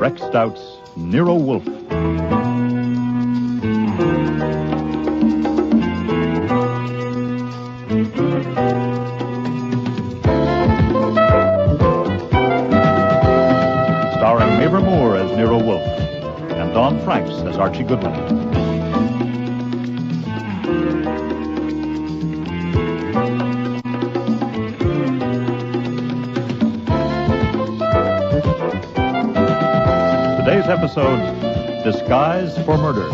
Breck Stout's Nero Wolfe. Starring Mabel Moore as Nero Wolfe and Don Franks as Archie Goodwin. Today's episode, Disguise for Murder,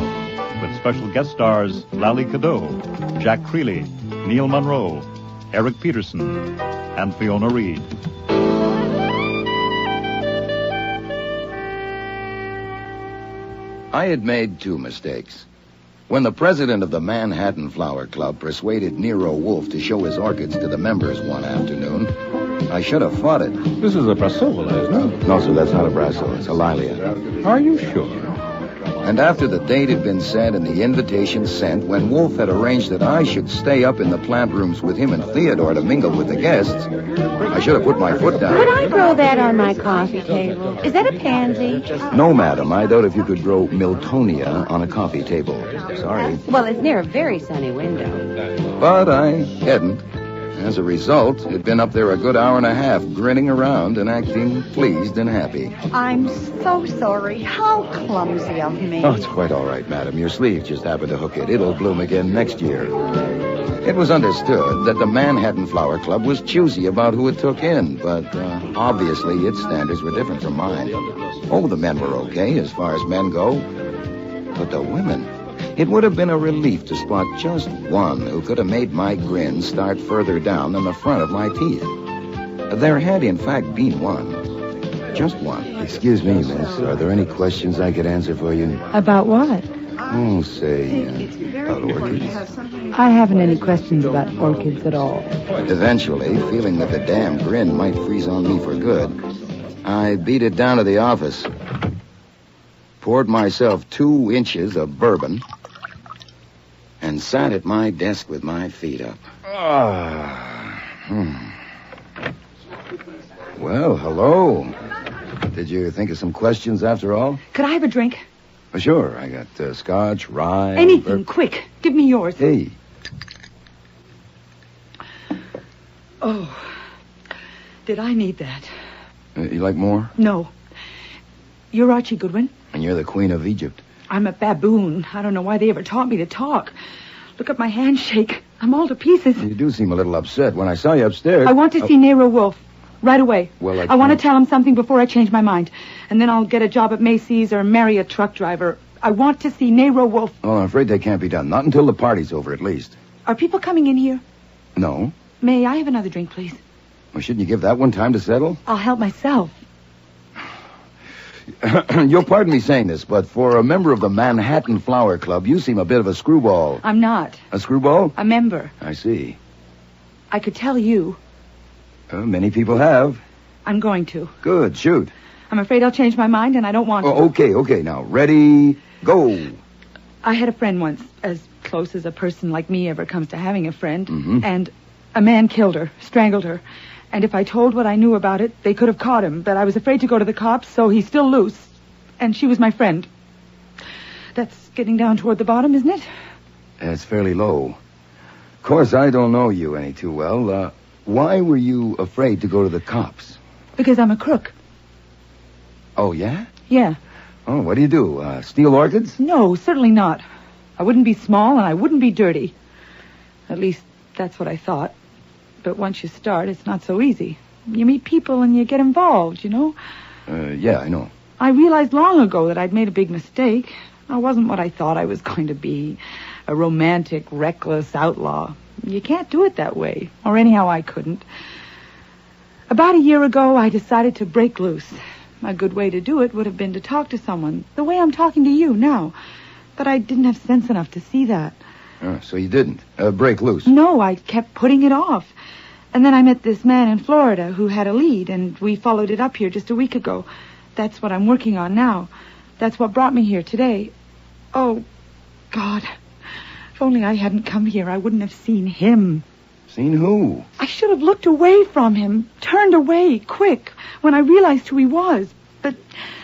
with special guest stars Lally Cadeau, Jack Creeley, Neil Monroe, Eric Peterson, and Fiona Reed. I had made two mistakes. When the president of the Manhattan Flower Club persuaded Nero Wolfe to show his orchids to the members one afternoon, I should have fought it. This is a brassola, isn't it? No, sir, that's not a brasso. It's a lilia. Are you sure? And after the date had been set and the invitation sent, when Wolfe had arranged that I should stay up in the plant rooms with him and Theodore to mingle with the guests, I should have put my foot down. Could I grow that on my coffee table? Is that a pansy? No, madam. I doubt if you could grow Miltonia on a coffee table. Sorry. Well, it's near a very sunny window. But I hadn't. As a result, it'd been up there a good hour and a half, grinning around and acting pleased and happy. I'm so sorry. How clumsy of me. Oh, it's quite all right, madam. Your sleeve just happened to hook it. It'll bloom again next year. It was understood that the Manhattan Flower Club was choosy about who it took in, but obviously its standards were different from mine. Oh, the men were okay as far as men go. But the women... It would have been a relief to spot just one who could have made my grin start further down than the front of my teeth. There had, in fact, been one. Just one. Excuse me, miss. Are there any questions I could answer for you? About what? Oh, say, about orchids. I haven't any questions about orchids at all. Eventually, feeling that the damn grin might freeze on me for good, I beat it down to the office, poured myself 2 inches of bourbon, and sat at my desk with my feet up. Well, hello. Did you think of some questions after all? Could I have a drink? Sure. I got scotch, rye... Anything. Quick. Give me yours. Hey. Oh. Did I need that? You like more? No. You're Archie Goodwin? And you're the Queen of Egypt. I'm a baboon. I don't know why they ever taught me to talk. Look at my handshake. I'm all to pieces. You do seem a little upset. When I saw you upstairs... I want to see Nero Wolfe. Right away. Well, I want to tell him something before I change my mind. And then I'll get a job at Macy's or marry a truck driver. I want to see Nero Wolfe. Oh, I'm afraid that can't be done. Not until the party's over, at least. Are people coming in here? No. May I have another drink, please? Well, shouldn't you give that one time to settle? I'll help myself. You'll pardon me saying this, but for a member of the Manhattan Flower Club, you seem a bit of a screwball. I'm not. A screwball? A member. I see. I could tell you. Many people have. I'm going to. Good, shoot. I'm afraid I'll change my mind, and I don't want to. Okay, now. Ready, go. I had a friend once, as close as a person like me ever comes to having a friend, Mm-hmm. and a man killed her, strangled her. And if I told what I knew about it, they could have caught him, but I was afraid to go to the cops, so he's still loose. And she was my friend. That's getting down toward the bottom, isn't it? That's fairly low. Of course, I don't know you any too well. Why were you afraid to go to the cops? Because I'm a crook. Oh, yeah? Yeah. Oh, what do you do? Steal orchids? No, certainly not. I wouldn't be small, and I wouldn't be dirty. At least, that's what I thought. But once you start, it's not so easy. You meet people and you get involved, you know? Yeah, I know. I realized long ago that I'd made a big mistake. I wasn't what I thought I was going to be. A romantic, reckless outlaw. You can't do it that way. Or anyhow, I couldn't. About a year ago, I decided to break loose. A good way to do it would have been to talk to someone, the way I'm talking to you now. But I didn't have sense enough to see that. So you didn't break loose? No, I kept putting it off. And then I met this man in Florida who had a lead, and we followed it up here just a week ago. That's what I'm working on now. That's what brought me here today. Oh, God. If only I hadn't come here, I wouldn't have seen him. Seen who? I should have looked away from him, turned away, quick, when I realized who he was. but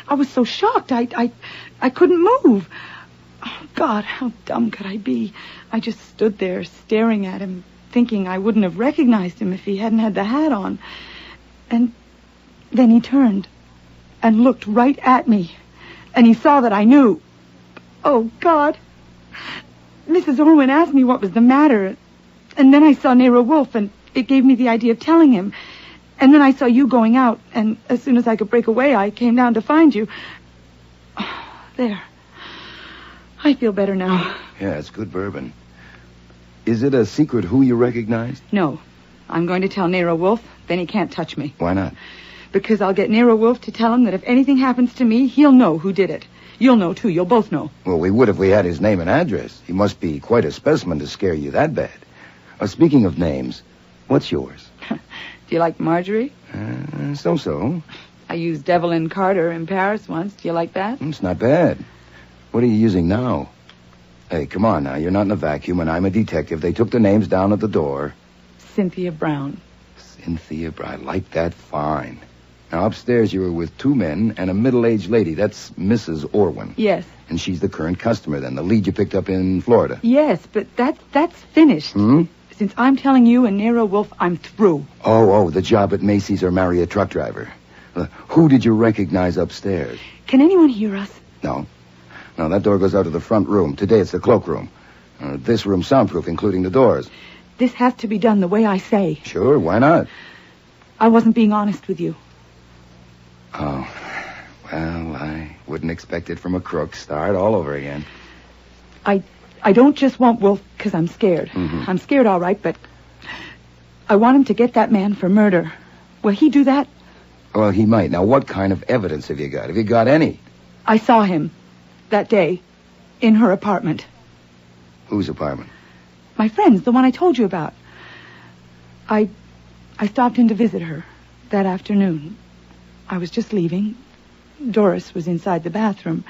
I was so shocked. I couldn't move. Oh, God, how dumb could I be? I just stood there staring at him, thinking I wouldn't have recognized him if he hadn't had the hat on. And then he turned and looked right at me. And he saw that I knew. Oh, God. Mrs. Orwin asked me what was the matter. And then I saw Nero Wolfe, and it gave me the idea of telling him. And then I saw you going out, and as soon as I could break away, I came down to find you. Oh, there. I feel better now. Yeah, it's good bourbon. Is it a secret who you recognized? No. I'm going to tell Nero Wolfe, then he can't touch me. Why not? Because I'll get Nero Wolfe to tell him that if anything happens to me, he'll know who did it. You'll know, too. You'll both know. Well, we would if we had his name and address. He must be quite a specimen to scare you that bad. Speaking of names, what's yours? Do you like Marjorie? So-so. I used Evelyn Carter in Paris once. Do you like that? It's not bad. What are you using now? Hey, come on now. You're not in a vacuum, and I'm a detective. They took the names down at the door. Cynthia Brown. Cynthia Brown. I like that fine. Now, upstairs you were with two men and a middle-aged lady. That's Mrs. Orwin. Yes. And she's the current customer, then, the lead you picked up in Florida. Yes, but that's finished. Hmm? Since I'm telling you and Nero Wolfe, I'm through. Oh, the job at Macy's or marry a truck driver. Who did you recognize upstairs? Can anyone hear us? No, that door goes out to the front room. Today it's the cloakroom. This room's soundproof, including the doors. This has to be done the way I say. Sure, why not? I wasn't being honest with you. Oh, well, I wouldn't expect it from a crook. Start all over again. I don't just want Wolfe because I'm scared. Mm-hmm. I'm scared, all right, but I want him to get that man for murder. Will he do that? Well, he might. Now, what kind of evidence have you got? Have you got any? I saw him that day in her apartment. Whose apartment? My friend's, the one I told you about. I stopped in to visit her that afternoon. I was just leaving. Doris was inside the bathroom.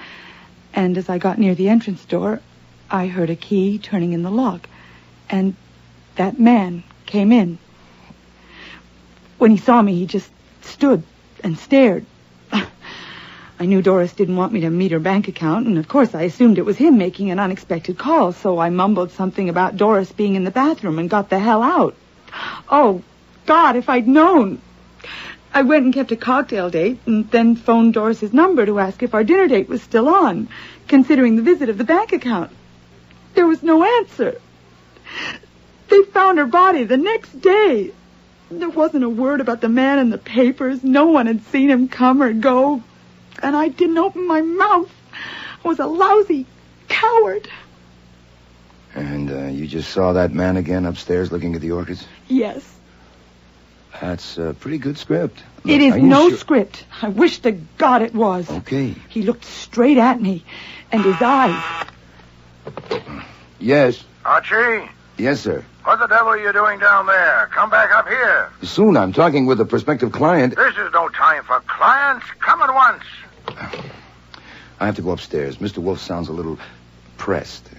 And as I got near the entrance door, I heard a key turning in the lock. And that man came in. When he saw me, he just stood and stared. I knew Doris didn't want me to meet her bank account, and of course I assumed it was him making an unexpected call, so I mumbled something about Doris being in the bathroom and got the hell out. Oh, God, if I'd known. I went and kept a cocktail date and then phoned Doris's number to ask if our dinner date was still on, considering the visit of the bank account. There was no answer. They found her body the next day. There wasn't a word about the man in the papers. No one had seen him come or go. And I didn't open my mouth. I was a lousy coward. And you just saw that man again upstairs looking at the orchids? Yes. That's a pretty good script. It is no script. I wish to God it was. Okay. He looked straight at me, and his eyes. Yes. Archie? Yes, sir. What the devil are you doing down there? Come back up here. Soon. I'm talking with a prospective client. This is no time for clients. Come at once. I have to go upstairs. Mr. Wolfe sounds a little pressed. Do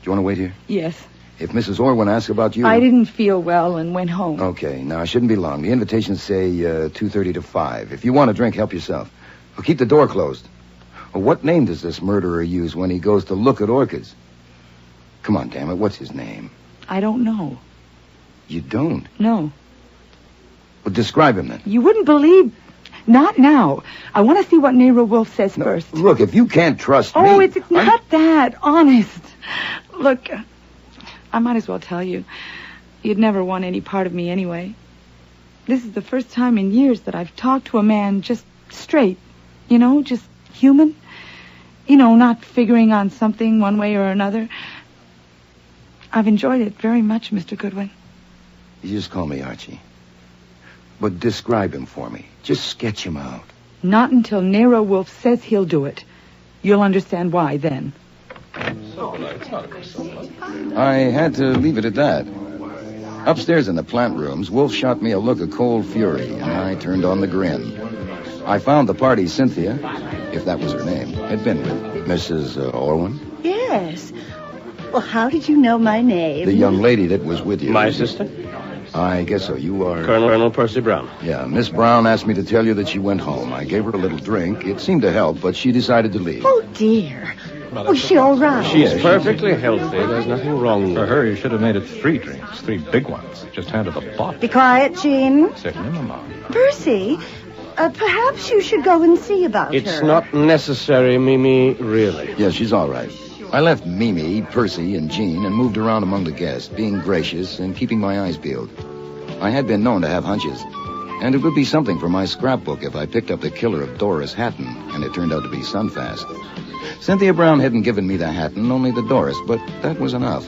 you want to wait here? Yes. If Mrs. Orwin asks about you... I didn't feel well and went home. Okay. Now, I shouldn't be long. The invitations say 2:30 to 5. If you want a drink, help yourself. Well, keep the door closed. Well, what name does this murderer use when he goes to look at orchids? Come on, damn it. What's his name? I don't know. You don't? No. Well, describe him then. You wouldn't believe... Not now. I want to see what Nero Wolfe says first. Look, if you can't trust me... Oh, it's not that. Honest. Look, I might as well tell you. You'd never want any part of me anyway. This is the first time in years that I've talked to a man just straight. You know, just human. You know, not figuring on something one way or another. I've enjoyed it very much, Mr. Goodwin. You just call me Archie. But describe him for me. Just sketch him out. Not until Nero Wolfe says he'll do it. You'll understand why then. I had to leave it at that. Upstairs in the plant rooms, Wolfe shot me a look of cold fury, and I turned on the grin. I found the party Cynthia, if that was her name, had been with. Mrs. Orwin? Yes. Well, how did you know my name? The young lady that was with you. My sister? I guess so. You are... Colonel Percy Brown. Yeah, Miss Brown asked me to tell you that she went home. I gave her a little drink. It seemed to help, but she decided to leave. Oh, dear. Was she all right? She's perfectly healthy. There's nothing wrong For with her, you should have made it 3 drinks, 3 big ones. Just hand her the bottle. Be quiet, Jean. Certainly, Mama. Percy, perhaps you should go and see about her. It's not necessary, Mimi, really. Yeah, she's all right. I left Mimi, Percy, and Jean and moved around among the guests, being gracious and keeping my eyes peeled. I had been known to have hunches, and it would be something for my scrapbook if I picked up the killer of Doris Hatton, and it turned out to be Sunfast. Cynthia Brown hadn't given me the Hatton, only the Doris, but that was enough.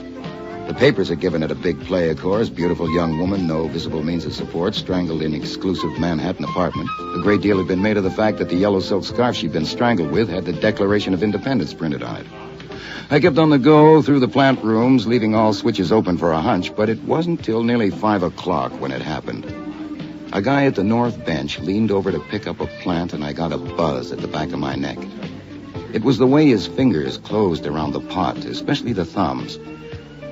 The papers had given it a big play, of course. Beautiful young woman, no visible means of support, strangled in exclusive Manhattan apartment. A great deal had been made of the fact that the yellow silk scarf she'd been strangled with had the Declaration of Independence printed on it. I kept on the go through the plant rooms, leaving all switches open for a hunch, but it wasn't till nearly 5 o'clock when it happened. A guy at the north bench leaned over to pick up a plant, and I got a buzz at the back of my neck. It was the way his fingers closed around the pot, especially the thumbs.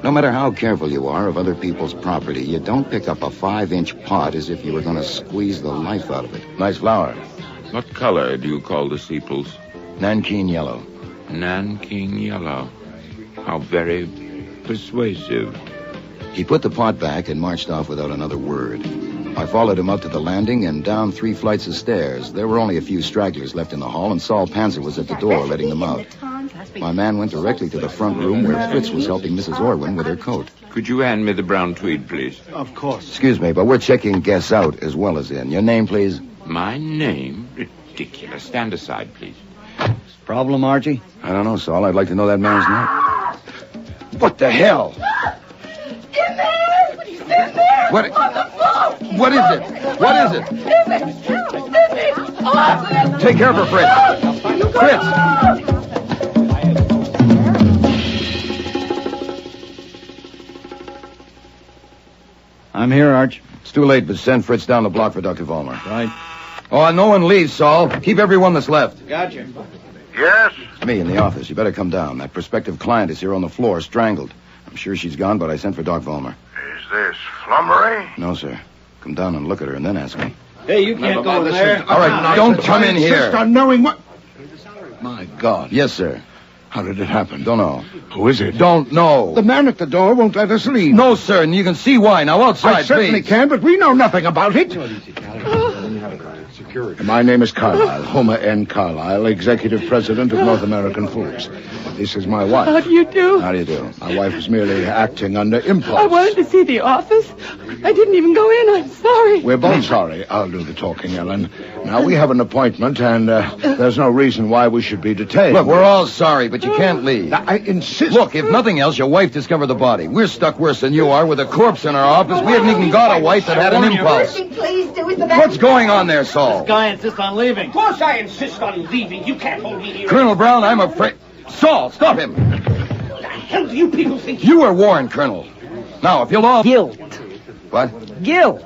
No matter how careful you are of other people's property, you don't pick up a 5-inch pot as if you were going to squeeze the life out of it. Nice flower. What color do you call the sepals? Nankeen yellow. Nanking yellow. How very persuasive. He put the pot back and marched off without another word. I followed him up to the landing and down 3 flights of stairs. There were only a few stragglers left in the hall, and Saul Panzer was at the door letting them out. My man went directly to the front room where Fritz was helping Mrs. Orwin with her coat. Could you hand me the brown tweed, please? Of course. Excuse me, but we're checking guests out as well as in. Your name, please? My name? Ridiculous. Stand aside, please. Problem, Archie? I don't know, Saul. I'd like to know that man's name. What the hell? In there! He's in there! What? On the floor! What is it? What is it? In there! In there! Oh, Take care of her, Fritz. Fritz! I'm here, Arch. It's too late, but send Fritz down the block for Dr. Vollmer. Right. Oh, and no one leaves, Saul. Keep everyone that's left. Gotcha. Yes? It's me in the office. You better come down. That prospective client is here on the floor, strangled. I'm sure she's gone, but I sent for Doc Vollmer. Is this flummery? No, sir. Come down and look at her and then ask me. Hey, you can't go in there. All right, don't come in here. Insist on knowing what... My God. Yes, sir. How did it happen? Don't know. Who is it? Don't know. The man at the door won't let us leave. No, sir, and you can see why. Now, outside, I certainly please. can, but we know nothing about it. My name is Carlyle, Homer N. Carlyle, Executive President of North American Foods. This is my wife. How do you do? How do you do? My wife is merely acting under impulse. I wanted to see the office. I didn't even go in. I'm sorry. We're both sorry. I'll do the talking, Ellen. Now, we have an appointment, and there's no reason why we should be detained. Look, we're all sorry, but you can't leave. I insist. Look, if nothing else, your wife discovered the body. We're stuck worse than you are with a corpse in our office. We haven't even got a wife that had an impulse. please do it. What's going on there, Saul? This guy insists on leaving. Of course I insist on leaving. You can't hold me here. Colonel Brown, I'm afraid... Saul, stop him. What the hell do you people think? You were warned, Colonel. Now, if you'll all... Guilt. What? Guilt.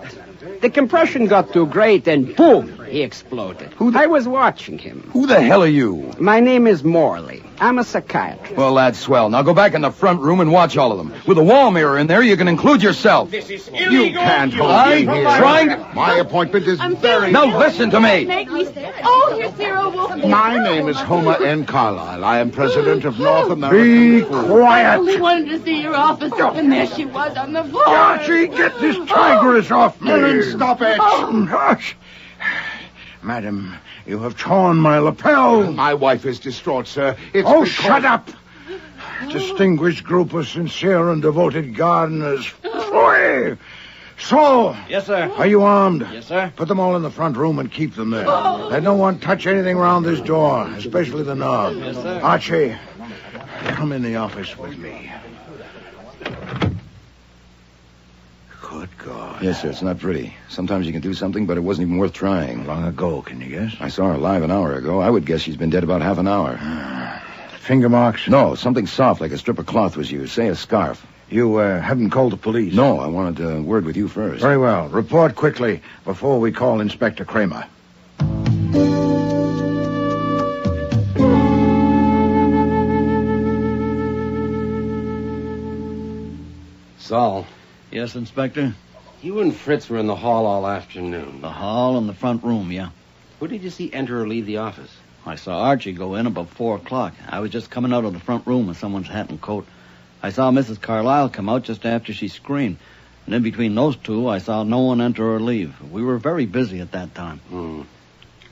The compression got too great and boom, he exploded. I was watching him. Who the hell are you? My name is Morley. I'm a psychiatrist. Well, that's swell. Now go back in the front room and watch all of them. With a wall mirror in there, you can include yourself. This is illegal. You can't hold I'm me here. trying to... My appointment is very... Now listen to me. Make me stand. Oh, here's Nero Wolfe. My name is Homer N. Carlyle. I am president of North American Foods. I Quiet! only wanted to see your office, and there she was on the floor. Archie, get this tigress off me! Ellen, stop it! Oh. Hush! Madam, you have torn my lapel. My wife is distraught, sir. It's shut up! Distinguished group of sincere and devoted gardeners. Flee! Saul! Yes, sir. Are you armed? Yes, sir. Put them all in the front room and keep them there. Let no one touch anything around this door, especially the knob. Yes, sir. Archie, come in the office with me. Good God. Yes, sir, it's not pretty. Sometimes you can do something, but it wasn't even worth trying. Long ago, can you guess? I saw her alive an hour ago. I would guess she's been dead about half an hour. Finger marks? No, something soft like a strip of cloth was used. Say a scarf. You haven't called the police? No, I wanted a word with you first. Very well. Report quickly before we call Inspector Kramer. Saul. Yes, Inspector? You and Fritz were in the hall all afternoon. The hall and the front room, yeah. Who did you see enter or leave the office? I saw Archie go in about 4 o'clock. I was just coming out of the front room in someone's hat and coat. I saw Mrs. Carlyle come out just after she screamed. And in between those two, I saw no one enter or leave. We were very busy at that time.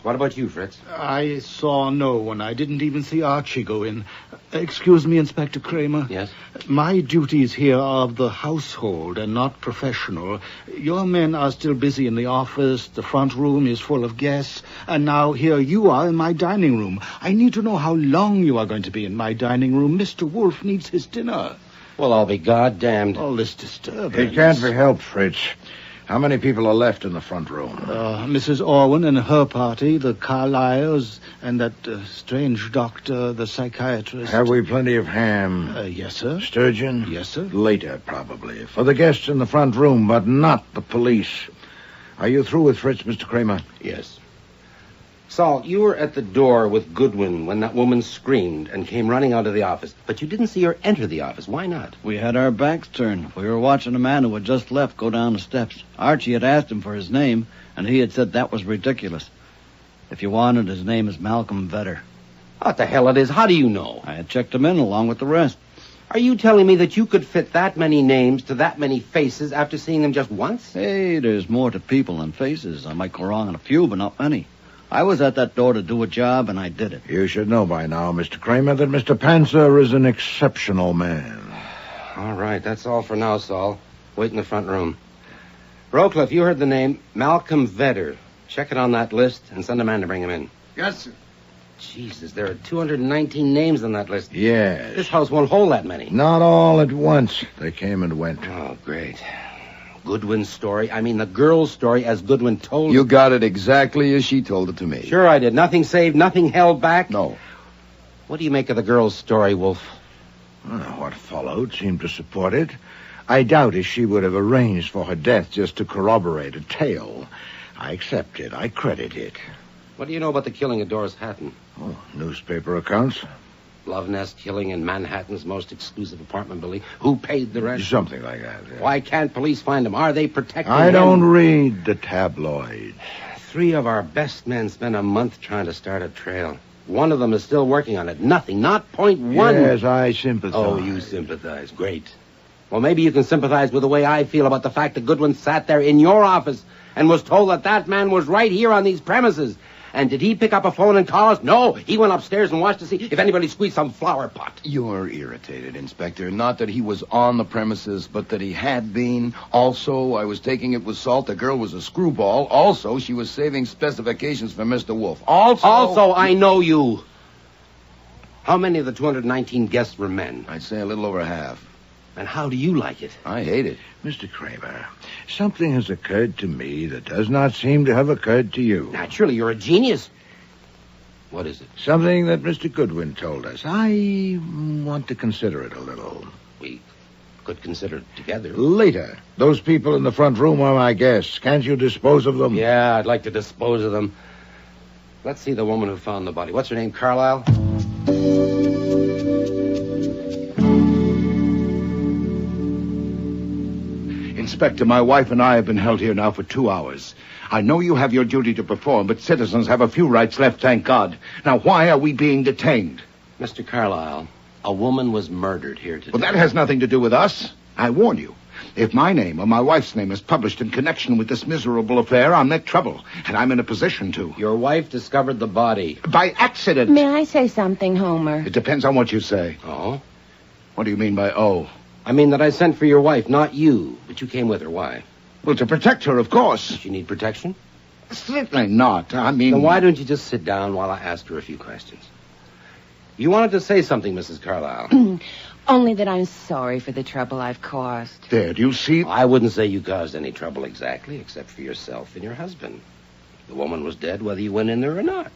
What about you, Fritz? I saw no one. I didn't even see Archie go in. Excuse me, Inspector Kramer. Yes? My duties here are of the household and not professional. Your men are still busy in the office. The front room is full of guests. And now here you are in my dining room. I need to know how long you are going to be in my dining room. Mr. Wolfe needs his dinner. Well, I'll be goddamned. All this disturbance. It can't be helped, Fritz. How many people are left in the front room? Mrs. Orwin and her party, the Carlyles, and that strange doctor, the psychiatrist. Have we plenty of ham? Yes, sir. Sturgeon? Yes, sir. Later, probably. For the guests in the front room, but not the police. Are you through with Fritz, Mr. Kramer? Yes. Saul, you were at the door with Goodwin when that woman screamed and came running out of the office. But you didn't see her enter the office. Why not? We had our backs turned. We were watching a man who had just left go down the steps. Archie had asked him for his name, and he had said that was ridiculous. If you wanted, his name is Malcolm Vedder. What the hell it is? How do you know? I had checked him in along with the rest. Are you telling me that you could fit that many names to that many faces after seeing them just once? Hey, there's more to people than faces. I might go wrong on a few, but not many. I was at that door to do a job, and I did it. You should know by now, Mr. Kramer, that Mr. Panzer is an exceptional man. All right, that's all for now, Saul. Wait in the front room. Rowcliffe, you heard the name Malcolm Vedder. Check it on that list and send a man to bring him in. Yes, sir. Jesus, there are 219 names on that list. Yes. This house won't hold that many. Not all at once. They came and went. Oh, great. Goodwin's story. I mean, the girl's story as Goodwin told You got it exactly as she told it to me. Sure I did. Nothing saved, nothing held back. No. What do you make of the girl's story, Wolfe? Well, what followed seemed to support it. I doubt if she would have arranged for her death just to corroborate a tale. I accept it. I credit it. What do you know about the killing of Doris Hatton? Oh, newspaper accounts. Love nest killing in Manhattan's most exclusive apartment building. Who paid the rent? Something like that. Yeah. Why can't police find him? Are they protecting I him? don't read the tabloids. 3 of our best men spent a month trying to start a trail. One of them is still working on it. Nothing. Not .1. Yes, I sympathize. Oh, you sympathize. Great. Well, maybe you can sympathize with the way I feel about the fact that Goodwin sat there in your office and was told that that man was right here on these premises. And did he pick up a phone and call us? No, he went upstairs and watched to see if anybody squeezed some flower pot. You're irritated, Inspector. Not that he was on the premises, but that he had been. Also, I was taking it with salt. The girl was a screwball. Also, she was saving specifications for Mr. Wolfe. Also, I know you. How many of the 219 guests were men? I'd say a little over half. And how do you like it? I hate it. Mr. Kramer, something has occurred to me that does not seem to have occurred to you. Naturally, you're a genius. What is it? Something that Mr. Goodwin told us. I want to consider it a little. We could consider it together. Later. Those people in the front room are my guests. Can't you dispose of them? Yeah, I'd like to dispose of them. Let's see the woman who found the body. What's her name, Carlyle? Inspector, my wife and I have been held here now for 2 hours. I know you have your duty to perform, but citizens have a few rights left, thank God. Now, why are we being detained? Mr. Carlyle, a woman was murdered here today. Well, that has nothing to do with us. I warn you. If my name or my wife's name is published in connection with this miserable affair, I'll make trouble, and I'm in a position to. Your wife discovered the body. By accident. May I say something, Homer? It depends on what you say. Oh? What do you mean by oh? I mean that I sent for your wife, not you. But you came with her. Why? Well, to protect her, of course. Does she need protection? Certainly not. I mean... Then why don't you just sit down while I ask her a few questions? You wanted to say something, Mrs. Carlyle. Only that I'm sorry for the trouble I've caused. There, do you see? I wouldn't say you caused any trouble exactly, except for yourself and your husband. The woman was dead whether you went in there or not.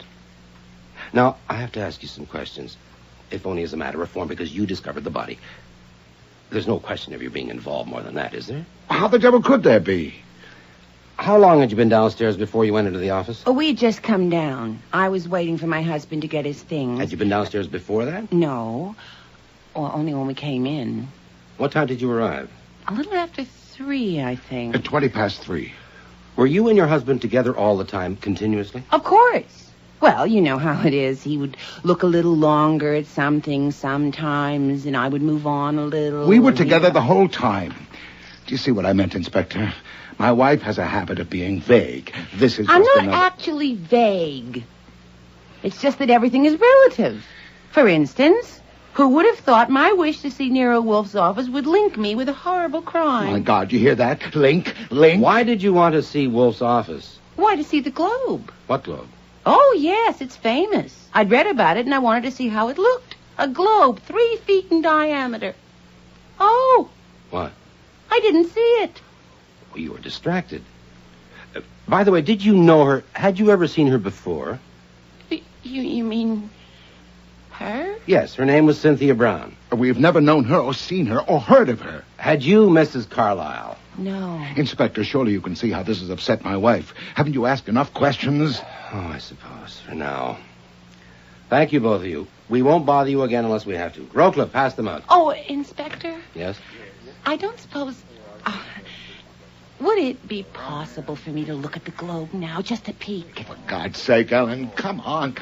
Now, I have to ask you some questions, if only as a matter of form, because you discovered the body. There's no question of you being involved more than that, is there? How the devil could there be? How long had you been downstairs before you went into the office? Oh, we had just come down. I was waiting for my husband to get his things. Had you been downstairs before that? No. Or only when we came in. What time did you arrive? A little after 3, I think. At 3:20. Were you and your husband together all the time, continuously? Of course. Well, you know how it is. He would look a little longer at some things sometimes, and I would move on a little. We were together the whole time. Do you see what I meant, Inspector? My wife has a habit of being vague. This is I'm just not another... actually vague. It's just that everything is relative. For instance, who would have thought my wish to see Nero Wolfe's office would link me with a horrible crime? My God, you hear that? Link. Why did you want to see Wolfe's office? Why, to see the globe. What globe? Oh, yes, it's famous. I'd read about it, and I wanted to see how it looked. A globe 3 feet in diameter. Oh. What? I didn't see it. Well, you were distracted. By the way, did you know her? Had you ever seen her before? You mean her? Yes, her name was Cynthia Brown. We've never known her or seen her or heard of her. Had you, Mrs. Carlyle? No. Inspector, surely you can see how this has upset my wife. Haven't you asked enough questions? Oh, I suppose, for now. Thank you, both of you. We won't bother you again unless we have to. Rowcliffe, pass them out. Oh, Inspector? Yes? I don't suppose... would it be possible for me to look at the globe now, just a peek? For God's sake, Ellen, come on.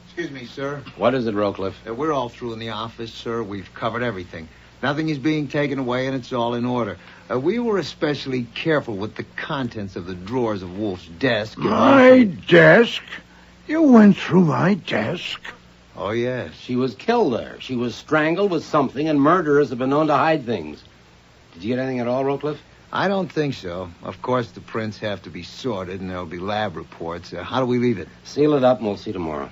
Excuse me, sir. What is it, Rowcliffe? We're all through in the office, sir. We've covered everything. Nothing is being taken away, and it's all in order. We were especially careful with the contents of the drawers of Wolfe's desk. My desk? You went through my desk? Oh, yes. She was killed there. She was strangled with something, and murderers have been known to hide things. Did you get anything at all, Rowcliffe? I don't think so. Of course, the prints have to be sorted, and there'll be lab reports. How do we leave it? Seal it up, and we'll see tomorrow.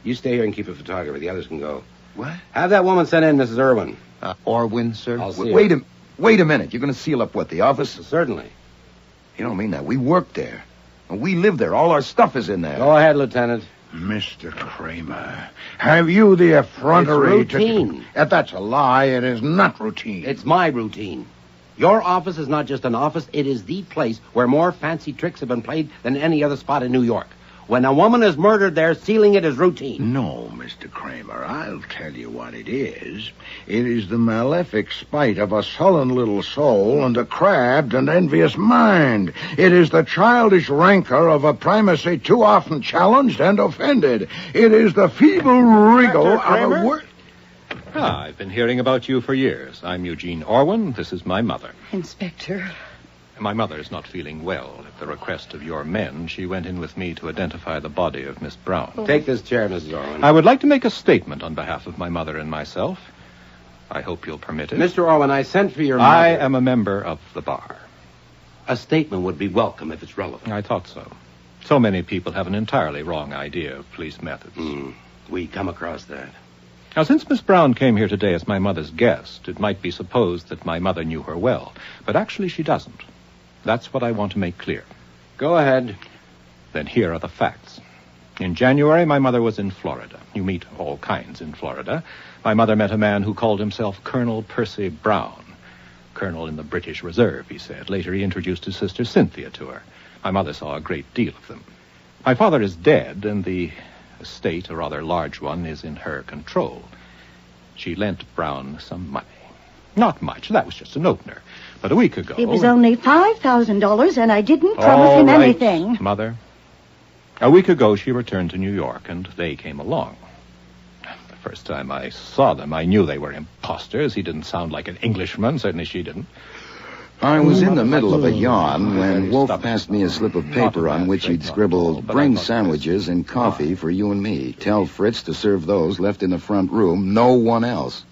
You stay here and keep a photographer. The others can go. What? Have that woman sent in, Mrs. Irwin. Orwin, sir? I'll see Wait her. a minute. You're going to seal up what, the office? Certainly. You don't mean that. We work there. And we live there. All our stuff is in there. Go ahead, Lieutenant. Mr. Kramer, have you the effrontery It's routine. That's a lie. It is not routine. It's my routine. Your office is not just an office. It is the place where more fancy tricks have been played than any other spot in New York. When a woman is murdered there, sealing it is routine. No, Mr. Kramer, I'll tell you what it is. It is the malefic spite of a sullen little soul and a crabbed and envious mind. It is the childish rancor of a primacy too often challenged and offended. It is the feeble wriggle of a word. I've been hearing about you for years. I'm Eugene Orwin. This is my mother. Inspector. My mother is not feeling well. At the request of your men, she went in with me to identify the body of Miss Brown. Take this chair, Mrs. Orwin. I would like to make a statement on behalf of my mother and myself. I hope you'll permit it. Mr. Orwin, I sent for your mother. I am a member of the bar. A statement would be welcome if it's relevant. I thought so. So many people have an entirely wrong idea of police methods. We come across that. Now, since Miss Brown came here today as my mother's guest, it might be supposed that my mother knew her well. But actually, she doesn't. That's what I want to make clear. Go ahead. Then here are the facts. In January, my mother was in Florida. You meet all kinds in Florida. My mother met a man who called himself Colonel Percy Brown. Colonel in the British Reserve, he said. Later, he introduced his sister Cynthia to her. My mother saw a great deal of them. My father is dead, and the estate, a rather large one, is in her control. She lent Brown some money. Not much. That was just an opener. But a week ago... It was only $5,000, and I didn't promise him anything. Mother. A week ago, she returned to New York, and they came along. The first time I saw them, I knew they were imposters. He didn't sound like an Englishman. Certainly she didn't. I was in the middle of a yawn when Wolfe passed me a slip of paper on which he'd scribbled, "Bring sandwiches and coffee for you and me. Tell Fritz to serve those left in the front room, no one else."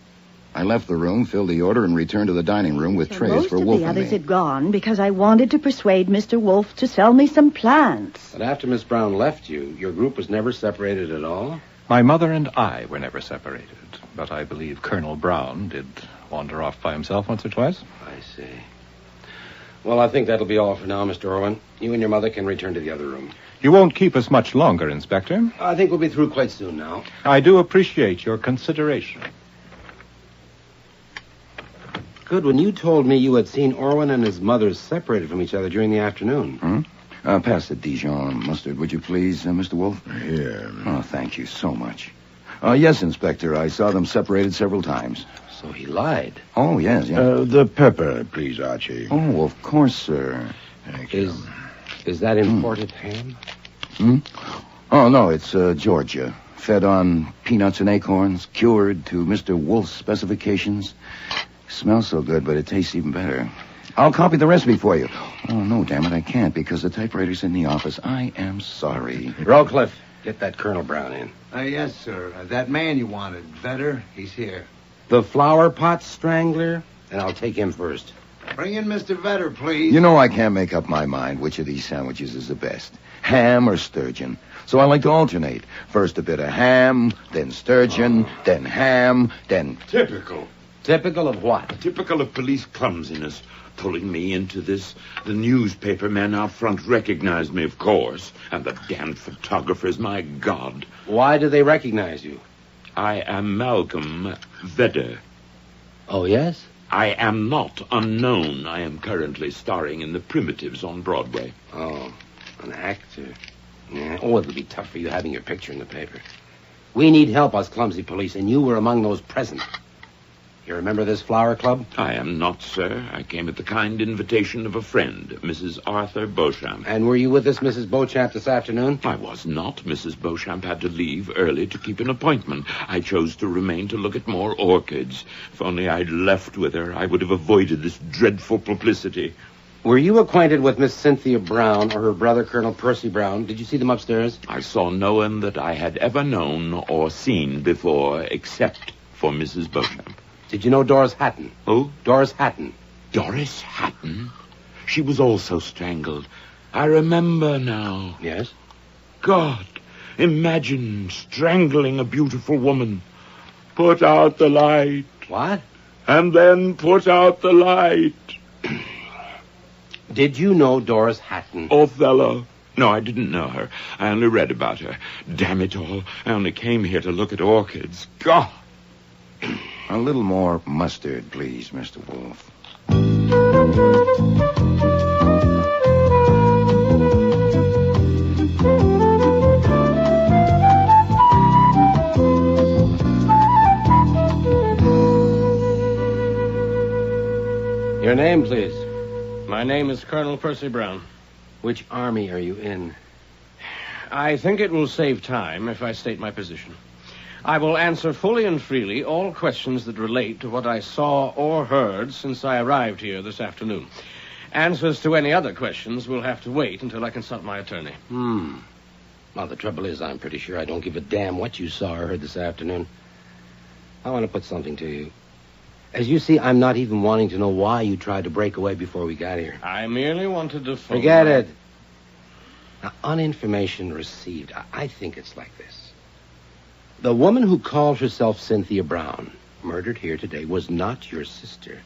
I left the room, filled the order, and returned to the dining room with trays for Wolfe and me. Most of the others had gone because I wanted to persuade Mr. Wolfe to sell me some plants. But after Miss Brown left you, your group was never separated at all? My mother and I were never separated, but I believe Colonel Brown did wander off by himself once or twice. I see. Well, I think that'll be all for now, Mr. Orwin. You and your mother can return to the other room. You won't keep us much longer, Inspector. I think we'll be through quite soon now. I do appreciate your consideration. Goodwin, you told me you had seen Orwin and his mother separated from each other during the afternoon. Pass the Dijon mustard, would you please, Mr. Wolfe? Here. Oh, thank you so much. Yes, Inspector. I saw them separated several times. So he lied. Oh, yes, The pepper, please, Archie. Oh, of course, sir. Thank you. Is that imported ham? Oh, no, it's Georgia. Fed on peanuts and acorns, cured to Mr. Wolfe's specifications. Smells so good, but it tastes even better. I'll copy the recipe for you. Oh, no, damn it, I can't, because the typewriter's in the office. I am sorry. Rowcliffe, get that Colonel Brown in. Yes, sir. That man you wanted, Vedder, he's here. The flower pot strangler? And I'll take him first. Bring in Mr. Vedder, please. You know I can't make up my mind which of these sandwiches is the best. Ham or sturgeon. So I like to alternate. First a bit of ham, then sturgeon, then ham, then... Typical. Typical of what? Typical of police clumsiness. Pulling me into this. The newspaper men out front recognized me, of course. And the damned photographers, my God. Why do they recognize you? I am Malcolm Vedder. Oh, yes? I am not unknown. I am currently starring in The Primitives on Broadway. Oh, an actor. Yeah. Oh, it'll be tough for you having your picture in the paper. We need help, us clumsy police, and you were among those present. You remember this flower club? I am not, sir. I came at the kind invitation of a friend, Mrs. Arthur Beauchamp. And were you with this Mrs. Beauchamp this afternoon? I was not. Mrs. Beauchamp had to leave early to keep an appointment. I chose to remain to look at more orchids. If only I'd left with her, I would have avoided this dreadful publicity. Were you acquainted with Miss Cynthia Brown or her brother, Colonel Percy Brown? Did you see them upstairs? I saw no one that I had ever known or seen before, except for Mrs. Beauchamp. Did you know Doris Hatton? Who? Doris Hatton. Doris Hatton? She was also strangled. I remember now. Yes? God, imagine strangling a beautiful woman. Put out the light. What? And then put out the light. Did you know Doris Hatton? Othello. No, I didn't know her. I only read about her. Damn it all. I only came here to look at orchids. God. A little more mustard, please, Mr. Wolfe. Your name, please. My name is Colonel Percy Brown. Which army are you in? I think it will save time if I state my position. I will answer fully and freely all questions that relate to what I saw or heard since I arrived here this afternoon. Answers to any other questions will have to wait until I consult my attorney. Well, the trouble is, I'm pretty sure I don't give a damn what you saw or heard this afternoon. I want to put something to you. As you see, I'm not even wanting to know why you tried to break away before we got here. I merely wanted to... Forget it. Now, on information received, I think it's like this. The woman who called herself Cynthia Brown, murdered here today, was not your sister.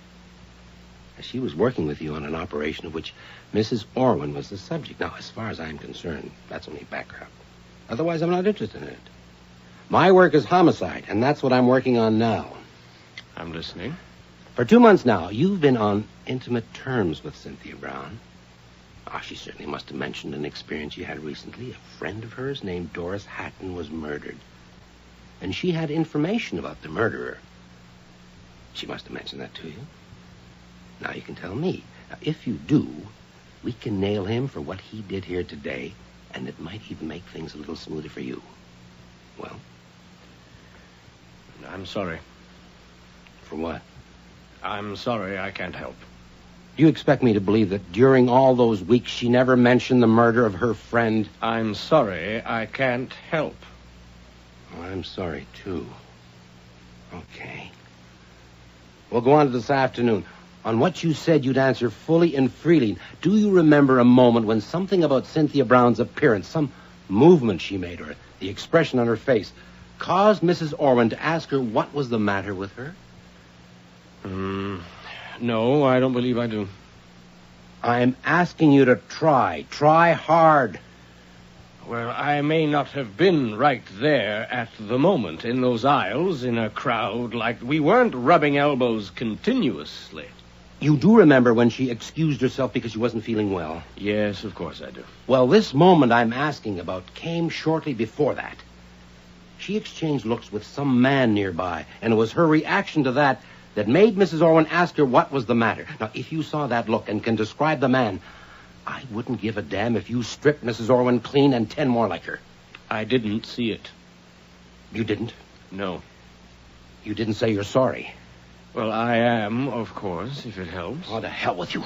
She was working with you on an operation of which Mrs. Orwin was the subject. Now, as far as I'm concerned, that's only background. Otherwise, I'm not interested in it. My work is homicide, and that's what I'm working on now. I'm listening. For 2 months now, you've been on intimate terms with Cynthia Brown. She certainly must have mentioned an experience you had recently. A friend of hers named Doris Hatton was murdered. And she had information about the murderer. She must have mentioned that to you. Now you can tell me. Now, if you do, we can nail him for what he did here today, and it might even make things a little smoother for you. Well? I'm sorry. For what? I'm sorry I can't help. Do you expect me to believe that during all those weeks she never mentioned the murder of her friend? I'm sorry I can't help. Oh, I'm sorry, too. Okay. We'll go on to this afternoon. On what you said you'd answer fully and freely, do you remember a moment when something about Cynthia Brown's appearance, some movement she made, or the expression on her face, caused Mrs. Orwin to ask her what was the matter with her? No, I don't believe I do. I'm asking you to try. Try hard. Well, I may not have been right there at the moment, in those aisles, in a crowd like... We weren't rubbing elbows continuously. You do remember when she excused herself because she wasn't feeling well? Yes, of course I do. Well, this moment I'm asking about came shortly before that. She exchanged looks with some man nearby, and it was her reaction to that made Mrs. Orwin ask her what was the matter. Now, if you saw that look and can describe the man, I wouldn't give a damn if you stripped Mrs. Orwin clean and 10 more like her. I didn't see it. You didn't? No. You didn't say you're sorry. Well, I am, of course, if it helps. Oh, to hell with you.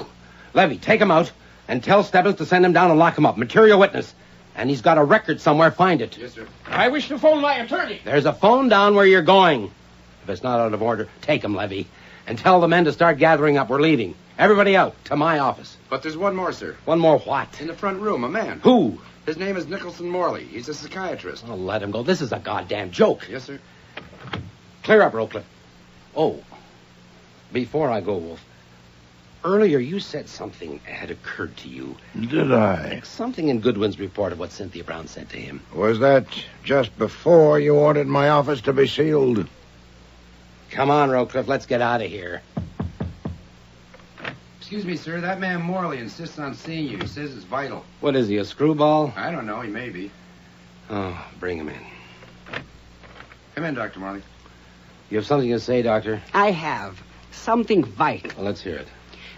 Levy, take him out and tell Stebbins to send him down and lock him up. Material witness. And he's got a record somewhere. Find it. Yes, sir. I wish to phone my attorney. There's a phone down where you're going. If it's not out of order, take him, Levy. And tell the men to start gathering up. We're leaving. Everybody out to my office. But there's one more, sir. One more what? In the front room, a man. Who? His name is Nicholson Morley. He's a psychiatrist. Oh, let him go. This is a goddamn joke. Yes, sir. Clear up, Rowcliffe. Oh, before I go, Wolf, earlier you said something had occurred to you. Did I? Something in Goodwin's report of what Cynthia Brown said to him. Was that just before you ordered my office to be sealed? Come on, Rowcliffe, let's get out of here. Excuse me, sir. That man Morley insists on seeing you. He says it's vital. What is he, a screwball? I don't know. He may be. Oh, bring him in. Come in, Dr. Morley. You have something to say, Doctor? I have. Something vital. Well, let's hear it.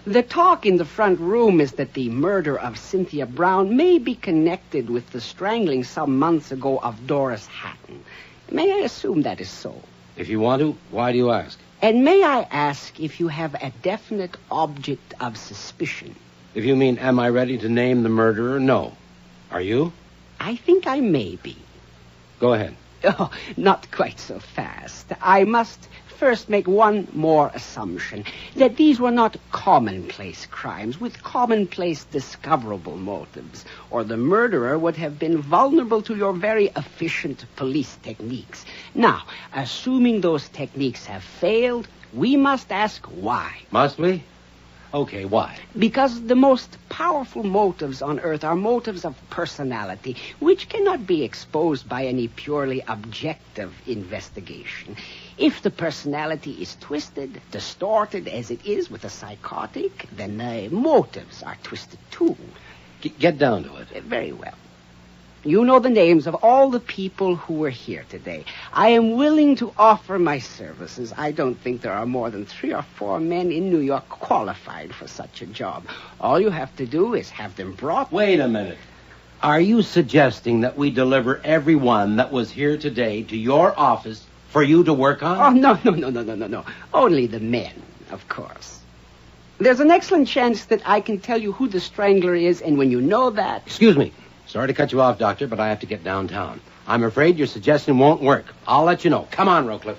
The talk in the front room is that the murder of Cynthia Brown may be connected with the strangling some months ago of Doris Hatton. May I assume that is so? If you want to, why do you ask? And may I ask if you have a definite object of suspicion? If you mean, am I ready to name the murderer? No. Are you? I think I may be. Go ahead. Oh, not quite so fast. I must first make one more assumption, that these were not commonplace crimes with commonplace discoverable motives, or the murderer would have been vulnerable to your very efficient police techniques. Now, assuming those techniques have failed, we must ask why. Must we? Okay, why? Because the most powerful motives on Earth are motives of personality, which cannot be exposed by any purely objective investigation. If the personality is twisted, distorted as it is with a psychotic, then the motives are twisted too. Get down to it. Very well. You know the names of all the people who were here today. I am willing to offer my services. I don't think there are more than 3 or 4 men in New York qualified for such a job. All you have to do is have them brought... Wait a minute. Are you suggesting that we deliver everyone that was here today to your office for you to work on? Oh, no. Only the men, of course. There's an excellent chance that I can tell you who the strangler is, and when you know that... Excuse me. Sorry to cut you off, Doctor, but I have to get downtown. I'm afraid your suggestion won't work. I'll let you know. Come on, Rowcliffe.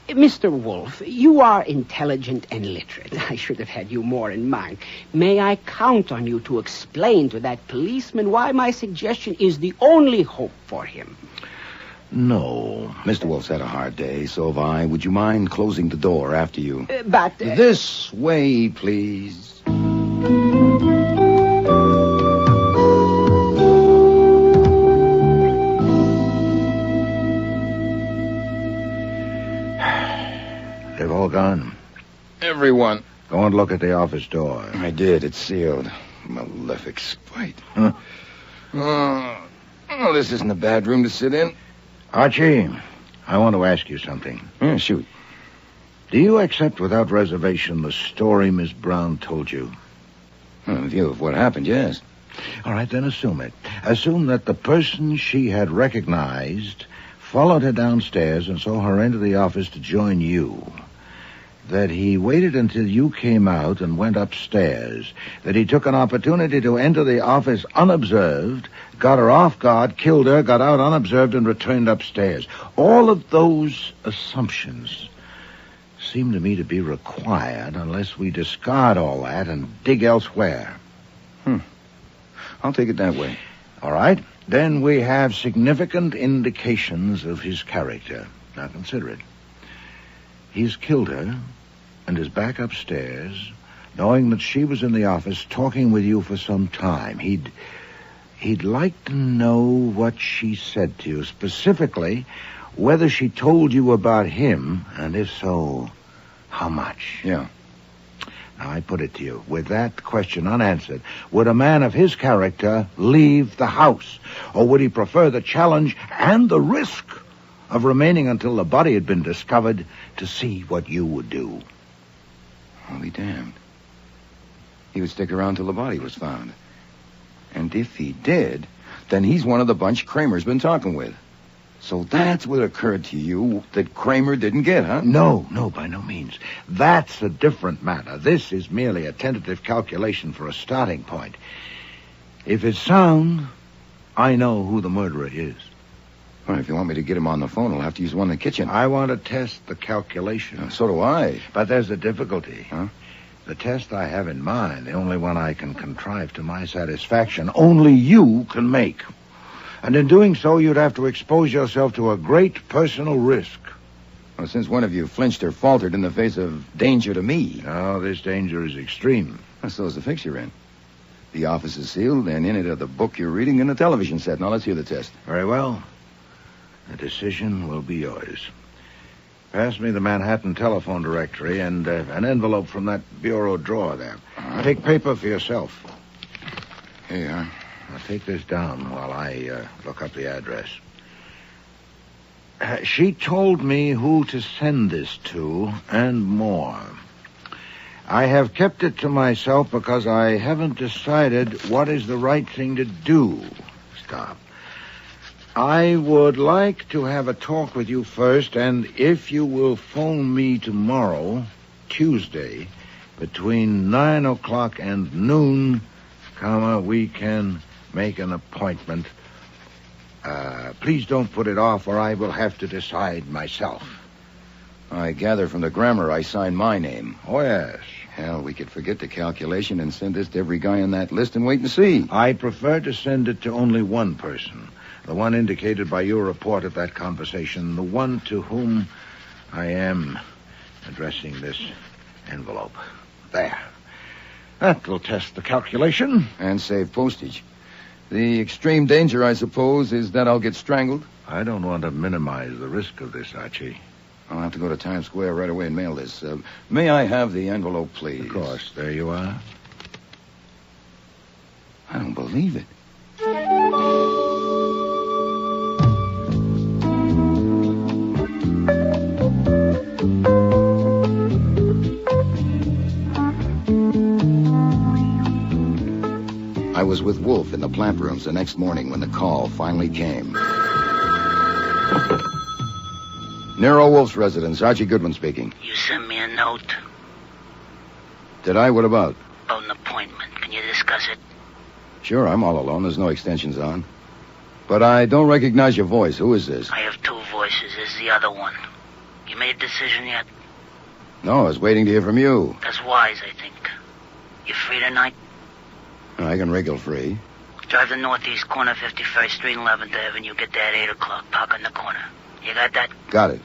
Mr. Wolfe, you are intelligent and literate. I should have had you more in mind. May I count on you to explain to that policeman why my suggestion is the only hope for him? No. Mr. Wolf's had a hard day, so have I. Would you mind closing the door after you? But... This way, please. They've all gone. Everyone. Go and look at the office door. I did. It's sealed. Malefic spite. Huh? Oh, this isn't a bad room to sit in. Archie, I want to ask you something. Yeah, shoot. Do you accept without reservation the story Miss Brown told you? In view of what happened, yes. All right, then assume it. Assume that the person she had recognized followed her downstairs and saw her enter the office to join you. That he waited until you came out and went upstairs. That he took an opportunity to enter the office unobserved, got her off guard, killed her, got out unobserved, and returned upstairs. All of those assumptions seem to me to be required unless we discard all that and dig elsewhere. I'll take it that way. All right. Then we have significant indications of his character. Now consider it. He's killed her and is back upstairs, knowing that she was in the office talking with you for some time. He'd like to know what she said to you, specifically whether she told you about him, and if so, how much. Yeah. Now, I put it to you, with that question unanswered, would a man of his character leave the house? Or would he prefer the challenge and the risk of remaining until the body had been discovered to see what you would do. I'll be damned. He would stick around till the body was found. And if he did, then he's one of the bunch Kramer's been talking with. So that's what occurred to you that Kramer didn't get, huh? No, by no means. That's a different matter. This is merely a tentative calculation for a starting point. If it's sound, I know who the murderer is. Well, if you want me to get him on the phone, I'll have to use one in the kitchen. I want to test the calculation. So do I. But there's a difficulty. Huh? The test I have in mind, the only one I can contrive to my satisfaction, only you can make. And in doing so, you'd have to expose yourself to a great personal risk. Well, since one of you flinched or faltered in the face of danger to me. No, this danger is extreme. Well, so is the fix you're in. The office is sealed, and in it are the book you're reading and the television set. Now, let's hear the test. Very well. The decision will be yours. Pass me the Manhattan telephone directory and an envelope from that bureau drawer there. Take paper for yourself. Here you are. Now, take this down while I look up the address. She told me who to send this to and more. I have kept it to myself because I haven't decided what is the right thing to do. Stop. I would like to have a talk with you first, and if you will phone me tomorrow, Tuesday, between 9 o'clock and noon, we can make an appointment. Please don't put it off, or I will have to decide myself. I gather from the grammar I signed my name. Oh, yes. Hell, we could forget the calculation and send this to every guy on that list and wait and see. I prefer to send it to only one person. The one indicated by your report of that conversation. The one to whom I am addressing this envelope. There. That will test the calculation. And save postage. The extreme danger, I suppose, is that I'll get strangled? I don't want to minimize the risk of this, Archie. I'll have to go to Times Square right away and mail this. May I have the envelope, please? Of course. There you are. I don't believe it. I was with Wolfe in the plant rooms the next morning when the call finally came. Nero Wolfe's residence, Archie Goodwin speaking. You sent me a note Did I? What about? about an appointment. Can you discuss it? Sure, I'm all alone. There's no extensions on. But I don't recognize your voice. Who is this? I have two voices. This is the other one. You made a decision yet? No, I was waiting to hear from you. That's wise, I think. You free tonight? I can wriggle free. Drive the northeast corner, 51st Street, 11th Avenue. Get there at 8 o'clock. Park on the corner. You got that? Got it.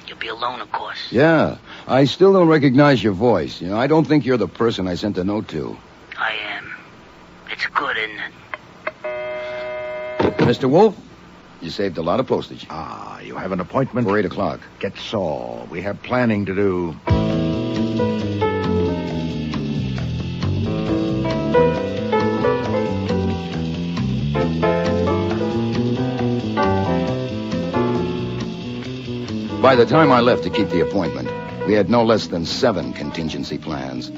You'll be alone, of course. Yeah. I still don't recognize your voice. You know, I don't think you're the person I sent the note to. I am. It's good, isn't it? Mr. Wolfe, you saved a lot of postage. Ah, you have an appointment? For 8 o'clock. Get Saul. We have planning to do. By the time I left to keep the appointment, we had no less than 7 contingency plans.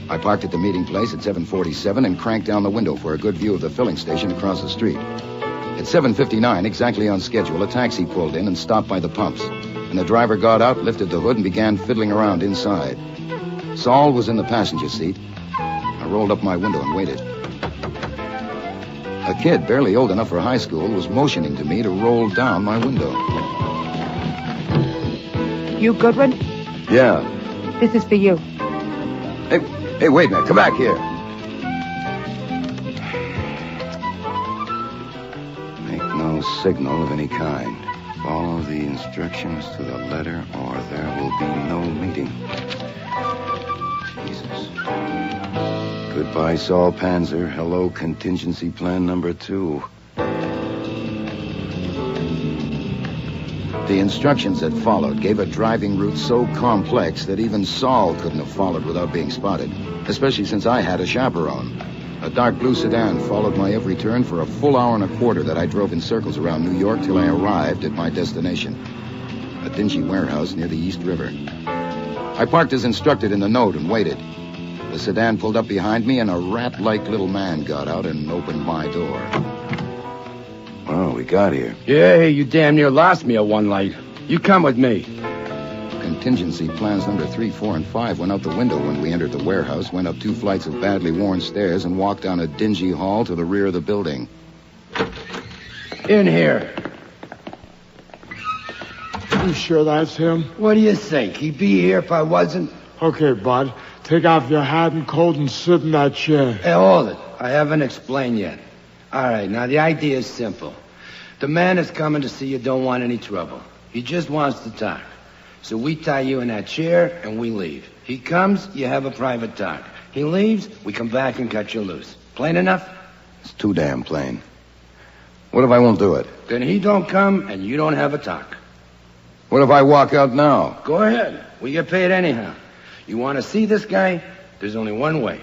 I parked at the meeting place at 7:47 and cranked down the window for a good view of the filling station across the street. At 7:59, exactly on schedule, a taxi pulled in and stopped by the pumps. And the driver got out, lifted the hood, and began fiddling around inside. Saul was in the passenger seat. I rolled up my window and waited. A kid, barely old enough for high school, was motioning to me to roll down my window. You, Goodwin? Yeah. This is for you. Hey, wait a minute. Come back here. Make no signal of any kind. Follow the instructions to the letter or there will be no meeting. Jesus. Goodbye, Saul Panzer. Hello, contingency plan number 2. The instructions that followed gave a driving route so complex that even Saul couldn't have followed without being spotted, especially since I had a chaperone, a A dark blue sedan followed my every turn for a full hour and a quarter that I drove in circles around New York till I arrived at my destination, a dingy warehouse near the East River. I parked as instructed in the note and waited. The sedan pulled up behind me, and a rat-like little man got out and opened my door. Well, we got here. Yeah, you damn near lost me at one light. You come with me. Contingency plans number 3, 4, and 5 went out the window when we entered the warehouse, went up 2 flights of badly worn stairs, and walked down a dingy hall to the rear of the building. In here. You sure that's him? What do you think? He'd be here if I wasn't? Okay, bud. Take off your hat and coat and sit in that chair. Hey, hold it. I haven't explained yet. All right, now the idea is simple. The man that's coming to see you don't want any trouble. He just wants to talk. So we tie you in that chair and we leave. He comes, you have a private talk. He leaves, we come back and cut you loose. Plain enough? It's too damn plain. What if I won't do it? Then he don't come and you don't have a talk. What if I walk out now? Go ahead. We get paid anyhow. You want to see this guy? There's only one way.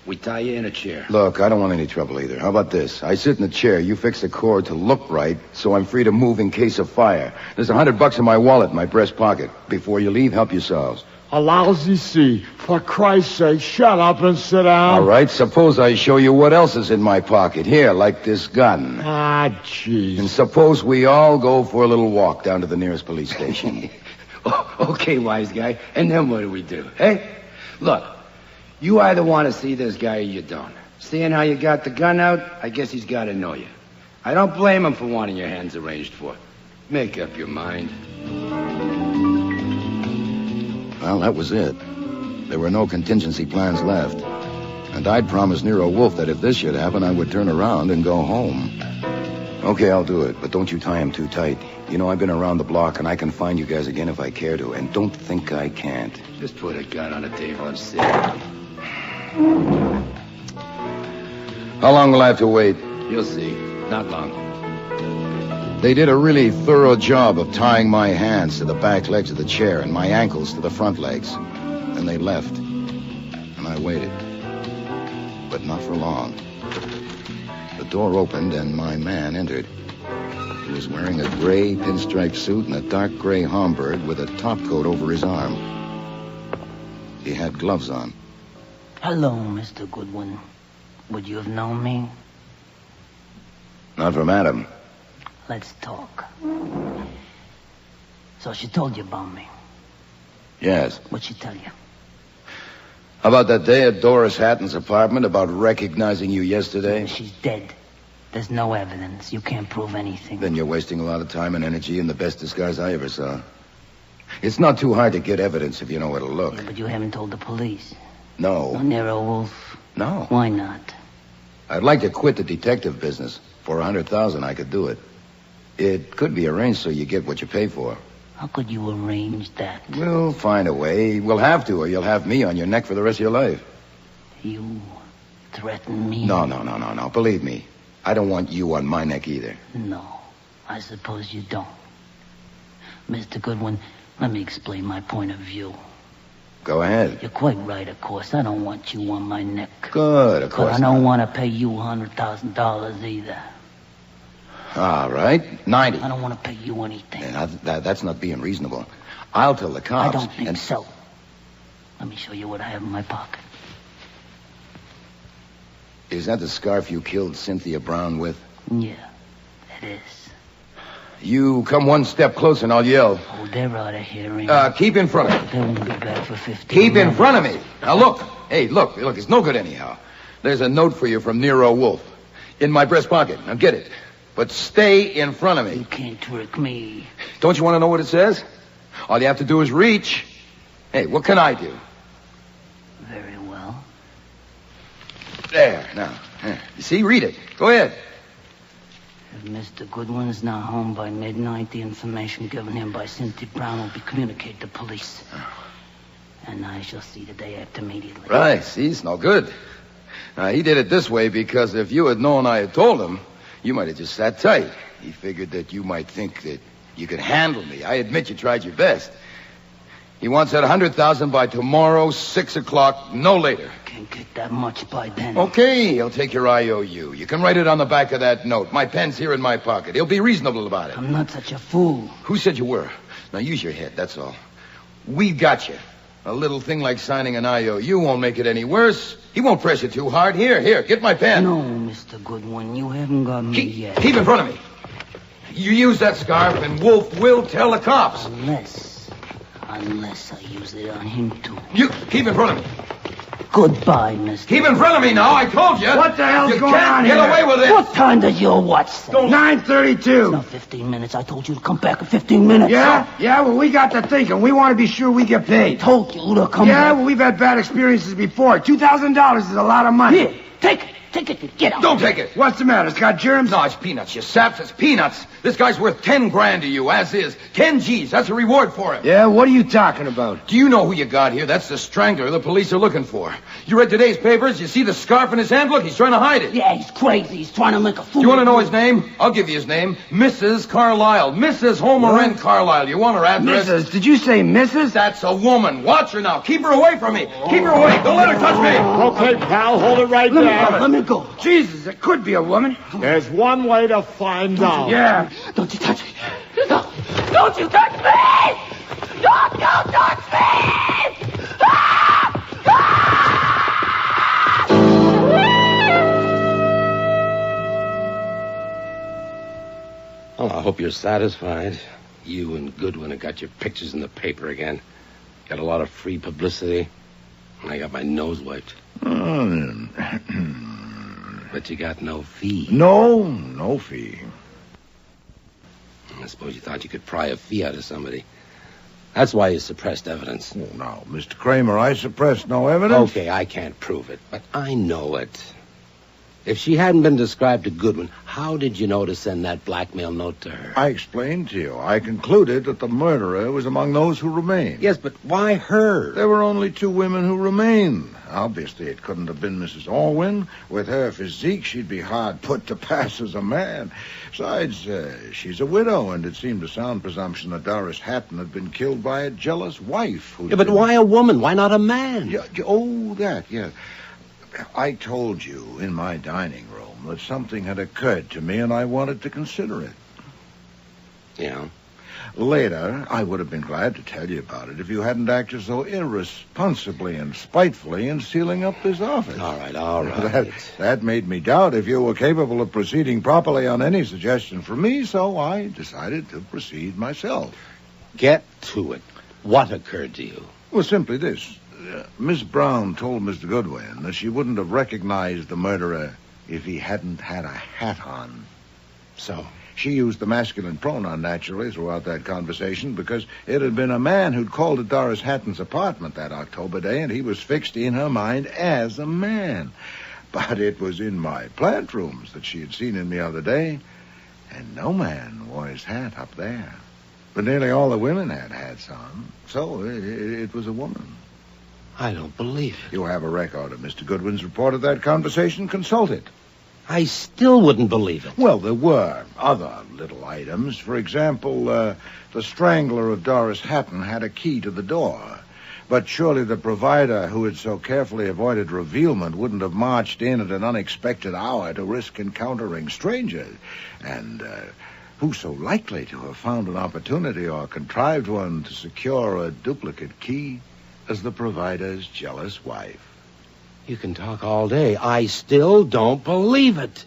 We tie you in a chair. Look, I don't want any trouble either. How about this? I sit in the chair, you fix the cord to look right, so I'm free to move in case of fire. There's $100 in my wallet in my breast pocket. Before you leave, help yourselves. A lousy sea. For Christ's sake, shut up and sit down. All right, suppose I show you what else is in my pocket. Here, like this gun. Ah, jeez. And suppose we all go for a little walk down to the nearest police station. Okay, wise guy. And then what do we do? Hey? Look, you either want to see this guy or you don't. Seeing how you got the gun out, I guess he's got to know you. I don't blame him for wanting your hands arranged for. Make up your mind. Well, that was it. There were no contingency plans left. And I'd promised Nero Wolfe that if this should happen, I would turn around and go home. Okay, I'll do it, but don't you tie him too tight. You know, I've been around the block, and I can find you guys again if I care to. And don't think I can't. Just put a gun on the table and sit. How long will I have to wait? You'll see. Not long. They did a really thorough job of tying my hands to the back legs of the chair and my ankles to the front legs. Then they left, and I waited. But not for long. The door opened, and my man entered. He was wearing a gray pinstripe suit and a dark gray Homburg with a topcoat over his arm. He had gloves on. Hello, Mr. Goodwin. Would you have known me? Not from Adam. Let's talk. So she told you about me. Yes. What'd she tell you? About that day at Doris Hatton's apartment, about recognizing you yesterday? She's dead. There's no evidence. You can't prove anything. Then you're wasting a lot of time and energy in the best disguise I ever saw. It's not too hard to get evidence if you know where to look. Yeah, but you haven't told the police. No. No, Nero Wolfe. No. Why not? I'd like to quit the detective business. For $100,000, I could do it. It could be arranged so you get what you pay for. How could you arrange that? We'll find a way. We'll have to, or you'll have me on your neck for the rest of your life. You threaten me? No. Believe me, I don't want you on my neck either. No, I suppose you don't. Mr. Goodwin, let me explain my point of view. Go ahead. You're quite right, of course. I don't want you on my neck. Good, of course. But I don't want to pay you $100,000 either. All right, 90. I don't want to pay you anything. Yeah, that's not being reasonable. I'll tell the cops. I don't think so. Let me show you what I have in my pocket. Is that the scarf you killed Cynthia Brown with? Yeah, it is. You come one step closer and I'll yell. Oh, they're out of hearing. Keep in front of me. They won't be back for 15 Keep minutes. in front of me. Now look. Hey, look, it's no good anyhow. There's a note for you from Nero Wolfe. In my breast pocket. Now get it. But stay in front of me. You can't trick me. Don't you want to know what it says? All you have to do is reach. Hey, what can I do? Very well. There, now. You see, read it. Go ahead. If Mr. Goodwin's not home by midnight, the information given him by Cynthia Brown will be communicated to police. And I shall see the day after immediately. Right, see, it's no good. Now, he did it this way because if you had known I had told him, you might have just sat tight. He figured that you might think that you could handle me. I admit you tried your best. He wants that 100,000 by tomorrow, 6 o'clock, no later. Can't get that much by then. Okay, he'll take your IOU. You can write it on the back of that note. My pen's here in my pocket. He'll be reasonable about it. I'm not such a fool. Who said you were? Now use your head, that's all. We've got you. A little thing like signing an IOU won't make it any worse. He won't press you too hard. Here, get my pen. No, Mr. Goodwin, you haven't got me yet. Keep in front of me. You use that scarf and Wolf will tell the cops. Unless I use it on him, too. You keep in front of me. Goodbye, mister. Keep in front of me now, I told you. What the hell's going on here? You can't get away with it. What time does your watch say? 9:32. It's not 15 minutes. I told you to come back in 15 minutes. Yeah? Yeah, well, we got to thinking. We want to be sure we get paid. Told you to come back. back. Yeah, well, we've had bad experiences before. $2,000 is a lot of money. Here, take it. Take it and get out. Don't take it. What's the matter? It's got germs? No, it's peanuts, you saps. It's peanuts. This guy's worth 10 grand to you, as is. 10 G's. That's a reward for him. Yeah, what are you talking about? Do you know who you got here? That's the strangler the police are looking for. You read today's papers? You see the scarf in his hand? Look, he's trying to hide it. Yeah, he's crazy. He's trying to make a fool. You want to know his name? I'll give you his name. Mrs. Carlyle. Mrs. Homer N. Carlyle. You want her address? Mrs. Did you say Mrs.? That's a woman. Watch her now. Keep her away from me. Keep her away. Don't let her touch me. Okay, pal, hold it right there. Let me go. Jesus, it could be a woman. There's one way to find out. Yeah. Don't you touch me. No. Don't you touch me! Don't touch me! Well, I hope you're satisfied. You and Goodwin have got your pictures in the paper again. Got a lot of free publicity. And I got my nose wiped. But you got no fee. No fee. I suppose you thought you could pry a fee out of somebody. That's why you suppressed evidence. Oh, now, Mr. Kramer, I suppressed no evidence. Okay, I can't prove it, but I know it. If she hadn't been described to Goodwin, how did you know to send that blackmail note to her? I explained to you. I concluded that the murderer was among those who remained. Yes, but why her? There were only 2 women who remained. Obviously, it couldn't have been Mrs. Orwin. With her physique, she'd be hard put to pass as a man. Besides, she's a widow, and it seemed a sound presumption that Doris Hatton had been killed by a jealous wife. Yeah, but why a woman? Why not a man? Yeah. I told you in my dining room that something had occurred to me, and I wanted to consider it. Yeah? Later, I would have been glad to tell you about it if you hadn't acted so irresponsibly and spitefully in sealing up this office. All right. That made me doubt if you were capable of proceeding properly on any suggestion from me, so I decided to proceed myself. Get to it. What occurred to you? Well, simply this. Miss Brown told Mr. Goodwin that she wouldn't have recognized the murderer if he hadn't had a hat on. So? She used the masculine pronoun, naturally, throughout that conversation, because it had been a man who'd called at Doris Hatton's apartment that October day, and he was fixed in her mind as a man. But it was in my plant rooms that she had seen him the other day, and no man wore his hat up there. But nearly all the women had hats on, so it was a woman. I don't believe it. You have a record of Mr. Goodwin's report of that conversation. Consult it. I still wouldn't believe it. Well, there were other little items. For example, the strangler of Doris Hatton had a key to the door. But surely the provider who had so carefully avoided revealment wouldn't have marched in at an unexpected hour to risk encountering strangers. And who's so likely to have found an opportunity or contrived one to secure a duplicate key as the provider's jealous wife? You can talk all day. I still don't believe it.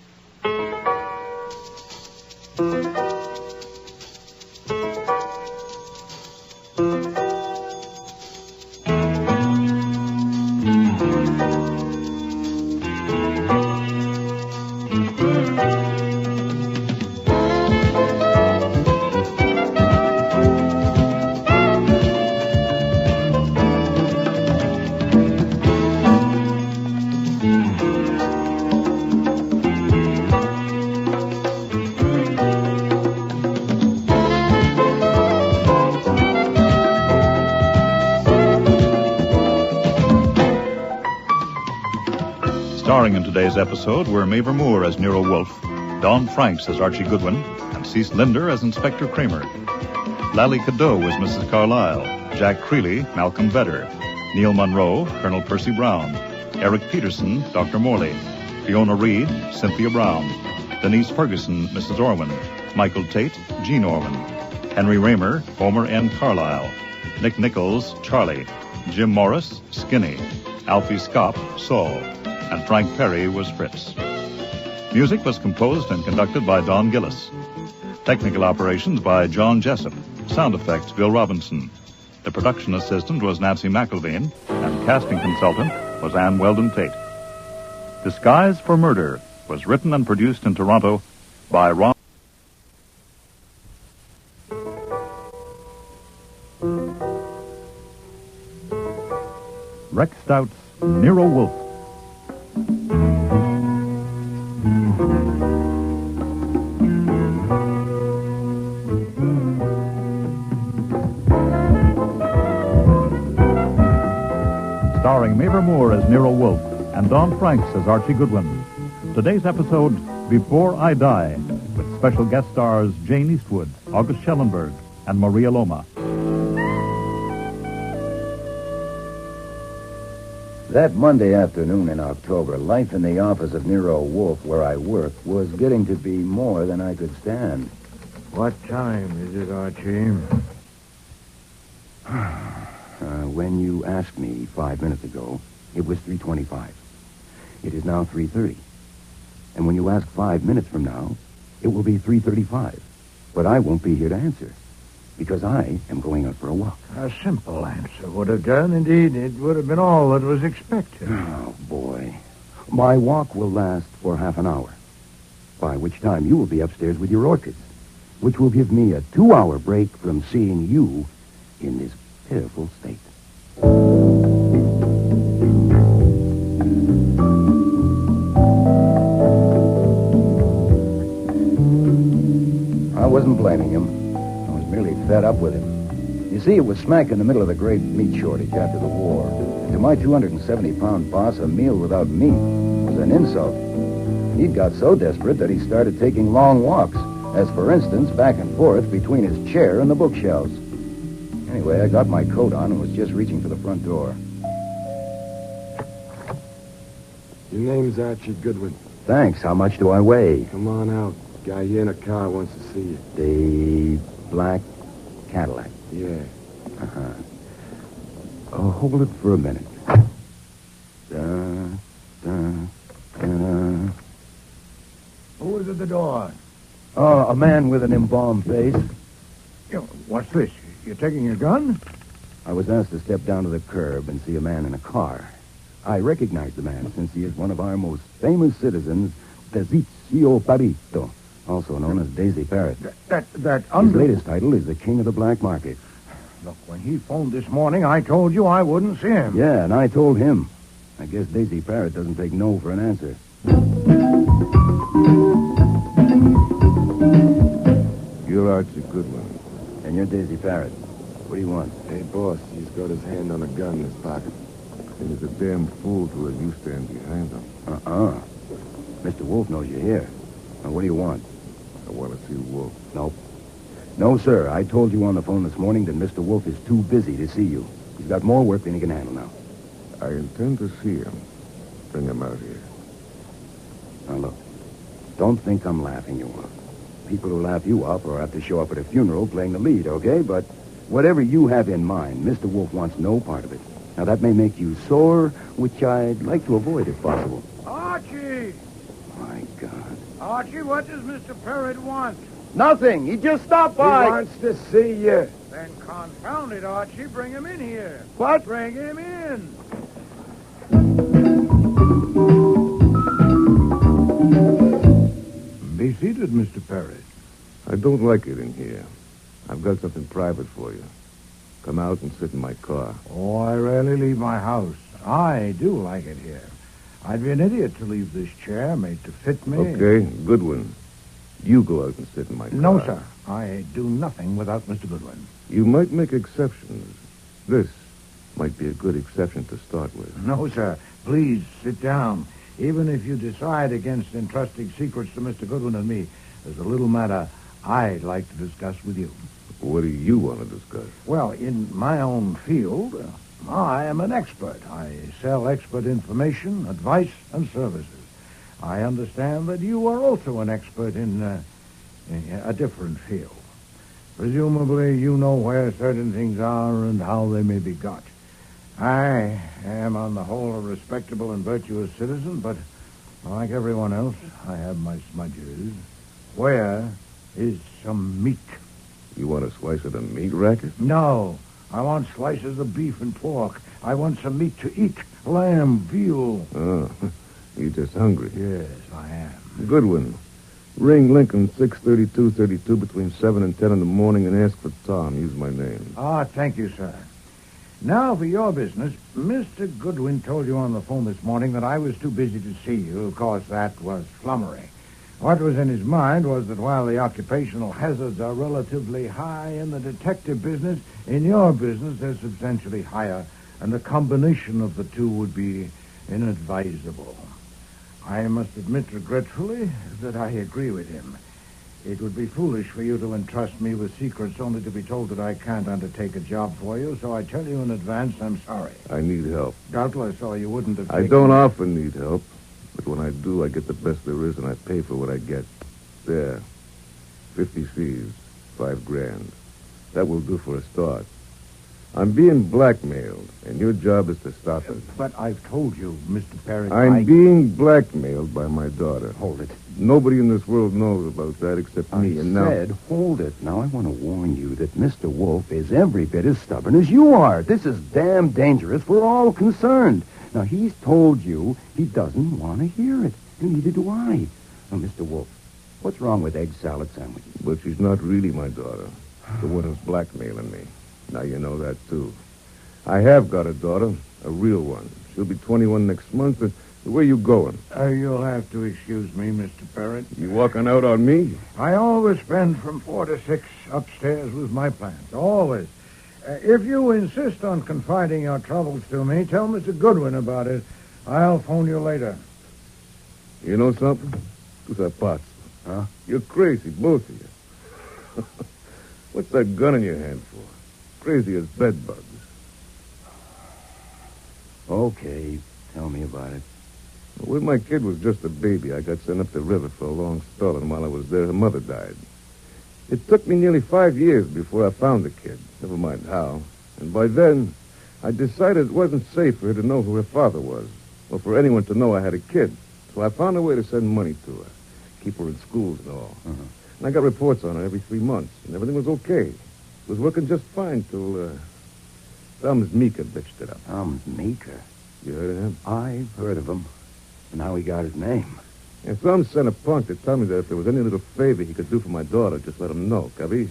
Starring in today's episode were Mavor Moore as Nero Wolfe, Don Franks as Archie Goodwin, and Cease Linder as Inspector Kramer. Lally Cadeau was Mrs. Carlyle, Jack Creeley, Malcolm Vedder, Neil Monroe, Colonel Percy Brown, Eric Peterson, Dr. Morley, Fiona Reed, Cynthia Brown, Denise Ferguson, Mrs. Orwin, Michael Tate, Gene Orwin, Henry Raymer, Homer N. Carlyle, Nick Nichols, Charlie, Jim Morris, Skinny, Alfie Scott, Saul, and Frank Perry was Fritz. Music was composed and conducted by Don Gillis. Technical operations by John Jessup. Sound effects, Bill Robinson. The production assistant was Nancy McElveen, and casting consultant was Ann Weldon Tate. Disguise for Murder was written and produced in Toronto by Ron. Rex Stout's Nero Wolfe. Starring Mavor Moore as Nero Wolfe and Don Franks as Archie Goodwin. Today's episode, Before I Die, with special guest stars Jane Eastwood, August Schellenberg, and Maria Loma. That Monday afternoon in October, life in the office of Nero Wolfe, where I work, was getting to be more than I could stand. What time is it, Archie? When you asked me 5 minutes ago, it was 3:25. It is now 3:30. And when you ask 5 minutes from now, it will be 3:35. But I won't be here to answer, because I am going out for a walk. A simple answer would have done. Indeed, it would have been all that was expected. Oh, boy. My walk will last for half an hour, by which time you will be upstairs with your orchids, which will give me a 2-hour break from seeing you in this pitiful state. I wasn't blaming him. I was merely fed up with him. You see, it was smack in the middle of the great meat shortage after the war. And to my 270-pound boss, a meal without meat was an insult. He'd got so desperate that he started taking long walks, as, for instance, back and forth between his chair and the bookshelves. Anyway, I got my coat on and was just reaching for the front door. Your name's Archie Goodwin. Thanks. How much do I weigh? Come on out. Guy here in a car wants to see you. The black Cadillac. Yeah. Uh-huh. Oh, hold it for a minute. Who is at the door? Oh, a man with an embalmed face. What's this? You're taking your gun? I was asked to step down to the curb and see a man in a car. I recognize the man since he is one of our most famous citizens, Tizio Parito, also known as Daisy Parrott. His latest title is the King of the Black Market. Look, when he phoned this morning, I told you I wouldn't see him. Yeah, and I told him. I guess Daisy Parrott doesn't take no for an answer. You're Archie Goodwin. And you're Daisy Parrott. What do you want? Hey, boss, he's got his hand on a gun in his pocket. And he's a damn fool to have you stand behind him. Mr. Wolfe knows you're here. Now, what do you want? I want to see Wolfe. Nope. No, sir. I told you on the phone this morning that Mr. Wolfe is too busy to see you. He's got more work than he can handle now. I intend to see him. Bring him out here. Now, look. Don't think I'm laughing you off. People who laugh you off are apt to show up at a funeral playing the lead, okay? But whatever you have in mind, Mr. Wolfe wants no part of it. Now, that may make you sore, which I'd like to avoid if possible. Archie! My God. Archie, what does Mr. Parrott want? Nothing. He just stopped by. He wants to see you. Then confound it, Archie. Bring him in here. What? Bring him in. Be seated, Mr. Parrott. I don't like it in here. I've got something private for you. Come out and sit in my car. Oh, I rarely leave my house. I do like it here. I'd be an idiot to leave this chair made to fit me. Okay, Goodwin. You go out and sit in my car. No, sir. I do nothing without Mr. Goodwin. You might make exceptions. This might be a good exception to start with. No, sir. Please, sit down. Even if you decide against entrusting secrets to Mr. Goodwin and me, there's a little matter I'd like to discuss with you. What do you want to discuss? Well, in my own field, I am an expert. I sell expert information, advice, and services. I understand that you are also an expert in a different field. Presumably, you know where certain things are and how they may be got. I am, on the whole, a respectable and virtuous citizen, but like everyone else, I have my smudges. Where is some meat? You want a slice of the meat racket? No. I want slices of beef and pork. I want some meat to eat. Lamb, veal. Oh, you're just hungry. Yes, I am. Goodwin. Ring Lincoln 63232 between 7 and 10 in the morning and ask for Tom. Use my name. Thank you, sir. Now for your business. Mr. Goodwin told you on the phone this morning that I was too busy to see you. Of course, that was flummery. What was in his mind was that while the occupational hazards are relatively high in the detective business, in your business they're substantially higher, and the combination of the two would be inadvisable. I must admit regretfully that I agree with him. It would be foolish for you to entrust me with secrets only to be told that I can't undertake a job for you, so I tell you in advance I'm sorry. I need help. Doubtless, or you wouldn't have I don't often need help, but when I do, I get the best there is, and I pay for what I get. There. 50 C's. $5,000. That will do for a start. I'm being blackmailed, and your job is to stop it. But I've told you, Mr. Perry. I'm being blackmailed by my daughter. Hold it. Nobody in this world knows about that except me. And now... hold it. Now, I want to warn you that Mr. Wolfe is every bit as stubborn as you are. This is damn dangerous for all concerned. Now, he's told you he doesn't want to hear it. And neither do I. Now, Mr. Wolfe, what's wrong with egg salad sandwiches? But she's not really my daughter. The one who's blackmailing me. Now you know that, too. I have got a daughter, a real one. She'll be 21 next month. And where you going? You'll have to excuse me, Mr. Parrott. You walking out on me? I always spend from 4 to 6 upstairs with my plants. Always. If you insist on confiding your troubles to me, tell Mr. Goodwin about it. I'll phone you later. You know something? Who's that? Huh? You're crazy, both of you. What's that gun in your hand for? Crazy as bed bugs. Okay, tell me about it. When my kid was just a baby, I got sent up the river for a long spell, and while I was there, her mother died. It took me nearly 5 years before I found the kid, never mind how. And by then, I decided it wasn't safe for her to know who her father was, or for anyone to know I had a kid. So I found a way to send money to her, keep her in schools and all. Uh-huh. And I got reports on her every 3 months, and everything was okay. It was working just fine till, Thumbs Meeker bitched it up. Thumbs Meeker? You heard of him? I've heard of him. And how he got his name. And Thumbs sent a punk to tell me that if there was any little favor he could do for my daughter, just let him know, capiche?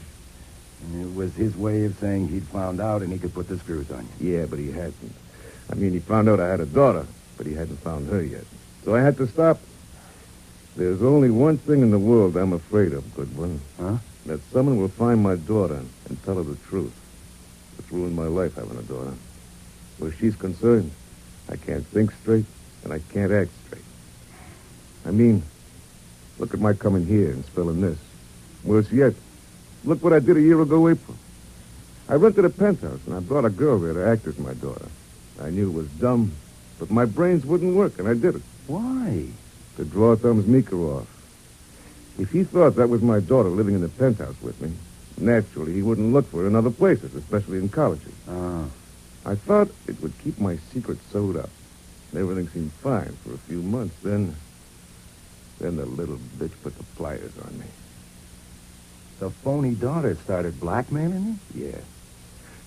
It was his way of saying he'd found out and he could put the screws on you. Yeah, but he hadn't. I mean, he found out I had a daughter, but he hadn't found her yet. So I had to stop. There's only one thing in the world I'm afraid of, Goodwin. Huh? That someone will find my daughter and tell her the truth. It's ruined my life having a daughter. Where she's concerned, I can't think straight, and I can't act straight. I mean, look at my coming here and spelling this. Worse yet, look what I did a year ago, April. I rented a penthouse, and I brought a girl there to act as my daughter. I knew it was dumb, but my brains wouldn't work, and I did it. Why? To draw Thumbs Meeker off. If he thought that was my daughter living in the penthouse with me, naturally he wouldn't look for her in other places, especially in colleges. I thought it would keep my secret sewed up. Everything seemed fine for a few months. Then the little bitch put the pliers on me. The phony daughter started blackmailing you? Yeah.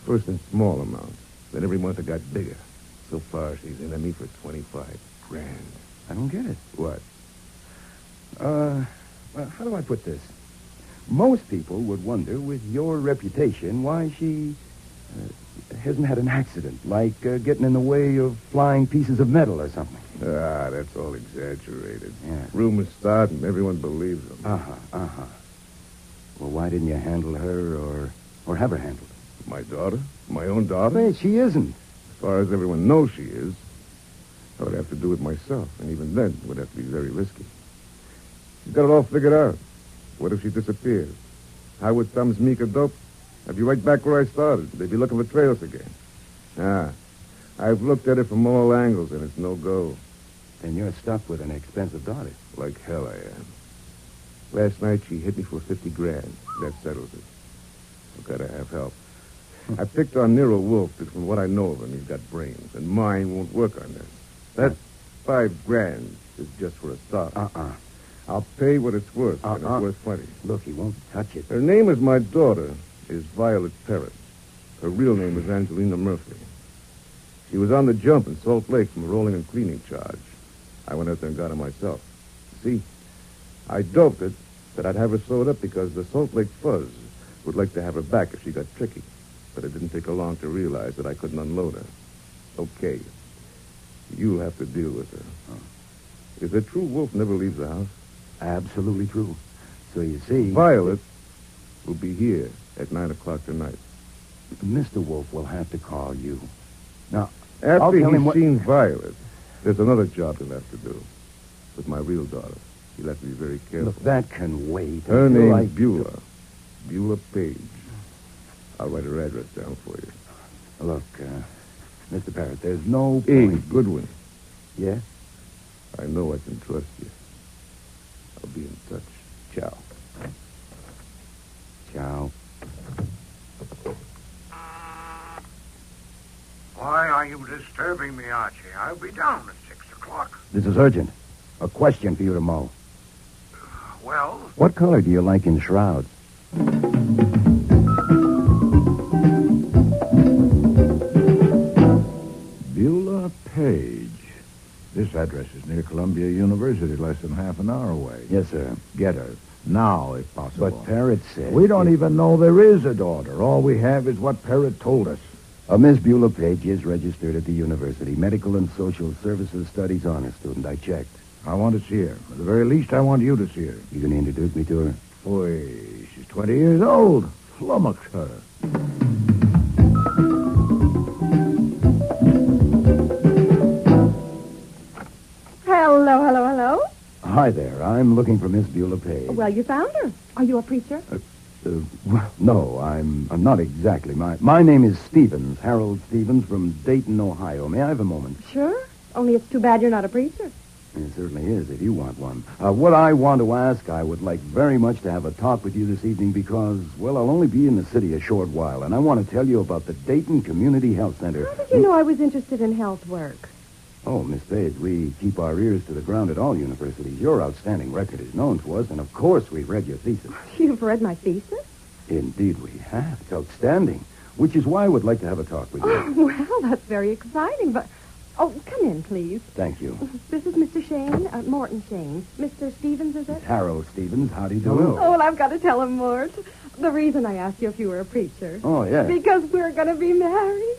First in small amounts. Then every month it got bigger. So far, she's into me for $25,000. I don't get it. What? Well, how do I put this? Most people would wonder, with your reputation, why she hasn't had an accident, like getting in the way of flying pieces of metal or something. That's all exaggerated. Yeah. Rumors start and everyone believes them. Well, why didn't you handle her or have her handled? My daughter? My own daughter? Wait, she isn't. As far as everyone knows she is. I would have to do it myself, and even then it would have to be very risky. She's got it all figured out. What if she disappears? How would Thumbs Meeker dope? I'd be right back where I started. They'd be looking for trails again. I've looked at it from all angles, and it's no go. Then you're stuck with an expensive daughter. Like hell I am. Last night she hit me for $50,000. That settles it. I've got to have help. I picked on Nero Wolfe, but from what I know of him, he's got brains, and mine won't work on this. That $5,000 is just for a start. I'll pay what it's worth, and it's worth plenty. Look, he won't touch it. Her name is my daughter, is Violet Parrott. Her real name is Angelina Murphy. She was on the jump in Salt Lake from a rolling and cleaning charge. I went out there and got her myself. See, I doped it that I'd have her sewed up because the Salt Lake Fuzz would like to have her back if she got tricky. But it didn't take her long to realize that I couldn't unload her. Okay. You'll have to deal with her. Is it true Wolf never leaves the house? Absolutely true. So you see... Violet will be here at 9 o'clock tonight. Mr. Wolfe will have to call you. Now, after he's seen Violet, there's another job he'll have to do. With my real daughter. He'll have to be very careful. Look, that can wait. Her name's Beulah. Beulah Page. I'll write her address down for you. Look, Mr. Parrott, there's no Hey, point... Goodwin. Yeah? I know I can trust you. I'll be in touch. Ciao. Ciao. Why are you disturbing me, Archie? I'll be down at 6 o'clock. This is urgent. A question for you to mow. Well? What color do you like in shrouds? Beulah Page. This address is near Columbia University, less than half an hour away. Yes, sir. Get her. Now, if possible. But Parrott said... We don't even know there is a daughter. All we have is what Parrott told us. Miss Beulah Page is registered at the university. Medical and Social Services Studies honor student. I checked. I want to see her. At the very least, I want you to see her. You can introduce me to her? Boy, she's 20 years old. Flummox her. Hello. Hi there. I'm looking for Miss Beulah Page. Well, you found her. Are you a preacher? No, I'm not exactly. My name is Stevens, Harold Stevens from Dayton, Ohio. May I have a moment? Sure. Only it's too bad you're not a preacher. It certainly is, if you want one. What I want to ask, I would like very much to have a talk with you this evening because, well, I'll only be in the city a short while, and I want to tell you about the Dayton Community Health Center. How did you know I was interested in health work? Oh, Miss Page, we keep our ears to the ground at all universities. Your outstanding record is known to us, and of course we've read your thesis. You've read my thesis? Indeed we have. It's outstanding, which is why I would like to have a talk with you. Oh, well, that's very exciting, but... Oh, come in, please. Thank you. This is Mr. Shane, Morton Shane. Mr. Stevens, is it? Harold Stevens. How do you do? Oh, well, I've got to tell him, Mort. The reason I asked you if you were a preacher. Oh, yeah. Because we're going to be married.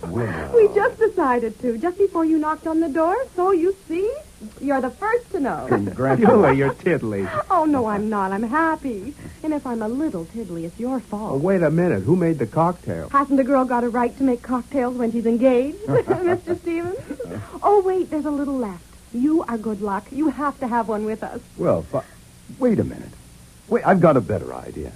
Well. We just decided to, just before you knocked on the door. So, you see, you're the first to know. Congratulations. You're tiddly. Oh, no, I'm not. I'm happy. And if I'm a little tiddly, it's your fault. Oh, wait a minute. Who made the cocktail? Hasn't a girl got a right to make cocktails when she's engaged, Mr. Stevens? Oh, wait, there's a little left. You are good luck. You have to have one with us. Well, wait a minute. Wait, I've got a better idea.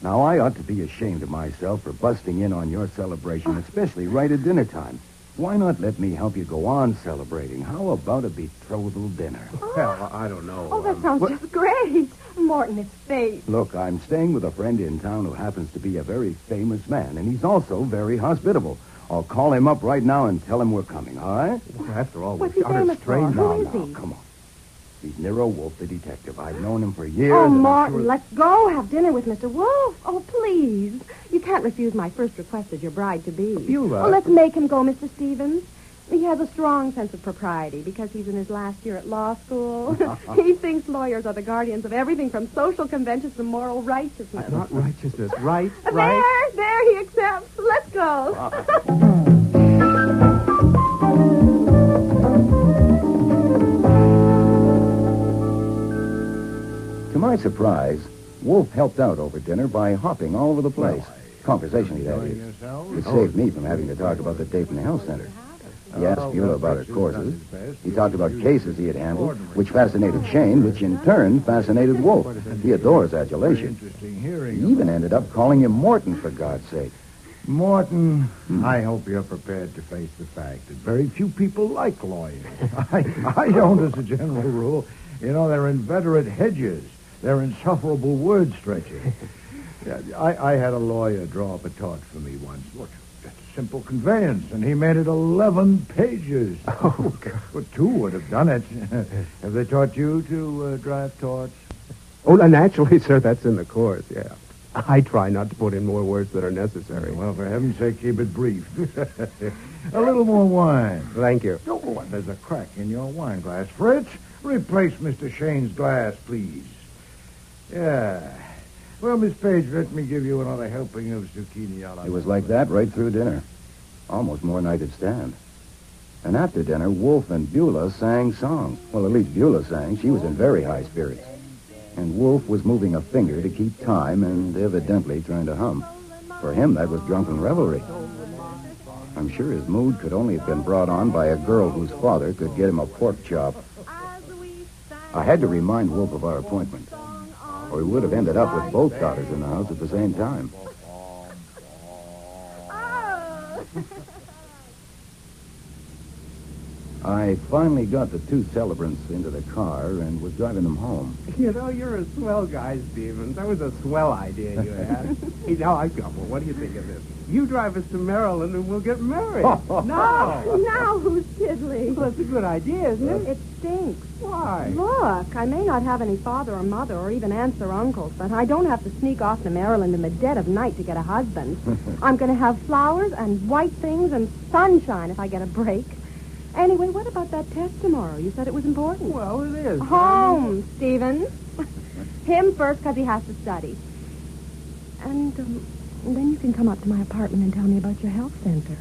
Now, I ought to be ashamed of myself for busting in on your celebration, especially right at dinner time. Why not let me help you go on celebrating? How about a betrothal dinner? Well, I don't know. Oh, that sounds just great. Morton, it's fate. Look, I'm staying with a friend in town who happens to be a very famous man, and he's also very hospitable. I'll call him up right now and tell him we're coming, all right? After all, what's he famous for? Who is he? Come on. He's Nero Wolfe, the detective. I've known him for years. Oh, Martin, let's go have dinner with Mr. Wolfe. Oh, please. You can't refuse my first request as your bride-to-be. Beulah. Oh, let's make him go, Mr. Stevens. He has a strong sense of propriety because he's in his last year at law school. He thinks lawyers are the guardians of everything from social conventions to moral righteousness. Not righteousness. Right. There he accepts. Let's go. To my surprise, Wolfe helped out over dinner by hopping all over the place. Conversationally, that is. It saved me from having to talk about the Dayton Health Center. He asked Beulah about her courses. He talked about cases he had handled, which fascinated Shane, which in turn fascinated Wolfe. He adores adulation. He even ended up calling him Morton, for God's sake. Morton, I hope you're prepared to face the fact that very few people like lawyers. I don't, as a general rule. You know, they're inveterate hedgers. They're insufferable word stretchers. I had a lawyer draw up a tort for me once. Look, just a simple conveyance, and he made it 11 pages. Oh, God. Well, 2 would have done it. Have they taught you to draft torts? Oh, naturally, sir, that's in the course, yeah. I try not to put in more words than are necessary. Well, for heaven's sake, keep it brief. A little more wine. Thank you. Oh, there's a crack in your wine glass. Fritz, replace Mr. Shane's glass, please. Yeah. Well, Miss Page, let me give you another helping of zucchini a la... It was like that right through dinner. Almost more than I could stand. And after dinner, Wolfe and Beulah sang songs. Well, at least Beulah sang. She was in very high spirits. And Wolfe was moving a finger to keep time and evidently trying to hum. For him, that was drunken revelry. I'm sure his mood could only have been brought on by a girl whose father could get him a pork chop. I had to remind Wolfe of our appointment, or he would have ended up with both daughters in the house at the same time. I finally got the 2 celebrants into the car and was driving them home. You know, you're a swell guy, Stevens. That was a swell idea you had. Hey, now I've got one. What do you think of this? You drive us to Maryland and we'll get married. Now who's tiddly? Well, that's a good idea, isn't it? It stinks. Why? Look, I may not have any father or mother or even aunts or uncles, but I don't have to sneak off to Maryland in the dead of night to get a husband. I'm going to have flowers and white things and sunshine if I get a break. Anyway, what about that test tomorrow? You said it was important. Well, it is. Home, Stevens. Him first, because he has to study. And then you can come up to my apartment and tell me about your health center.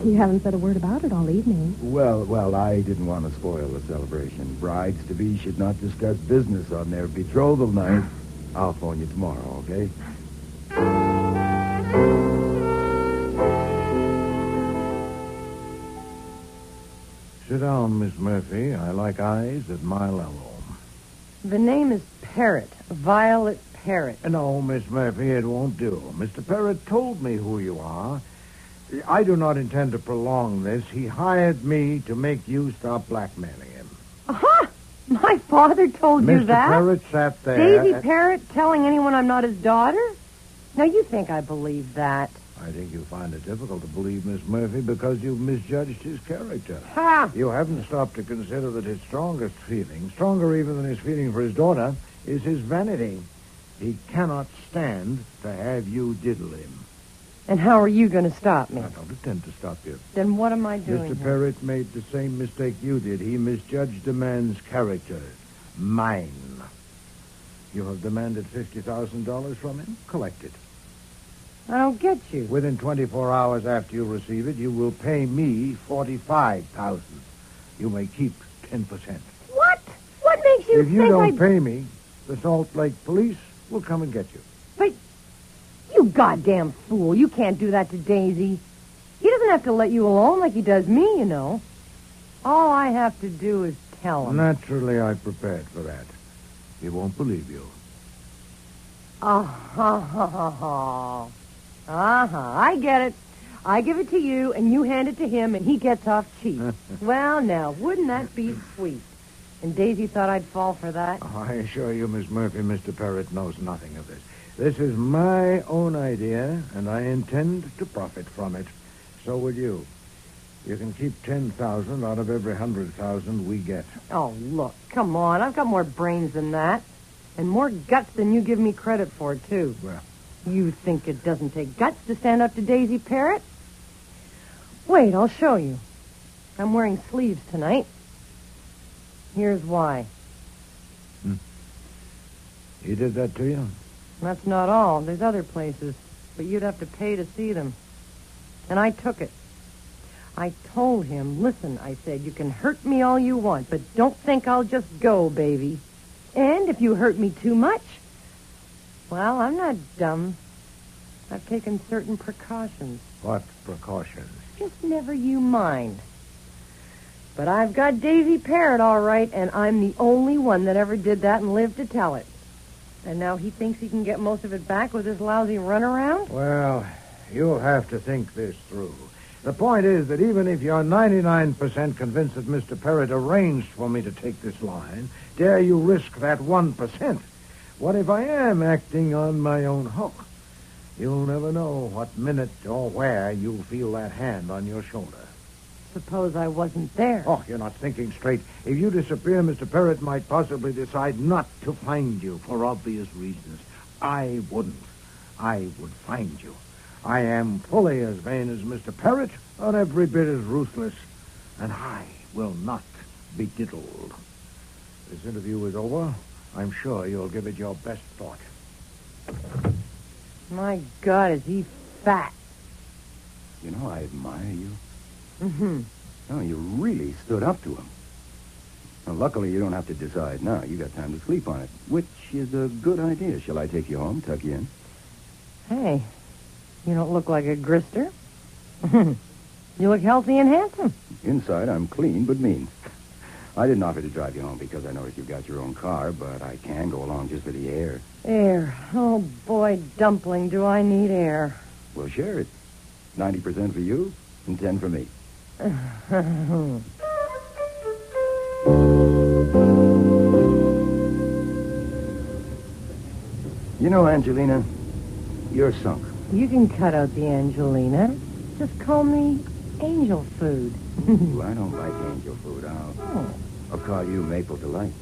You haven't said a word about it all evening. Well, I didn't want to spoil the celebration. Brides-to-be should not discuss business on their betrothal night. I'll phone you tomorrow, okay? Sit down, Miss Murphy. I like eyes at my level. The name is Parrott. Violet Parrott. No, Miss Murphy, it won't do. Mr. Parrott told me who you are. I do not intend to prolong this. He hired me to make you stop blackmailing him. Aha! My father told you that? Mr. Parrott sat there... Daisy Parrott telling anyone I'm not his daughter? Now, you think I believe that? I think you'll find it difficult to believe, Miss Murphy, because you've misjudged his character. Ha! You haven't stopped to consider that his strongest feeling, stronger even than his feeling for his daughter, is his vanity. He cannot stand to have you diddle him. And how are you going to stop me? I don't intend to stop you. Then what am I doing? Mr. Parrott made the same mistake you did. He misjudged a man's character. Mine. You have demanded $50,000 from him? Collect it. I don't get you. Within 24 hours after you receive it, you will pay me $45,000. You may keep 10%. What? What makes you If you don't pay me, the Salt Lake police will come and get you. But you goddamn fool. You can't do that to Daisy. He doesn't have to let you alone like he does me, you know. All I have to do is tell him. Naturally, I prepared for that. He won't believe you. I get it. I give it to you, and you hand it to him, and he gets off cheap. Well, now, wouldn't that be sweet? And Daisy thought I'd fall for that? I assure you, Miss Murphy, Mr. Parrott knows nothing of this. This is my own idea, and I intend to profit from it. So will you. You can keep 10,000 out of every 100,000 we get. Oh, look, come on. I've got more brains than that. And more guts than you give me credit for, too. Well, you think it doesn't take guts to stand up to Daisy Parrott? Wait, I'll show you. I'm wearing sleeves tonight. Here's why. He did that to you? That's not all. There's other places, but you'd have to pay to see them. And I took it. I told him, listen, I said, you can hurt me all you want, but don't think I'll just go, baby. And if you hurt me too much, well, I'm not dumb. I've taken certain precautions. What precautions? Just never you mind. But I've got Daisy Parrott all right, and I'm the only one that ever did that and lived to tell it. And now he thinks he can get most of it back with this lousy runaround? Well, you'll have to think this through. The point is that even if you're 99% convinced that Mr. Parrott arranged for me to take this line, dare you risk that 1%? What if I am acting on my own hook? You'll never know what minute or where you'll feel that hand on your shoulder. Suppose I wasn't there. Oh, you're not thinking straight. If you disappear, Mr. Parrott might possibly decide not to find you for obvious reasons. I wouldn't. I would find you. I am fully as vain as Mr. Parrott, or every bit as ruthless, and I will not be diddled. This interview is over. I'm sure you'll give it your best thought. My God, is he fat. You know, I admire you. Mm-hmm. Oh, you really stood up to him. Well, luckily, you don't have to decide now. You got time to sleep on it, which is a good idea. Shall I take you home, tuck you in? Hey, you don't look like a grister. You look healthy and handsome. Inside, I'm clean but mean. I didn't offer to drive you home because I noticed you've got your own car, but I can go along just for the air. Air. Oh, boy, Dumpling, do I need air. We'll share it. 90% for you and 10 for me. You know, Angelina, you're sunk. You can cut out the Angelina. Just call me Angel Food. Ooh, I don't like angel food. I'll call you Maple Delight.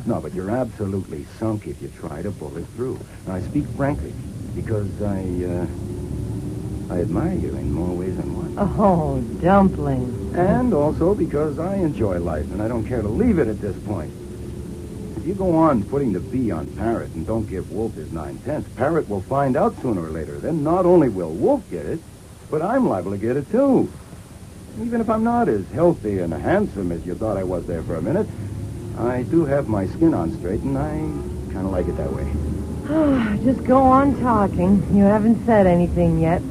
No, but you're absolutely sunk if you try to pull it through. And I speak frankly because I admire you in more ways than one. Oh, Dumpling. And also because I enjoy life, and I don't care to leave it at this point. If you go on putting the B on Parrott and don't give Wolfe his 9/10, Parrott will find out sooner or later. Then not only will Wolfe get it, but I'm liable to get it too. Even if I'm not as healthy and handsome as you thought I was there for a minute, I do have my skin on straight, and I kind of like it that way. Just go on talking. You haven't said anything yet,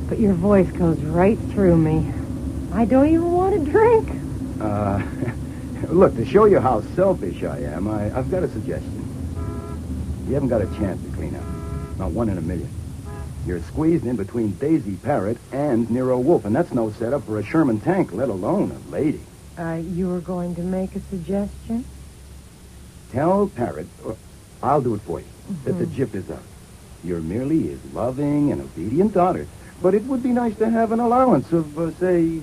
but your voice goes right through me. I don't even want to drink. Look, to show you how selfish I am, I've got a suggestion. You haven't got a chance to clean up. Not one in a million. You're squeezed in between Daisy Parrott and Nero Wolfe, and that's no setup for a Sherman tank, let alone a lady. You were going to make a suggestion? Tell Parrott, or I'll do it for you, that the jip is up. You're merely his loving and obedient daughter, but it would be nice to have an allowance of, say,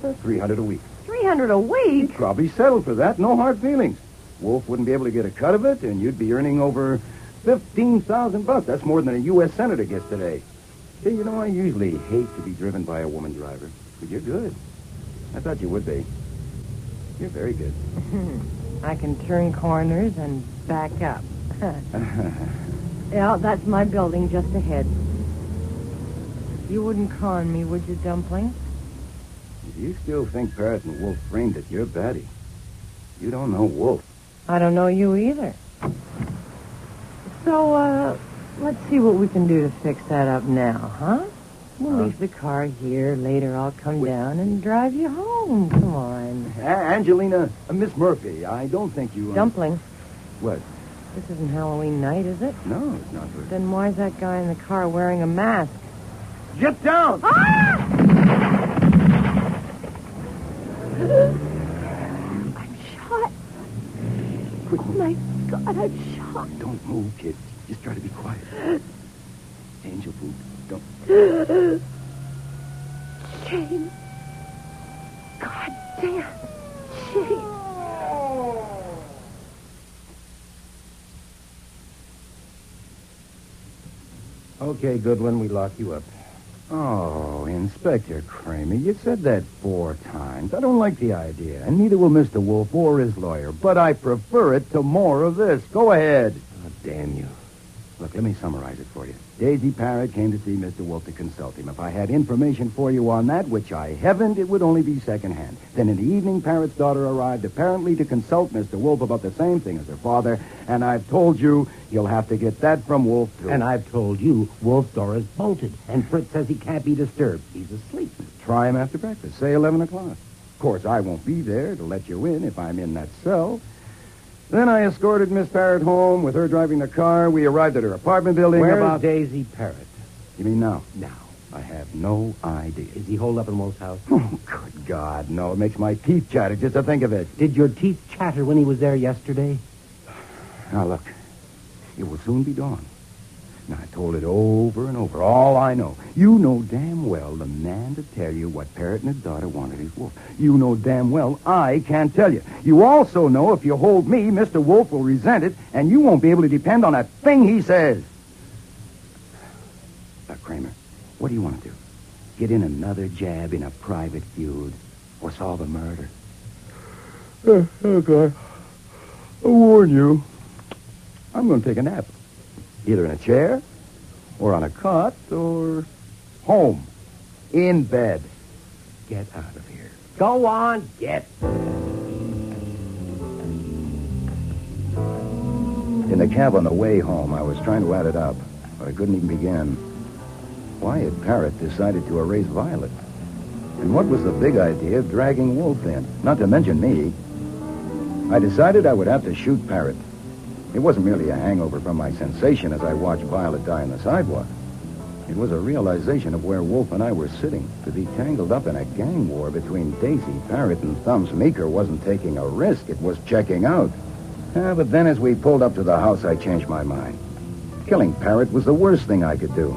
$300 a week. $300 a week? You'd probably settle for that, no hard feelings. Wolfe wouldn't be able to get a cut of it, and you'd be earning over $15,000. That's more than a U.S. senator gets today. Hey, you know, I usually hate to be driven by a woman driver, but you're good. I thought you would be. You're very good. I can turn corners and back up. Yeah, that's my building just ahead. You wouldn't con me, would you, Dumpling? If you still think Parrott and Wolfe framed it, you're batty. You don't know Wolfe. I don't know you either. So, let's see what we can do to fix that up now, huh? We'll leave the car here. Later I'll come down and drive you home. Come on. Angelina, Miss Murphy, I don't think you... Dumpling. What? This isn't Halloween night, is it? No, it's not. Then why's that guy in the car wearing a mask? Get down! Ah! I'm shot. Quick. Oh, my God, I'm shot. Don't move, kid. Just try to be quiet. Angel food. Don't. Shane. God damn. Shane. Okay, Goodwin, we lock you up. Oh, Inspector Kramer, you said that 4 times. I don't like the idea, and neither will Mr. Wolfe or his lawyer, but I prefer it to more of this. Go ahead. Oh, damn you. Look, let me summarize it for you. Daisy Parrott came to see Mr. Wolfe to consult him. If I had information for you on that, which I haven't, it would only be secondhand. Then in the evening, Parrott's daughter arrived, apparently to consult Mr. Wolfe about the same thing as her father, and I've told you you'll have to get that from Wolfe, too. And I've told you Wolfe's door is bolted, and Fritz says he can't be disturbed. He's asleep. Try him after breakfast. Say 11 o'clock. Of course, I won't be there to let you in if I'm in that cell. Then I escorted Miss Parrott home with her driving the car. We arrived at her apartment building Where's Daisy Parrott? You mean now? Now. I have no idea. Is he holed up in Wolf's house? Oh, good God, no. It makes my teeth chatter just to think of it. Did your teeth chatter when he was there yesterday? Now, look. It will soon be dawn. Now, I told it over and over. All I know. You know damn well the man to tell you what Parrott and his daughter wanted is Wolf. You know damn well I can't tell you. You also know if you hold me, Mr. Wolf will resent it, and you won't be able to depend on a thing he says. Kramer, what do you want to do? Get in another jab in a private feud or solve a murder? Okay. I warn you. I'm going to take a nap. Either in a chair, or on a cot, or home. In bed. Get out of here. Go on, get. In the cab on the way home, I was trying to add it up, but I couldn't even begin. Why had Parrott decided to erase Violet? And what was the big idea of dragging Wolf in? Not to mention me. I decided I would have to shoot Parrott. It wasn't merely a hangover from my sensation as I watched Violet die on the sidewalk. It was a realization of where Wolf and I were sitting. To be tangled up in a gang war between Daisy Parrott and Thumbs Meeker wasn't taking a risk. It was checking out. But then as we pulled up to the house, I changed my mind. Killing Parrott was the worst thing I could do.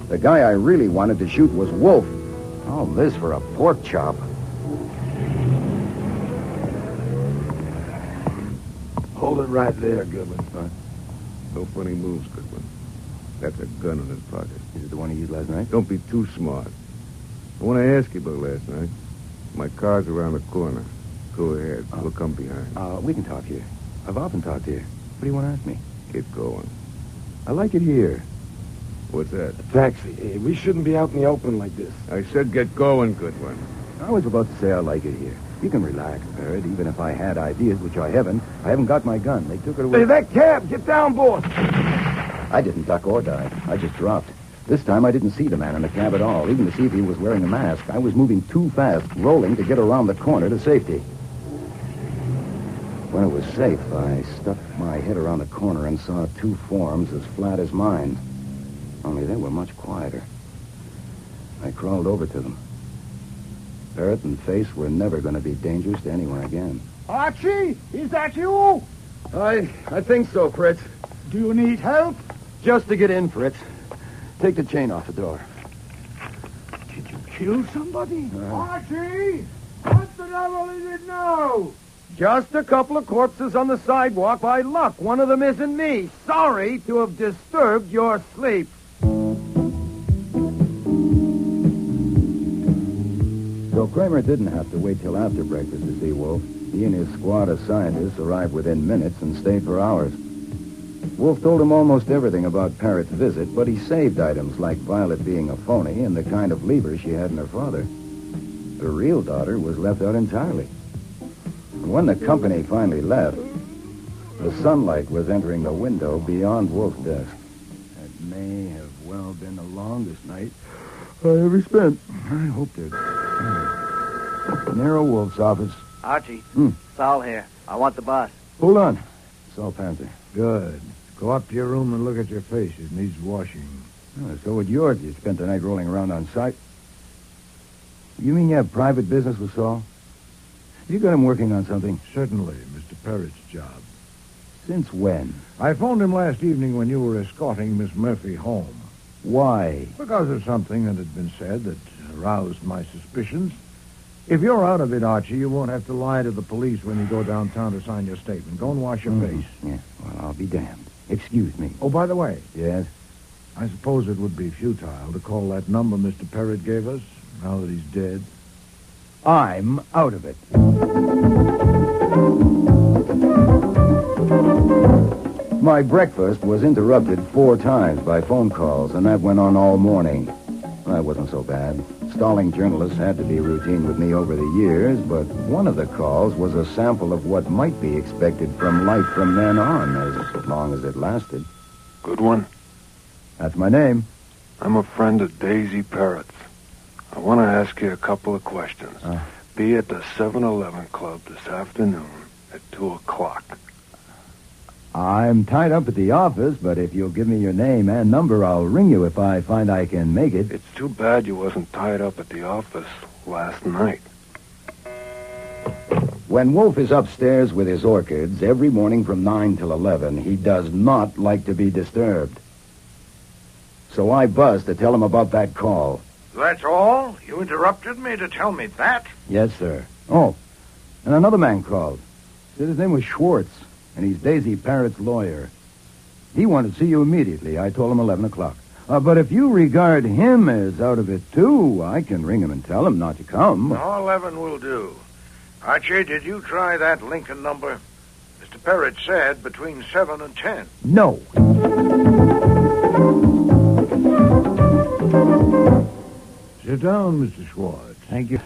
The guy I really wanted to shoot was Wolf. All this for a pork chop. Hold it right there, Goodwin. No funny moves, Goodwin. That's a gun in his pocket. Is it the one he used last night? Don't be too smart. I want to ask you about last night. My car's around the corner. Go ahead. We'll come behind. We can talk here. I've often talked here. What do you want to ask me? Get going. I like it here. What's that? Taxi. Hey, we shouldn't be out in the open like this. I said get going, Goodwin. I was about to say I like it here. You can relax, Parrott. Even if I had ideas, which I haven't got my gun. They took it away. Hey, that cab! Get down, boss! I didn't duck or dive. I just dropped. This time I didn't see the man in the cab at all, even to see if he was wearing a mask. I was moving too fast, rolling to get around the corner to safety. When it was safe, I stuck my head around the corner and saw two forms as flat as mine. Only they were much quieter. I crawled over to them. Parrott and Face were never going to be dangerous to anyone again. Archie, is that you? I think so, Fritz. Do you need help? Just to get in, Fritz. Take the chain off the door. Did you kill somebody? Archie! What the devil is it now? Just a couple of corpses on the sidewalk by luck. One of them isn't me. Sorry to have disturbed your sleep. So Kramer didn't have to wait till after breakfast to see Wolf. He and his squad of scientists arrived within minutes and stayed for hours. Wolf told him almost everything about Parrott's visit, but he saved items like Violet being a phony and the kind of lever she had in her father. Her real daughter was left out entirely. And when the company finally left, the sunlight was entering the window beyond Wolf's desk. That may have well been the longest night I ever spent. I hope they're... Nero Wolfe's office. Archie, Saul here. I want the boss. Hold on. Saul Panther. Good. Go up to your room and look at your face. It needs washing. So would yours. You spent the night rolling around on site. You mean you have private business with Saul? You got him working on something? Certainly, Mr. Parrott's job. Since when? I phoned him last evening when you were escorting Miss Murphy home. Why? Because of something that had been said that aroused my suspicions. If you're out of it, Archie, you won't have to lie to the police when you go downtown to sign your statement. Go and wash your face. Yeah, well, I'll be damned. Excuse me. Oh, by the way. Yes? I suppose it would be futile to call that number Mr. Parrott gave us, now that he's dead. I'm out of it. My breakfast was interrupted 4 times by phone calls, and that went on all morning. That wasn't so bad. Stalling journalists had to be routine with me over the years, but one of the calls was a sample of what might be expected from life from then on, as long as it lasted. Goodwin? That's my name. I'm a friend of Daisy Parrott's. I want to ask you a couple of questions. be at the 7-Eleven Club this afternoon at 2 o'clock. I'm tied up at the office, but if you'll give me your name and number, I'll ring you if I find I can make it. It's too bad you wasn't tied up at the office last night. When Wolfe is upstairs with his orchids every morning from 9 till 11, he does not like to be disturbed. So I buzz to tell him about that call. That's all? You interrupted me to tell me that? Yes, sir. Oh, and another man called. Said his name was Schwartz, and he's Daisy Parrott's lawyer. He wanted to see you immediately. I told him 11 o'clock. But if you regard him as out of it, too, I can ring him and tell him not to come. No, 11 will do. Archie, did you try that Lincoln number? Mr. Parrott said between 7 and 10. No. Sit down, Mr. Schwartz. Thank you.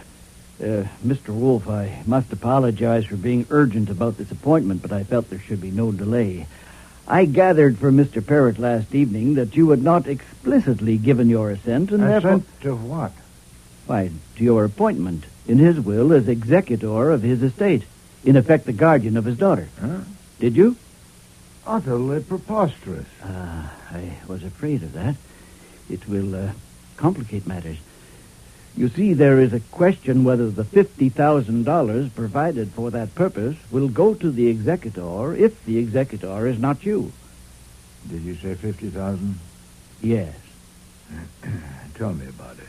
Mr. Wolfe, I must apologize for being urgent about this appointment, but I felt there should be no delay. I gathered from Mr. Parrott last evening that you had not explicitly given your assent, and Assent to what? Why, to your appointment in his will as executor of his estate, in effect the guardian of his daughter. Huh? Did you? Utterly preposterous. I was afraid of that. It will complicate matters. You see, there is a question whether the $50,000 provided for that purpose will go to the executor if the executor is not you. Did you say 50,000? Yes. Tell me about it.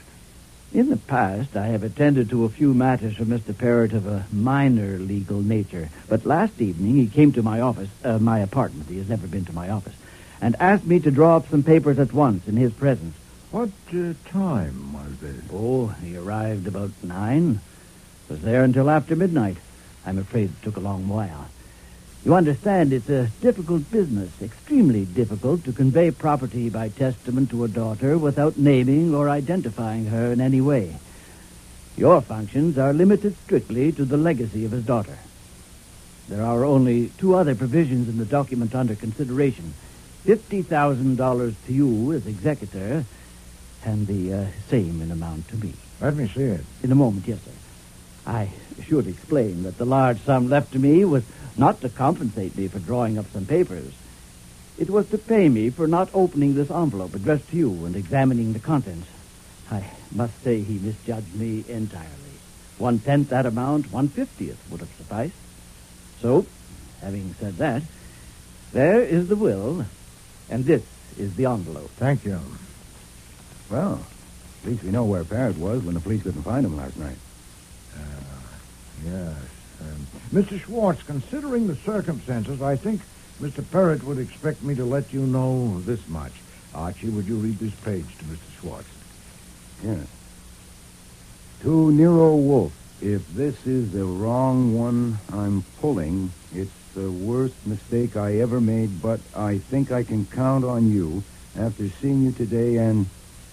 In the past, I have attended to a few matters for Mr. Parrott of a minor legal nature. But last evening, he came to my office, my apartment. He has never been to my office, and asked me to draw up some papers at once in his presence. What time was this? Oh, he arrived about 9. Was there until after midnight. I'm afraid it took a long while. You understand, it's a difficult business, extremely difficult, to convey property by testament to a daughter without naming or identifying her in any way. Your functions are limited strictly to the legacy of his daughter. There are only 2 other provisions in the document under consideration. $50,000 to you as executor, and the same in amount to me. Let me see it. In a moment, yes, sir. I should explain that the large sum left to me was not to compensate me for drawing up some papers. It was to pay me for not opening this envelope addressed to you and examining the contents. I must say he misjudged me entirely. 1/10 that amount, 1/50th would have sufficed. So, having said that, there is the will, and this is the envelope. Thank you. Well, at least we know where Parrott was when the police couldn't find him last night. Yes. Mr. Schwartz, considering the circumstances, I think Mr. Parrott would expect me to let you know this much. Archie, would you read this page to Mr. Schwartz? Yes. To Nero Wolfe, if this is the wrong one I'm pulling, it's the worst mistake I ever made, but I think I can count on you after seeing you today and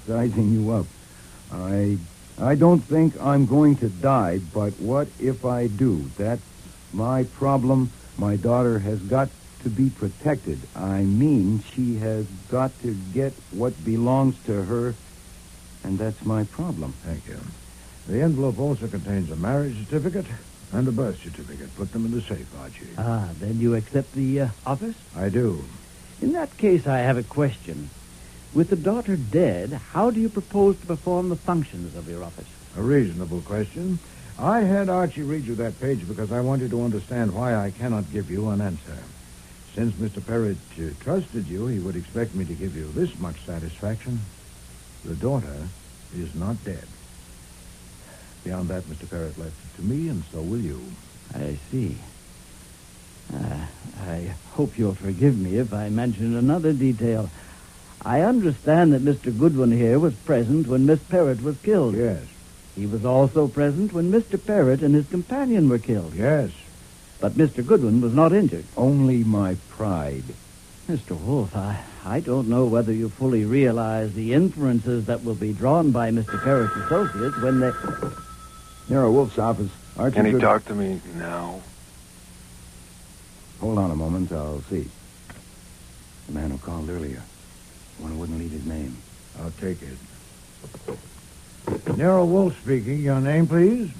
sizing you up. I don't think I'm going to die, but what if I do? That's my problem. My daughter has got to be protected. I mean, she has got to get what belongs to her, and that's my problem. Thank you. The envelope also contains a marriage certificate and a birth certificate. Put them in the safe, Archie. Then you accept the office? I do. In that case, I have a question. With the daughter dead, how do you propose to perform the functions of your office? A reasonable question. I had Archie read you that page because I wanted to understand why I cannot give you an answer. Since Mr. Parrott trusted you, he would expect me to give you this much satisfaction. The daughter is not dead. Beyond that, Mr. Parrott left it to me, and so will you. I see. I hope you'll forgive me if I mention another detail. I understand that Mr. Goodwin here was present when Miss Parrott was killed. Yes. He was also present when Mr. Parrott and his companion were killed. Yes. But Mr. Goodwin was not injured. Only my pride. Mr. Wolfe, I don't know whether you fully realize the inferences that will be drawn by Mr. Parrott's associates when they... Nero Wolfe's office. Archie Can he Goodwin. talk to me now? Hold on a moment, I'll see. The man who called earlier. The one who wouldn't leave his name. I'll take it. Nero Wolfe speaking. Your name, please?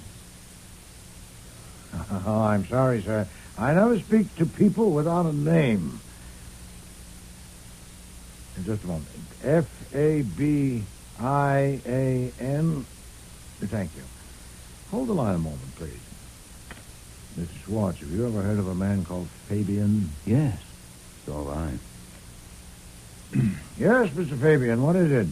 Oh, I'm sorry, sir. I never speak to people without a name. Just a moment. Fabian. Thank you. Hold the line a moment, please. Mr. Schwartz, have you ever heard of a man called Fabian? Yes. So have I. Yes, Mr. Fabian, what is it?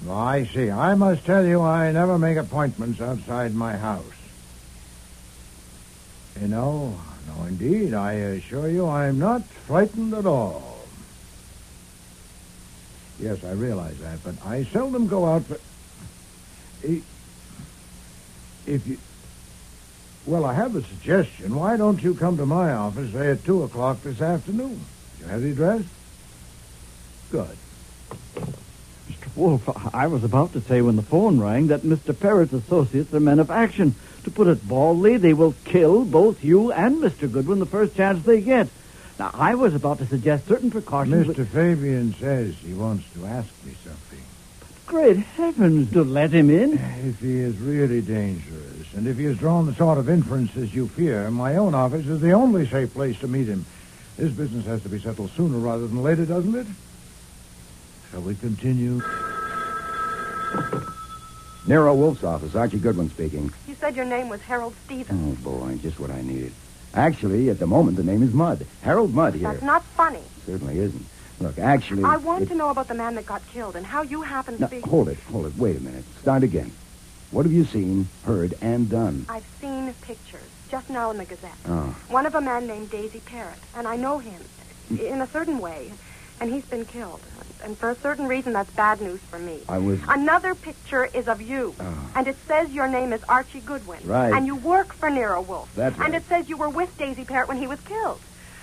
Oh, I see. I must tell you, I never make appointments outside my house. No, indeed. I assure you I'm not frightened at all. Yes, I realize that, but I seldom go out for... If you... Well, I have a suggestion. Why don't you come to my office, say, at 2 o'clock this afternoon? You have the address? Good. Mr. Wolfe, I was about to say when the phone rang that Mr. Parrott's associates are men of action. To put it baldly, they will kill both you and Mr. Goodwin the first chance they get. Now, I was about to suggest certain precautions... Mr. Fabian says he wants to ask me something. Great heavens, to let him in? If he is really dangerous, and if he has drawn the sort of inferences you fear, my own office is the only safe place to meet him. This business has to be settled sooner rather than later, doesn't it? Shall we continue? Nero Wolfe's office, Archie Goodwin speaking. You said your name was Harold Stevens. Oh, boy, just what I needed. Actually, at the moment, the name is Mudd. Harold Mudd here. That's not funny. Certainly isn't. Look, actually... I want to know about the man that got killed and how you happen to be... Hold it. Wait a minute. Start again. What have you seen, heard, and done? I've seen pictures, just now in the Gazette. Oh. One of a man named Daisy Parrott, and I know him in a certain way, and he's been killed. And for a certain reason, that's bad news for me. Another picture is of you, and it says your name is Archie Goodwin. Right. And you work for Nero Wolfe. That's right. And it says you were with Daisy Parrott when he was killed.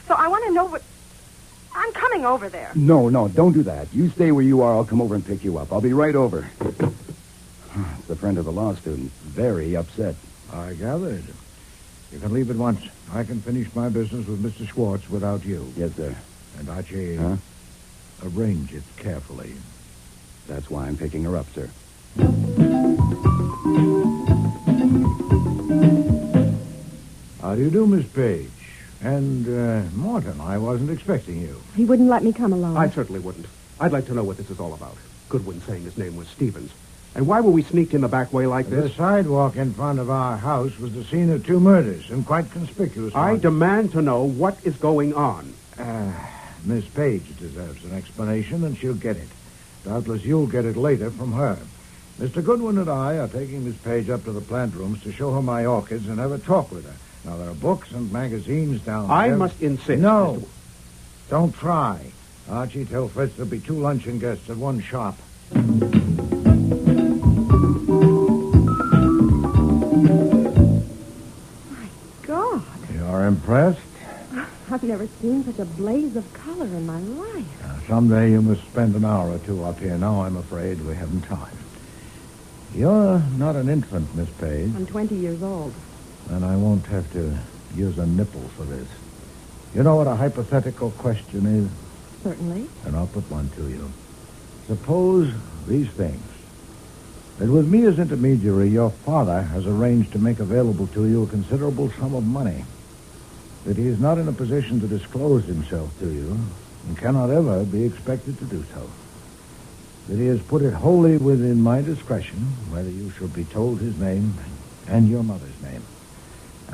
So I want to know what... I'm coming over there. No, don't do that. You stay where you are. I'll come over and pick you up. I'll be right over. It's the friend of the law student. Very upset. I gathered. You can leave at once. I can finish my business with Mr. Schwartz without you. Yes, sir. And Archie, arrange it carefully. That's why I'm picking her up, sir. How do you do, Miss Page? And, Morton, I wasn't expecting you. He wouldn't let me come along. I certainly wouldn't. I'd like to know what this is all about. Goodwin saying his name was Stevens. And why were we sneaked in the back way like this? The sidewalk in front of our house was the scene of 2 murders, and quite conspicuous. I demand to know what is going on. Miss Page deserves an explanation, and she'll get it. Doubtless you'll get it later from her. Mr. Goodwin and I are taking Miss Page up to the plant rooms to show her my orchids and have a talk with her. Now, there are books and magazines down there. I must insist. No. Don't try. Archie, tell Fritz there'll be 2 luncheon guests at one shop. My God. You're impressed? I've never seen such a blaze of color in my life. Someday you must spend an hour or 2 up here. Now I'm afraid we haven't time. You're not an infant, Miss Page. I'm 20 years old. And I won't have to use a nipple for this. You know what a hypothetical question is? Certainly. And I'll put one to you. Suppose these things. That with me as intermediary, your father has arranged to make available to you a considerable sum of money. That he is not in a position to disclose himself to you and cannot ever be expected to do so. That he has put it wholly within my discretion whether you shall be told his name and your mother's name.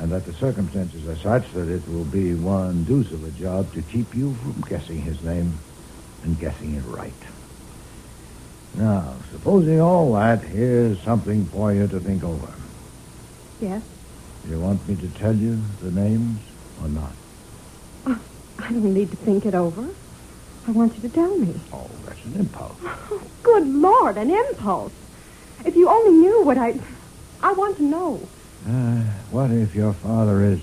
And that the circumstances are such that it will be one deuce of a job to keep you from guessing his name and guessing it right. Now, supposing all that, here's something for you to think over. Yes? You want me to tell you the names or not? Oh, I don't need to think it over. I want you to tell me. Oh, that's an impulse. Oh, good Lord, an impulse. If you only knew what I want to know. What if your father is,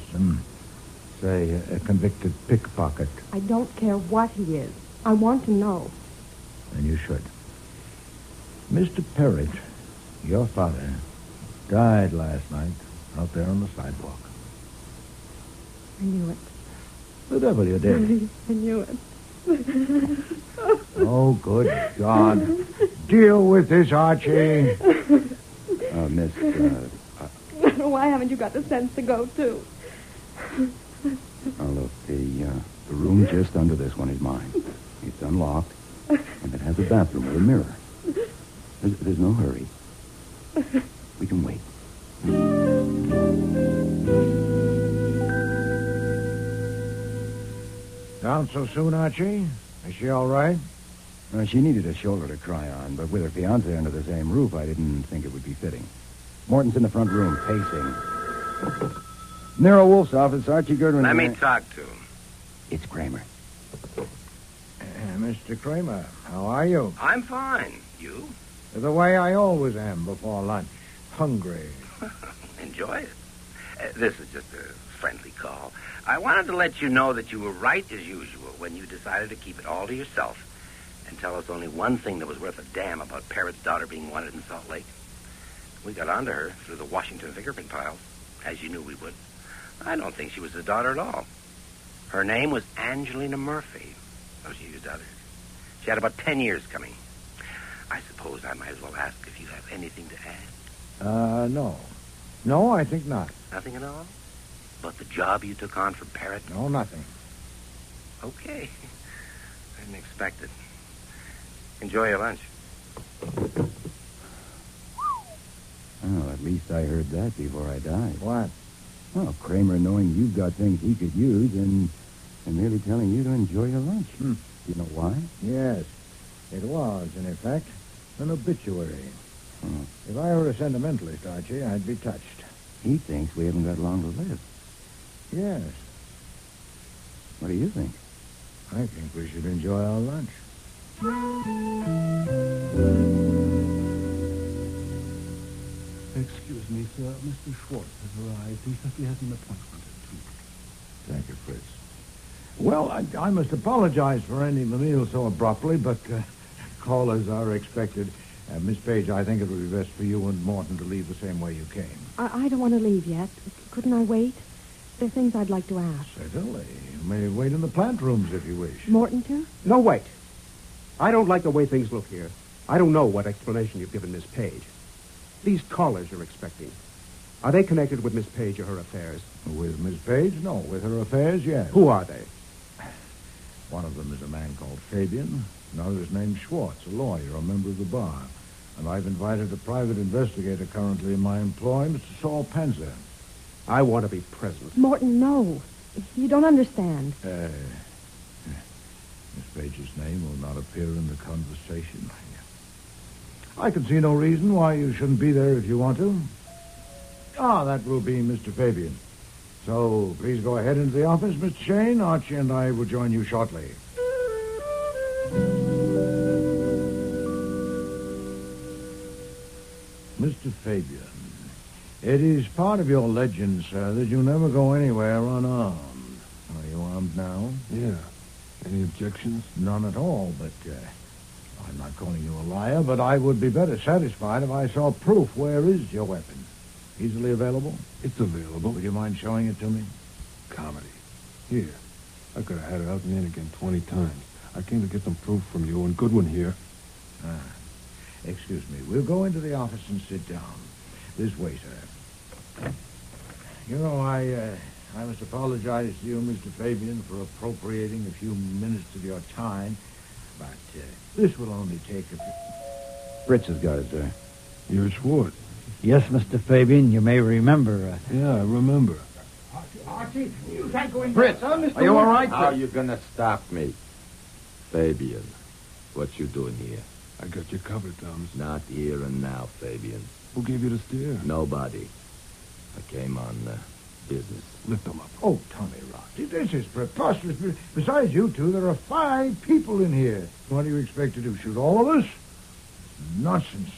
say, a convicted pickpocket? I don't care what he is. I want to know. Then you should. Mr. Parrott, your father, died last night out there on the sidewalk. I knew it. The devil you did. I knew it. Oh, good God. Deal with this, Archie. Miss... why haven't you got the sense to go, too? Now, look, the room just under this one is mine. It's unlocked, and it has a bathroom with a mirror. There's no hurry. We can wait. Down so soon, Archie? Is she all right? She needed a shoulder to cry on, but with her fiancé under the same roof, I didn't think it would be fitting. Morton's in the front room, pacing. Nero Wolfe's office, Archie Goodwin. Let me talk to him. It's Kramer. Mr. Kramer, how are you? I'm fine. You? The way I always am before lunch. Hungry. Enjoy it. This is just a friendly call. I wanted to let you know that you were right as usual when you decided to keep it all to yourself and tell us only one thing that was worth a damn about Parrot's daughter being wanted in Salt Lake. We got onto her through the Washington fingerprint files, as you knew we would. I don't think she was the daughter at all. Her name was Angelina Murphy, though she used others. She had about 10 years coming. I suppose I might as well ask if you have anything to add. No. No, I think not. Nothing at all? About the job you took on for Parrot? No, nothing. Okay. I didn't expect it. Enjoy your lunch. Oh, at least I heard that before I died. What? Well, Kramer knowing you've got things he could use and merely telling you to enjoy your lunch. Do you know why? Yes. It was, in effect, an obituary. If I were a sentimentalist, Archie, I'd be touched. He thinks we haven't got long to live. Yes. What do you think? I think we should enjoy our lunch. Excuse me, sir. Mr. Schwartz has arrived. He says he has an appointment at 2. Thank you, Fritz. Well, I must apologize for ending the meal so abruptly, but callers are expected. Miss Page, I think it would be best for you and Morton to leave the same way you came. I don't want to leave yet. Couldn't I wait? There are things I'd like to ask. Certainly. You may wait in the plant rooms if you wish. Morton, too? No, wait. I don't like the way things look here. I don't know what explanation you've given Miss Page. These callers you're expecting, are they connected with Miss Page or her affairs? With Miss Page? No. With her affairs, yes. Who are they? One of them is a man called Fabian. Another is named Schwartz, a lawyer, a member of the bar. And I've invited a private investigator currently in my employ, Mr. Saul Panzer. I want to be present. Morton, no. You don't understand. Miss Page's name will not appear in the conversation. I can see no reason why you shouldn't be there if you want to. That will be Mr. Fabian. So please go ahead into the office, Mr. Shane. Archie and I will join you shortly. Mr. Fabian, it is part of your legend, sir, that you never go anywhere unarmed. Are you armed now? Yeah. Any objections? None at all, but I'm not calling you a liar, but I would be better satisfied if I saw proof. Where is your weapon? Easily available? It's available. Would you mind showing it to me? Comedy. Here. I could have had it out and in again 20 times. I came to get some proof from you and Goodwin here. Excuse me. We'll go into the office and sit down. This way, sir. You know, I must apologize to you, Mr. Fabian, for appropriating a few minutes of your time, but this will only take a few... Fritz has got it, sir. You're Schwartz. Yes, Mr. Fabian, you may remember. Yeah, I remember. Archie, you can't go in Fritz, there, Mr. are you all right? How How are you going to stop me? Fabian, what you doing here? I got you covered, Thomas. Not here and now, Fabian. Who gave you the steer? Nobody. I came on business. Lift them up. Oh, Tommy Rocky, this is preposterous. Besides you two, there are 5 people in here. What do you expect to do, shoot all of us? Nonsense.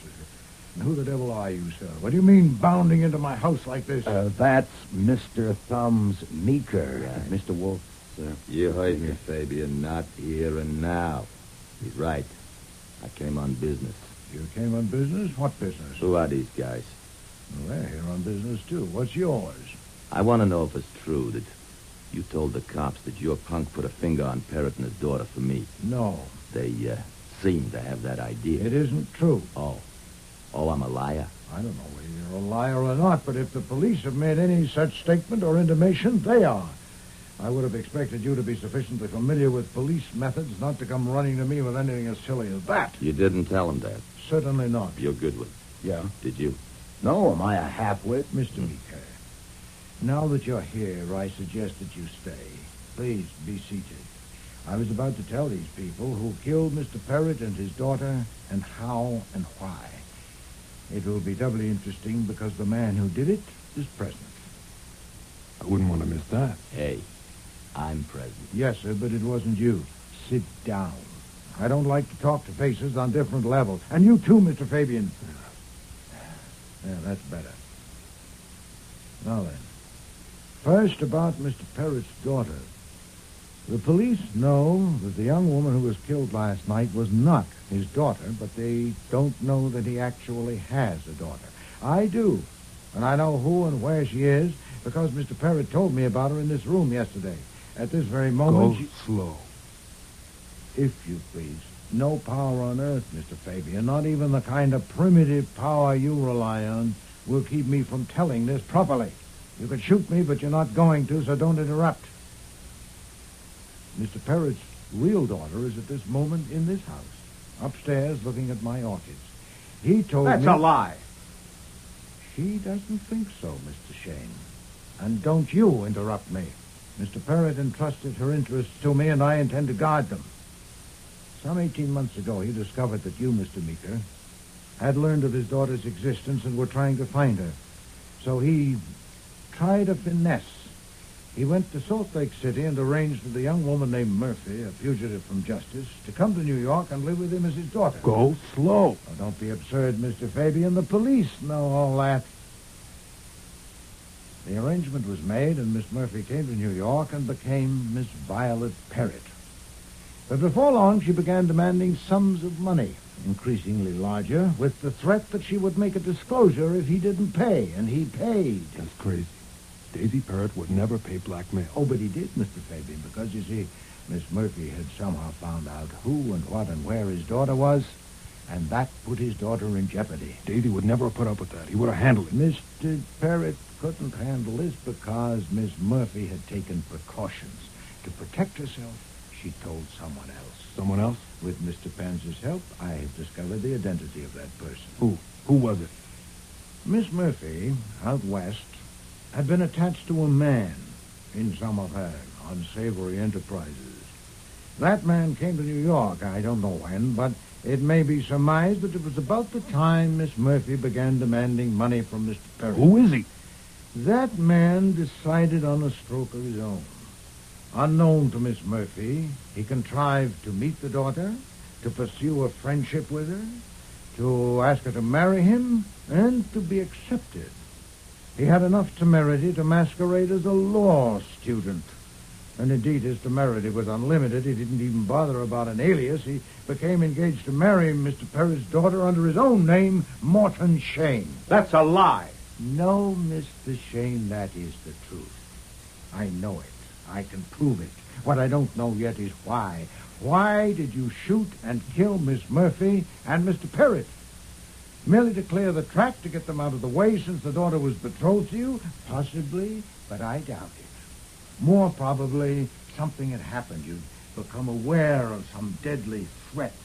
And who the devil are you, sir? What do you mean bounding into my house like this? That's Mr. Thumbs Meeker. Mr. Wolfe, sir. You heard me, Fabian. Not here and now. He's right. I came on business. You came on business? What business? Who are these guys? Well, they're here on business, too. What's yours? I want to know if it's true that you told the cops that your punk put a finger on Parrot and his daughter for me. No. They seem to have that idea. It isn't true. Oh, I'm a liar? I don't know whether a liar or not, but if the police have made any such statement or intimation, they are. I would have expected you to be sufficiently familiar with police methods not to come running to me with anything as silly as that. You didn't tell him that. Certainly not. You're Goodwin. Yeah? Did you? No, am I a half-wit? Mr. Meeker, now that you're here, I suggest that you stay. Please, be seated. I was about to tell these people who killed Mr. Parrott and his daughter, and how and why. It will be doubly interesting because the man who did it is present. I wouldn't want to miss that. Hey, I'm present. Yes, sir, but it wasn't you. Sit down. I don't like to talk to faces on different levels. And you too, Mr. Fabian. Yeah, that's better. Now then, first about Mr. Parrott's daughter. The police know that the young woman who was killed last night was not his daughter, but they don't know that he actually has a daughter. I do, and I know who and where she is because Mr. Parrott told me about her in this room yesterday. At this very moment... Go slow. If you please. No power on earth, Mr. Fabian, not even the kind of primitive power you rely on, will keep me from telling this properly. You can shoot me, but you're not going to, so don't interrupt. Mr. Parrott's real daughter is at this moment in this house, upstairs looking at my orchids. He told me... That's a lie. She doesn't think so, Mr. Shane. And don't you interrupt me. Mr. Parrott entrusted her interests to me, and I intend to guard them. Some 18 months ago, he discovered that you, Mr. Meeker, had learned of his daughter's existence and were trying to find her. So he tried a finesse. He went to Salt Lake City and arranged for the young woman named Murphy, a fugitive from justice, to come to New York and live with him as his daughter. Go slow. Oh, don't be absurd, Mr. Fabian. The police know all that. The arrangement was made, and Miss Murphy came to New York and became Miss Violet Parrott. But before long, she began demanding sums of money, increasingly larger, with the threat that she would make a disclosure if he didn't pay, and he paid. That's crazy. Daisy Parrott would never pay blackmail. Oh, but he did, Mr. Fabian, because, you see, Miss Murphy had somehow found out who and what and where his daughter was, and that put his daughter in jeopardy. Daisy would never have put up with that. He would have handled it. Mr. Parrott couldn't handle this because Miss Murphy had taken precautions. To protect herself, she told someone else. Someone else? With Mr. Panzer's help, I have discovered the identity of that person. Who? Who was it? Miss Murphy, out west, had been attached to a man in some of her unsavory enterprises. That man came to New York, I don't know when, but it may be surmised that it was about the time Miss Murphy began demanding money from Mr. Perry. Who is he? That man decided on a stroke of his own. Unknown to Miss Murphy, he contrived to meet the daughter, to pursue a friendship with her, to ask her to marry him, and to be accepted. He had enough temerity to masquerade as a law student. And indeed, his temerity was unlimited. He didn't even bother about an alias. He became engaged to marry Mr. Perry's daughter under his own name, Morton Shane. That's a lie. No, Mr. Shane, that is the truth. I know it. I can prove it. What I don't know yet is why. Why did you shoot and kill Miss Murphy and Mr. Perry? Merely to clear the track, to get them out of the way since the daughter was betrothed to you? Possibly, but I doubt it. More probably, something had happened. You'd become aware of some deadly threats.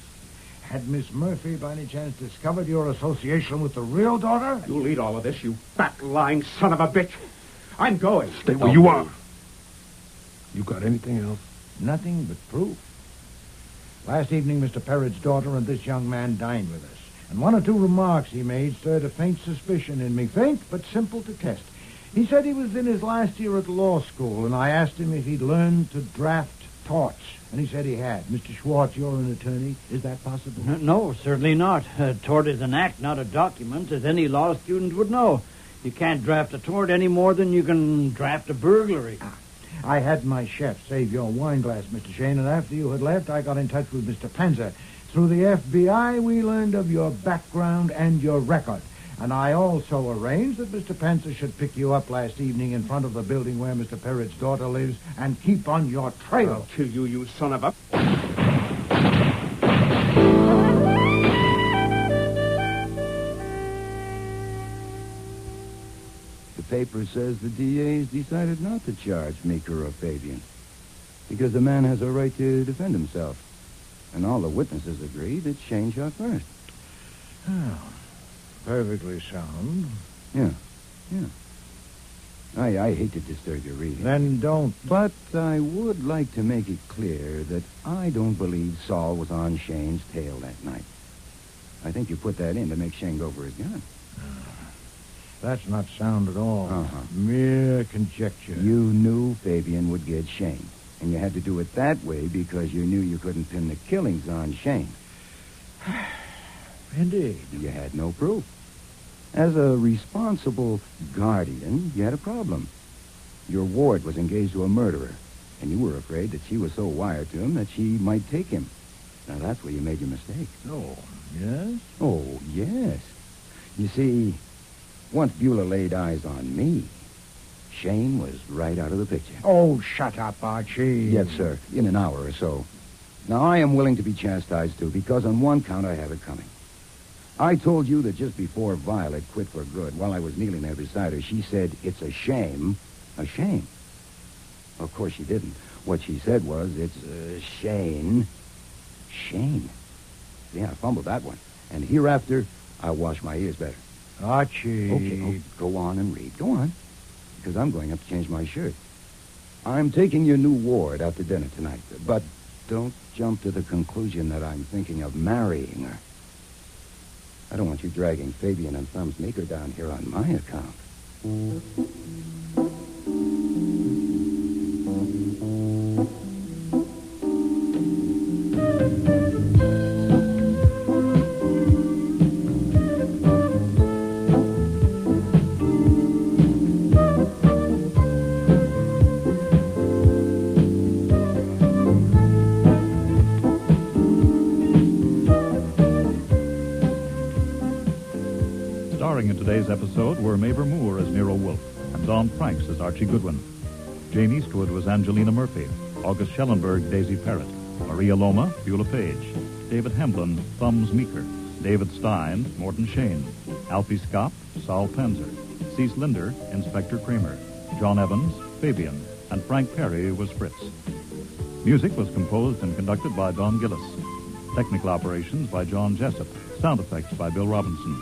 Had Miss Murphy, by any chance, discovered your association with the real daughter? You'll eat all of this, you fat, lying son of a bitch. I'm going. Stay where you are. You got anything else? Nothing but proof. Last evening, Mr. Perrod's daughter and this young man dined with us. And one or two remarks he made stirred a faint suspicion in me. Faint, but simple to test. He said he was in his last year at law school, and I asked him if he'd learned to draft torts. And he said he had. Mr. Schwartz, you're an attorney. Is that possible? No, certainly not. A tort is an act, not a document, as any law student would know. You can't draft a tort any more than you can draft a burglary. I had my chef save your wine glass, Mr. Shane, and after you had left, I got in touch with Mr. Panzer. Through the FBI, we learned of your background and your record. And I also arranged that Mr. Panzer should pick you up last evening in front of the building where Mr. Perrod's daughter lives and keep on your trail. I'll kill you, you son of a... paper says the DA's decided not to charge Meeker or Fabian because the man has a right to defend himself. And all the witnesses agree that Shane shot first. Oh, perfectly sound. Yeah. I hate to disturb your reading. Then don't. But I would like to make it clear that I don't believe Saul was on Shane's tail that night. I think you put that in to make Shane go for his gun. That's not sound at all. Uh-huh. Mere conjecture. You knew Fabian would get Shane, and you had to do it that way because you knew you couldn't pin the killings on Shane. Indeed. You had no proof. As a responsible guardian, you had a problem. Your ward was engaged to a murderer, and you were afraid that she was so wired to him that she might take him. Now, that's where you made your mistake. Oh, yes? Oh, yes. You see, once Beulah laid eyes on me, Shane was right out of the picture. Oh, shut up, Archie. Yes, sir. In an hour or so. Now, I am willing to be chastised, too, because on one count I have it coming. I told you that just before Violet quit for good, while I was kneeling there beside her, she said, "It's a shame." A shame. Of course she didn't. What she said was, "It's a Shane." Shane. Yeah, I fumbled that one. And hereafter, I'll wash my ears better. Archie. Okay, go on and read. Go on. Because I'm going up to change my shirt. I'm taking your new ward out to dinner tonight. But don't jump to the conclusion that I'm thinking of marrying her. I don't want you dragging Fabian and Thumbs Meeker down here on my account. Starring in today's episode were Mavor Moore as Nero Wolfe and Don Franks as Archie Goodwin. Jane Eastwood was Angelina Murphy, August Schellenberg, Daisy Parrott, Maria Loma, Beulah Page, David Hemblin, Thumbs Meeker, David Stein, Morton Shane, Alfie Scott, Saul Panzer, Cease Linder, Inspector Kramer, John Evans, Fabian, and Frank Perry was Fritz. Music was composed and conducted by Don Gillis. Technical operations by John Jessup. Sound effects by Bill Robinson.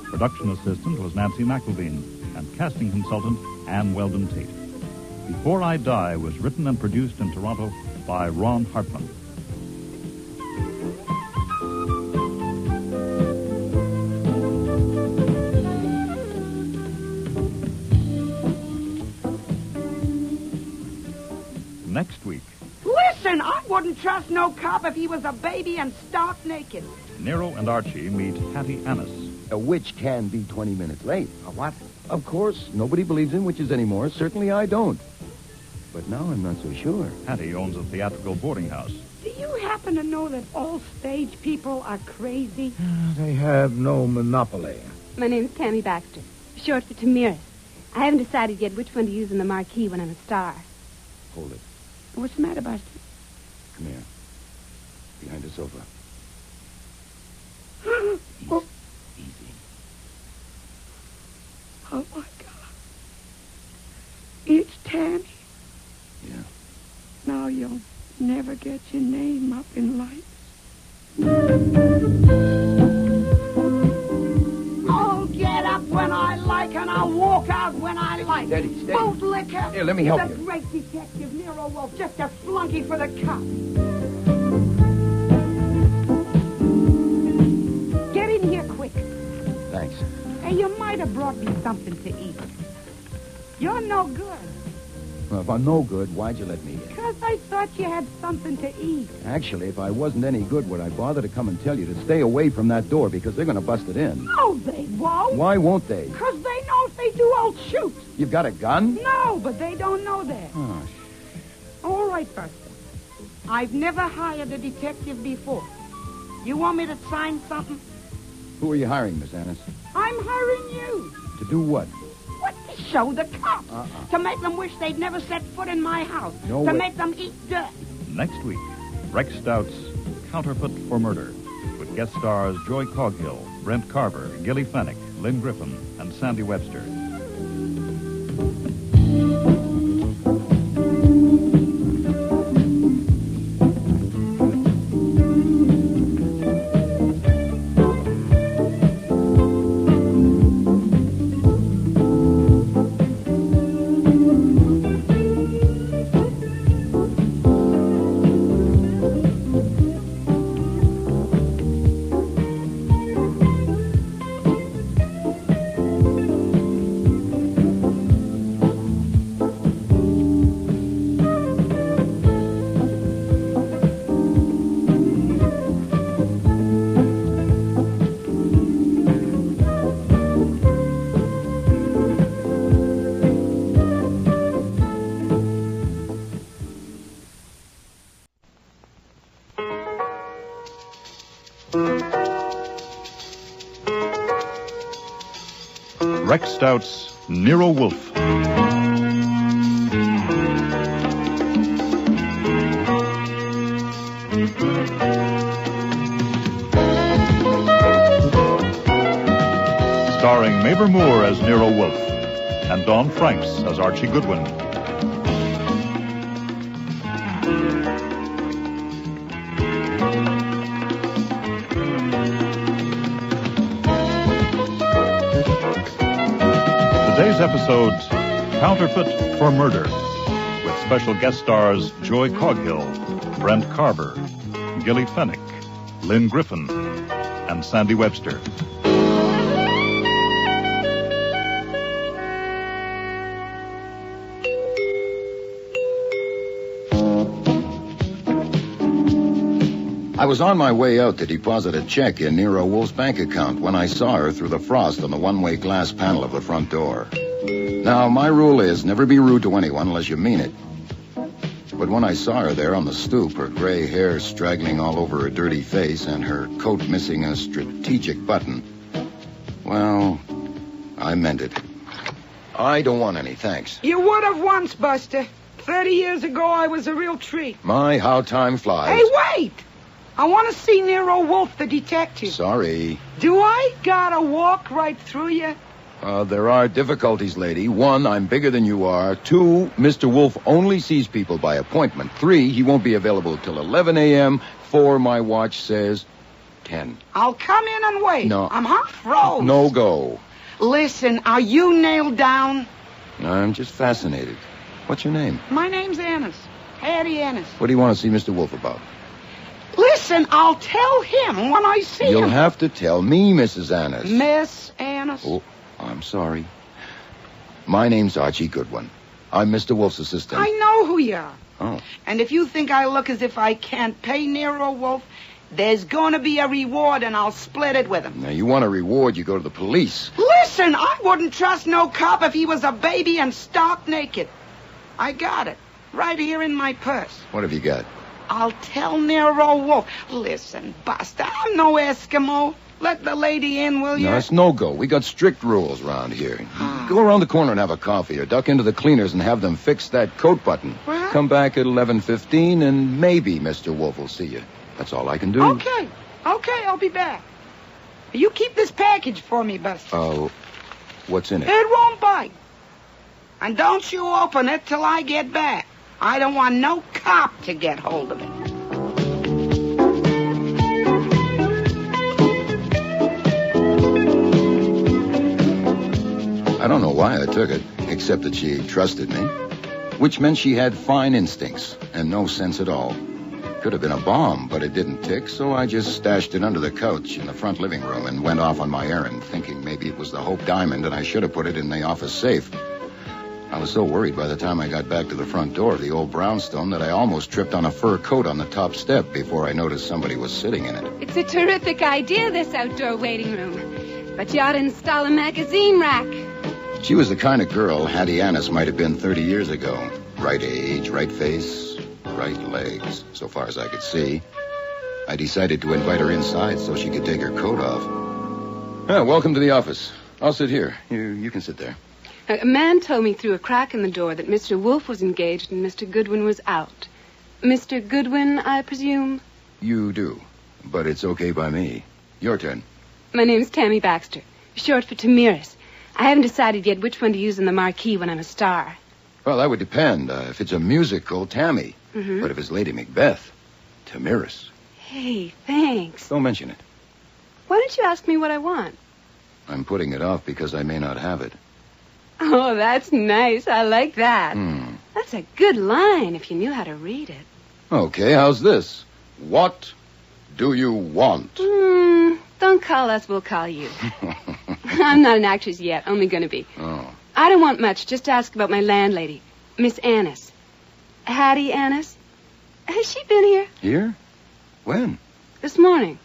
Production assistant was Nancy McElveen, and casting consultant Ann Weldon Tate. Before I Die was written and produced in Toronto by Ron Hartman. Next week, Listen, I wouldn't trust no cop if he was a baby and stark naked. Nero and Archie meet Hattie Annis. A witch can be 20 minutes late. A what? Of course, nobody believes in witches anymore. Certainly I don't. But now I'm not so sure. Hattie owns a theatrical boarding house. Do you happen to know that all stage people are crazy? They have no monopoly. My name is Tammy Baxter, short for Tamiris. I haven't decided yet which one to use in the marquee when I'm a star. Hold it. What's the matter, Buster? Come here. Behind the sofa. Oh. Easy. Oh, my God. It's Tammy. Yeah. Now you'll never get your name up in lights. I'll get up when I like and I'll walk out when I like. Steady. Boot liquor. Here, let me help the you. great detective Nero Wolfe, just a flunky for the cops. Get in here quick. Thanks. Hey, you might have brought me something to eat. You're no good. Well, if I'm no good, why'd you let me in? Because I thought you had something to eat. Actually, if I wasn't any good, would I bother to come and tell you to stay away from that door because they're going to bust it in? No, they won't. Why won't they? Because they know if they do, I'll shoot. You've got a gun? No, but they don't know that. Oh, All right, Buster. I've never hired a detective before. You want me to sign something? Who are you hiring, Miss Annis? I'm hiring you. To do what? What? To show the cops. To make them wish they'd never set foot in my house. No to way. make them eat dirt. Next week, Rex Stout's Counterfeit for Murder, with guest stars Joy Coghill, Brent Carver, Gilly Fennick, Lynn Griffin, and Sandy Webster. Rex Stout's Nero Wolfe. Starring Mabel Moore as Nero Wolfe and Dawn Franks as Archie Goodwin. Today's episode, Counterfeit for Murder, with special guest stars Joy Coghill, Brent Carver, Gilly Fennick, Lynn Griffin, and Sandy Webster. I was on my way out to deposit a check in Nero Wolfe's bank account when I saw her through the frost on the one-way glass panel of the front door. Now, my rule is never be rude to anyone unless you mean it. But when I saw her there on the stoop, her gray hair straggling all over her dirty face and her coat missing a strategic button, well, I meant it. I don't want any, thanks. You would have once, Buster. 30 years ago, I was a real treat. My, how time flies. Hey, wait! I want to see Nero Wolfe, the detective. Sorry. Do I gotta walk right through you? There are difficulties, lady. 1, I'm bigger than you are. 2, Mr. Wolfe only sees people by appointment. 3, he won't be available till 11 a.m. 4, my watch says 10. I'll come in and wait. No. I'm half froze. No go. Listen, are you nailed down? I'm just fascinated. What's your name? My name's Annis. Hattie Annis. What do you want to see Mr. Wolfe about? Listen, I'll tell him when I see him. You'll have to tell me, Mrs. Annis. Miss Annis. Oh, I'm sorry. My name's Archie Goodwin. I'm Mr. Wolfe's assistant. I know who you are. Oh. And if you think I look as if I can't pay Nero Wolfe, there's going to be a reward, and I'll split it with him. Now, you want a reward, you go to the police. Listen, I wouldn't trust no cop if he was a baby and stark naked. I got it. Right here in my purse. What have you got? I'll tell Nero Wolfe. Listen, Buster, I'm no Eskimo. Let the lady in, will you? No, it's no-go. We got strict rules around here. Go around the corner and have a coffee, or duck into the cleaners and have them fix that coat button. What? Come back at 11:15, and maybe Mr. Wolfe will see you. That's all I can do. Okay, I'll be back. You keep this package for me, Buster. Oh, what's in it? It won't bite. And don't you open it till I get back. I don't want no cop to get hold of it. I don't know why I took it, except that she trusted me, which meant she had fine instincts and no sense at all. Could have been a bomb, but it didn't tick, so I just stashed it under the couch in the front living room and went off on my errand, thinking maybe it was the Hope Diamond and I should have put it in the office safe. I was so worried by the time I got back to the front door of the old brownstone that I almost tripped on a fur coat on the top step before I noticed somebody was sitting in it. It's a terrific idea, this outdoor waiting room. But you ought to install a magazine rack. She was the kind of girl Hattie Annis might have been 30 years ago. Right age, right face, right legs, so far as I could see. I decided to invite her inside so she could take her coat off. Welcome to the office. I'll sit here. You can sit there. A man told me through a crack in the door that Mr. Wolfe was engaged and Mr. Goodwin was out. Mr. Goodwin, I presume? You do, but it's okay by me. Your turn. My name's Tammy Baxter, short for Tamiris. I haven't decided yet which one to use in the marquee when I'm a star. Well, that would depend. If it's a musical, Tammy. Mm-hmm. But if it's Lady Macbeth, Tamiris. Hey, thanks. Don't mention it. Why don't you ask me what I want? I'm putting it off because I may not have it. Oh, that's nice. I like that. Hmm. That's a good line if you knew how to read it. Okay, how's this? What do you want? Don't call us, we'll call you. I'm not an actress yet, only going to be. Oh. I don't want much, just to ask about my landlady, Miss Annis. Hattie Annis. Has she been here? Here? When? This morning.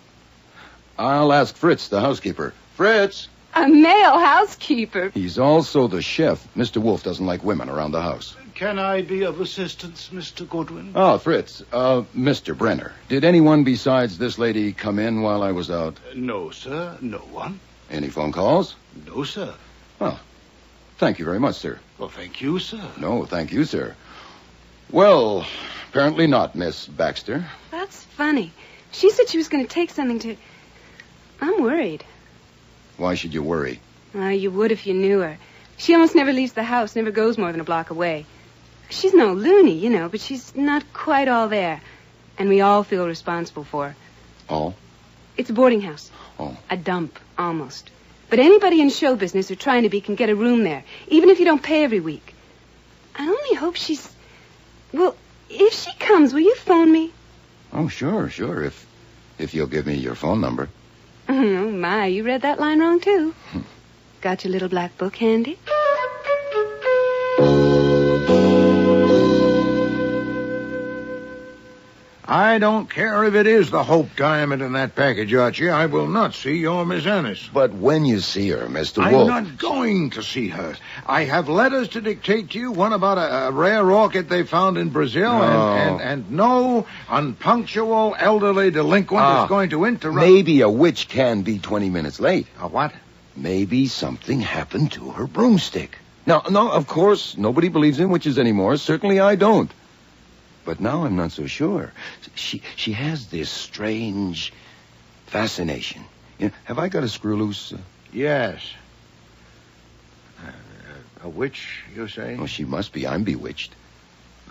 I'll ask Fritz, the housekeeper. Fritz! A male housekeeper. He's also the chef. Mr. Wolfe doesn't like women around the house. Can I be of assistance, Mr. Goodwin? Oh, Fritz. Mr. Brenner. Did anyone besides this lady come in while I was out? No, sir. No one. Any phone calls? No, sir. Oh. Thank you very much, sir. Well, thank you, sir. No, thank you, sir. Well, apparently not, Miss Baxter. That's funny. She said she was going to take something to... I'm worried. Why should you worry? You would if you knew her. She almost never leaves the house, never goes more than a block away. She's no loony, you know, but she's not quite all there. And we all feel responsible for her. All? It's a boarding house. Oh. A dump, almost. But anybody in show business or trying to be can get a room there, even if you don't pay every week. I only hope she's... Well, if she comes, will you phone me? Oh, sure. If you'll give me your phone number. Oh, my, you read that line wrong, too. Got your little black book handy? I don't care if it is the Hope diamond in that package, Archie. I will not see your Miss Annis. But when you see her, Mr. I'm Wolfe... not going to see her. I have letters to dictate to you, one about a rare orchid they found in Brazil, and no unpunctual elderly delinquent is going to interrupt... Maybe a witch can be 20 minutes late. A what? Maybe something happened to her broomstick. Now, no, of course, nobody believes in witches anymore. Certainly I don't. But now I'm not so sure. She has this strange fascination. You know, have I got a screw loose? Yes. A witch, you say? Oh, she must be. I'm bewitched.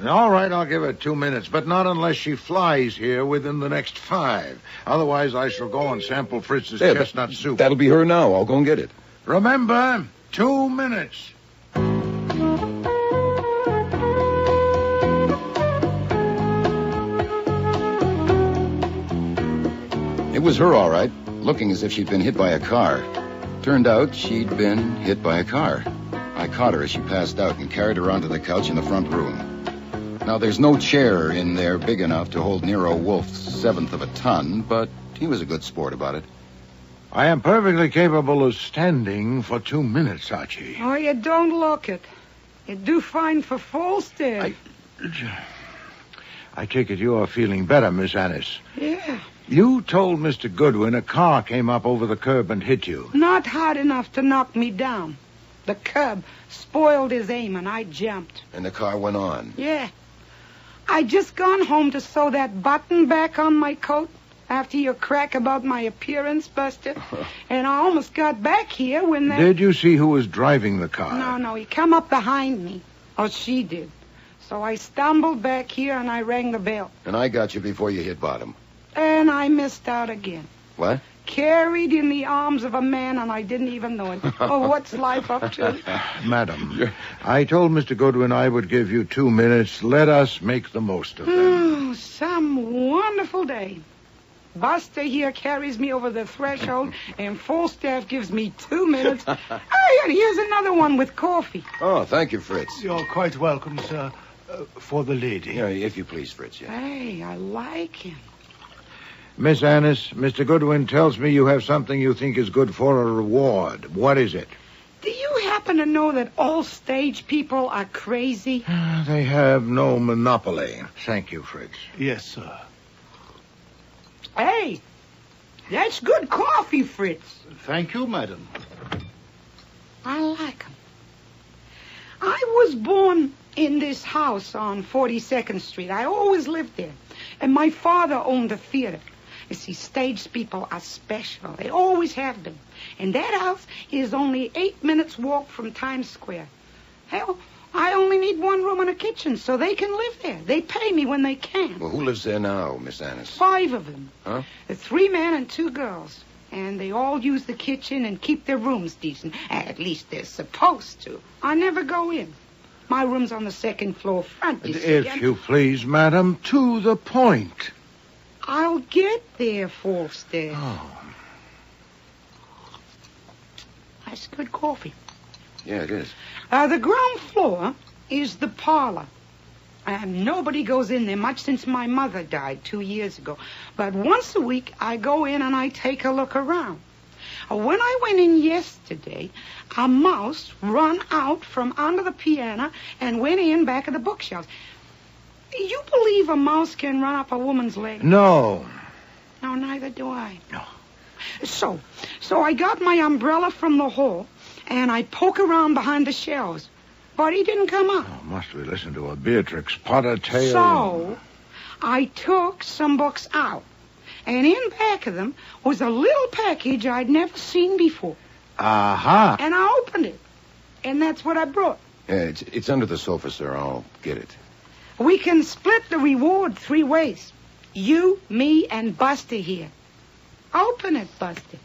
All right, I'll give her 2 minutes, but not unless she flies here within the next 5. Otherwise, I shall go and sample Fritz's chestnut soup. That'll be her now. I'll go and get it. Remember, 2 minutes. It was her, all right, looking as if she'd been hit by a car. Turned out she'd been hit by a car. I caught her as she passed out and carried her onto the couch in the front room. Now, there's no chair in there big enough to hold Nero Wolfe's 1/7 of a ton, but he was a good sport about it. I am perfectly capable of standing for 2 minutes, Archie. Oh, you don't look it. You do fine for Falstaff. I take it you are feeling better, Miss Annis. Yeah. You told Mr. Goodwin a car came up over the curb and hit you. Not hard enough to knock me down. The curb spoiled his aim, and I jumped. And the car went on. Yeah. I just gone home to sew that button back on my coat after your crack about my appearance, Buster. And I almost got back here when that... Did you see who was driving the car? No, he come up behind me. Or she did. So I stumbled back here and I rang the bell. And I got you before you hit bottom. And I missed out again. What? Carried in the arms of a man, and I didn't even know it. Oh, what's life up to? Madam, I told Mr. Goodwin I would give you 2 minutes. Let us make the most of them. Oh, some wonderful day. Buster here carries me over the threshold, and Falstaff gives me 2 minutes. Oh, and here's another one with coffee. Oh, thank you, Fritz. You're quite welcome, sir. For the lady. Yeah, if you please, Fritz, yeah. Hey, I like him. Miss Annis, Mr. Goodwin tells me you have something you think is good for a reward. What is it? Do you happen to know that all stage people are crazy? They have no monopoly. Thank you, Fritz. Yes, sir. Hey, that's good coffee, Fritz. Thank you, madam. I like him. I was born in this house on 42nd Street. I always lived there. And my father owned a theater. You see, stage people are special. They always have been. And that house is only 8 minutes' walk from Times Square. Hell, I only need one room and a kitchen, so they can live there. They pay me when they can. Well, who lives there now, Miss Annis? 5 of them. Huh? 3 men and 2 girls. And they all use the kitchen and keep their rooms decent. At least they're supposed to. I never go in. My room's on the 2nd floor front, you see. If you please, madam, to the point. I'll get there, Falstaff. Oh. That's good coffee. Yeah, it is. The ground floor is the parlor. And nobody goes in there much since my mother died 2 years ago. But once a week, I go in and I take a look around. When I went in yesterday, a mouse run out from under the piano and went in back of the bookshelves. You believe a mouse can run up a woman's leg? No. No, neither do I. No. So I got my umbrella from the hall, and I poke around behind the shelves. But he didn't come up. Oh, must we listen to a Beatrix Potter tale? So I took some books out. And in back of them was a little package I'd never seen before. Aha. And I opened it. And that's what I brought. Yeah, it's under the sofa, sir. I'll get it. We can split the reward 3 ways. You, me, and Buster here. Open it, Buster.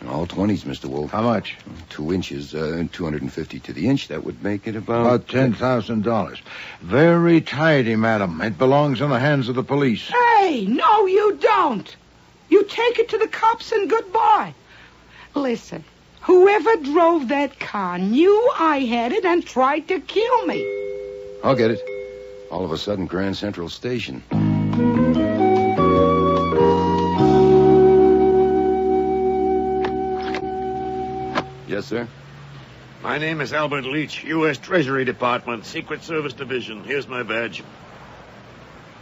All 20s, Mr. Wolfe. How much? 2 inches, 250 to the inch. That would make it about $10,000. Very tidy, madam. It belongs in the hands of the police. Hey, no, you don't. You take it to the cops and goodbye. Listen, whoever drove that car knew I had it and tried to kill me. I'll get it. All of a sudden, Grand Central Station. Yes, sir? My name is Albert Leach, U.S. Treasury Department, Secret Service Division. Here's my badge.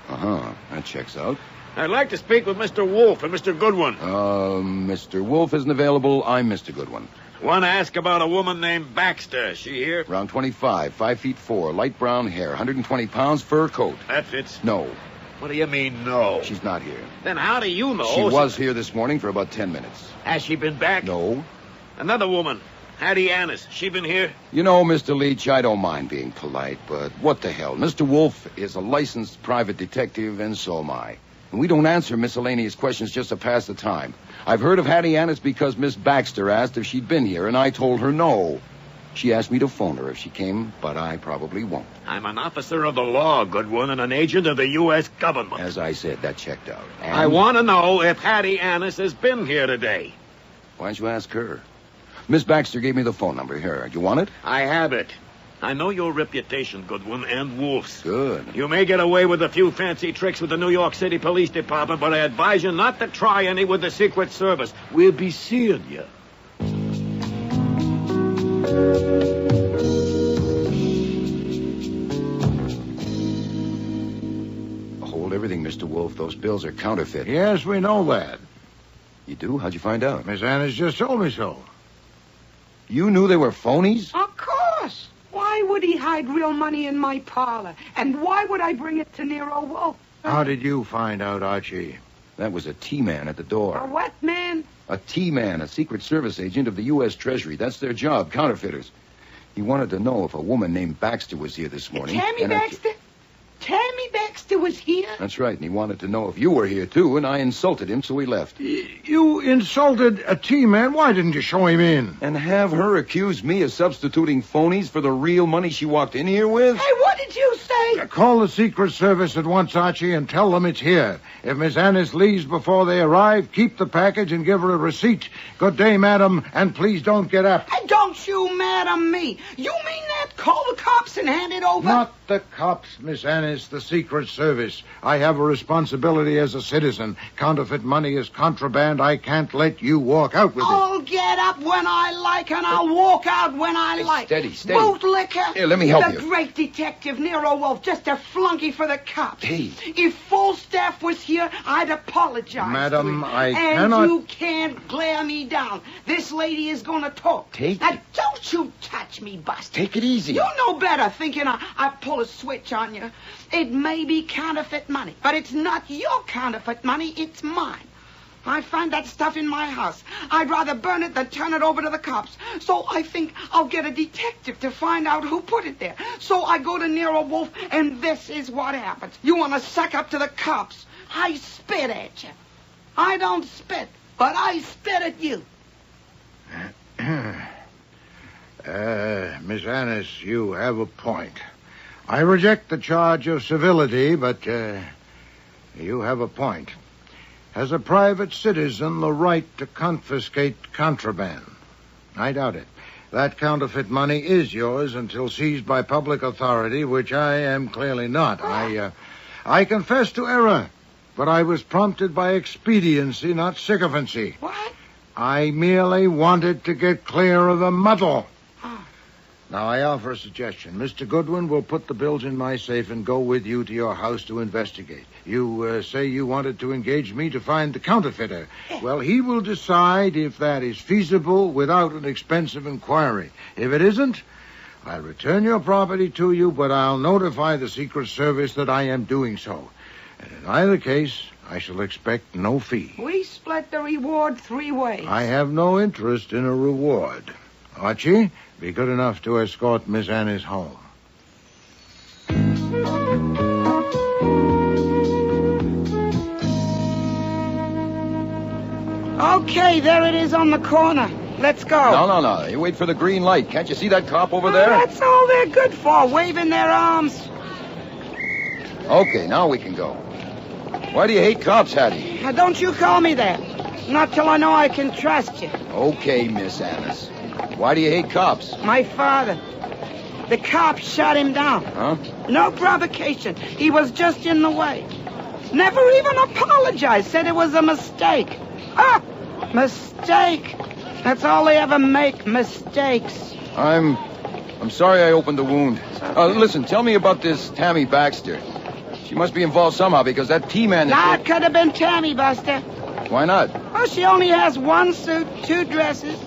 Uh-huh. That checks out. I'd like to speak with Mr. Wolfe and Mr. Goodwin. Mr. Wolfe isn't available. I'm Mr. Goodwin. Want to ask about a woman named Baxter. Is she here? Around 25, 5'4", light brown hair, 120 pounds, fur coat. That fits. No. What do you mean, no? She's not here. Then how do you know? She was here this morning for about 10 minutes. Has she been back? No. Another woman, Hattie Annis. She been here? You know, Mr. Leach, I don't mind being polite, but what the hell? Mr. Wolfe is a licensed private detective, and so am I. And we don't answer miscellaneous questions just to pass the time. I've heard of Hattie Annis because Miss Baxter asked if she'd been here, and I told her no. She asked me to phone her if she came, but I probably won't. I'm an officer of the law, Goodwin, and an agent of the U.S. government. As I said, that checked out. And I want to know if Hattie Annis has been here today. Why don't you ask her? Miss Baxter gave me the phone number. Here, you want it? I have it. I know your reputation, Goodwin, and Wolfe's. Good. You may get away with a few fancy tricks with the New York City Police Department, but I advise you not to try any with the Secret Service. We'll be seeing you. Hold everything, Mr. Wolfe. Those bills are counterfeit. Yes, we know that. You do? How'd you find out? Miss Annis just told me so. You knew they were phonies? Of course. Why would he hide real money in my parlor? And why would I bring it to Nero Wolfe? How did you find out, Archie? That was a T-man at the door. A what man? A T-man, a Secret Service agent of the U.S. Treasury. That's their job, counterfeiters. He wanted to know if a woman named Baxter was here this morning. Tammy Baxter? Tammy Baxter was here? That's right, and he wanted to know if you were here, too, and I insulted him, so he left. You insulted a T-man? Why didn't you show him in? And have her accuse me of substituting phonies for the real money she walked in here with? Hey, what did you say? Call the Secret Service at once, Archie, and tell them it's here. If Miss Annis leaves before they arrive, keep the package and give her a receipt. Good day, madam, and please don't get up. Hey, don't you madam me. You mean that? Call the cops and hand it over? Not the cops, Miss Annis, the Secret Service. I have a responsibility as a citizen. Counterfeit money is contraband. I can't let you walk out with it. I'll get up when I like, and I'll walk out when I like. Steady. Bootlicker. Here, let me help you. The great detective, Nero Wolfe, just a flunky for the cops. Hey. If full staff was here, I'd apologize. Madam, I cannot... cannot... And you can't glare me down. This lady is going to talk. Take Now, don't you touch me, Buster. Take it easy. You know better better thinking I pull a switch on you. It may be counterfeit money, but it's not your counterfeit money, it's mine. I find that stuff in my house. I'd rather burn it than turn it over to the cops. So I think I'll get a detective to find out who put it there. So I go to Nero Wolfe, and this is what happens. You want to suck up to the cops. I spit at you. I don't spit, but I spit at you. Miss Annis, you have a point. I reject the charge of civility, but you have a point. Has a private citizen the right to confiscate contraband? I doubt it. That counterfeit money is yours until seized by public authority, which I am clearly not. I confess to error, but I was prompted by expediency, not sycophancy. What? I merely wanted to get clear of the muddle. Now, I offer a suggestion. Mr. Goodwin will put the bills in my safe and go with you to your house to investigate. You say you wanted to engage me to find the counterfeiter. Well, he will decide if that is feasible without an expensive inquiry. If it isn't, I'll return your property to you, but I'll notify the Secret Service that I am doing so. And in either case, I shall expect no fee. We split the reward 3 ways. I have no interest in a reward. Archie, be good enough to escort Miss Annis home. Okay, there it is on the corner. Let's go. No. You wait for the green light. Can't you see that cop over there? That's all they're good for, waving their arms. Okay, now we can go. Why do you hate cops, Hattie? Now, don't you call me that. Not till I know I can trust you. Okay, Miss Annis. Why do you hate cops? My father. The cops shot him down. Huh? No provocation. He was just in the way. Never even apologized. Said it was a mistake. Mistake. That's all they ever make, mistakes. I'm sorry I opened the wound. Listen, tell me about this Tammy Baxter. She must be involved somehow because that T-man... That could have been Tammy, Buster. Why not? Well, she only has 1 suit, 2 dresses,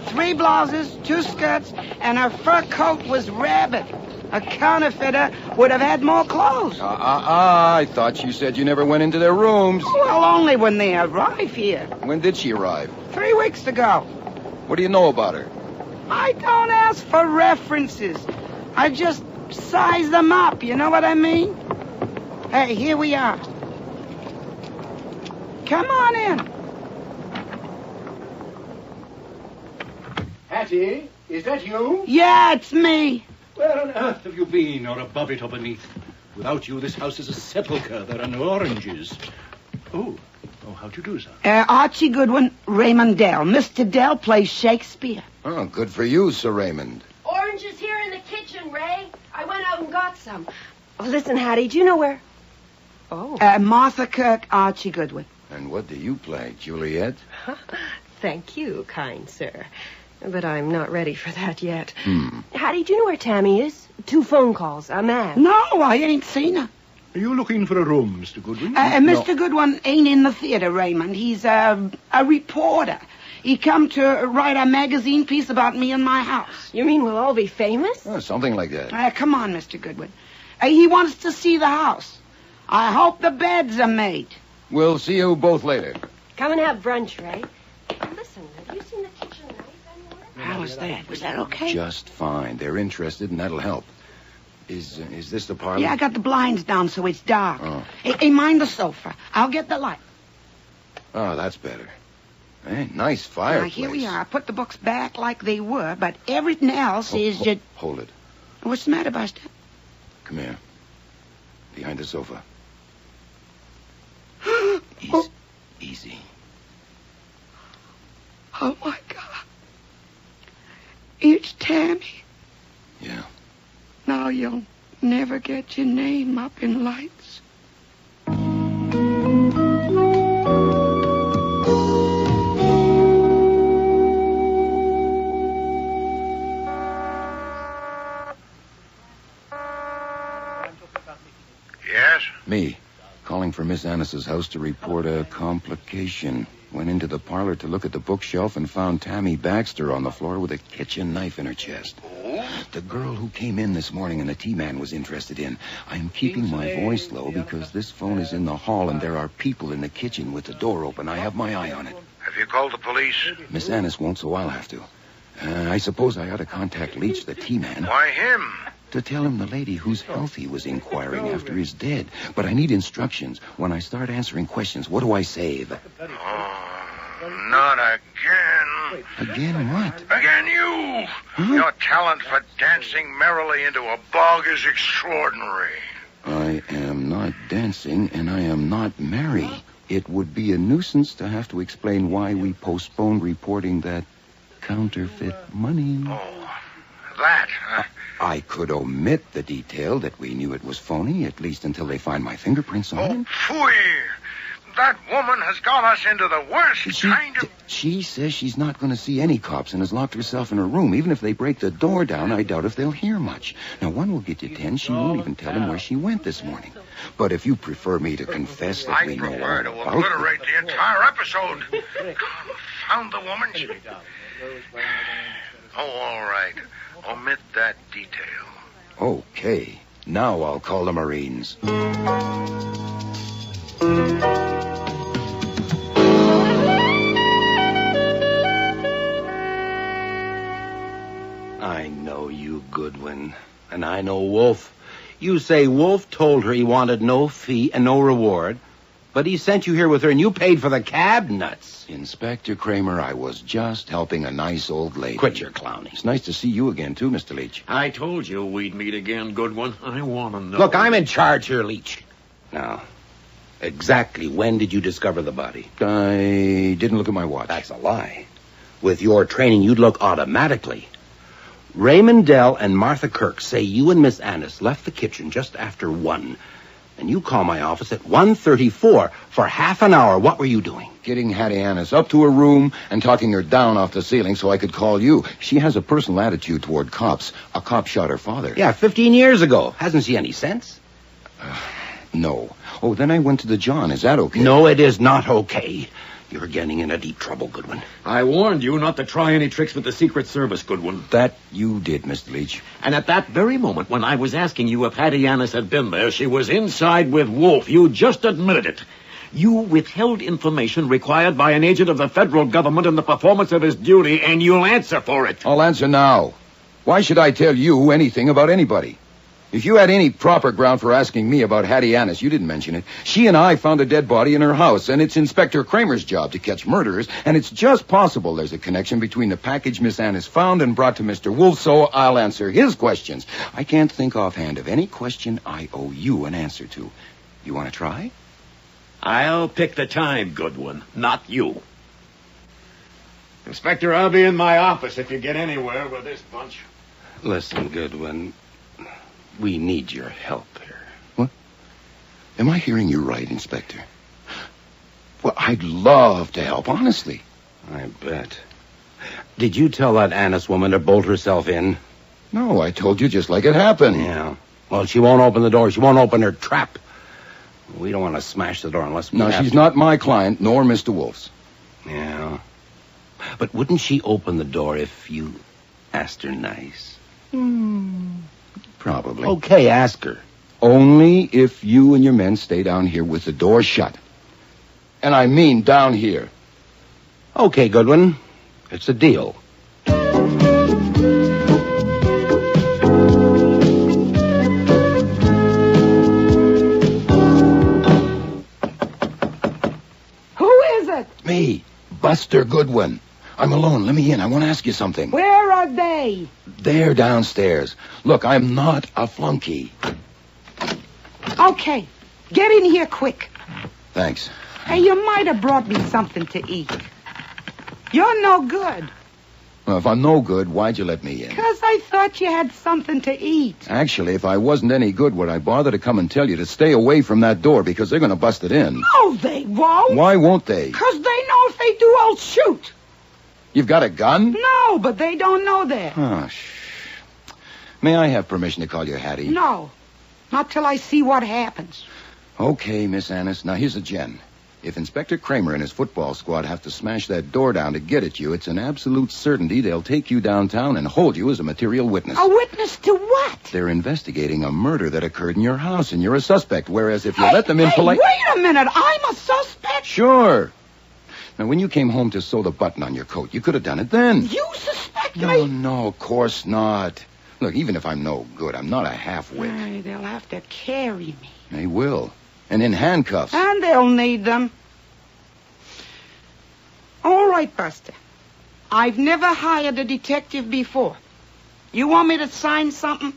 3 blouses, 2 skirts, and her fur coat was rabbit. A counterfeiter would have had more clothes. I thought you said you never went into their rooms. Well, only when they arrive here. When did she arrive? 3 weeks ago. What do you know about her? I don't ask for references. I just size them up, you know what I mean? Hey, here we are. Come on in. Hattie, is that you? Yeah, it's me. Where on earth have you been, or above it or beneath? Without you, this house is a sepulchre. There are no oranges. Oh, how do you do, sir? Archie Goodwin, Raymond Dell. Mr. Dell plays Shakespeare. Oh, good for you, Sir Raymond. Oranges here in the kitchen, Ray. I went out and got some. Oh, listen, Hattie, do you know where... Oh. Martha Kirk, Archie Goodwin. And what do you play, Juliet? Thank you, kind sir. But I'm not ready for that yet. Hattie, do you know where Tammy is? 2 phone calls, a man. No, I ain't seen her. Are you looking for a room, Mr. Goodwin? Mr. Goodwin ain't in the theater, Raymond. He's a reporter. He come to write a magazine piece about me and my house. You mean we'll all be famous? Something like that. Come on, Mr. Goodwin. He wants to see the house. I hope the beds are made. We'll see you both later. Come and have brunch, Ray. Listen, have you seen the kitchen knife anywhere? How was that? Was that okay? Just fine. They're interested, and that'll help. Is this the parlor? Yeah, I got the blinds down so it's dark. Oh. Hey, mind the sofa. I'll get the light. Oh, that's better. Hey, nice fireplace. Now, here we are. I put the books back like they were, but everything else is just... Hold it. What's the matter, Buster? Come here. Behind the sofa. Easy. Oh, my God. It's Tammy. Yeah. Now you'll never get your name up in lights. Yes? Me. Calling for Miss Annis's house to report a complication. Went into the parlor to look at the bookshelf and found Tammy Baxter on the floor with a kitchen knife in her chest. Oh? The girl who came in this morning and the tea man was interested in. I'm keeping my voice low because this phone is in the hall and there are people in the kitchen with the door open. I have my eye on it. Have you called the police? Miss Annis won't, so I'll have to. I suppose I ought to contact Leach, the tea man. Why him? To tell him the lady whose health he was inquiring after is dead. But I need instructions. When I start answering questions, what do I say? Not again. Again what? Again you. Huh? Your talent for dancing merrily into a bog is extraordinary. I am not dancing, and I am not merry. It would be a nuisance to have to explain why we postponed reporting that counterfeit money. Oh, that. I could omit the detail that we knew it was phony, at least until they find my fingerprints on it. Phooey! That woman has got us into the worst kind of... She says she's not going to see any cops and has locked herself in her room. Even if they break the door down, I doubt if they'll hear much. Now, one will get you 10. She won't even tell him where she went this morning. But if you prefer me to confess that we know all I prefer to about... obliterate the entire episode. Found the woman. Oh, all right. Omit that detail. Okay. Now I'll call the Marines. I know you, Goodwin. And I know Wolfe. You say Wolfe told her he wanted no fee and no reward, but he sent you here with her and you paid for the cab? Nuts. Inspector Kramer, I was just helping a nice old lady. Quit your clowning. It's nice to see you again, too, Mr. Leach. I told you we'd meet again, Goodwin. I want to know. Look, I'm in charge here, Leach. Now, exactly when did you discover the body? I didn't look at my watch. That's a lie. With your training, you'd look automatically. Raymond Dell and Martha Kirk say you and Miss Annis left the kitchen just after 1. And you call my office at 1:34 for half an hour. What were you doing? Getting Hattie Annis up to her room and talking her down off the ceiling so I could call you. She has a personal attitude toward cops. A cop shot her father. Yeah, 15 years ago. Hasn't she any sense? No. Oh, then I went to the John. Is that okay? No, it is not okay. You're getting into deep trouble, Goodwin. I warned you not to try any tricks with the Secret Service, Goodwin. That you did, Mr. Leach. And at that very moment, when I was asking you if Hattie Annis had been there, she was inside with Wolfe. You just admitted it. You withheld information required by an agent of the federal government in the performance of his duty, and you'll answer for it. I'll answer now. Why should I tell you anything about anybody? If you had any proper ground for asking me about Hattie Annis, you didn't mention it. She and I found a dead body in her house, and it's Inspector Kramer's job to catch murderers, and it's just possible there's a connection between the package Miss Annis found and brought to Mr. Wolfe, so I'll answer his questions. I can't think offhand of any question I owe you an answer to. You want to try? I'll pick the time, Goodwin, not you. Inspector, I'll be in my office if you get anywhere with this bunch. Listen, Goodwin, we need your help here. What? Am I hearing you right, Inspector? Well, I'd love to help, honestly. I bet. Did you tell that Annis woman to bolt herself in? No, I told you just like it happened. Yeah. Well, she won't open the door. She won't open her trap. We don't want to smash the door unless we No, have she's to. not my client, nor Mr. Wolfe's. Yeah. But wouldn't she open the door if you asked her nice? Probably. Okay, ask her. Only if you and your men stay down here with the door shut. And I mean down here. Okay, Goodwin. It's a deal. Who is it? Me, Buster Goodwin. I'm alone. Let me in. I want to ask you something. Where are they? They're downstairs. Look, I'm not a flunky. Okay. Get in here quick. Thanks. Hey, you might have brought me something to eat. You're no good. Well, if I'm no good, why'd you let me in? 'Cause I thought you had something to eat. Actually, if I wasn't any good, would I bother to come and tell you to stay away from that door because they're going to bust it in? No, they won't. Why won't they? 'Cause they know if they do, I'll shoot. You've got a gun? No, but they don't know that. Oh, May I have permission to call you Hattie? No, not till I see what happens. Okay, Miss Annis. Now, here's a gen. If Inspector Kramer and his football squad have to smash that door down to get at you, it's an absolute certainty they'll take you downtown and hold you as a material witness. A witness to what? They're investigating a murder that occurred in your house, and you're a suspect, whereas if you let them in polite... Wait a minute. I'm a suspect? Sure. Now, when you came home to sew the button on your coat, you could have done it then. You suspect No, me? no, of course not. Look, even if I'm no good, I'm not a half-wit. Ay, they'll have to carry me. They will. And in handcuffs. And they'll need them. All right, Buster. I've never hired a detective before. You want me to sign something?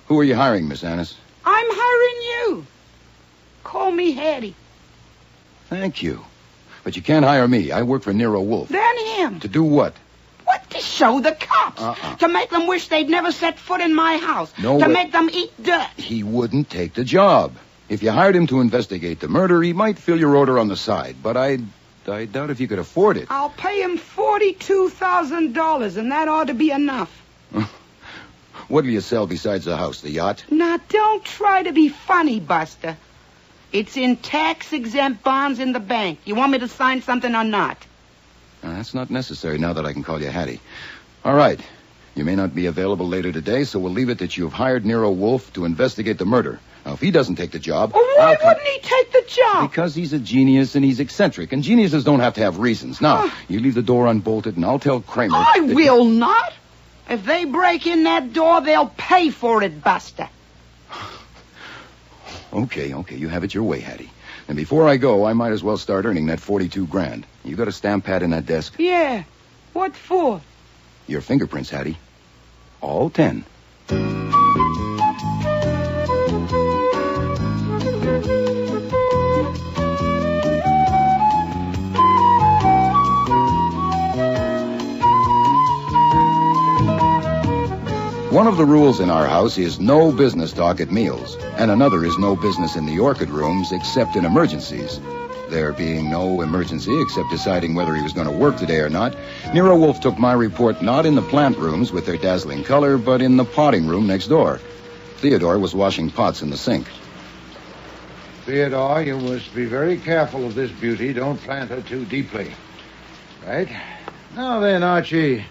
Who are you hiring, Miss Annis? I'm hiring you. Call me Hattie. Thank you. But you can't hire me. I work for Nero Wolfe. Then him. To do what? What? To show the cops. To make them wish they'd never set foot in my house. No to way. make them eat dirt. He wouldn't take the job. If you hired him to investigate the murder, he might fill your order on the side. But I doubt if you could afford it. I'll pay him $42,000, and that ought to be enough. What will you sell besides the house? The yacht? Now, don't try to be funny, Buster. It's in tax-exempt bonds in the bank. You want me to sign something or not? That's not necessary now that I can call you Hattie. All right. You may not be available later today, so we'll leave it that you've hired Nero Wolfe to investigate the murder. Now, if he doesn't take the job... Well, why wouldn't he take the job? Because he's a genius and he's eccentric, and geniuses don't have to have reasons. Now, you leave the door unbolted, and I'll tell Kramer... I will not. If they break in that door, they'll pay for it, Buster. Okay, you have it your way, Hattie. And before I go, I might as well start earning that $42,000. You got a stamp pad in that desk? Yeah. What for? Your fingerprints, Hattie. All 10. One of the rules in our house is no business talk at meals, and another is no business in the orchid rooms except in emergencies. There being no emergency except deciding whether he was going to work today or not, Nero Wolfe took my report not in the plant rooms with their dazzling color, but in the potting room next door. Theodore was washing pots in the sink. Theodore, you must be very careful of this beauty. Don't plant her too deeply. Right? Now then, Archie,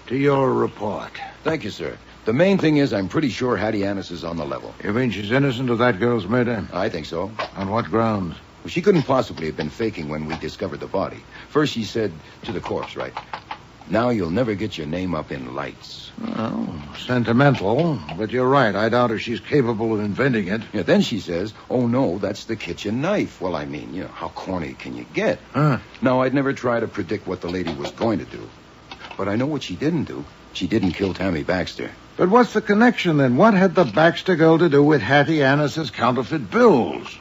to your report. Thank you, sir. The main thing is I'm pretty sure Hattie Annis is on the level. You mean she's innocent of that girl's murder? I think so. On what grounds? Well, she couldn't possibly have been faking when we discovered the body. First she said to the corpse, right, "Now you'll never get your name up in lights." Well, sentimental, but you're right. I doubt if she's capable of inventing it. Yeah, then she says, "Oh, no, that's the kitchen knife." Well, I mean, how corny can you get? Now, I'd never try to predict what the lady was going to do. But I know what she didn't do. She didn't kill Tammy Baxter. But what's the connection, then? What had the Baxter girl to do with Hattie Annis's counterfeit bills?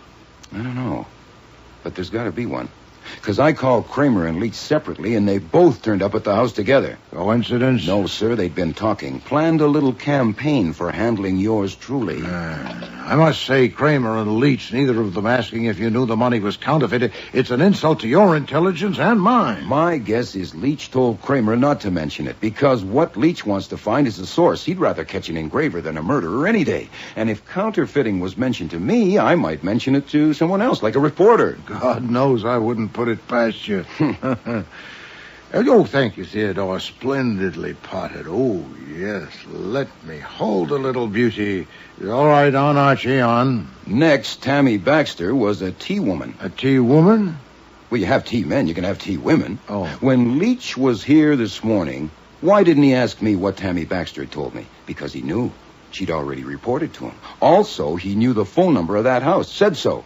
I don't know. But there's got to be one. Because I called Kramer and Leach separately, and they both turned up at the house together. Coincidence? No, sir. They'd been talking. Planned a little campaign for handling yours truly. I must say, Kramer and Leach, neither of them asking if you knew the money was counterfeit. It's an insult to your intelligence and mine. My guess is Leach told Kramer not to mention it, because what Leach wants to find is the source. He'd rather catch an engraver than a murderer any day. And if counterfeiting was mentioned to me, I might mention it to someone else, like a reporter. God knows I wouldn't put it past you. Oh, thank you, Theodore. Splendidly potted. Oh, yes. Let me hold a little beauty. All right, on, Archie, on. Next, Tammy Baxter was a tea woman. A tea woman? Well, you have tea men, you can have tea women. Oh. When Leach was here this morning, why didn't he ask me what Tammy Baxter had told me? Because he knew. She'd already reported to him. Also, he knew the phone number of that house. Said so.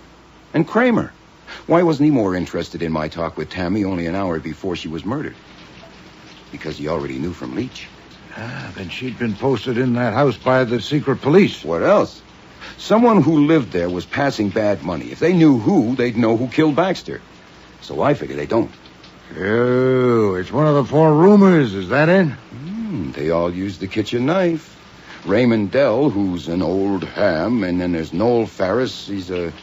And Kramer. Why wasn't he more interested in my talk with Tammy only an hour before she was murdered? Because he already knew from Leach. Then she'd been posted in that house by the secret police. What else? Someone who lived there was passing bad money. If they knew who, they'd know who killed Baxter. So I figure they don't. Oh, it's one of the 4 rumors. Is that it? They all used the kitchen knife. Raymond Dell, who's an old ham, and then there's Noel Ferris. He's a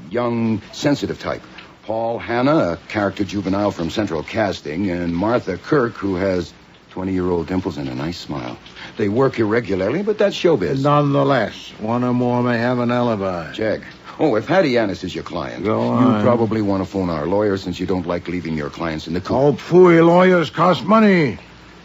young, sensitive type. Paul Hanna, a character juvenile from Central Casting, and Martha Kirk, who has 20-year-old dimples and a nice smile. They work irregularly, but that's showbiz. Nonetheless, one or more may have an alibi. Jack, Oh, if Hattie Annis is your client, Go you on. probably want to phone our lawyer since you don't like leaving your clients in the coop. Oh, phooey, lawyers cost money.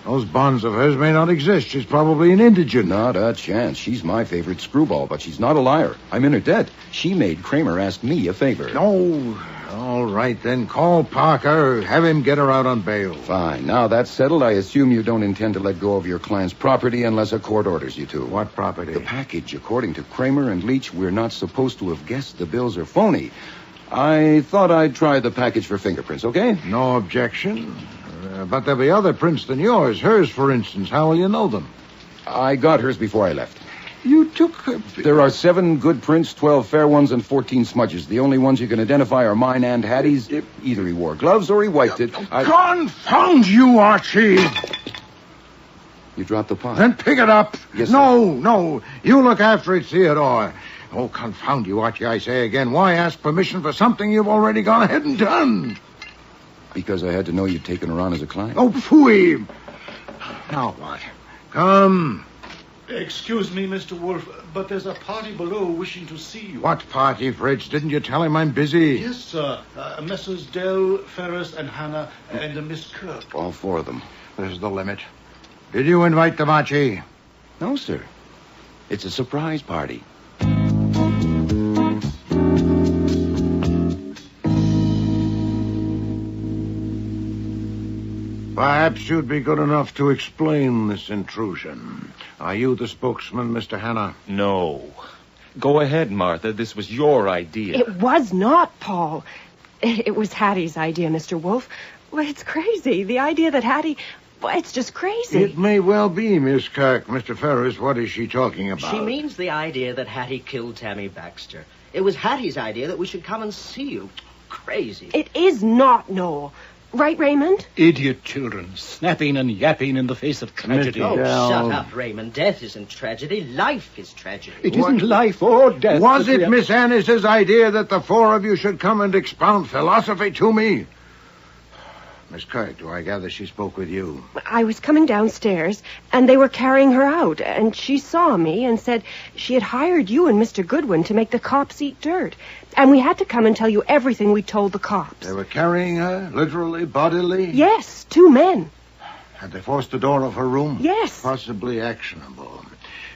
Those bonds of hers may not exist. She's probably an indigent. Not a chance. She's my favorite screwball, but she's not a liar. I'm in her debt. She made Kramer ask me a favor. No. All right, then. Call Parker. Have him get her out on bail. Fine. Now that's settled, I assume you don't intend to let go of your client's property unless a court orders you to. What property? The package. According to Kramer and Leach, we're not supposed to have guessed the bills are phony. I thought I'd try the package for fingerprints, okay? No objection. But there'll be other prints than yours. Hers, for instance. How will you know them? I got hers before I left. You took... There are 7 good prints, 12 fair ones, and 14 smudges. The only ones you can identify are mine and Hattie's. Either he wore gloves or he wiped it. Confound you, Archie! You dropped the pot. Then pick it up. Yes, No. You look after it, Theodore. Oh, confound you, Archie, I say again. Why ask permission for something you've already gone ahead and done? Because I had to know you'd taken her on as a client. Oh, phooey! Now what? Come. Excuse me, Mr. Wolfe, but there's a party below wishing to see you. What party, Fritz? Didn't you tell him I'm busy? Yes, sir. Messrs. Dell, Ferris, and Hannah, and Miss Kirk. All 4 of them. This is the limit. Did you invite them, Archie? No, sir. It's a surprise party. Perhaps you'd be good enough to explain this intrusion. Are you the spokesman, Mr. Hannah? No. Go ahead, Martha. This was your idea. It was not, Paul. It was Hattie's idea, Mr. Wolfe. Well, it's crazy. The idea that Hattie... Well, it's just crazy. It may well be, Miss Kirk. Mr. Ferris, what is she talking about? She means the idea that Hattie killed Tammy Baxter. It was Hattie's idea that we should come and see you. Crazy. It is not, Noel. Right, Raymond? Idiot children, snapping and yapping in the face of tragedy. Oh, shut up, Raymond. Death isn't tragedy. Life is tragedy. It isn't life or death. Was it Miss Annis's idea that the 4 of you should come and expound philosophy to me? Miss Kirk, do I gather she spoke with you? I was coming downstairs, and they were carrying her out, and she saw me and said she had hired you and Mr. Goodwin to make the cops eat dirt, and we had to come and tell you everything we told the cops. They were carrying her, literally, bodily? Yes, 2 men. Had they forced the door of her room? Yes. Possibly actionable.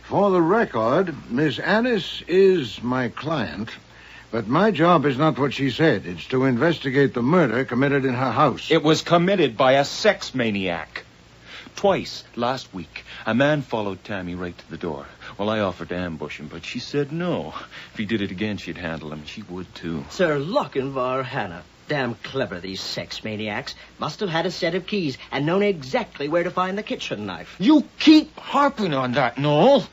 For the record, Miss Annis is my client, but my job is not what she said. It's to investigate the murder committed in her house. It was committed by a sex maniac. Twice last week, a man followed Tammy right to the door. Well, I offered to ambush him, but she said no. If he did it again, she'd handle him. She would, too. Sir Lochinvar Hannah. Damn clever, these sex maniacs. Must have had a set of keys and known exactly where to find the kitchen knife. You keep harping on that, Noel.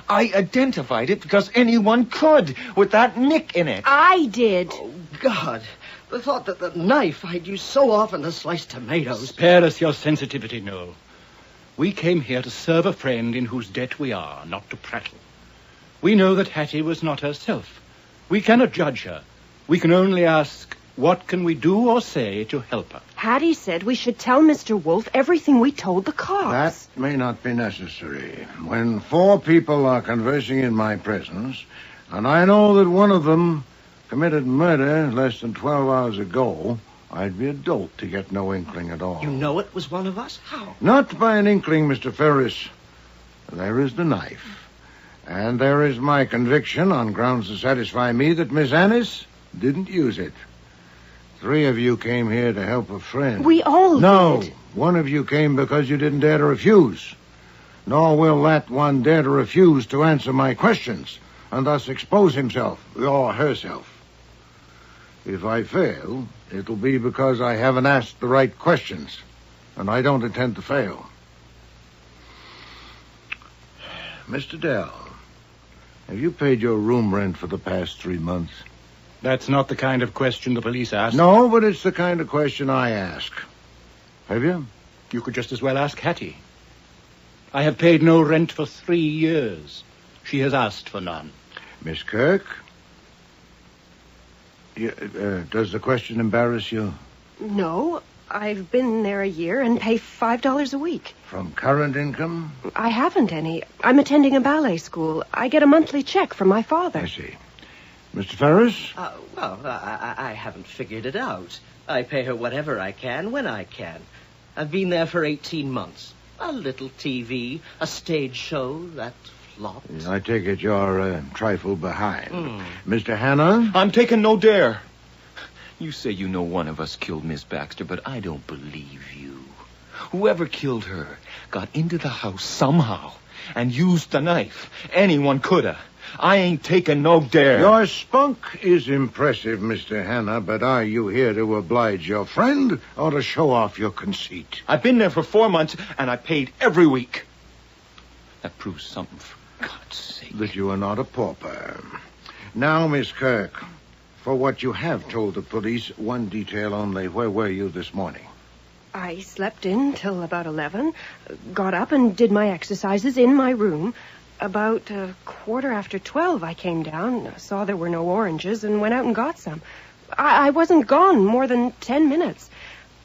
I identified it because anyone could with that nick in it. I did. Oh, God. The thought that the knife I'd used so often to slice tomatoes. Spare us your sensitivity, Noel. We came here to serve a friend in whose debt we are, not to prattle. We know that Hattie was not herself. We cannot judge her. We can only ask, what can we do or say to help her? Hattie said we should tell Mr. Wolfe everything we told the cops. That may not be necessary. When 4 people are conversing in my presence, and I know that one of them committed murder less than 12 hours ago, I'd be a dolt to get no inkling at all. You know it was one of us? How? Not by an inkling, Mr. Ferris. There is the knife. And there is my conviction on grounds to satisfy me that Miss Annis didn't use it. 3 of you came here to help a friend. We all No, did. 1 of you came because you didn't dare to refuse. Nor will that one dare to refuse to answer my questions, and thus expose himself, or herself. If I fail, it'll be because I haven't asked the right questions, and I don't intend to fail. Mr. Dell, have you paid your room rent for the past 3 months? That's not the kind of question the police ask. No, but it's the kind of question I ask. Have you? You could just as well ask Hattie. I have paid no rent for 3 years. She has asked for none. Miss Kirk? Does the question embarrass you? No, I've been there a year and pay $5 a week. From current income? I haven't any. I'm attending a ballet school. I get a monthly check from my father. I see. Mr. Ferris? Well, I haven't figured it out. I pay her whatever I can, when I can. I've been there for 18 months. A little TV, a stage show that flopped. I take it you're a trifle behind. Mr. Hannah? I'm taking no dare. You say you know one of us killed Miss Baxter, but I don't believe you. Whoever killed her got into the house somehow and used the knife. Anyone coulda. I ain't taking no dare. Your spunk is impressive, Mr. Hannah, but are you here to oblige your friend or to show off your conceit? I've been there for 4 months, and I paid every week. That proves something, for God's sake. That you are not a pauper. Now, Miss Kirk, for what you have told the police, one detail only. Where were you this morning? I slept in till about 11, got up and did my exercises in my room. About 12:15, I came down, saw there were no oranges, and went out and got some. I wasn't gone more than 10 minutes.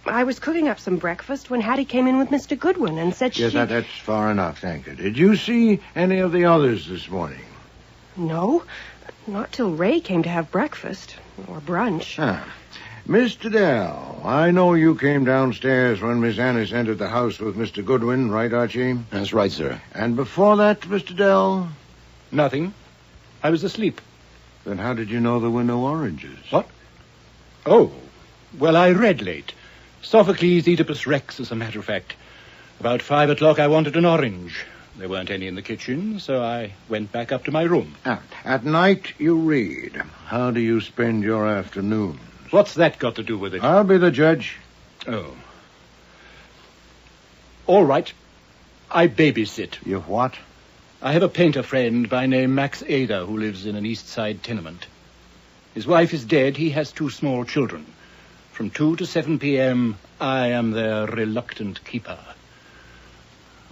I was cooking up some breakfast when Hattie came in with Mr. Goodwin and said Yes, that's far enough, thank you. Did you see any of the others this morning? No, not till Ray came to have breakfast, or brunch. Mr. Dell, I know you came downstairs when Miss Annis entered the house with Mr. Goodwin, right, Archie? That's right, sir. And before that, Mr. Dell? Nothing. I was asleep. Then how did you know there were no oranges? What? Oh, well, I read late. Sophocles, Oedipus Rex, as a matter of fact. About 5 o'clock, I wanted an orange. There weren't any in the kitchen, so I went back up to my room. At night, you read. How do you spend your afternoon? What's that got to do with it? I'll be the judge. Oh. All right. I babysit. You what? I have a painter friend by name Max Ada who lives in an East Side tenement. His wife is dead. He has 2 small children. From 2 to 7 p.m., I am their reluctant keeper.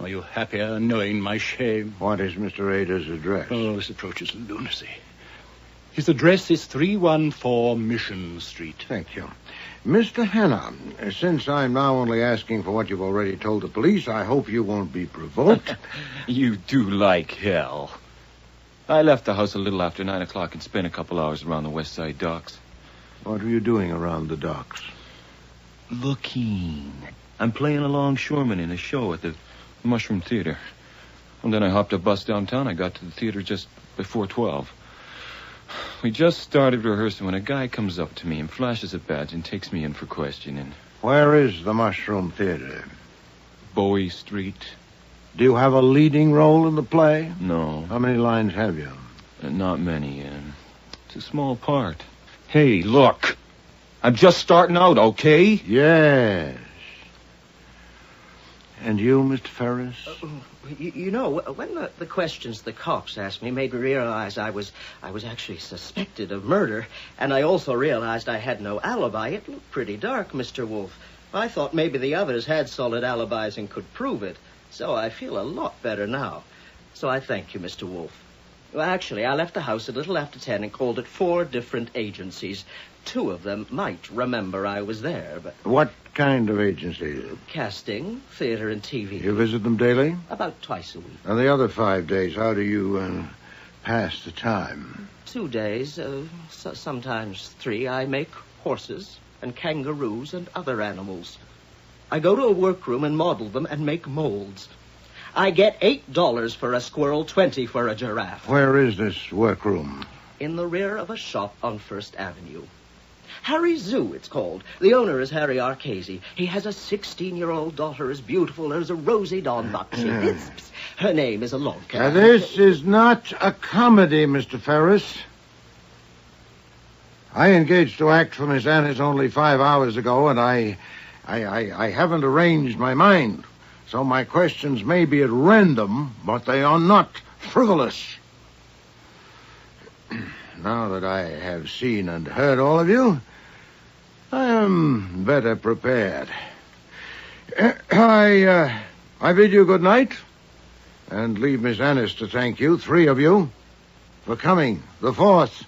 Are you happier knowing my shame? What is Mr. Ada's address? Oh, this approaches lunacy. His address is 314 Mission Street. Thank you. Mr. Hannah, since I'm now only asking for what you've already told the police, I hope you won't be provoked. You do like hell. I left the house a little after 9 o'clock and spent a couple hours around the West Side docks. What were you doing around the docks? Looking. I'm playing a longshoreman in a show at the Mushroom Theater. And then I hopped a bus downtown. I got to the theater just before 12. We just started rehearsing when a guy comes up to me and flashes a badge and takes me in for questioning. Where is the Mushroom Theater? Bowie Street. Do you have a leading role in the play? No. How many lines have you? Not many. It's a small part. Hey, look. I'm just starting out, okay? Yes. And you, Mr. Ferris? You know, when the questions the cops asked me made me realize I was actually suspected of murder, and I also realized I had no alibi. It looked pretty dark, Mr. Wolfe. I thought maybe the others had solid alibis and could prove it, so I feel a lot better now. So I thank you, Mr. Wolfe. Well, actually, I left the house a little after 10 and called at 4 different agencies. 2 of them might remember I was there, but... What kind of agencies? Casting, theater, and TV. You visit them daily? About twice a week. And the other 5 days, how do you pass the time? 2 days, sometimes 3. I make horses and kangaroos and other animals. I go to a workroom and model them and make molds. I get $8 for a squirrel, 20 for a giraffe. Where is this workroom? In the rear of a shop on First Avenue. Harry's Zoo, it's called. The owner is Harry Archese. He has a 16-year-old daughter as beautiful as a Rosie Dawn She lisps. Her name is Alonka. Now, this is not a comedy, Mr. Ferris. I engaged to act for Miss Annis only 5 hours ago, and I haven't arranged my mind. So my questions may be at random, but they are not frivolous. Now that I have seen and heard all of you, I am better prepared. I bid you good night, and leave Miss Annis to thank you, 3 of you, for coming. The 4th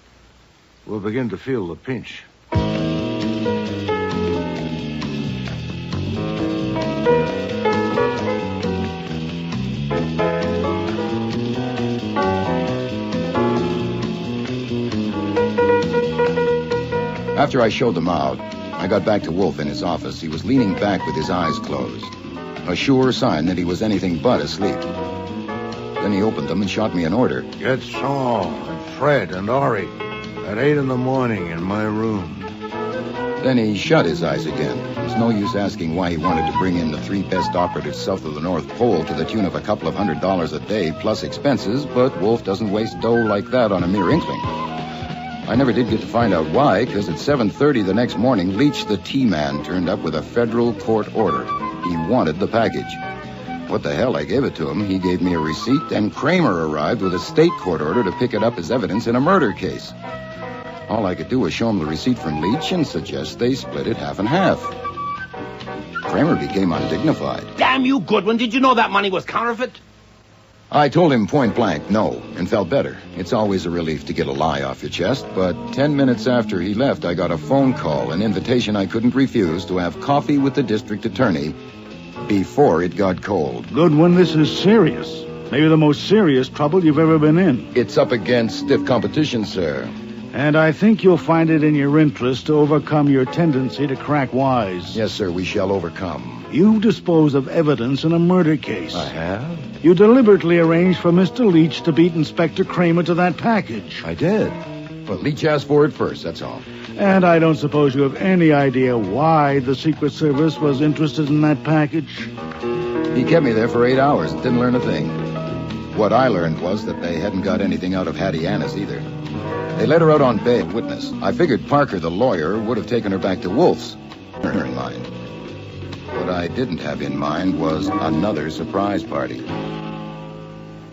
will begin to feel the pinch. After I showed them out, I got back to Wolfe in his office. He was leaning back with his eyes closed, a sure sign that he was anything but asleep. Then he opened them and shot me an order. Get Saul and Fred and Ori at 8 in the morning in my room. Then he shut his eyes again. There's no use asking why he wanted to bring in the 3 best operatives south of the North Pole to the tune of a couple of $100 a day plus expenses, but Wolfe doesn't waste dough like that on a mere inkling. I never did get to find out why, because at 7:30 the next morning, Leach, the T-man, turned up with a federal court order. He wanted the package. What the hell, I gave it to him. He gave me a receipt, and Kramer arrived with a state court order to pick it up as evidence in a murder case. All I could do was show him the receipt from Leach and suggest they split it half and half. Kramer became undignified. Damn you, Goodwin. Did you know that money was counterfeit? I told him point blank no, and felt better. It's always a relief to get a lie off your chest, but 10 minutes after he left, I got a phone call, an invitation I couldn't refuse to have coffee with the district attorney before it got cold. Goodwin, this is serious. Maybe the most serious trouble you've ever been in. It's up against stiff competition, sir. And I think you'll find it in your interest to overcome your tendency to crack wise. Yes, sir, we shall overcome. You dispose of evidence in a murder case. I have? You deliberately arranged for Mr. Leach to beat Inspector Kramer to that package. I did. But Leach asked for it first, that's all. And I don't suppose you have any idea why the Secret Service was interested in that package? He kept me there for 8 hours and didn't learn a thing. What I learned was that they hadn't got anything out of Hattie Annis either. They let her out on bail witness. I figured Parker, the lawyer, would have taken her back to Wolfe's. Her in mind. What I didn't have in mind was another surprise party.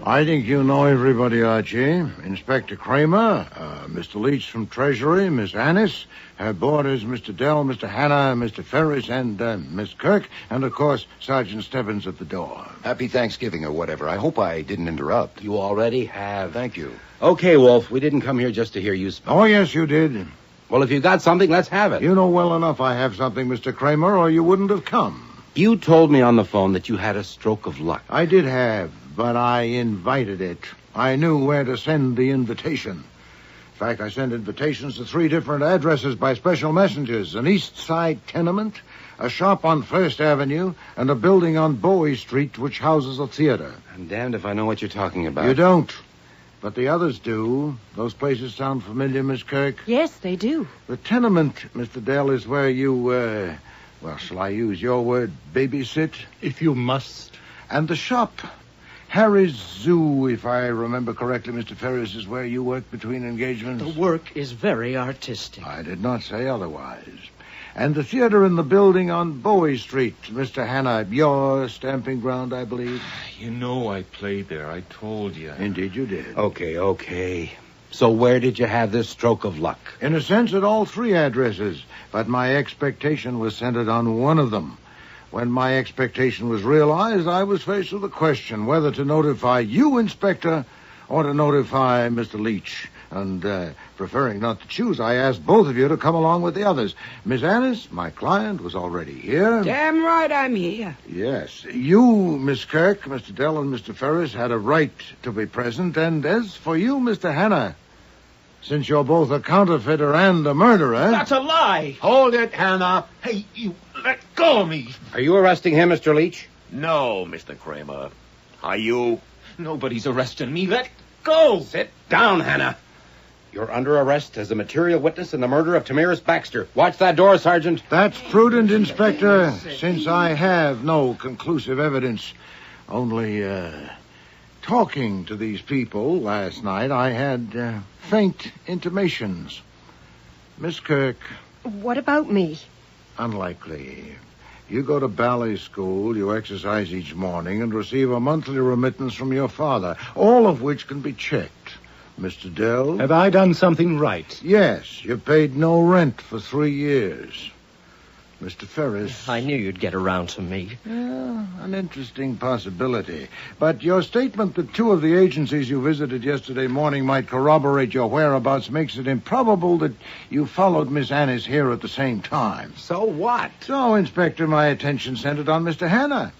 I think you know everybody, Archie. Inspector Kramer, Mr. Leach from Treasury, Miss Annis, her boarders, Mr. Dell, Mr. Hanna, Mr. Ferris, and Miss Kirk, and, of course, Sergeant Stebbins at the door. Happy Thanksgiving or whatever. I hope I didn't interrupt. You already have. Thank you. Okay, Wolfe, we didn't come here just to hear you speak. Oh, yes, you did. Well, if you got something, let's have it. You know well enough I have something, Mr. Kramer, or you wouldn't have come. You told me on the phone that you had a stroke of luck. I did have, but I invited it. I knew where to send the invitation. In fact, I sent invitations to 3 different addresses by special messengers. An East Side tenement, a shop on First Avenue, and a building on Bowie Street which houses a theater. I'm damned if I know what you're talking about. You don't. But the others do. Those places sound familiar, Miss Kirk? Yes, they do. The tenement, Mr. Dell, is where you, well, shall I use your word, babysit? If you must. And the shop, Harry's Zoo, if I remember correctly, Mr. Ferris, is where you work between engagements. The work is very artistic. I did not say otherwise. And the theater in the building on Bowie Street, Mr. Hanna, your stamping ground, I believe. You know I played there. I told you. Indeed you did. Okay. So where did you have this stroke of luck? In a sense, at all 3 addresses. But my expectation was centered on one of them. When my expectation was realized, I was faced with a question whether to notify you, Inspector, or to notify Mr. Leach. And, preferring not to choose, I asked both of you to come along with the others. Miss Annis, my client, was already here. Damn right I'm here. Yes. You, Miss Kirk, Mr. Dell, and Mr. Ferris had a right to be present. And as for you, Mr. Hanna, since you're both a counterfeiter and a murderer... That's a lie! Hold it, Hanna. Hey, you let go of me. Are you arresting him, Mr. Leach? No, Mr. Kramer. Are you? Nobody's arresting me. Let go. Sit down, Hanna. You're under arrest as a material witness in the murder of Tamiris Baxter. Watch that door, Sergeant. That's prudent, Inspector, since I have no conclusive evidence. Only, talking to these people last night, I had faint intimations. Miss Kirk. What about me? Unlikely. You go to ballet school, you exercise each morning, and receive a monthly remittance from your father, all of which can be checked. Mr. Dell? Have I done something right? Yes, you paid no rent for 3 years. Mr. Ferris? I knew you'd get around to me. Yeah, an interesting possibility. But your statement that 2 of the agencies you visited yesterday morning might corroborate your whereabouts makes it improbable that you followed Miss Annis here at the same time. So what? So, Inspector, my attention centered on Mr. Hanna.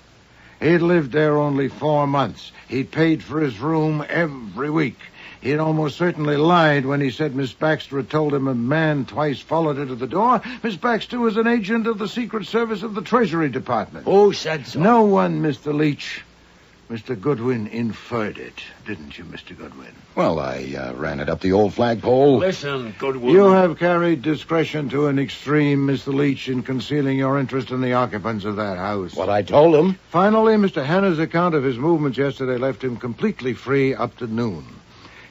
He'd lived there only 4 months. He'd paid for his room every week. He had almost certainly lied when he said Miss Baxter had told him a man twice followed her to the door. Miss Baxter was an agent of the Secret Service of the Treasury Department. Who said so? No one, Mr. Leach. Mr. Goodwin inferred it, didn't you, Mr. Goodwin? Well, I ran it up the old flagpole. Listen, Goodwin. You have carried discretion to an extreme, Mr. Leach, in concealing your interest in the occupants of that house. What I told him? Finally, Mr. Hanna's account of his movements yesterday left him completely free up to noon.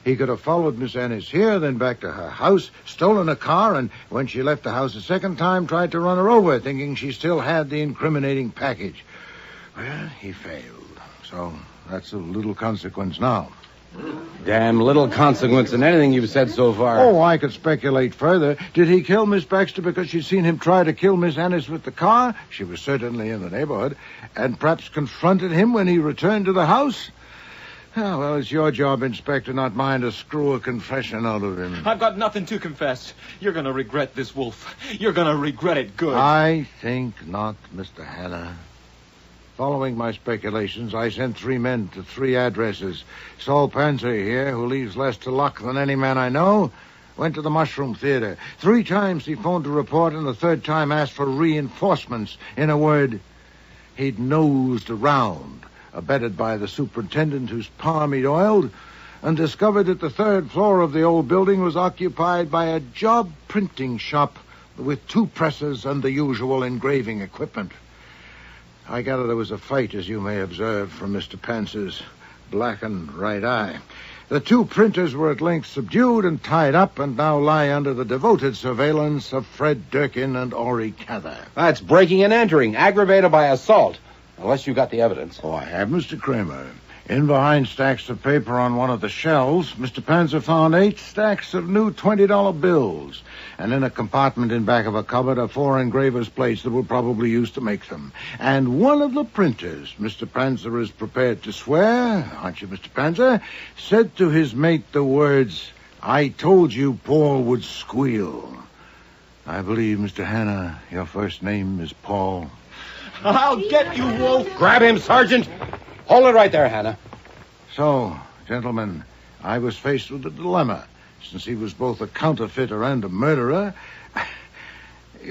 He could have followed Miss Ennis here, then back to her house, stolen a car, and when she left the house a second time, tried to run her over, thinking she still had the incriminating package. Well, he failed. So that's of little consequence now. Damn little consequence in anything you've said so far. Oh, I could speculate further. Did he kill Miss Baxter because she'd seen him try to kill Miss Ennis with the car? She was certainly in the neighborhood. And perhaps confronted him when he returned to the house? Oh, well, it's your job, Inspector, not mine to screw a confession out of him. I've got nothing to confess. You're going to regret this, Wolf. You're going to regret it good. I think not, Mr. Hanna. Following my speculations, I sent 3 men to 3 addresses. Saul Panzer here, who leaves less to luck than any man I know, went to the Mushroom Theater. 3 times he phoned to report, and the 3rd time asked for reinforcements. In a word, he'd nosed around, abetted by the superintendent whose palm he'd oiled, and discovered that the 3rd floor of the old building was occupied by a job printing shop with 2 presses and the usual engraving equipment. I gather there was a fight, as you may observe from Mr. Panzer's blackened right eye. The 2 printers were at length subdued and tied up and now lie under the devoted surveillance of Fred Durkin and Ori Cather. That's breaking and entering, aggravated by assault. Unless you got the evidence. Oh, I have, Mr. Kramer. In behind stacks of paper on one of the shelves, Mr. Panzer found 8 stacks of new $20 bills. And in a compartment in back of a cupboard are 4 engraver's plates that were probably used to make them. And one of the printers, Mr. Panzer is prepared to swear, aren't you, Mr. Panzer, said to his mate the words, "I told you Paul would squeal." I believe, Mr. Hanna, your first name is Paul. I'll get you, Wolf. Grab him, Sergeant. Hold it right there, Hanna. So, gentlemen, I was faced with a dilemma. Since he was both a counterfeiter and a murderer,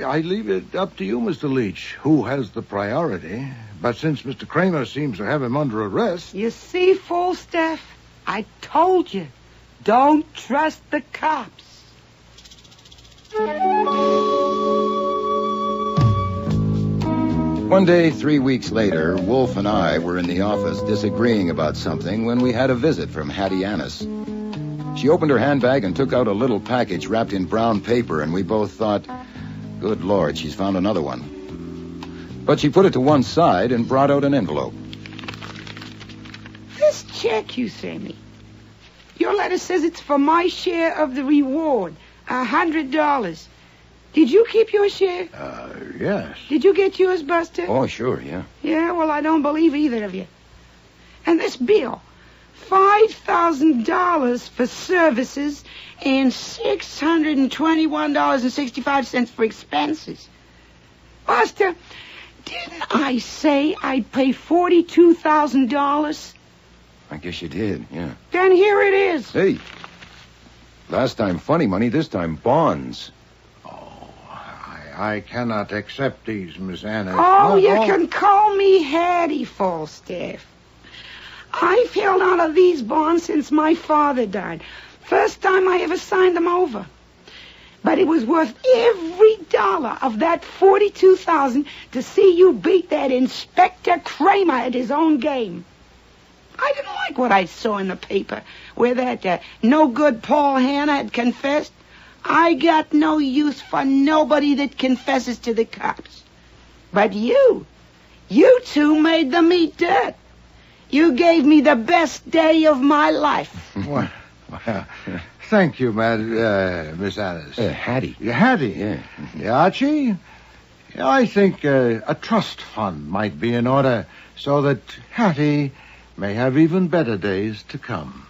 I leave it up to you, Mr. Leach, who has the priority. But since Mr. Kramer seems to have him under arrest... You see, Falstaff, I told you, don't trust the cops. One day, 3 weeks later, Wolf and I were in the office disagreeing about something when we had a visit from Hattie Annis. She opened her handbag and took out a little package wrapped in brown paper, and we both thought, good Lord, she's found another one. But she put it to one side and brought out an envelope. This check you sent me. Your letter says it's for my share of the reward, $100. Did you keep your share? Yes. Did you get yours, Buster? Oh, sure, yeah. Yeah, well, I don't believe either of you. And this bill, $5,000 for services and $621.65 for expenses. Buster, didn't I say I'd pay $42,000? I guess you did, yeah. Then here it is. Hey, last time funny money, this time bonds. I cannot accept these, Miss Anna. Oh, you can call me Hattie, Falstaff. I've held on to these bonds since my father died. First time I ever signed them over. But it was worth every dollar of that $42,000 to see you beat that Inspector Kramer at his own game. I didn't like what I saw in the paper, where that no-good Paul Hanna had confessed. I got no use for nobody that confesses to the cops. But you two made them eat dirt. You gave me the best day of my life. Well, thank you, Miss Alice. Hattie. Hattie? Yeah. Archie? I think a trust fund might be in order so that Hattie may have even better days to come.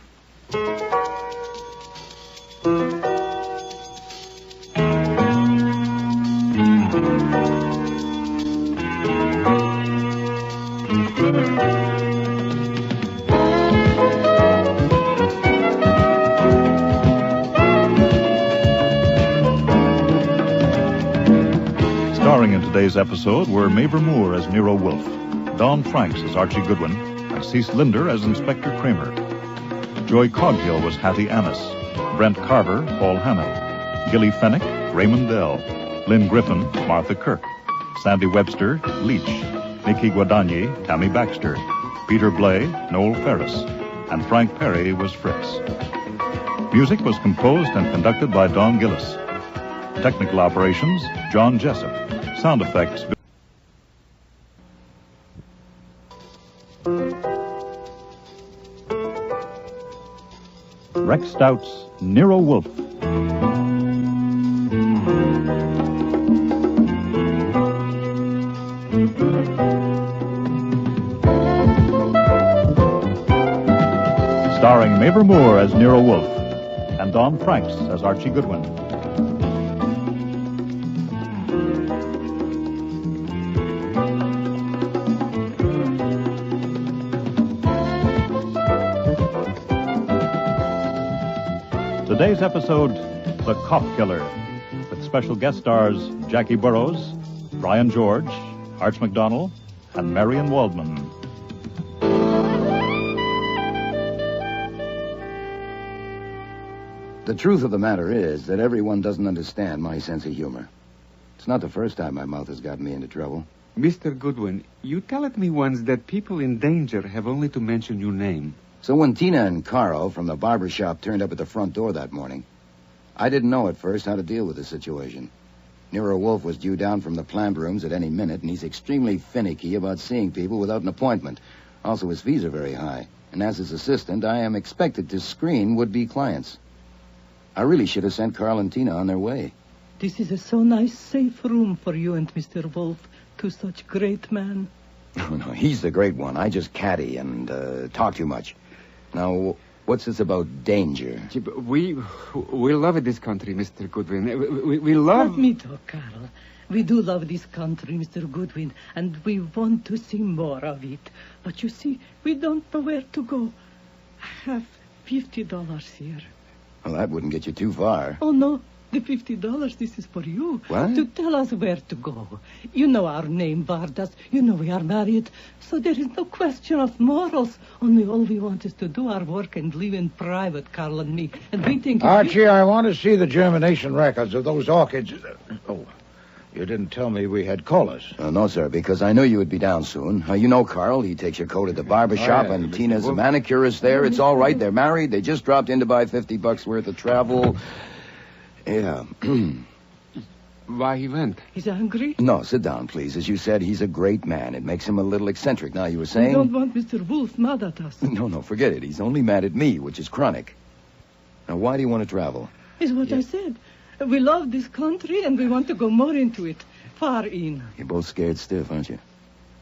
today's episode were Mavor Moore as Nero Wolfe, Don Franks as Archie Goodwin, and Cease Linder as Inspector Kramer. Joy Coghill was Hattie Annis, Brent Carver, Paul Hammond, Gilly Fennick, Raymond Dell, Lynn Griffin, Martha Kirk, Sandy Webster, Leach, Nikki Guadagni, Tammy Baxter, Peter Blay, Noel Ferris, and Frank Perry was Fritz. Music was composed and conducted by Don Gillis. Technical operations, John Jessup. Sound effects. Rex Stout's Nero Wolfe. Starring Mavor Moore as Nero Wolfe and Don Franks as Archie Goodwin. Today's episode, The Cop Killer, with special guest stars Jackie Burrows, Brian George, Arch McDonnell, and Marion Waldman. The truth of the matter is that everyone doesn't understand my sense of humor. It's not the first time my mouth has gotten me into trouble. Mr. Goodwin, you told me once that people in danger have only to mention your name. So when Tina and Carl from the barber shop turned up at the front door that morning, I didn't know at first how to deal with the situation. Nero Wolfe was due down from the plant rooms at any minute, and he's extremely finicky about seeing people without an appointment. Also, his fees are very high, and as his assistant, I am expected to screen would-be clients. I really should have sent Carl and Tina on their way. This is a so nice, safe room for you and Mr. Wolfe, two such great men. No, he's the great one. I just caddy and talk too much. Now, what's this about danger? We love this country, Mr. Goodwin. We love... Let me talk, Carl. We do love this country, Mr. Goodwin, and we want to see more of it. But you see, we don't know where to go. I have $50 here. Well, that wouldn't get you too far. Oh, no. The $50, this is for you. What? To tell us where to go. You know our name, Vardas. You know we are married. So there is no question of morals. Only all we want is to do our work and live in private, Carl and me. And we think... Archie, I want to see the germination records of those orchids. Oh, you didn't tell me we had callers. No, sir, because I knew you would be down soon. You know Carl. He takes your coat at the barber shop, and Tina's a manicurist there. It's all right. They're married. They just dropped in to buy $50 worth of travel... Yeah. Why he went? He's angry? No, sit down, please. As you said, he's a great man. It makes him a little eccentric. Now, you were saying... We don't want Mr. Wolfe mad at us. No, forget it. He's only mad at me, which is chronic. Now, why do you want to travel? Is what I said. We love this country, and we want to go more into it. Far in. You're both scared stiff, aren't you?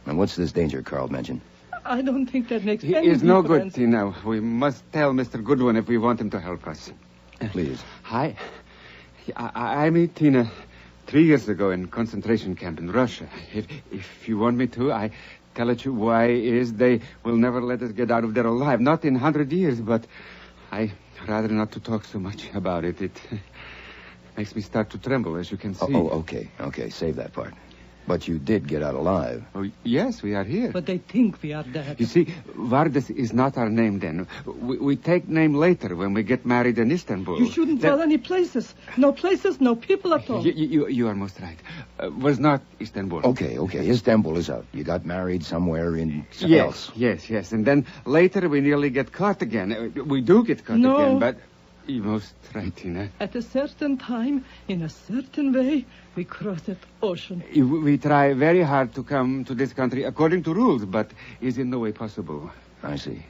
And what's this danger Carl mentioned? I don't think that makes any difference. It's no good, Tina. We must tell Mr. Goodwin if we want him to help us. Please. Hi. I met Tina 3 years ago in concentration camp in Russia. If you want me to, I tell it you why is they will never let us get out of there alive. Not in 100 years, but I rather not to talk so much about it. It makes me start to tremble, as you can see. Okay, save that part. But you did get out alive. Oh, yes, we are here. But they think we are dead. You see, Vardas is not our name then. We take name later when we get married in Istanbul. You shouldn't tell any places. No places, no people at all. You are most right. Was not Istanbul. Okay. Istanbul is out. You got married somewhere in... Yes. And then later we nearly get caught again. We do get caught again, but... You're most right, Tina. At a certain time, in a certain way, we cross that ocean. We try very hard to come to this country according to rules, but it's in no way possible. I see.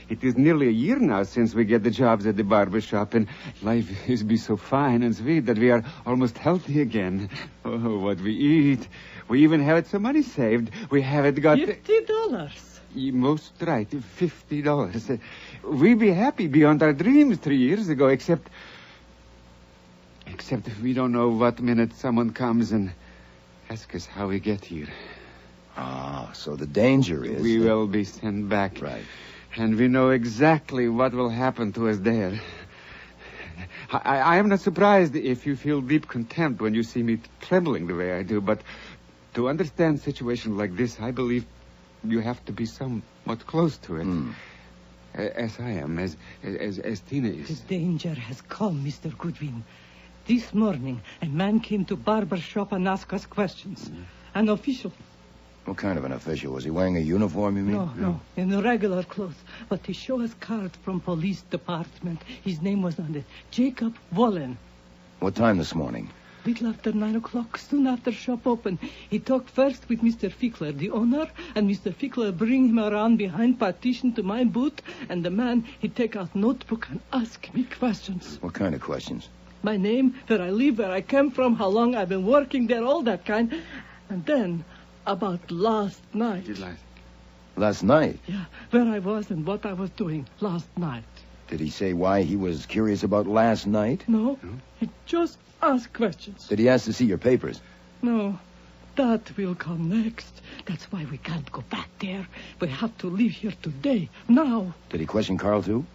It is nearly a year now since we get the jobs at the barber shop, and life is be so fine and sweet that we are almost healthy again. Oh, what we eat. We even have some money saved. We haven't got... $50. You're most right, $50. We be happy beyond our dreams 3 years ago, except we don't know what minute someone comes and asks us how we get here. Ah, so the danger is... We will be sent back. Right. And we know exactly what will happen to us there. I am not surprised if you feel deep contempt when you see me trembling the way I do, but To understand situations like this, I believe you have to be somewhat close to it. As I am, as Tina is. The danger has come, Mr. Goodwin. This morning, a man came to barber shop and asked us questions. An official. What kind of an official? Was he wearing a uniform, you mean? No, in the regular clothes. But he showed us card from police department. His name was on it. Jacob Wallen. What time this morning? Little after 9 o'clock, soon after shop open. He talked first with Mr. Fickler, the owner, and Mr. Fickler bring him around behind partition to my booth, and the man, he take out notebook and ask me questions. What kind of questions? My name, where I live, where I came from, how long I've been working there, all that kind. And then, about last night. Last night? Yeah, where I was and what I was doing last night. Did he say why he was curious about last night? No, he just asked questions. Did he ask to see your papers? No, that will come next. That's why we can't go back there. We have to leave here today, now. Did he question Carl, too?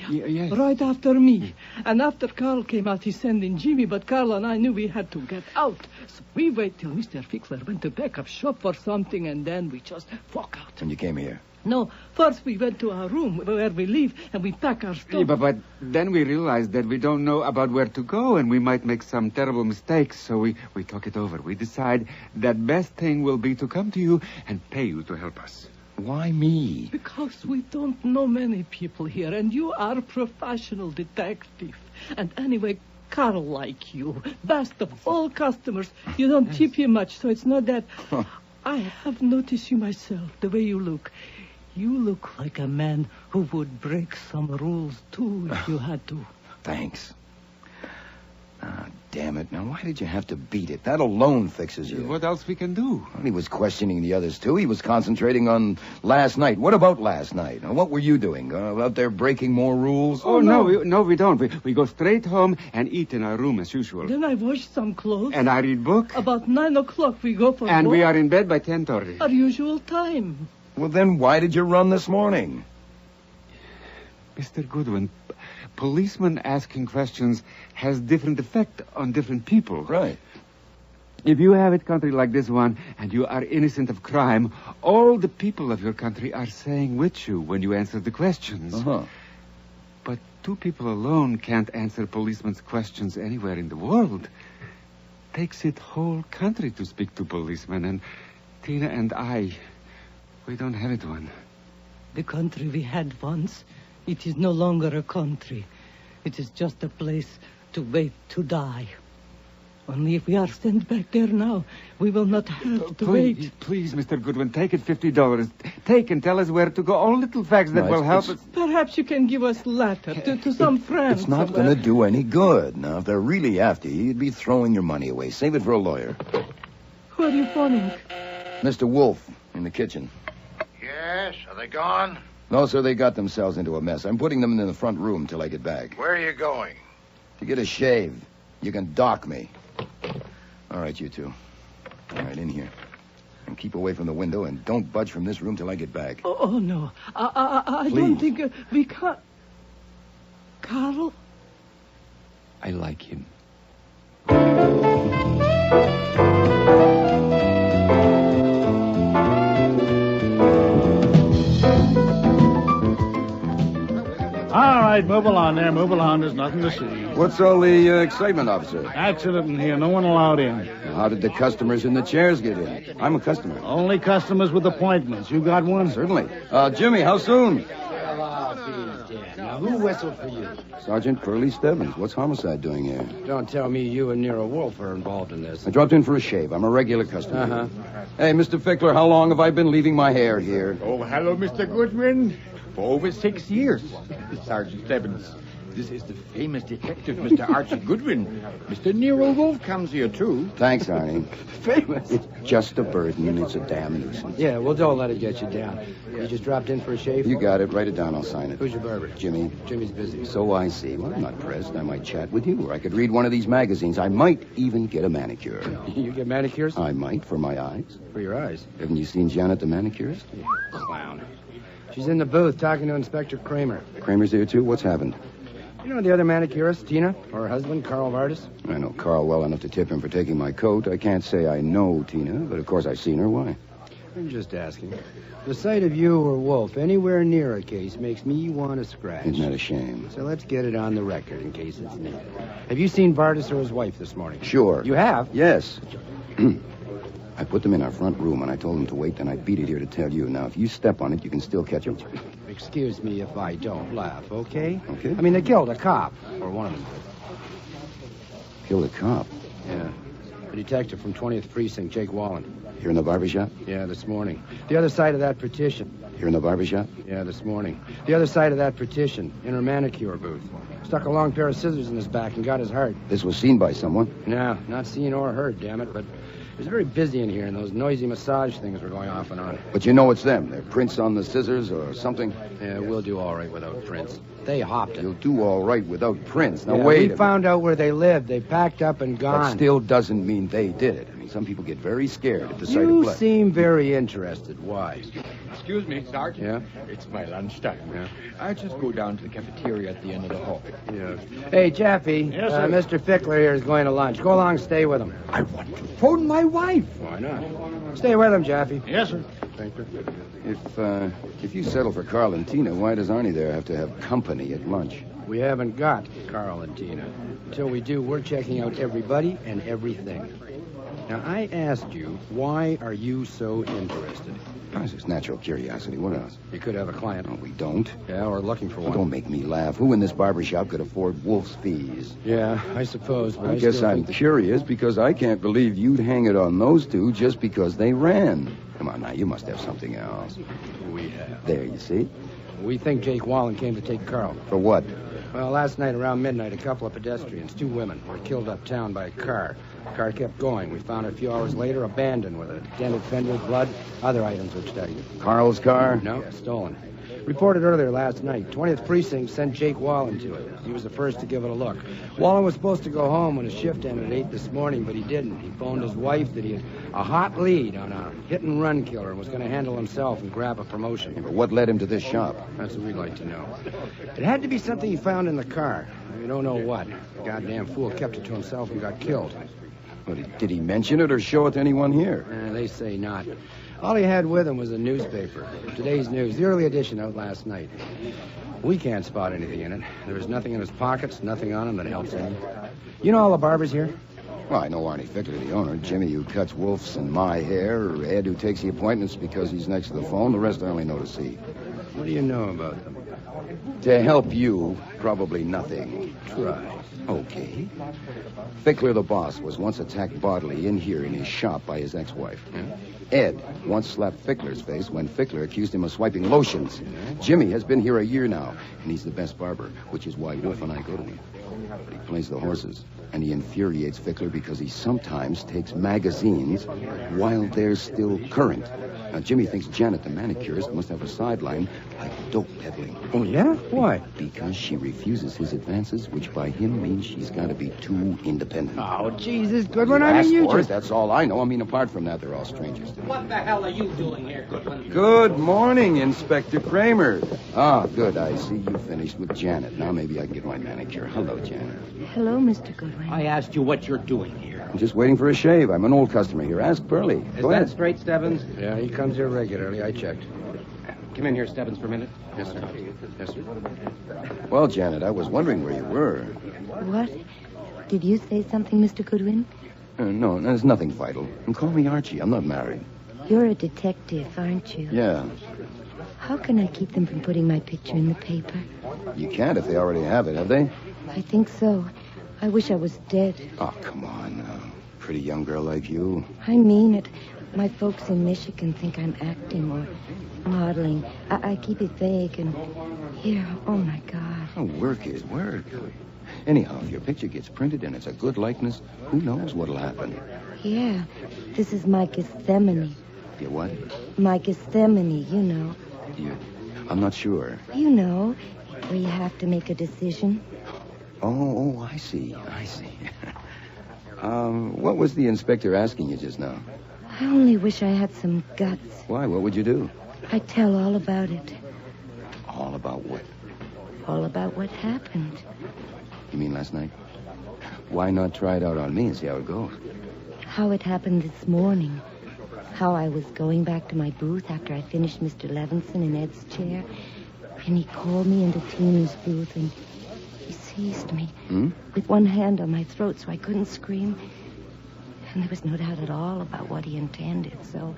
Yeah, yes. Right after me. And after Carl came out, he sent in Jimmy, but Carl and I knew we had to get out. So we wait till Mr. Fickler went to back up shop for something, and then we just walk out. And you came here? No, first we went to our room where we live, and we pack our stuff. Yeah, but then we realized that we don't know about where to go, and we might make some terrible mistakes, so we talk it over. We decide that best thing will be to come to you and pay you to help us. Why me? Because we don't know many people here, and you are a professional detective. And anyway, Carl like you, best of all customers. You don't tip him much, so it's not that. I have noticed you myself, the way you look. You look like a man who would break some rules, too, if you had to. Thanks. Ah, damn it. Now, why did you have to beat it? That alone fixes you. What else we can do? Well, he was questioning the others, too. He was concentrating on last night. What about last night? Now, what were you doing? Out there breaking more rules? Oh, no, we don't. We go straight home and eat in our room as usual. Then I wash some clothes. And I read book. About 9 o'clock we go for And walk. we are in bed by 10:30. Our usual time. Well, then why did you run this morning? Mr. Goodwin, policemen asking questions has different effect on different people. Right. If you have a country like this one and you are innocent of crime, all the people of your country are saying with you when you answer the questions. But two people alone can't answer policemen's questions anywhere in the world. Takes it whole country to speak to policemen, and Tina and I, we don't have it one. The country we had once, it is no longer a country. It is just a place to wait to die. Only if we are sent back there now, we will not have to wait. Please, Mr. Goodwin, take it $50. Take and tell us where to go. All little facts that will help us. Perhaps you can give us letter to some friends. It's not going to do any good. Now, if they're really after you, you'd be throwing your money away. Save it for a lawyer. Who are you phoning? Mr. Wolfe, in the kitchen. Yes? Are they gone? No, sir, they got themselves into a mess. I'm putting them in the front room till I get back. Where are you going? To get a shave. You can dock me. All right, you two. All right, in here. And keep away from the window and don't budge from this room till I get back. Oh no. I don't think we can't. Carl? I like him. All right, move along there. Move along. There's nothing to see. What's all the excitement, officer? Accident in here. No one allowed in. How did the customers in the chairs get in? I'm a customer. Only customers with appointments. You got one? Certainly. Jimmy, how soon? Now, who whistled for you? Sergeant Curly Stebbins. What's homicide doing here? Don't tell me you and Nero Wolfe are involved in this. I dropped in for a shave. I'm a regular customer. Hey, Mr. Fickler, how long have I been leaving my hair here? Oh, hello, Mr. Goodwin. For over 6 years. Sergeant Stebbins. This is the famous detective, Mr. Archie Goodwin. Mr. Nero Wolfe comes here, too. Thanks, Arnie. Famous? It's just a burden. It's a damn nuisance. Yeah, well, don't let it get you down. You just dropped in for a shave? You got it. Write it down. I'll sign it. Who's your barber? Jimmy. Jimmy's busy. So I see. Well, I'm not pressed. I might chat with you, or I could read one of these magazines. I might even get a manicure. You get manicures? I might, for my eyes. For your eyes? Haven't you seen Janet, the manicurist? Clown. She's in the booth talking to Inspector Kramer. Kramer's here, too? What's happened? You know the other manicurist, Tina, or her husband, Carl Vardis? I know Carl well enough to tip him for taking my coat. I can't say I know Tina, but of course I've seen her. Why? I'm just asking. The sight of you or Wolfe anywhere near a case makes me want to scratch. Isn't that a shame? So let's get it on the record in case it's needed. Have you seen Vardis or his wife this morning? Sure. You have? Yes. I put them in our front room, and I told them to wait, then I beat it here to tell you. Now, if you step on it, you can still catch them. Excuse me if I don't laugh, okay? Okay. I mean, they killed a cop, or one of them did. Killed a cop? Yeah. A detective from 20th Precinct, Jake Wallen. Here in the barbershop? Yeah, this morning. The other side of that petition. Here in the barbershop? Yeah, this morning. The other side of that petition, in her manicure booth. Stuck a long pair of scissors in his back and got his heart. This was seen by someone? No, not seen or heard, damn it, but it was very busy in here, and those noisy massage things were going off and on. But you know it's them. Their prints on the scissors or something? Yeah, we'll do all right without prints. They hopped it. You'll do all right without prints. Now, Yeah, wait. We found out where they lived. They packed up and gone. That still doesn't mean they did it. I mean, some people get very scared at the sight of You blood. seem very interested. Why? Excuse me, Sergeant. Yeah? It's my lunchtime. Yeah. I just go down to the cafeteria at the end of the hall. Yeah. Hey, Jeffy. Yes, sir. Mr. Fickler here is going to lunch. Go along, stay with him. I want to phone my wife. Why not? Stay with him, Jeffy. Yes, sir. Thank you. If you settle for Carl and Tina, why does Arnie there have to have company at lunch? We haven't got Carl and Tina. Until we do, we're checking out everybody and everything. Now, I asked you, why are you so interested? It's just natural curiosity. What else? You could have a client. No, we don't. Yeah, we're looking for one. Don't make me laugh. Who in this barbershop could afford Wolf's fees? Yeah, I suppose. But I guess still I'm think curious because I can't believe you'd hang it on those two just because they ran. Come on now, you must have something else. we have. There, you see? We think Jake Wallen came to take Carl. For what? Well, last night around midnight, a couple of pedestrians, 2 women, were killed uptown by a car. The car kept going. We found it a few hours later abandoned with a dented fender, blood, other items which stagnant. Carl's car? No, stolen. Reported earlier last night. 20th Precinct sent Jake Wallen to it. He was the first to give it a look. Wallen was supposed to go home when his shift ended at 8 this morning, but he didn't. He phoned his wife that he had a hot lead on a hit-and-run killer and was going to handle himself and grab a promotion. But what led him to this shop? That's what we'd like to know. It had to be something he found in the car. We don't know what. The goddamn fool kept it to himself and got killed. Well, did he mention it or show it to anyone here? They say not. All he had with him was a newspaper. Today's News, the early edition out last night. We can't spot anything in it. There was nothing in his pockets, nothing on him that helps any. You know all the barbers here? Well, I know Arnie Fickler, the owner, Jimmy, who cuts Wolf's and my hair, Ed, who takes the appointments because he's next to the phone. The rest I only know to see. What do you know about them? To help you, probably nothing. Try. Okay. Fickler, the boss, was once attacked bodily in here in his shop by his ex-wife. Yeah. Ed once slapped Fickler's face when Fickler accused him of swiping lotions. Jimmy has been here a year now, and he's the best barber, which is why Wolf and I go to him. But he plays the horses, and he infuriates Fickler because he sometimes takes magazines while they're still current. Now, Jimmy thinks Janet, the manicurist, must have a sideline like dope peddling. Oh, yeah? Why? Because she refuses his advances, which by him means she's got to be too independent. Oh, Jesus, Goodwin, I Ask mean, you for it, just... that's all I know. I mean, apart from that, they're all strangers to me. What the hell are you doing here, Goodwin? Good morning, Inspector Kramer. Ah, good. I see you finished with Janet. Now maybe I can get my manicure. Hello, Janet. Hello, Mr. Goodwin. I asked you what you're doing here. I'm just waiting for a shave. I'm an old customer here. Ask Burley. Is Go that ahead. straight, Stebbins? Yeah, he comes here regularly. I checked. Come in here, Stebbins, for a minute. Yes, sir. Yes, sir. Well, Janet, I was wondering where you were. What? Did you say something, Mr. Goodwin? No, there's nothing vital. And call me Archie. I'm not married. You're a detective, aren't you? Yeah. How can I keep them from putting my picture in the paper? You can't if they already have it, have they? I think so. I wish I was dead. Oh, come on now. Pretty young girl like you. I mean it. My folks in Michigan think I'm acting or modeling. I keep it vague and... Here, oh, my God. Oh, work is work. Anyhow, if your picture gets printed and it's a good likeness, who knows what'll happen? Yeah, this is my Gethsemane. You what? My Gethsemane, you know. I'm not sure. You know, where you have to make a decision. Oh, I see. What was the inspector asking you just now? I only wish I had some guts. Why? What would you do? I'd tell all about it. All about what? all about what happened. You mean last night? Why not try it out on me and see how it goes? How it happened this morning. How I was going back to my booth after I finished Mr. Levinson in Ed's chair. And he called me into Tina's booth and he seized me with one hand on my throat so I couldn't scream. And there was no doubt at all about what he intended, so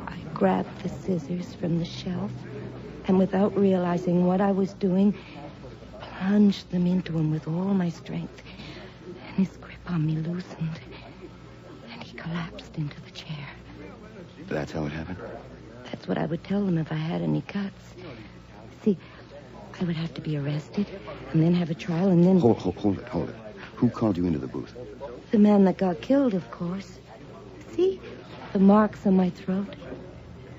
I grabbed the scissors from the shelf and without realizing what I was doing, plunged them into him with all my strength. And his grip on me loosened and he collapsed into the chair. That's how it happened? That's what I would tell them if I had any cuts. See, I would have to be arrested and then have a trial and then... Hold it. Who called you into the booth? The man that got killed, of course. See? The marks on my throat.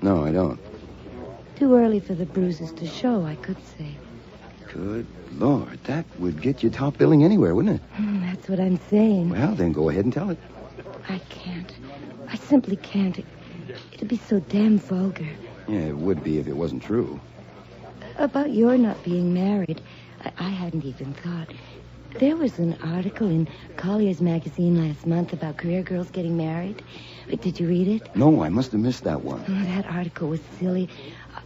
No, I don't. Too early for the bruises to show, I could say. Good Lord, that would get you top billing anywhere, wouldn't it? That's what I'm saying. Well, then go ahead and tell it. I can't. I simply can't. It'd be so damn vulgar. Yeah, it would be if it wasn't true. About your not being married, I hadn't even thought. There was an article in Collier's magazine last month about career girls getting married. Did you read it? No, I must have missed that one. Oh, that article was silly.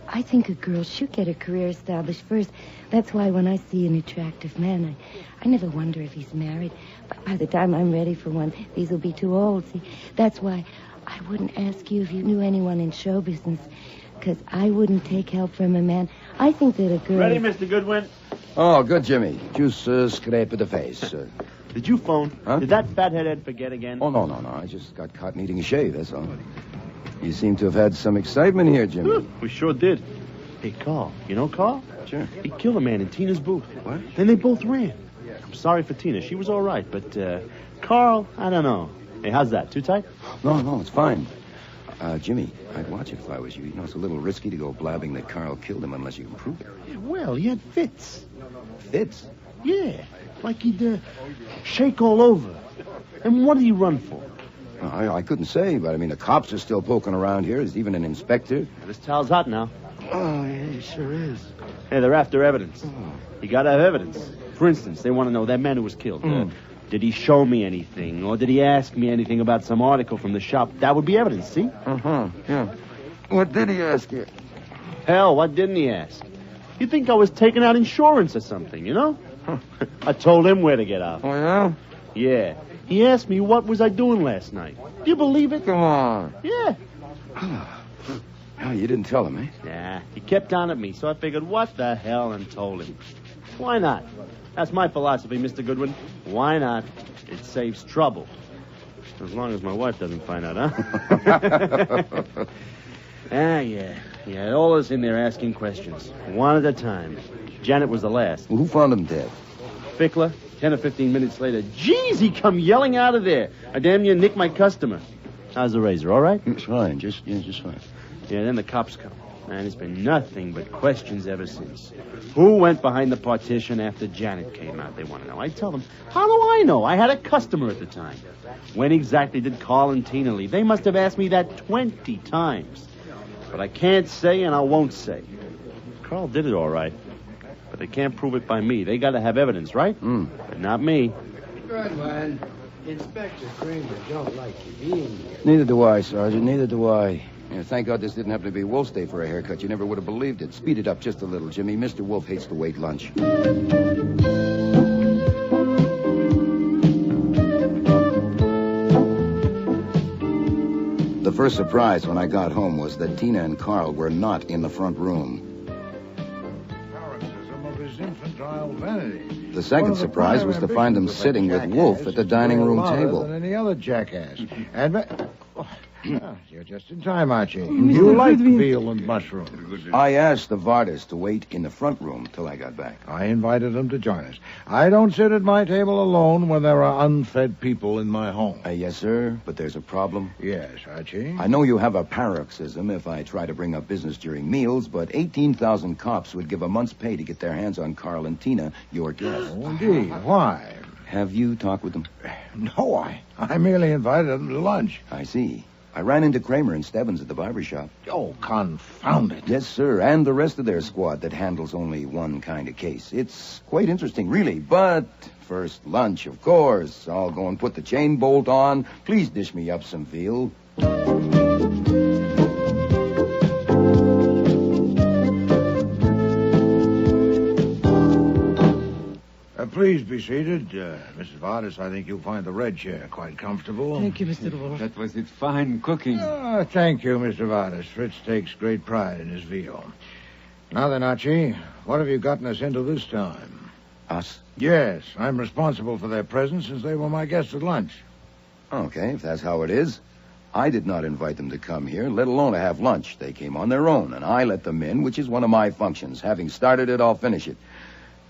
I think a girl should get a career established first. That's why when I see an attractive man, I never wonder if he's married. But by the time I'm ready for one, these will be too old. See, that's why I wouldn't ask you if you knew anyone in show business, because I wouldn't take help from a man. I think that a girl... Ready, Mr. Goodwin? Oh, good, Jimmy. Just scrape of the face. Did you phone? Huh? Did that fathead Ed forget again? Oh, no. I just got caught needing a shave, that's all. You seem to have had some excitement here, Jimmy. We sure did. Hey, Carl. You know Carl? Sure. He killed a man in Tina's booth. What? Then they both ran. I'm sorry for Tina. She was all right, but Carl, I don't know. Hey, how's that? Too tight? No, it's fine. Jimmy, I'd watch it if I was you. You know, it's a little risky to go blabbing that Carl killed him unless you can prove it. Yeah, well, he had fits. Fits? Yeah, like he'd shake all over. And what did he run for? I couldn't say, but I mean, the cops are still poking around here. There's even an inspector. This towel's hot now. Oh, yeah, it sure is. Hey, they're after evidence. You gotta have evidence. For instance, they want to know that man who was killed. Did he show me anything? Or did he ask me anything about some article from the shop? That would be evidence, see? Yeah. What did he ask you? Hell, what didn't he ask? You'd think I was taking out insurance or something, you know? I told him where to get out. Oh, yeah? Yeah. He asked me what was I doing last night. Do you believe it? Come on. Yeah. Oh, you didn't tell him, eh? Nah, he kept on at me, so I figured, what the hell, and told him. Why not? That's my philosophy, Mr. Goodwin. Why not? It saves trouble. As long as my wife doesn't find out, huh? Yeah, all is in there asking questions. One at a time. Janet was the last. Well, who found him dead? Fickler. 10 or 15 minutes later, geez, he come yelling out of there. I damn near nicked my customer. How's the razor, all right? It's fine, just fine. Yeah, then the cops come. Man, it's been nothing but questions ever since. Who went behind the partition after Janet came out? They want to know. I tell them, how do I know? I had a customer at the time. When exactly did Carl and Tina leave? They must have asked me that 20 times. But I can't say and I won't say. Carl did it all right. But they can't prove it by me. They got to have evidence, right? But not me. Goodwin, Inspector Kramer don't like you being here. Neither do I, Sergeant. Neither do I. Yeah, thank God this didn't happen to be Wolf's day for a haircut. You never would have believed it. Speed it up just a little, Jimmy. Mr. Wolfe hates to wait lunch. The first surprise when I got home was that Tina and Carl were not in the front room. Infantile vanity. The second surprise was to find them sitting with Wolfe at the dining room table. Than any other jackass. You're just in time, Archie. You like veal and mushrooms. I asked the Vardas to wait in the front room till I got back. I invited them to join us. I don't sit at my table alone when there are unfed people in my home. Yes, sir, but there's a problem. Yes, Archie. I know you have a paroxysm if I try to bring up business during meals, but 18,000 cops would give a month's pay to get their hands on Carl and Tina, your guests. Oh, indeed. Why? Have you talked with them? No, I merely invited them to lunch. I see. I ran into Kramer and Stebbins at the barber shop. Oh, confound it. Yes, sir, and the rest of their squad that handles only one kind of case. It's quite interesting, really, but first lunch, of course. I'll go and put the chain bolt on. Please dish me up some veal. Please be seated. Mrs. Vardas, I think you'll find the red chair quite comfortable. Thank you, Mr. Wolfe. That was it. Fine cooking. Thank you, Mr. Vardas. Fritz takes great pride in his veal. Now then, Archie, what have you gotten us into this time? Us? Yes, I'm responsible for their presence since they were my guests at lunch. Okay, if that's how it is. I did not invite them to come here, let alone to have lunch. They came on their own, and I let them in, which is one of my functions. Having started it, I'll finish it.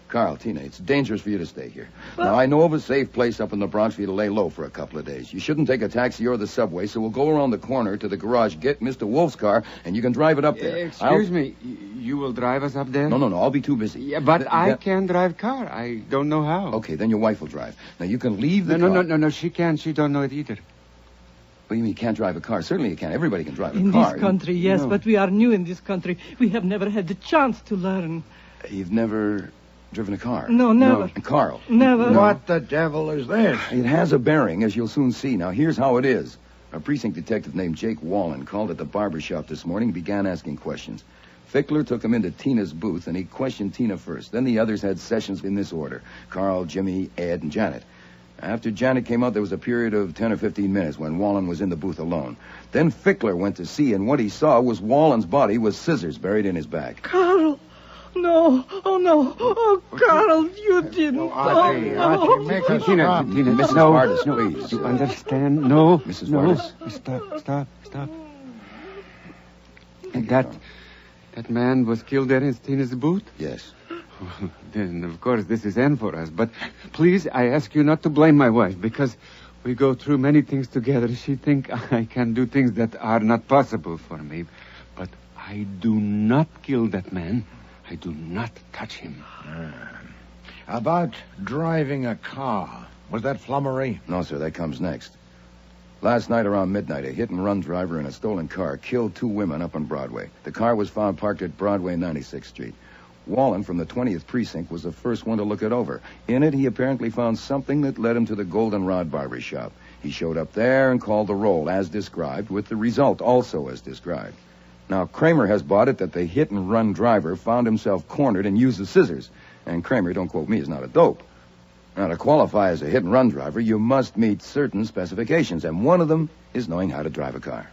Carl, Tina, it's dangerous for you to stay here. Now, I know of a safe place up in the Bronx for you to lay low for a couple of days. You shouldn't take a taxi or the subway, so we'll go around the corner to the garage, get Mr. Wolfe's car, and you can drive it up there. Excuse me, you will drive us up there? No, I'll be too busy. Yeah, but I can't drive car. I don't know how. Okay, then your wife will drive. Now, you can leave the car. No, she can't. She don't know it either. What do you mean you can't drive a car? Certainly you can. Everybody can drive a in car. In this country, yes, but we are new in this country. We have never had the chance to learn. You've never driven a car? No, never. No. Carl? Never. No. What the devil is this? It has a bearing, as you'll soon see. Now, here's how it is. A precinct detective named Jake Wallen called at the barber shop this morning and began asking questions. Fickler took him into Tina's booth, and he questioned Tina first. Then the others had sessions in this order. Carl, Jimmy, Ed, and Janet. After Janet came out, there was a period of 10 or 15 minutes when Wallen was in the booth alone. Then Fickler went to see, and what he saw was Wallen's body with scissors buried in his back. Carl! No. Oh, no. Oh, Carl, you didn't. Archie, make us Tina, stop. Mrs. Vardas, please. You understand? No. Mrs. No. Vardas. Stop. And that man was killed there in Tina's booth? Yes. Then, of course, this is end for us. But please, I ask you not to blame my wife, because we go through many things together. She thinks I can do things that are not possible for me. But I do not kill that man. I do not touch him. About driving a car. Was that flummery? No, sir, that comes next. Last night around midnight, a hit-and-run driver in a stolen car killed 2 women up on Broadway. The car was found parked at Broadway 96th Street. Wallen from the 20th Precinct was the first one to look it over. In it, he apparently found something that led him to the Goldenrod barber shop. He showed up there and called the roll, as described, with the result also as described. Now, Kramer has bought it that the hit-and-run driver found himself cornered and used the scissors. And Kramer, don't quote me, is not a dope. Now, to qualify as a hit-and-run driver, you must meet certain specifications, and one of them is knowing how to drive a car.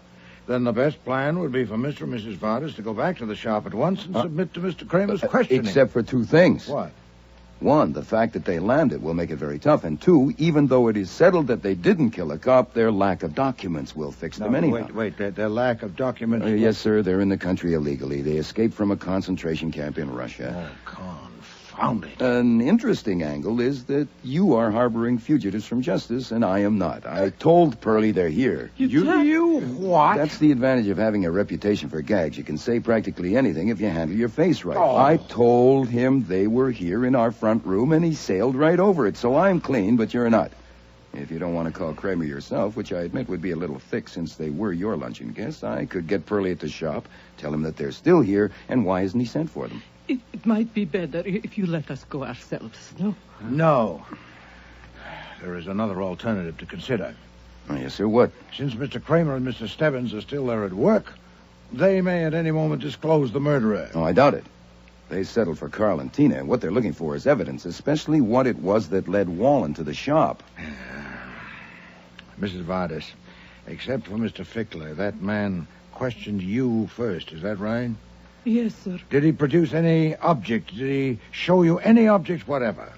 Then the best plan would be for Mr. and Mrs. Vardas to go back to the shop at once and submit to Mr. Kramer's questioning. Except for 2 things. What? 1, the fact that they landed will make it very tough. And 2, even though it is settled that they didn't kill a cop, their lack of documents will fix them anyhow. Wait, their lack of documents? Yes, sir, they're in the country illegally. They escaped from a concentration camp in Russia. Oh, confound it. An interesting angle is that you are harboring fugitives from justice, and I am not. I told Pearlie they're here. You what? That's the advantage of having a reputation for gags. You can say practically anything if you handle your face right. Oh. I told him they were here in our front room, and he sailed right over it. So I'm clean, but you're not. If you don't want to call Kramer yourself, which I admit would be a little thick since they were your luncheon guests, I could get Pearlie at the shop, tell him that they're still here, and why hasn't he sent for them? It might be better if you let us go ourselves, no? No. There is another alternative to consider. Oh, yes, sir. What? Since Mr. Kramer and Mr. Stebbins are still there at work, they may at any moment disclose the murderer. Oh, I doubt it. They settled for Carl and Tina, and what they're looking for is evidence, especially what it was that led Wallen to the shop. Mrs. Vardas, except for Mr. Fickler, that man questioned you first, is that right? Yes, sir. Did he produce any object? Did he show you any object whatever?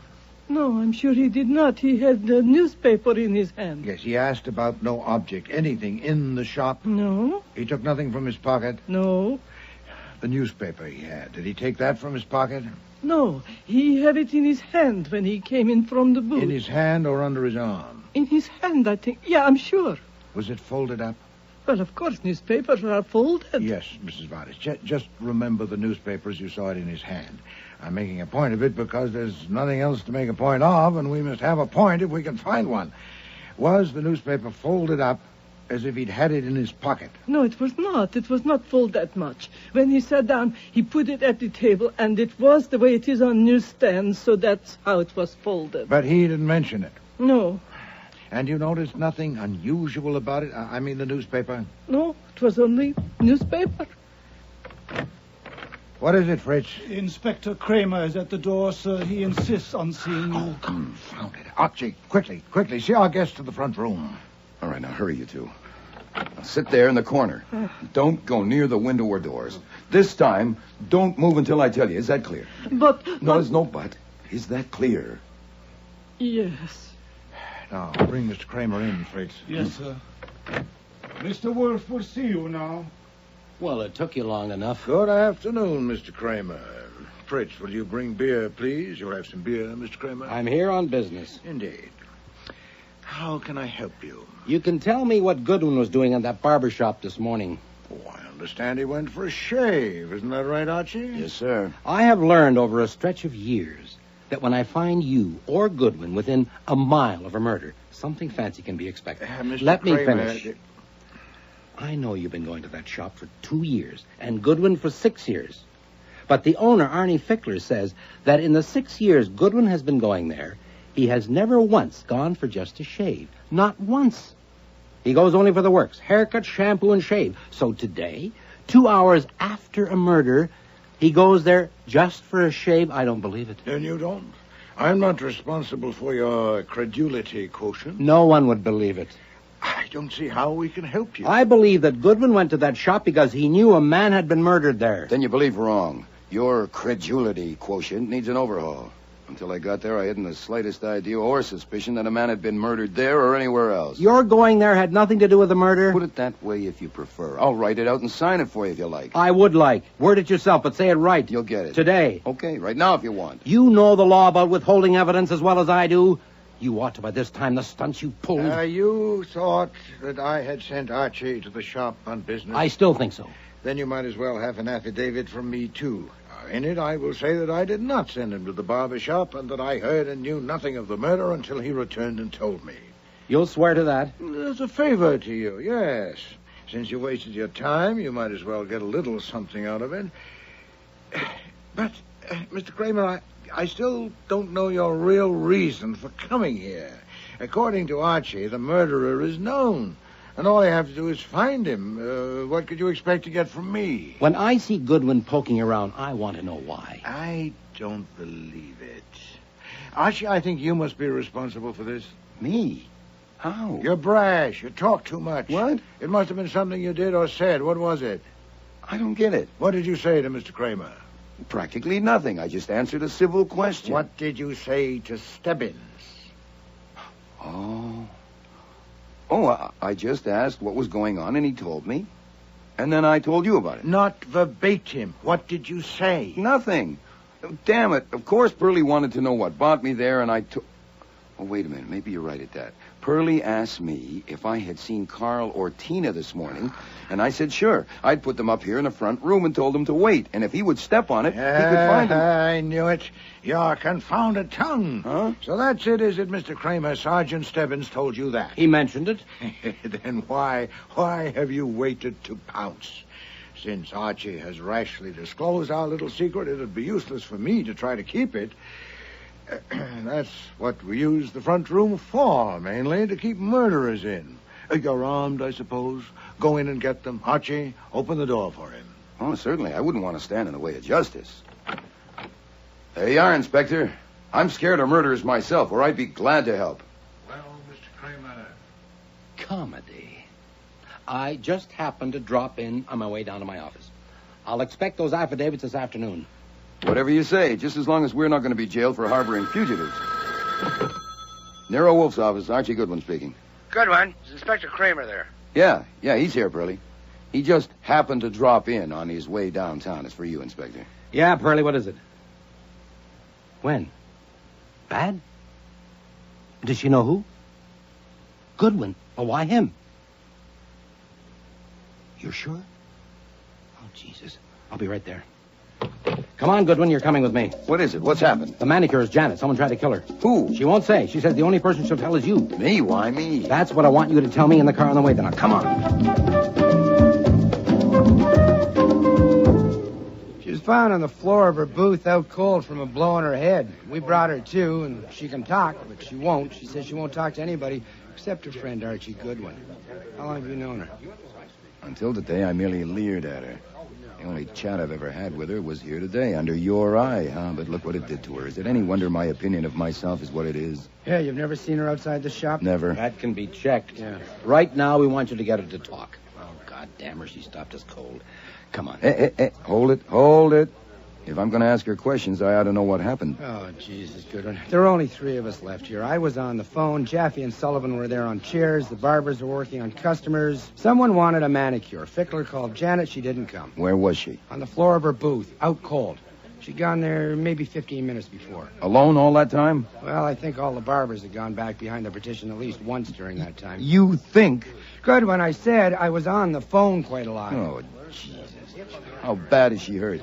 No, I'm sure he did not. He had the newspaper in his hand. Yes, he asked about no object, anything in the shop? No. He took nothing from his pocket? No. The newspaper he had, did he take that from his pocket? No, he had it in his hand when he came in from the booth. In his hand or under his arm? In his hand, I think. Yeah, I'm sure. Was it folded up? Well, of course, newspapers are folded. Yes, Mrs. Vardas. Just remember the newspaper as you saw it in his hand. I'm making a point of it because there's nothing else to make a point of, and we must have a point if we can find one. Was the newspaper folded up as if he'd had it in his pocket. No, it was not. It was not full that much. When he sat down, he put it at the table, and it was the way it is on newsstands, so that's how it was folded. But he didn't mention it. No. And you noticed nothing unusual about it? I mean the newspaper? No, it was only newspaper. What is it, Fritz? Inspector Kramer is at the door, sir. He insists on seeing you. Oh, confound it. Archie, quickly. See our guest to the front room. All right, now hurry, you two. Now sit there in the corner. Don't go near the window or doors. This time, don't move until I tell you. Is that clear? But... No, there's no but. Is that clear? Yes. Now, bring Mr. Kramer in, Fritz. Yes, sir. Mr. Wolfe will see you now. Well, it took you long enough. Good afternoon, Mr. Kramer. Fritz, will you bring beer, please? You'll have some beer, Mr. Kramer? I'm here on business. Indeed. How can I help you? You can tell me what Goodwin was doing at that barber shop this morning. Oh, I understand he went for a shave. Isn't that right, Archie? Yes, sir. I have learned over a stretch of years that when I find you or Goodwin within a mile of a murder, something fancy can be expected. Let me finish. I know you've been going to that shop for 2 years, and Goodwin for 6 years. But the owner, Arnie Fickler, says that in the 6 years Goodwin has been going there, he has never once gone for just a shave. Not once. He goes only for the works. Haircut, shampoo, and shave. So today, 2 hours after a murder, he goes there just for a shave. I don't believe it. Then you don't? I'm not responsible for your credulity quotient. No one would believe it. I don't see how we can help you. I believe that Goodwin went to that shop because he knew a man had been murdered there. Then you believe wrong. Your credulity quotient needs an overhaul. Until I got there, I hadn't the slightest idea or suspicion that a man had been murdered there or anywhere else. Your going there had nothing to do with the murder? Put it that way if you prefer. I'll write it out and sign it for you if you like. I would like. Word it yourself, but say it right. You'll get it. Today. Okay, right now if you want. You know the law about withholding evidence as well as I do. You ought to by this time the stunts you pulled. You thought that I had sent Archie to the shop on business? I still think so. Then you might as well have an affidavit from me, too. In it, I will say that I did not send him to the barber shop and that I heard and knew nothing of the murder until he returned and told me. You'll swear to that? As a favor to you, yes. Since you wasted your time, you might as well get a little something out of it. But, Mr. Kramer, I still don't know your real reason for coming here. According to Archie, the murderer is known. And all I have to do is find him. What could you expect to get from me? When I see Goodwin poking around, I want to know why. I don't believe it. Archie, I think you must be responsible for this. Me? How? You're brash. You talk too much. What? It must have been something you did or said. What was it? I don't get it. What did you say to Mr. Kramer? Practically nothing. I just answered a civil question. What did you say to Stebbins? Oh, I just asked what was going on, and he told me. And then I told you about it. Not verbatim. What did you say? Nothing. Damn it. Of course Pearlie wanted to know what brought me there, and I took... Oh, wait a minute. Maybe you're right at that. Pearlie asked me if I had seen Carl or Tina this morning, and I said sure. I'd put them up here in the front room and told them to wait, and if he would step on it, he could find them. I knew it. Your confounded tongue. Huh? So that's it, is it, Mr. Kramer? Sergeant Stebbins told you that. He mentioned it. Then why have you waited to pounce? Since Archie has rashly disclosed our little secret, it'd be useless for me to try to keep it. That's what we use the front room for, mainly, to keep murderers in. You're armed, I suppose. Go in and get them. Archie, open the door for him. Oh, certainly. I wouldn't want to stand in the way of justice. There you are, Inspector. I'm scared of murderers myself, or I'd be glad to help. Well, Mr. Kramer... Comedy. I just happened to drop in on my way down to my office. I'll expect those affidavits this afternoon. Whatever you say, just as long as we're not going to be jailed for harboring fugitives. Nero Wolfe's office, Archie Goodwin speaking. Goodwin, is Inspector Kramer there? Yeah, he's here, Pearlie. He just happened to drop in on his way downtown. It's for you, Inspector. Yeah, Pearlie, what is it? When? Bad? Does she know who? Goodwin. Well, why him? You're sure? Oh, Jesus. I'll be right there. Come on, Goodwin, you're coming with me. What is it? What's happened? The manicure is Janet. Someone tried to kill her. Who? She won't say. She says the only person she'll tell is you. Me? Why me? That's what I want you to tell me in the car on the way. Then now, come on. She was found on the floor of her booth out cold from a blow on her head. We brought her to, and she can talk, but she won't. She says she won't talk to anybody except her friend Archie Goodwin. How long have you known her? Until today, I merely leered at her. The only chat I've ever had with her was here today, under your eye, huh? But look what it did to her. Is it any wonder my opinion of myself is what it is? Yeah, you've never seen her outside the shop? Never. That can be checked. Yeah. Right now, we want you to get her to talk. Oh, God damn her. She stopped us cold. Come on. Hey. Hold it. If I'm going to ask her questions, I ought to know what happened. Oh, Jesus, Goodwin. There are only 3 of us left here. I was on the phone. Jaffe and Sullivan were there on chairs. The barbers were working on customers. Someone wanted a manicure. Fickler called Janet. She didn't come. Where was she? On the floor of her booth, out cold. She'd gone there maybe 15 minutes before. Alone all that time? Well, I think all the barbers had gone back behind the partition at least once during that time. You think? Goodwin, I said I was on the phone quite a lot. Oh, Jesus. How bad is she hurt?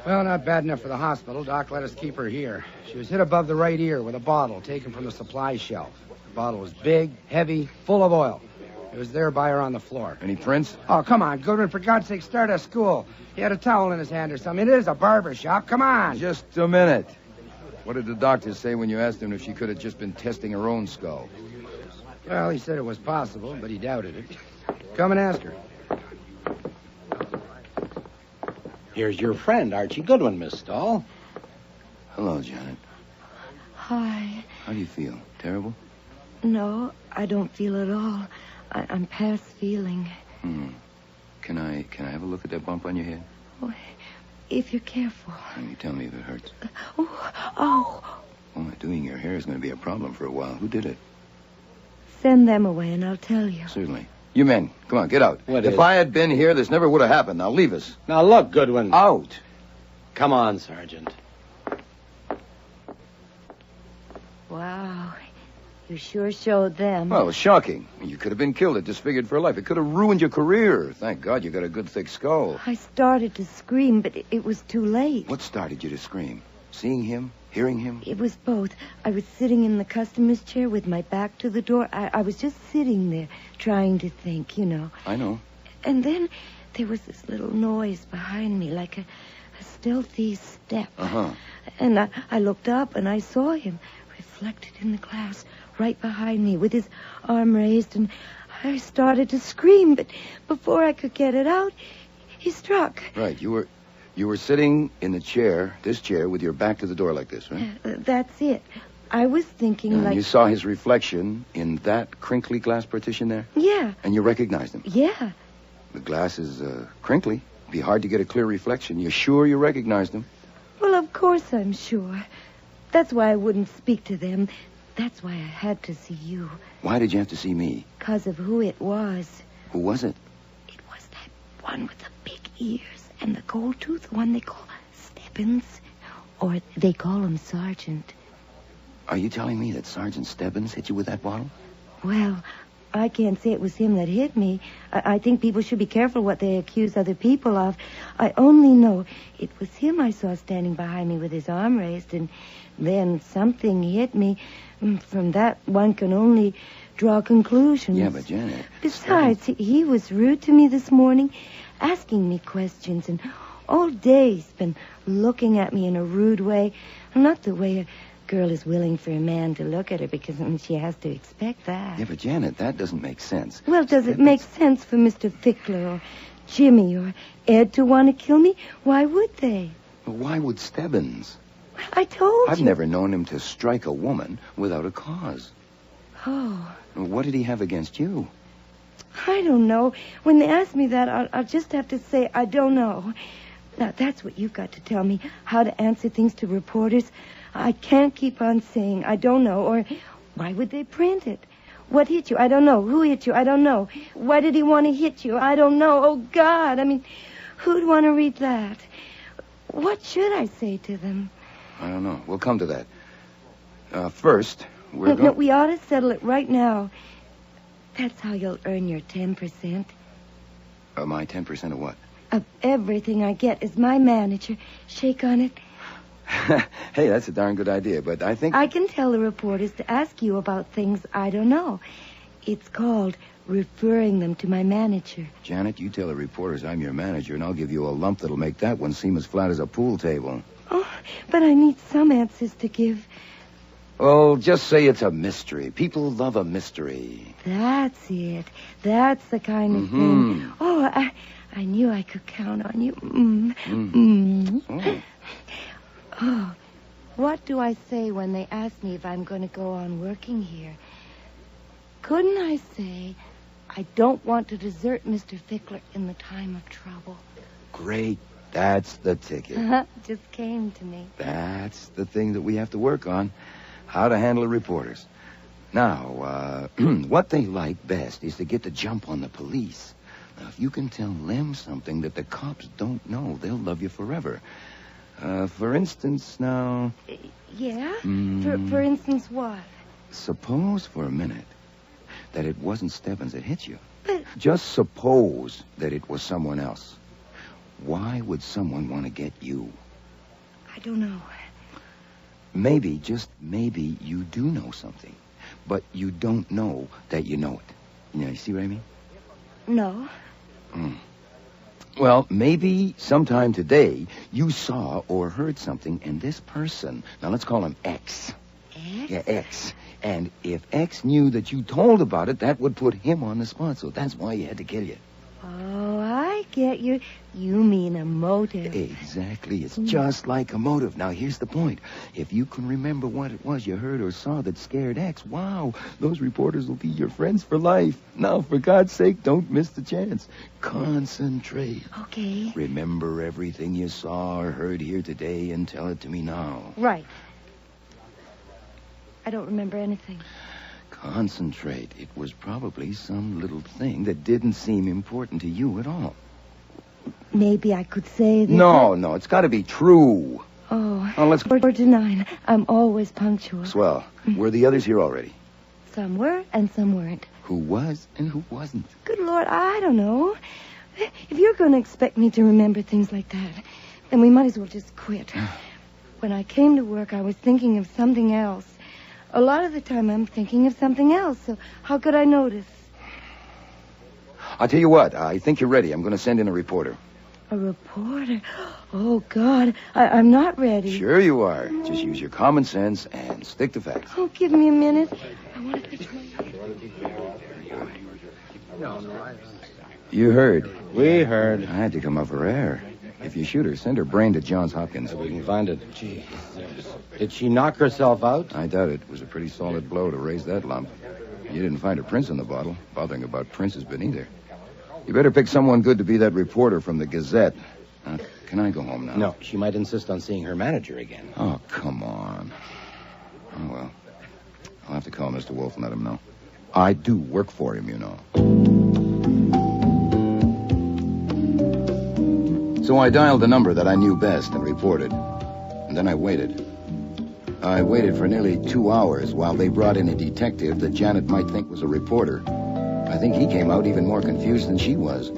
Well, not bad enough for the hospital. Doc let us keep her here. She was hit above the right ear with a bottle taken from the supply shelf. The bottle was big, heavy, full of oil. It was there by her on the floor. Any prints? Oh, come on, Goodwin. For God's sake, start at school. He had a towel in his hand or something. It is a barber shop. Come on. Just a minute. What did the doctor say when you asked him if she could have just been testing her own skull? Well, he said it was possible, but he doubted it. Come and ask her. Here's your friend, Archie Goodwin, Miss Stahl. Hello, Janet. Hi. How do you feel? Terrible? No, I don't feel at all. I'm past feeling. Can I have a look at that bump on your head? Oh, if you're careful. You tell me if it hurts. Oh. Oh, doing your hair is going to be a problem for a while. Who did it? Send them away and I'll tell you. Certainly. You men, come on, get out. What if is? I had been here, this never would have happened. Now leave us. Now look, Goodwin. Out. Come on, Sergeant. Wow. You sure showed them. Well, shocking. You could have been killed or disfigured for life. It could have ruined your career. Thank God you got a good thick skull. I started to scream, but it was too late. What started you to scream? Seeing him? Hearing him? It was both. I was sitting in the customer's chair with my back to the door. I was just sitting there trying to think, you know. I know. And then there was this little noise behind me, like a stealthy step. Uh-huh. And I looked up and I saw him reflected in the glass right behind me with his arm raised, and I started to scream, but before I could get it out, he struck. Right. You were sitting in the chair, this chair, with your back to the door like this, right? That's it. I was thinking And like... you saw his reflection in that crinkly glass partition there? Yeah. And you recognized him? Yeah. The glass is crinkly. It'd be hard to get a clear reflection. You're sure you recognized him? Well, of course I'm sure. That's why I wouldn't speak to them. That's why I had to see you. Why did you have to see me? Because of who it was. Who was it? It was that one with the big ears and the gold tooth, the one they call Stebbins. Or they call him Sergeant. Are you telling me that Sergeant Stebbins hit you with that bottle? Well, I can't say it was him that hit me. I think people should be careful what they accuse other people of. I only know it was him I saw standing behind me with his arm raised, and then something hit me. From that, one can only draw conclusions. Yeah, but Janet... Besides, he was rude to me this morning, asking me questions, and all day he's been looking at me in a rude way. Not the way a girl is willing for a man to look at her, because she has to expect that. Yeah, but Janet, that doesn't make sense. Well, does it make sense for Mr. Fickler or Jimmy or Ed to want to kill me? Why would they? Why would Stebbins? I told you. I've never known him to strike a woman without a cause. Oh. What did he have against you? I don't know. When they ask me that, I'll just have to say I don't know. Now, that's what you've got to tell me, how to answer things to reporters. I can't keep on saying I don't know, or why would they print it? What hit you? I don't know. Who hit you? I don't know. Why did he want to hit you? I don't know. Oh, God. I mean, who'd want to read that? What should I say to them? I don't know. We'll come to that. First, we're No, we ought to settle it right now. That's how you'll earn your 10%. My 10% of what? of everything I get as my manager. Shake on it. Hey, that's a darn good idea, but I think... I can tell the reporters to ask you about things I don't know. It's called referring them to my manager. Janet, you tell the reporters I'm your manager, and I'll give you a lump that'll make that one seem as flat as a pool table. Oh, but I need some answers to give. Well, just say it's a mystery. People love a mystery. That's it. That's the kind of thing. Oh, I knew I could count on you. Oh, what do I say when they ask me if I'm going to go on working here? Couldn't I say I don't want to desert Mr. Fickler in the time of trouble? Great. That's the ticket. Just came to me. That's the thing that we have to work on. How to handle the reporters. Now, what they like best is to get the jump on the police. Now, if you can tell them something that the cops don't know, they'll love you forever. For instance, now... Yeah? For instance, what? Suppose for a minute that it wasn't Stebbins that hit you. But... Just suppose that it was someone else. Why would someone want to get you? I don't know. Maybe, just maybe, you do know something. But you don't know that you know it. You see what I mean? No. Well, maybe sometime today you saw or heard something, and this person, now let's call him X. X? Yeah, X. And if X knew that you told about it, that would put him on the spot. So that's why he had to kill you. Oh, I get you. You mean a motive. Exactly. It's just like a motive. Now, here's the point. If you can remember what it was you heard or saw that scared X, wow, those reporters will be your friends for life. Now, for God's sake, don't miss the chance. Concentrate. Okay. Remember everything you saw or heard here today and tell it to me now. Right. I don't remember anything. Concentrate. It was probably some little thing that didn't seem important to you at all. Maybe I could say that... No, it's got to be true. Oh, Now, let's... 4 to 9. I'm always punctual. Swell. Were the others here already? Some were and some weren't. Who was and who wasn't? Good Lord, I don't know. If you're going to expect me to remember things like that, then we might as well just quit. When I came to work, I was thinking of something else. A lot of the time, I'm thinking of something else, so how could I notice? I'll tell you what. I think you're ready. I'm going to send in a reporter. A reporter? Oh, God, I'm not ready. Sure you are. Just use your common sense and stick to facts. Oh, give me a minute. I want to fix my... You heard. We heard. I had to come up for air. If you shoot her, send her brain to Johns Hopkins. We can find it. Gee, did she knock herself out? I doubt it. It was a pretty solid blow to raise that lump. You didn't find a prince in the bottle. Bothering about princes been either. You better pick someone good to be that reporter from the Gazette. Can I go home now? No, she might insist on seeing her manager again. Oh, come on. Oh, well. I'll have to call Mr. Wolfe and let him know. I do work for him, you know. So I dialed the number that I knew best and reported. And then I waited. I waited for nearly 2 hours while they brought in a detective that Janet might think was a reporter. I think he came out even more confused than she was.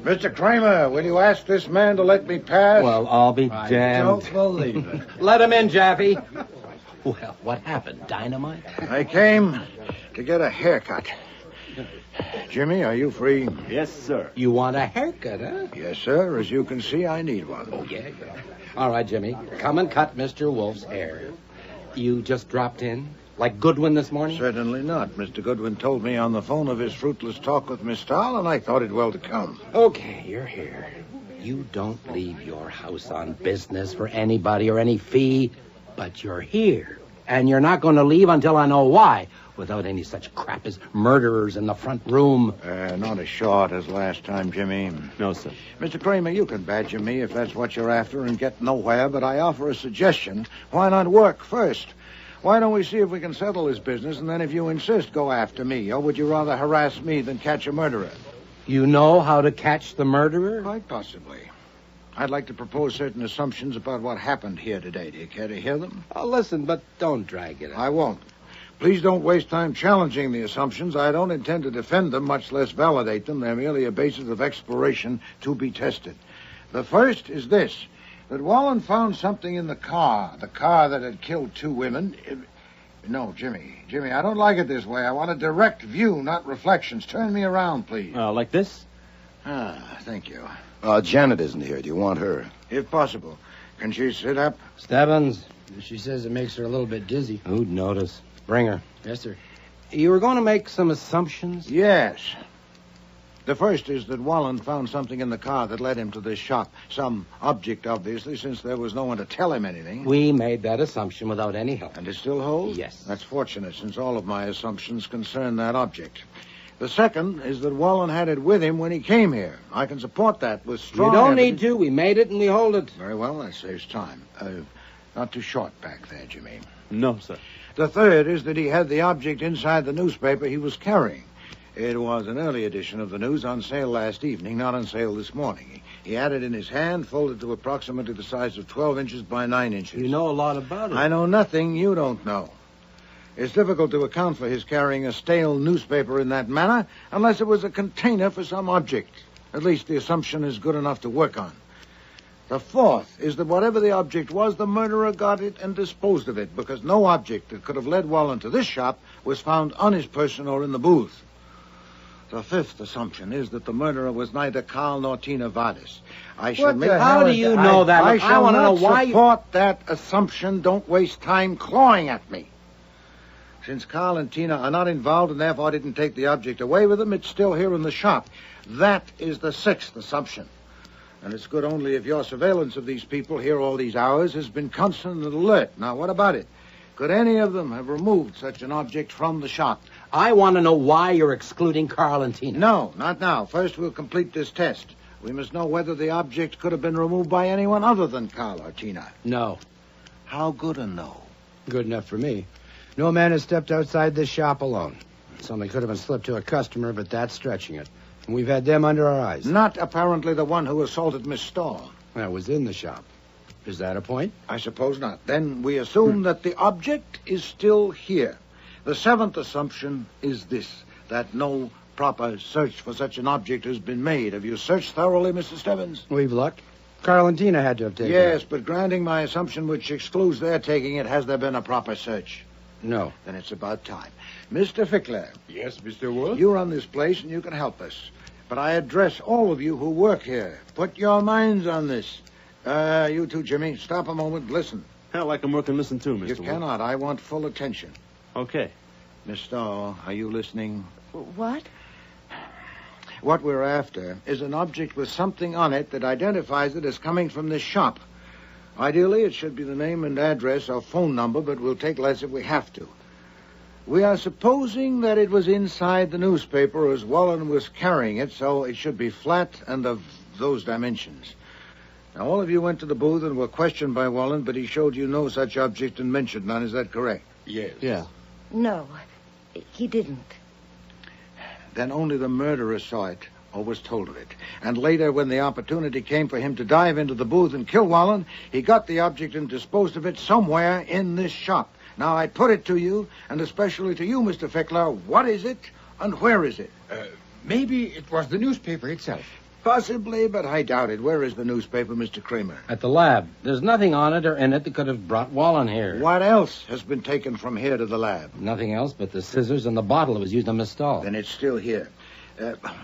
Mr. Kramer, will you ask this man to let me pass? Well, I'll be damned. I don't believe it. Let him in, Jaffe. Well, what happened? Dynamite? I came to get a haircut. Jimmy, are you free? Yes, sir. You want a haircut, huh? Yes, sir. As you can see, I need one. Oh, yeah. All right, Jimmy. Come and cut Mr. Wolfe's hair. You just dropped in? Like Goodwin this morning? Certainly not. Mr. Goodwin told me on the phone of his fruitless talk with Miss Stahl, and I thought it well to come. Okay, you're here. You don't leave your house on business for anybody or any fee, but you're here. And you're not going to leave until I know why, without any such crap as murderers in the front room. Not as short as last time, Jimmy. No, sir. Mr. Kramer, you can badger me if that's what you're after and get nowhere, but I offer a suggestion. Why not work first? Why don't we see if we can settle this business, and then if you insist, go after me? Or would you rather harass me than catch a murderer? You know how to catch the murderer? Quite possibly. I'd like to propose certain assumptions about what happened here today. Do you care to hear them? Oh, listen, but don't drag it out. I won't. Please don't waste time challenging the assumptions. I don't intend to defend them, much less validate them. They're merely a basis of exploration to be tested. The first is this, that Wallen found something in the car that had killed 2 women. No, Jimmy, I don't like it this way. I want a direct view, not reflections. Turn me around, please. Like this? Thank you. Janet isn't here. Do you want her? If possible. Can she sit up? Stebbins, she says it makes her a little bit dizzy. Who'd notice? Bring her. Yes, sir. You were going to make some assumptions? Yes. The first is that Wallen found something in the car that led him to this shop. Some object, obviously, since there was no one to tell him anything. We made that assumption without any help. And it still holds? Yes. That's fortunate, since all of my assumptions concern that object. The second is that Wallen had it with him when he came here. I can support that with strong You don't evidence. need to. We made it and we hold it. Very well, that saves time. Not too short back there, Jimmy. No, sir. The third is that he had the object inside the newspaper he was carrying. It was an early edition of the news on sale last evening, not on sale this morning. He had it in his hand, folded to approximately the size of 12 inches by 9 inches. You know a lot about it. I know nothing you don't know. It's difficult to account for his carrying a stale newspaper in that manner unless it was a container for some object. At least the assumption is good enough to work on. The fourth is that whatever the object was, the murderer got it and disposed of it, because no object that could have led Wallen to this shop was found on his person or in the booth. The fifth assumption is that the murderer was neither Carl nor Tina Vardis. How do you know that? I shall want to know not why support that assumption. Don't waste time clawing at me. Since Carl and Tina are not involved and therefore didn't take the object away with them, it's still here in the shop. That is the sixth assumption. And it's good only if your surveillance of these people here all these hours has been constant and alert. Now, what about it? Could any of them have removed such an object from the shop? I want to know why you're excluding Carl and Tina. No, not now. First, we'll complete this test. We must know whether the object could have been removed by anyone other than Carl or Tina. No. How good a no? Good enough for me. No man has stepped outside this shop alone. Something could have been slipped to a customer, but that's stretching it. And we've had them under our eyes. Not apparently the one who assaulted Miss Stahl. That was in the shop. Is that a point? I suppose not. Then we assume that the object is still here. The seventh assumption is this, that no proper search for such an object has been made. Have you searched thoroughly, Mr. Stebbins? We've looked. Carl and Tina had to have taken Yes, it. but granting my assumption which excludes their taking it, has there been a proper search? No. Then it's about time. Mr. Fickler. Yes, Mr. Wolfe? You run this place and you can help us. But I address all of you who work here. Put your minds on this. You too, Jimmy. Stop a moment. Listen. Hell, I can work and listen too, Mr. You Wolfe. cannot. I want full attention. Okay. Miss Stahl, are you listening? What? What we're after is an object with something on it that identifies it as coming from this shop. Ideally, it should be the name and address or phone number, but we'll take less if we have to. We are supposing that it was inside the newspaper as Wallen was carrying it, so it should be flat and of those dimensions. Now, all of you went to the booth and were questioned by Wallen, but he showed you no such object and mentioned none. Is that correct? Yes. Yeah. No, he didn't. Then only the murderer saw it or was told of it. And later, when the opportunity came for him to dive into the booth and kill Wallen, he got the object and disposed of it somewhere in this shop. Now, I put it to you, and especially to you, Mr. Fickler, what is it and where is it? Maybe it was the newspaper itself. Possibly, but I doubt it. Where is the newspaper, Mr. Kramer? At the lab. There's nothing on it or in it that could have brought Wallen here. What else has been taken from here to the lab? Nothing else but the scissors and the bottle that was used on Miss Stahl. Then it's still here.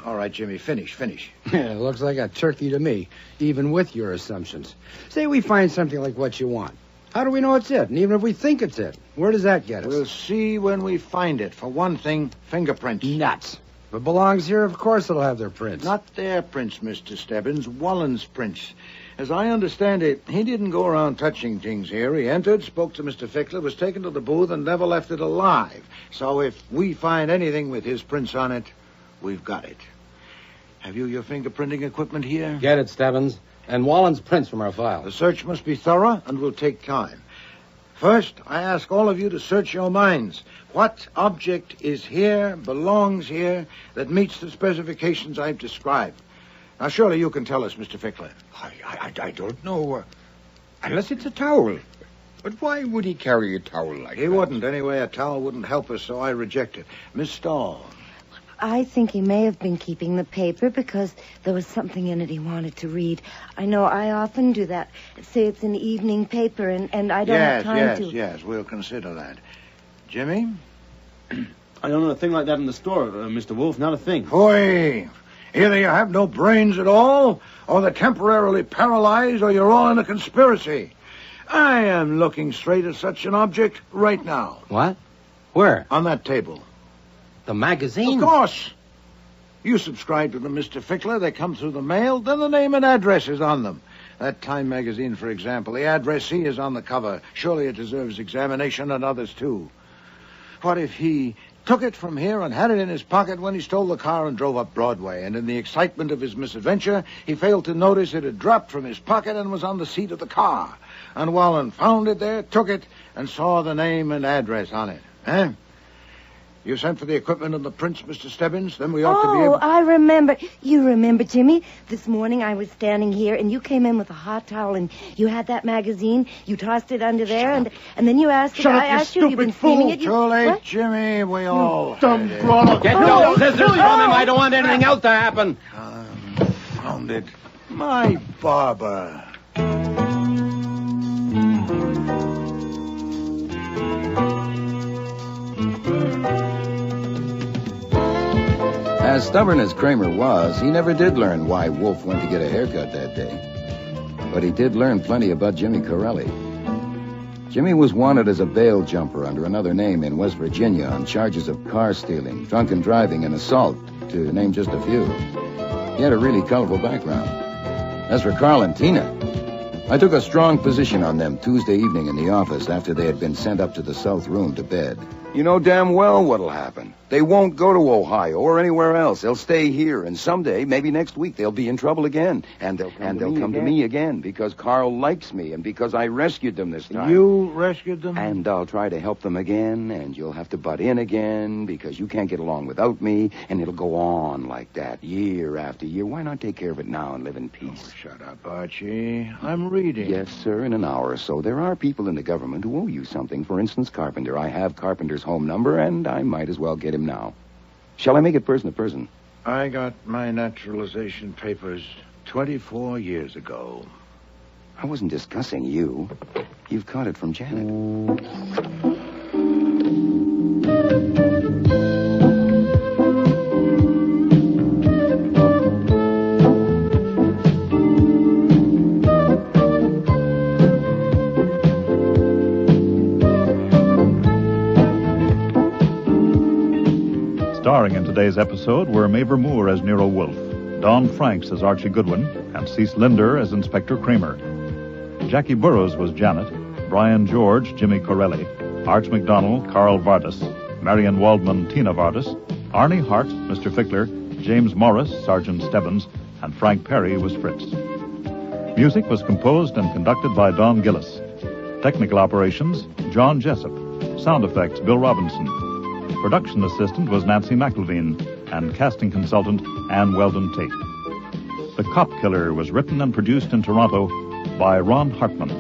All right, Jimmy, finish. It looks like a turkey to me, even with your assumptions. Say we find something like what you want. How do we know it's it? And even if we think it's it, where does that get us? We'll see when we find it. For one thing, fingerprints. Nuts. If it belongs here, of course it'll have their prints. Not their prints, Mr. Stebbins. Wallen's prints. As I understand it, he didn't go around touching things here. He entered, spoke to Mr. Fickler, was taken to the booth, and never left it alive. So if we find anything with his prints on it, we've got it. Have you your fingerprinting equipment here? Get it, Stebbins. And Wallen's prints from our file. The search must be thorough and will take time. First, I ask all of you to search your minds. What object is here, belongs here, that meets the specifications I've described? Now, surely you can tell us, Mr. Fickler. I don't know. Unless it's a towel. But why would he carry a towel like that? He wouldn't. Anyway, a towel wouldn't help us, so I reject it. Miss Stahl. I think he may have been keeping the paper because there was something in it he wanted to read. I know I often do that. Say it's an evening paper, and I don't have time to... Yes, we'll consider that. Jimmy? I don't know a thing like that in the store, Mr. Wolfe. Not a thing. Boy, either you have no brains at all, or they're temporarily paralyzed, or you're all in a conspiracy. I am looking straight at such an object right now. What? Where? On that table. The magazine? Of course. You subscribe to them, Mr. Fickler. They come through the mail. Then the name and address is on them. That Time magazine, for example. The addressee is on the cover. Surely it deserves examination, and others, too. What if he took it from here and had it in his pocket when he stole the car and drove up Broadway, and in the excitement of his misadventure, he failed to notice it had dropped from his pocket and was on the seat of the car. And Wallen found it there, took it, and saw the name and address on it. Eh? You sent for the equipment and the prints, Mr. Stebbins? Then we ought to be able... I remember. You remember, Jimmy? This morning I was standing here, and you came in with a hot towel, and you had that magazine. You tossed it under there, and then you asked... Shut up, I asked you, you've been fool. steaming it. Too late, What? Jimmy. We all... Dumb brawler. Get those scissors from him. I don't want anything else to happen. Found it. My barber. As stubborn as Kramer was, he never did learn why Wolfe went to get a haircut that day. But he did learn plenty about Jimmy Corelli. Jimmy was wanted as a bail jumper under another name in West Virginia on charges of car stealing, drunken driving, and assault, to name just a few. He had a really colorful background. As for Carl and Tina, I took a strong position on them Tuesday evening in the office after they had been sent up to the south room to bed. You know damn well what'll happen. They won't go to Ohio or anywhere else. They'll stay here, and someday, maybe next week, they'll be in trouble again. And they'll come to me again because Carl likes me and because I rescued them this time. You rescued them? And I'll try to help them again, and you'll have to butt in again because you can't get along without me, and it'll go on like that year after year. Why not take care of it now and live in peace? Oh, shut up, Archie. I'm reading. Yes, sir, in an hour or so. There are people in the government who owe you something. For instance, Carpenter. I have Carpenter's home number, and I might as well get him now. Shall I make it person to person? I got my naturalization papers 24 years ago. I wasn't discussing you. You've caught it from Janet. Starring in today's episode were Mavor Moore as Nero Wolfe, Don Franks as Archie Goodwin, and Cece Linder as Inspector Kramer. Jackie Burroughs was Janet, Brian George, Jimmy Corelli, Arch McDonald, Carl Vardis, Marion Waldman, Tina Vardis, Arnie Hart, Mr. Fickler, James Morris, Sergeant Stebbins, and Frank Perry was Fritz. Music was composed and conducted by Don Gillis. Technical operations, John Jessup. Sound effects, Bill Robinson. Production assistant was Nancy McElveen, and casting consultant, Ann Weldon Tate. The Cop Killer was written and produced in Toronto by Ron Hartman.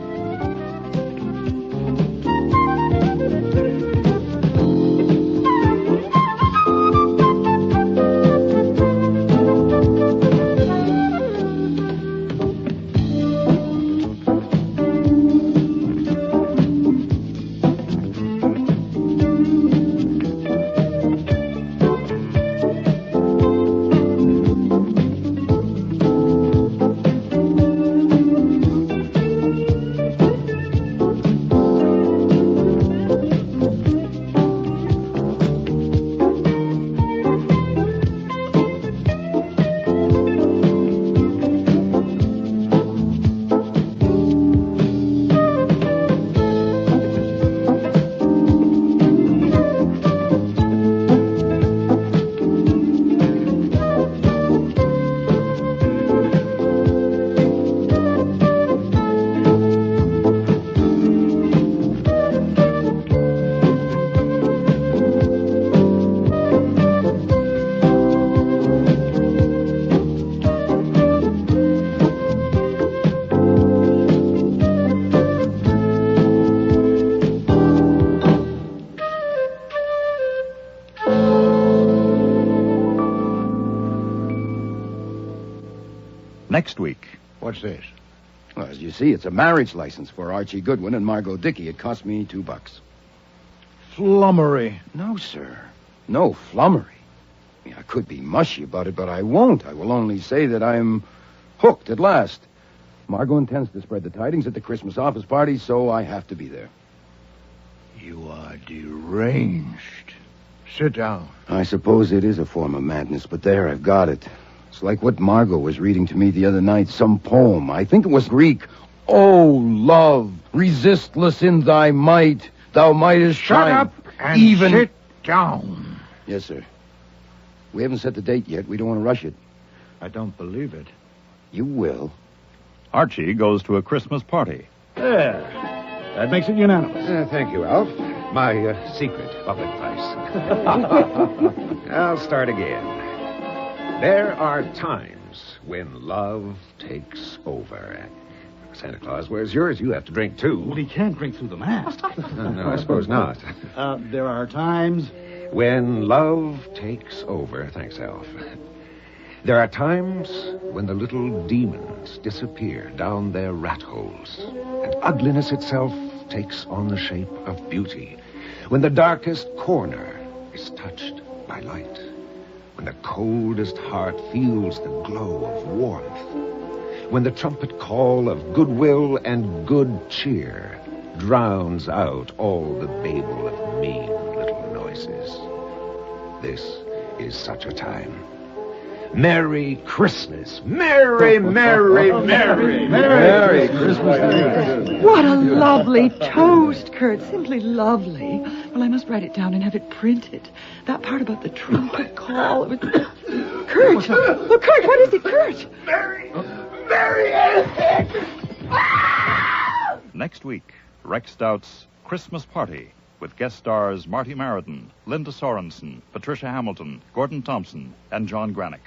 Next week. What's this? Well, as you see, it's a marriage license for Archie Goodwin and Margot Dickey. It cost me $2. Flummery. No, sir. No flummery. I could be mushy about it, but I won't. I will only say that I'm hooked at last. Margot intends to spread the tidings at the Christmas office party, so I have to be there. You are deranged. Sit down. I suppose it is a form of madness, but there, I've got it. It's like what Margot was reading to me the other night, some poem. I think it was Greek. Oh, love, resistless in thy might, thou mightest Shut shine. up and even... sit down. Yes, sir. We haven't set the date yet. We don't want to rush it. I don't believe it. You will. Archie goes to a Christmas party. There. That makes it unanimous. Thank you, Alf. My secret public place. I'll start again. There are times when love takes over. Santa Claus, where's yours? You have to drink, too. Well, he can't drink through the mask. No, I suppose not. There are times... When love takes over. Thanks, Alf. There are times when the little demons disappear down their rat holes, and ugliness itself takes on the shape of beauty. When the darkest corner is touched by light. When the coldest heart feels the glow of warmth. When the trumpet call of goodwill and good cheer drowns out all the babel of mean little noises. This is such a time. Merry Christmas. Merry, merry, merry, Merry Christmas. What a lovely toast, Kurt. Simply lovely. Well, I must write it down and have it printed. That part about the trumpet call. Kurt! Oh, Kurt, what is it, Kurt? Merry. Next week, Rex Stout's Christmas Party with guest stars Marty Maradon, Linda Sorensen, Patricia Hamilton, Gordon Thompson, and John Granick.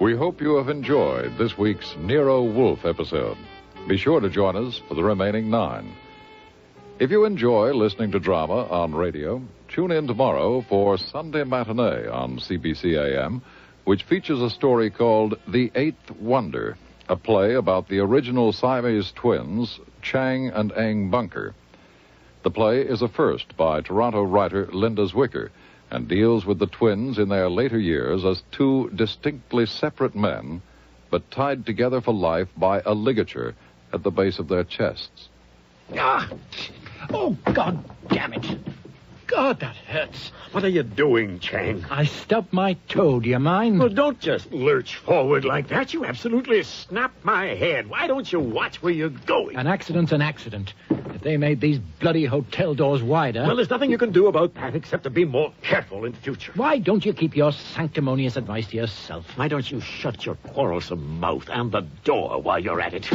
We hope you have enjoyed this week's Nero Wolfe episode. Be sure to join us for the remaining 9. If you enjoy listening to drama on radio, tune in tomorrow for Sunday Matinee on CBC AM, which features a story called The Eighth Wonder, a play about the original Siamese twins, Chang and Eng Bunker. The play is a first by Toronto writer Linda Zwicker, and deals with the twins in their later years as 2 distinctly separate men, but tied together for life by a ligature at the base of their chests. Ah! Oh, God damn it. God, that hurts. What are you doing, Chang? I stubbed my toe. Do you mind? Well, don't just lurch forward like that. You absolutely snapped my head. Why don't you watch where you're going? An accident's an accident. If they made these bloody hotel doors wider... Well, there's nothing you can do about that except to be more careful in future. Why don't you keep your sanctimonious advice to yourself? Why don't you shut your quarrelsome mouth and the door while you're at it?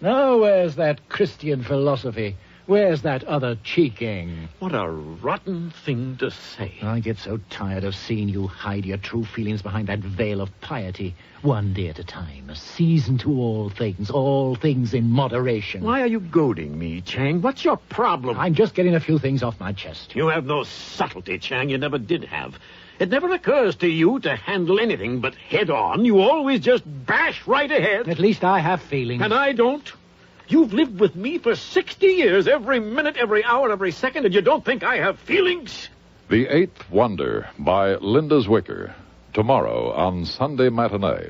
Now, where's that Christian philosophy? Where's that other cheeking? What a rotten thing to say. I get so tired of seeing you hide your true feelings behind that veil of piety. One day at a time, a season to all things in moderation. Why are you goading me, Chang? What's your problem? I'm just getting a few things off my chest. You have no subtlety, Chang. You never did have. It never occurs to you to handle anything but head on. You always just bash right ahead. At least I have feelings. And I don't. You've lived with me for 60 years, every minute, every hour, every second, and you don't think I have feelings? The Eighth Wonder by Linda Zwicker, tomorrow on Sunday Matinee.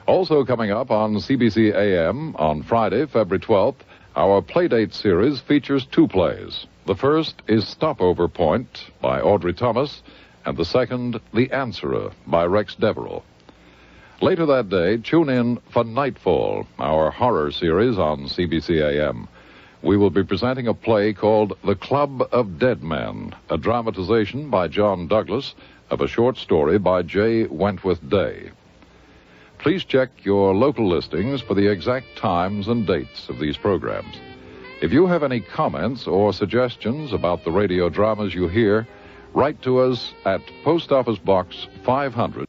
Also coming up on CBC AM on Friday, February 12th, our Playdate series features 2 plays. The first is Stopover Point by Audrey Thomas, and the second, The Answerer by Rex Deverell. Later that day, tune in for Nightfall, our horror series on CBC AM. We will be presenting a play called The Club of Dead Men, a dramatization by John Douglas of a short story by J. Wentworth Day. Please check your local listings for the exact times and dates of these programs. If you have any comments or suggestions about the radio dramas you hear, write to us at Post Office Box 500.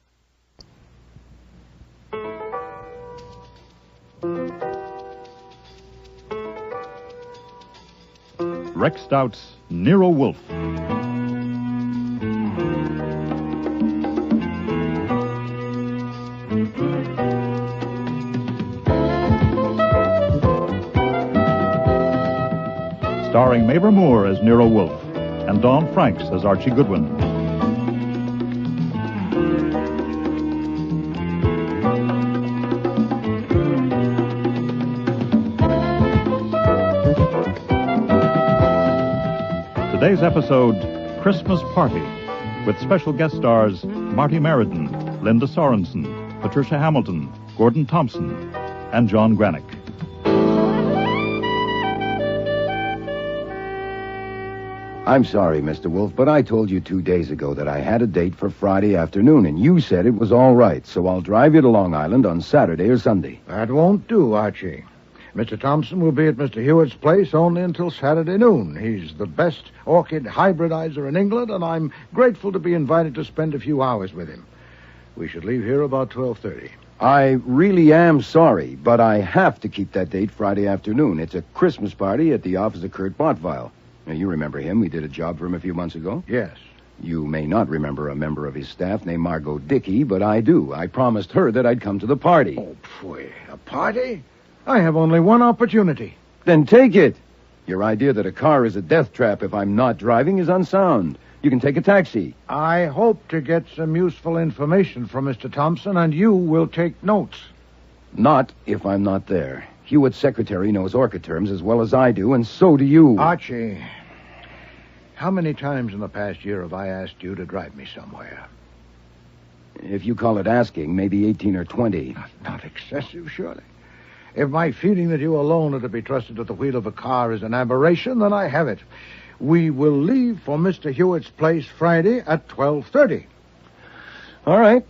Rex Stout's Nero Wolfe. Starring Mabel Moore as Nero Wolfe and Dawn Franks as Archie Goodwin. Today's episode, Christmas Party, with special guest stars Marty Meriden, Linda Sorensen, Patricia Hamilton, Gordon Thompson, and John Granick. I'm sorry, Mr. Wolfe, but I told you 2 days ago that I had a date for Friday afternoon, and you said it was all right, so I'll drive you to Long Island on Saturday or Sunday. That won't do, Archie. Mr. Thompson will be at Mr. Hewitt's place only until Saturday noon. He's the best orchid hybridizer in England, and I'm grateful to be invited to spend a few hours with him. We should leave here about 12:30. I really am sorry, but I have to keep that date Friday afternoon. It's a Christmas party at the office of Kurt Bottweil. Now, you remember him. We did a job for him a few months ago. Yes. You may not remember a member of his staff named Margot Dickey, but I do. I promised her that I'd come to the party. Oh, pfui. A party? I have only one opportunity. Then take it. Your idea that a car is a death trap if I'm not driving is unsound. You can take a taxi. I hope to get some useful information from Mr. Thompson, and you will take notes. Not if I'm not there. Hewitt's secretary knows orchid terms as well as I do, and so do you. Archie, how many times in the past year have I asked you to drive me somewhere? If you call it asking, maybe 18 or 20. Not excessive, surely. If my feeling that you alone are to be trusted at the wheel of a car is an aberration, then I have it. We will leave for Mr. Hewitt's place Friday at 12:30. All right.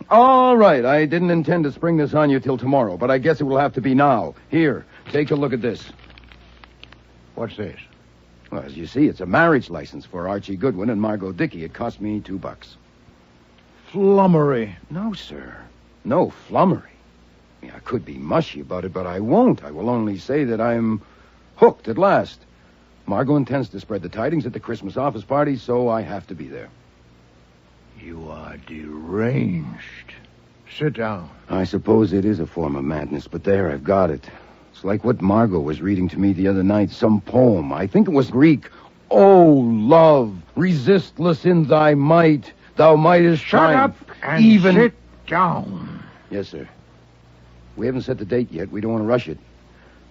All right. I didn't intend to spring this on you till tomorrow, but I guess it will have to be now. Here, take a look at this. What's this? Well, as you see, it's a marriage license for Archie Goodwin and Margot Dickey. It cost me $2. Flummery. No, sir. No flummery. I could be mushy about it, but I won't. I will only say that I'm hooked at last. Margot intends to spread the tidings at the Christmas office party, so I have to be there. You are deranged. Sit down. I suppose it is a form of madness, but there, I've got it. It's like what Margot was reading to me the other night, some poem. I think it was Greek. Oh, love, resistless in thy might, thou mightest Shut triumph. up and sit down. Yes, sir. We haven't set the date yet. We don't want to rush it.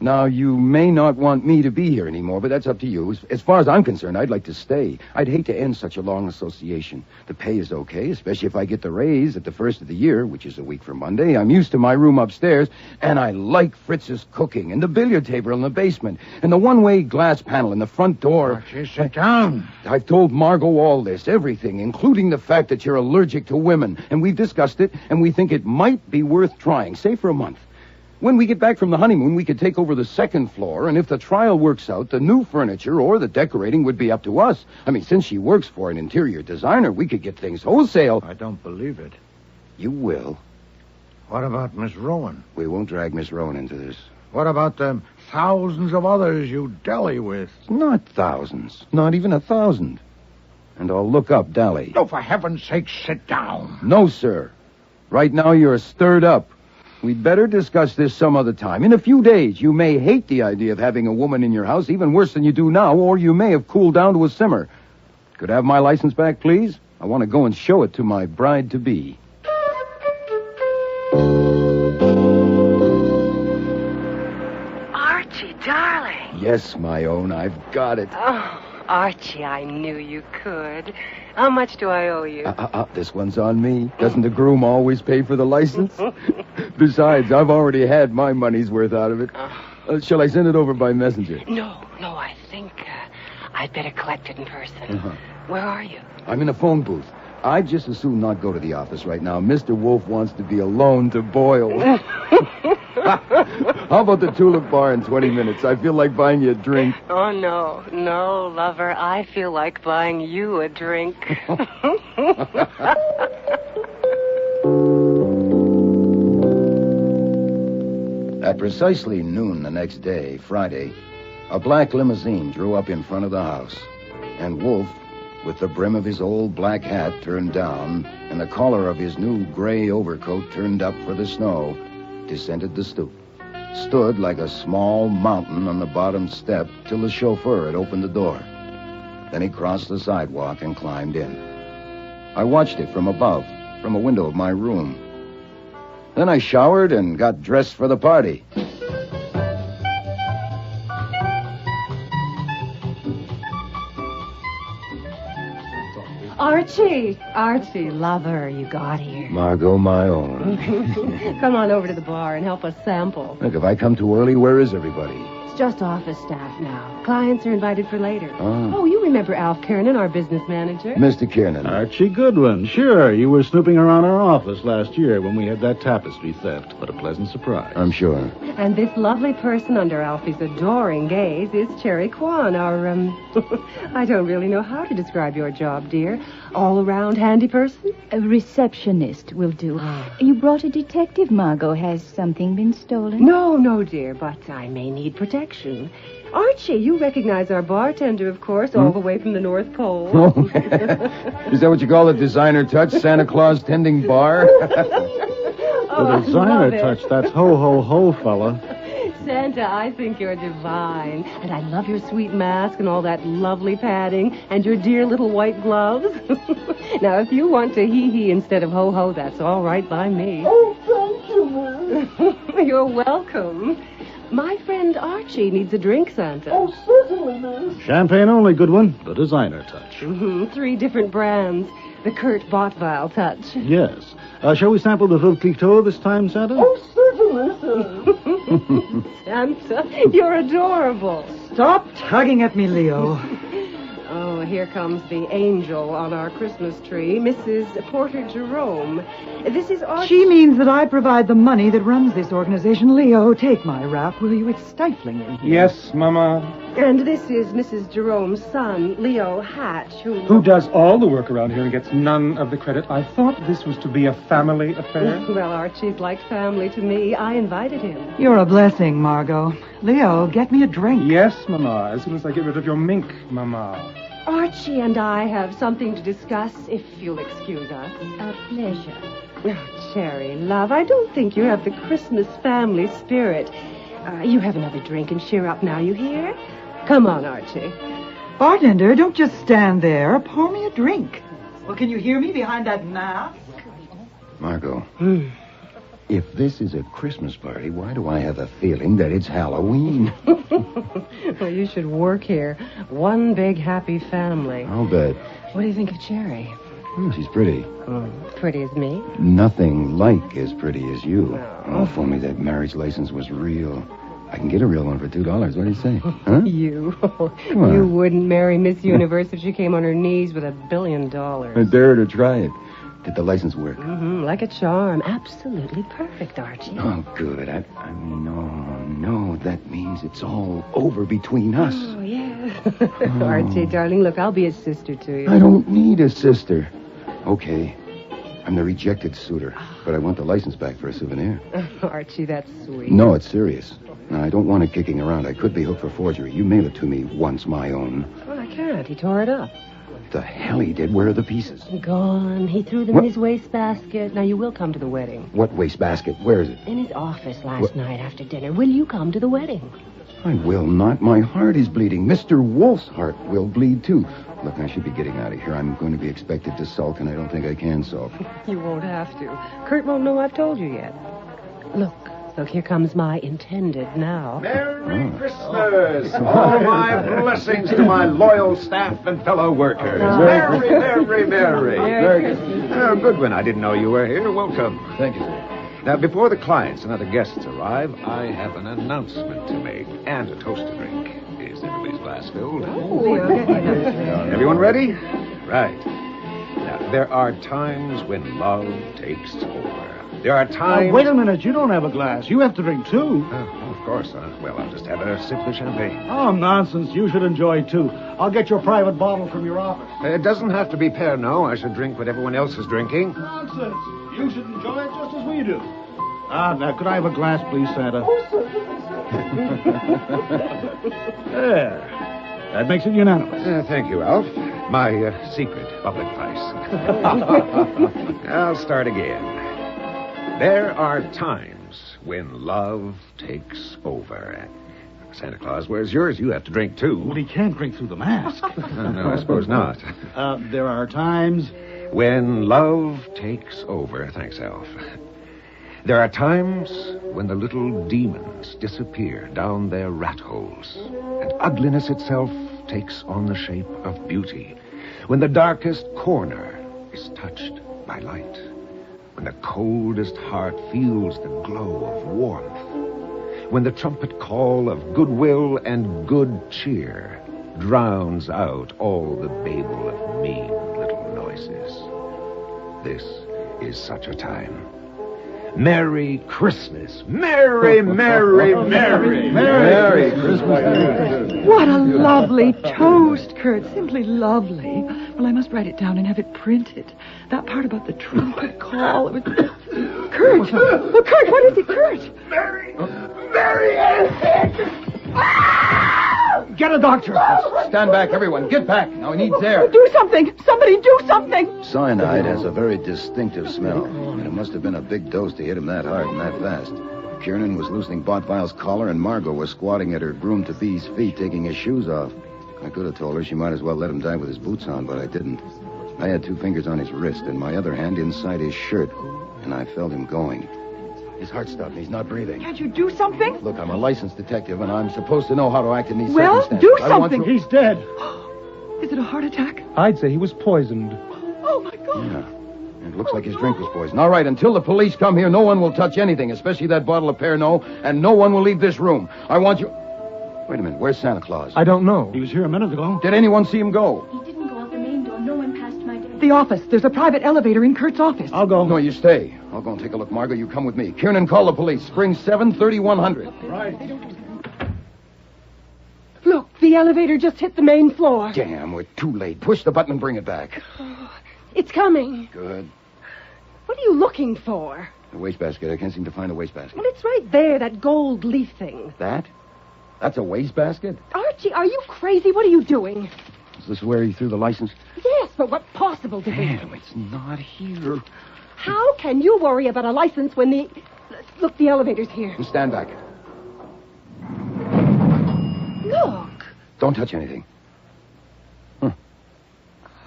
Now, you may not want me to be here anymore, but that's up to you. As far as I'm concerned, I'd like to stay. I'd hate to end such a long association. The pay is okay, especially if I get the raise at the first of the year, which is a week from Monday. I'm used to my room upstairs, and I like Fritz's cooking, and the billiard table in the basement, and the one-way glass panel in the front door. Archie, sit down. I've told Margot all this, everything, including the fact that you're allergic to women, and we've discussed it, and we think it might be worth trying, say for a month. When we get back from the honeymoon, we could take over the second floor, and if the trial works out, the new furniture or the decorating would be up to us. I mean, since she works for an interior designer, we could get things wholesale. I don't believe it. You will. What about Miss Rowan? We won't drag Miss Rowan into this. What about the thousands of others you dally with? Not thousands. Not even 1,000. And I'll look up Dally. Oh, for heaven's sake, sit down. No, sir. Right now you're stirred up. We'd better discuss this some other time. In a few days, you may hate the idea of having a woman in your house, even worse than you do now, or you may have cooled down to a simmer. Could I have my license back, please? I want to go and show it to my bride-to-be. Archie, darling. Yes, my own. I've got it. Oh, Archie, I knew you could. How much do I owe you? This one's on me. Doesn't the groom always pay for the license? Besides, I've already had my money's worth out of it. Shall I send it over by messenger? No, I think I'd better collect it in person. Where are you? I'm in a phone booth. I'd just as soon not go to the office right now. Mr. Wolfe wants to be alone to boil. How about the Tulip Bar in 20 minutes? I feel like buying you a drink. Oh, no. No, lover. I feel like buying you a drink. At precisely noon the next day, Friday, a black limousine drew up in front of the house. And Wolfe, with the brim of his old black hat turned down and the collar of his new gray overcoat turned up for the snow, descended the stoop, stood like a small mountain on the bottom step till the chauffeur had opened the door. Then he crossed the sidewalk and climbed in. I watched it from above, from a window of my room. Then I showered and got dressed for the party. Archie, lover, you got here. Margot, my own. Come on over to the bar and help us sample. Look, if I come too early, where is everybody? It's just office staff now. Clients are invited for later. Oh. You remember Alf Kiernan, our business manager? Mr. Kiernan. Archie Goodwin. Sure, you were snooping around our office last year when we had that tapestry theft. What a pleasant surprise. I'm sure. And this lovely person under Alfie's adoring gaze is Cherry Kwan, our, I don't really know how to describe your job, dear. All-around handy person? A receptionist will do. You brought a detective, Margot. Has something been stolen? No, dear, but I may need protection. Archie, you recognize our bartender, of course, all the way from the North Pole. Oh, is that what you call a designer touch? Santa Claus tending bar? The designer touch, that's ho, fella. Santa, I think you're divine. And I love your sweet mask and all that lovely padding and your dear little white gloves. Now, if you want to hee-hee instead of ho-ho, that's all right by me. Oh, thank you, Miss. You're welcome. My friend Archie needs a drink, Santa. Oh, certainly, Miss. Champagne only, Goodwin. The designer touch. 3 different brands. The Kurt Bottweil touch. Yes. Shall we sample the Veuve Clicquot this time, Santa? Oh, certainly, sir. Santa, you're adorable. Stop tugging at me, Leo. Oh, here comes the angel on our Christmas tree, Mrs. Porter Jerome. This is Archie. She means that I provide the money that runs this organization. Leo, take my wrap, will you? It's stifling in here. Yes, Mama. And this is Mrs. Jerome's son, Leo Hatch, who does all the work around here and gets none of the credit. I thought this was to be a family affair. Well, Archie's like family to me. I invited him. You're a blessing, Margot. Leo, get me a drink. Yes, Mama, as soon as I get rid of your mink, Mama. Archie and I have something to discuss, if you'll excuse us. A pleasure. Oh, Cherry, love, I don't think you have the Christmas family spirit. You have another drink and cheer up now, you hear? Come on, Archie. Bartender, don't just stand there. Pour me a drink. Well, can you hear me behind that mask? Margot, if this is a Christmas party, why do I have a feeling that it's Halloween? Well, you should work here. One big happy family. I'll bet. What do you think of Cherry? She's pretty. Pretty as me? Nothing like as pretty as you. Oh, if only that marriage license was real. I can get a real one for $2. What do you say? Huh? You wouldn't marry Miss Universe if she came on her knees with $1 billion. I dare her to try it. Did the license work? Like a charm. Absolutely perfect, Archie. Oh, good. I mean, no. That means it's all over between us. Oh, yeah. Archie, darling, look, I'll be a sister to you. I don't need a sister. Okay. I'm the rejected suitor, but I want the license back for a souvenir. Archie, that's sweet. No, it's serious. No, I don't want it kicking around. I could be hooked for forgery. You mail it to me once, my own. Well, I can't. He tore it up. The hell he did? Where are the pieces? Gone. He threw them in his wastebasket. Now, you will come to the wedding. What wastebasket? Where is it? In his office last night after dinner. Will you come to the wedding? I will not. My heart is bleeding. Mr. Wolfe's heart will bleed, too. Look, I should be getting out of here. I'm going to be expected to sulk, and I don't think I can sulk. You won't have to. Kurt won't know I've told you yet. Look, here comes my intended now. Merry Christmas! All my blessings to my loyal staff and fellow workers. Merry, merry, merry. Merry Christmas. Goodwin, I didn't know you were here. Welcome. Thank you, sir. Now, before the clients and other guests arrive, I have an announcement to make and a toast to drink. Is everybody's glass filled? Oh, Everyone ready? Right. Now, There are times when love takes over. There are times... Wait a minute. You don't have a glass. You have to drink, too. Of course. Well, I'll just have a sip of champagne. Oh, nonsense. You should enjoy, too. I'll get your private bottle from your office. It doesn't have to be Pernod. I should drink what everyone else is drinking. Nonsense. You should enjoy it just as we do. Now, could I have a glass, please, Santa? There. That makes it unanimous. Thank you, Alf. My secret public price. I'll start again. There are times when love takes over. Santa Claus, where's yours? You have to drink, too. Well, he can't drink through the mask. No, I suppose not. There are times... When love takes over. Thanks, Alf. There are times when the little demons disappear down their rat holes, and ugliness itself takes on the shape of beauty. When the darkest corner is touched by light. When the coldest heart feels the glow of warmth. When the trumpet call of goodwill and good cheer drowns out all the babel of mean little noises. This is such a time. Merry Christmas. Merry, merry, merry. Merry Christmas. What a lovely toast, Kurt. Simply lovely. Well, I must write it down and have it printed. That part about the trumpet call. It was... Kurt! Oh, Kurt, what is it, Kurt? Mary Get a doctor. Stand back, everyone. Get back. Now he needs air. Do something. Somebody do something. Cyanide has a very distinctive smell, and it must have been a big dose to hit him that hard and that fast. Kiernan was loosening Botvile's collar, and Margot was squatting at her groom-to-be's feet, taking his shoes off. I could have told her she might as well let him die with his boots on, but I didn't. I had 2 fingers on his wrist and my other hand inside his shirt, and I felt him going. His heart stopped and he's not breathing. Can't you do something? Look, I'm a licensed detective, and I'm supposed to know how to act in these Well, circumstances. do something. He's dead. Is it a heart attack? I'd say he was poisoned. Oh, my God. Yeah. It looks like his drink was poisoned. All right, until the police come here, no one will touch anything, especially that bottle of Pernod, and no one will leave this room. I want you... Wait a minute, where's Santa Claus? I don't know. He was here a minute ago. Did anyone see him go? He didn't go out the main door. No one passed my desk. The office. There's a private elevator in Kurt's office. I'll go. No, you stay. I'll go and take a look. Margot, you come with me. Kiernan, call the police. Spring 73100. Right. Look, the elevator just hit the main floor. Damn, we're too late. Push the button and bring it back. It's coming. Good. What are you looking for? The wastebasket. I can't seem to find the wastebasket. Well, it's right there, that gold leaf thing. That? That's a wastebasket? Archie, are you crazy? What are you doing? Is this where he threw the license? Yes, but what possible division? Damn, it's not here. How can you worry about a license when the... Look, the elevator's here. Stand back. Look. Don't touch anything.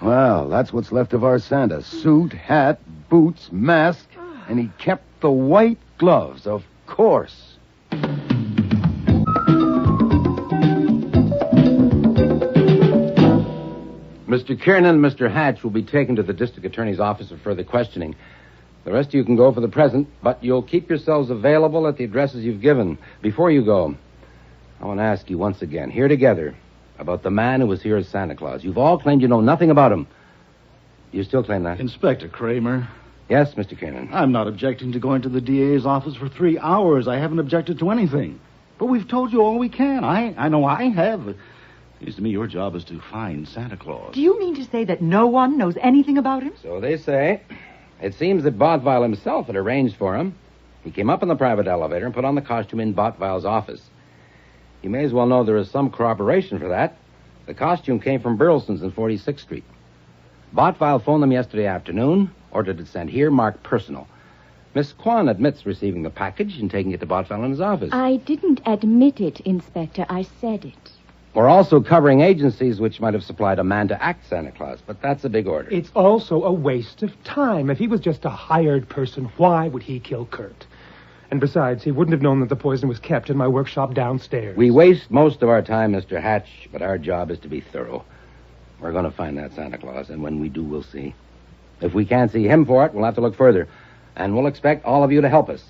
Well, that's what's left of our Santa. Suit, hat, boots, mask, and he kept the white gloves, of course. Mr. Kiernan and Mr. Hatch will be taken to the district attorney's office for further questioning. The rest of you can go for the present, but you'll keep yourselves available at the addresses you've given. Before you go, I want to ask you once again, here together, about the man who was here as Santa Claus. You've all claimed you know nothing about him. Do you still claim that? Inspector Kramer. Yes, Mr. Kiernan. I'm not objecting to going to the DA's office for 3 hours. I haven't objected to anything. But we've told you all we can. I know I have. Seems to me your job is to find Santa Claus. Do you mean to say that no one knows anything about him? So they say. It seems that Botvile himself had arranged for him. He came up in the private elevator and put on the costume in Botvile's office. You may as well know there is some corroboration for that. The costume came from Burleson's in 46th Street. Botvile phoned them yesterday afternoon, ordered it sent here, marked personal. Miss Kwan admits receiving the package and taking it to Botvile in his office. I didn't admit it, Inspector. I said it. We're also covering agencies which might have supplied a man to act Santa Claus, but that's a big order. It's also a waste of time. If he was just a hired person, why would he kill Kurt? And besides, he wouldn't have known that the poison was kept in my workshop downstairs. We waste most of our time, Mr. Hatch, but our job is to be thorough. We're going to find that Santa Claus, and when we do, we'll see. If we can't see him for it, we'll have to look further. And we'll expect all of you to help us.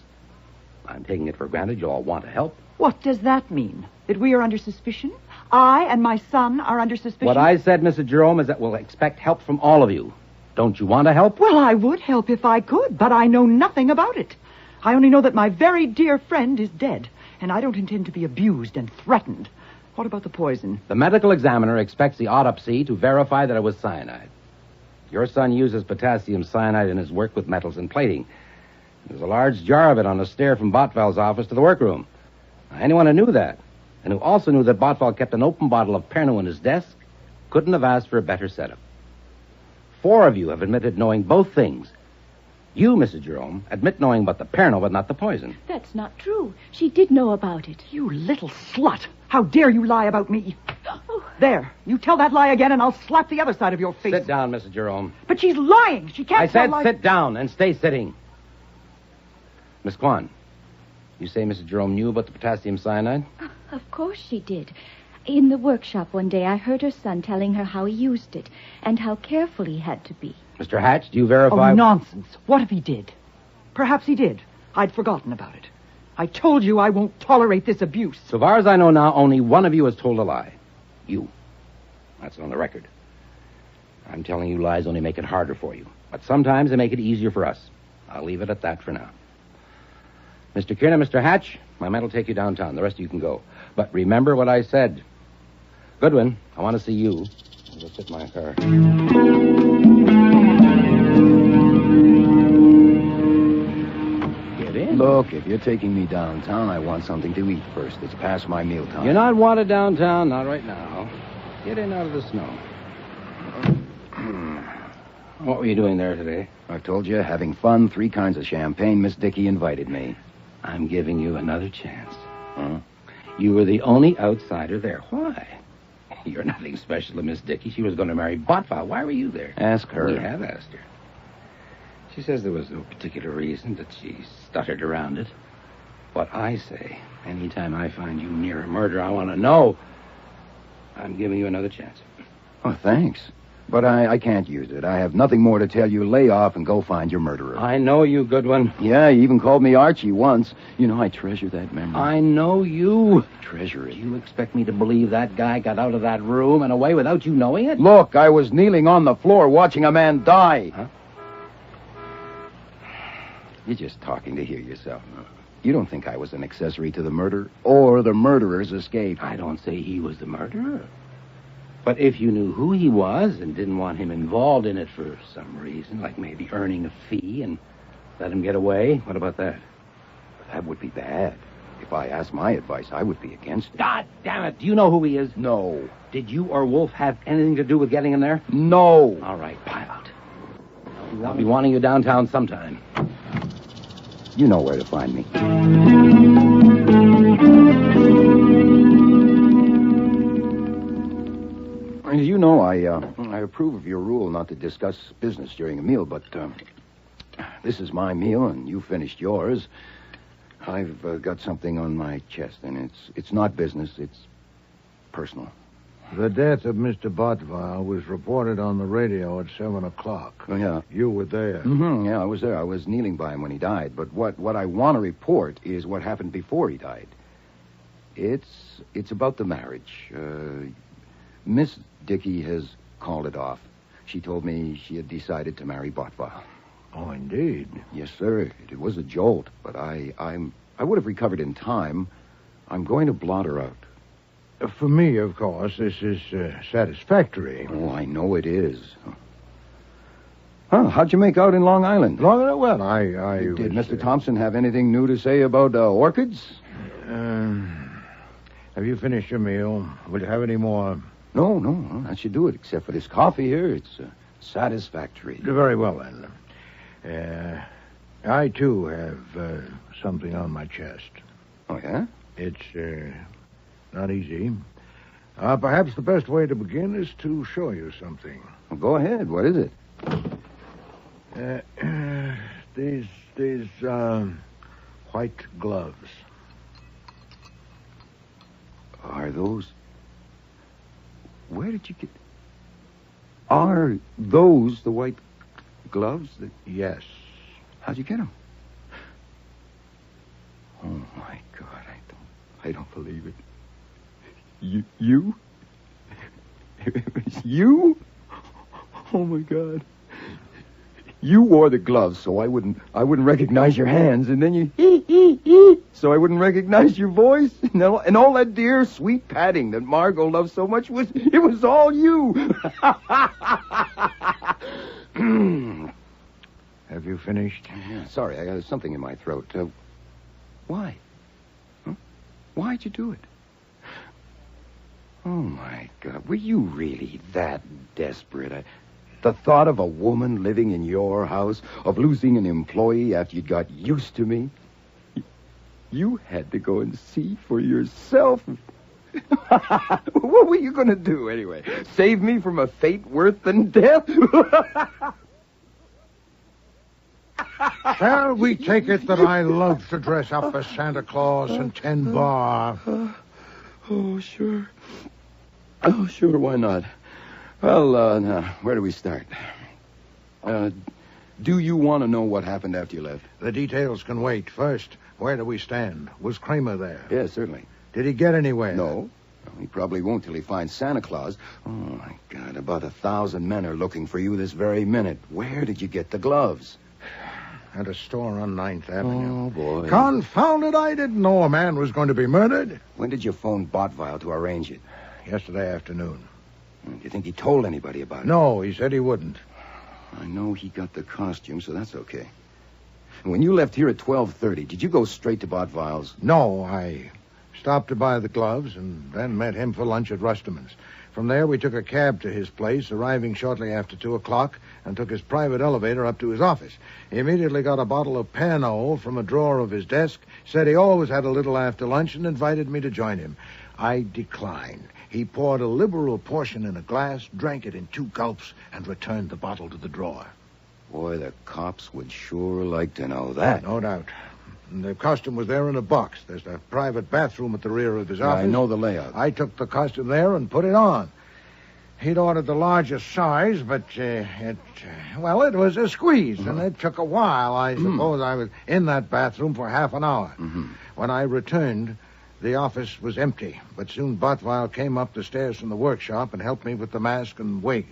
I'm taking it for granted you all want to help. What does that mean? That we are under suspicion? I and my son are under suspicion? What I said, Mrs. Jerome, is that we'll expect help from all of you. Don't you want to help? Well, I would help if I could, but I know nothing about it. I only know that my very dear friend is dead, and I don't intend to be abused and threatened. What about the poison? The medical examiner expects the autopsy to verify that it was cyanide. Your son uses potassium cyanide in his work with metals and plating. There's a large jar of it on a stair from Botval's office to the workroom. Now, anyone who knew that, and who also knew that Botval kept an open bottle of Pernod in his desk, couldn't have asked for a better setup. 4 of you have admitted knowing both things. You, Mrs. Jerome, admit knowing about the Pernod, but not the poison. That's not true. She did know about it. You little slut. How dare you lie about me? There. You tell that lie again, and I'll slap the other side of your face. Sit down, Mrs. Jerome. But she's lying. She can't I said lie. sit down and stay sitting. Miss Kwan, you say Mrs. Jerome knew about the potassium cyanide? Of course she did. In the workshop one day, I heard her son telling her how he used it and how careful he had to be. Mr. Hatch, do you verify... Oh, nonsense. What if he did? Perhaps he did. I'd forgotten about it. I told you I won't tolerate this abuse. So far as I know now, only one of you has told a lie. You. That's on the record. I'm telling you lies only make it harder for you. But sometimes they make it easier for us. I'll leave it at that for now. Mr. Kiernan, Mr. Hatch, my men will take you downtown. The rest of you can go. But remember what I said. Goodwin, I want to see you. I'll go sit in my car. Get in. Look, if you're taking me downtown, I want something to eat first. It's past my mealtime. You're not wanted downtown, not right now. Get in out of the snow. What were you doing there today? I told you, having fun, 3 kinds of champagne. Miss Dickey invited me. I'm giving you another chance. Huh? You were the only outsider there. Why? You're nothing special to Miss Dickey. She was going to marry Botval. Why were you there? Ask her. We have asked her. She says there was no particular reason, that she stuttered around it. What I say, anytime I find you near a murder, I want to know. I'm giving you another chance. Oh, thanks. But I can't use it. I have nothing more to tell you. Lay off and go find your murderer. I know you, Goodwin. Yeah, you even called me Archie once. You know, I treasure that memory. I know you. Treasure it. Do you expect me to believe that guy got out of that room and away without you knowing it? Look, I was kneeling on the floor watching a man die. Huh? You're just talking to hear yourself. You don't think I was an accessory to the murder or the murderer's escape. I don't say he was the murderer. But if you knew who he was and didn't want him involved in it for some reason, like maybe earning a fee and let him get away, what about that? That would be bad. If I asked my advice, I would be against it. God damn it. Do you know who he is? No. Did you or Wolfe have anything to do with getting him there? No. All right, pile out. I'll be wanting you downtown sometime. You know where to find me. As you know, I approve of your rule not to discuss business during a meal, but this is my meal, and you finished yours. I've got something on my chest, and it's not business, it's personal. The death of Mr. Botval was reported on the radio at 7 o'clock. Oh, yeah. You were there. Mm-hmm, yeah, I was there. I was kneeling by him when he died. But what I want to report is what happened before he died. It's about the marriage. Miss Dickey has called it off. She told me she had decided to marry Botval. Oh, indeed. Yes, sir. It was a jolt, but I would have recovered in time. I'm going to blot her out. For me, of course, this is satisfactory. Oh, I know it is. Huh, how'd you make out in Long Island? Well, I Did Mr. Thompson have anything new to say about orchids? Have you finished your meal? Will you have any more? No, that should do it, except for this coffee here. It's satisfactory. Very well, then. I, too, have something on my chest. Oh, yeah? It's not easy. Perhaps the best way to begin is to show you something. Well, go ahead. What is it? These white gloves. Are those... Where did you get... Are those the white gloves? Yes. How'd you get them? Oh, my God. I don't believe it. You? It was you? Oh, my God. You wore the gloves so I wouldn't recognize your hands, and then you so I wouldn't recognize your voice. And all that dear, sweet patting that Margot loves so much was all you. Have you finished? Yeah, sorry, I got something in my throat. Why? Huh? Why'd you do it? Oh, my God. Were you really that desperate? The thought of a woman living in your house, of losing an employee after you'd got used to me? You had to go and see for yourself. What were you going to do, anyway? Save me from a fate worse than death? Shall we take it that I love to dress up as Santa Claus and tend bar? Oh, sure. Oh, sure, why not? Well, now, where do we start? Do you want to know what happened after you left? The details can wait. First, where do we stand? Was Kramer there? Yes, certainly. Did he get anywhere? No. He probably won't till he finds Santa Claus. Oh, my God, about 1,000 men are looking for you this very minute. Where did you get the gloves? At a store on 9th Avenue. Oh, boy. Confound it, I didn't know a man was going to be murdered. When did you phone Botvile to arrange it? Yesterday afternoon. Do you think he told anybody about it? No, he said he wouldn't. I know he got the costume, so that's okay. And when you left here at 12:30, did you go straight to Botvile's? No, I stopped to buy the gloves and then met him for lunch at Rusterman's. From there, we took a cab to his place, arriving shortly after 2 o'clock, and took his private elevator up to his office. He immediately got a bottle of Pernod from a drawer of his desk, said he always had a little after lunch, and invited me to join him. I declined. He poured a liberal portion in a glass, drank it in 2 gulps, and returned the bottle to the drawer. Boy, the cops would sure like to know that. No doubt. And the costume was there in a box. There's a private bathroom at the rear of his office. I know the layout. I took the costume there and put it on. He'd ordered the largest size, but it was a squeeze, and it took a while. I suppose I was in that bathroom for half an hour. When I returned, the office was empty, but soon Botvile came up the stairs from the workshop and helped me with the mask and wig.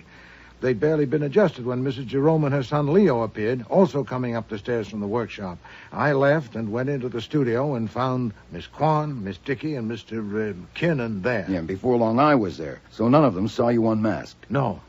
They'd barely been adjusted when Mrs. Jerome and her son Leo appeared, also coming up the stairs from the workshop. I left and went into the studio and found Miss Kwan, Miss Dickey, and Mr. Kiernan there. Yeah, and before long I was there, so none of them saw you unmasked. No.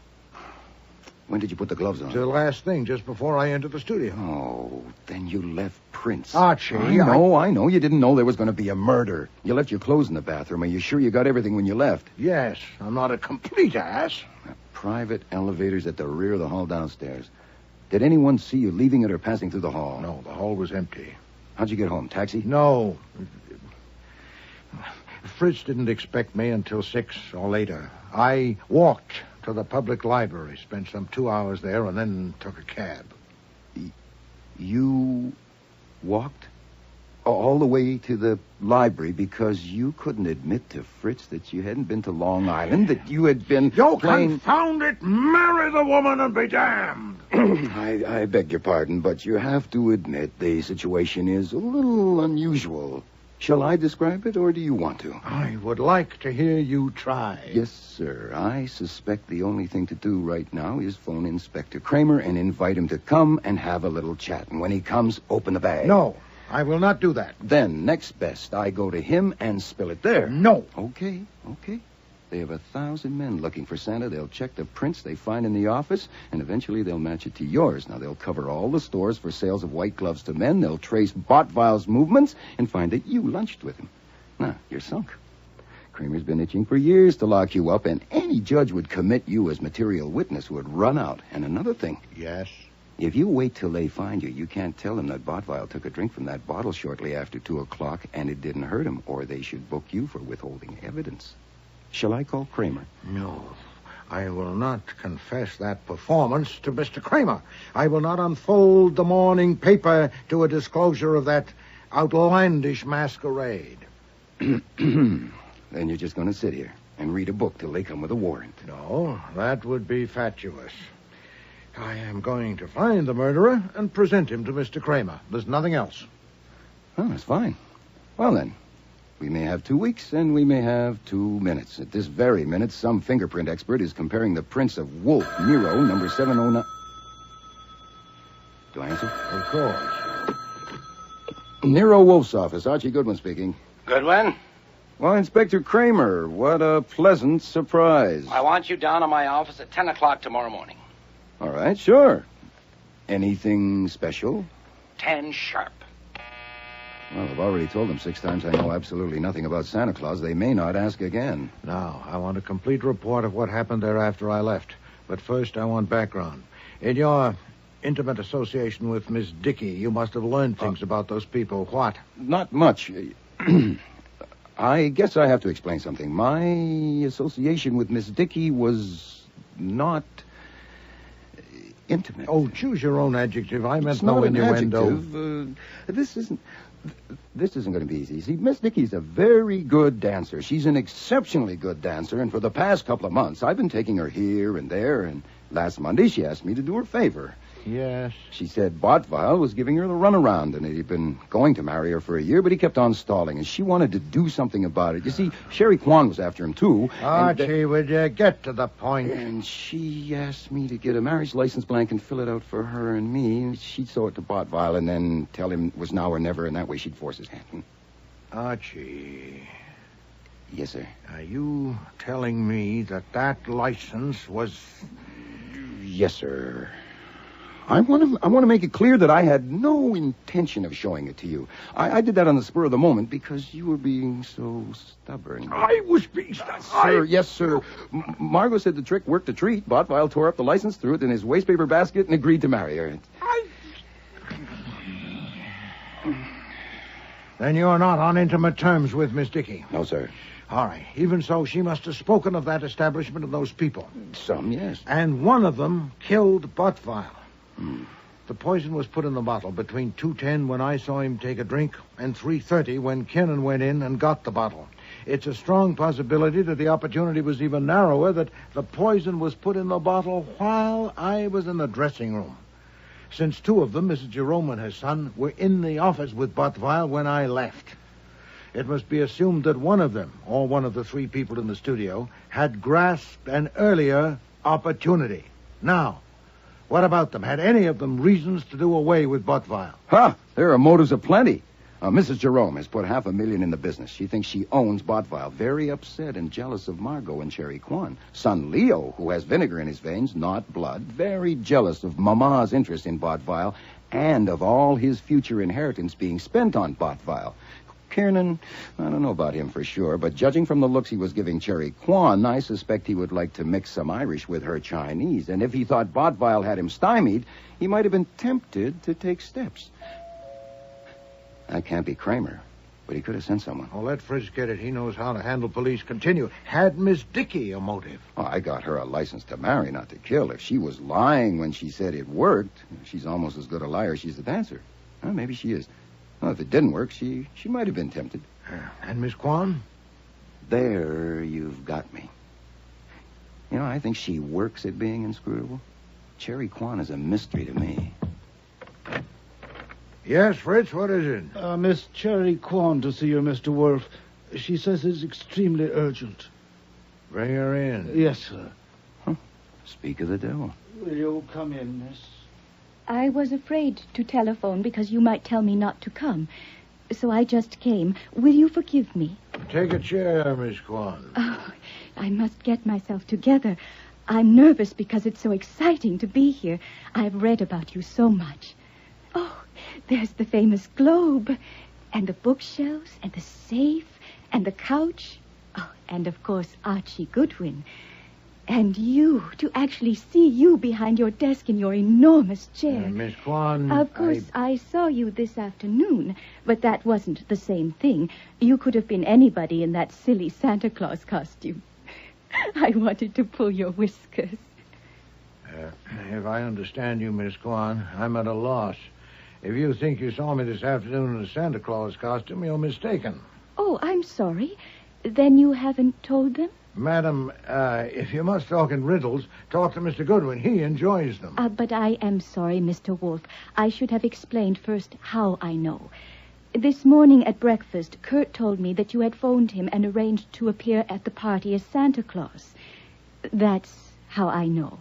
When did you put the gloves on? The last thing, just before I entered the studio. Oh, then you left Prince. Archie, I know. You didn't know there was going to be a murder. You left your clothes in the bathroom. Are you sure you got everything when you left? Yes, I'm not a complete ass. Private elevators at the rear of the hall downstairs. Did anyone see you leaving it or passing through the hall? No, the hall was empty. How'd you get home? Taxi? No. Fritz didn't expect me until 6 or later. I walked to the public library, spent some 2 hours there, and then took a cab. You walked all the way to the library because you couldn't admit to Fritz that you hadn't been to Long Island, that you had been confound it! Marry the woman and be damned! I beg your pardon, but you have to admit the situation is a little unusual. Shall I describe it, or do you want to? I would like to hear you try. Yes, sir. I suspect the only thing to do right now is phone Inspector Kramer and invite him to come and have a little chat. And when he comes, open the bag. No, I will not do that. Then, next best, I go to him and spill it there. No. Okay. They have 1,000 men looking for Santa. They'll check the prints they find in the office, and eventually they'll match it to yours. Now, they'll cover all the stores for sales of white gloves to men. They'll trace Botvile's movements and find that you lunched with him. Now, you're sunk. Kramer's been itching for years to lock you up, and any judge would commit you as material witness who would run out. And another thing. Yes? If you wait till they find you, you can't tell them that Botvile took a drink from that bottle shortly after 2 o'clock and it didn't hurt him, or they should book you for withholding evidence. Shall I call Kramer? No. I will not confess that performance to Mr. Kramer. I will not unfold the morning paper to a disclosure of that outlandish masquerade. Then you're just going to sit here and read a book till they come with a warrant. No, that would be fatuous. I am going to find the murderer and present him to Mr. Kramer. There's nothing else. Oh, that's fine. Well, then, we may have 2 weeks, and we may have 2 minutes. At this very minute, some fingerprint expert is comparing the prints of Wolfe, Nero, number 709... Do I answer? Of course. Nero Wolfe's office. Archie Goodwin speaking. Goodwin, Well, Inspector Kramer, what a pleasant surprise. I want you down in my office at 10 o'clock tomorrow morning. All right, sure. Anything special? 10 sharp. Well, I've already told them 6 times I know absolutely nothing about Santa Claus. They may not ask again. Now, I want a complete report of what happened there after I left. But first, I want background. In your intimate association with Miss Dickey, you must have learned things about those people. What? Not much. I guess I have to explain something. My association with Miss Dickey was not intimate. Oh, choose your own adjective. I meant It's no not an innuendo. adjective. This isn't going to be easy. See, Miss Dickey's a very good dancer. She's an exceptionally good dancer, and for the past couple of months, I've been taking her here and there, and last Monday she asked me to do her a favor. Yes. She said Botvile was giving her the runaround, and he'd been going to marry her for a year, but he kept on stalling, and she wanted to do something about it. You see, Sherry Kwan was after him, too. Archie, would you get to the point? And she asked me to get a marriage license blank and fill it out for her and me. She'd show it to Botvile and then tell him it was now or never, and that way she'd force his hand. Archie, Yes, sir. are you telling me that license was... Yes, sir. I want to make it clear that I had no intention of showing it to you. I did that on the spur of the moment because you were being so stubborn. I was being stubborn. Sir, yes, sir. Margot said the trick worked a treat. Botvile tore up the license, threw it in his wastepaper basket, and agreed to marry her. Then you're not on intimate terms with Miss Dickey. No, sir. All right. Even so, she must have spoken of that establishment and those people. Some, yes. And one of them killed Botvile. The poison was put in the bottle between 2:10 when I saw him take a drink and 3:30 when Kennan went in and got the bottle. It's a strong possibility that the opportunity was even narrower, that the poison was put in the bottle while I was in the dressing room. Since 2 of them, Mrs. Jerome and her son, were in the office with Botvile when I left. It must be assumed that one of them, or one of the 3 people in the studio, had grasped an earlier opportunity. Now, what about them? Had any of them reasons to do away with Botvile? There are motives aplenty. Mrs. Jerome has put $500,000 in the business. She thinks she owns Botvile. Very upset and jealous of Margot and Cherry Kwan. Son Leo, who has vinegar in his veins, not blood, very jealous of Mama's interest in Botvile and of all his future inheritance being spent on Botvile. Kiernan, I don't know about him for sure, but judging from the looks he was giving Cherry Kwan, I suspect he would like to mix some Irish with her Chinese. And if he thought Botvile had him stymied, he might have been tempted to take steps. That can't be Kramer, but he could have sent someone. Oh, let Fritz get it. He knows how to handle police. Continue. Had Miss Dickey a motive? Oh, I got her a license to marry, not to kill. If she was lying when she said it worked, she's almost as good a liar as she's a dancer. Well, maybe she is. Well, if it didn't work, she might have been tempted. And Miss Kwan? There you've got me. You know, I think she works at being inscrutable. Cherry Kwan is a mystery to me. Yes, Fritz, what is it? Miss Cherry Kwan to see you, Mr. Wolfe. She says it's extremely urgent. Bring her in. Yes, sir. Speak of the devil. Will you come in, miss? I was afraid to telephone because you might tell me not to come. So I just came. Will you forgive me? Take a chair, Miss Kwan. Oh, I must get myself together. I'm nervous because it's so exciting to be here. I've read about you so much. Oh, there's the famous globe, and the bookshelves, and the safe, and the couch. Oh, and of course, Archie Goodwin. And you, to actually see you behind your desk in your enormous chair. Miss Kwan, Of course, I saw you this afternoon, but that wasn't the same thing. You could have been anybody in that silly Santa Claus costume. I wanted to pull your whiskers. If I understand you, Miss Kwan, I'm at a loss. If you think you saw me this afternoon in a Santa Claus costume, you're mistaken. Oh, I'm sorry. Then you haven't told them? Madam, if you must talk in riddles, talk to Mr. Goodwin. He enjoys them. But I am sorry, Mr. Wolfe. I should have explained first how I know. This morning at breakfast, Kurt told me that you had phoned him and arranged to appear at the party as Santa Claus. That's how I know.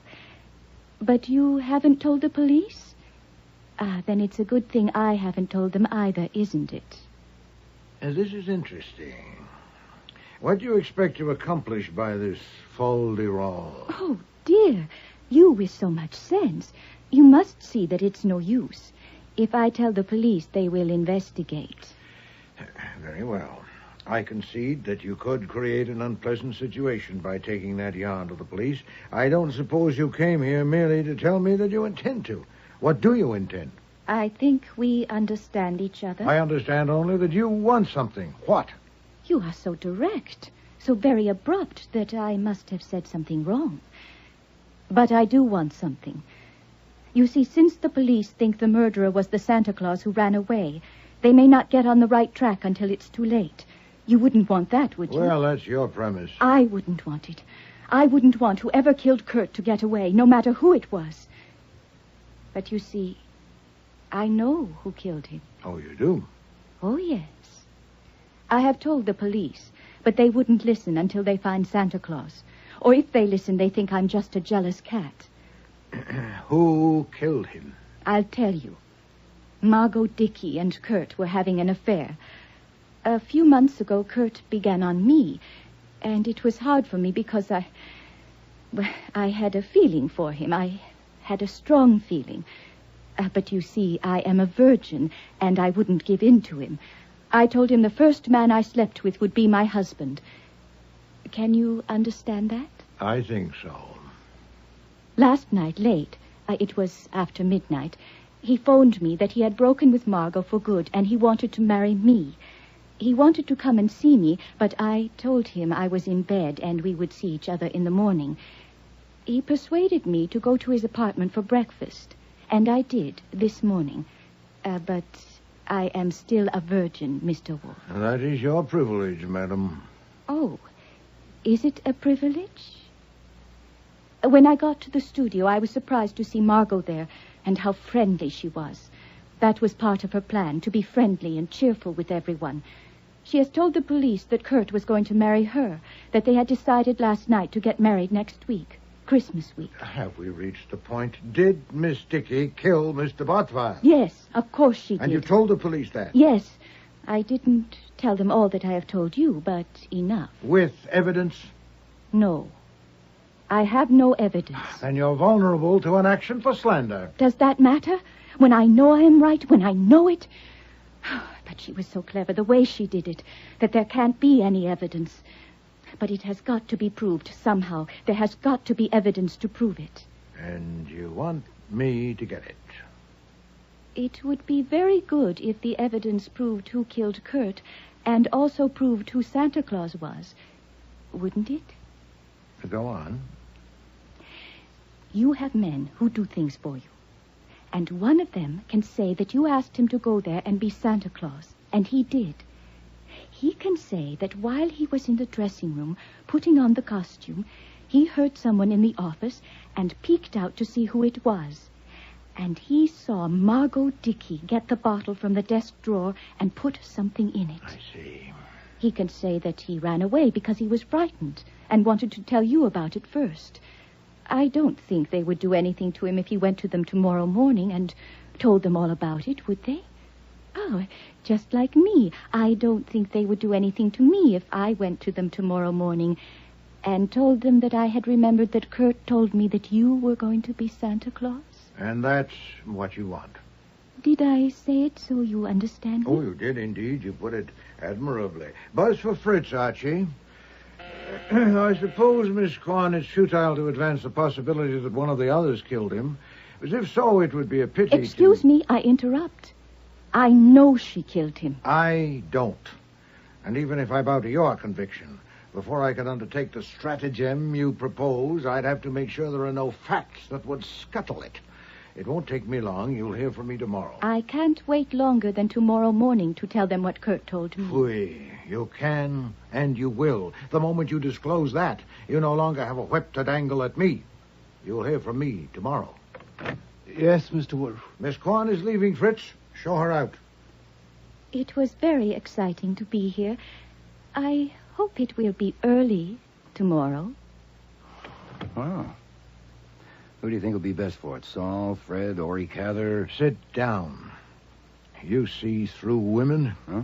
But you haven't told the police? Ah, then it's a good thing I haven't told them either, isn't it? This is interesting. What do you expect to accomplish by this fol-de-rol? Oh, dear. You with so much sense. You must see that it's no use. If I tell the police, they will investigate. Very well. I concede that you could create an unpleasant situation by taking that yarn to the police. I don't suppose you came here merely to tell me that you intend to. What do you intend? I think we understand each other. I understand only that you want something. What? You are so direct, so very abrupt, that I must have said something wrong. But I do want something. You see, since the police think the murderer was the Santa Claus who ran away, they may not get on the right track until it's too late. You wouldn't want that, would you? Well, that's your premise. I wouldn't want it. I wouldn't want whoever killed Kurt to get away, no matter who it was. But you see, I know who killed him. Oh, you do? Oh, yes. I have told the police, but they wouldn't listen until they find Santa Claus. Or if they listen, they think I'm just a jealous cat. Who killed him? I'll tell you. Margot Dickey and Kurt were having an affair. A few months ago, Kurt began on me, and it was hard for me because I had a feeling for him. I had a strong feeling. But you see, I am a virgin, and I wouldn't give in to him. I told him the first man I slept with would be my husband. Can you understand that? I think so. Last night, late, it was after midnight, he phoned me that he had broken with Margot for good, and he wanted to marry me. He wanted to come and see me, but I told him I was in bed and we would see each other in the morning. He persuaded me to go to his apartment for breakfast, and I did this morning. But I am still a virgin, Mr. Wolfe. That is your privilege, madam. Oh, is it a privilege? When I got to the studio, I was surprised to see Margot there and how friendly she was. That was part of her plan, to be friendly and cheerful with everyone. She has told the police that Kurt was going to marry her, that they had decided last night to get married next week, Christmas week. Have we reached the point? Did Miss Dickey kill Mr. Botvile? Yes, of course she did. And you told the police that? Yes. I didn't tell them all that I have told you, but enough. With evidence? No. I have no evidence. Then you're vulnerable to an action for slander. Does that matter? When I know I am right, when I know it? But she was so clever, the way she did it, that there can't be any evidence. But it has got to be proved somehow. There has got to be evidence to prove it. And you want me to get it? It would be very good if the evidence proved who killed Kurt and also proved who Santa Claus was. Wouldn't it? Go on. You have men who do things for you. And one of them can say that you asked him to go there and be Santa Claus, and he did. He can say that while he was in the dressing room putting on the costume, he heard someone in the office and peeked out to see who it was. And he saw Margot Dickey get the bottle from the desk drawer and put something in it. I see. He can say that he ran away because he was frightened and wanted to tell you about it first. I don't think they would do anything to him if he went to them tomorrow morning and told them all about it, would they? Oh, just like me. I don't think they would do anything to me if I went to them tomorrow morning and told them that I had remembered that Kurt told me that you were going to be Santa Claus. And that's what you want. Did I say it so you understand me? Oh, you did indeed. You put it admirably. Buzz for Fritz, Archie. I suppose, Miss Corn, it's futile to advance the possibility that one of the others killed him. But if so, it would be a pity. Excuse me, I interrupt. I know she killed him. I don't. And even if I bow to your conviction, before I can undertake the stratagem you propose, I'd have to make sure there are no facts that would scuttle it. It won't take me long. You'll hear from me tomorrow. I can't wait longer than tomorrow morning to tell them what Kurt told me. Oui, you can and you will. The moment you disclose that, you no longer have a whip to dangle at me. You'll hear from me tomorrow. Yes, Mr. Wolfe. Miss Corn is leaving, Fritz. Show her out. It was very exciting to be here. I hope it will be early tomorrow. Oh. Who do you think will be best for it? Saul, Fred, Ori Cather? Sit down. You see through women? Huh?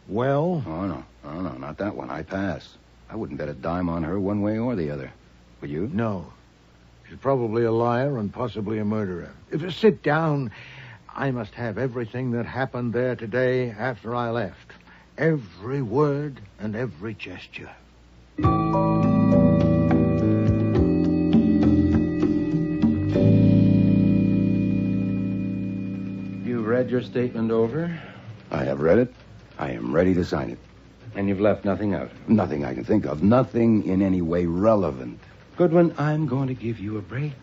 Well? Oh, no, not that one. I pass. I wouldn't bet a dime on her one way or the other. Would you? No. She's probably a liar and possibly a murderer. If you sit down, I must have everything that happened there today after I left. Every word and every gesture. You read your statement over? I have read it. I am ready to sign it. And you've left nothing out? Nothing I can think of. Nothing in any way relevant. Goodwin, I'm going to give you a break.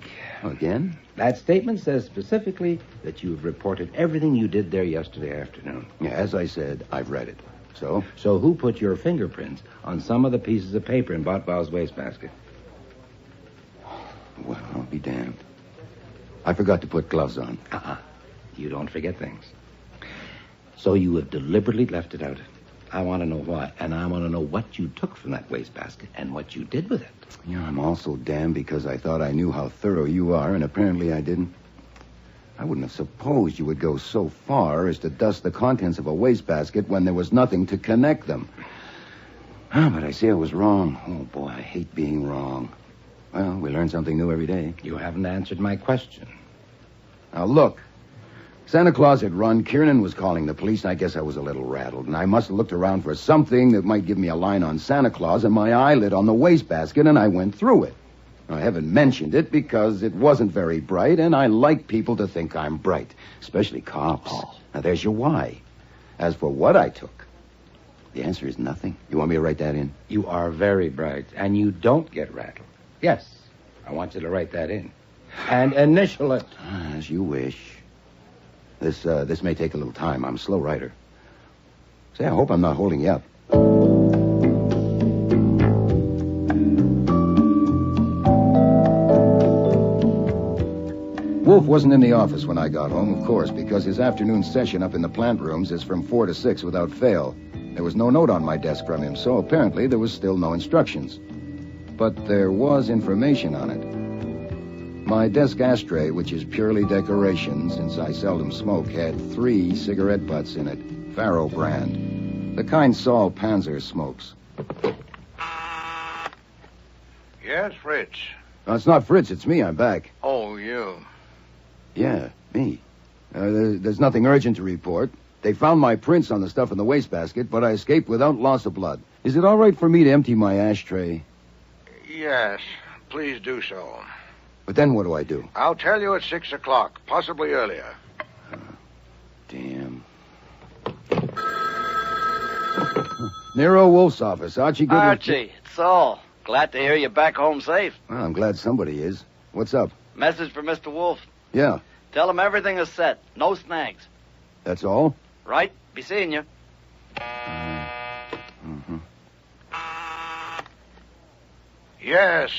Again? That statement says specifically that you've reported everything you did there yesterday afternoon. Yeah, as I said, I've read it. So? So who put your fingerprints on some of the pieces of paper in Botbau's wastebasket? Well, I'll be damned. I forgot to put gloves on. You don't forget things. So you have deliberately left it out. I want to know why, and I want to know what you took from that wastebasket and what you did with it. Yeah, I'm also damned because I thought I knew how thorough you are, and apparently I didn't. I wouldn't have supposed you would go so far as to dust the contents of a wastebasket when there was nothing to connect them. But I see I was wrong. Oh, boy, I hate being wrong. Well, we learn something new every day. You haven't answered my question. Now, look. Santa Claus had run. Kiernan was calling the police, and I guess I was a little rattled. And I must have looked around for something that might give me a line on Santa Claus, and my eye lit on the wastebasket, and I went through it. I haven't mentioned it because it wasn't very bright, and I like people to think I'm bright, especially cops. Now, there's your why. As for what I took, the answer is nothing. You want me to write that in? You are very bright, and you don't get rattled. Yes, I want you to write that in. And initial it. As you wish. This may take a little time. I'm a slow writer. Say, I hope I'm not holding you up. Wolfe wasn't in the office when I got home, of course, because his afternoon session up in the plant rooms is from 4 to 6 without fail. There was no note on my desk from him, so apparently there was still no instructions. But there was information on it. My desk ashtray, which is purely decoration, since I seldom smoke, had 3 cigarette butts in it, Faro brand. The kind Saul Panzer smokes. Yes, Fritz. No, it's not Fritz, it's me. I'm back. Oh, you. Yeah, me. There's nothing urgent to report. They found my prints on the stuff in the wastebasket, but I escaped without loss of blood. Is it all right for me to empty my ashtray? Yes, please do so. But then what do I do? I'll tell you at 6 o'clock, possibly earlier. Damn. Nero Wolfe's office. Archie Goodwin. Archie, it's Saul. Glad to hear you're back home safe. Well, I'm glad somebody is. What's up? Message for Mr. Wolfe. Yeah. Tell him everything is set. No snags. That's all? Right? Be seeing you. Mm-hmm. Yes.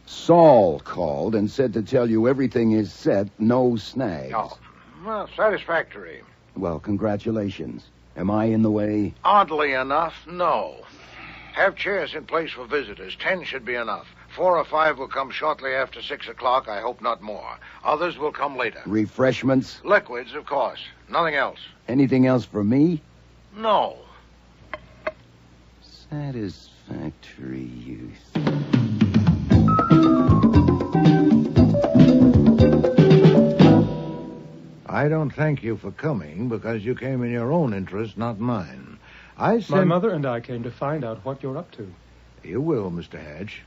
Saul called and said to tell you everything is set, no snags. Oh, well, satisfactory. Well, congratulations. Am I in the way? Oddly enough, no. Have chairs in place for visitors. 10 should be enough. 4 or 5 will come shortly after 6 o'clock. I hope not more. Others will come later. Refreshments? Liquids, of course. Nothing else. Anything else for me? No. Satisfactory use. I don't thank you for coming because you came in your own interest, not mine. My mother and I came to find out what you're up to. You will, Mr. Hatch.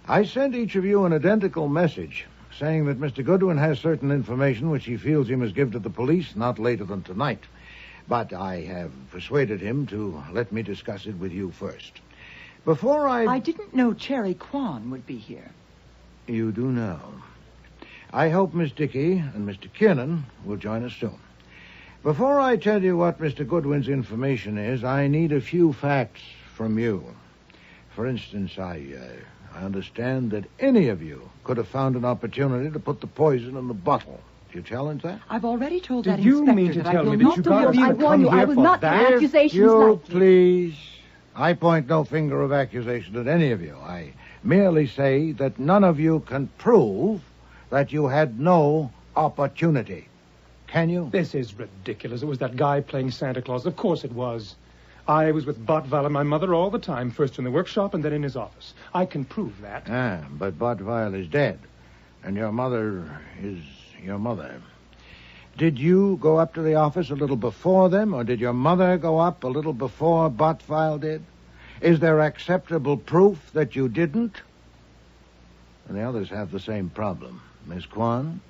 I sent each of you an identical message saying that Mr. Goodwin has certain information which he feels he must give to the police not later than tonight. But I have persuaded him to let me discuss it with you first. Before I didn't know Cherry Kwan would be here. You do now. I hope Miss Dickey and Mr. Kiernan will join us soon. Before I tell you what Mr. Goodwin's information is, I need a few facts from you. For instance, I understand that any of you could have found an opportunity to put the poison in the bottle. Do you challenge that? I've already told Did that you inspector mean to that tell I will me that not you do got this. me I to warn come you, I here will for not that? make accusations You, like these. please. I point no finger of accusation at any of you. I merely say that none of you can prove that you had no opportunity. Can you? This is ridiculous. It was that guy playing Santa Claus. Of course it was. I was with Botteville and my mother all the time, first in the workshop and then in his office. I can prove that. But Botteville is dead, and your mother is your mother. Did you go up to the office a little before them, or did your mother go up a little before Botteville did? Is there acceptable proof that you didn't? And the others have the same problem. Miss Kwan?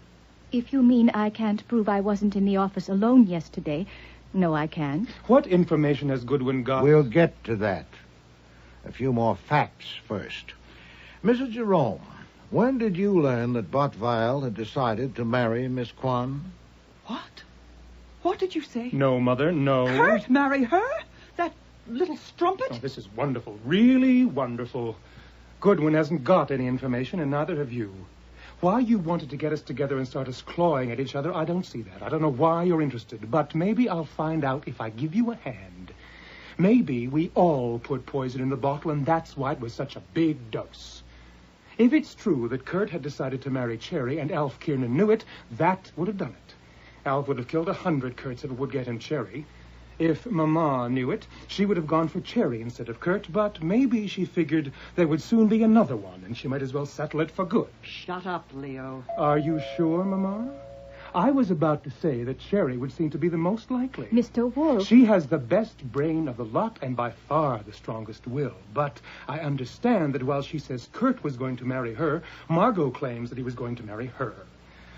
If you mean I can't prove I wasn't in the office alone yesterday, no, I can't. What information has Goodwin got? We'll get to that. A few more facts first. Mrs. Jerome, when did you learn that Botteville had decided to marry Miss Kwan? What? What did you say? No, Mother, no. Kurt marry her? That little strumpet? Oh, this is wonderful. Really wonderful. Goodwin hasn't got any information, and neither have you. Why you wanted to get us together and start us clawing at each other, I don't see that. I don't know why you're interested, but maybe I'll find out if I give you a hand. Maybe we all put poison in the bottle, and that's why it was such a big dose. If it's true that Kurt had decided to marry Cherry and Alf Kiernan knew it, that would have done it. Alf would have killed 100 Kurts if it would get him Cherry. If Mama knew it, she would have gone for Cherry instead of Kurt, but maybe she figured there would soon be another one, and she might as well settle it for good. Shut up, Leo. Are you sure, Mama? I was about to say that Cherry would seem to be the most likely. Mr. Wolfe. She has the best brain of the lot and by far the strongest will. But I understand that while she says Kurt was going to marry her, Margot claims that he was going to marry her.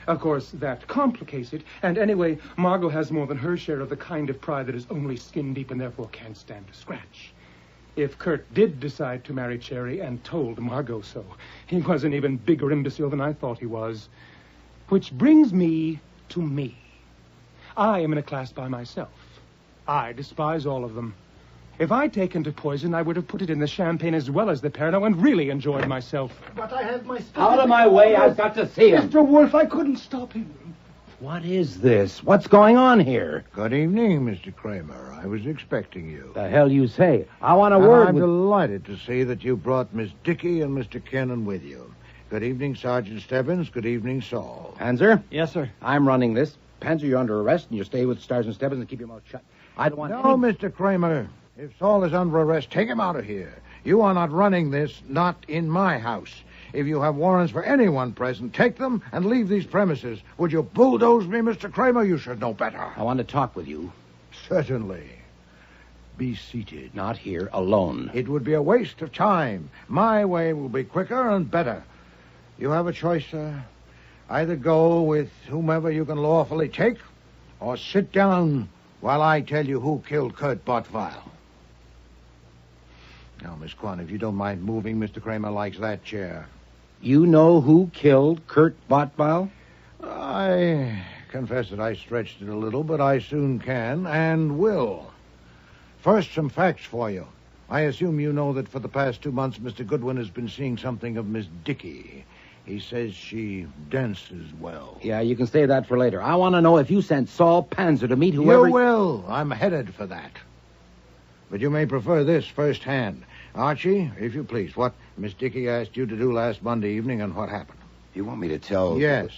Of course, that complicates it, and anyway, Margot has more than her share of the kind of pride that is only skin deep and therefore can't stand a scratch. If Kurt did decide to marry Cherry and told Margot so, he was an even bigger imbecile than I thought he was. Which brings me to me. I am in a class by myself. I despise all of them. If I'd taken to poison, I would have put it in the champagne as well as the Pernod and really enjoyed myself. But I have my... Out of my way, I've got to see him. Mr. Wolfe, I couldn't stop him. What is this? What's going on here? Good evening, Mr. Kramer. I was expecting you. The hell you say? I want a word I'm with... delighted to see that you brought Miss Dickey and Mr. Kiernan with you. Good evening, Sergeant Stebbins. Good evening, Saul. Panzer? Yes, sir. I'm running this. Panzer, you're under arrest, and you stay with Sergeant Stebbins and keep your mouth shut. I don't want No, any... Mr. Kramer. If Saul is under arrest, take him out of here. You are not running this, not in my house. If you have warrants for anyone present, take them and leave these premises. Would you bulldoze me, Mr. Kramer? You should know better. I want to talk with you. Certainly. Be seated. Not here, alone. It would be a waste of time. My way will be quicker and better. You have a choice, sir. Either go with whomever you can lawfully take, or sit down while I tell you who killed Kurt Botteville. Now, Miss Kwan, if you don't mind moving, Mr. Kramer likes that chair. You know who killed Kurt Botteville? I confess that I stretched it a little, but I soon can and will. First, some facts for you. I assume you know that for the past 2 months, Mr. Goodwin has been seeing something of Miss Dickey. He says she dances well. Yeah, you can save that for later. I want to know if you sent Saul Panzer to meet whoever... You will. I'm headed for that. But you may prefer this firsthand. Archie, if you please, what Miss Dickey asked you to do last Monday evening and what happened? You want me to tell... Yes.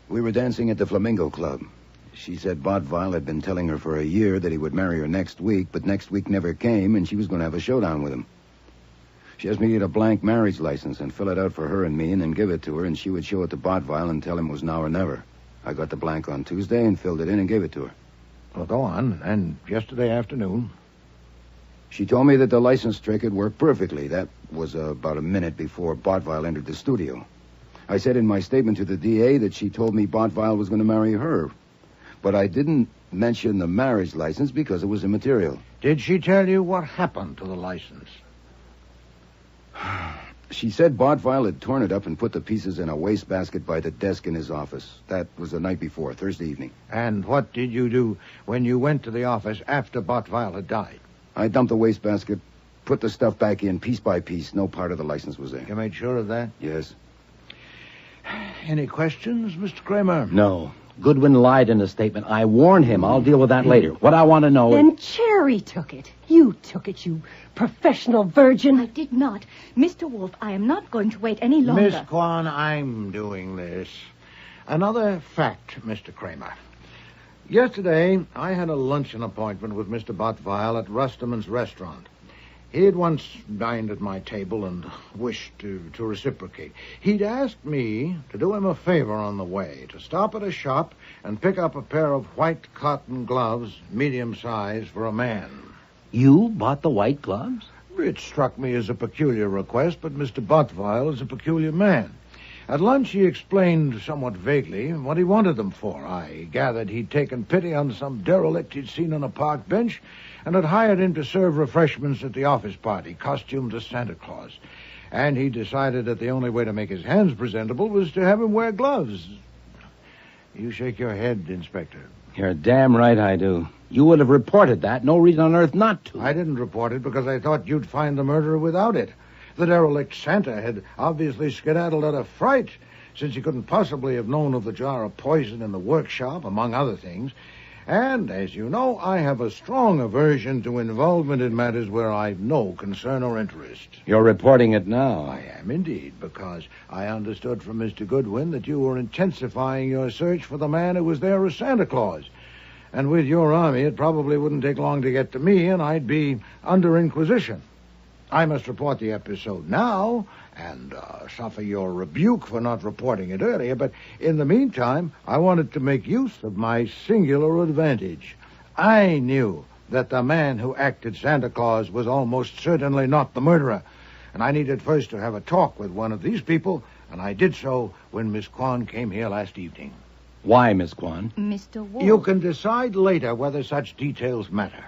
We were dancing at the Flamingo Club. She said Botteville had been telling her for a year that he would marry her next week, but next week never came, and she was going to have a showdown with him. She asked me to get a blank marriage license and fill it out for her and me and then give it to her, and she would show it to Botteville and tell him it was now or never. I got the blank on Tuesday and filled it in and gave it to her. Well, go on. And yesterday afternoon? She told me that the license trick had worked perfectly. That was about a minute before Botteville entered the studio. I said in my statement to the DA that she told me Botteville was going to marry her. But I didn't mention the marriage license because it was immaterial. Did she tell you what happened to the license? She said Botteville had torn it up and put the pieces in a wastebasket by the desk in his office. That was the night before, Thursday evening. And what did you do when you went to the office after Botteville had died? I dumped the wastebasket, put the stuff back in piece by piece. No part of the license was there. You made sure of that? Yes. Any questions, Mr. Kramer? No. Goodwin lied in his statement. I warned him. I'll deal with that later. What I want to know Then Cherry took it. You took it, you professional virgin. I did not. Mr. Wolfe, I am not going to wait any longer. Miss Kwan, I'm doing this. Another fact, Mr. Kramer. Yesterday, I had a luncheon appointment with Mr. Bottweil at Rusterman's restaurant. He had once dined at my table and wished to reciprocate. He'd asked me to do him a favor on the way, to stop at a shop and pick up a pair of white cotton gloves, medium size, for a man. You bought the white gloves? It struck me as a peculiar request, but Mr. Bottweil is a peculiar man. At lunch, he explained somewhat vaguely what he wanted them for. I gathered he'd taken pity on some derelict he'd seen on a park bench and had hired him to serve refreshments at the office party, costumed as Santa Claus. And he decided that the only way to make his hands presentable was to have him wear gloves. You shake your head, Inspector. You're damn right I do. You would have reported that. No reason on earth not to. I didn't report it because I thought you'd find the murderer without it. The derelict Santa had obviously skedaddled out of fright, since he couldn't possibly have known of the jar of poison in the workshop, among other things. And, as you know, I have a strong aversion to involvement in matters where I've no concern or interest. You're reporting it now. I am indeed, because I understood from Mr. Goodwin that you were intensifying your search for the man who was there as Santa Claus. And with your army, it probably wouldn't take long to get to me, and I'd be under inquisition. I must report the episode now and suffer your rebuke for not reporting it earlier, but in the meantime, I wanted to make use of my singular advantage. I knew that the man who acted Santa Claus was almost certainly not the murderer, and I needed first to have a talk with one of these people, and I did so when Miss Kwan came here last evening. Why, Miss Kwan? Mr. Wolfe. You can decide later whether such details matter.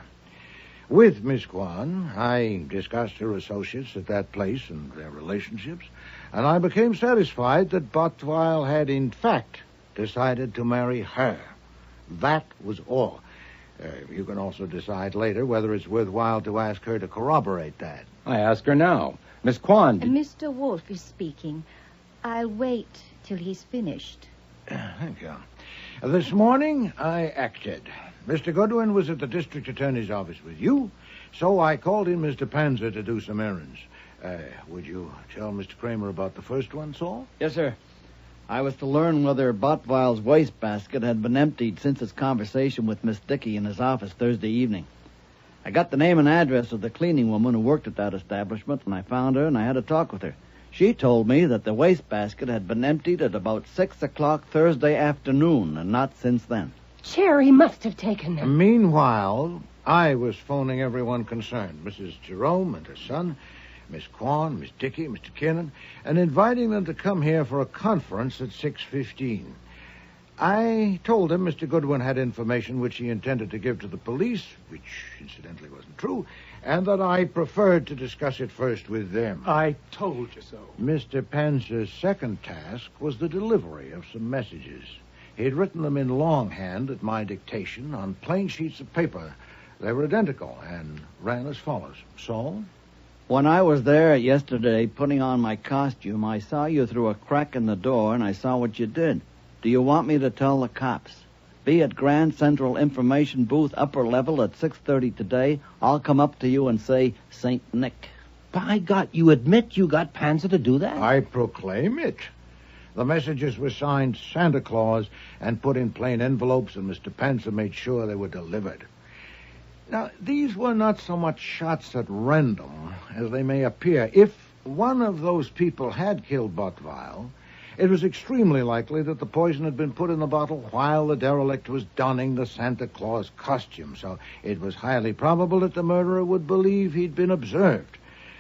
With Miss Kwan, I discussed her associates at that place and their relationships, and I became satisfied that Bottweil had, in fact, decided to marry her. That was all. You can also decide later whether it's worthwhile to ask her to corroborate that. I ask her now. Miss Kwan... Mr. Wolfe is speaking. I'll wait till he's finished. Thank you. This morning, I acted. Mr. Goodwin was at the district attorney's office with you, so I called in Mr. Panzer to do some errands. Would you tell Mr. Kramer about the first one, Saul? Yes, sir. I was to learn whether Bottweil's wastebasket had been emptied since his conversation with Miss Dickey in his office Thursday evening. I got the name and address of the cleaning woman who worked at that establishment, and I found her, and I had a talk with her. She told me that the wastebasket had been emptied at about 6 o'clock Thursday afternoon, and not since then. Cherry must have taken them. Meanwhile, I was phoning everyone concerned, Mrs. Jerome and her son, Miss Kwan, Miss Dickey, Mr. Kiernan, and inviting them to come here for a conference at 6:15. I told him Mr. Goodwin had information which he intended to give to the police, which incidentally wasn't true, and that I preferred to discuss it first with them. I told you so. Mr. Panzer's second task was the delivery of some messages. He'd written them in longhand at my dictation on plain sheets of paper. They were identical and ran as follows. Saul? When I was there yesterday putting on my costume, I saw you through a crack in the door, and I saw what you did. Do you want me to tell the cops? Be at Grand Central Information Booth, upper level, at 6:30 today. I'll come up to you and say, St. Nick. By God, you admit you got Panzer to do that? I proclaim it. The messages were signed Santa Claus and put in plain envelopes, and Mr. Panzer made sure they were delivered. Now, these were not so much shots at random as they may appear. If one of those people had killed Bottweil, it was extremely likely that the poison had been put in the bottle while the derelict was donning the Santa Claus costume, so it was highly probable that the murderer would believe he'd been observed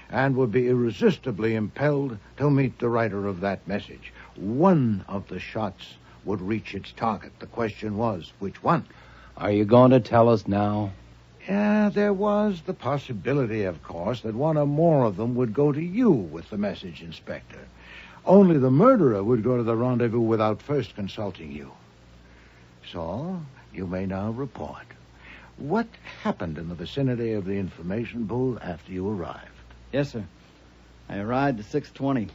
and would be irresistibly impelled to meet the writer of that message. One of the shots would reach its target. The question was, which one? Are you going to tell us now? Yeah, there was the possibility, of course, that one or more of them would go to you with the message, Inspector. Only the murderer would go to the rendezvous without first consulting you. So, you may now report. What happened in the vicinity of the information booth after you arrived? Yes, sir. I arrived at 6:20.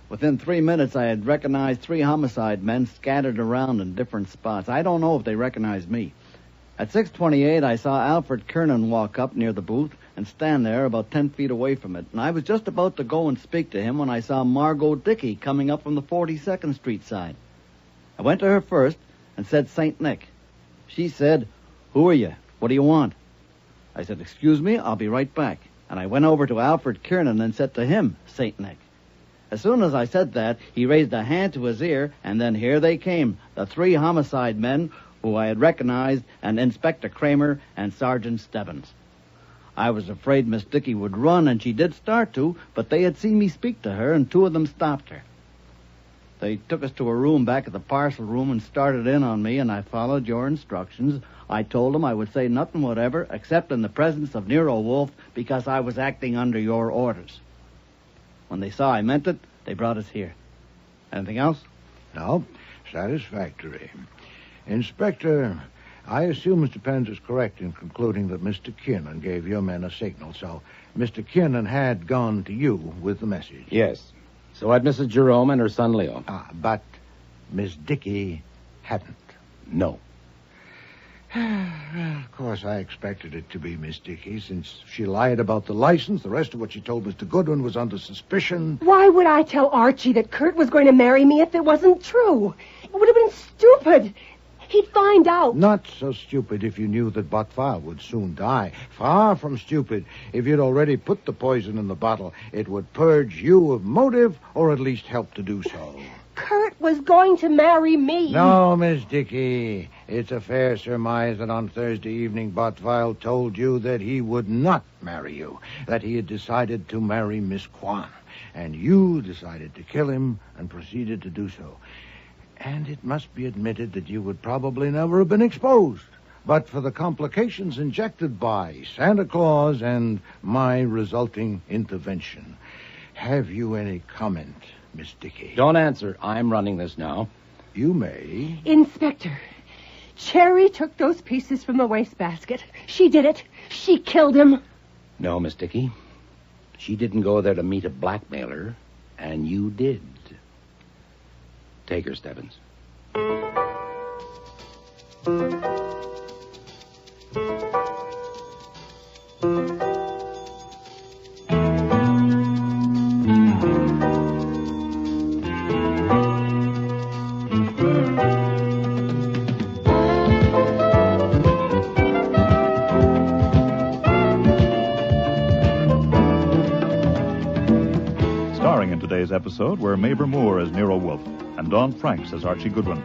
Within 3 minutes, I had recognized 3 homicide men scattered around in different spots. I don't know if they recognized me. At 6:28, I saw Alfred Kernan walk up near the booth and stand there about 10 feet away from it. And I was just about to go and speak to him when I saw Margot Dickey coming up from the 42nd Street side. I went to her first and said St. Nick. She said, "Who are you? What do you want?" I said, "Excuse me, I'll be right back." And I went over to Alfred Kernan and said to him, "St. Nick." As soon as I said that, he raised a hand to his ear, and then here they came, the 3 homicide men who I had recognized, and Inspector Kramer and Sergeant Stebbins. I was afraid Miss Dickey would run, and she did start to, but they had seen me speak to her, and 2 of them stopped her. They took us to a room back at the parcel room and started in on me, and I followed your instructions. I told them I would say nothing whatever, except in the presence of Nero Wolfe, because I was acting under your orders. When they saw I meant it, they brought us here. Anything else? No. Satisfactory. Inspector, I assume Mr. Pence is correct in concluding that Mr. Kiernan gave your men a signal, so Mr. Kiernan had gone to you with the message. Yes. So had Mrs. Jerome and her son Leo. But Miss Dickey hadn't. No. Of course, I expected it to be Miss Dickey, since she lied about the license. The rest of what she told Mr. Goodwin was under suspicion. Why would I tell Archie that Kurt was going to marry me if it wasn't true? It would have been stupid. He'd find out. Not so stupid if you knew that Bottval would soon die. Far from stupid if you'd already put the poison in the bottle. It would purge you of motive, or at least help to do so. Kurt was going to marry me. No, Miss Dickey. It's a fair surmise that on Thursday evening Bottval told you that he would not marry you, that he had decided to marry Miss Kwan, and you decided to kill him and proceeded to do so. And it must be admitted that you would probably never have been exposed, but for the complications injected by Santa Claus and my resulting intervention. Have you any comment, Miss Dickey? Don't answer. I'm running this now. You may. Inspector, Cherry took those pieces from the wastebasket. She did it. She killed him. No, Miss Dickey. She didn't go there to meet a blackmailer, and you did. Take her, Stebbins. Starring in today's episode were Mabel Moore as Nero Wolfe and Dawn Franks as Archie Goodwin.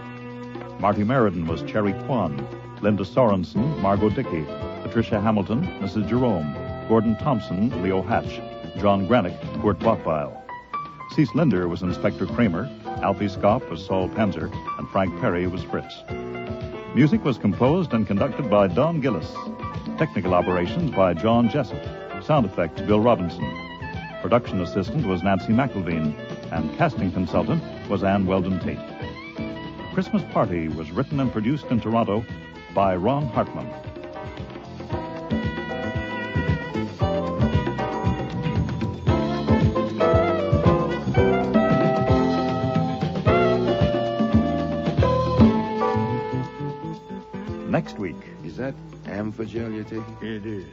Marty Meriden was Cherry Kwan, Linda Sorensen, Margot Dickey, Patricia Hamilton, Mrs. Jerome, Gordon Thompson, Leo Hatch, John Granick, Kurt Bottweil. Cease Linder was Inspector Kramer, Alfie Scoff was Saul Panzer, and Frank Perry was Fritz. Music was composed and conducted by Don Gillis. Technical operations by John Jessup. Sound effects, Bill Robinson. Production assistant was Nancy McElveen, and casting consultant was Ann Weldon Tate. Christmas Party was written and produced in Toronto by Ron Hartman. Next week. Is that Amphagel you're taking? It is.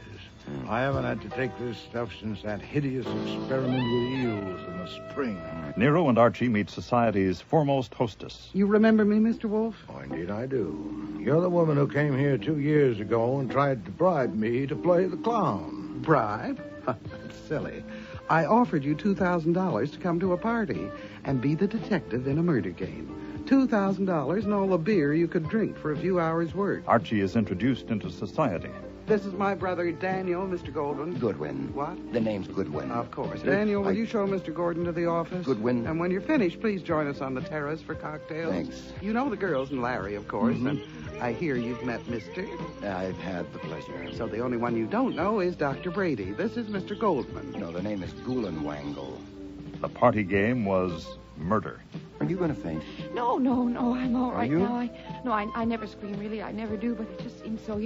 I haven't had to take this stuff since that hideous experiment with eels in the spring. Nero and Archie meet society's foremost hostess. You remember me, Mr. Wolfe? Oh, indeed I do. You're the woman who came here 2 years ago and tried to bribe me to play the clown. Bribe? That's silly. I offered you $2,000 to come to a party and be the detective in a murder game. $2,000 and all the beer you could drink for a few hours' work. Archie is introduced into society. This is my brother Daniel, Mr. Goldwyn. Goodwin. What? The name's Goodwin. Of course. Daniel, will you show Mr. Gordon to the office? Goodwin. And when you're finished, please join us on the terrace for cocktails. Thanks. You know the girls and Larry, of course. Mm-hmm. And I hear you've met Mr. I've had the pleasure. So the only one you don't know is Dr. Brady. This is Mr. Goldman. No, the name is Goolenwangle. The party game was murder. Are you going to faint? No, I'm all right you? now. I never scream, really. I never do, but it just seems so,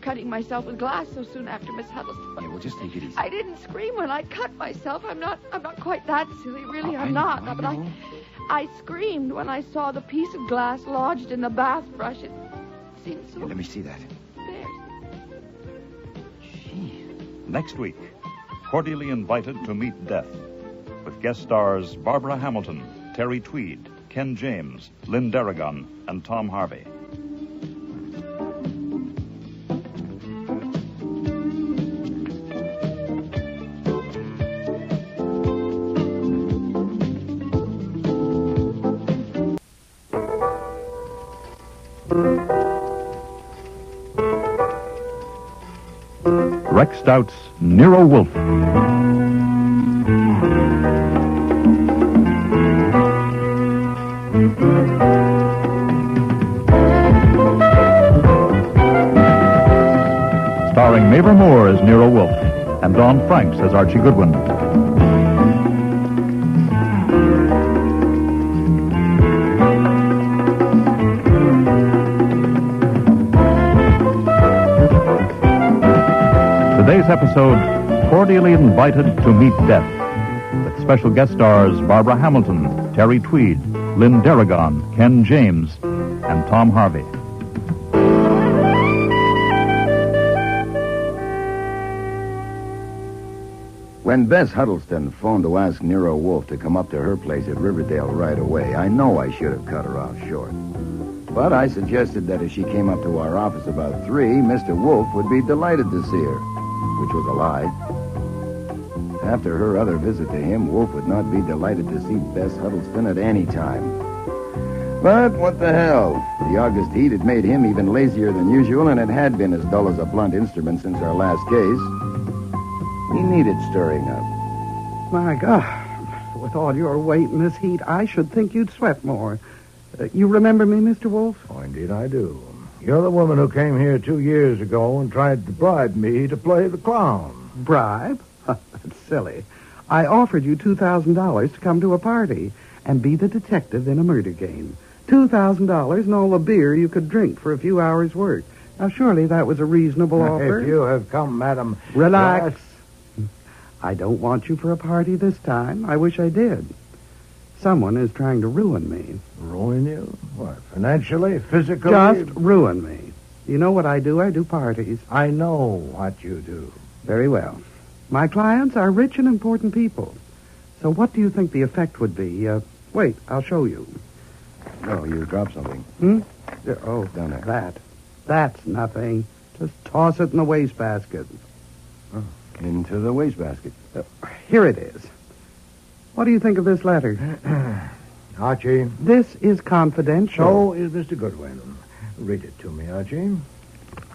cutting myself with glass so soon after Miss Huddleston. Yeah, well, just take it easy. I didn't scream when I cut myself. I'm not quite that silly, really. I'm I not. know. But I screamed when I saw the piece of glass lodged in the bath brush. It seemed so... Here, let me see that. There. Next week, cordially invited to meet death, with guest stars Barbara Hamilton, Terry Tweed, Ken James, Lynn Darragon, and Tom Harvey. Rex Stout's Nero Wolfe. Starring Mavor Moore as Nero Wolfe and Don Franks as Archie Goodwin. Today's episode, cordially invited to meet death, with special guest stars Barbara Hamilton, Terry Tweed, Lynn Darragon, Ken James, and Tom Harvey. When Bess Huddleston phoned to ask Nero Wolfe to come up to her place at Riverdale right away, I know I should have cut her off short. But I suggested that if she came up to our office about 3, Mr. Wolfe would be delighted to see her, which was a lie. After her other visit to him, Wolfe would not be delighted to see Bess Huddleston at any time. But what the hell? The August heat had made him even lazier than usual, and it had been as dull as a blunt instrument since our last case. He needed stirring up. My God, with all your weight in this heat, I should think you'd sweat more. You remember me, Mr. Wolfe? Oh, indeed I do. You're the woman who came here 2 years ago and tried to bribe me to play the clown. Bribe? That's silly. I offered you $2,000 to come to a party and be the detective in a murder game. $2,000 and all the beer you could drink for a few hours' work. Now, surely that was a reasonable offer. If you have come, madam... Relax. I don't want you for a party this time. I wish I did. Someone is trying to ruin me. Ruin you? What, financially, physically? Just ruin me. You know what I do? I do parties. I know what you do. Very well. My clients are rich and important people. So what do you think the effect would be? Wait, I'll show you. Oh, you dropped something. Oh, down there. That's nothing. Just toss it in the wastebasket. Oh, into the wastebasket. Here it is. What do you think of this letter? Archie. This is confidential. So is Mr. Goodwin. Read it to me, Archie.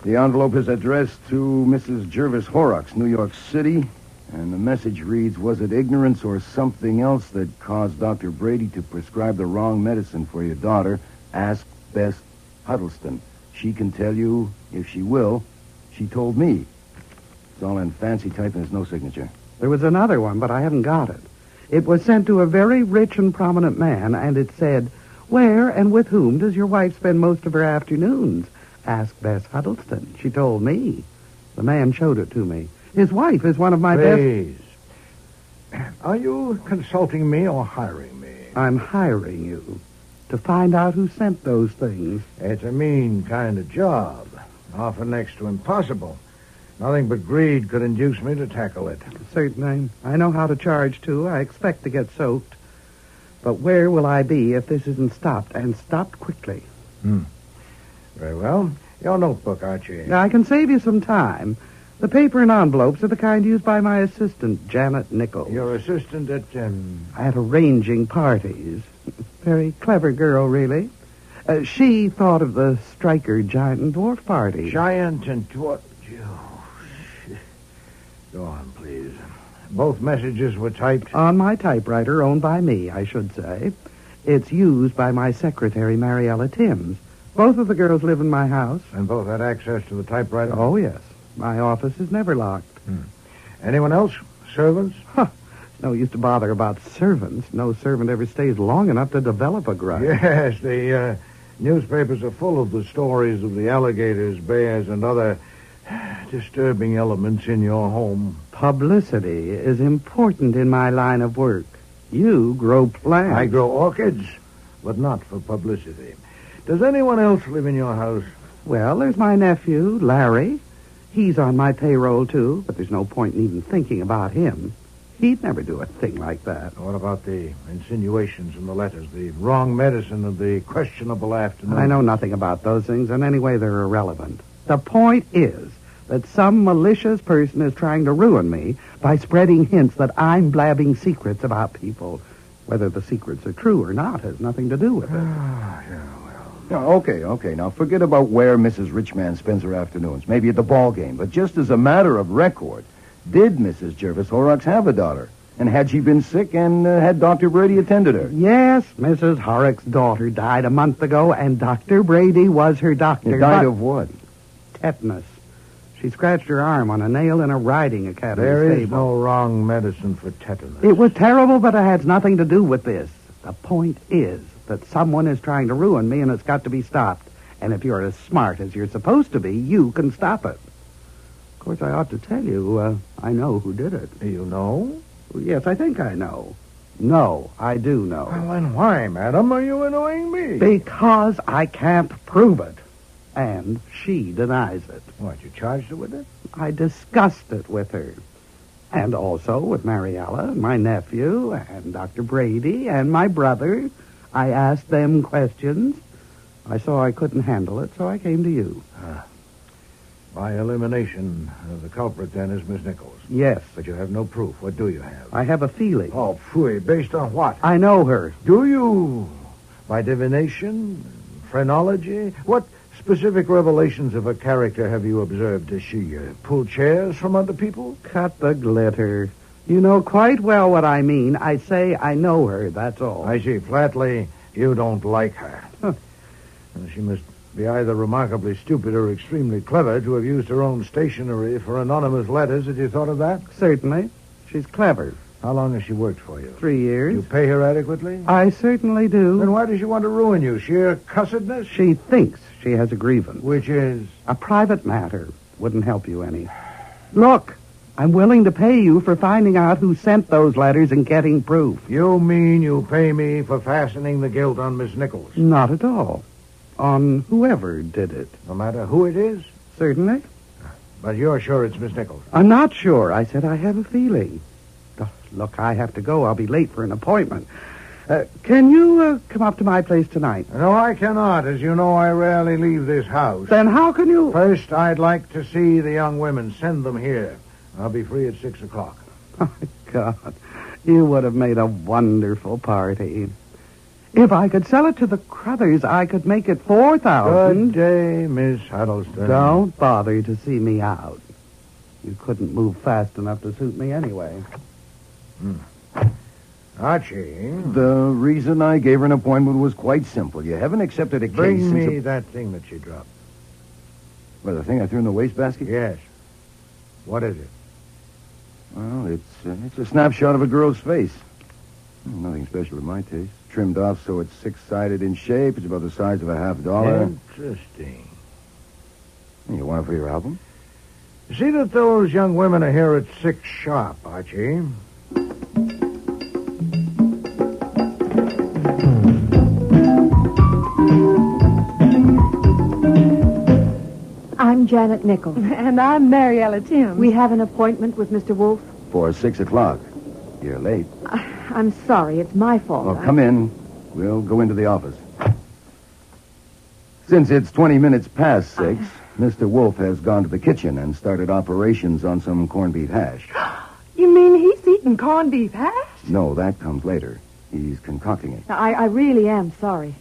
The envelope is addressed to Mrs. Jervis Horrocks, New York City, and the message reads, was it ignorance or something else that caused Dr. Brady to prescribe the wrong medicine for your daughter? Ask Bess Huddleston. She can tell you if she will. She told me. It's all in fancy type and there's no signature. There was another one, but I haven't got it. It was sent to a very rich and prominent man, and it said, where and with whom does your wife spend most of her afternoons? Ask Bess Huddleston. She told me. The man showed it to me. His wife is one of my Please. Are you consulting me or hiring me? I'm hiring you to find out who sent those things. It's a mean kind of job. Often next to impossible. Nothing but greed could induce me to tackle it. Certainly. I know how to charge, too. I expect to get soaked. But where will I be if this isn't stopped, and stopped quickly? Very well. Your notebook, Archie. Now, I can save you some time. The paper and envelopes are the kind used by my assistant, Janet Nichols. Your assistant at, At arranging parties. Very clever girl, really. She thought of the Stryker Giant and Dwarf party. Giant and Dwarf... Go on, please. Both messages were typed? On my typewriter, owned by me, I should say. It's used by my secretary, Mariella Timms. Both of the girls live in my house. And both had access to the typewriter? Oh, yes. My office is never locked. Anyone else? Servants? No use to bother about servants. No servant ever stays long enough to develop a grudge. Yes, the newspapers are full of the stories of the alligators, bears, and other disturbing elements in your home. Publicity is important in my line of work. You grow plants. I grow orchids, but not for publicity. Does anyone else live in your house? Well, there's my nephew, Larry. He's on my payroll, too, but there's no point in even thinking about him. He'd never do a thing like that. What about the insinuations in the letters, the wrong medicine of the questionable afternoon? I know nothing about those things, and anyway, they're irrelevant. The point is that some malicious person is trying to ruin me by spreading hints that I'm blabbing secrets about people. Whether the secrets are true or not has nothing to do with it. Okay. Now, forget about where Mrs. Richman spends her afternoons. Maybe at the ball game. But just as a matter of record, did Mrs. Jervis Horrocks have a daughter? And had she been sick and had Dr. Brady attended her? Yes, Mrs. Horrocks' daughter died a month ago, and Dr. Brady was her doctor. She died of what? Tetanus. She scratched her arm on a nail in a riding academy There is stable. no wrong medicine for tetanus. It was terrible, but it has nothing to do with this. The point is that someone is trying to ruin me, and it's got to be stopped. And if you're as smart as you're supposed to be, you can stop it. Of course, I ought to tell you, I know who did it. You know? Yes, I think I know. No, I do know. Well, then why, madam, are you annoying me? Because I can't prove it. And she denies it. What, you charged her with it? I discussed it with her. And also with Mariella, and my nephew, and Dr. Brady, and my brother. I asked them questions. I saw I couldn't handle it, so I came to you. By elimination, the culprit then is Miss Nichols. Yes. But you have no proof. What do you have? I have a feeling. Oh, phooey. Based on what? I know her. Do you? By divination? Phrenology? What specific revelations of her character have you observed? Does she pull chairs from other people? Cut the glitter. You know quite well what I mean. I say I know her, that's all. I see. Flatly, you don't like her. She must be either remarkably stupid or extremely clever to have used her own stationery for anonymous letters. Had you thought of that? Certainly. She's clever. How long has she worked for you? 3 years. You pay her adequately? I certainly do. Then why does she want to ruin you? Sheer cussedness? She thinks she has a grievance. Which is? A private matter. Wouldn't help you any. Look, I'm willing to pay you for finding out who sent those letters and getting proof. You mean you pay me for fastening the guilt on Miss Nichols? Not at all. On whoever did it. No matter who it is? Certainly. But you're sure it's Miss Nichols? I'm not sure. I said I have a feeling. Look, I have to go. I'll be late for an appointment. Can you come up to my place tonight? No, I cannot. As you know, I rarely leave this house. Then how can you... First, I'd like to see the young women. Send them here. I'll be free at 6 o'clock. Oh, God. You would have made a wonderful party. If I could sell it to the Crothers, I could make it $4,000. Good day, Miss Huddleston. Don't bother to see me out. You couldn't move fast enough to suit me anyway. Archie. The reason I gave her an appointment was quite simple. You haven't accepted a case Bring since... me that thing that she dropped. Well, the thing I threw in the wastebasket? Yes. What is it? Well, it's a snapshot of a girl's face. Nothing special in my taste. Trimmed off so it's six-sided in shape. It's about the size of a $50. Interesting. You want it for your album? See that those young women are here at 6 sharp, Archie. I'm Janet Nichols. And I'm Mariella Timms. We have an appointment with Mr. Wolfe. For 6 o'clock. You're late. I'm sorry. It's my fault. Well, come in. We'll go into the office. Since it's 20 minutes past 6, Mr. Wolfe has gone to the kitchen and started operations on some corned beef hash. You mean he's eating corned beef hash? No, that comes later. He's concocting it. Now, I really am sorry.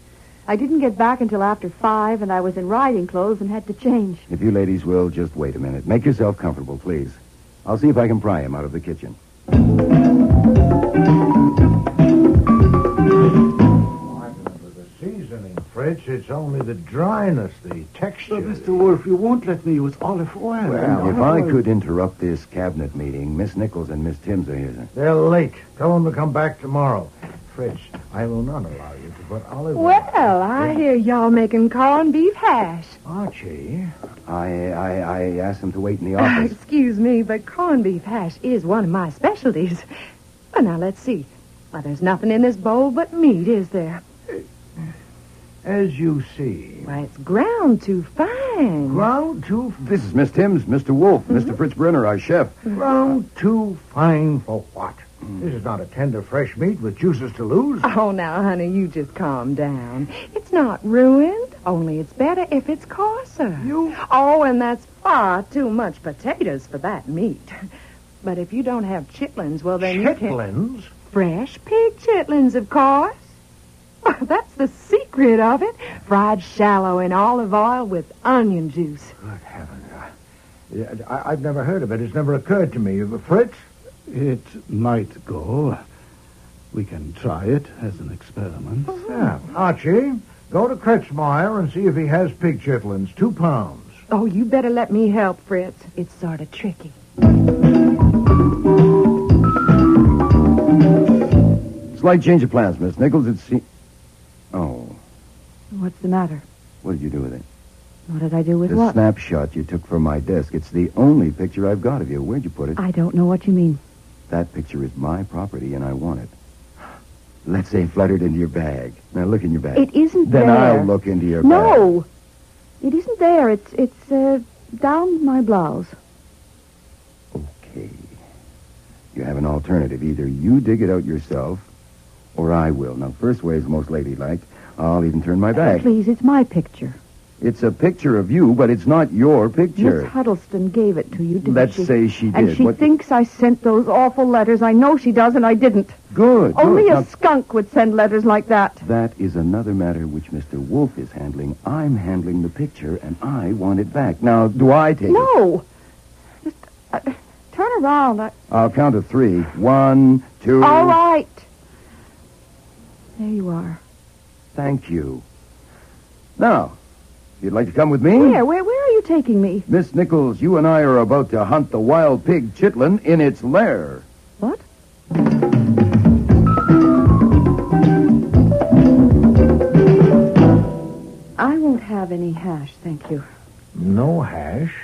I didn't get back until after 5, and I was in riding clothes and had to change. If you ladies will, just wait a minute. Make yourself comfortable, please. I'll see if I can pry him out of the kitchen. Fritz. It's only the dryness, the texture. Mr. Wolfe, you won't let me use olive oil. Well, if I could interrupt this cabinet meeting, Miss Nichols and Miss Timms are here. They're late. Tell them to come back tomorrow. Fritz, I will not allow you to put olive oil. Well, I hear y'all making corned beef hash. Archie? I asked them to wait in the office. Excuse me, but corned beef hash is one of my specialties. Well, now, let's see. Well, there's nothing in this bowl but meat, is there? As you see. Why, it's ground too fine. Ground too... This is Miss Timms, Mr. Wolfe, Mr. Fritz Brenner, our chef. Ground too fine for what? This is not a tender fresh meat with juices to lose. Oh, now, honey, you just calm down. It's not ruined, only it's better if it's coarser. Oh, and that's far too much potatoes for that meat. But if you don't have chitlins, well, then you can... Chitlins? Fresh pig chitlins, of course. That's the secret of it. Fried shallow in olive oil with onion juice. Good heavens. I've never heard of it. It's never occurred to me. Fritz? It might go. We can try it as an experiment. Yeah. Archie, go to Kretzmeyer and see if he has pig chitlins. 2 pounds. Oh, you better let me help, Fritz. It's sort of tricky. Slight change of plans, Miss Nichols. Oh. What's the matter? What did you do with it? What did I do with The what? snapshot you took from my desk. It's the only picture I've got of you. Where'd you put it? I don't know what you mean. That picture is my property, and I want it. Let's say fluttered into your bag. Now look in your bag. It isn't then there. I'll look into your bag. No! It isn't there. It's down my blouse. Okay. You have an alternative. Either you dig it out yourself, or I will. Now, first way is the most ladylike. I'll even turn my back. Please, it's my picture. It's a picture of you, but it's not your picture. Miss Huddleston gave it to you, didn't Let's she? say she did. And she thinks I sent those awful letters. I know she does, and I didn't. Good. Only good. a skunk would send letters like that. That is another matter which Mr. Wolfe is handling. I'm handling the picture, and I want it back. Now, do I take it? No. Just turn around. I'll count to 3. 1, 2... All right. There you are. Thank you. Now, you'd like to come with me? Where are you taking me? Miss Nichols, you and I are about to hunt the wild pig chitlin in its lair. What? I won't have any hash, thank you. No hash?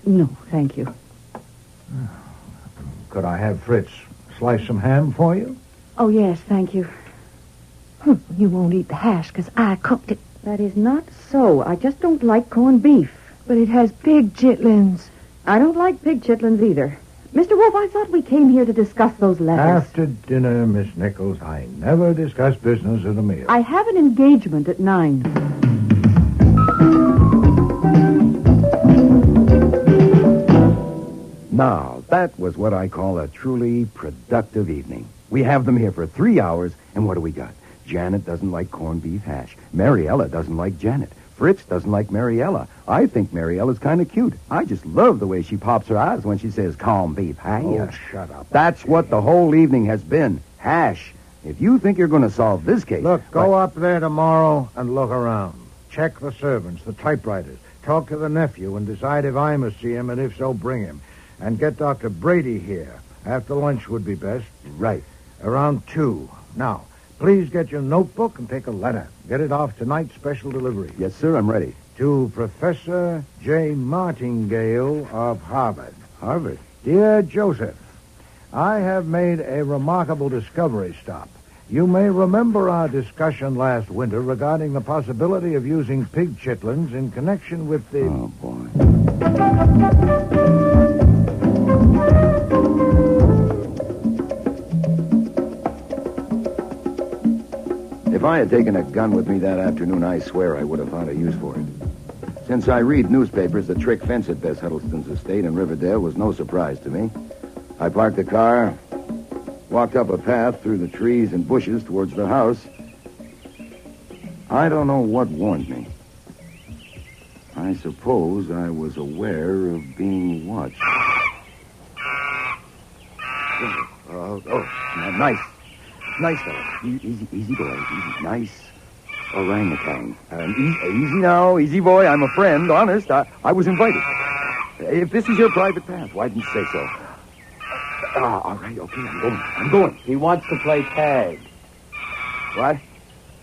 No, thank you. Could I have Fritz slice some ham for you? Oh, yes, thank you. You won't eat the hash because I cooked it. That is not so. I just don't like corned beef. But it has pig chitlins. I don't like pig chitlins either. Mr. Wolfe, I thought we came here to discuss those letters. After dinner, Miss Nichols, I never discuss business at a meal. I have an engagement at 9. Now, that was what I call a truly productive evening. We have them here for 3 hours, and what do we got? Janet doesn't like corned beef hash. Mariella doesn't like Janet. Fritz doesn't like Mariella. I think Mariella's kind of cute. I just love the way she pops her eyes when she says corned beef hash. Oh, shut up. That's what the whole evening has been. Hash. If you think you're going to solve this case... Look, go up there tomorrow and look around. Check the servants, the typewriters. Talk to the nephew and decide if I must see him, and if so, bring him. And get Dr. Brady here. After lunch would be best. Right. Around 2. Now, please get your notebook and take a letter. Get it off tonight's special delivery. Yes, sir, I'm ready. To Professor J. Martingale of Harvard. Harvard? Dear Joseph, I have made a remarkable discovery stop. You may remember our discussion last winter regarding the possibility of using pig chitlins in connection with the... Oh, boy. If I had taken a gun with me that afternoon, I swear I would have found a use for it. Since I read newspapers, the trick fence at Bess Huddleston's estate in Riverdale was no surprise to me. I parked the car, walked up a path through the trees and bushes towards the house. I don't know what warned me. I suppose I was aware of being watched. Oh, nice. Nice, fellow. Easy, boy. Easy. Nice. Orangutan. Easy now, easy boy. I'm a friend, honest. I was invited. If this is your private path, why didn't you say so? All right, okay, I'm going. He wants to play tag. What?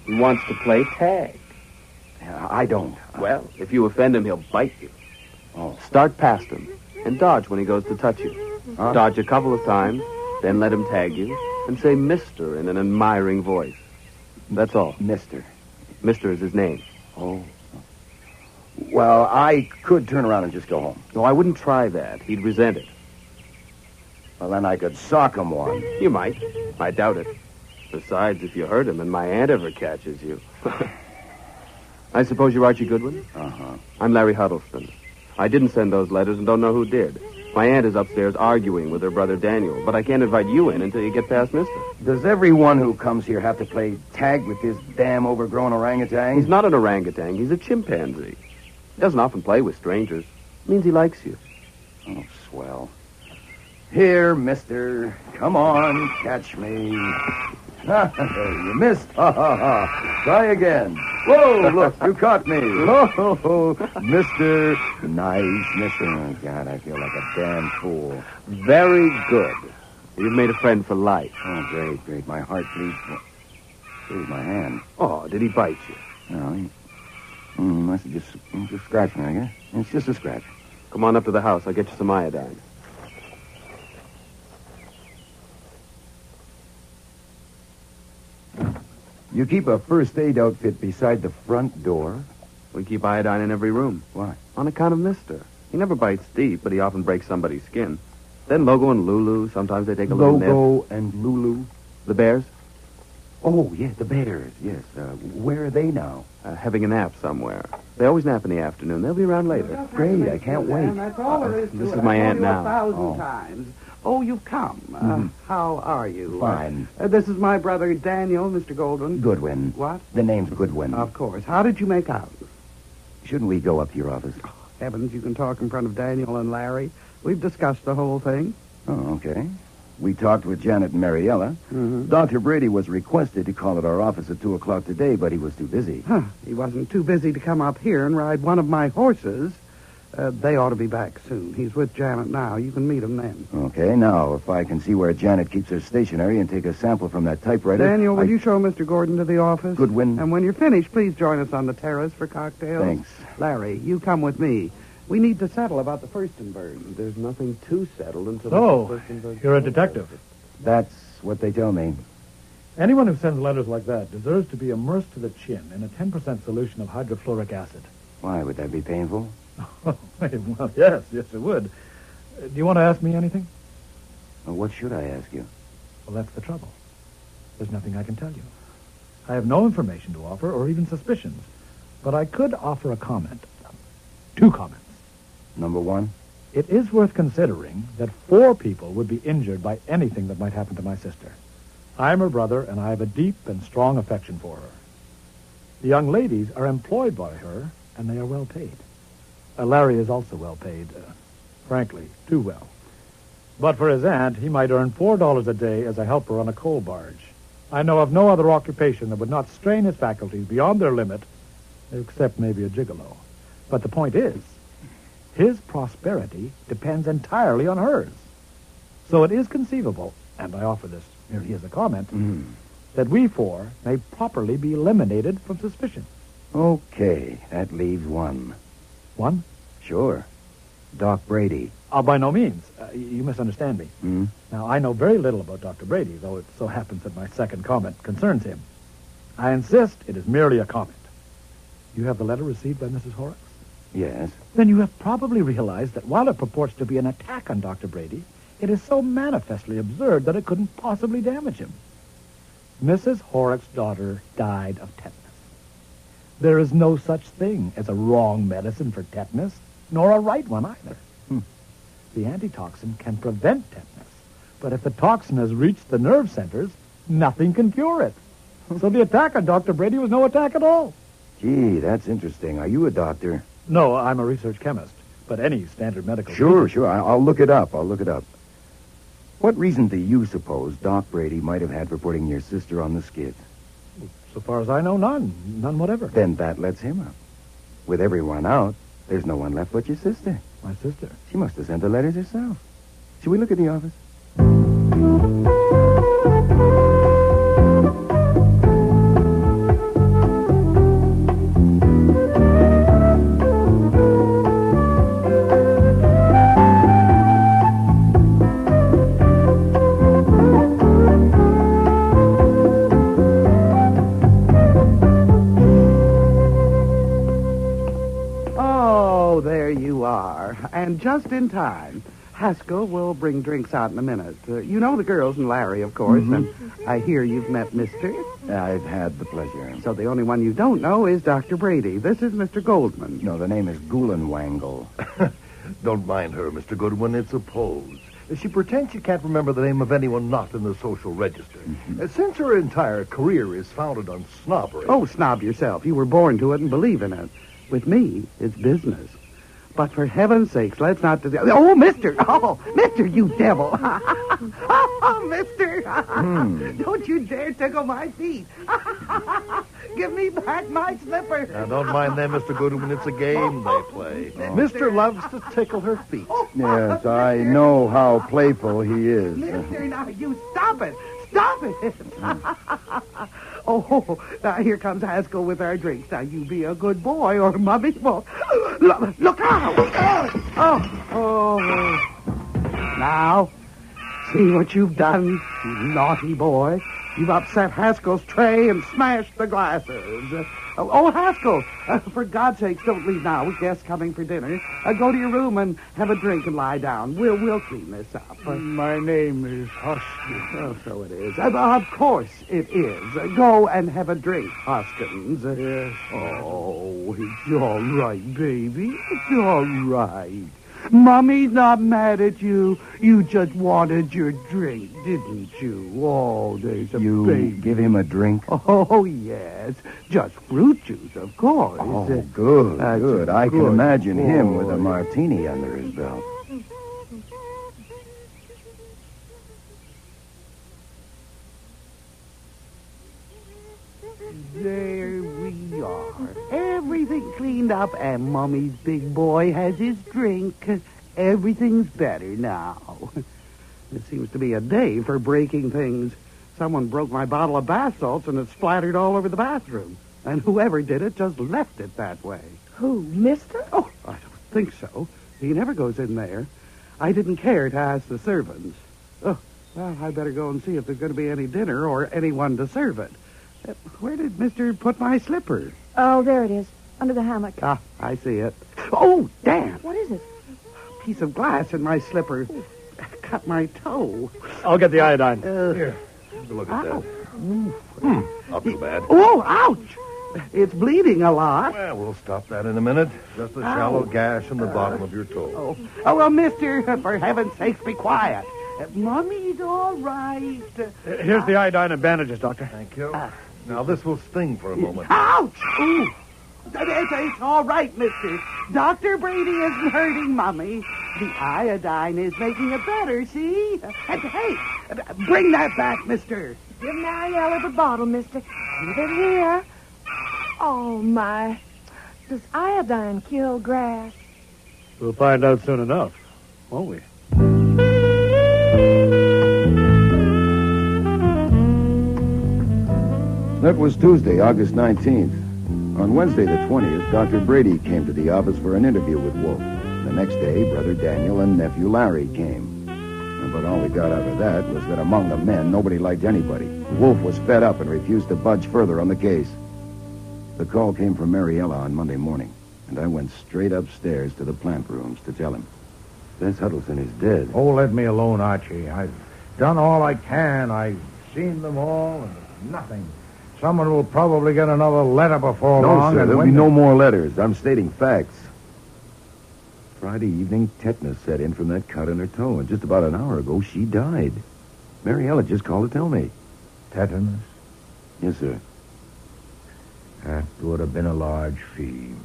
He wants to play tag. I don't. Well, if you offend him, he'll bite you. Oh. Start past him and dodge when he goes to touch you. Huh? Dodge a couple of times, then let him tag you and say Mr. in an admiring voice. That's all. Mr. Mr. is his name. Oh. Well, I could turn around and just go home. No, I wouldn't try that. He'd resent it. Well, then I could sock him one. You might. I doubt it. Besides, if you hurt him and my aunt ever catches you... I suppose you're Archie Goodwin? Uh-huh. I'm Larry Huddleston. I didn't send those letters and don't know who did. My aunt is upstairs arguing with her brother Daniel, but I can't invite you in until you get past Mister. Does everyone who comes here have to play tag with this damn overgrown orangutan? He's not an orangutan. He's a chimpanzee. He doesn't often play with strangers. It means he likes you. Oh, swell. Here, mister. Come on, catch me. You missed. Ha, ha, ha. Try again. Whoa, look, you caught me. Oh, mister. Nice, mister. Oh, God, I feel like a damn fool. Very good. You've made a friend for life. Oh, great, great. My heart bleeds. So does my hand. Oh, did he bite you? No, he must have just scratched me, I guess. It's just a scratch. Come on up to the house. I'll get you some iodine. You keep a first aid outfit beside the front door? We keep iodine in every room. Why? On account of Mister. He never bites deep, but he often breaks somebody's skin. Then Logo and Lulu, sometimes they take a little nip. Logo and Lulu? The bears? Oh, yeah, the bears, yes. Where are they now? Having a nap somewhere. They always nap in the afternoon. They'll be around later. Great, I can't wait. That's all there is to This it. is my I've aunt told you now. 1,000 times. Oh, you've come. How are you? Fine. This is my brother Daniel, Mr. Goldwyn. Goodwin. What? The name's Goodwin. Of course. How did you make out? Shouldn't we go up to your office? Heavens, you can talk in front of Daniel and Larry. We've discussed the whole thing. Oh, okay. We talked with Janet and Mariella. Dr. Brady was requested to call at our office at 2 o'clock today, but he was too busy. He wasn't too busy to come up here and ride one of my horses. They ought to be back soon. He's with Janet now. You can meet him then. Okay, now, if I can see where Janet keeps her stationery and take a sample from that typewriter... Daniel, will you show Mr. Gordon to the office? Goodwin. And when you're finished, please join us on the terrace for cocktails. Thanks. Larry, you come with me. We need to settle about the Furstenberg. There's nothing to settle until... So, you're a detective. That's what they tell me. Anyone who sends letters like that deserves to be immersed to the chin in a 10% solution of hydrofluoric acid. Why, would that be painful? Well, yes, it would. Do you want to ask me anything? Well, what should I ask you? Well, that's the trouble. There's nothing I can tell you. I have no information to offer or even suspicions, but I could offer a comment. 2 comments. Number 1? It is worth considering that 4 people would be injured by anything that might happen to my sister. I'm her brother, and I have a deep and strong affection for her. The young ladies are employed by her, and they are well paid. Larry is also well paid. Frankly, too well. But for his aunt, he might earn $4 a day as a helper on a coal barge. I know of no other occupation that would not strain his faculties beyond their limit, except maybe a gigolo. But the point is, his prosperity depends entirely on hers. So it is conceivable, and I offer this merely as a comment, that we 4 may properly be eliminated from suspicion. Okay, that leaves 1. 1? Sure. Doc Brady. By no means. You misunderstand me. Now, I know very little about Dr. Brady, though it so happens that my second comment concerns him. I insist it is merely a comment. You have the letter received by Mrs. Horrocks? Yes. Then you have probably realized that while it purports to be an attack on Dr. Brady, it is so manifestly absurd that it couldn't possibly damage him. Mrs. Horrocks' daughter died of tetanus. There is no such thing as a wrong medicine for tetanus, nor a right one either. The antitoxin can prevent tetanus, but if the toxin has reached the nerve centers, nothing can cure it. So the attack on Dr. Brady was no attack at all. Gee, that's interesting. Are you a doctor? No, I'm a research chemist, but any standard medical... Sure. I'll look it up. What reason do you suppose Doc Brady might have had for putting your sister on the skid? So far as I know, none. None whatever. Then that lets him up. With everyone out, there's no one left but your sister. My sister? She must have sent the letters herself. Should we look at the office? Oh, there you are. And just in time. Haskell will bring drinks out in a minute. You know the girls and Larry, of course, and I hear you've met Mr. I've had the pleasure. So the only one you don't know is Dr. Brady. This is Mr. Goldman. No, the name is Gulenwangle. Don't mind her, Mr. Goodwin. It's a pose. She pretends she can't remember the name of anyone not in the social register. Since her entire career is founded on snobbery... Oh, snob yourself. You were born to it and believe in it. With me, it's business. But for heaven's sakes, let's not... Oh, mister! Oh, mister, you devil! Oh, mister! Don't you dare tickle my feet! Give me back my slipper! Now, don't mind them, Mr. Goodwin. It's a game they play. Mister loves to tickle her feet. Yes, I know how playful he is. Mister, now you stop it! Stop it! Oh, now here comes Haskell with our drinks. Now you be a good boy or Mummy will... Look out! Oh. Now, see what you've done, you naughty boy. You've upset Haskell's tray and smashed the glasses. Oh, Haskell, for God's sakes, don't leave now with guests coming for dinner. Go to your room and have a drink and lie down. We'll clean this up. My name is Hoskins. Oh, so it is. Of course it is. Go and have a drink, Hoskins. Yes. Oh, it's all right, baby. It's all right. Mummy's not mad at you. You just wanted your drink, didn't you? Oh, there's a baby. You give him a drink? Oh, yes. Just fruit juice, of course. Oh, good. I can imagine him with a martini under his belt. There we are. Everything cleaned up, and Mummy's big boy has his drink. Everything's better now. It seems to be a day for breaking things. Someone broke my bottle of bath salts, and it splattered all over the bathroom. And whoever did it just left it that way. Who, mister? Oh, I don't think so. He never goes in there. I didn't care to ask the servants. Oh, well, I better go and see if there's going to be any dinner or anyone to serve it. Where did Mister put my slipper? Oh, there it is, under the hammock. Ah, I see it. Oh, damn! What is it? A piece of glass in my slipper. Cut my toe. I'll get the iodine. Here, have a look at that. Not too bad. Oh, ouch! It's bleeding a lot. Well, we'll stop that in a minute. Just a shallow gash in the bottom of your toe. Oh, well, mister, for heaven's sakes, be quiet. Mummy's all right. Here's the iodine and bandages, Doctor. Thank you. Now, this will sting for a moment. Ouch! Ooh. It's all right, mister. Dr. Brady isn't hurting Mummy. The iodine is making it better, see? And, hey, bring that back, mister. Give Mariella the bottle, mister. Leave it here. Oh, my. Does iodine kill grass? We'll find out soon enough, won't we? That was Tuesday, August 19th. On Wednesday, the 20th, Dr. Brady came to the office for an interview with Wolfe. The next day, Brother Daniel and nephew Larry came. But all we got out of that was that among the men, nobody liked anybody. Wolfe was fed up and refused to budge further on the case. The call came from Mariella on Monday morning, and I went straight upstairs to the plant rooms to tell him. Bess Huddleston is dead. Oh, let me alone, Archie. I've done all I can. I've seen them all, and it's nothing. Someone will probably get another letter before long. Sir, there'll be no more letters. I'm stating facts. Friday evening, tetanus set in from that cut in her toe, and just about an hour ago, she died. Mariella just called to tell me. Tetanus? Yes, sir. That would have been a large fee.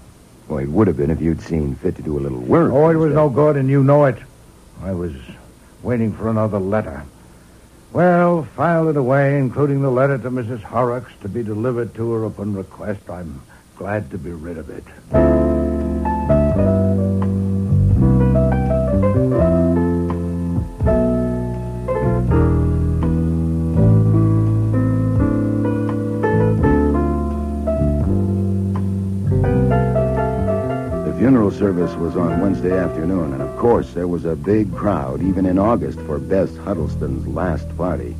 Well, it would have been if you'd seen fit to do a little work. Oh, it was no good, and you know it. I was waiting for another letter. Well, filed it away, including the letter to Mrs. Horrocks to be delivered to her upon request. I'm glad to be rid of it. The funeral service was on Wednesday afternoon, and of course there was a big crowd, even in August, for Bess Huddleston's last party.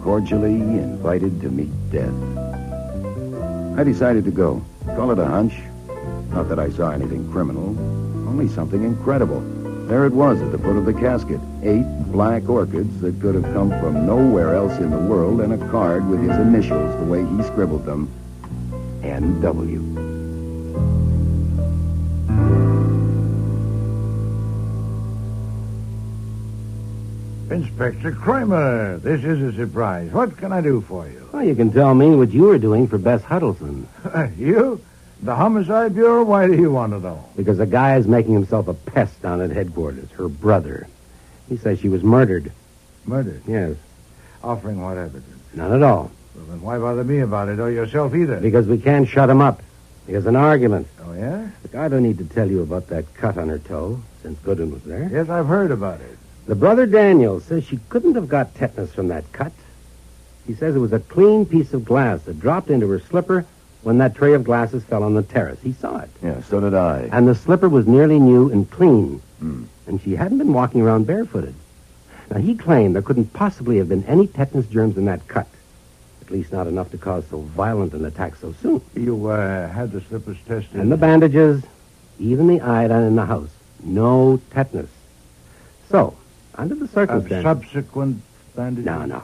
Cordially invited to meet death. I decided to go. Call it a hunch. Not that I saw anything criminal, only something incredible. There it was at the foot of the casket. 8 black orchids that could have come from nowhere else in the world, and a card with his initials the way he scribbled them. N.W. Inspector Kramer, this is a surprise. What can I do for you? Well, you can tell me what you were doing for Bess Huddleston. You? The Homicide Bureau? Why do you want to know? Because a guy is making himself a pest down at headquarters. Her brother. He says she was murdered. Murdered? Yes. Offering what evidence? None at all. Well, then why bother me about it, or yourself either? Because we can't shut him up. There's an argument. Oh, yeah? Look, I don't need to tell you about that cut on her toe, since Goodwin was there. Yes, I've heard about it. The brother Daniel says she couldn't have got tetanus from that cut. He says it was a clean piece of glass that dropped into her slipper when that tray of glasses fell on the terrace. He saw it. Yeah, so did I. And the slipper was nearly new and clean. And she hadn't been walking around barefooted. Now, he claimed there couldn't possibly have been any tetanus germs in that cut. At least not enough to cause so violent an attack so soon. You had the slippers tested? And the bandages, even the iodine in the house. No tetanus. So, under the circumstances... Subsequent bandages? No.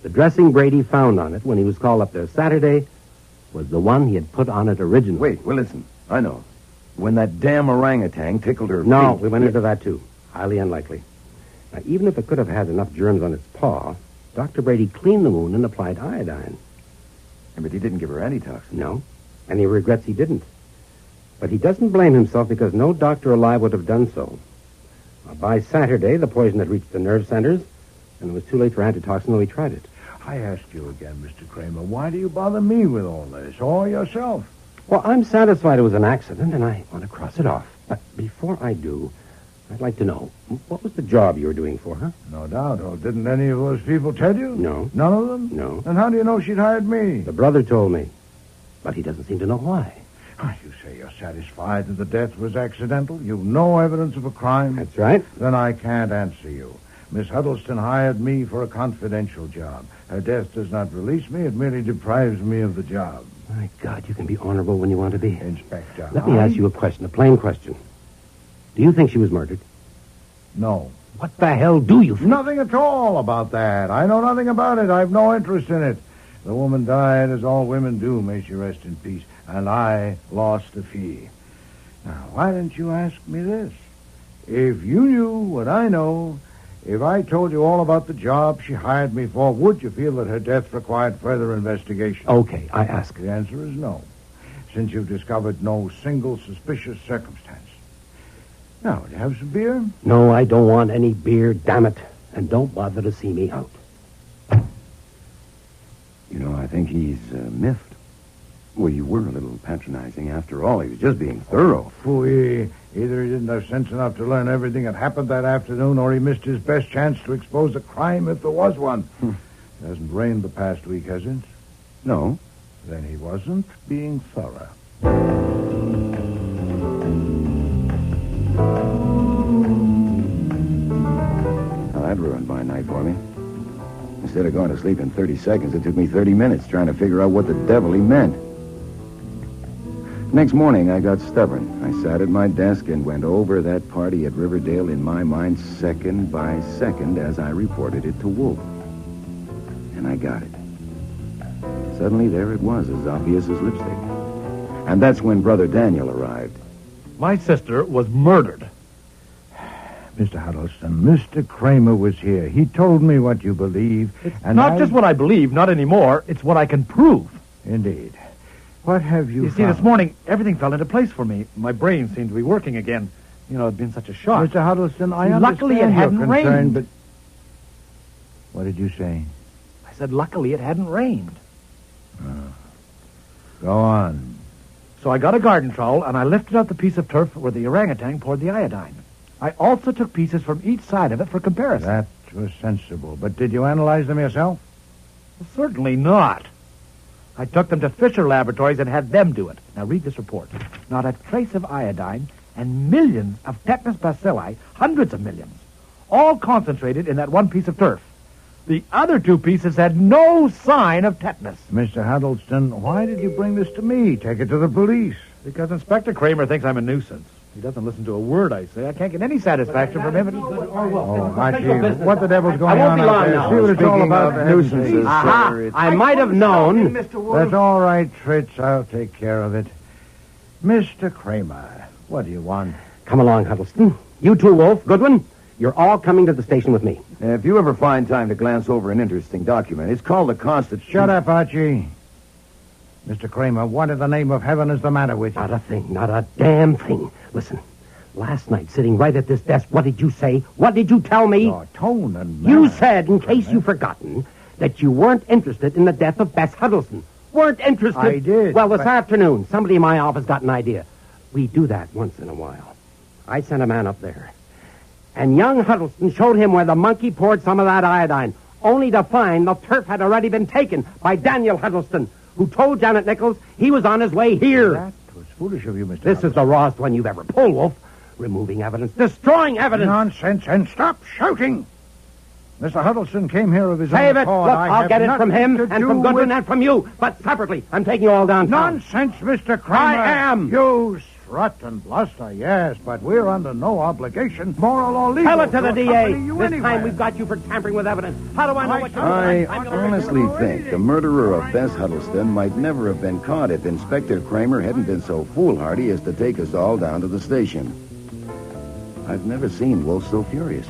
The dressing Brady found on it when he was called up there Saturday was the one he had put on it originally. Wait, well, listen. I know. When that damn orangutan tickled her No, feet... we went into that, too. Highly unlikely. Now, even if it could have had enough germs on its paw, Dr. Brady cleaned the wound and applied iodine. But he didn't give her antitoxin. No, and he regrets he didn't. But he doesn't blame himself because no doctor alive would have done so. By Saturday, the poison had reached the nerve centers, and it was too late for antitoxin, though he tried it. I asked you again, Mr. Kramer, why do you bother me with all this, or yourself? Well, I'm satisfied it was an accident, and I want to cross it off. But before I do, I'd like to know, what was the job you were doing for her? No doubt. Oh, didn't any of those people tell you? No. None of them? No. Then how do you know she'd hired me? The brother told me, but he doesn't seem to know why. You say you're satisfied that the death was accidental? You've no evidence of a crime? That's right. Then I can't answer you. Miss Huddleston hired me for a confidential job. Her death does not release me. It merely deprives me of the job. My God, you can be honorable when you want to be. Inspector, Let me ask you a question, a plain question. Do you think she was murdered? No. What the hell do you think? Nothing at all about that. I know nothing about it. I have no interest in it. The woman died as all women do, may she rest in peace, and I lost a fee. Now, why didn't you ask me this? If you knew what I know, if I told you all about the job she hired me for, would you feel that her death required further investigation? Okay, I ask. The answer is no, since you've discovered no single suspicious circumstance. Now, do you have some beer? No, I don't want any beer, damn it. And don't bother to see me out. You know, I think he's miffed. Well, you were a little patronizing after all. He was just being thorough. Phooey. Either he didn't have sense enough to learn everything that happened that afternoon, or he missed his best chance to expose a crime if there was one. It hasn't rained the past week, has it? No. Then he wasn't being thorough. Now, that ruined my night for me. Instead of going to sleep in 30 seconds, it took me 30 minutes trying to figure out what the devil he meant. Next morning, I got stubborn. I sat at my desk and went over that party at Riverdale in my mind second by second as I reported it to Wolfe. And I got it. Suddenly, there it was, as obvious as lipstick. And that's when Brother Daniel arrived. My sister was murdered. Mr. Huddleston, Mr. Kramer was here. He told me what you believe. It's not just what I believe, not anymore. It's what I can prove. Indeed. What have you see, this morning, everything fell into place for me. My brain seemed to be working again. You know, it'd been such a shock. Mr. Huddleston, I Luckily, it understand hadn't your concern, rained. but... What did you say? I said luckily it hadn't rained. Go on. So I got a garden trowel, and I lifted out the piece of turf where the orangutan poured the iodine. I also took pieces from each side of it for comparison. That was sensible. But did you analyze them yourself? Well, certainly not. I took them to Fisher Laboratories and had them do it. Now read this report. Not a trace of iodine and millions of tetanus bacilli, hundreds of millions, all concentrated in that one piece of turf. The other two pieces had no sign of tetanus. Mr. Huddleston, why did you bring this to me? Take it to the police. Because Inspector Kramer thinks I'm a nuisance. He doesn't listen to a word I say. I can't get any satisfaction from him. Archie, what the devil's going on out there? See what it's all about. Nuisances, sir. I might have known. That's all right, Fritz. I'll take care of it. Mr. Kramer, what do you want? Come along, Huddleston. You too, Wolfe, Goodwin. You're all coming to the station with me. If you ever find time to glance over an interesting document, it's called the Constitution. Shut up, Archie. Mr. Kramer, what in the name of heaven is the matter with you? Not a thing, not a damn thing. Listen, last night, sitting right at this desk, what did you say? What did you tell me? Your tone and manner. You said, in case you've forgotten, that you weren't interested in the death of Bess Huddleston. Weren't interested? I did. Well, this afternoon, somebody in my office got an idea. We do that once in a while. I sent a man up there. And young Huddleston showed him where the monkey poured some of that iodine, only to find the turf had already been taken by Daniel Huddleston, who told Janet Nichols he was on his way here. That was foolish of you, Mr. This is the rawest one you've ever pulled, Wolfe. Removing evidence, destroying evidence. Nonsense, and stop shouting. Mr. Huddleston came here of his own Save it. accord. Look, I'll get it from him and from Goodwin and from you, but separately. I'm taking you all downtown. Nonsense, Mr. Kramer. I am. You strut and bluster, yes, but we're under no obligation, moral or legal. Tell it to the DA. This time we've got you for tampering with evidence. How do I know what you're I doing? honestly think the murderer of Bess Huddleston might never have been caught if Inspector Kramer hadn't been so foolhardy as to take us all down to the station. I've never seen Wolfe so furious.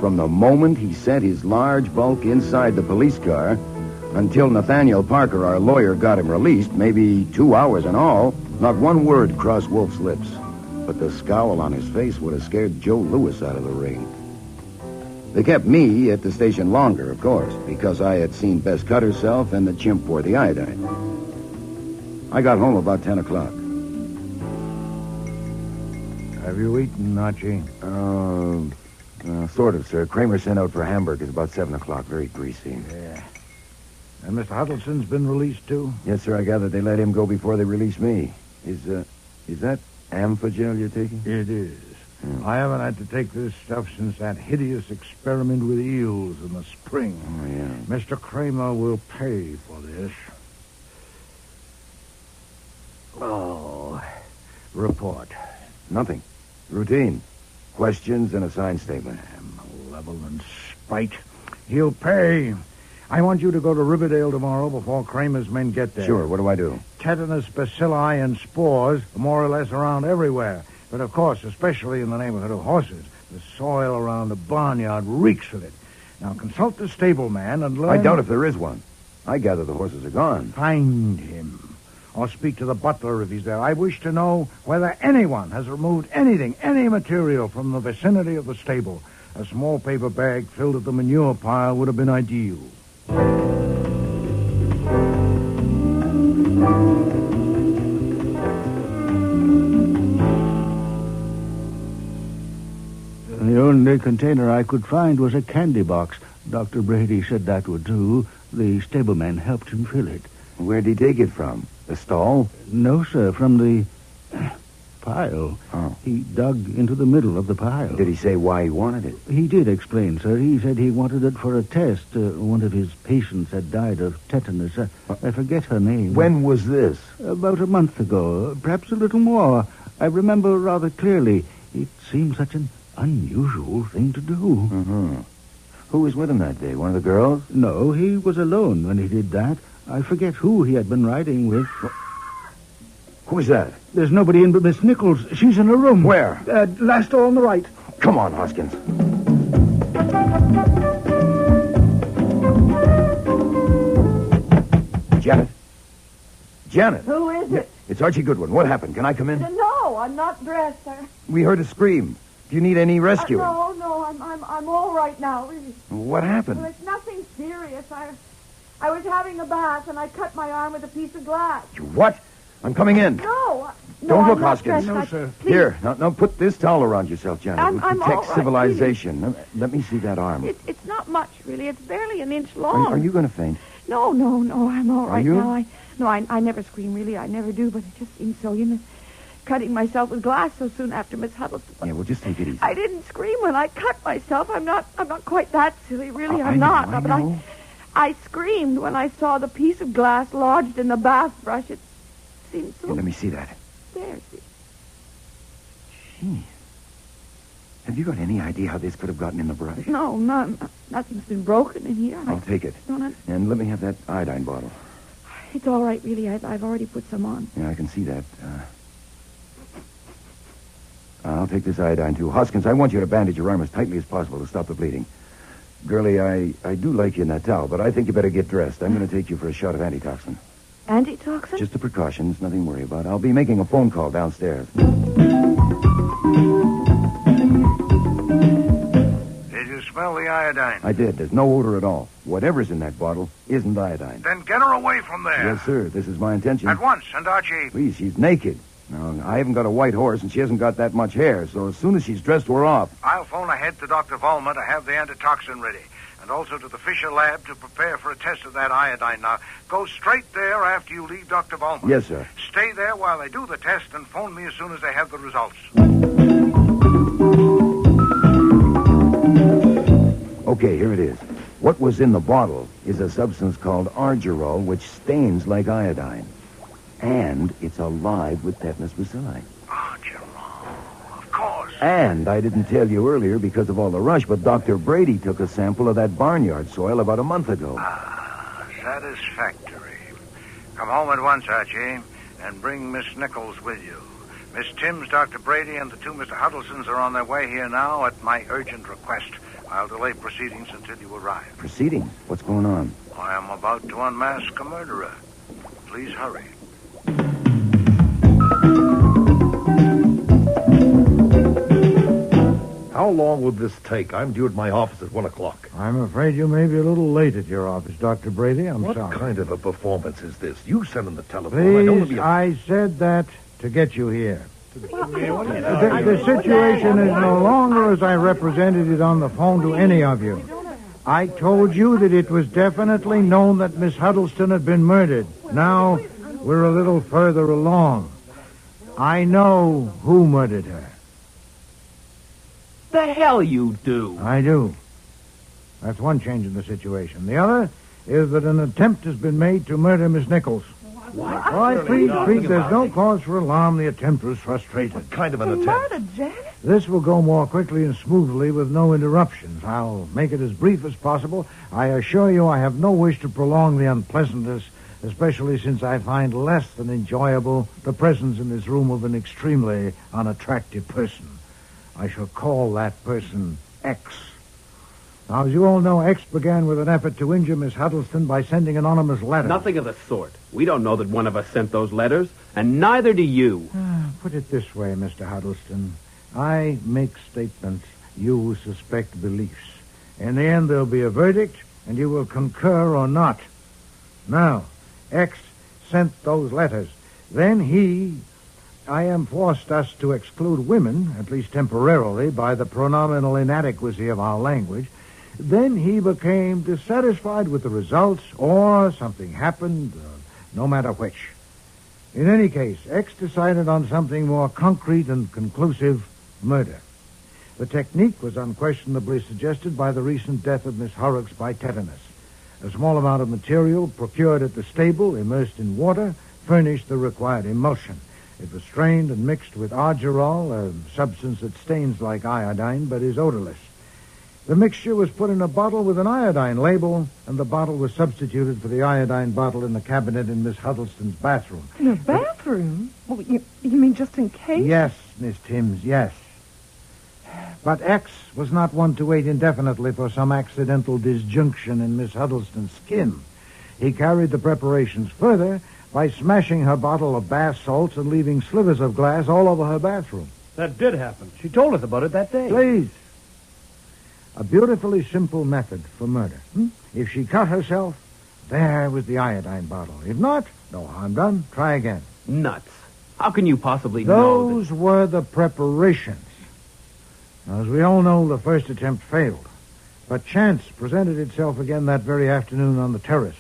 From the moment he set his large bulk inside the police car until Nathaniel Parker, our lawyer, got him released, maybe 2 hours in all, not one word crossed Wolfe's lips. But the scowl on his face would have scared Joe Louis out of the ring. They kept me at the station longer, of course, because I had seen Bess cut herself and the chimp pour the iodine. I got home about 10 o'clock. Have you eaten, Archie? Sort of, sir. Kramer sent out for hamburgers about 7 o'clock. Very greasy. Yeah. And Mr. Huddleston's been released, too? Yes, sir. I gather they let him go before they released me. Is that amphigel you're taking? It is. I haven't had to take this stuff since that hideous experiment with eels in the spring. Oh, yeah. Mr. Kramer will pay for this. Oh, report. Nothing. Routine. Questions and a signed statement. Malevolent spite. He'll pay. I want you to go to Riverdale tomorrow before Kramer's men get there. Sure, what do I do? Tetanus bacilli and spores are more or less around everywhere. But, of course, especially in the neighborhood of horses. The soil around the barnyard reeks with it. Now, consult the stableman and learn... I doubt if there is one. I gather the horses are gone. Find him. Or speak to the butler if he's there. I wish to know whether anyone has removed anything, any material from the vicinity of the stable. A small paper bag filled at the manure pile would have been ideal. The only container I could find was a candy box. Dr. Brady said that would do. The stableman helped him fill it. Where'd he take it from? The stall? No, sir, from the pile. Oh. He dug into the middle of the pile. Did he say why he wanted it? He did explain, sir. He said he wanted it for a test. One of his patients had died of tetanus. I forget her name. When was this? About a month ago. Perhaps a little more. I remember rather clearly. It seemed such an unusual thing to do. Mm-hmm. Who was with him that day? One of the girls? No, he was alone when he did that. I forget who he had been riding with. Who's that? There's nobody in but Miss Nichols. She's in her room. Where? Last door on the right. Come on, Hoskins. Janet? Janet? Who is it? It's Archie Goodwin. What happened? Can I come in? No, I'm not dressed, sir. We heard a scream. Do you need any rescuing? No, I'm all right now. What happened? Well, it's nothing serious. I was having a bath and I cut my arm with a piece of glass. You what? I'm coming in. No, Don't look, I'm not Hoskins. dressed. No, sir. Please. Here, now put this towel around yourself, Janet. I'm It protects all right, civilization. Now, let me see that arm. It's not much, really. It's barely an inch long. Are you going to faint? No, I'm all right you? now. I never scream, really. I never do, but it just seems so, cutting myself with glass so soon after Miss Huddleston. Yeah, well, just take it easy. I didn't scream when I cut myself. I'm not quite that silly, really. I I'm not. know. But I screamed when I saw the piece of glass lodged in the bath brush. It seemed so... Here, let me see that. There, see. Gee. Have you got any idea how this could have gotten in the brush? No, none. Nothing's been broken in here. I'll take it. No. And let me have that iodine bottle. It's all right, really. I've already put some on. Yeah, I can see that. I'll take this iodine, too. Hoskins, I want you to bandage your arm as tightly as possible to stop the bleeding. Girlie, I do like you in that towel, but I think you better get dressed. I'm going to take you for a shot of antitoxin. Antitoxin? Just a precaution. It's nothing to worry about. I'll be making a phone call downstairs. Did you smell the iodine? I did. There's no odor at all. Whatever's in that bottle isn't iodine. Then get her away from there. Yes, sir. This is my intention. At once, and Archie... Please, she's naked. Now, I haven't got a white horse, and she hasn't got that much hair, so as soon as she's dressed, we're off. I'll phone ahead to Dr. Vollmer to have the antitoxin ready, and also to the Fisher lab to prepare for a test of that iodine. Now, go straight there after you leave Dr. Vollmer. Yes, sir. Stay there while they do the test, and phone me as soon as they have the results. Okay, here it is. What was in the bottle is a substance called argyrol, which stains like iodine. And it's alive with tetanus bacilli. Of course. And I didn't tell you earlier because of all the rush, but Dr. Brady took a sample of that barnyard soil about a month ago. Satisfactory. Come home at once, Archie, and bring Miss Nichols with you. Miss Timms, Dr. Brady, and the two Mr. Huddlestons are on their way here now at my urgent request. I'll delay proceedings until you arrive. Proceedings? What's going on? I am about to unmask a murderer. Please hurry. How long will this take? I'm due at my office at 1 o'clock. I'm afraid you may be a little late at your office, Dr. Brady. I'm what sorry. What kind of a performance is this? You sent him the telephone. I don't want to Please, be I said that to get you here. The situation is no longer as I represented it on the phone to any of you. I told you that it was definitely known that Miss Huddleston had been murdered. Now, we're a little further along. I know who murdered her. The hell you do? I do. That's one change in the situation. The other is that an attempt has been made to murder Miss Nichols. What? All right, please, there's no cause for alarm. The attempt was frustrated. What kind of an attempt? This will go more quickly and smoothly with no interruptions. I'll make it as brief as possible. I assure you I have no wish to prolong the unpleasantness, especially since I find less than enjoyable the presence in this room of an extremely unattractive person. I shall call that person X. Now, as you all know, X began with an effort to injure Miss Huddleston by sending an anonymous letter. Nothing of the sort. We don't know that one of us sent those letters, and neither do you. Put it this way, Mr. Huddleston. I make statements. You suspect beliefs. In the end, there'll be a verdict, and you will concur or not. Now, X sent those letters. Then I am forced us to exclude women, at least temporarily, by the pronominal inadequacy of our language. Then he became dissatisfied with the results, or something happened, no matter which. In any case, X decided on something more concrete and conclusive: murder. The technique was unquestionably suggested by the recent death of Miss Horrocks by tetanus. A small amount of material procured at the stable, immersed in water, furnished the required emulsion. It was strained and mixed with argyrol, a substance that stains like iodine but is odorless. The mixture was put in a bottle with an iodine label, and the bottle was substituted for the iodine bottle in the cabinet in Miss Huddleston's bathroom. In a bathroom? Well, you mean just in case? Yes, Miss Timms, yes. But X was not one to wait indefinitely for some accidental disjunction in Miss Huddleston's skin. He carried the preparations further by smashing her bottle of bath salts and leaving slivers of glass all over her bathroom. That did happen. She told us about it that day. Please. A beautifully simple method for murder. If she cut herself, there was the iodine bottle. If not, no harm done. Try again. Nuts. How can you possibly know Those were the preparations. Now, as we all know, the first attempt failed. But chance presented itself again that very afternoon on the terrace.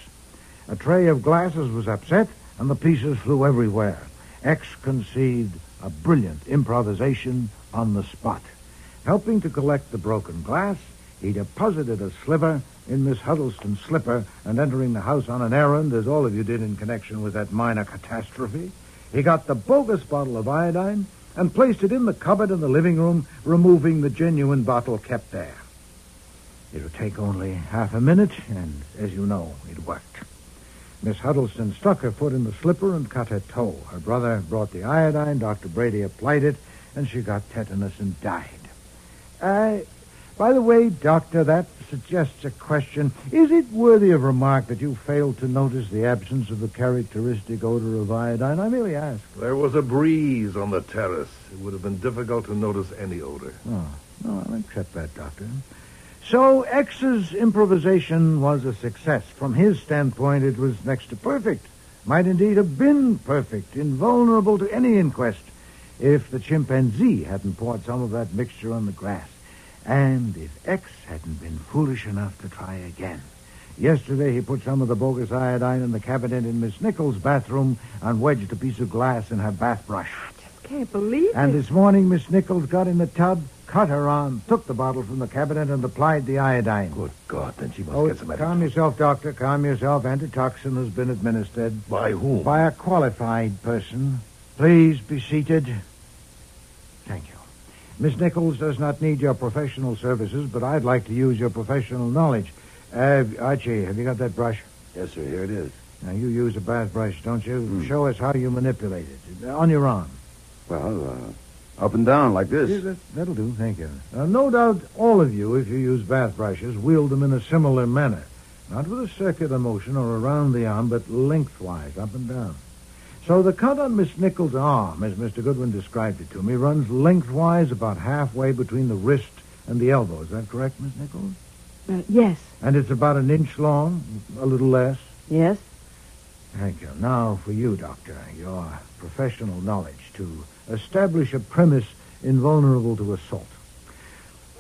A tray of glasses was upset, and the pieces flew everywhere. X conceived a brilliant improvisation on the spot. Helping to collect the broken glass, he deposited a sliver in Miss Huddleston's slipper, and entering the house on an errand, as all of you did in connection with that minor catastrophe, he got the bogus bottle of iodine and placed it in the cupboard in the living room, removing the genuine bottle kept there. It would take only half a minute, and as you know, it worked. Miss Huddleston stuck her foot in the slipper and cut her toe. Her brother brought the iodine, Dr. Brady applied it, and she got tetanus and died. By the way, Doctor, that suggests a question. Is it worthy of remark that you failed to notice the absence of the characteristic odor of iodine? I merely ask. There was a breeze on the terrace. It would have been difficult to notice any odor. Oh, no, I'll accept that, Doctor. So X's improvisation was a success. From his standpoint, it was next to perfect. Might indeed have been perfect, invulnerable to any inquest, if the chimpanzee hadn't poured some of that mixture on the grass. And if X hadn't been foolish enough to try again. Yesterday, he put some of the bogus iodine in the cabinet in Miss Nichols' bathroom and wedged a piece of glass in her bath brush. I just can't believe it. And this morning, Miss Nichols got in the tub, cut her arm, took the bottle from the cabinet, and applied the iodine. Good God, then she must get some medicine. Calm yourself, Doctor. Calm yourself. Antitoxin has been administered. By whom? By a qualified person. Please be seated. Thank you. Miss Nichols does not need your professional services, but I'd like to use your professional knowledge. Archie, have you got that brush? Yes, sir. Here it is. Now, you use a bath brush, don't you? Show us how you manipulate it. On your arm. Well, up and down like this. Yeah, that'll do. Thank you. No doubt all of you, if you use bath brushes, wield them in a similar manner. Not with a circular motion or around the arm, but lengthwise, up and down. So the cut on Miss Nichols' arm, as Mr. Goodwin described it to me, runs lengthwise about halfway between the wrist and the elbow. Is that correct, Miss Nichols? Yes. And it's about an inch long, a little less? Yes. Thank you. Now for you, Doctor, your professional knowledge to establish a premise invulnerable to assault.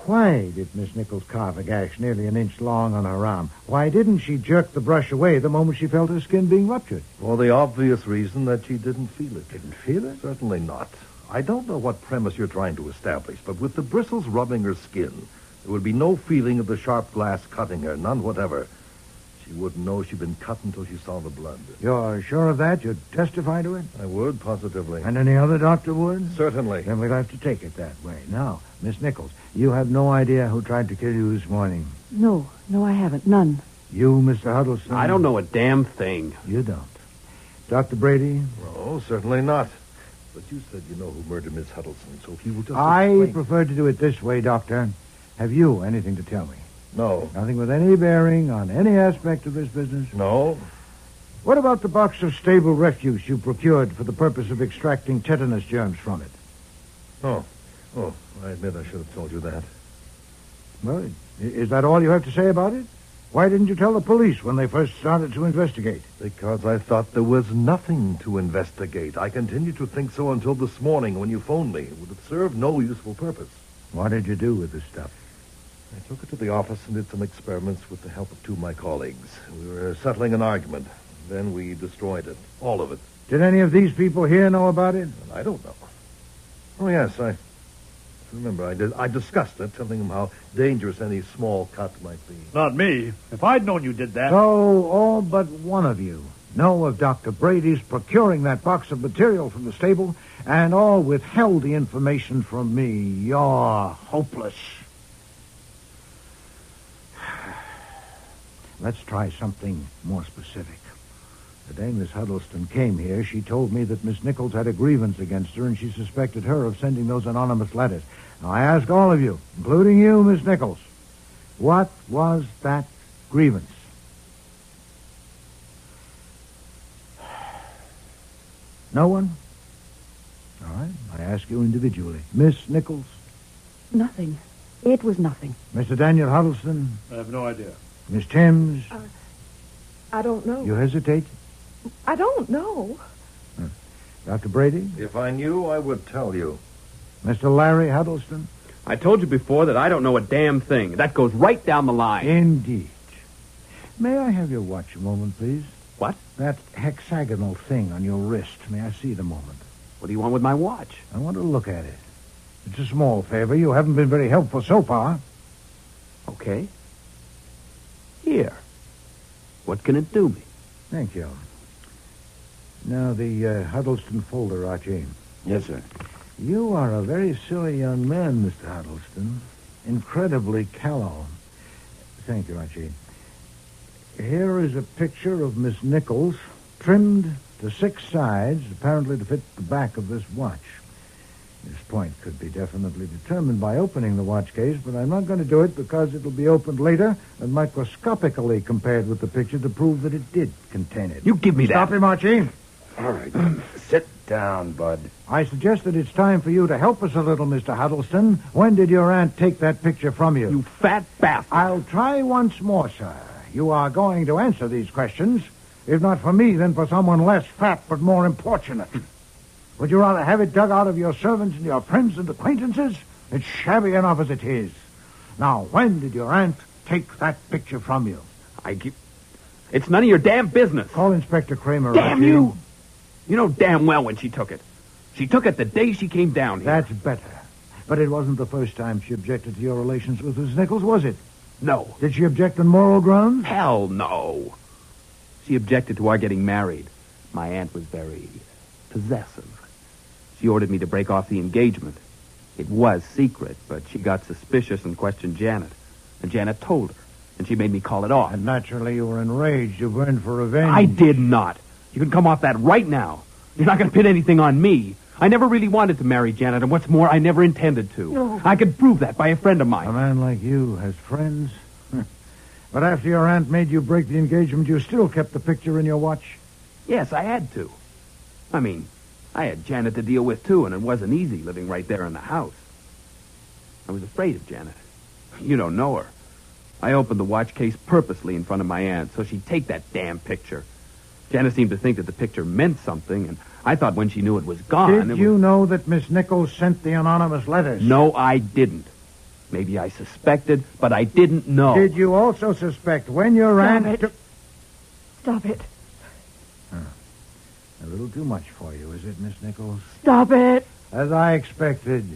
Why did Miss Nichols carve a gash nearly an inch long on her arm? Why didn't she jerk the brush away the moment she felt her skin being ruptured? For the obvious reason that she didn't feel it. Didn't feel it? Certainly not. I don't know what premise you're trying to establish, but with the bristles rubbing her skin, there would be no feeling of the sharp glass cutting her, none whatever. She wouldn't know she'd been cut until she saw the blood. You're sure of that? You'd testify to it? I would, positively. And any other doctor would? Certainly. Then we'll have to take it that way. Now, Miss Nichols, you have no idea who tried to kill you this morning. No, I haven't. None. You, Mr. Huddleston? I don't know a damn thing. You don't. Dr. Brady? No, certainly not. But you said you know who murdered Miss Huddleston, so if you will just I explain... prefer to do it this way, Doctor. Have you anything to tell me? No. Nothing with any bearing on any aspect of this business? No. What about the box of stable refuse you procured for the purpose of extracting tetanus germs from it? Oh, I admit I should have told you that. Well, is that all you have to say about it? Why didn't you tell the police when they first started to investigate? Because I thought there was nothing to investigate. I continued to think so until this morning when you phoned me. It would have served no useful purpose. What did you do with the stuff? I took it to the office and did some experiments with the help of two of my colleagues. We were settling an argument. Then we destroyed it. All of it. Did any of these people here know about it? I don't know. Oh, yes, I remember I discussed it, telling them how dangerous any small cut might be. Not me. If I'd known you did that... So, all but one of you know of Dr. Brady's procuring that box of material from the stable, and all withheld the information from me. You're hopeless. Let's try something more specific. The day Miss Huddleston came here, she told me that Miss Nichols had a grievance against her, and she suspected her of sending those anonymous letters. Now, I ask all of you, including you, Miss Nichols, what was that grievance? No one? All right. I ask you individually. Miss Nichols? Nothing. It was nothing. Mr. Daniel Huddleston? I have no idea. Miss Timms? I don't know. You hesitate? I don't know. Dr. Brady? If I knew, I would tell you. Mr. Larry Huddleston? I told you before that I don't know a damn thing. That goes right down the line. Indeed. May I have your watch a moment, please? What? That hexagonal thing on your wrist. May I see it a moment? What do you want with my watch? I want to look at it. It's a small favor. You haven't been very helpful so far. Okay. Here. What can it do me? Thank you. Now, the Huddleston folder, Archie. Yes, sir. You are a very silly young man, Mr. Huddleston. Incredibly callow. Thank you, Archie. Here is a picture of Miss Nichols, trimmed to 6 sides, apparently to fit the back of this watch. This point could be definitely determined by opening the watch case, but I'm not going to do it because it'll be opened later and microscopically compared with the picture to prove that it did contain it. You give me that. Stop him, Archie. All right. Sit down, Bud. I suggest that it's time for you to help us a little, Mr. Huddleston. When did your aunt take that picture from you? You fat bastard. I'll try once more, sir. You are going to answer these questions. If not for me, then for someone less fat but more importunate. Would you rather have it dug out of your servants and your friends and acquaintances? It's shabby enough as it is. Now, when did your aunt take that picture from you? It's none of your damn business. Call Inspector Kramer. Damn Archie. you! You know damn well when she took it. She took it the day she came down here. That's better. But it wasn't the first time she objected to your relations with Miss Nichols, was it? No. Did she object on moral grounds? Hell no. She objected to our getting married. My aunt was very possessive. She ordered me to break off the engagement. It was secret, but she got suspicious and questioned Janet. And Janet told her, and she made me call it off. And naturally you were enraged. You burned for revenge. I did not. You can come off that right now. You're not going to pin anything on me. I never really wanted to marry Janet, and what's more, I never intended to. No. I could prove that by a friend of mine. A man like you has friends. But after your aunt made you break the engagement, you still kept the picture in your watch? Yes, I had to. I mean, I had Janet to deal with, too, and it wasn't easy living right there in the house. I was afraid of Janet. You don't know her. I opened the watch case purposely in front of my aunt so she'd take that damn picture. Janet seemed to think that the picture meant something, and I thought when she knew it was gone... Did you know that Miss Nichols sent the anonymous letters? No, I didn't. Maybe I suspected, but I didn't know. Did you also suspect when your aunt... Stop it. A little too much for you, is it, Miss Nichols? Stop it. As I expected,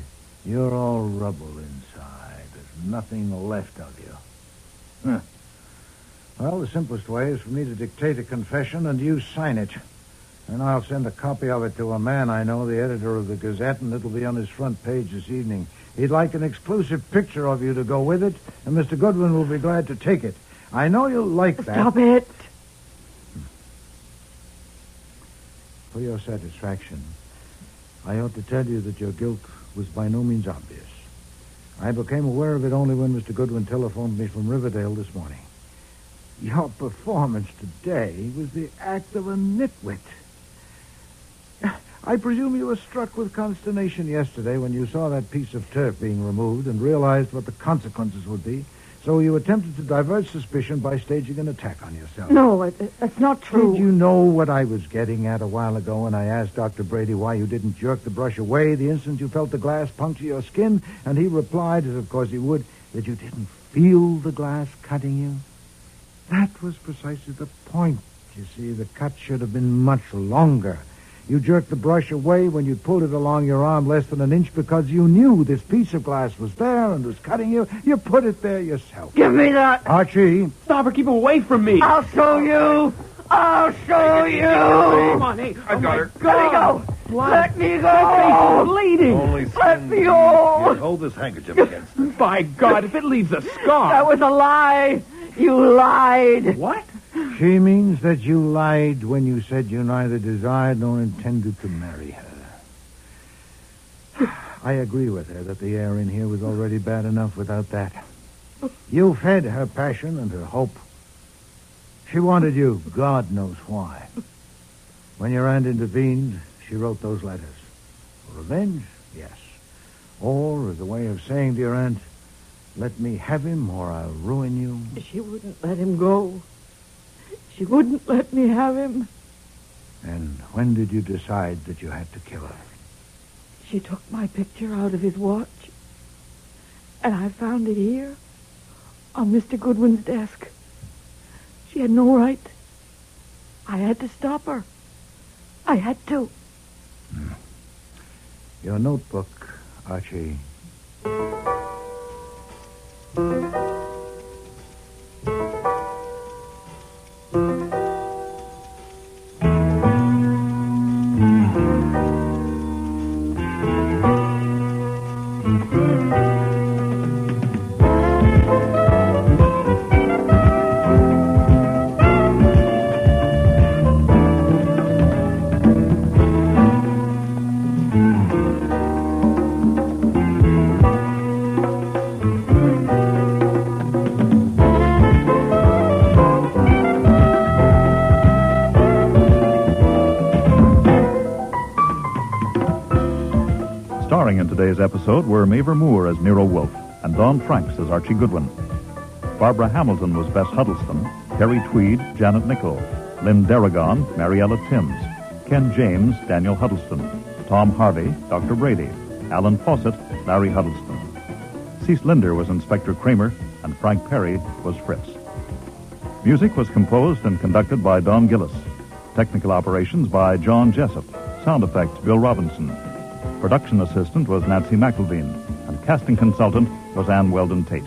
you're all rubble inside. There's nothing left of you. Huh. Well, the simplest way is for me to dictate a confession and you sign it. And I'll send a copy of it to a man I know, the editor of the Gazette, and it'll be on his front page this evening. He'd like an exclusive picture of you to go with it, and Mr. Goodwin will be glad to take it. I know you'll like that. Stop it. For your satisfaction, I ought to tell you that your guilt was by no means obvious. I became aware of it only when Mr. Goodwin telephoned me from Riverdale this morning. Your performance today was the act of a nitwit. I presume you were struck with consternation yesterday when you saw that piece of turf being removed and realized what the consequences would be. So you attempted to divert suspicion by staging an attack on yourself. No, that's not true. Did you know what I was getting at a while ago when I asked Dr. Brady why you didn't jerk the brush away the instant you felt the glass puncture your skin? And he replied, as of course he would, that you didn't feel the glass cutting you. That was precisely the point. You see, the cut should have been much longer. You jerked the brush away when you pulled it along your arm less than an inch because you knew this piece of glass was there and was cutting you. You put it there yourself. Give me that. Archie. Stop her. Keep away from me. I'll show you. I'll show you. Come on, hey. I got her. Let me go. Blood. Let me go. My face is bleeding. Only Let me go. Here, hold this handkerchief against it. By God, if it leaves a scar. That was a lie. You lied. What? She means that you lied when you said you neither desired nor intended to marry her. I agree with her that the air in here was already bad enough without that. You fed her passion and her hope. She wanted you, God knows why. When your aunt intervened, she wrote those letters. For revenge? Yes. Or as a way of saying to your aunt, let me have him or I'll ruin you. She wouldn't let him go. She wouldn't let me have him. And when did you decide that you had to kill her? She took my picture out of his watch. And I found it here, on Mr. Goodwin's desk. She had no right. I had to stop her. I had to. Your notebook, Archie. Starring in today's episode were Maver Moore as Nero Wolfe and Don Franks as Archie Goodwin. Barbara Hamilton was Bess Huddleston, Terry Tweed, Janet Nichol, Lynn Darragon, Mariella Timms, Ken James, Daniel Huddleston, Tom Harvey, Dr. Brady, Alan Fawcett, Larry Huddleston. Cease Linder was Inspector Kramer, and Frank Perry was Fritz. Music was composed and conducted by Don Gillis. Technical operations by John Jessup. Sound effects, Bill Robinson. Production assistant was Nancy McElveen, and casting consultant was Ann Weldon Tate.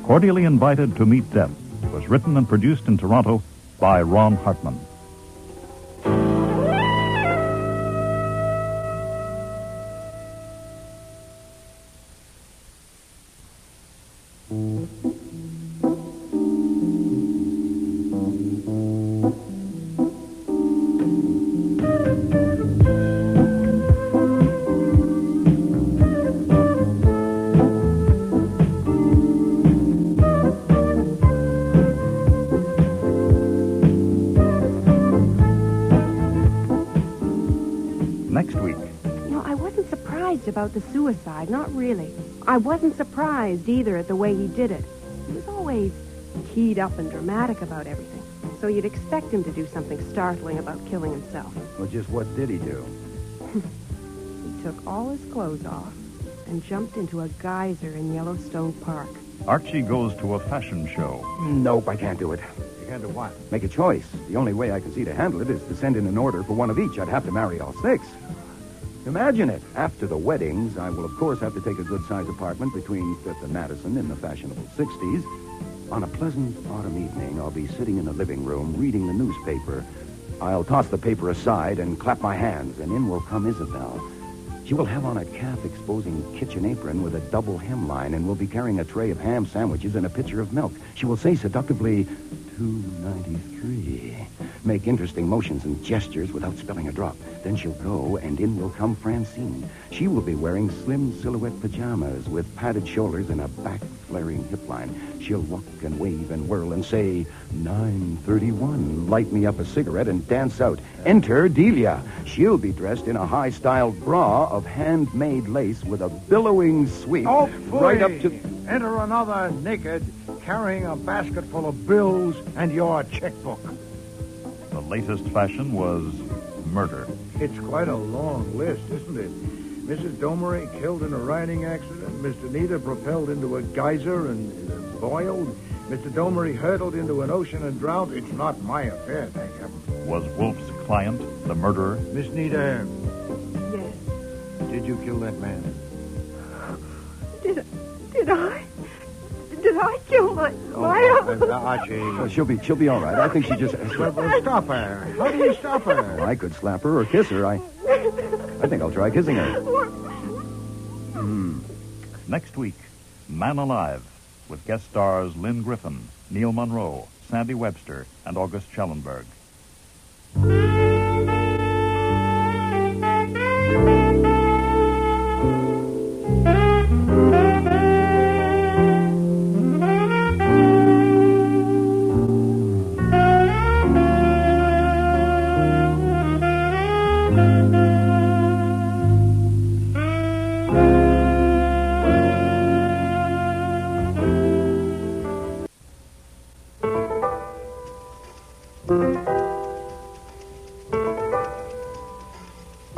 Cordially Invited to Meet Death was written and produced in Toronto by Ron Hartman. Next week. I wasn't surprised about the suicide, not really. I wasn't surprised either at the way he did it. He was always keyed up and dramatic about everything. So you'd expect him to do something startling about killing himself. Well, just what did he do? He took all his clothes off and jumped into a geyser in Yellowstone Park. Archie goes to a fashion show. Nope, I can't do it. You can't do what? Make a choice. The only way I can see to handle it is to send in an order for one of each. I'd have to marry all six. Imagine it. After the weddings, I will, of course, have to take a good-sized apartment between Fifth and Madison in the fashionable 60s. On a pleasant autumn evening, I'll be sitting in the living room reading the newspaper. I'll toss the paper aside and clap my hands, and in will come Isabel. She will have on a calf-exposing kitchen apron with a double hemline and will be carrying a tray of ham sandwiches and a pitcher of milk. She will say seductively, $2.93. Make interesting motions and gestures without spilling a drop. Then she'll go, and in will come Francine. She will be wearing slim silhouette pajamas with padded shoulders and a back-flaring hip line. She'll walk and wave and whirl and say, 9:31. Light me up a cigarette and dance out. Enter Delia. She'll be dressed in a high-styled bra of handmade lace with a billowing sweep right up to... Enter another naked, carrying a basket full of bills and your checkbook. The latest fashion was murder. It's quite a long list, isn't it? Mrs. Domery killed in a riding accident. Mr. Nita propelled into a geyser and boiled. Mr. Domery hurtled into an ocean and drowned. It's not my affair, thank heaven. Was Wolfe's client the murderer? Miss Nita. Yes. Did you kill that man? Did I? Did I kill my Archie. Oh, she'll be all right. I think she just... Well, stop her. How do you stop her? Well, I could slap her or kiss her. I think I'll try kissing her. Next week, Man Alive, with guest stars Lynn Griffin, Neil Monroe, Sandy Webster, and August Schellenberg.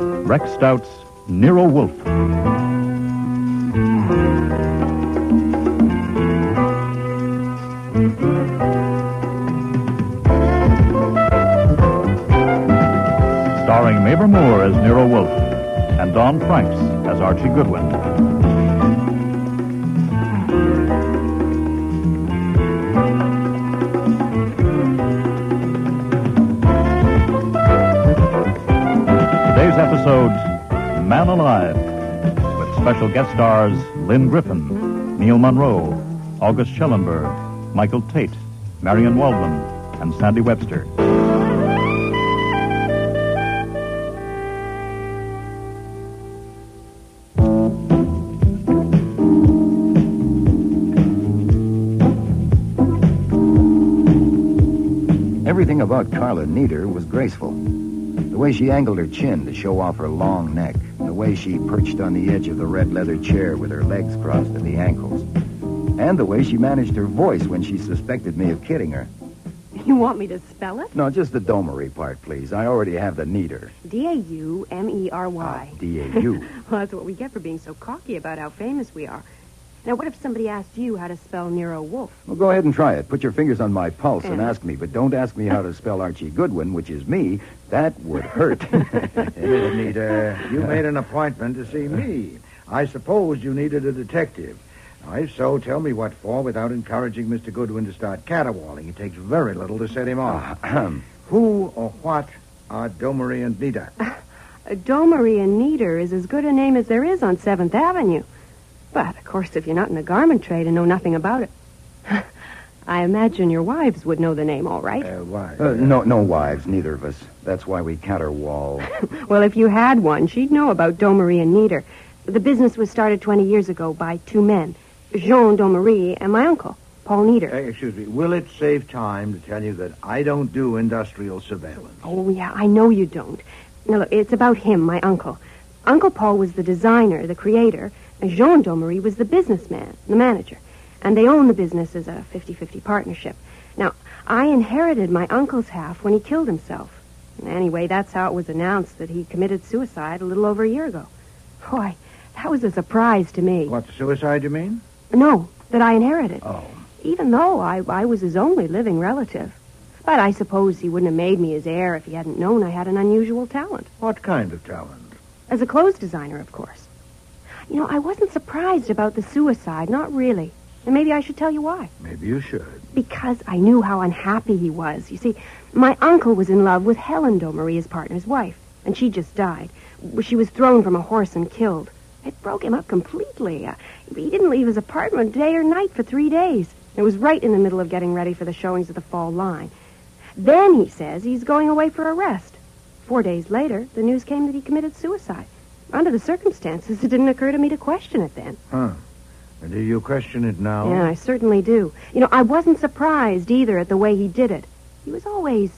Rex Stout's Nero Wolfe. Starring Mabel Moore as Nero Wolfe and Don Franks as Archie Goodwin. Today's episode, Man Alive, with special guest stars Lynn Griffin, Neil Monroe, August Schellenberg, Michael Tate, Marion Waldman, and Sandy Webster. Everything about Carla Nieder was graceful. The way she angled her chin to show off her long neck, the way she perched on the edge of the red leather chair with her legs crossed at the ankles, and the way she managed her voice when she suspected me of kidding her. You want me to spell it? No, just the Domery part, please. I already have the Nieder. D-A-U-M-E-R-Y. D-A-U. Well, that's what we get for being so cocky about how famous we are. Now, what if somebody asked you how to spell Nero Wolfe? Well, go ahead and try it. Put your fingers on my pulse and ask me, but don't ask me how to spell Archie Goodwin, which is me. That would hurt. Hey, Nita, you made an appointment to see me. I suppose you needed a detective. Now, if so, tell me what for without encouraging Mr. Goodwin to start caterwauling. It takes very little to set him off. Who or what are Domery and Nita? Domery and Nieder is as good a name as there is on 7th Avenue. But, of course, if you're not in the garment trade and know nothing about it, I imagine your wives would know the name, all right? Why? No wives, neither of us. That's why we caterwaul. Well, if you had one, she'd know about Domery and Nieder. The business was started 20 years ago by two men, Jean Domery and my uncle, Paul Nieder. Excuse me, will it save time to tell you that I don't do industrial surveillance? Oh, yeah, I know you don't. Now, look, it's about him, my uncle. Uncle Paul was the designer, the creator, and Jean Domery was the businessman, the manager. And they own the business as a 50-50 partnership. Now, I inherited my uncle's half when he killed himself. Anyway, that's how it was announced that he committed suicide a little over a year ago. Why, that was a surprise to me. What, suicide, you mean? No, that I inherited. Oh. Even though I was his only living relative. But I suppose he wouldn't have made me his heir if he hadn't known I had an unusual talent. What kind of talent? As a clothes designer, of course. You know, I wasn't surprised about the suicide, not really. And maybe I should tell you why. Maybe you should. Because I knew how unhappy he was. You see, my uncle was in love with Helen Domery, his partner's wife, and she just died. She was thrown from a horse and killed. It broke him up completely. He didn't leave his apartment day or night for 3 days. It was right in the middle of getting ready for the showings of the fall line. Then he says he's going away for a rest. 4 days later, the news came that he committed suicide. Under the circumstances, it didn't occur to me to question it then. Huh. And do you question it now? Yeah, I certainly do. You know, I wasn't surprised either at the way he did it. He was always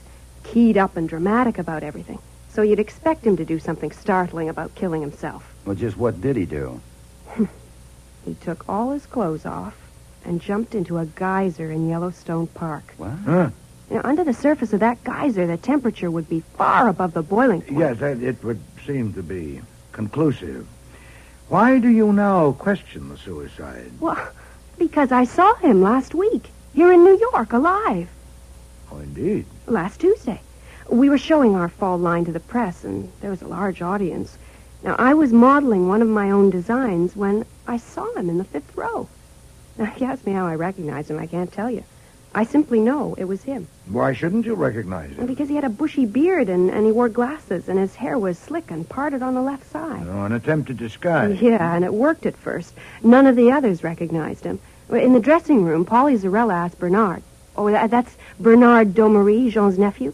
keyed up and dramatic about everything. So you'd expect him to do something startling about killing himself. Well, just what did he do? He took all his clothes off and jumped into a geyser in Yellowstone Park. What? Huh? You know, under the surface of that geyser, the temperature would be far above the boiling point. Yes, it would seem to be conclusive. Why do you now question the suicide? Well, because I saw him last week, here in New York, alive. Oh, indeed. Last Tuesday. We were showing our fall line to the press, and there was a large audience. Now, I was modeling one of my own designs when I saw him in the 5th row. Now, if you ask me how I recognized him, I can't tell you. I simply know it was him. Why shouldn't you recognize him? Because he had a bushy beard and he wore glasses, and his hair was slick and parted on the left side. Oh, an attempt to disguise. Yeah, and it worked at first. None of the others recognized him. In the dressing room, Paulie Zarella asked Bernard, that's Bernard Domery, Jean's nephew,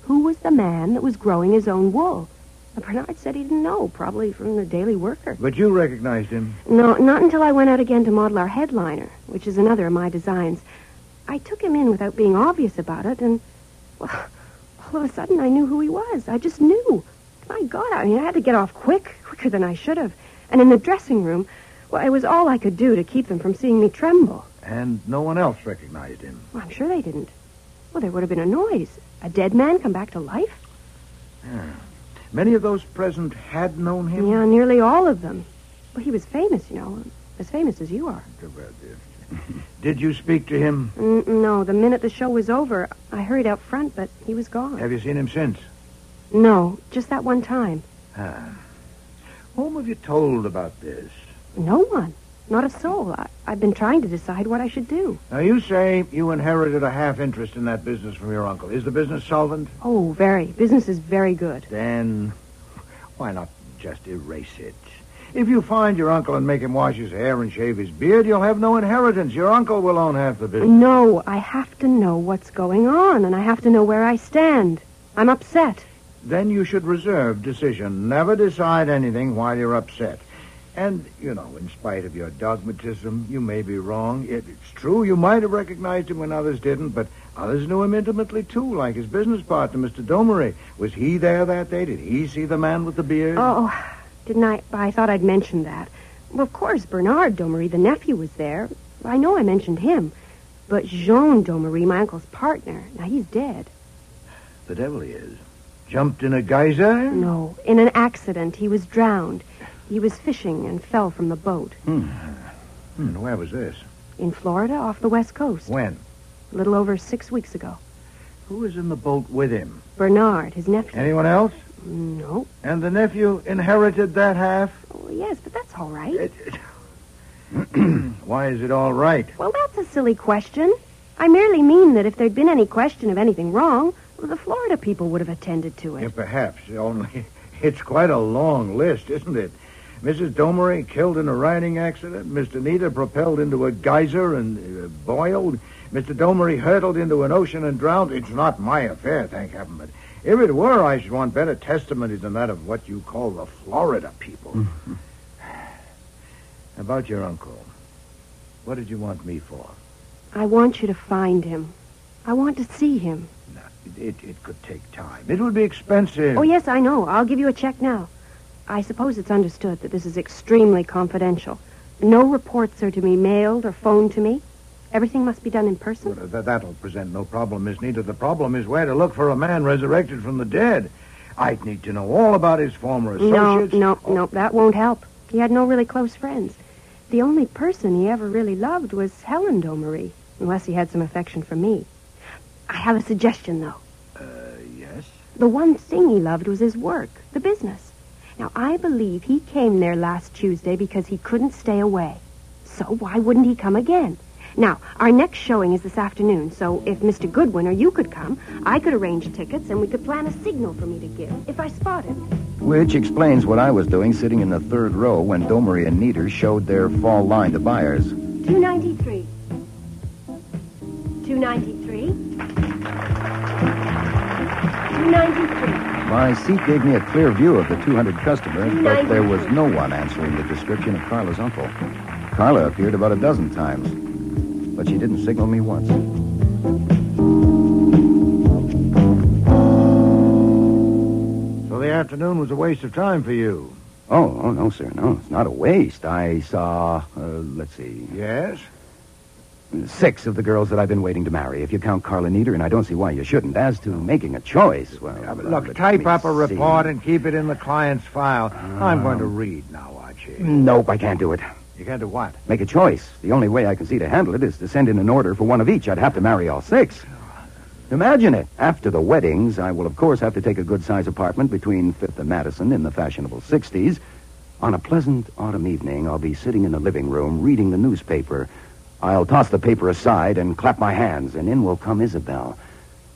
who was the man that was growing his own wool. And Bernard said he didn't know, probably from the Daily Worker. But you recognized him? No, not until I went out again to model our headliner, which is another of my designs. I took him in without being obvious about it, and, well, all of a sudden I knew who he was. I just knew. My God, I had to get off quicker than I should have. And in the dressing room, well, it was all I could do to keep them from seeing me tremble. And no one else recognized him? Well, I'm sure they didn't. Well, there would have been a noise. A dead man come back to life? Yeah. Many of those present had known him? Yeah, nearly all of them. Well, he was famous, as famous as you are. Did you speak to him? No, the minute the show was over, I hurried out front, but he was gone. Have you seen him since? No, just that one time. Whom have you told about this? No one. Not a soul. I've been trying to decide what I should do. Now, you say you inherited a half interest in that business from your uncle. Is the business solvent? Oh, very. Business is very good. Then why not just erase it? If you find your uncle and make him wash his hair and shave his beard, you'll have no inheritance. Your uncle will own half the business. No, I have to know what's going on, and I have to know where I stand. I'm upset. Then you should reserve decision. Never decide anything while you're upset. And, in spite of your dogmatism, you may be wrong. It's true, you might have recognized him when others didn't, but others knew him intimately, too, like his business partner, Mr. Domery. Was he there that day? Did he see the man with the beard? Oh, didn't I? I thought I'd mentioned that. Well, of course, Bernard Domery, the nephew, was there. I know I mentioned him. But Jean Domery, my uncle's partner, now he's dead. The devil he is. Jumped in a geyser? No, in an accident. He was drowned. He was fishing and fell from the boat. Where was this? In Florida, off the West Coast. When? A little over 6 weeks ago. Who was in the boat with him? Bernard, his nephew. Anyone else? No. And the nephew inherited that half? Oh, yes, but that's all right. Why is it all right? Well, that's a silly question. I merely mean that if there'd been any question of anything wrong, well, the Florida people would have attended to it. Yeah, perhaps. Only it's quite a long list, isn't it? Mrs. Domery killed in a riding accident. Mr. Nita propelled into a geyser and boiled. Mr. Domery hurtled into an ocean and drowned. It's not my affair, thank heaven. But if it were, I should want better testimony than that of what you call the Florida people. About your uncle. What did you want me for? I want you to find him. I want to see him. No, it could take time. It would be expensive. Oh, yes, I know. I'll give you a check now. I suppose it's understood that this is extremely confidential. No reports are to be mailed or phoned to me. Everything must be done in person. Well, that'll present no problem, Miss Nita. The problem is where to look for a man resurrected from the dead. I'd need to know all about his former associates. No, that won't help. He had no really close friends. The only person he ever really loved was Helen Domery, unless he had some affection for me. I have a suggestion, though. Yes? The one thing he loved was his work, the business. Now, I believe he came there last Tuesday because he couldn't stay away. So why wouldn't he come again? Now, our next showing is this afternoon, so if Mr. Goodwin or you could come, I could arrange tickets and we could plan a signal for me to give if I spot him. Which explains what I was doing sitting in the third row when Domery and Nieder showed their fall line to buyers. 293. 293. 293. My seat gave me a clear view of the 200 customers, but there was no one answering the description of Carla's uncle. Carla appeared about a dozen times, but she didn't signal me once. So the afternoon was a waste of time for you? Oh, no, sir. No, it's not a waste. I saw, let's see. Yes? 6 of the girls that I've been waiting to marry, if you count Carla Nieder, and I don't see why you shouldn't. As to making a choice, well... Look, type up a report and keep it in the client's file. I'm going to read now, Archie. Nope, I can't do it. You can't do what? Make a choice. The only way I can see to handle it is to send in an order for one of each. I'd have to marry all 6. Imagine it. After the weddings, I will, of course, have to take a good-sized apartment between 5th and Madison in the fashionable 60s. On a pleasant autumn evening, I'll be sitting in the living room reading the newspaper. I'll toss the paper aside and clap my hands, and in will come Isabel.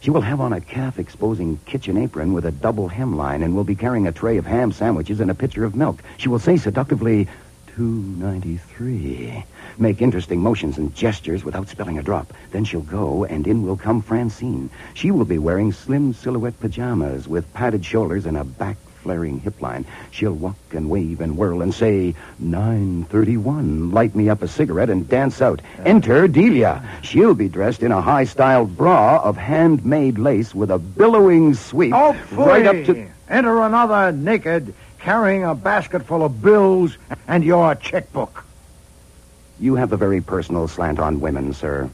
She will have on a calf-exposing kitchen apron with a double hemline and will be carrying a tray of ham sandwiches and a pitcher of milk. She will say seductively, 293. Make interesting motions and gestures without spilling a drop. Then she'll go, and in will come Francine. She will be wearing slim silhouette pajamas with padded shoulders and a back-flaring hip line. She'll walk and wave and whirl and say, 931. Light me up a cigarette and dance out. Enter Delia. She'll be dressed in a high-styled bra of handmade lace with a billowing sweep. Oh, right up to... Enter another naked, carrying a basket full of bills and your checkbook. You have a very personal slant on women, sir.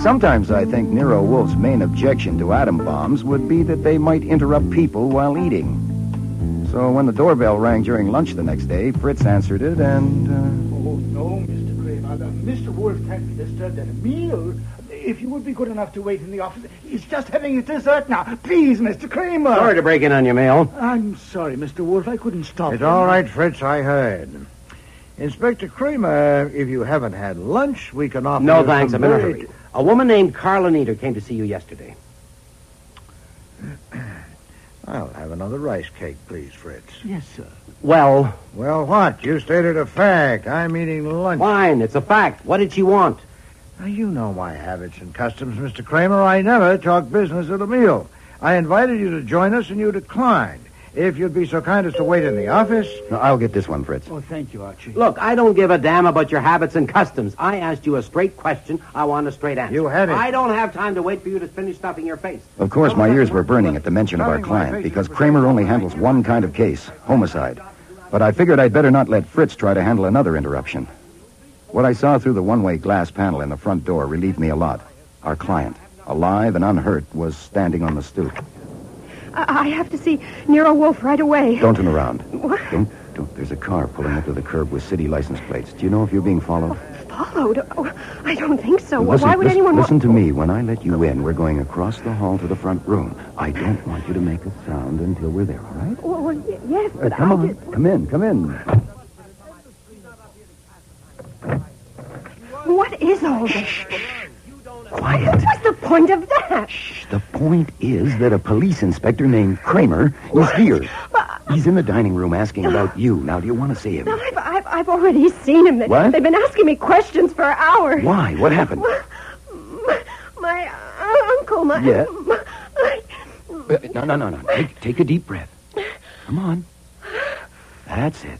Sometimes I think Nero Wolfe's main objection to atom bombs would be that they might interrupt people while eating. So when the doorbell rang during lunch the next day, Fritz answered it and... Oh, no, Mr. Kramer. Mr. Wolfe can't be disturbed at a meal. If you would be good enough to wait in the office. He's just having his dessert now. Please, Mr. Kramer. Sorry to break in on your meal. I'm sorry, Mr. Wolfe. I couldn't stop. It's all right, Fritz. I heard. Inspector Kramer, if you haven't had lunch, we can offer No, you thanks. some I'm in a very- hurry. A woman named Carla Nieder came to see you yesterday. I'll have another rice cake, please, Fritz. Yes, sir. Well... Well, what? You stated a fact. I'm eating lunch. Fine, it's a fact. What did she want? Now, you know my habits and customs, Mr. Kramer. I never talk business at a meal. I invited you to join us, and you declined. If you'd be so kind as to wait in the office... No, I'll get this one, Fritz. Oh, thank you, Archie. Look, I don't give a damn about your habits and customs. I asked you a straight question. I want a straight answer. You had it. I don't have time to wait for you to finish stuffing your face. Of course, my ears were burning at the mention of our client, because Kramer only handles one kind of case, homicide. But I figured I'd better not let Fritz try to handle another interruption. What I saw through the one-way glass panel in the front door relieved me a lot. Our client, alive and unhurt, was standing on the stoop. I have to see Nero Wolfe right away. Don't turn around. What? Don't. There's a car pulling up to the curb with city license plates. Do you know if you're being followed? Followed? Oh, I don't think so. Listen, Why would anyone... Listen to me. When I let you in, we're going across the hall to the front room. I don't want you to make a sound until we're there, all right? Well, yes, but Come on. Come in. What is all this? Quiet. What's the point of that? The point is that a police inspector named Kramer is here. He's in the dining room asking about you. Now, do you want to see him? No, I've already seen him. What? They've been asking me questions for hours. Why? What happened? My uncle, Yeah? No. Take a deep breath. Come on. That's it.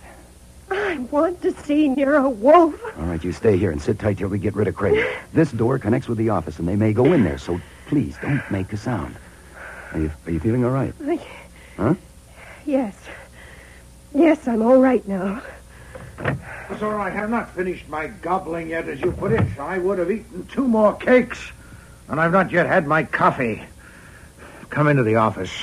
I want to see Nero Wolfe. All right, you stay here and sit tight till we get rid of Kramer. This door connects with the office, and they may go in there, so please don't make a sound. Are you feeling all right? Huh? Yes. Yes, I'm all right now. It's all right. I've not finished my gobbling yet, as you put it. I would have eaten 2 more cakes, and I've not yet had my coffee. Come into the office.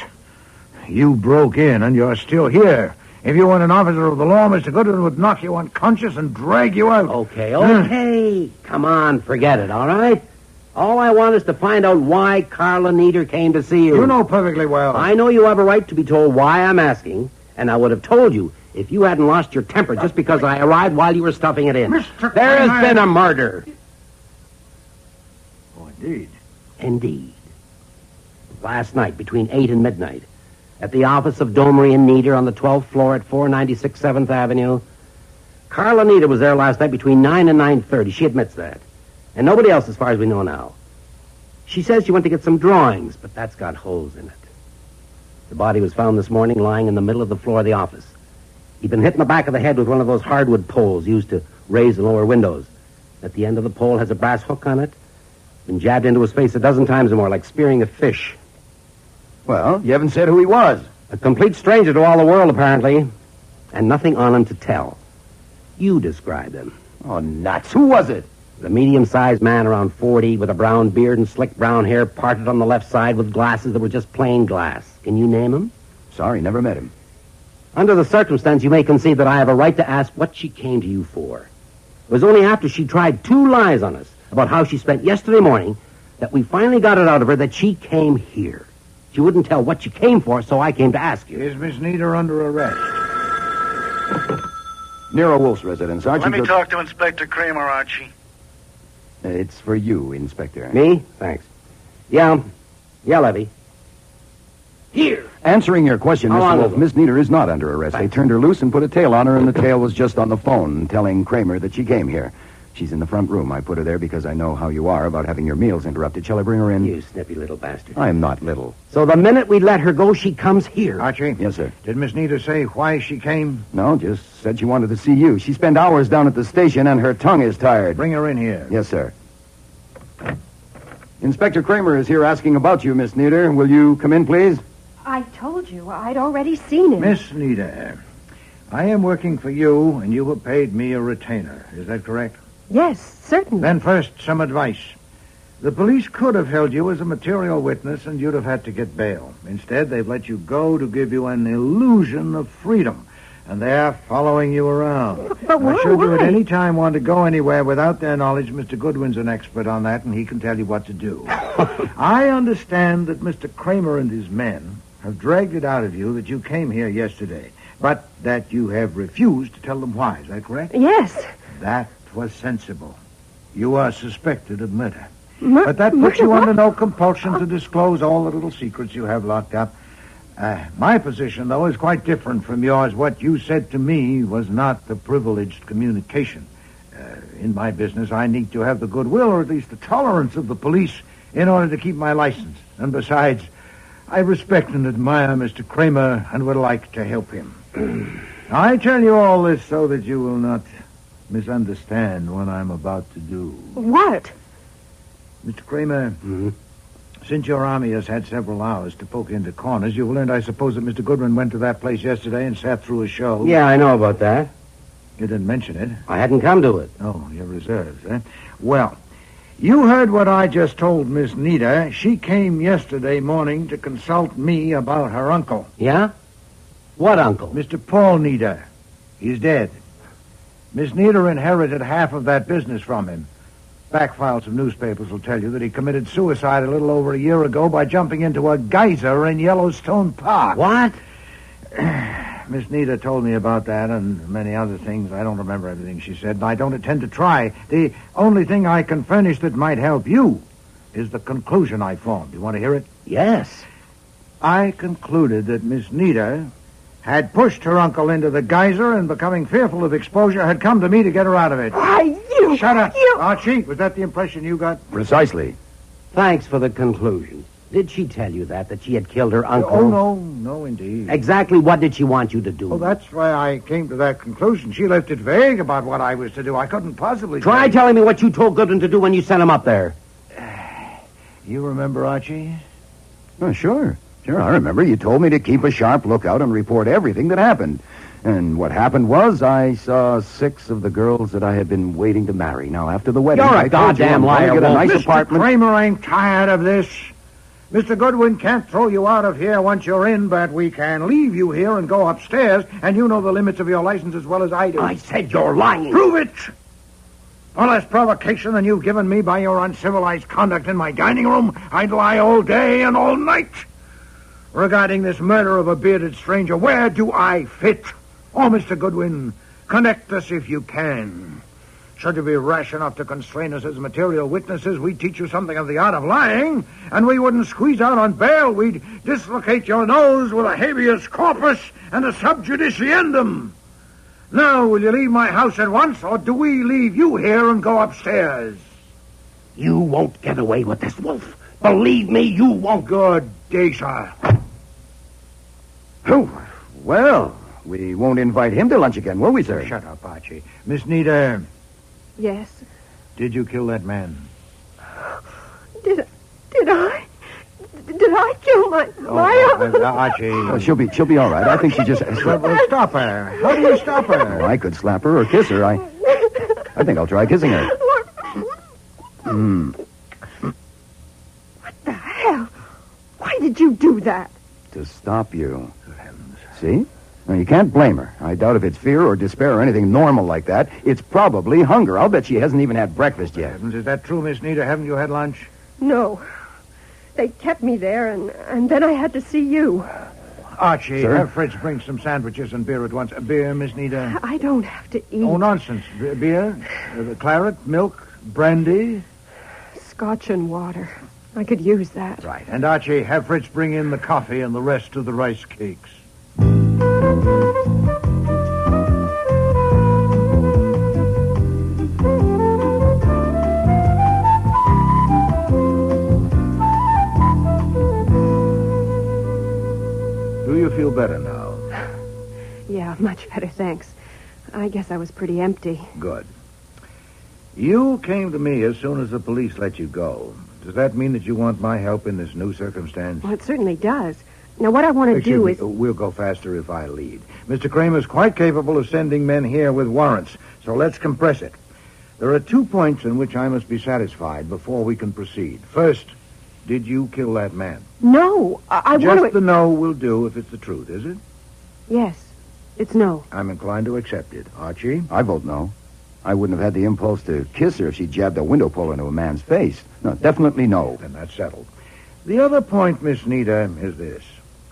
You broke in, and you're still here. If you weren't an officer of the law, Mr. Goodwin would knock you unconscious and drag you out. Okay. Come on, forget it, all right? All I want is to find out why Carla Nieder came to see you. You know perfectly well. I know you have a right to be told why I'm asking, and I would have told you if you hadn't lost your temper just because I arrived while you were stuffing it in. Mr. There has Kramer. been a murder. Oh, indeed. Indeed. Last night, between 8 and midnight, at the office of Domery and Nieder on the 12th floor at 496 7th Avenue. Carla Nieder was there last night between 9 and 9:30. She admits that. And nobody else as far as we know now. She says she went to get some drawings, but that's got holes in it. The body was found this morning lying in the middle of the floor of the office. He'd been hit in the back of the head with one of those hardwood poles used to raise and lower windows. At the end of the pole has a brass hook on it. Been jabbed into his face a dozen times or more, like spearing a fish. Well, you haven't said who he was. A complete stranger to all the world, apparently. And nothing on him to tell. You described him. Oh, nuts. Who was it? A medium-sized man around 40 with a brown beard and slick brown hair parted on the left side with glasses that were just plain glass. Can you name him? Sorry, never met him. Under the circumstance, you may concede that I have a right to ask what she came to you for. It was only after she tried 2 lies on us about how she spent yesterday morning that we finally got it out of her that she came here. She wouldn't tell what she came for, so I came to ask you. Is Miss Nieder under arrest? Nero Wolfe's residence. Archie Let me talk to Inspector Kramer, Archie. It's for you, Inspector. Me? Thanks. Yeah, Levy. Here. Answering your question, How long Mr. Wolfe, ago? Miss Nieder is not under arrest. They turned her loose and put a tail on her, and the tail was just on the phone telling Kramer that she came here. She's in the front room. I put her there because I know how you are about having your meals interrupted. Shall I bring her in? You snippy little bastard. I am not little. So the minute we let her go, she comes here. Archie? Yes, sir. Did Miss Nieder say why she came? No, just said she wanted to see you. She spent hours down at the station, and her tongue is tired. Bring her in here. Yes, sir. Inspector Kramer is here asking about you, Miss Nieder. Will you come in, please? I told you I'd already seen him. Miss Nieder, I am working for you, and you have paid me a retainer. Is that correct? Yes, certainly. Then first, some advice. The police could have held you as a material witness and you'd have had to get bail. Instead, they've let you go to give you an illusion of freedom. And they're following you around. But why? Should you at any time want to go anywhere without their knowledge, Mr. Goodwin's an expert on that, and he can tell you what to do. I understand that Mr. Kramer and his men have dragged it out of you that you came here yesterday, but that you have refused to tell them why. Is that correct? Yes. That was sensible. You are suspected of murder. But that puts you under no compulsion to disclose all the little secrets you have locked up. My position, though, is quite different from yours. What you said to me was not the privileged communication. In my business, I need to have the goodwill, or at least the tolerance of the police, in order to keep my license. And besides, I respect and admire Mr. Kramer and would like to help him. I tell you all this so that you will not misunderstand what I'm about to do. What? Mr. Kramer, since your army has had several hours to poke into corners, you've learned, I suppose, that Mr. Goodwin went to that place yesterday and sat through a show. Yeah, I know about that. You didn't mention it. I hadn't come to it. Oh, your reserves, eh? Well, you heard what I just told Miss Nita. She came yesterday morning to consult me about her uncle. Yeah? What uncle? Mr. Paul Nita. He's dead. Miss Nita inherited half of that business from him. Back files of newspapers will tell you that he committed suicide a little over a year ago by jumping into a geyser in Yellowstone Park. What? Miss Nita told me about that and many other things. I don't remember everything she said, and I don't intend to try. The only thing I can furnish that might help you is the conclusion I formed. You want to hear it? Yes. I concluded that Miss Nita had pushed her uncle into the geyser and, becoming fearful of exposure, had come to me to get her out of it. Why, you... Shut up. Archie, was that the impression you got? Precisely. Thanks for the conclusion. Did she tell you that she had killed her uncle? Oh, no, indeed. Exactly what did she want you to do? Well, that's why I came to that conclusion. She left it vague about what I was to do. I couldn't possibly... Try telling me what you told Goodwin to do when you sent him up there. You remember, Archie? Oh, sure. Sure, I remember. You told me to keep a sharp lookout and report everything that happened. And what happened was I saw 6 of the girls that I had been waiting to marry. Now, after the wedding... You're a goddamn liar, get a nice Mr. apartment. Kramer, I'm tired of this. Mr. Goodwin can't throw you out of here once you're in, but we can leave you here and go upstairs, and you know the limits of your license as well as I do. I said you're lying. Prove it! All less provocation than you've given me by your uncivilized conduct in my dining room, I'd lie all day and all night. Regarding this murder of a bearded stranger, where do I fit? Oh, Mr. Goodwin, connect us if you can. Should you be rash enough to constrain us as material witnesses, we'd teach you something of the art of lying, and we wouldn't squeeze out on bail. We'd dislocate your nose with a habeas corpus and a sub judiceandum. Now, will you leave my house at once, or do we leave you here and go upstairs? You won't get away with this, Wolf. Believe me, you won't. Good day, sir. Oh, well, we won't invite him to lunch again, will we, sir? Shut up, Archie. Miss Nita, Yes. did you kill that man? Did I? Did I kill my Archie. Well, she'll be all right. I think she just... Well, stop her. How do you stop her? Oh, I could slap her or kiss her. I think I'll try kissing her. What the hell? Why did you do that? To stop you. See? Now, you can't blame her. I doubt if it's fear or despair or anything normal like that. It's probably hunger. I'll bet she hasn't even had breakfast yet. Is that true, Miss Nita? Haven't you had lunch? No. They kept me there, and then I had to see you. Archie, Sir? have Fritz bring some sandwiches and beer at once. Beer, Miss Nita? I don't have to eat. Oh, nonsense. Beer? Claret? Milk? Brandy? Scotch and water. I could use that. Right. And Archie, have Fritz bring in the coffee and the rest of the rice cakes. Do you feel better now? Yeah, much better, thanks. I guess I was pretty empty. Good. You came to me as soon as the police let you go. Does that mean that you want my help in this new circumstance? Well, it certainly does. Now, what I want to do is... We'll go faster if I lead. Mr. Kramer's quite capable of sending men here with warrants, so let's compress it. There are 2 points in which I must be satisfied before we can proceed. First, did you kill that man? No, I want to... Just the no will do if it's the truth, is it? Yes, it's no. I'm inclined to accept it. Archie? I vote no. I wouldn't have had the impulse to kiss her if she jabbed a window pole into a man's face. No, definitely no. Then that's settled. The other point, Miss Nita, is this.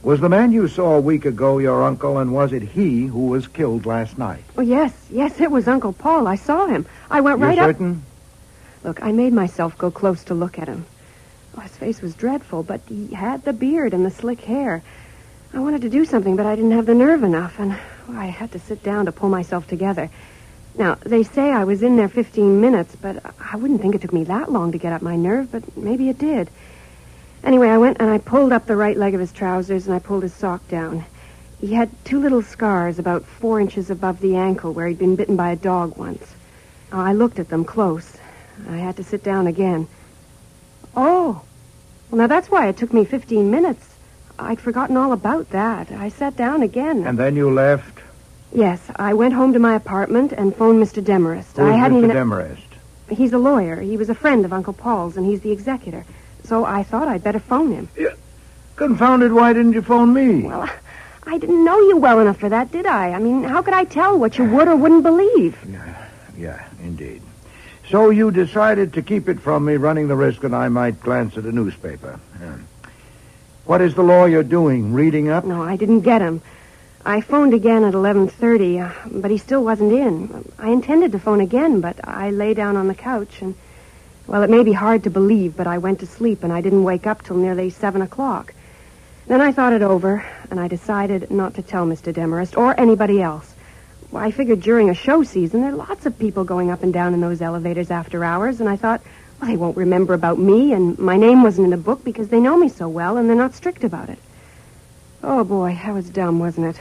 Was the man you saw a week ago your uncle, and was it he who was killed last night? Oh, yes, it was Uncle Paul. I saw him. I went right up... You're certain? Look, I made myself go close to look at him. Oh, his face was dreadful, but he had the beard and the slick hair. I wanted to do something, but I didn't have the nerve enough, and I had to sit down to pull myself together. Now, they say I was in there 15 minutes, but I wouldn't think it took me that long to get up my nerve, but maybe it did. Anyway, I went and I pulled up the right leg of his trousers, and I pulled his sock down. He had 2 little scars about 4 inches above the ankle where he'd been bitten by a dog once. I looked at them close. I had to sit down again. Oh, well, now that's why it took me 15 minutes. I'd forgotten all about that. I sat down again. And then you left? Yes, I went home to my apartment and phoned Mr. Demarest. Who's Mr. Demarest? He's a lawyer. He was a friend of Uncle Paul's, and he's the executor. So I thought I'd better phone him. Yeah. Confounded, why didn't you phone me? Well, I didn't know you well enough for that, did I? I mean, how could I tell what you would or wouldn't believe? Yeah, indeed. So you decided to keep it from me, running the risk that I might glance at a newspaper. Yeah. What is the lawyer doing? Reading up? No, I didn't get him. I phoned again at 11:30, but he still wasn't in. I intended to phone again, but I lay down on the couch, and, well, it may be hard to believe, but I went to sleep, and I didn't wake up till nearly 7 o'clock. Then I thought it over, and I decided not to tell Mr. Demarest or anybody else. Well, I figured during a show season, there are lots of people going up and down in those elevators after hours, and I thought, well, they won't remember about me, and my name wasn't in the book because they know me so well, and they're not strict about it. Oh, boy, that was dumb, wasn't it?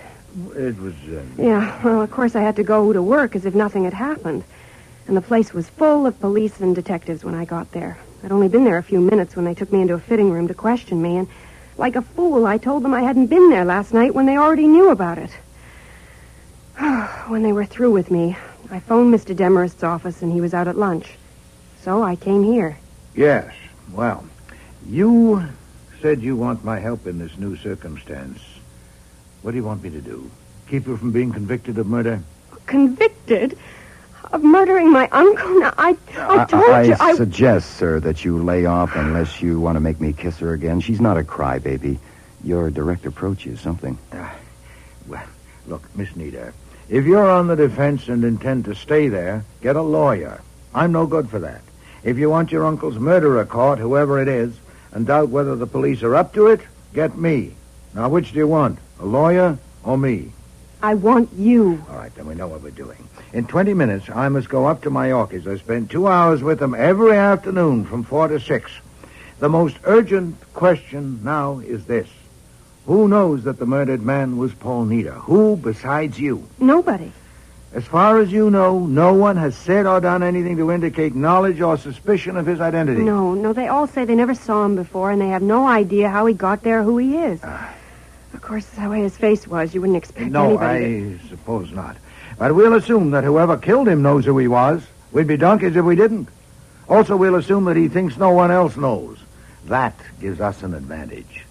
It was, Yeah, well, of course I had to go to work as if nothing had happened. And the place was full of police and detectives when I got there. I'd only been there a few minutes when they took me into a fitting room to question me, and like a fool, I told them I hadn't been there last night when they already knew about it. When they were through with me, I phoned Mr. Demarest's office, and he was out at lunch. So I came here. Yes, well, you said you want my help in this new circumstance. What do you want me to do? Keep you from being convicted of murder? Convicted? Of murdering my uncle? Now, I told you... I suggest, sir, that you lay off unless you want to make me kiss her again. She's not a crybaby. Your direct approach is something. Well, look, Miss Nita, if you're on the defense and intend to stay there, get a lawyer. I'm no good for that. If you want your uncle's murderer caught, whoever it is, and doubt whether the police are up to it, get me. Now, which do you want? A lawyer or me? I want you. All right, then we know what we're doing. In 20 minutes, I must go up to my Yorkies. I spend 2 hours with them every afternoon from 4 to 6. The most urgent question now is this. Who knows that the murdered man was Paul Nita? Who besides you? Nobody. As far as you know, no one has said or done anything to indicate knowledge or suspicion of his identity. No, they all say they never saw him before, and they have no idea how he got there or who he is. Of course, the way his face was, you wouldn't expect anybody No, I suppose not. But we'll assume that whoever killed him knows who he was. We'd be donkeys if we didn't. Also, we'll assume that he thinks no one else knows. That gives us an advantage.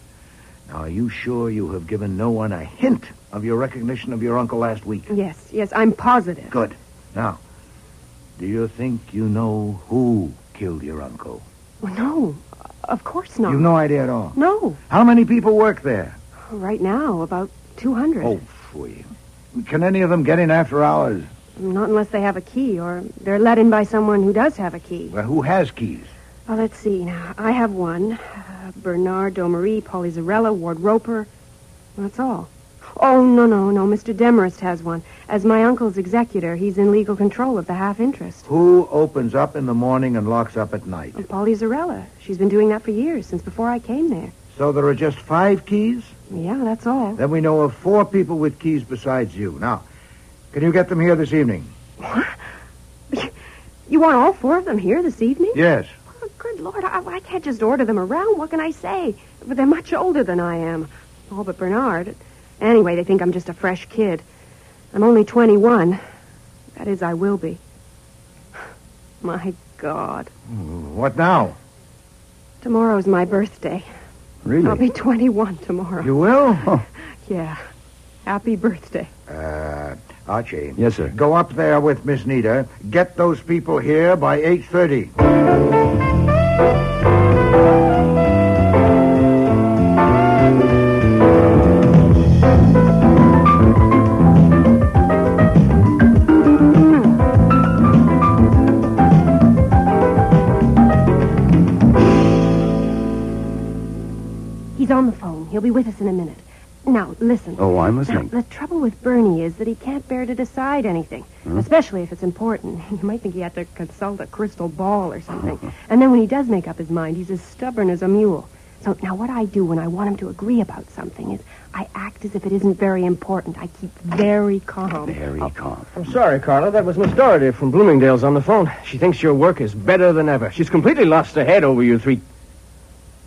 Now, are you sure you have given no one a hint of your recognition of your uncle last week? Yes, I'm positive. Good. Now, do you think you know who killed your uncle? Well, no, of course not. You've no idea at all? No. How many people work there? Right now, about 200. Oh, phooey. Can any of them get in after hours? Not unless they have a key, or they're let in by someone who does have a key. Well, who has keys? Well, let's see now. I have one. Bernard Domery, Polly Zarella, Ward Roper. That's all. Oh, no. Mr. Demarest has one. As my uncle's executor, he's in legal control of the half-interest. Who opens up in the morning and locks up at night? Polly Zarella. She's been doing that for years, since before I came there. So there are just 5 keys? Yeah, that's all. Then we know of 4 people with keys besides you. Now, can you get them here this evening? What? You want all 4 of them here this evening? Yes. Oh, good Lord, I can't just order them around. What can I say? But they're much older than I am. All but Bernard. Anyway, they think I'm just a fresh kid. I'm only 21. That is, I will be. My God. What now? Tomorrow's my birthday. Really? I'll be 21 tomorrow. You will? Oh. Yeah. Happy birthday. Archie. Yes, sir. Go up there with Miss Nita. Get those people here by 8:30. He's on the phone. He'll be with us in a minute. Now, listen. Oh, I'm listening. Now, the trouble with Bernie is that he can't bear to decide anything, especially if it's important. You might think he had to consult a crystal ball or something. And then when he does make up his mind, he's as stubborn as a mule. So now what I do when I want him to agree about something is I act as if it isn't very important. I keep very calm. Very calm. I'm sorry, Carla. That was Miss Doherty from Bloomingdale's on the phone. She thinks your work is better than ever. She's completely lost her head over you three...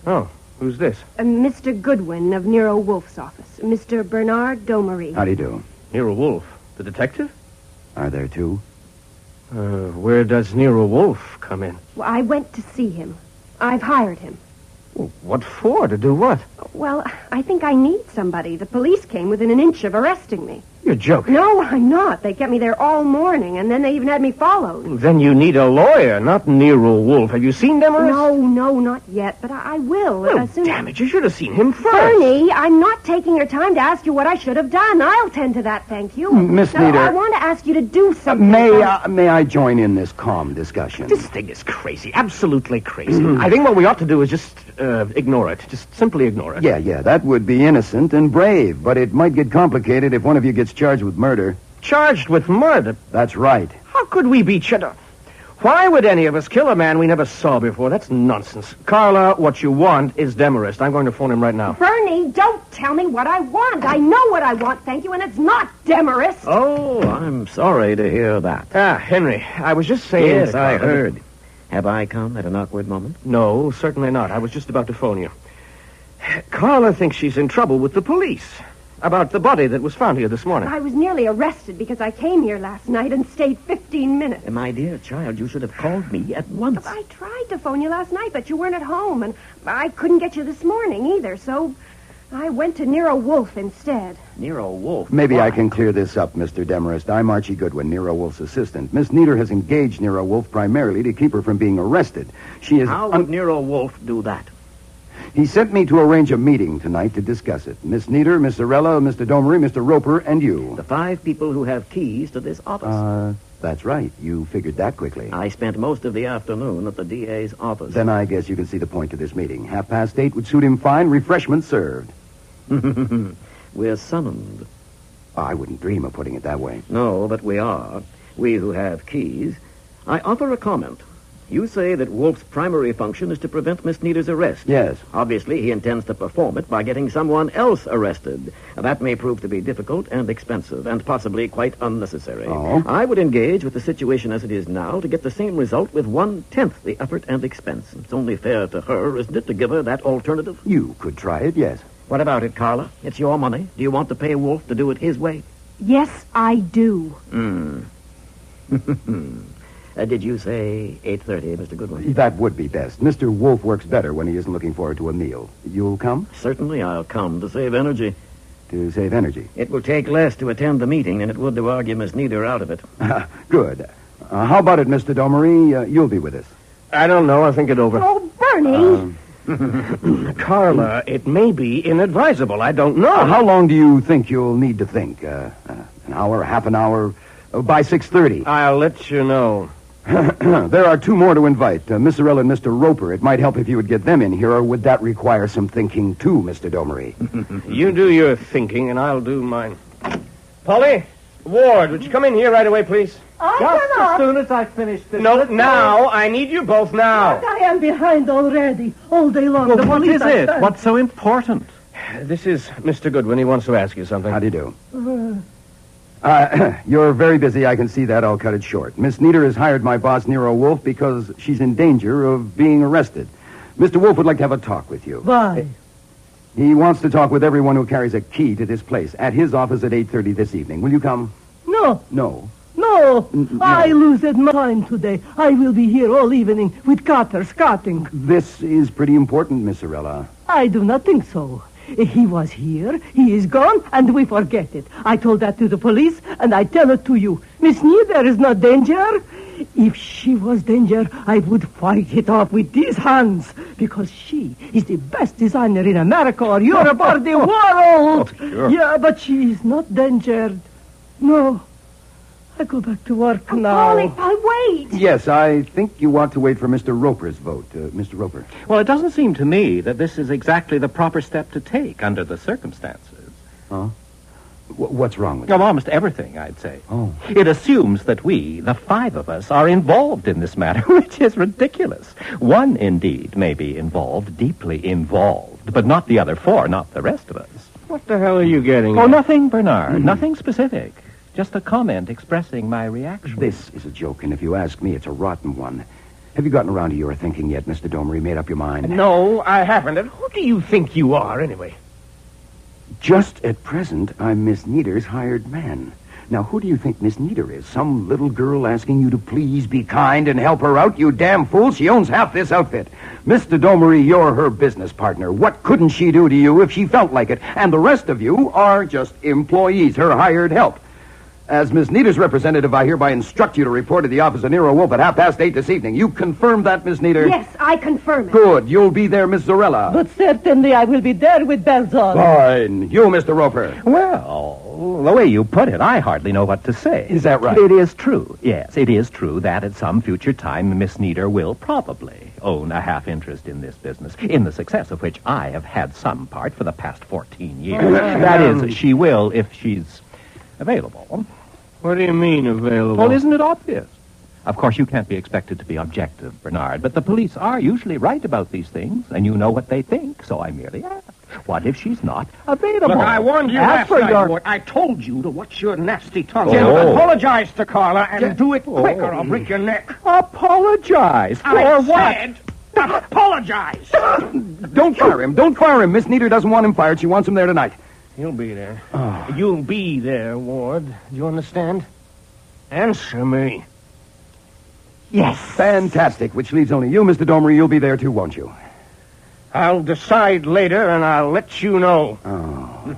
Oh, who's this? Mr. Goodwin of Nero Wolfe's office. Mr. Bernard Domery. How do you do? Nero Wolfe, the detective? Are there two? Where does Nero Wolfe come in? Well, I went to see him. I've hired him. Well, what for? To do what? Well, I think I need somebody. The police came within an inch of arresting me. You're joking. No, I'm not. They kept me there all morning, and then they even had me followed. Then you need a lawyer, not Nero Wolfe. Have you seen Demarest? No, not yet, but I will. Well, damn it, you should have seen him first. Bernie, I'm not taking your time to ask you what I should have done. I'll tend to that, thank you. Miss Nita. I want to ask you to do something. May I join in this calm discussion? This thing is crazy, absolutely crazy. I think what we ought to do is just ignore it. Just simply ignore it. Yeah, that would be innocent and brave, but it might get complicated if one of you gets charged with murder. Charged with murder? That's right. How could we be charged? Why would any of us kill a man we never saw before? That's nonsense. Carla, what you want is Demarest. I'm going to phone him right now. Bernie, don't tell me what I want. I know what I want, thank you, and it's not Demarest. Oh, I'm sorry to hear that. Henry, I was just saying... Yes, I heard. Have I come at an awkward moment? No, certainly not. I was just about to phone you. Carla thinks she's in trouble with the police about the body that was found here this morning. I was nearly arrested because I came here last night and stayed 15 minutes. My dear child, you should have called me at once. I tried to phone you last night, but you weren't at home, and I couldn't get you this morning either, so I went to Nero Wolfe instead. Nero Wolfe? Maybe I can clear this up, Mr. Demarest. I'm Archie Goodwin, Nero Wolfe's assistant. Miss Nita has engaged Nero Wolfe primarily to keep her from being arrested. She is... How would Nero Wolfe do that? He sent me to arrange a meeting tonight to discuss it. Miss Nita, Miss Arella, Mr. Domery, Mr. Roper, and you. The 5 people who have keys to this office. That's right. You figured that quickly. I spent most of the afternoon at the DA's office. Then I guess you can see the point to this meeting. 8:30 would suit him fine. Refreshments served. We're summoned. I wouldn't dream of putting it that way. No, but we are. We who have keys. I offer a comment. You say that Wolfe's primary function is to prevent Miss Nita's arrest. Yes. Obviously, he intends to perform it by getting someone else arrested. That may prove to be difficult and expensive and possibly quite unnecessary. Oh? I would engage with the situation as it is now to get the same result with 1/10 the effort and expense. It's only fair to her, isn't it, to give her that alternative? You could try it, yes. What about it, Carla? It's your money. Do you want to pay Wolfe to do it his way? Yes, I do. Did you say 8:30, Mr. Goodwin? That would be best. Mr. Wolfe works better when he isn't looking forward to a meal. You'll come? Certainly I'll come to save energy. To save energy? It will take less to attend the meeting than it would to argue Miss Nita out of it. Good. How about it, Mr. Domery? You'll be with us. I don't know. I'll think it over. Oh, Bernie! Carla, it may be inadvisable. I don't know. How long do you think you'll need to think? An hour, half an hour? By 6:30. I'll let you know. There are 2 more to invite, Miss Arella and Mr. Roper. It might help if you would get them in here, or would that require some thinking too, Mr. Domery? You do your thinking, and I'll do mine. Polly, Ward, would you come in here right away, please? Just as soon as I finish this. No, now. I need you both now. But I am behind already, all day long. Well, what is it? What's so important? This is Mr. Goodwin. He wants to ask you something. How do you do? You're very busy. I can see that. I'll cut it short. Miss Nita has hired my boss, Nero Wolfe, because she's in danger of being arrested. Mr. Wolfe would like to have a talk with you. Why? He wants to talk with everyone who carries a key to this place at his office at 8:30 this evening. Will you come? No. No. No, No. I lose my time today. I will be here all evening with cutters cutting. This is pretty important, Miss Sorella. I do not think so. He was here, he is gone, and we forget it. I told that to the police, and I tell it to you. Miss Neither is not danger. If she was danger, I would fight it off with these hands, because she is the best designer in America or Europe or the world. Oh, sure. Yeah, but she is not danger. No. I go back to work now. Polly, wait. Yes, I think you ought to wait for Mr. Roper's vote. Mr. Roper. Well, it doesn't seem to me that this is exactly the proper step to take under the circumstances. Huh? What's wrong with it? Well, almost everything, I'd say. Oh. It assumes that we, the five of us, are involved in this matter, which is ridiculous. One, indeed, may be involved, deeply involved, but not the other four, not the rest of us. What the hell are you getting Oh, at? nothing, Bernard. Nothing specific. Just a comment expressing my reaction. This is a joke, and if you ask me, it's a rotten one. Have you gotten around to your thinking yet, Mr. Domery? Made up your mind? No, I haven't. And who do you think you are, anyway? Just at present, I'm Miss Neater's hired man. Now, who do you think Miss Neater is? Some little girl asking you to please be kind and help her out? You damn fool. She owns half this outfit. Mr. Domery, you're her business partner. What couldn't she do to you if she felt like it? And the rest of you are just employees, her hired help. As Miss Neater's representative, I hereby instruct you to report to the office of Nero Wolfe at 8:30 this evening. You confirm that, Miss Neater? Yes, I confirm it. Good. You'll be there, Miss Zorella. But certainly I will be there with bells on. Fine. You, Mr. Roper. Well, the way you put it, I hardly know what to say. Is that right? It is true, yes. It is true that at some future time, Miss Neater will probably own a half interest in this business, in the success of which I have had some part for the past 14 years. That is, she will if she's available. What do you mean, available? Well, isn't it obvious? Of course, you can't be expected to be objective, Bernard, but the police are usually right about these things, and you know what they think, so I merely ask. What if she's not available? Look, I warned you Ask last for night, your... Ward. I told you to watch your nasty tongue. Oh. Apologize to Carla and do it quick or I'll break your neck. Apologize? For what? Said apologize. Don't fire him. Don't fire him. Miss Neater doesn't want him fired. She wants him there tonight. You'll be there. Oh. You'll be there, Ward. Do you understand? Answer me. Yes. Fantastic. Which leaves only you, Mr. Domery. You'll be there too, won't you? I'll decide later, and I'll let you know. Oh.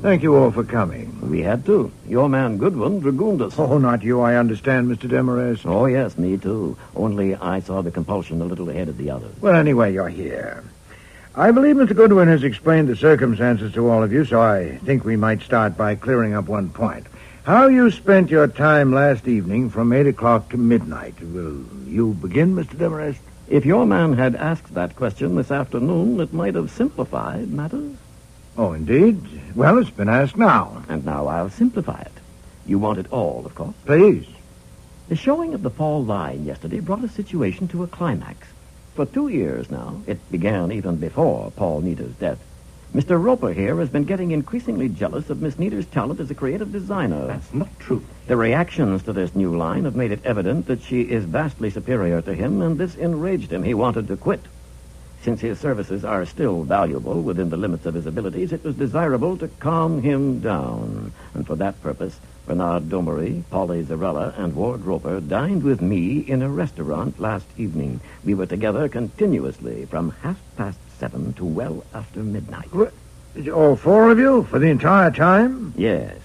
Thank you all for coming. We had to. Your man Goodwin dragooned us. Oh, not you, I understand, Mr. Demarest. Oh, yes, me too. Only I saw the compulsion a little ahead of the others. Well, anyway, you're here. I believe Mr. Goodwin has explained the circumstances to all of you, so I think we might start by clearing up one point. How you spent your time last evening from 8 o'clock to midnight. Will you begin, Mr. Demarest? If your man had asked that question this afternoon, it might have simplified matters. Oh, indeed? Well, it's been asked now. And now I'll simplify it. You want it all, of course. Please. The showing of the fall line yesterday brought a situation to a climax. For 2 years now, it began even before Paul Neater's death, Mr. Roper here has been getting increasingly jealous of Miss Neater's talent as a creative designer. That's not true. The reactions to this new line have made it evident that she is vastly superior to him, and this enraged him. He wanted to quit. Since his services are still valuable within the limits of his abilities, it was desirable to calm him down. And for that purpose, Bernard Domery, Polly Zarella, and Ward Roper dined with me in a restaurant last evening. We were together continuously from 7:30 to well after midnight. What? All four of you? For the entire time? Yes.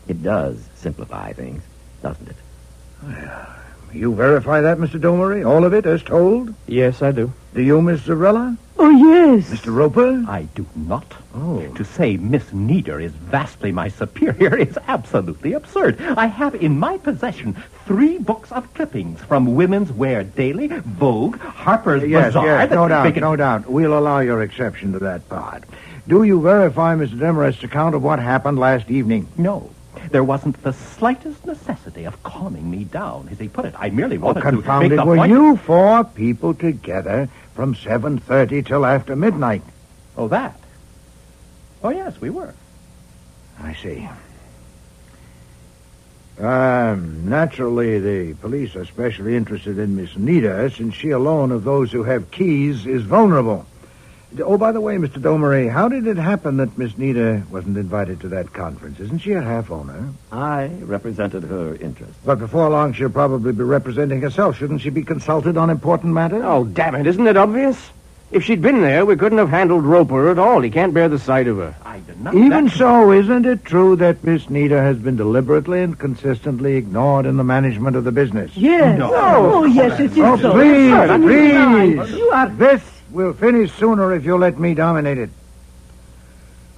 It does simplify things, doesn't it? You verify that, Mr. Domery? All of it, as told? Yes, I do. Do you, Miss Zarella? Oh, yes. Mr. Roper? I do not. Oh. To say Miss Neater is vastly my superior is absolutely absurd. I have in my possession 3 books of clippings from Women's Wear Daily, Vogue, Harper's Bazaar. Yes, no doubt. We'll allow your exception to that part. Do you verify Mr. Demarest's account of what happened last evening? No. There wasn't the slightest necessity of calming me down, as he put it. I merely wanted to confound make it. the Were point... you 4 people together from 7:30 till after midnight. Oh, that? Oh, yes, we were. I see. Naturally, the police are especially interested in Miss Nita, since she alone of those who have keys is vulnerable. Oh, by the way, Mr. Domery, how did it happen that Miss Nita wasn't invited to that conference? Isn't she a half-owner? I represented her interest. But before long, she'll probably be representing herself. Shouldn't she be consulted on important matters? Oh, damn it, isn't it obvious? If she'd been there, we couldn't have handled Roper at all. He can't bear the sight of her. I did not. Even so, isn't it true that Miss Nita has been deliberately and consistently ignored in the management of the business? Yes. No. Oh, yes, it is Oh, so. please. You are... This will finish sooner if you let me dominate it.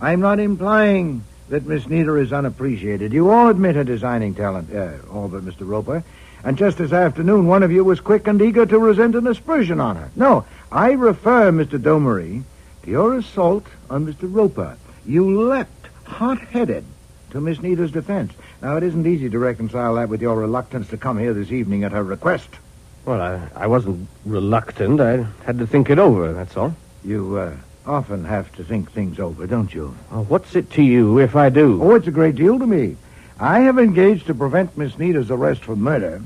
I'm not implying that Miss Nita is unappreciated. You all admit her designing talent, all but Mr. Roper. And just this afternoon, one of you was quick and eager to resent an aspersion on her. No, I refer, Mr. Domery, to your assault on Mr. Roper. You leapt, hot-headed, to Miss Nita's defense. Now, it isn't easy to reconcile that with your reluctance to come here this evening at her request. Well, I wasn't reluctant. I had to think it over, that's all. You, often have to think things over, don't you? Oh, what's it to you if I do? Oh, it's a great deal to me. I have engaged to prevent Miss Nita's arrest for murder,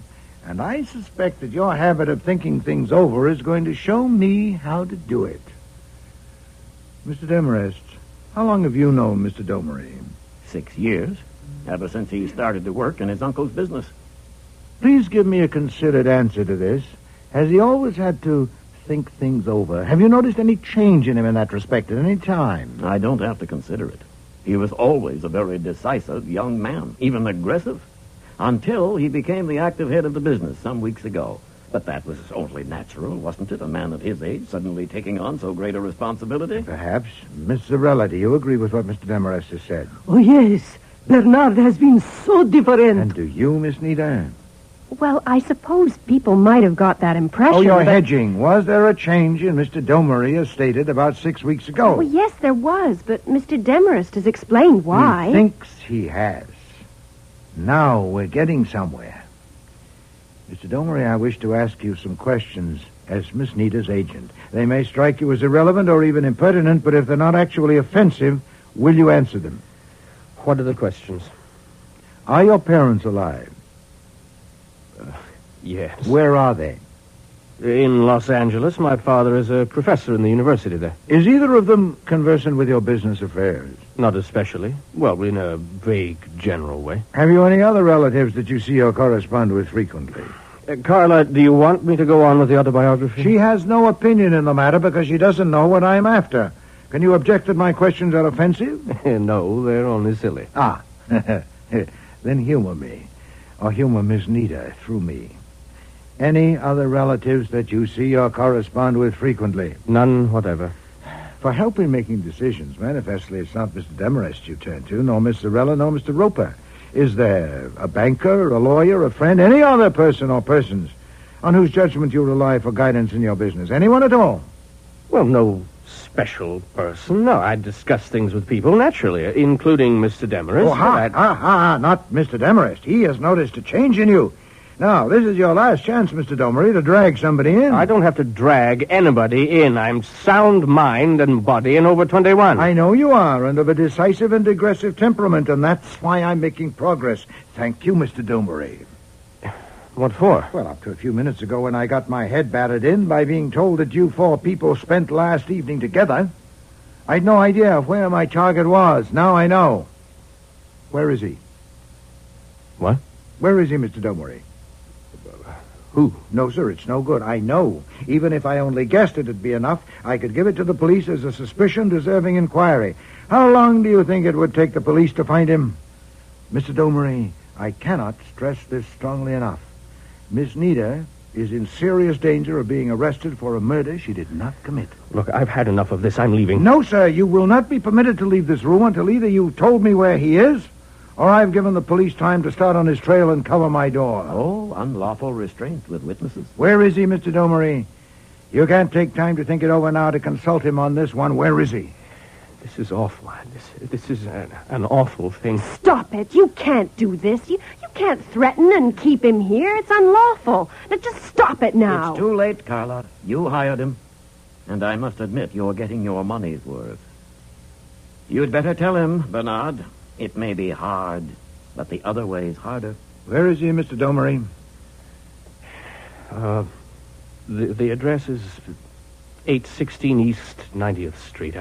and I suspect that your habit of thinking things over is going to show me how to do it. Mr. Demarest, how long have you known Mr. Domery? 6 years, ever since he started to work in his uncle's business. Please give me a considered answer to this. Has he always had to think things over? Have you noticed any change in him in that respect at any time? I don't have to consider it. He was always a very decisive young man, even aggressive, until he became the active head of the business some weeks ago. But that was only natural, wasn't it? A man of his age suddenly taking on so great a responsibility? Perhaps. Miss Zarella, do you agree with what Mr. Demarest has said? Oh, yes. Bernard has been so different. And do you, Miss Nita? Well, I suppose people might have got that impression. Oh, you're but... hedging. Was there a change in Mr. Domery as stated about 6 weeks ago? Well, yes, there was, but Mr. Demarest has explained why. He thinks he has. Now we're getting somewhere. Mr. Domery, I wish to ask you some questions as Miss Nita's agent. They may strike you as irrelevant or even impertinent, but if they're not actually offensive, will you answer them? What are the questions? Are your parents alive? Yes. Where are they? In Los Angeles. My father is a professor in the university there. Is either of them conversant with your business affairs? Not especially. Well, in a vague, general way. Have you any other relatives that you see or correspond with frequently? Carla, do you want me to go on with the autobiography? She has no opinion in the matter because she doesn't know what I'm after. Can you object that my questions are offensive? No, they're only silly. Ah, then humor me. Or humor Miss Nita through me. Any other relatives that you see or correspond with frequently? None whatever. For help in making decisions, manifestly it's not Mr. Demarest you turn to, nor Miss Zarella, nor Mr. Roper. Is there a banker, a lawyer, a friend, any other person or persons on whose judgment you rely for guidance in your business? Anyone at all? Well, no special person. No, I discuss things with people, naturally, including Mr. Demarest. Oh, not Mr. Demarest. He has noticed a change in you. Now, this is your last chance, Mr. Domery, to drag somebody in. I don't have to drag anybody in. I'm sound mind and body and over 21. I know you are, and of a decisive and aggressive temperament, and that's why I'm making progress. Thank you, Mr. Domery. What for? Well, up to a few minutes ago when I got my head battered in by being told that you four people spent last evening together, I'd no idea of where my target was. Now I know. Where is he? What? Where is he, Mr. Domery? Who? No, sir, it's no good. I know. Even if I only guessed it'd be enough, I could give it to the police as a suspicion deserving inquiry. How long do you think it would take the police to find him? Mr. Domery, I cannot stress this strongly enough. Miss Nita is in serious danger of being arrested for a murder she did not commit. Look, I've had enough of this. I'm leaving. No, sir, you will not be permitted to leave this room until either you've told me where he is, or I've given the police time to start on his trail and cover my door. Oh, unlawful restraint with witnesses. Where is he, Mr. Domery? You can't take time to think it over now to consult him on this one. Where is he? This is awful. This is an awful thing. Stop it. You can't do this. You can't threaten and keep him here. It's unlawful. Now, just stop it now. It's too late, Carla. You hired him. And I must admit you're getting your money's worth. You'd better tell him, Bernard. It may be hard, but the other way's harder. Where is he, Mr. Domery? The address is 816 East 90th Street.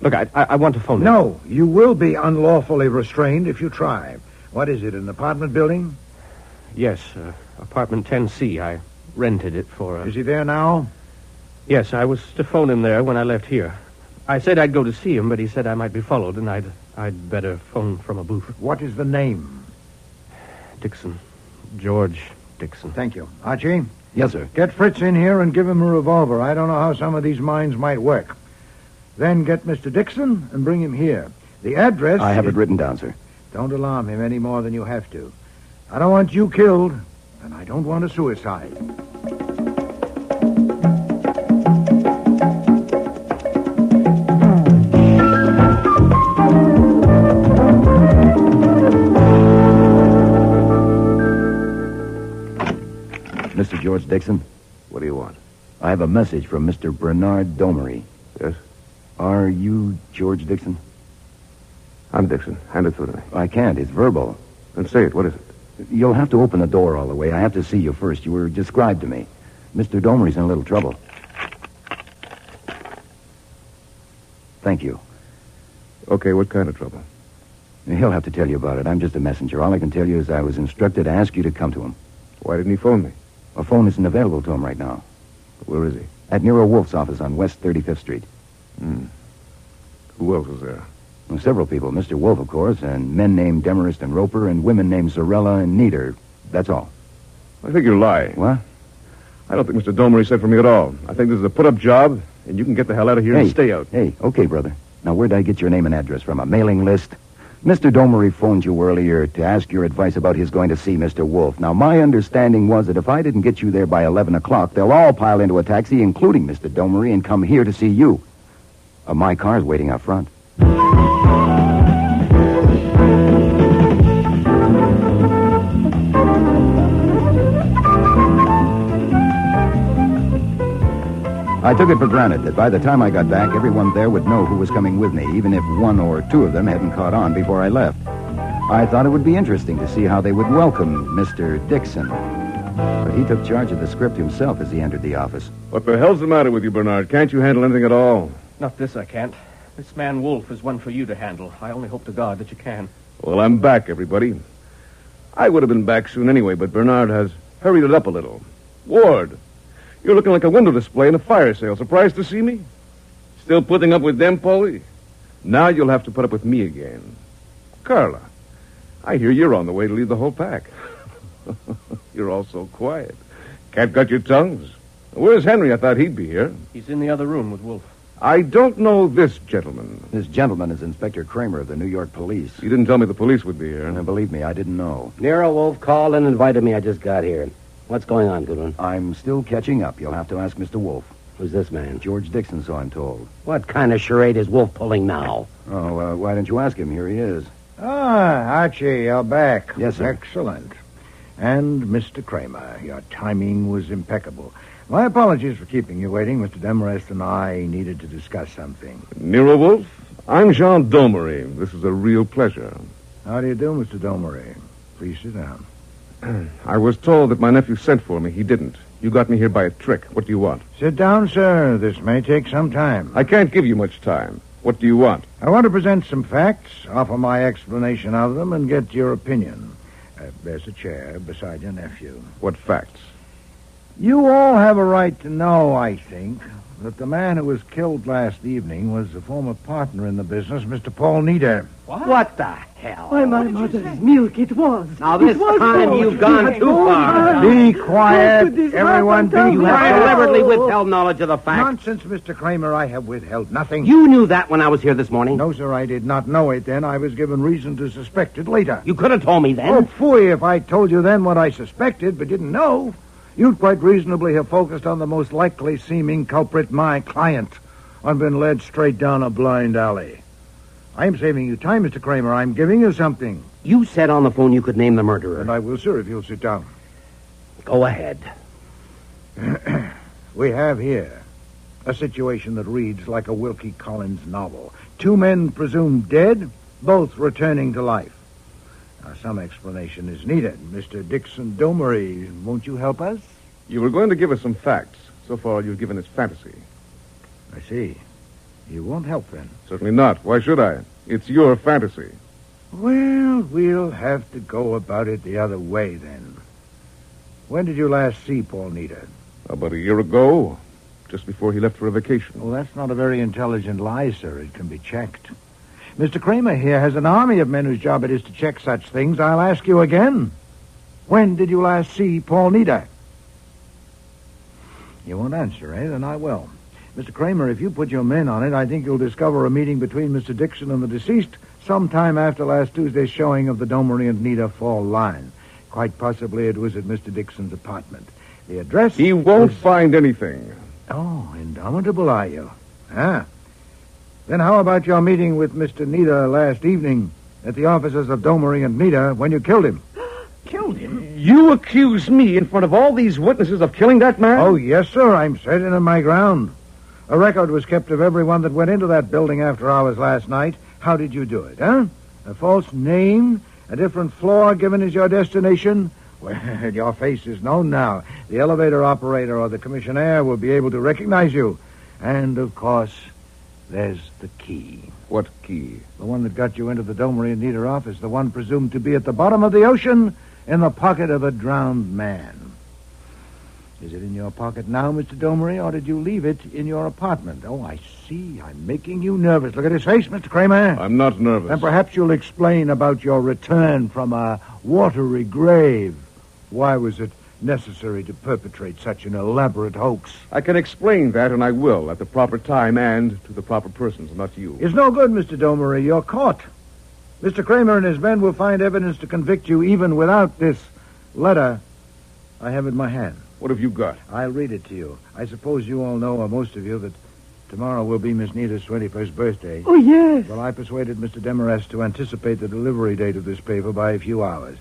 Look, I want to phone him. No, you will be unlawfully restrained if you try. What is it, an apartment building? Yes, apartment 10C. I rented it for... Is he there now? Yes, I was to phone him there when I left here. I said I'd go to see him, but he said I might be followed, and I'd better phone from a booth. What is the name? Dixon. George Dixon. Thank you. Archie? Yes, sir. Get Fritz in here and give him a revolver. I don't know how some of these minds might work. Then get Mr. Dixon and bring him here. The address... I have it written down, sir. Don't alarm him any more than you have to. I don't want you killed, and I don't want a suicide. Mr. George Dixon? What do you want? I have a message from Mr. Bernard Domery. Yes? Are you George Dixon? I'm Dixon. Hand it through to me. I can't. It's verbal. Then say it. What is it? You'll have to open the door all the way. I have to see you first. You were described to me. Mr. Domery's in a little trouble. Thank you. Okay, what kind of trouble? He'll have to tell you about it. I'm just a messenger. All I can tell you is I was instructed to ask you to come to him. Why didn't he phone me? A phone isn't available to him right now. Where is he? At Nero Wolfe's office on West 35th Street. Who else was there? Well, several people. Mr. Wolfe, of course, and men named Demarest and Roper, and women named Sorella and Nieder. That's all. I think you lie. What? I don't think Mr. Domery sent for me at all. I think this is a put-up job, and you can get the hell out of here and stay out. Hey, okay, brother. Now, where'd I get your name and address from? A mailing list? Mr. Domery phoned you earlier to ask your advice about his going to see Mr. Wolfe. Now, my understanding was that if I didn't get you there by 11 o'clock, they'll all pile into a taxi, including Mr. Domery, and come here to see you. My car's waiting out front. I took it for granted that by the time I got back, everyone there would know who was coming with me, even if one or two of them hadn't caught on before I left. I thought it would be interesting to see how they would welcome Mr. Dixon. But he took charge of the script himself as he entered the office. What the hell's the matter with you, Bernard? Can't you handle anything at all? Not this, I can't. This man Wolfe is one for you to handle. I only hope to God that you can. Well, I'm back, everybody. I would have been back soon anyway, but Bernard has hurried it up a little. Ward, you're looking like a window display in a fire sale. Surprised to see me? Still putting up with them, Paulie? Now you'll have to put up with me again. Carla, I hear you're on the way to lead the whole pack. You're all so quiet. Can't got your tongues. Where's Henry? I thought he'd be here. He's in the other room with Wolfe. I don't know this gentleman. This gentleman is Inspector Kramer of the New York Police. You didn't tell me the police would be here. Now, believe me, I didn't know. Nero Wolfe called and invited me. I just got here. What's going on, Goodwin? I'm still catching up. You'll have to ask Mr. Wolfe. Who's this man? George Dixon, so I'm told. What kind of charade is Wolfe pulling now? Oh, why don't you ask him? Here he is. Archie, you're back. Yes, sir. Excellent. And Mr. Kramer, your timing was impeccable. My apologies for keeping you waiting. Mr. Demarest and I needed to discuss something. Nero Wolfe? I'm Jean Domery. This is a real pleasure. How do you do, Mr. Domery? Please sit down. I was told that my nephew sent for me. He didn't. You got me here by a trick. What do you want? Sit down, sir. This may take some time. I can't give you much time. What do you want? I want to present some facts, offer my explanation of them, and get your opinion. There's a chair beside your nephew. What facts? You all have a right to know, I think, that the man who was killed last evening was a former partner in the business, Mr. Paul Nieder. What the hell? Why, my mother's milk, it was. Now, this time you've gone too far. Be quiet. Everyone be quiet. You have deliberately withheld knowledge of the facts. Nonsense, Mr. Kramer. I have withheld nothing. You knew that when I was here this morning? No, sir, I did not know it then. I was given reason to suspect it later. You could have told me then. Oh, phooey, if I told you then what I suspected but didn't know. You'd quite reasonably have focused on the most likely seeming culprit, my client, and been led straight down a blind alley. I'm saving you time, Mr. Kramer. I'm giving you something. You said on the phone you could name the murderer. And I will, sir, if you'll sit down. Go ahead. We have here A situation that reads like a Wilkie Collins novel. 2 men presumed dead, both returning to life. Now, some explanation is needed. Mr. Dixon Domery, won't you help us? You were going to give us some facts. So far, you've given us fantasy. I see. You won't help, then? Certainly not. Why should I? It's your fantasy. Well, we'll have to go about it the other way, then. When did you last see Paul Nita? About a year ago, just before he left for a vacation. Well, that's not a very intelligent lie, sir. It can be checked. Mr. Kramer here has an army of men whose job it is to check such things. I'll ask you again. When did you last see Paul Nita? You won't answer, eh? Then I will. Mr. Kramer, if you put your men on it, I think you'll discover a meeting between Mr. Dixon and the deceased sometime after last Tuesday's showing of the Domery and Nita fall line. Quite possibly it was at Mr. Dixon's apartment. The address... He won't find anything. Oh, indomitable, are you? Ah. Then how about your meeting with Mr. Nita last evening at the offices of Domery and Nita when you killed him? Killed him? You accuse me in front of all these witnesses of killing that man? Oh, yes, sir. I'm certain of my ground. A record was kept of everyone that went into that building after hours last night. How did you do it, huh? A false name? A different floor given as your destination? Well, your face is known now. The elevator operator or the commissionaire will be able to recognize you. And, of course, there's the key. What key? The one that got you into the Domery and Nita office. The one presumed to be at the bottom of the ocean in the pocket of a drowned man. Is it in your pocket now, Mr. Domery, or did you leave it in your apartment? Oh, I see. I'm making you nervous. Look at his face, Mr. Kramer. I'm not nervous. Then perhaps you'll explain about your return from a watery grave. Why was it necessary to perpetrate such an elaborate hoax? I can explain that, and I will, at the proper time and to the proper persons, not you. It's no good, Mr. Domery. You're caught. Mr. Kramer and his men will find evidence to convict you even without this letter I have in my hand. What have you got? I'll read it to you. I suppose you all know, or most of you, that tomorrow will be Miss Nita's 21st birthday. Oh, yes. Well, I persuaded Mr. Demarest to anticipate the delivery date of this paper by a few hours.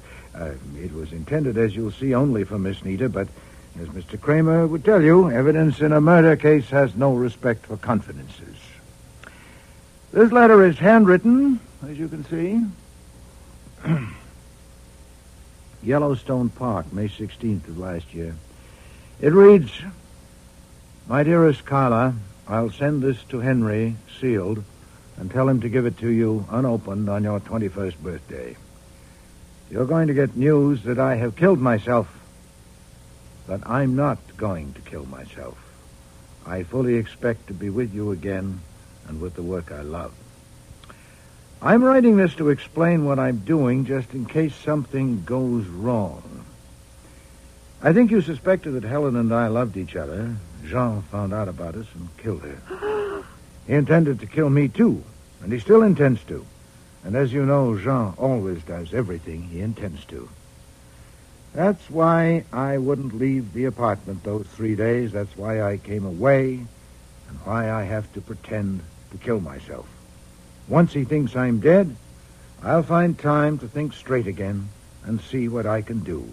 It was intended, as you'll see, only for Miss Nita, but as Mr. Kramer would tell you, evidence in a murder case has no respect for confidences. This letter is handwritten, as you can see. Yellowstone Park, May 16th of last year. It reads, My dearest Carla, I'll send this to Henry, sealed, and tell him to give it to you unopened on your 21st birthday. You're going to get news that I have killed myself, but I'm not going to kill myself. I fully expect to be with you again and with the work I love. I'm writing this to explain what I'm doing just in case something goes wrong. I think you suspected that Helen and I loved each other. Jean found out about us and killed her. He intended to kill me, too, and he still intends to. And as you know, Jean always does everything he intends to. That's why I wouldn't leave the apartment those 3 days. That's why I came away, and why I have to pretend to kill myself. Once he thinks I'm dead, I'll find time to think straight again and see what I can do.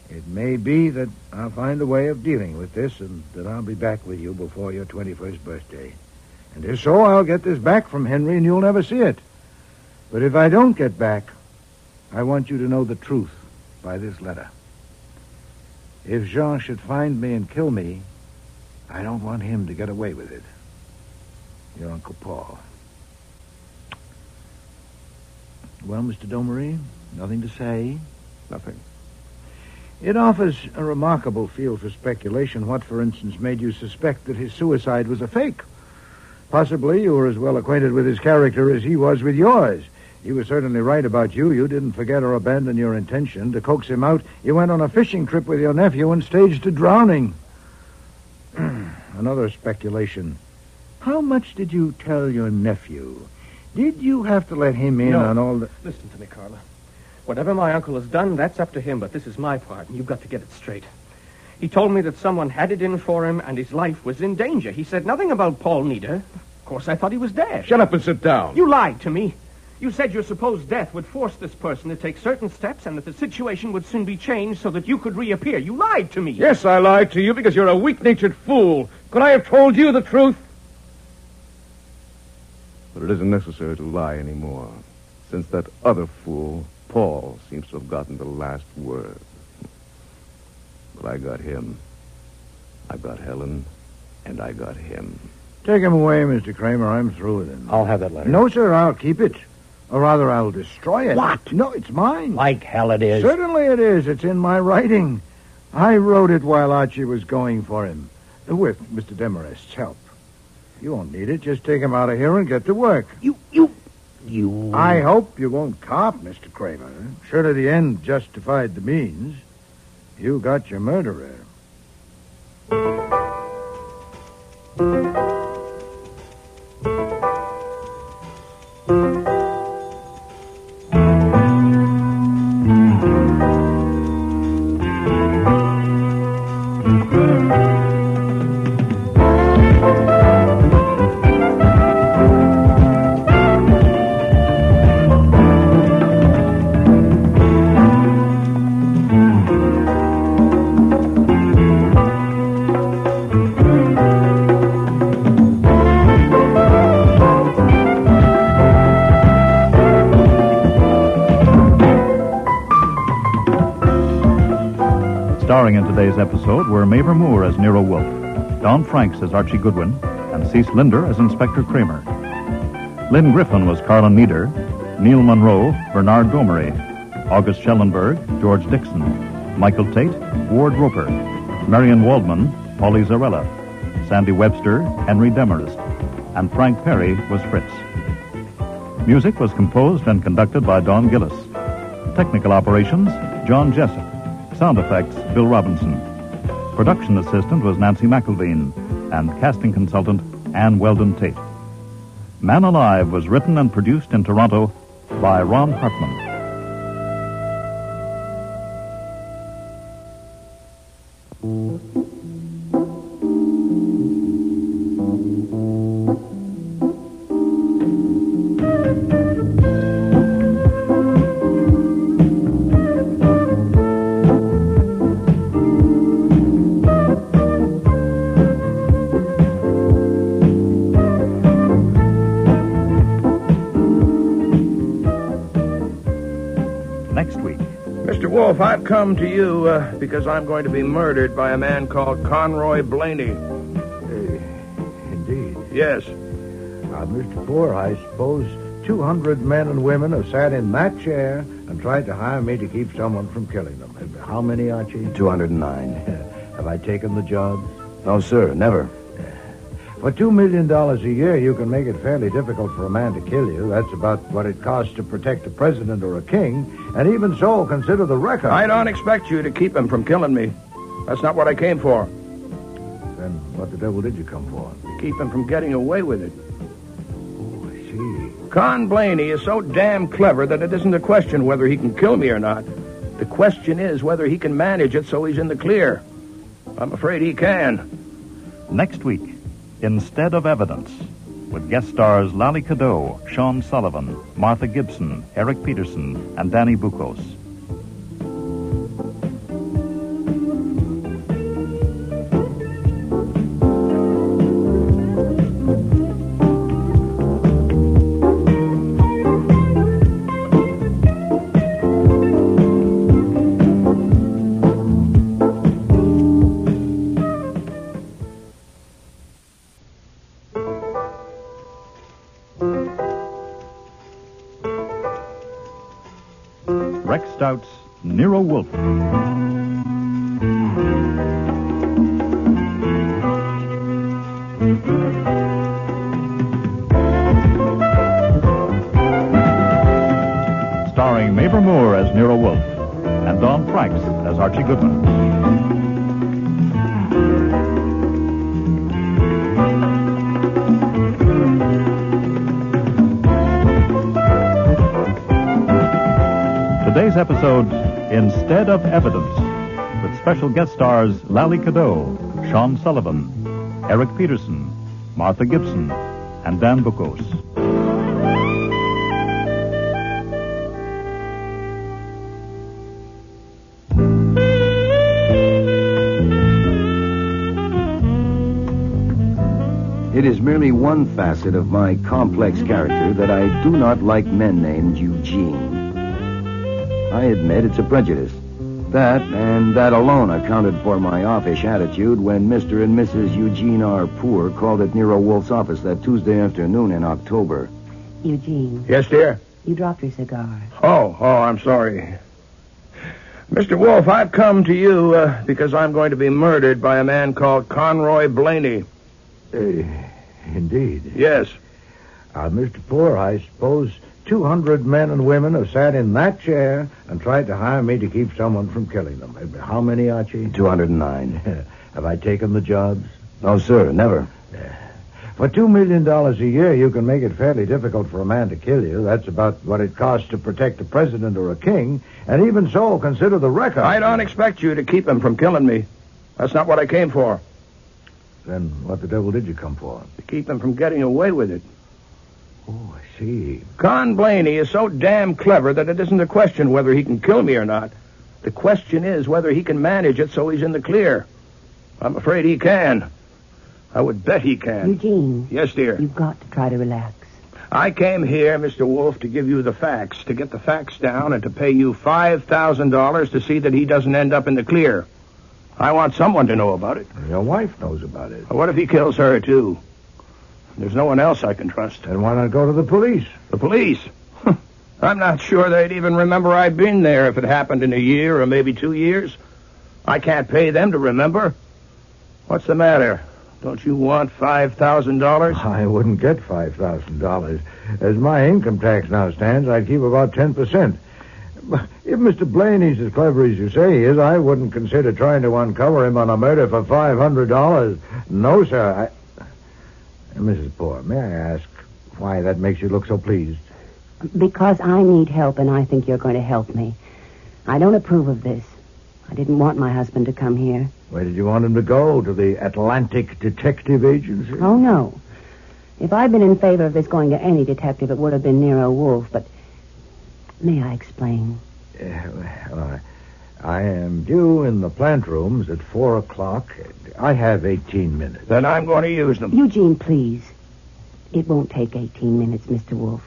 It may be that I'll find a way of dealing with this and that I'll be back with you before your 21st birthday. And if so, I'll get this back from Henry and you'll never see it. But if I don't get back, I want you to know the truth by this letter. If Jean should find me and kill me, I don't want him to get away with it. Your Uncle Paul. Well, Mr. Domery, nothing to say? Nothing. It offers a remarkable field for speculation. What, for instance, made you suspect that his suicide was a fake? Possibly you were as well acquainted with his character as he was with yours. He was certainly right about you. You didn't forget or abandon your intention. To coax him out, you went on a fishing trip with your nephew and staged a drowning. Another speculation. How much did you tell your nephew? Did you have to let him in on all the... Listen to me, Carla. Whatever my uncle has done, that's up to him, but this is my part, and you've got to get it straight. He told me that someone had it in for him, and his life was in danger. He said nothing about Paul Nita. Of course, I thought he was dead. Shut up and sit down. You lied to me. You said your supposed death would force this person to take certain steps and that the situation would soon be changed so that you could reappear. You lied to me. Yes, I lied to you because you're a weak-natured fool. Could I have told you the truth? But it isn't necessary to lie anymore, since that other fool, Paul, seems to have gotten the last word. But I got him. I got Helen, and I got him. Take him away, Mr. Kramer. I'm through with him. I'll have that letter. No, sir, I'll keep it. Or rather, I'll destroy it. What? No, it's mine. Like hell it is. Certainly it is. It's in my writing. I wrote it while Archie was going for him, with Mr. Demarest's help. You won't need it. Just take him out of here and get to work. You... I hope you won't cop, Mr. Kramer. Surely the end justified the means. You got your murderer. Starring in today's episode were Mavor Moore as Nero Wolfe, Don Franks as Archie Goodwin, and Cease Linder as Inspector Kramer. Lynn Griffin was Carlin Meader, Neil Monroe, Bernard Gomery, August Schellenberg, George Dixon, Michael Tate, Ward Roper, Marion Waldman, Polly Zarella, Sandy Webster, Henry Demarest, and Frank Perry was Fritz. Music was composed and conducted by Don Gillis. Technical operations, John Jessup. Sound effects, Bill Robinson. Production assistant was Nancy McElveen, and casting consultant, Ann Weldon Tate. Man Alive was written and produced in Toronto by Ron Hartman. Mr. Wolfe, I've come to you because I'm going to be murdered by a man called Conroy Blaney. Indeed. Yes. Mr. Poor, I suppose 200 men and women have sat in that chair and tried to hire me to keep someone from killing them. How many, Archie? 209. Have I taken the jobs? No, sir, never. For $2 million a year, you can make it fairly difficult for a man to kill you. That's about what it costs to protect a president or a king. And even so, consider the record. I don't expect you to keep him from killing me. That's not what I came for. Then what the devil did you come for? To keep him from getting away with it. Oh, I see. Con Blaney is so damn clever that it isn't a question whether he can kill me or not. The question is whether he can manage it so he's in the clear. I'm afraid he can. Next week, Instead of Evidence, with guest stars Lally Cadeau, Sean Sullivan, Martha Gibson, Eric Peterson, and Danny Bucos. Rex Stout's Nero Wolfe. Starring Mavor Moore as Nero Wolfe and Don Franks as Archie Goodwin. Today's episode, Instead of Evidence, with special guest stars Lally Cadeau, Sean Sullivan, Eric Peterson, Martha Gibson, and Dan Bucos. It is merely one facet of my complex character that I do not like men named Eugene. I admit it's a prejudice. That, and that alone, accounted for my offish attitude when Mr. and Mrs. Eugene R. Poor called at Nero Wolfe's office that Tuesday afternoon in October. Eugene. Yes, dear? You dropped your cigar. Oh, I'm sorry. Mr. Wolfe, I've come to you because I'm going to be murdered by a man called Conroy Blaney. Indeed. Yes. Mr. Poor, I suppose 200 men and women have sat in that chair and tried to hire me to keep someone from killing them. How many, Archie? 209. Have I taken the jobs? No, sir, never. For $2 million a year, you can make it fairly difficult for a man to kill you. That's about what it costs to protect a president or a king. And even so, consider the record. I don't expect you to keep him from killing me. That's not what I came for. Then what the devil did you come for? To keep him from getting away with it. Oh, I see. Con Blaney is so damn clever that it isn't a question whether he can kill me or not. The question is whether he can manage it so he's in the clear. I'm afraid he can. I would bet he can. Eugene. Yes, dear? You've got to try to relax. I came here, Mr. Wolfe, to give you the facts, to get the facts down, and to pay you $5,000 to see that he doesn't end up in the clear. I want someone to know about it. Your wife knows about it. What if he kills her, too? There's no one else I can trust. Then why not go to the police? The police? I'm not sure they'd even remember I'd been there if it happened in a year or maybe 2 years. I can't pay them to remember. What's the matter? Don't you want $5,000? I wouldn't get $5,000. As my income tax now stands, I'd keep about 10%. If Mr. Blaney's as clever as you say he is, I wouldn't consider trying to uncover him on a murder for $500. No, sir. Mrs. Poor, may I ask why that makes you look so pleased? Because I need help, and I think you're going to help me. I don't approve of this. I didn't want my husband to come here. Where did you want him to go? To the Atlantic Detective Agency? Oh, no. If I'd been in favor of this going to any detective, it would have been Nero Wolfe, but may I explain? I am due in the plant rooms at 4 o'clock. I have 18 minutes. Then I'm going to use them. Eugene, please. It won't take 18 minutes, Mr. Wolfe.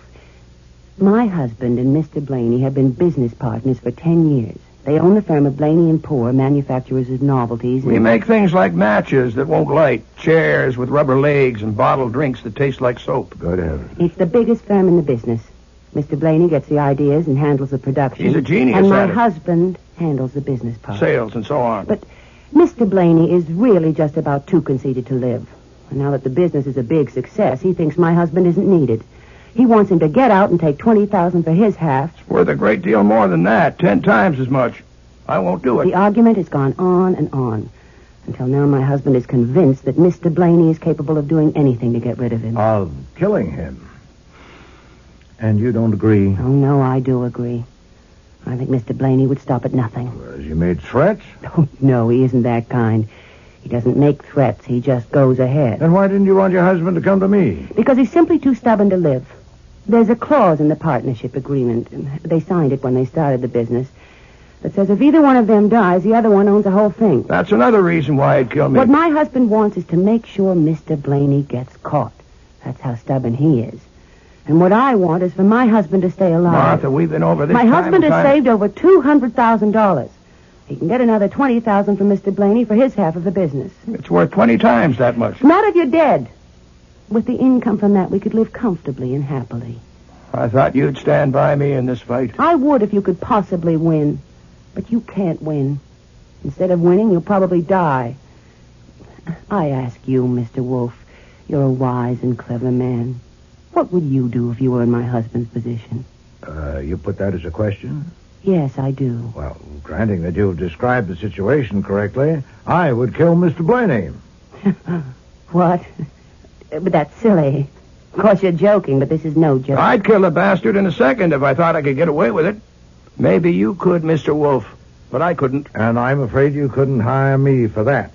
My husband and Mr. Blaney have been business partners for 10 years. They own the firm of Blaney & Poor, manufacturers of novelties. We make things like matches that won't light, chairs with rubber legs, and bottled drinks that taste like soap. Good heavens. It's the biggest firm in the business. Mr. Blaney gets the ideas and handles the production. He's a genius and my at it. husband handles the business part. Sales and so on. But Mr. Blaney is really just about too conceited to live. And now that the business is a big success, he thinks my husband isn't needed. He wants him to get out and take $20,000 for his half. It's worth a great deal more than that, 10 times as much. I won't do it. The argument has gone on and on. Until now, my husband is convinced that Mr. Blaney is capable of doing anything to get rid of him. Of killing him. And you don't agree? Oh, no, I do agree. I think Mr. Blaney would stop at nothing. Has he made threats? Oh, no, he isn't that kind. He doesn't make threats. He just goes ahead. Then why didn't you want your husband to come to me? Because he's simply too stubborn to live. There's a clause in the partnership agreement, and they signed it when they started the business, that says if either one of them dies, the other one owns the whole thing. That's another reason why he'd kill me. What my husband wants is to make sure Mr. Blaney gets caught. That's how stubborn he is. And what I want is for my husband to stay alive. Martha, we've been over this My time husband and has time. saved over $200,000. He can get another $20,000 from Mr. Blaney for his half of the business. It's worth 20 times that much. Not if you're dead. With the income from that, we could live comfortably and happily. I thought you'd stand by me in this fight. I would if you could possibly win. But you can't win. Instead of winning, you'll probably die. I ask you, Mr. Wolfe, you're a wise and clever man. What would you do if you were in my husband's position? You put that as a question? Yes, I do. Well, granting that you've described the situation correctly, I would kill Mr. Blaney. What? But that's silly. Of course, you're joking, but this is no joke. I'd kill the bastard in a second if I thought I could get away with it. Maybe you could, Mr. Wolfe, but I couldn't. And I'm afraid you couldn't hire me for that.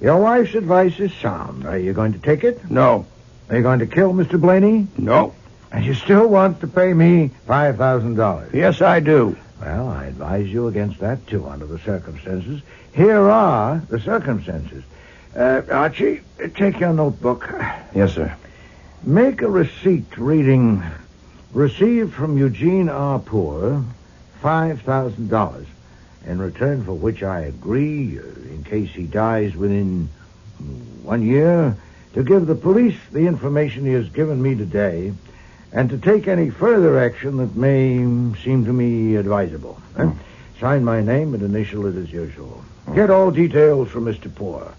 Your wife's advice is sound. Are you going to take it? No. Are you going to kill Mr. Blaney? No. And you still want to pay me $5,000? Yes, I do. Well, I advise you against that, too, under the circumstances. Here are the circumstances. Archie, take your notebook. Yes, sir. Make a receipt reading, received from Eugene R. Poor, $5,000, in return for which I agree, in case he dies within 1 year, to give the police the information he has given me today, and to take any further action that may seem to me advisable. Sign my name and initial it as usual. Get all details from Mr. Poor.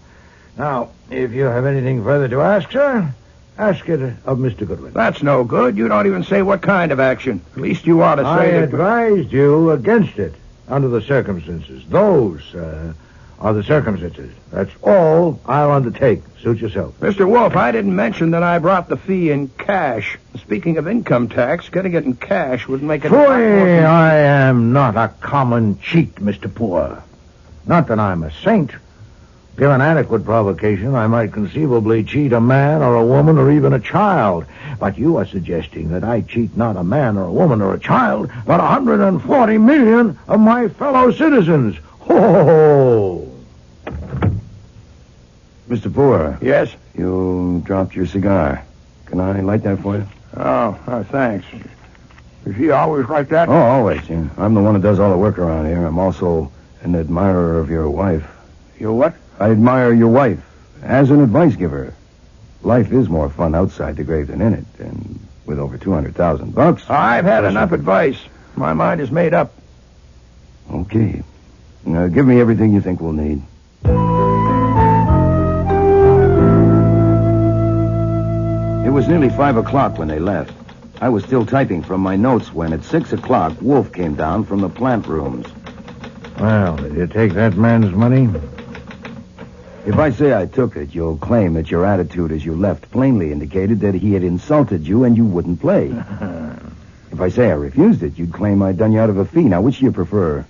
Now, if you have anything further to ask, sir, ask it of Mr. Goodwin. That's no good. You don't even say what kind of action. At least you ought to say I that... advised you against it under the circumstances. Those are the circumstances. That's all I'll undertake. Suit yourself. Mr. Wolfe, I didn't mention that I brought the fee in cash. Speaking of income tax, getting it in cash would make it... Boy, I am not a common cheat, Mr. Poor. Not that I'm a saint. Given adequate provocation, I might conceivably cheat a man or a woman or even a child. But you are suggesting that I cheat not a man or a woman or a child, but 140 million of my fellow citizens. Ho! Mr. Poor. Yes? You dropped your cigar. Can I light that for you? Oh, thanks. Is he always like that? Oh, always, yeah. I'm the one that does all the work around here. I'm also an admirer of your wife. Your what? I admire your wife as an advice giver. Life is more fun outside the grave than in it, and with over $200,000... I've had enough advice. My mind is made up. Okay. Now, give me everything you think we'll need. It was nearly 5 o'clock when they left. I was still typing from my notes when, at 6 o'clock, Wolfe came down from the plant rooms. Well, did you take that man's money? If I say I took it, you'll claim that your attitude as you left plainly indicated that he had insulted you and you wouldn't play. If I say I refused it, you'd claim I'd done you out of a fee. Now, which do you prefer?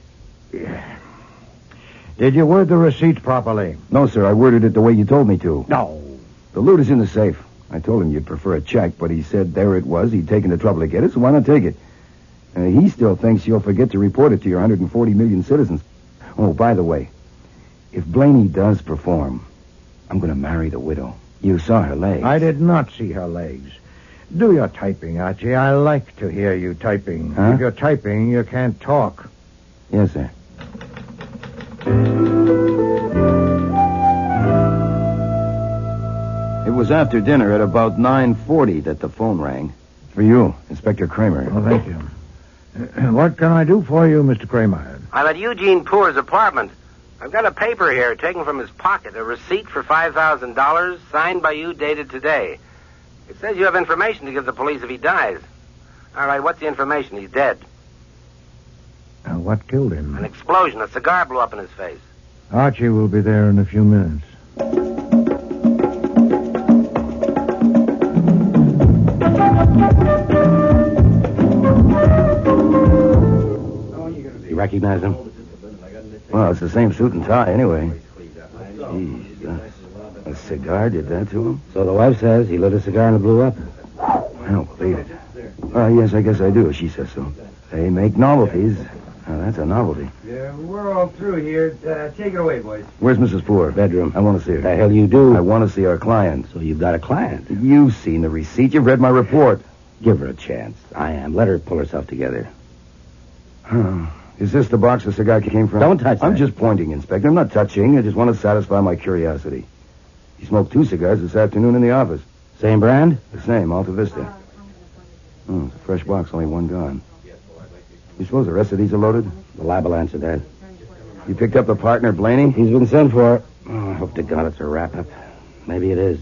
Did you word the receipt properly? No, sir. I worded it the way you told me to. No. The loot is in the safe. I told him you'd prefer a check, but he said there it was. He'd taken the trouble to get it, so why not take it? He still thinks you'll forget to report it to your 140 million citizens. Oh, by the way, if Blaney does perform, I'm going to marry the widow. You saw her legs. I did not see her legs. Do your typing, Archie. I like to hear you typing. Huh? If you're typing, you can't talk. Yes, sir. It was after dinner at about 9:40 that the phone rang. For you, Inspector Kramer. Oh, thank you. What can I do for you, Mr. Kramer? I'm at Eugene Poor's apartment. I've got a paper here taken from his pocket, a receipt for $5,000, signed by you, dated today. It says you have information to give the police if he dies. All right, what's the information? He's dead. What killed him? An explosion. A cigar blew up in his face. Archie will be there in a few minutes. You recognize him? Well, it's the same suit and tie anyway. Jeez, a cigar did that to him? So the wife says he lit a cigar and it blew up. I don't believe it. Yes, I guess I do. She says so. They make novelties. Now, that's a novelty. Yeah, we're all through here. Take it away, boys. Where's Mrs. Poor? Bedroom. I want to see her. The hell you do? I want to see our client. So you've got a client? You've seen the receipt. You've read my report. Give her a chance. I am. Let her pull herself together. Is this the box the cigar came from? Don't touch I'm that. just pointing, Inspector. I'm not touching. I just want to satisfy my curiosity. He smoked 2 cigars this afternoon in the office. Same brand? The same, Alta Vista. It's a fresh box, only one gone. You suppose the rest of these are loaded? The lab will answer that. You picked up the partner, Blaney? He's been sent for. Oh, I hope to God it's a wrap-up. Maybe it is.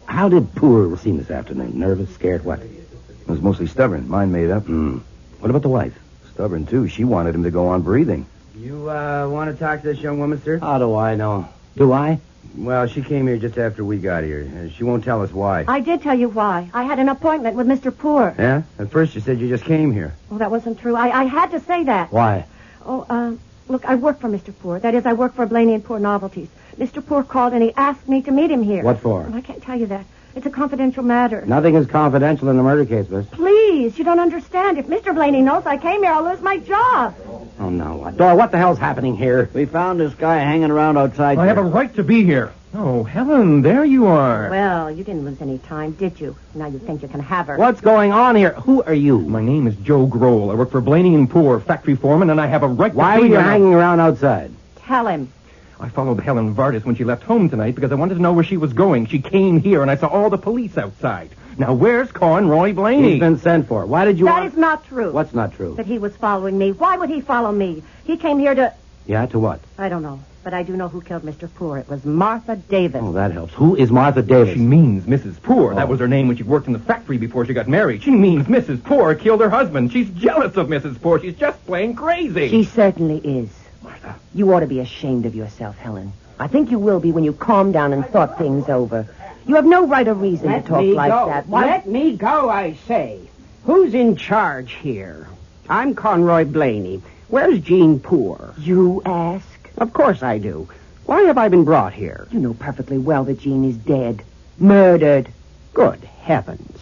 How did Poor seem this afternoon? Nervous, scared, what? It was mostly stubborn. Mine made up. What about the wife? Stubborn, too. She wanted him to go on breathing. You, want to talk to this young woman, sir? How do I know? Do I? Well, she came here just after we got here. She won't tell us why. I did tell you why. I had an appointment with Mr. Poor. Yeah? At first you said you just came here. Well, that wasn't true. I had to say that. Why? Look, I work for Mr. Poor. That is, I work for Blaney and Poor Novelties. Mr. Poor called and he asked me to meet him here. What for? Well, I can't tell you that. It's a confidential matter. Nothing is confidential in a murder case, miss. Please, you don't understand. If Mr. Blaney knows I came here, I'll lose my job. Oh, now what? Dora, what the hell's happening here? We found this guy hanging around outside. I have a right to be here. Oh, Helen, there you are. Well, you didn't lose any time, did you? Now you think you can have her. What's going on here? Who are you? My name is Joe Grohl. I work for Blaney and Poor, factory foreman, and I have a right to be here. Why were you hanging around outside? Tell him. I followed Helen Vardis when she left home tonight because I wanted to know where she was going. She came here, and I saw all the police outside. Now, where's Conroy Blaney? He's been sent for. Why did you That is not true. What's not true? That he was following me. Why would he follow me? He came here to... Yeah, to what? I don't know. But I do know who killed Mr. Poor. It was Martha Davis. Oh, that helps. Who is Martha Davis? She means Mrs. Poor. That was her name when she worked in the factory before she got married. She means Mrs. Poor killed her husband. She's jealous of Mrs. Poor. She's just plain crazy. She certainly is. Martha. You ought to be ashamed of yourself, Helen. I think you will be when you calm down and thought things over. You have no right or reason to talk like that. Let me go, I say. Who's in charge here? I'm Conroy Blaney. Where's Jean Poor? You ask? Of course I do. Why have I been brought here? You know perfectly well that Jean is dead. Murdered. Good heavens.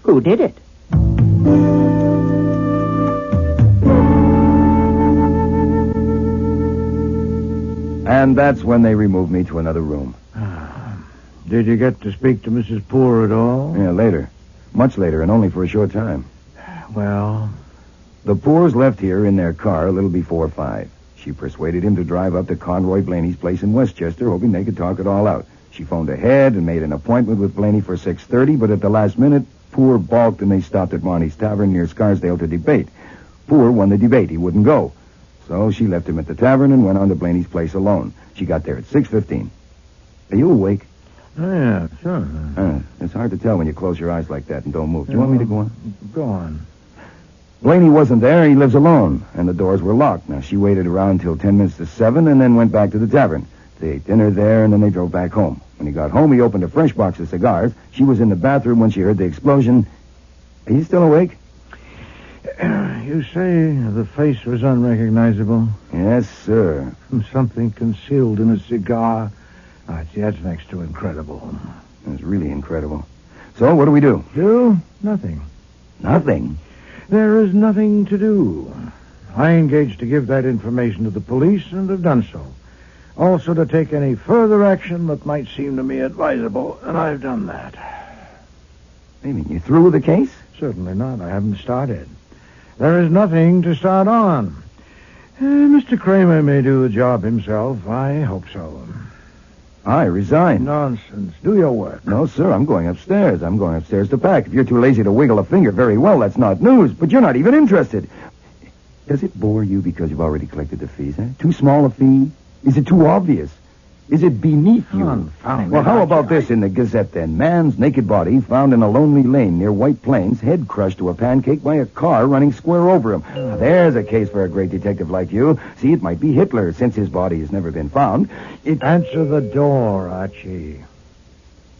Who did it? And that's when they removed me to another room. Did you get to speak to Mrs. Poor at all? Yeah, later. Much later, and only for a short time. Well? The Poors left here in their car a little before 5. She persuaded him to drive up to Conroy Blaney's place in Westchester, hoping they could talk it all out. She phoned ahead and made an appointment with Blaney for 6:30, but at the last minute, Poor balked and they stopped at Monty's Tavern near Scarsdale to debate. Poor won the debate. He wouldn't go. So she left him at the tavern and went on to Blaney's place alone. She got there at 6:15. Are you awake? Oh, yeah, sure. It's hard to tell when you close your eyes like that and don't move. Do you want me to go on? Go on. Blaney wasn't there. He lives alone, and the doors were locked. Now, she waited around till 10 minutes to 7 and then went back to the tavern. They ate dinner there, and then they drove back home. When he got home, he opened a fresh box of cigars. She was in the bathroom when she heard the explosion. Are you still awake? You say the face was unrecognizable? Yes, sir. From something concealed in a cigar? That's next to incredible. It's really incredible. So, what do we do? Do? Nothing. Nothing? There is nothing to do. I engaged to give that information to the police and have done so. Also to take any further action that might seem to me advisable, and I've done that. You mean you through with the case? Certainly not. I haven't started. There is nothing to start on. Mr. Kramer may do the job himself. I hope so. I resign. Nonsense. Do your work. No, sir, I'm going upstairs. I'm going upstairs to pack. If you're too lazy to wiggle a finger, very well, that's not news. But you're not even interested. Does it bore you because you've already collected the fees, eh? Too small a fee? Is it too obvious? Is it beneath you? Well, how about this in the Gazette, then? Man's naked body found in a lonely lane near White Plains, head crushed to a pancake by a car running square over him. Now, there's a case for a great detective like you. See, it might be Hitler, since his body has never been found. Answer the door, Archie.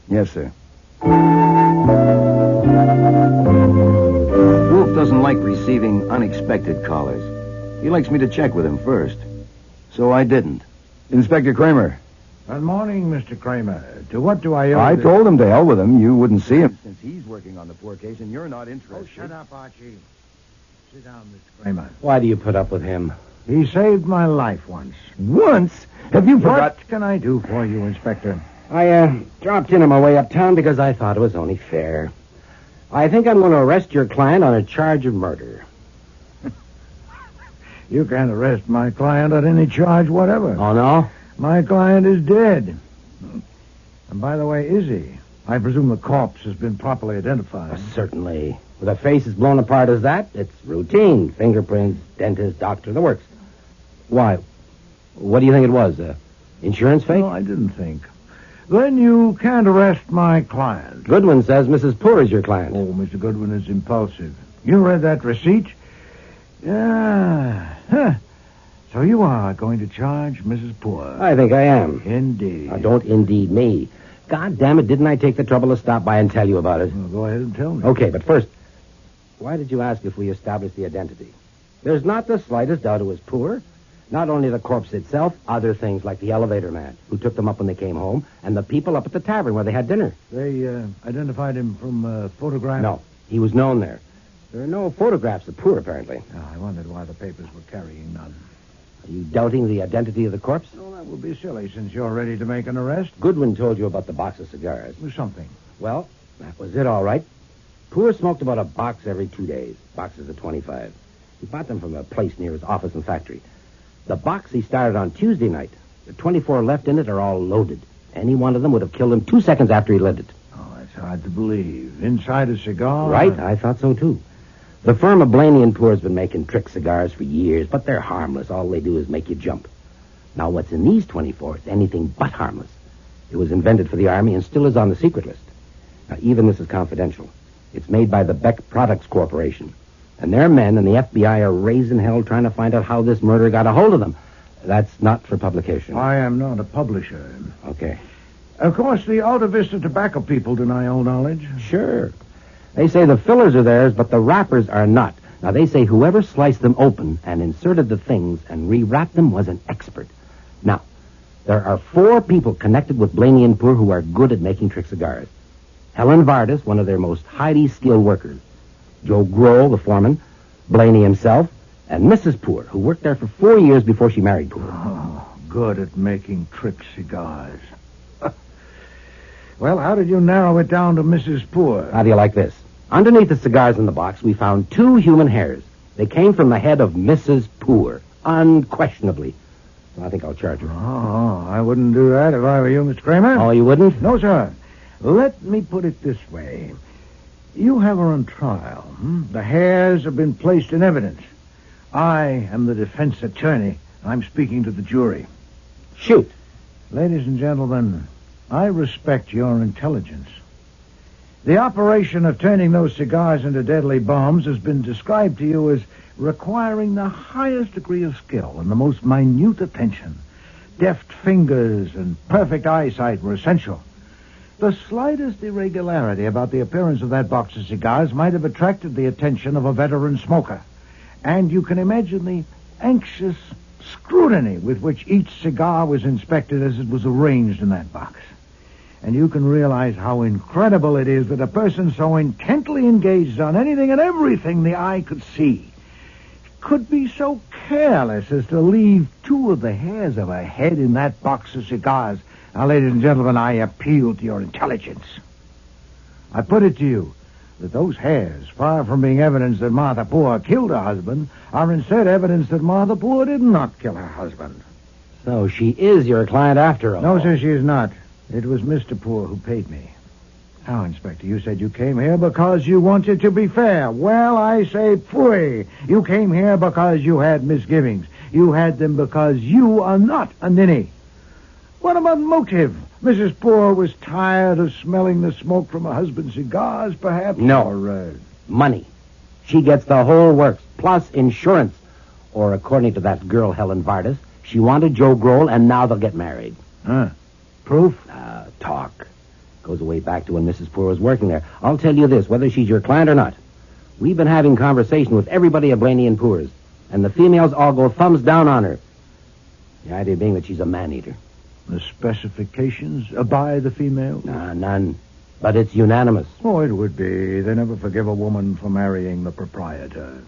Yes, sir. Wolfe doesn't like receiving unexpected callers. He likes me to check with him first. So I didn't. Inspector Kramer. Good morning, Mr. Kramer. To what do I owe I this? told him to hell with him. You wouldn't see him. Since he's working on the poor case and you're not interested. Oh, shut up, Archie. Sit down, Mr. Kramer. Why do you put up with him? He saved my life once. Once? Have you forgot? What can I do for you, Inspector? I dropped in on my way uptown because I thought it was only fair. I think I'm going to arrest your client on a charge of murder. You can't arrest my client on any charge whatever. Oh, no? My client is dead. And by the way, is he? I presume the corpse has been properly identified. Certainly. With a face as blown apart as that, it's routine. Fingerprints, dentist, doctor, the works. Why? What do you think it was? Insurance fake? No, I didn't think. Then you can't arrest my client. Goodwin says Mrs. Poor is your client. Oh, Mr. Goodwin is impulsive. You read that receipt? Yeah. Huh. So you are going to charge Mrs. Poor? I think I am. Indeed. Now, don't indeed me. God damn it, didn't I take the trouble to stop by and tell you about it? Well, go ahead and tell me. Okay, but first, why did you ask if we established the identity? There's not the slightest doubt it was Poor. Not only the corpse itself, other things like the elevator man who took them up when they came home, and the people up at the tavern where they had dinner. They identified him from a photograph? No, he was known there. There are no photographs of Poor, apparently. I wondered why the papers were carrying none. Are you doubting the identity of the corpse? No, that would be silly since you're ready to make an arrest. Goodwin told you about the box of cigars. Something. Well, that was it, all right. Poor smoked about a box every 2 days, boxes of 25. He bought them from a place near his office and factory. The box he started on Tuesday night. The 24 left in it are all loaded. Any one of them would have killed him 2 seconds after he lit it. Oh, that's hard to believe. Inside a cigar? Right, I thought so, too. The firm of Blaney and Poor has been making trick cigars for years, but they're harmless. All they do is make you jump. Now, what's in these 24 is anything but harmless. It was invented for the Army and still is on the secret list. Now, even this is confidential. It's made by the Beck Products Corporation. And their men and the FBI are raising hell trying to find out how this murder got a hold of them. That's not for publication. I am not a publisher. Okay. Of course, the Alta Vista tobacco people deny all knowledge. Sure. They say the fillers are theirs, but the wrappers are not. Now, they say whoever sliced them open and inserted the things and rewrapped them was an expert. Now, there are 4 people connected with Blaney and Poor who are good at making trick cigars. Helen Vardis, one of their most highly skilled workers. Joe Grohl, the foreman. Blaney himself. And Mrs. Poor, who worked there for 4 years before she married Poor. Oh, good at making trick cigars. Well, how did you narrow it down to Mrs. Poor? How do you like this? Underneath the cigars in the box, we found 2 human hairs. They came from the head of Mrs. Poor, unquestionably. So I think I'll charge her. Oh, I wouldn't do that if I were you, Mr. Kramer. Oh, you wouldn't? No, sir. Let me put it this way. You have her on trial. The hairs have been placed in evidence. I am the defense attorney. I'm speaking to the jury. Shoot. Ladies and gentlemen, I respect your intelligence. The operation of turning those cigars into deadly bombs has been described to you as requiring the highest degree of skill and the most minute attention. Deft fingers and perfect eyesight were essential. The slightest irregularity about the appearance of that box of cigars might have attracted the attention of a veteran smoker. And you can imagine the anxious scrutiny with which each cigar was inspected as it was arranged in that box. And you can realize how incredible it is that a person so intently engaged on anything and everything the eye could see could be so careless as to leave 2 of the hairs of a head in that box of cigars. Now, ladies and gentlemen, I appeal to your intelligence. I put it to you that those hairs, far from being evidence that Martha Poor killed her husband, are instead evidence that Martha Poor did not kill her husband. So she is your client after all. No, sir, she is not. It was Mr. Poor who paid me. Now, Inspector, you said you came here because you wanted to be fair. Well, I say phooey. You came here because you had misgivings. You had them because you are not a ninny. What about motive? Mrs. Poor was tired of smelling the smoke from her husband's cigars, perhaps? No. Or, money. She gets the whole works, plus insurance. Or, according to that girl, Helen Vardis, she wanted Joe Grohl, and now they'll get married. Huh. Proof? Talk. Goes way back to when Mrs. Poor was working there. I'll tell you this, whether she's your client or not. We've been having conversation with everybody at Blaney and Poor's, and the females all go thumbs down on her. The idea being that she's a man-eater. The specifications by the female? Nah, none. But it's unanimous. Oh, it would be. They never forgive a woman for marrying the proprietor.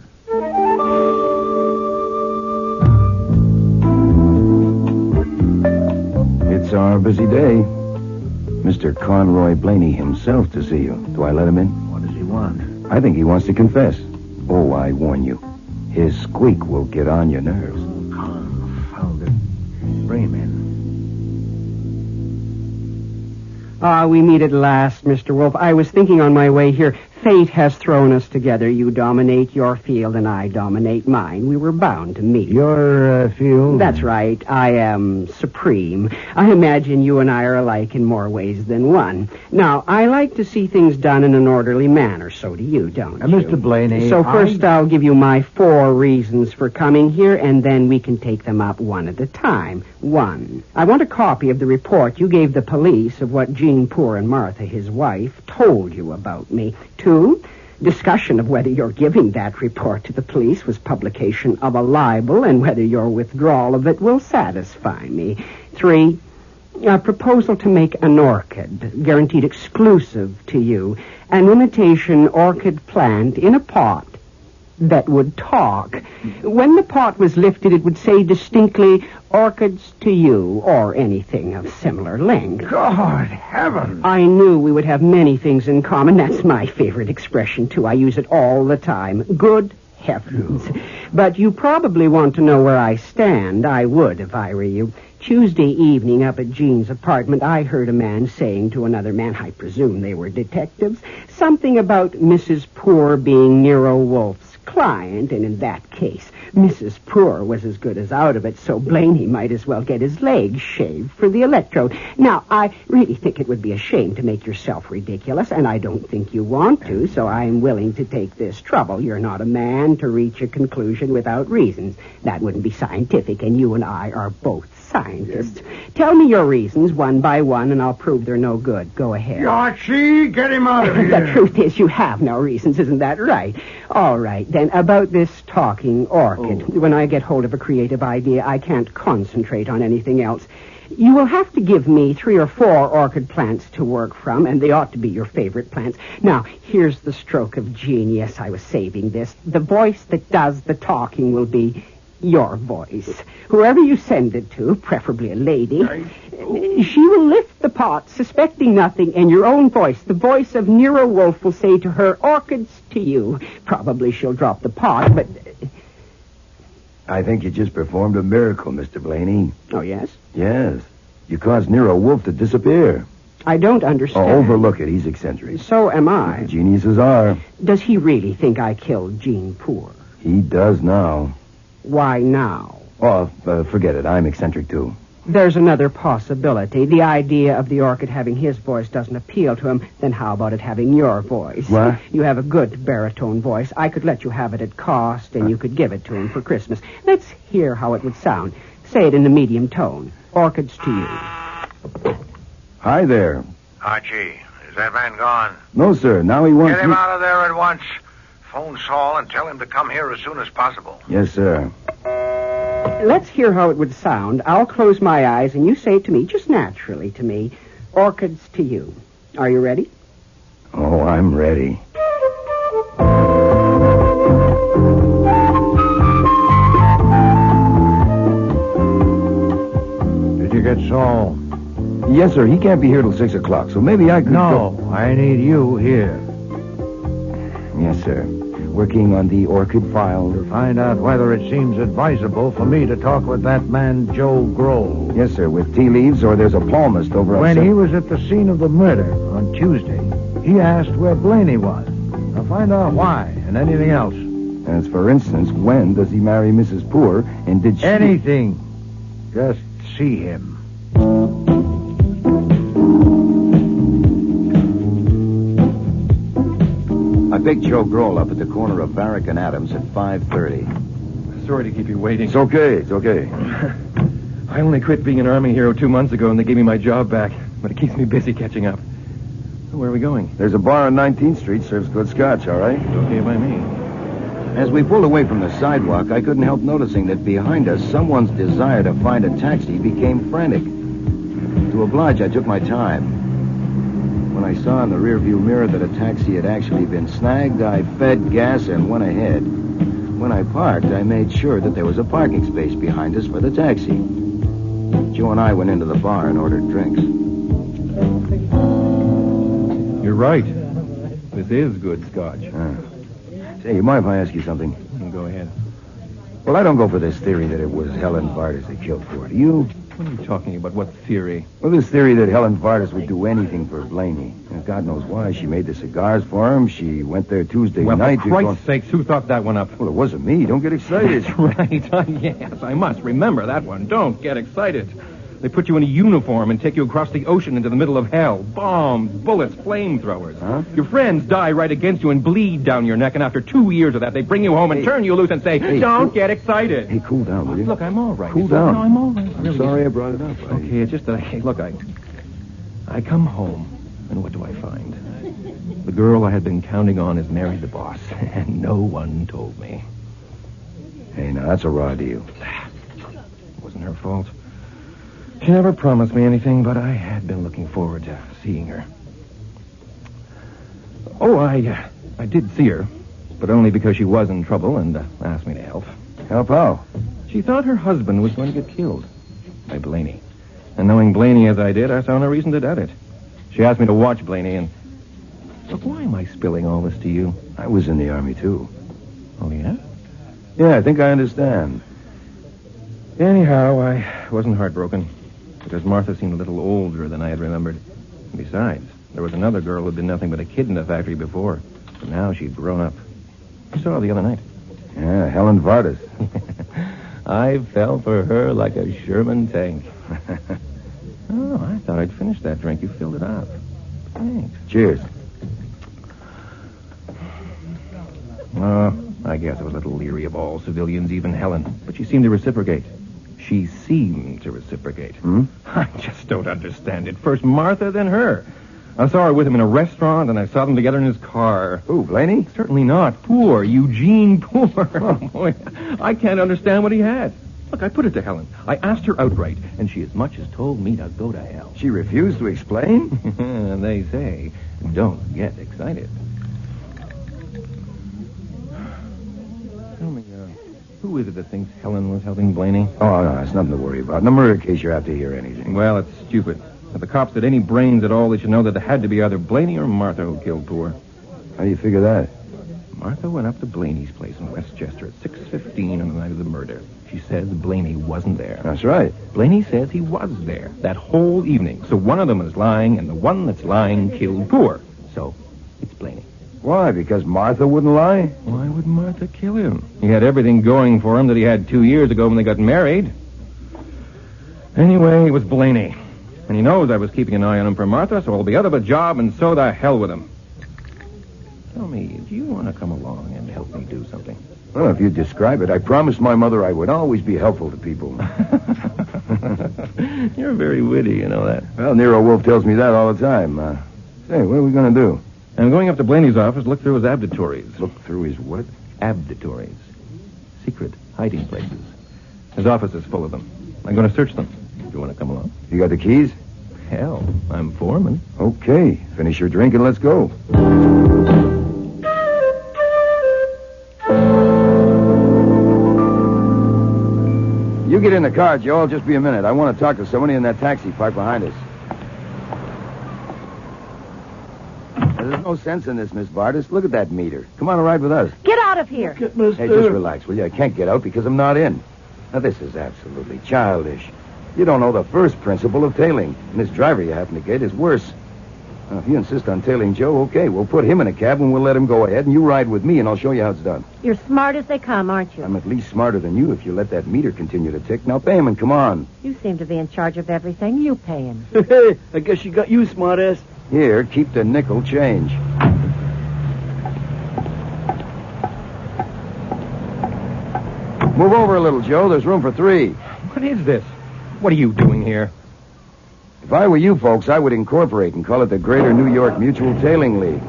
It's our busy day. Mr. Conroy Blaney himself to see you. Do I let him in? What does he want? I think he wants to confess. Oh, I warn you. His squeak will get on your nerves. Confounded. Bring him in. We meet at last, Mr. Wolfe. I was thinking on my way here, fate has thrown us together. You dominate your field and I dominate mine. We were bound to meet. Your field? That's right. I am supreme. I imagine you and I are alike in more ways than one. Now, I like to see things done in an orderly manner. So do you, don't you? Mr. Blaney, So first I'll give you my 4 reasons for coming here, and then we can take them up one at a time. 1, I want a copy of the report you gave the police of what Jean Poor and Martha, his wife, told you about me. 2, discussion of whether your giving that report to the police was publication of a libel and whether your withdrawal of it will satisfy me. 3, a proposal to make an orchid, guaranteed exclusive to you, an imitation orchid plant in a pot that would talk. When the pot was lifted, it would say distinctly, "Orchids to you," or anything of similar length. God heavens! I knew we would have many things in common. That's my favorite expression, too. I use it all the time. Good heavens. But you probably want to know where I stand. I would if I were you. Tuesday evening up at Jean's apartment, I heard a man saying to another man, I presume they were detectives, something about Mrs. Poor being Nero Wolfe's client, and in that case, Mrs. Poor was as good as out of it, so Blaney might as well get his legs shaved for the electrode. Now, I really think it would be a shame to make yourself ridiculous, and I don't think you want to, so I'm willing to take this trouble. You're not a man to reach a conclusion without reasons. That wouldn't be scientific, and you and I are both scientists. Tell me your reasons one by one, and I'll prove they're no good. Go ahead. Archie, get him out of here. The truth is, you have no reasons, isn't that right? All right, then, about this talking orchid. When I get hold of a creative idea, I can't concentrate on anything else. You will have to give me 3 or 4 orchid plants to work from, and they ought to be your favorite plants. Now, here's the stroke of genius. I was saving this. The voice that does the talking will be your voice. Whoever you send it to, preferably a lady, she will lift the pot, suspecting nothing, and your own voice, the voice of Nero Wolfe, will say to her, "Orchids to you." Probably she'll drop the pot, but... I think you just performed a miracle, Mr. Blaney. Oh, yes? Yes. You caused Nero Wolfe to disappear. I don't understand. Oh, overlook it. He's eccentric. So am I. Geniuses are. Does he really think I killed Jean Poor? He does now. Why now? Oh, forget it. I'm eccentric, too. There's another possibility. The idea of the orchid having his voice doesn't appeal to him. Then how about it having your voice? What? You have a good baritone voice. I could let you have it at cost, and you could give it to him for Christmas. Let's hear how it would sound. Say it in the medium tone. Orchids to you. Hi there. Archie, is that man gone? No, sir. Now he wants Get him me... out of there at once. Phone Saul and tell him to come here as soon as possible. Yes, sir. Let's hear how it would sound. I'll close my eyes, and you say it to me, just naturally to me, "Orchids to you." Are you ready? Oh, I'm ready. Did you get Saul? Yes, sir. He can't be here till 6 o'clock, so maybe I could... No, I need you here. Yes, sir. Working on the orchid file. To find out whether it seems advisable for me to talk with that man, Joe Grohl. Yes, sir, with tea leaves, or there's a palmist over on... When he was at the scene of the murder on Tuesday, he asked where Blaney was. Now find out why and anything else. As for instance, when does he marry Mrs. Poor, and did she... Anything. Just see him. I picked Joe Grohl up at the corner of Varick and Adams at 5:30. Sorry to keep you waiting. It's okay. It's okay. I only quit being an Army hero 2 months ago, and they gave me my job back. But it keeps me busy catching up. Where are we going? There's a bar on 19th Street. Serves good scotch, all right? Okay by me. As we pulled away from the sidewalk, I couldn't help noticing that behind us, someone's desire to find a taxi became frantic. To oblige, I took my time. When I saw in the rearview mirror that a taxi had actually been snagged, I fed gas and went ahead. When I parked, I made sure that there was a parking space behind us for the taxi. Joe and I went into the bar and ordered drinks. You're right. This is good scotch. Say, you mind if I ask you something? Go ahead. Well, I don't go for this theory that it was Helen Vardas that killed Poor. Do you? What are you talking about? What theory? Well, this theory that Helen Vardas would do anything for Blaney. And God knows why. She made the cigars for him. She went there Tuesday night. For Christ's sakes, who thought that one up? Well, it wasn't me. Don't get excited. That's right. Yes, I must remember that one. Don't get excited. They put you in a uniform and take you across the ocean into the middle of hell. Bombs, bullets, flamethrowers. Huh? Your friends die right against you and bleed down your neck, and after 2 years of that, they bring you home and turn you loose and say, don't get excited. Hey, cool down, will you? Look, I'm all right. Cool down. No, I'm all right. I'm sorry I brought it up. Okay, it's just that, I come home, and what do I find? The girl I had been counting on has married the boss, and no one told me. Hey, now, that's a raw deal. It wasn't her fault. She never promised me anything, but I had been looking forward to seeing her. Oh, I did see her. but only because she was in trouble and asked me to help. Help how? She thought her husband was going to get killed by Blaney. And knowing Blaney as I did, I saw no reason to doubt it. She asked me to watch Blaney, and... Look, why am I spilling all this to you? I was in the Army, too. Oh, yeah? Yeah, I think I understand. Anyhow, I wasn't heartbroken, because Martha seemed a little older than I had remembered. Besides, there was another girl who'd been nothing but a kid in the factory before, but now she'd grown up. I saw her the other night. Yeah, Helen Vardas. I fell for her like a Sherman tank. Oh, I thought I'd finished that drink. You filled it up. Thanks. Cheers. Oh, I guess I was a little leery of all civilians, even Helen. But she seemed to reciprocate. She seemed to reciprocate. I just don't understand it. First Martha, then her. I saw her with him in a restaurant, and I saw them together in his car. Who, Blaney? Certainly not. Poor. Eugene Poor. Oh, boy. I can't understand what he had. Look, I put it to Helen. I asked her outright, and she as much as told me to go to hell. She refused to explain? And they say, don't get excited. Tell me, who is it that thinks Helen was helping Blaney? Oh, no, it's nothing to worry about. No murder case you're apt to hear anything. Well, it's stupid. If the cops had any brains at all, they should know that it had to be either Blaney or Martha who killed Poor. How do you figure that? Martha went up to Blaney's place in Westchester at 6:15 on the night of the murder. She says Blaney wasn't there. That's right. Blaney says he was there that whole evening. So one of them is lying, and the one that's lying killed Poor. So it's Blaney. Why? Because Martha wouldn't lie? Why would Martha kill him? He had everything going for him that he had 2 years ago when they got married. Anyway, it was Blaney. And he knows I was keeping an eye on him for Martha, so I'll be out of a job, and so the hell with him. Tell me, do you want to come along and help me do something? Well, if you describe it, I promised my mother I would always be helpful to people. You're very witty, you know that. Well, Nero Wolfe tells me that all the time. Say, what are we going to do? I'm going up to Blaney's office, look through his abditories. Look through his what? Abditories. Secret hiding places. His office is full of them. I'm going to search them. Do you want to come along? You got the keys? Hell, I'm foreman. Okay. Finish your drink and let's go. You get in the car, Joel. Just be a minute. I want to talk to somebody in that taxi parked behind us. There's no sense in this, Miss Vardas. Look at that meter. Come on a ride with us. Get out of here. Hey, just relax, will you? I can't get out because I'm not in. Now, this is absolutely childish. You don't know the first principle of tailing. And this driver you happen to get is worse. Now, if you insist on tailing Joe, okay, we'll put him in a cab and we'll let him go ahead, and you ride with me, and I'll show you how it's done. You're smart as they come, aren't you? I'm at least smarter than you if you let that meter continue to tick. Now, pay him and come on. You seem to be in charge of everything. You pay him. Hey, I guess you got you, smartass. Here, keep the nickel change. Move over a little, Joe. There's room for 3. What is this? What are you doing here? If I were you folks, I would incorporate and call it the Greater New York Mutual Tailing League.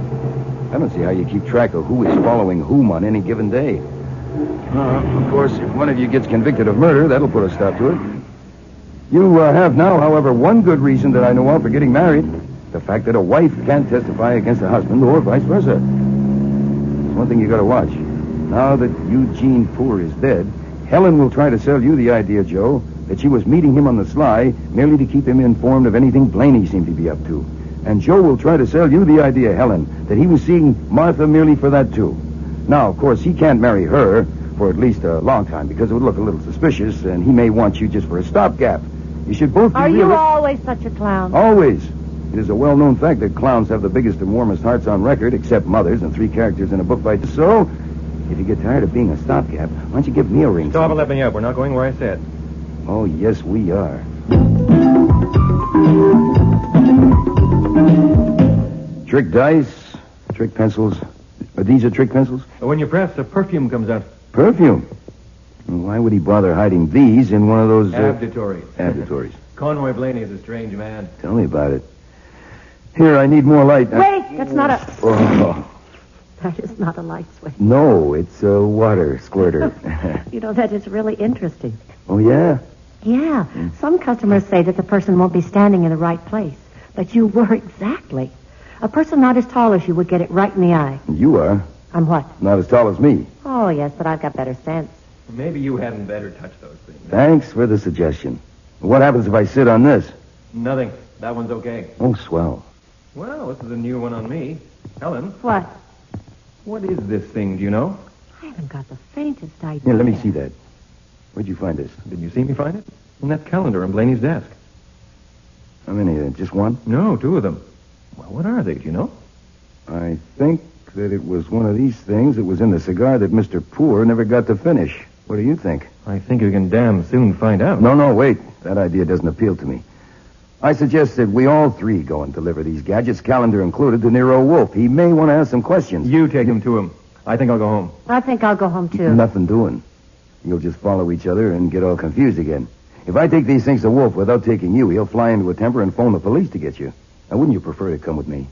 I don't see how you keep track of who is following whom on any given day. Of course, if one of you gets convicted of murder, that'll put a stop to it. You have now, however, one good reason that I know of for getting married. The fact that a wife can't testify against a husband or vice versa. There's one thing you gotta watch. Now that Eugene Poor is dead, Helen will try to sell you the idea, Joe, that she was meeting him on the sly merely to keep him informed of anything Blaney seemed to be up to. And Joe will try to sell you the idea, Helen, that he was seeing Martha merely for that, too. Now, of course, he can't marry her for at least a long time because it would look a little suspicious, and he may want you just for a stopgap. You should both be Are you always such a clown? Always. It is a well-known fact that clowns have the biggest and warmest hearts on record, except mothers and 3 characters in a book by... So, if you get tired of being a stopgap, why don't you give me a ring? Stop and let me up. We're not going where I said. Oh, yes, we are. Trick dice, trick pencils. These are trick pencils? When you press, the perfume comes out. Perfume? Why would he bother hiding these in one of those... Abditories. Abditories. Conroy Blaney is a strange man. Tell me about it. Here, I need more light. Wait, that's not a... Oh. That is not a light switch. No, it's a water squirter. You know, that is really interesting. Oh, yeah? Yeah. Some customers say that the person won't be standing in the right place. But you were exactly. A person not as tall as you would get it right in the eye. You are. On what? Not as tall as me. Oh, yes, but I've got better sense. Maybe you hadn't better touch those things. Thanks for the suggestion. What happens if I sit on this? Nothing. That one's okay. Oh, swell. Well, this is a new one on me. Helen. What? What is this thing, do you know? I haven't got the faintest idea. Here, let me see that. Where'd you find this? Didn't you see me find it? In that calendar on Blaney's desk. How many? Just one? No, 2 of them. Well, what are they, do you know? I think that it was one of these things that was in the cigar that Mr. Poor never got to finish. What do you think? I think you can damn soon find out. No, wait. That idea doesn't appeal to me. I suggest that we all 3 go and deliver these gadgets, calendar included, to Nero Wolfe. He may want to ask some questions. You take him to him. I think I'll go home. I think I'll go home, too. Nothing doing. You'll just follow each other and get all confused again. If I take these things to Wolfe without taking you, he'll fly into a temper and phone the police to get you. Now, wouldn't you prefer to come with me?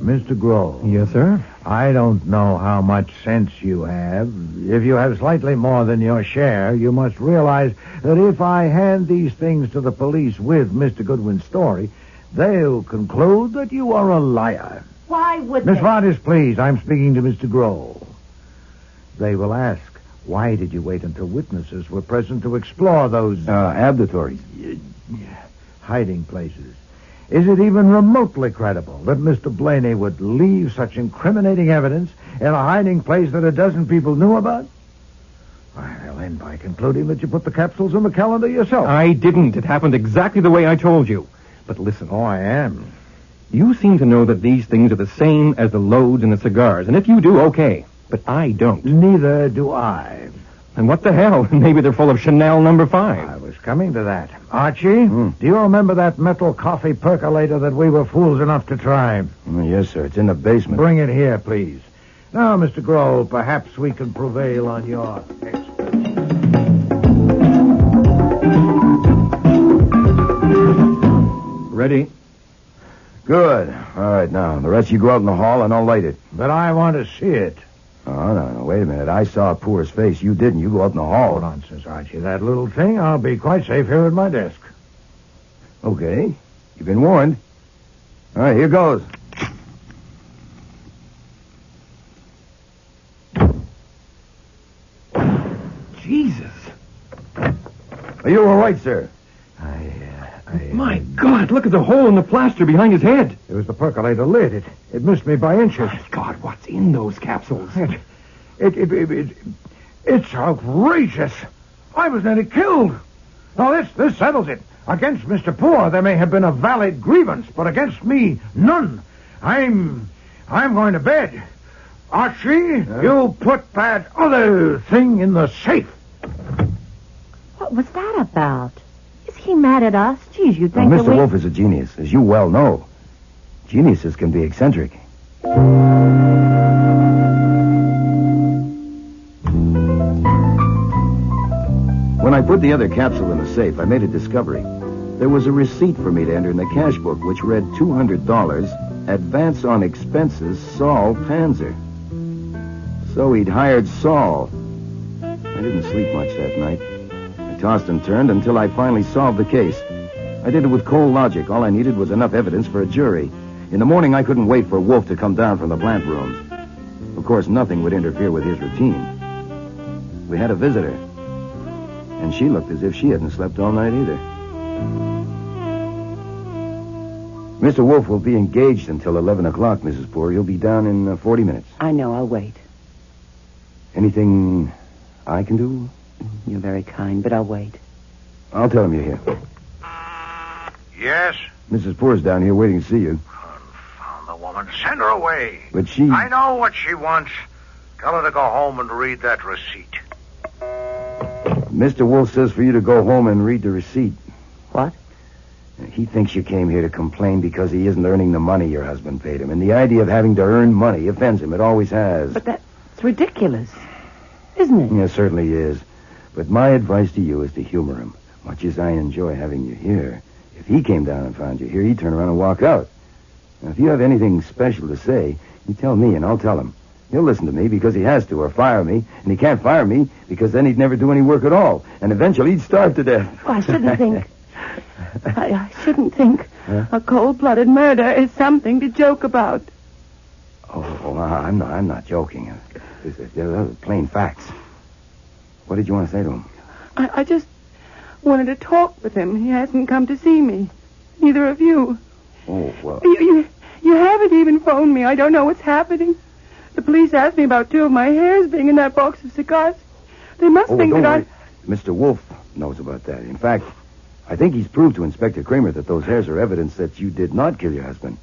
Mr. Grove. Yes, sir? I don't know how much sense you have. If you have slightly more than your share, you must realize that if I hand these things to the police with Mr. Goodwin's story, they'll conclude that you are a liar. Why would Miss they? Vargas, please, I'm speaking to Mr. Grove. They will ask, why did you wait until witnesses were present to explore those... abductories. Hiding places. Is it even remotely credible that Mr. Blaney would leave such incriminating evidence in a hiding place that a dozen people knew about? I'll end by concluding that you put the capsules in the calendar yourself. I didn't. It happened exactly the way I told you. But listen. Oh, I am. You seem to know that these things are the same as the loads in the cigars. And if you do, okay. But I don't. Neither do I. And what the hell? Maybe they're full of Chanel number 5. I was coming to that. Archie, do you remember that metal coffee percolator that we were fools enough to try? Yes, sir. It's in the basement. Bring it here, please. Now, Mr. Grove, perhaps we can prevail on your expertise. Ready? Good. All right, now, the rest you go out in the hall and I'll light it. But I want to see it. Oh, no, wait a minute. I saw Poor's face. You didn't. You go out in the hall. Oh, nonsense, Archie. That little thing, I'll be quite safe here at my desk. Okay. You've been warned. All right, here goes. Jesus. Are you all right, sir? My God, look at the hole in the plaster behind his head. It was the percolator lid. It missed me by inches. My God, what's in those capsules? It's outrageous. I was nearly killed. Now, this settles it. Against Mr. Poor, there may have been a valid grievance, but against me, none. I'm going to bed. Archie, you put that other thing in the safe. What was that about? Is he mad at us? Geez, you'd think Mr. Wolfe is a genius, as you well know. Geniuses can be eccentric. When I put the other capsule in the safe, I made a discovery. There was a receipt for me to enter in the cash book, which read $200, advance on expenses, Saul Panzer. So he'd hired Saul. I didn't sleep much that night. I tossed and turned until I finally solved the case. I did it with cold logic. All I needed was enough evidence for a jury. In the morning, I couldn't wait for Wolfe to come down from the plant rooms. Of course, nothing would interfere with his routine. We had a visitor. And she looked as if she hadn't slept all night either. Mr. Wolfe will be engaged until 11 o'clock, Mrs. Poor. He'll be down in 40 minutes. I know. I'll wait. Anything I can do? You're very kind, but I'll wait. I'll tell him you're here. Yes? Mrs. Poor's down here waiting to see you. Confound the woman. Send her away. But she... I know what she wants. Tell her to go home and read that receipt. Mr. Wolfe says for you to go home and read the receipt. What? He thinks you came here to complain because he isn't earning the money your husband paid him. And the idea of having to earn money offends him. It always has. But that's ridiculous, isn't it? Yeah, it certainly is. But my advice to you is to humor him. Much as I enjoy having you here, if he came down and found you here, he'd turn around and walk out. Now, if you have anything special to say, you tell me and I'll tell him. He'll listen to me because he has to, or fire me. And he can't fire me because then he'd never do any work at all. And eventually he'd starve to death. Oh, I shouldn't think. I shouldn't think a cold-blooded murder is something to joke about. I'm not joking. They're plain facts. What did you want to say to him? I just wanted to talk with him. He hasn't come to see me. Neither of you. Oh, well... You haven't even phoned me. I don't know what's happening. The police asked me about 2 of my hairs being in that box of cigars. They must think that I... Mr. Wolfe knows about that. In fact, I think he's proved to Inspector Kramer that those hairs are evidence that you did not kill your husband.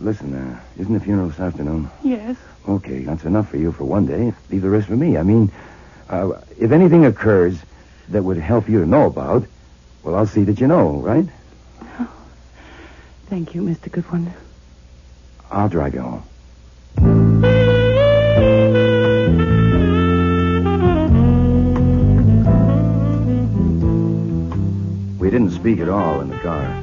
Listen, isn't the funeral this afternoon? Yes. Okay, that's enough for you for one day. Leave the rest for me. I mean, if anything occurs that would help you to know about, well, I'll see that you know, right? Thank you, Mr. Goodwin. I'll drive you home. We didn't speak at all in the car.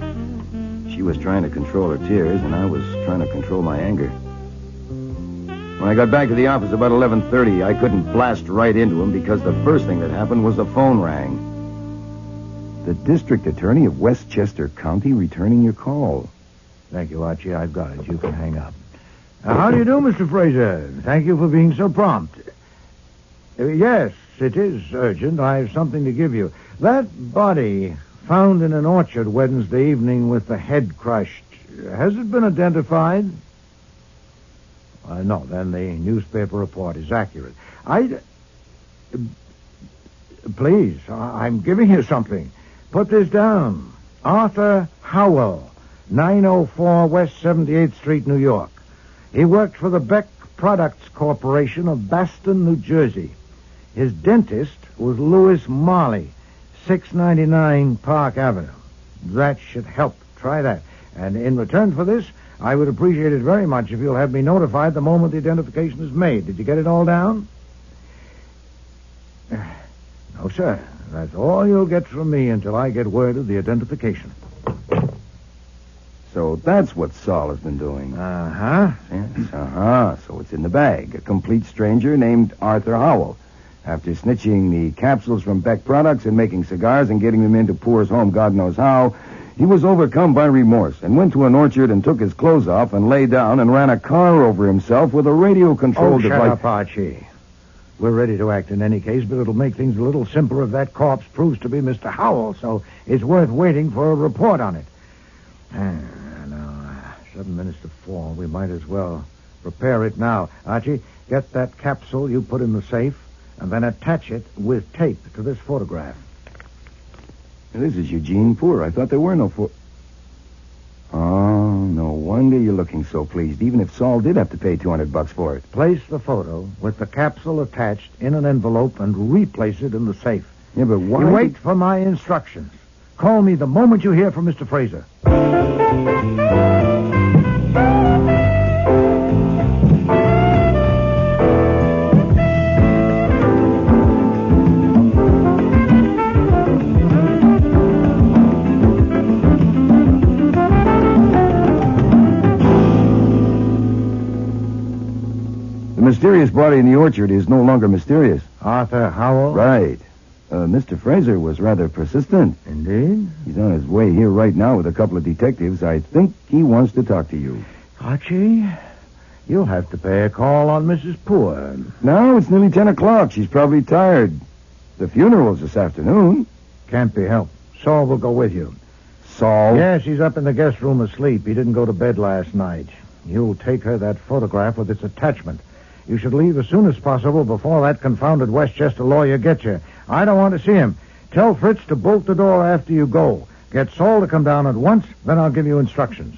She was trying to control her tears, and I was trying to control my anger. When I got back to the office about 11:30, I couldn't blast right into him because the first thing that happened was the phone rang. The district attorney of Westchester County returning your call. Thank you, Archie. I've got it. You can hang up. How do you do, Mr. Fraser? Thank you for being so prompt. Yes, it is urgent. I have something to give you. That body found in an orchard Wednesday evening with the head crushed, has it been identified? No, then the newspaper report is accurate. Please, I'm giving you something. Put this down. Arthur Howell, 904 West 78th Street, New York. He worked for the Beck Products Corporation of Baston, New Jersey. His dentist was Louis Marley, 699 Park Avenue. That should help. Try that. And in return for this, I would appreciate it very much if you'll have me notified the moment the identification is made. Did you get it all down? No, sir. That's all you'll get from me until I get word of the identification. So that's what Saul has been doing. Uh-huh. Yes, So it's in the bag. A complete stranger named Arthur Howell. After snitching the capsules from Beck Products and making cigars and getting them into Poor's home God knows how, he was overcome by remorse and went to an orchard and took his clothes off and lay down and ran a car over himself with a radio-controlled device. Shut up, Archie. We're ready to act in any case, but it'll make things a little simpler if that corpse proves to be Mr. Howell, so it's worth waiting for a report on it. Now, 7 minutes to 4. We might as well prepare it now. Archie, get that capsule you put in the safe, and then attach it with tape to this photograph. This is Eugene Poor. I thought there were no Oh, no wonder you're looking so pleased, even if Saul did have to pay $200 for it. Place the photo with the capsule attached in an envelope and replace it in the safe. Yeah, but why... You wait for my instructions. Call me the moment you hear from Mr. Fraser. The mysterious body in the orchard is no longer mysterious. Arthur Howell? Right. Mr. Fraser was rather persistent. Indeed? He's on his way here right now with a couple of detectives. I think he wants to talk to you. Archie, you'll have to pay a call on Mrs. Poor. No, it's nearly 10 o'clock. She's probably tired. The funeral's this afternoon. Can't be helped. Saul will go with you. Saul? Yes, he's up in the guest room asleep. He didn't go to bed last night. You'll take her that photograph with its attachment. You should leave as soon as possible before that confounded Westchester lawyer gets you. I don't want to see him. Tell Fritz to bolt the door after you go. Get Saul to come down at once, then I'll give you instructions.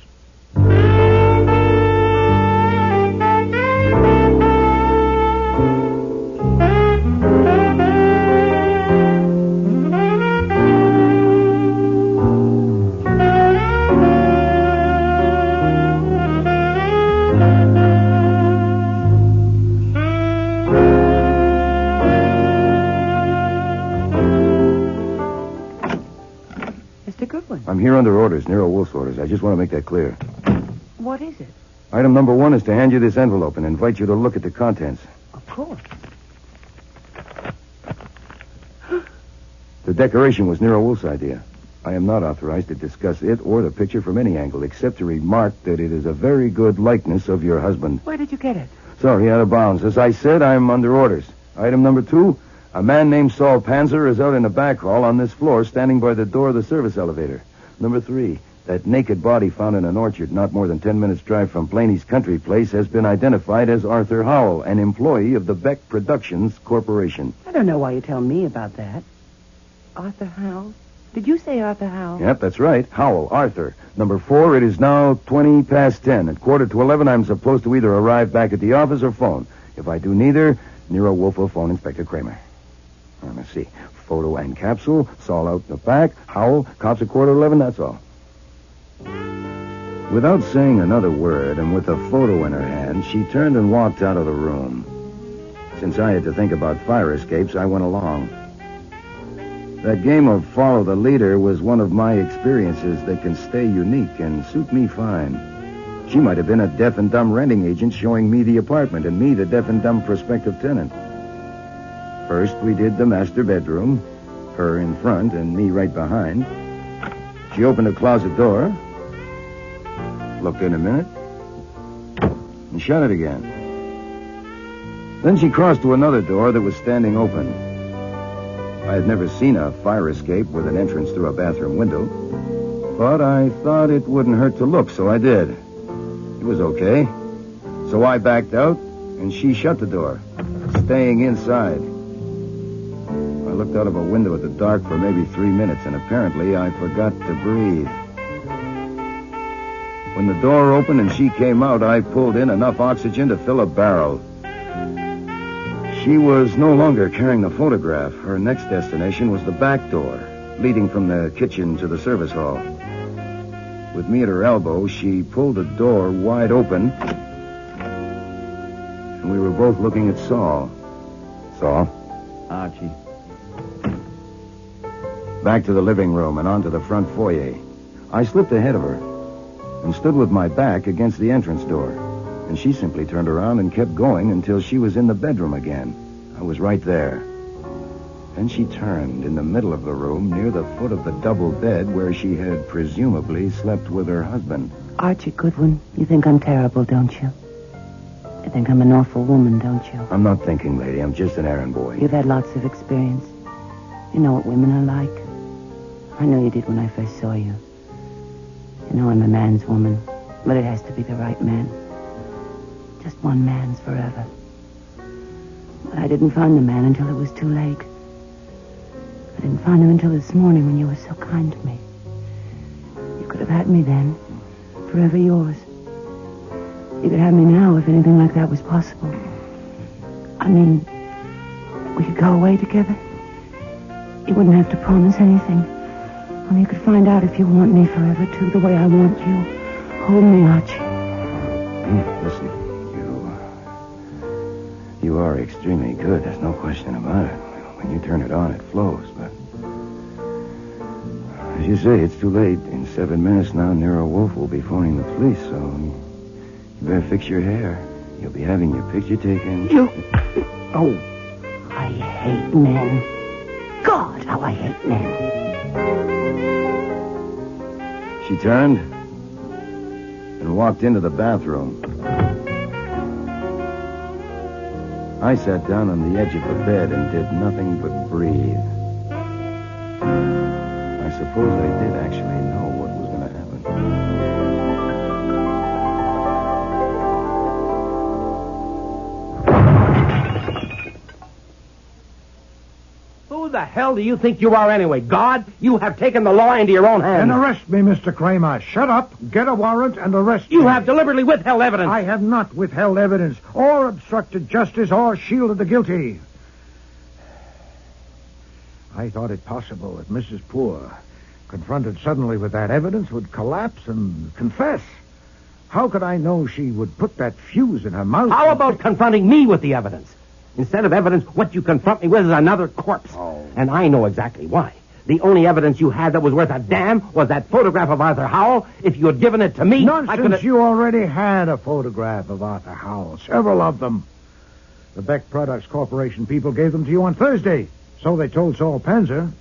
I'm here under orders, Nero Wolfe's orders. I just want to make that clear. What is it? Item number 1 is to hand you this envelope and invite you to look at the contents. Of course. The The decoration was Nero Wolfe's idea. I am not authorized to discuss it or the picture from any angle, except to remark that it is a very good likeness of your husband. Where did you get it? Sorry, out of bounds. As I said, I'm under orders. Item number 2, a man named Saul Panzer is out in the back hall on this floor, standing by the door of the service elevator. Number 3, that naked body found in an orchard not more than 10 minutes' drive from Blaney's country place has been identified as Arthur Howell, an employee of the Beck Productions Corporation. I don't know why you tell me about that. Arthur Howell? Did you say Arthur Howell? Yep, that's right. Howell, Arthur. Number 4, it is now 20 past 10. At 10:45, I'm supposed to either arrive back at the office or phone. If I do neither, Nero Wolfe will phone Inspector Kramer. Let's see. Photo and capsule. Saul out in the back. Howell. Cops at 11:15. That's all. Without saying another word and with the photo in her hand, she turned and walked out of the room. Since I had to think about fire escapes, I went along. That game of follow the leader was one of my experiences that can stay unique and suit me fine. She might have been a deaf and dumb renting agent showing me the apartment and me the deaf and dumb prospective tenant. First, we did the master bedroom, her in front and me right behind. She opened a closet door, looked in a minute, and shut it again. Then she crossed to another door that was standing open. I had never seen a fire escape with an entrance through a bathroom window, but I thought it wouldn't hurt to look, so I did. It was okay. So I backed out, and she shut the door, staying inside. I looked out of a window at the dark for maybe 3 minutes, and apparently I forgot to breathe. When the door opened and she came out, I pulled in enough oxygen to fill a barrel. She was no longer carrying the photograph. Her next destination was the back door, leading from the kitchen to the service hall. With me at her elbow, she pulled the door wide open, and we were both looking at Saul. Saul? Archie. Back to the living room and onto the front foyer. I slipped ahead of her and stood with my back against the entrance door. And she simply turned around and kept going until she was in the bedroom again. I was right there. Then she turned in the middle of the room near the foot of the double bed where she had presumably slept with her husband. Archie Goodwin, you think I'm terrible, don't you? You think I'm an awful woman, don't you? I'm not thinking, lady. I'm just an errand boy. You've had lots of experience. You know what women are like. I know you did when I first saw you. You know I'm a man's woman, but it has to be the right man. Just one man's forever. But I didn't find the man until it was too late. I didn't find him until this morning when you were so kind to me. You could have had me then, forever yours. You could have me now if anything like that was possible. I mean, we could go away together. You wouldn't have to promise anything. Only you could find out if you want me forever, too, the way I want you. Hold me, Archie. Listen, you are extremely good. There's no question about it. When you turn it on, it flows, but... As you say, it's too late. In 7 minutes now, Nero Wolfe will be phoning the police, so... You better fix your hair. You'll be having your picture taken. You... Oh, I hate men. God, how I hate men. She turned and walked into the bathroom. I sat down on the edge of the bed and did nothing but breathe. I suppose I did actually know what was going to happen. Who the hell do you think you are anyway? God? You have taken the law into your own hands. Then arrest me, Mr. Kramer. Shut up, get a warrant, and arrest me. You have deliberately withheld evidence. I have not withheld evidence, or obstructed justice, or shielded the guilty. I thought it possible that Mrs. Poor, confronted suddenly with that evidence, would collapse and confess. How could I know she would put that fuse in her mouth? How about confronting me with the evidence? Instead of evidence, what you confront me with is another corpse. Oh. And I know exactly why. The only evidence you had that was worth a damn was that photograph of Arthur Howell. If you had given it to me, Nonsense. I could have... You already had a photograph of Arthur Howell. Several of them. The Beck Products Corporation people gave them to you on Thursday. So they told Saul Panzer.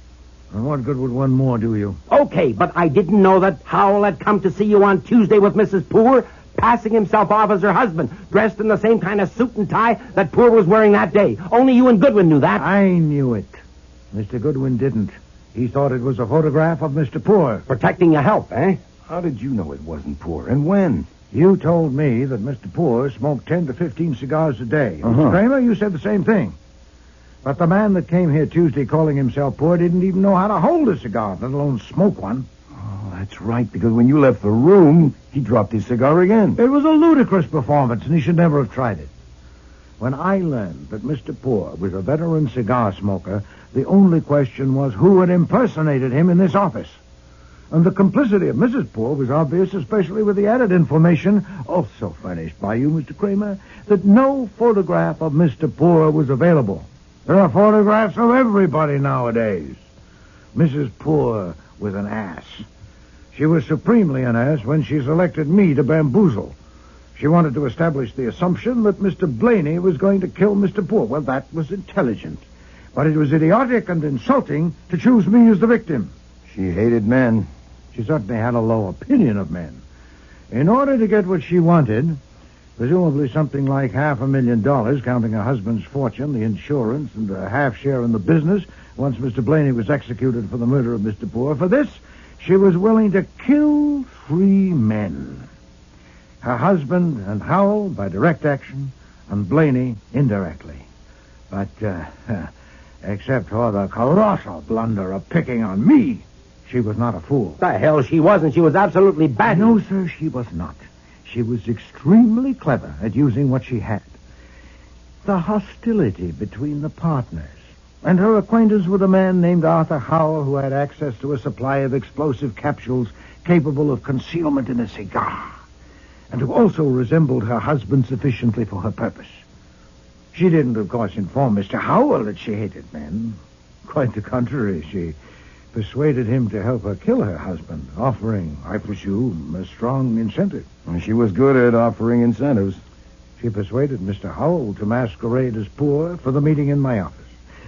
And what good would one more do you? Okay, but I didn't know that Howell had come to see you on Tuesday with Mrs. Poor, passing himself off as her husband, dressed in the same kind of suit and tie that Poor was wearing that day. Only you and Goodwin knew that. I knew it. Mr. Goodwin didn't. He thought it was a photograph of Mr. Poor. Protecting your health, eh? How did you know it wasn't Poor, and when? You told me that Mr. Poor smoked 10 to 15 cigars a day. Mr. Kramer, you said the same thing. But the man that came here Tuesday calling himself Poor didn't even know how to hold a cigar, let alone smoke one. Oh, that's right, because when you left the room, he dropped his cigar again. It was a ludicrous performance, and he should never have tried it. When I learned that Mr. Poor was a veteran cigar smoker, the only question was who had impersonated him in this office. And the complicity of Mrs. Poor was obvious, especially with the added information, also furnished by you, Mr. Kramer, that no photograph of Mr. Poor was available. There are photographs of everybody nowadays. Mrs. Poor was an ass. She was supremely an ass when she selected me to bamboozle. She wanted to establish the assumption that Mr. Blaney was going to kill Mr. Poor. Well, that was intelligent. But it was idiotic and insulting to choose me as the victim. She hated men. She certainly had a low opinion of men. In order to get what she wanted, presumably something like $500,000, counting her husband's fortune, the insurance, and a half share in the business, once Mr. Blaney was executed for the murder of Mr. Poor. For this, she was willing to kill 3 men. Her husband and Howell by direct action, and Blaney indirectly. But, except for the colossal blunder of picking on me, she was not a fool. The hell she wasn't. She was absolutely bad. No, sir, she was not. She was extremely clever at using what she had. The hostility between the partners, and her acquaintance with a man named Arthur Howell who had access to a supply of explosive capsules capable of concealment in a cigar, and who also resembled her husband sufficiently for her purpose. She didn't, of course, inform Mr. Howell that she hated men. Quite the contrary, she persuaded him to help her kill her husband, offering, I presume, a strong incentive. She was good at offering incentives. She persuaded Mr. Howell to masquerade as Poor for the meeting in my office.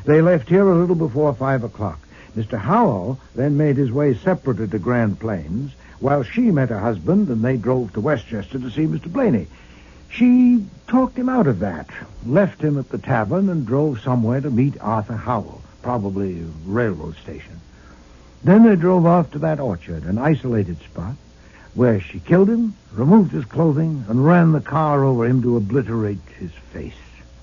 They left here a little before 5 o'clock. Mr. Howell then made his way separately to Grand Plains, while she met her husband, and they drove to Westchester to see Mr. Blaney. She talked him out of that, left him at the tavern, and drove somewhere to meet Arthur Howell, probably a railroad station. Then they drove off to that orchard, an isolated spot, where she killed him, removed his clothing, and ran the car over him to obliterate his face.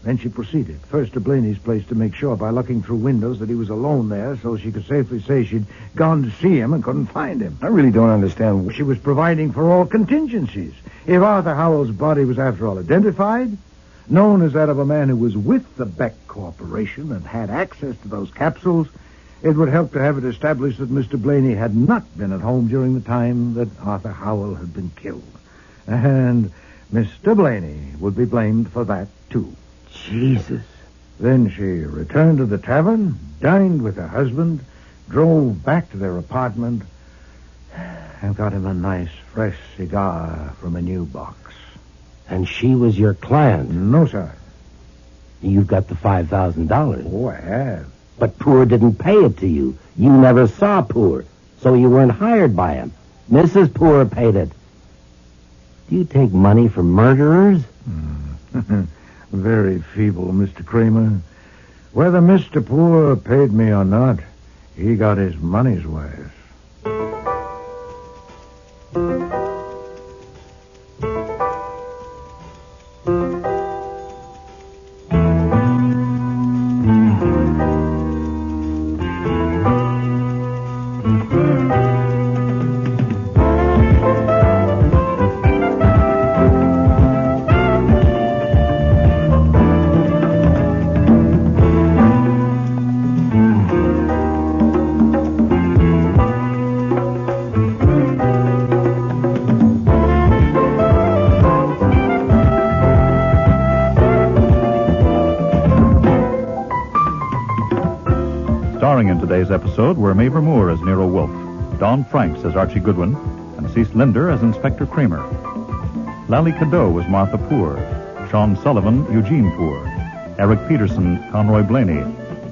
Then she proceeded, first to Blaney's place to make sure by looking through windows that he was alone there, so she could safely say she'd gone to see him and couldn't find him. I really don't understand. She was providing for all contingencies. If Arthur Howell's body was, after all, identified, known as that of a man who was with the Beck Corporation and had access to those capsules, it would help to have it established that Mr. Blaney had not been at home during the time that Arthur Howell had been killed. And Mr. Blaney would be blamed for that, too. Jesus. Then she returned to the tavern, dined with her husband, drove back to their apartment, and got him a nice, fresh cigar from a new box. And she was your client? No, sir. You've got the $5,000. Oh, I have. But Poor didn't pay it to you. You never saw Poor, so you weren't hired by him. Mrs. Poor paid it. Do you take money from murderers? Very feeble, Mr. Kramer. Whether Mr. Poor paid me or not, he got his money's worth. Starring in today's episode were Mavor Moore as Nero Wolfe, Don Franks as Archie Goodwin, and Cece Linder as Inspector Kramer. Lally Cadeau was Martha Poor, Sean Sullivan, Eugene Poor, Eric Peterson, Conroy Blaney,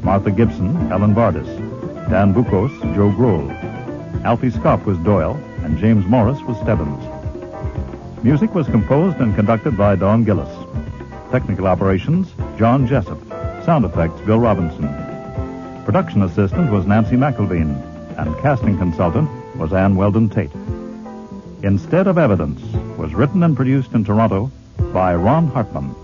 Martha Gibson, Helen Vardis, Dan Bukos, Joe Grohl. Alfie Scott was Doyle, and James Morris was Stebbins. Music was composed and conducted by Don Gillis. Technical operations, John Jessup. Sound effects, Bill Robinson. Production assistant was Nancy McElveen, and casting consultant was Ann Weldon Tate. Instead of Evidence was written and produced in Toronto by Ron Hartman.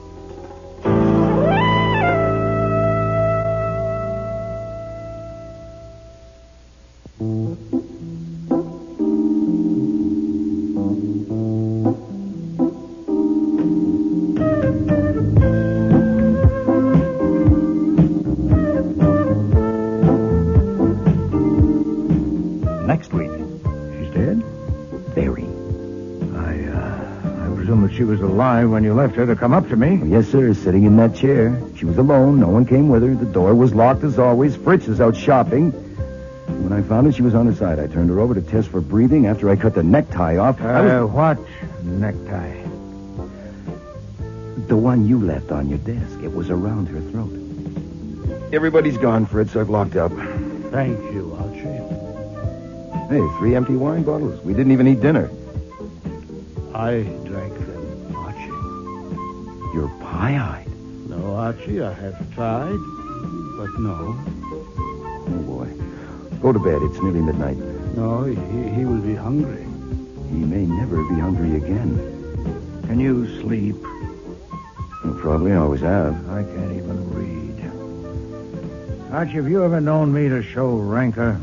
Next week. She's dead? Very. I presume that she was alive when you left her to come up to me. Yes, sir, sitting in that chair. She was alone. No one came with her. The door was locked as always. Fritz is out shopping. When I found her, she was on her side. I turned her over to test for breathing. After I cut the necktie off, What necktie? The one you left on your desk. It was around her throat. Everybody's gone, Fritz. I've locked up. Thank you, Archie. Hey, 3 empty wine bottles. We didn't even eat dinner. I drank them, Archie. You're pie-eyed. No, Archie, I have tried, but no. Oh, boy. Go to bed. It's nearly midnight. No, he will be hungry. He may never be hungry again. Can you sleep? You probably always have. I can't even read. Archie, have you ever known me to show rancor?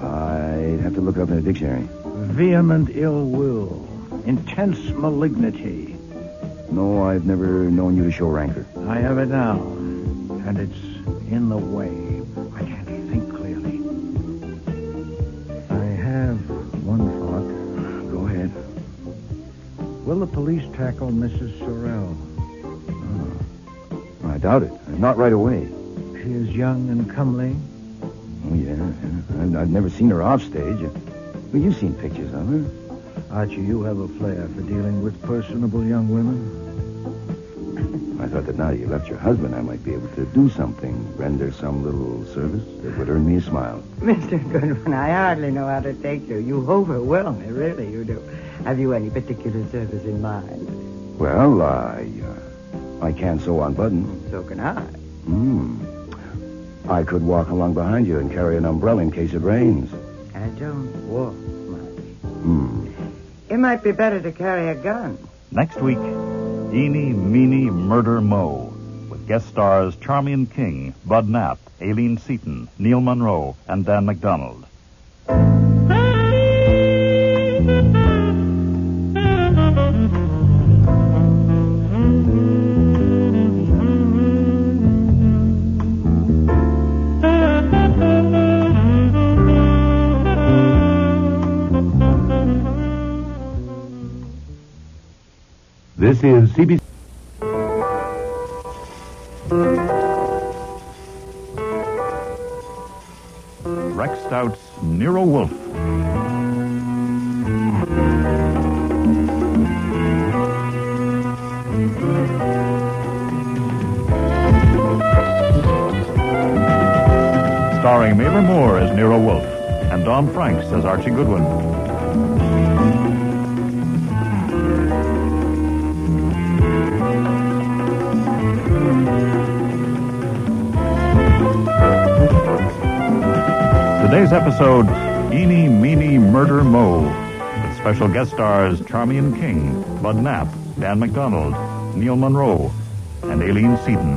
I'd have to look up in a dictionary. Vehement ill will. Intense malignity. No, I've never known you to show rancor. I have it now. And it's in the way. I can't think clearly. I have one thought. Go ahead. Will the police tackle Mrs. Sorrell? I doubt it. Not right away. She is young and comely. Oh, yeah. I've never seen her off stage. Well, you've seen pictures of her. Archie, you have a flair for dealing with personable young women. I thought that now you left your husband, I might be able to do something, render some little service that would earn me a smile. Mr. Goodwin, I hardly know how to take you. You overwhelm me, really, you do. Have you any particular service in mind? Well, I can sew on buttons. So can I. I could walk along behind you and carry an umbrella in case it rains. I don't walk much. It might be better to carry a gun. Next week, Eeny, Meeny, Murder, Mo, with guest stars Charmian King, Bud Knapp, Aileen Seaton, Neil Monroe, and Dan McDonald. This is CBC. Rex Stout's Nero Wolfe. Starring Mabel Moore as Nero Wolfe and Don Franks as Archie Goodwin. Today's episode, Eeny, Meeny, Murder, Mo, with special guest stars Charmian King, Bud Knapp, Dan McDonald, Neil Monroe, and Aileen Seaton.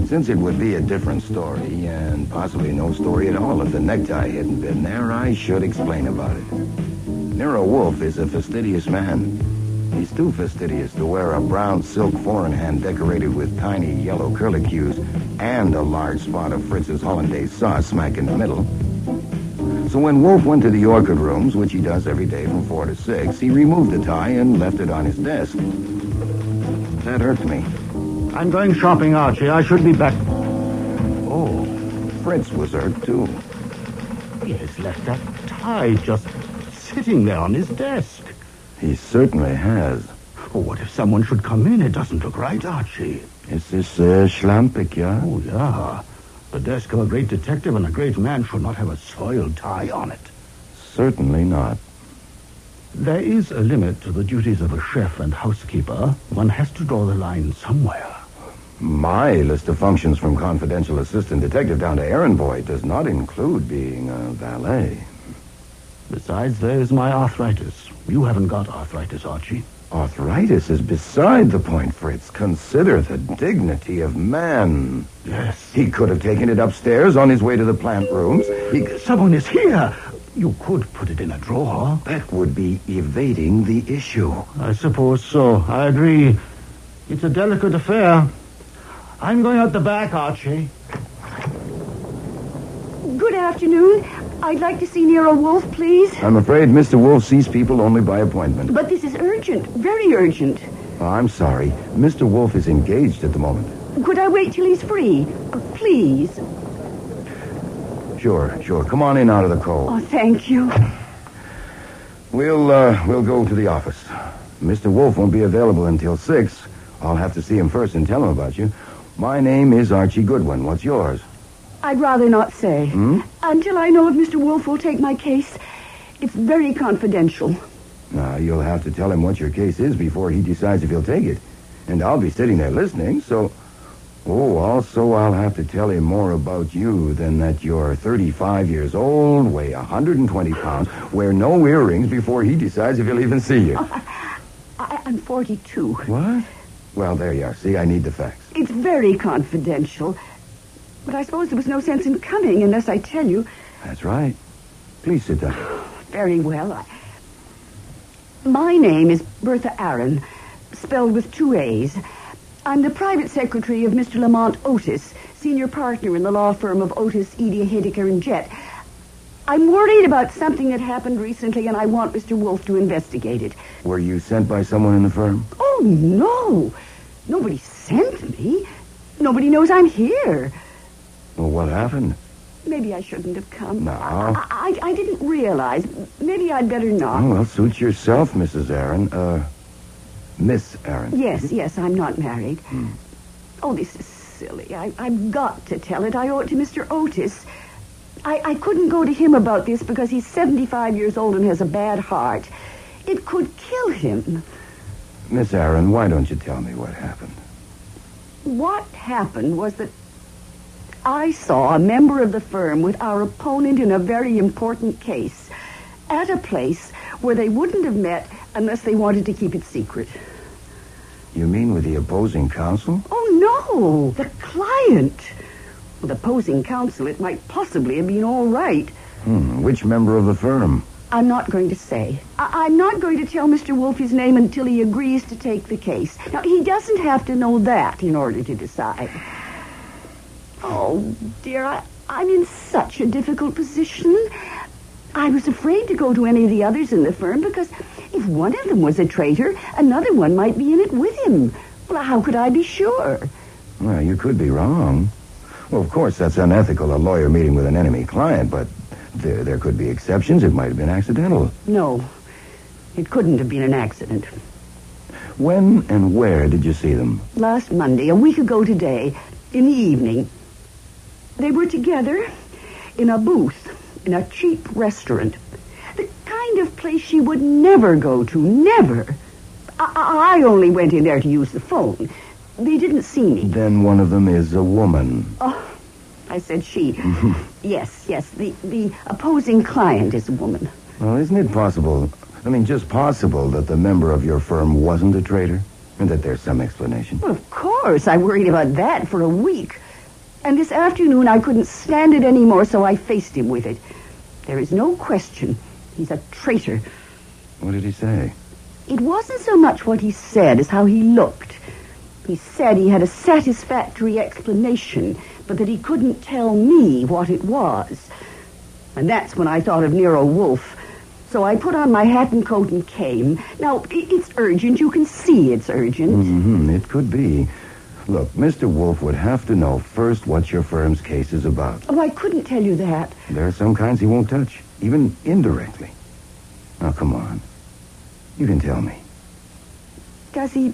Since it would be a different story, and possibly no story at all if the necktie hadn't been there, I should explain about it. Nero Wolfe is a fastidious man. He's too fastidious to wear a brown silk four-in-hand decorated with tiny yellow curlicues and a large spot of Fritz's hollandaise sauce smack in the middle. So when Wolfe went to the orchid rooms, which he does every day from 4 to 6, he removed the tie and left it on his desk. That hurt me. I'm going shopping, Archie. I should be back. Oh, Fritz was hurt, too. He has left that tie just sitting there on his desk. He certainly has. Oh, what if someone should come in? It doesn't look right, Archie. Is this Schlampig, yeah? Oh, yeah. The desk of a great detective and a great man should not have a soiled tie on it. Certainly not. There is a limit to the duties of a chef and housekeeper. One has to draw the line somewhere. My list of functions from confidential assistant detective down to errand boy does not include being a valet. Besides, there's my arthritis. You haven't got arthritis, Archie. Arthritis is beside the point, Fritz. Consider the dignity of man. Yes. He could have taken it upstairs on his way to the plant rooms. Someone is here. You could put it in a drawer. That would be evading the issue. I suppose so. I agree. It's a delicate affair. I'm going out the back, Archie. Good afternoon. I'd like to see Nero Wolfe, please. I'm afraid Mr. Wolfe sees people only by appointment. But this is urgent. Very urgent. Oh, I'm sorry. Mr. Wolfe is engaged at the moment. Could I wait till he's free? Please. Sure. Come on in out of the cold. Oh, thank you. We'll go to the office. Mr. Wolfe won't be available until 6. I'll have to see him first and tell him about you. My name is Archie Goodwin. What's yours? I'd rather not say. Until I know if Mr. Wolfe will take my case. It's very confidential. You'll have to tell him what your case is before he decides if he'll take it. And I'll be sitting there listening, so... Oh, also I'll have to tell him more about you than that you're 35 years old, weigh 120 pounds, wear no earrings before he decides if he'll even see you. I'm 42. What? Well, there you are. See, I need the facts. It's very confidential. But I suppose there was no sense in coming unless I tell you. That's right. Please sit down. Very well. My name is Bertha Aaron, spelled with 2 A's. I'm the private secretary of Mr. Lamont Otis, senior partner in the law firm of Otis, Edie, Hideker, and Jett. I'm worried about something that happened recently, and I want Mr. Wolfe to investigate it. Were you sent by someone in the firm? Oh, no. Nobody sent me. Nobody knows I'm here. Well, what happened? Maybe I shouldn't have come. No. I didn't realize. Maybe I'd better not. Oh, well, suit yourself, Mrs. Aaron. Miss Aaron. Yes, I'm not married. Oh, this is silly. I've got to tell it. I owe it to Mr. Otis. I couldn't go to him about this because he's 75 years old and has a bad heart. It could kill him. Miss Aaron, why don't you tell me what happened? What happened was that I saw a member of the firm with our opponent in a very important case at a place where they wouldn't have met unless they wanted to keep it secret. You mean with the opposing counsel? Oh, no, the client. With opposing counsel, it might possibly have been all right. Which member of the firm? I'm not going to say. I'm not going to tell Mr. Wolfe his name until he agrees to take the case. Now, he doesn't have to know that in order to decide. Oh, dear, I'm in such a difficult position. I was afraid to go to any of the others in the firm because if one of them was a traitor, another one might be in it with him. Well, how could I be sure? Well, you could be wrong. Well, of course, that's unethical, a lawyer meeting with an enemy client, but there could be exceptions. It might have been accidental. No, it couldn't have been an accident. When and where did you see them? Last Monday, a week ago today, in the evening. They were together in a booth in a cheap restaurant. The kind of place she would never go to, never. I only went in there to use the phone. They didn't see me. Then one of them is a woman. Oh, I said she. Yes, the opposing client is a woman. Well, isn't it possible, just possible that the member of your firm wasn't a traitor? And that there's some explanation? Well, of course. I worried about that for a week. And this afternoon I couldn't stand it anymore, so I faced him with it. There is no question. He's a traitor. What did he say? It wasn't so much what he said as how he looked. He said he had a satisfactory explanation, but that he couldn't tell me what it was. And that's when I thought of Nero Wolfe. So I put on my hat and coat and came. Now, it's urgent. You can see it's urgent. It could be. Look, Mr. Wolfe would have to know first what your firm's case is about. Oh, I couldn't tell you that. There are some kinds he won't touch, even indirectly. Now, come on. You can tell me. Does he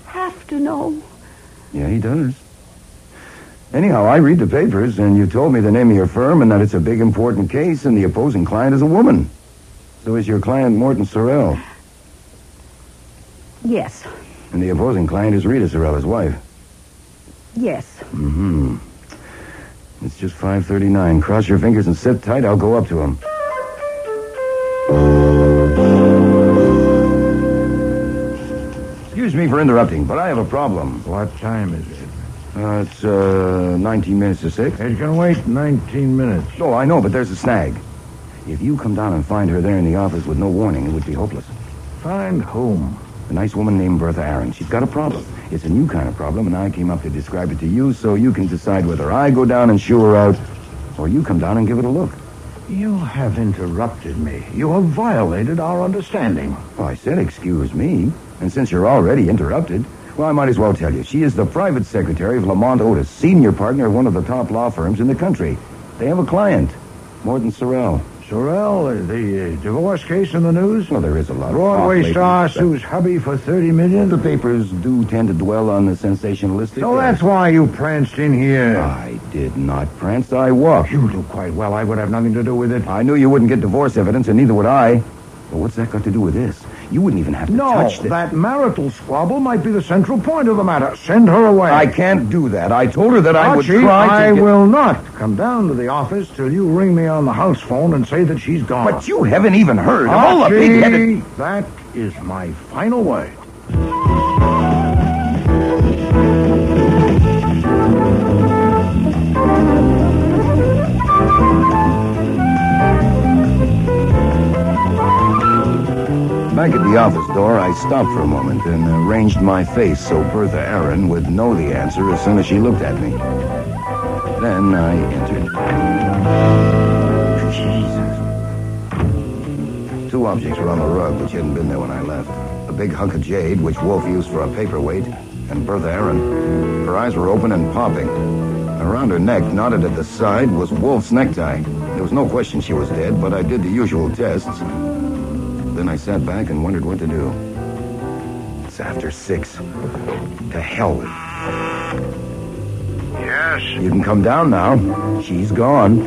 have to know? Yeah, he does. Anyhow, I read the papers, and you told me the name of your firm and that it's a big, important case, and the opposing client is a woman. So is your client Morton Sorrell? Yes. And the opposing client is Rita Sorrell, his wife? Yes. Mm-hmm. It's just 5:39. Cross your fingers and sit tight. I'll go up to him. Excuse me for interrupting, but I have a problem. What time is it? It's 19 minutes to 6. It's going to wait 19 minutes. Oh, I know, but there's a snag. If you come down and find her there in the office with no warning, it would be hopeless. Find whom? A nice woman named Bertha Aaron. She's got a problem. It's a new kind of problem, and I came up to describe it to you so you can decide whether I go down and shoo her out, or you come down and give it a look. You have interrupted me. You have violated our understanding. Oh, I said excuse me. And since you're already interrupted, well, I might as well tell you. She is the private secretary of Lamont Otis, senior partner of one of the top law firms in the country. They have a client, Morton Sorrell. Sorrell, the divorce case in the news? Well, there is a lot of Broadway talk star lately. sues hubby for $30 million? The papers do tend to dwell on the sensationalistic. So that's why you pranced in here. I did not prance. I walked. You do quite well. I would have nothing to do with it. I knew you wouldn't get divorce evidence, and neither would I. But what's that got to do with this? You wouldn't even have to touch this. No, that marital squabble might be the central point of the matter. Send her away. I can't do that. I told her that I would Archie, try to I will not come down to the office till you ring me on the house phone and say that she's gone. But you haven't even heard of all the Archie, big-headed... that is my final word. Back at the office door, I stopped for a moment and arranged my face so Bertha Aaron would know the answer as soon as she looked at me. Then I entered. Jesus. Two objects were on the rug, which hadn't been there when I left. A big hunk of jade, which Wolfe used for a paperweight, and Bertha Aaron. Her eyes were open and popping. Around her neck, knotted at the side, was Wolfe's necktie. There was no question she was dead, but I did the usual tests. Then I sat back and wondered what to do. It's after 6. To hell with it. Yes? You can come down now. She's gone.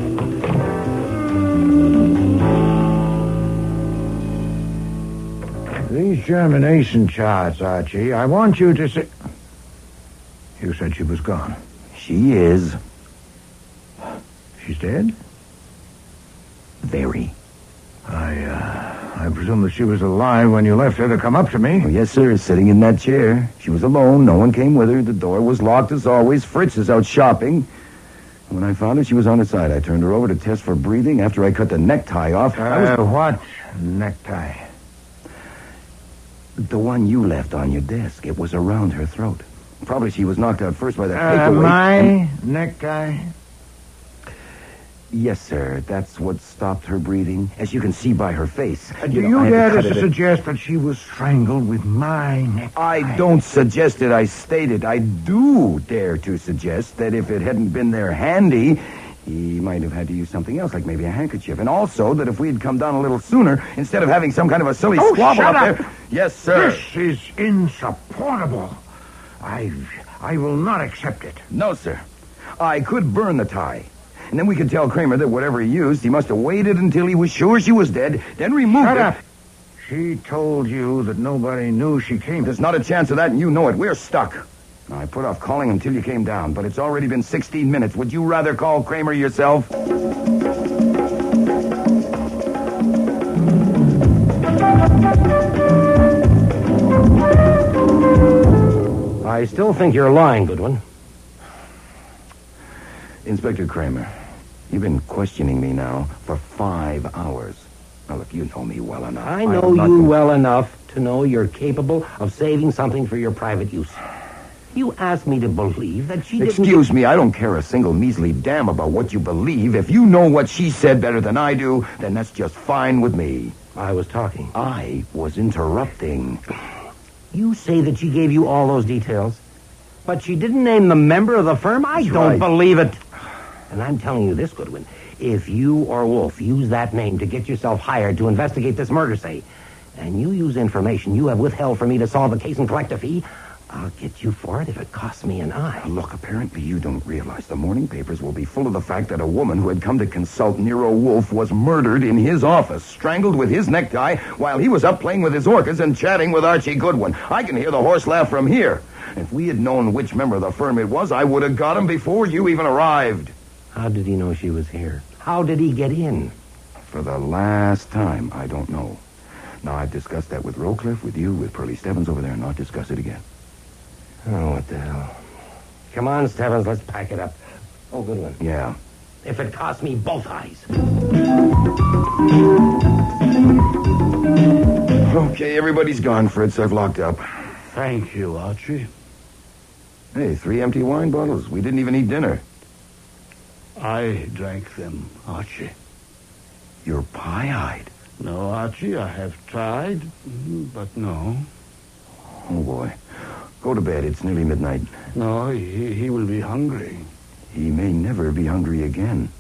These germination charts, Archie, I want you to say... You said she was gone. She is. She's dead? Very. I presume that she was alive when you left her to come up to me. Oh, yes, sir, sitting in that chair. She was alone. No one came with her. The door was locked as always. Fritz is out shopping. When I found her, she was on her side. I turned her over to test for breathing. After I cut the necktie off, What necktie? The one you left on your desk. It was around her throat. Probably she was knocked out first by that paperweight. My necktie? Yes, sir. That's what stopped her breathing, as you can see by her face. Do you dare to suggest that she was strangled with my necktie? I don't suggest it. I stated I do dare to suggest that if it hadn't been there handy, he might have had to use something else, like maybe a handkerchief. And also that if we had come down a little sooner, instead of having some kind of a silly squabble shut up up there... Yes, sir. This is insupportable. I will not accept it. No, sir. I could burn the tie. And then we could tell Kramer that whatever he used, he must have waited until he was sure she was dead, then removed it. Shut up. She told you that nobody knew she came. There's not a chance of that, and you know it. We're stuck. I put off calling until you came down, but it's already been 16 minutes. Would you rather call Kramer yourself? I still think you're lying, Goodwin. Inspector Kramer, you've been questioning me now for 5 hours. Now, look, you know me well enough. I know you well enough to know you're capable of saving something for your private use. You asked me to believe that she didn't... Excuse me, I don't care a single measly damn about what you believe. If you know what she said better than I do, then that's just fine with me. I was talking. I was interrupting. You say that she gave you all those details, but she didn't name the member of the firm? I don't believe it. And I'm telling you this, Goodwin. If you or Wolfe use that name to get yourself hired to investigate this murder, say, and you use information you have withheld from me to solve a case and collect a fee, I'll get you for it if it costs me an eye. Look, apparently you don't realize the morning papers will be full of the fact that a woman who had come to consult Nero Wolfe was murdered in his office, strangled with his necktie while he was up playing with his orchids and chatting with Archie Goodwin. I can hear the horse laugh from here. If we had known which member of the firm it was, I would have got him before you even arrived. How did he know she was here? How did he get in? For the last time, I don't know. Now, I've discussed that with Rowcliffe, with you, with Pearlie Stebbins over there, and not discuss it again. Oh, what the hell. Come on, Stebbins, let's pack it up. Oh, Goodwin. Yeah. If it costs me both eyes. Okay, everybody's gone, Fritz. I've locked up. Thank you, Archie. Hey, 3 empty wine bottles. We didn't even eat dinner. I drank them, Archie. You're pie-eyed. No, Archie, I have tried, but no. Oh, boy. Go to bed. It's nearly midnight. No, he will be hungry. He may never be hungry again.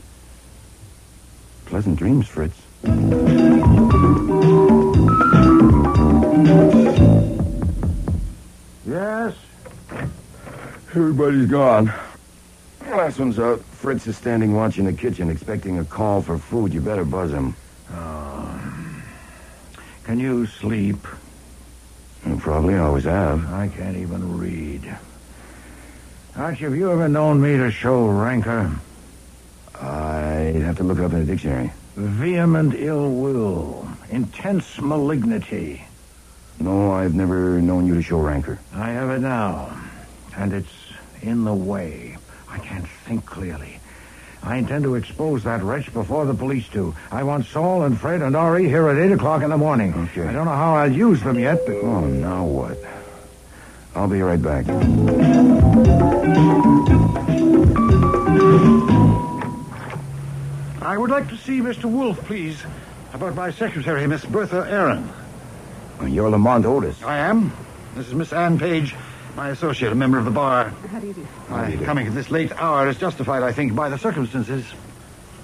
Pleasant dreams, Fritz. Yes? Everybody's gone. Last one's out. Fritz is standing watch in the kitchen, expecting a call for food. You better buzz him. Can you sleep? You probably always have. I can't even read. Archie, have you ever known me to show rancor? I'd have to look it up in a dictionary. Vehement ill will. Intense malignity. No, I've never known you to show rancor. I have it now. And it's in the way. I can't think clearly. I intend to expose that wretch before the police do. I want Saul and Fred and Ori here at 8 o'clock in the morning. Okay. I don't know how I'll use them yet, but... Oh, now what? I'll be right back. I would like to see Mr. Wolfe, please, about my secretary, Miss Bertha Aaron. You're Lamont Otis. I am. This is Miss Ann Page, my associate, a member of the bar. How do you do? My coming at this late hour is justified, I think, by the circumstances.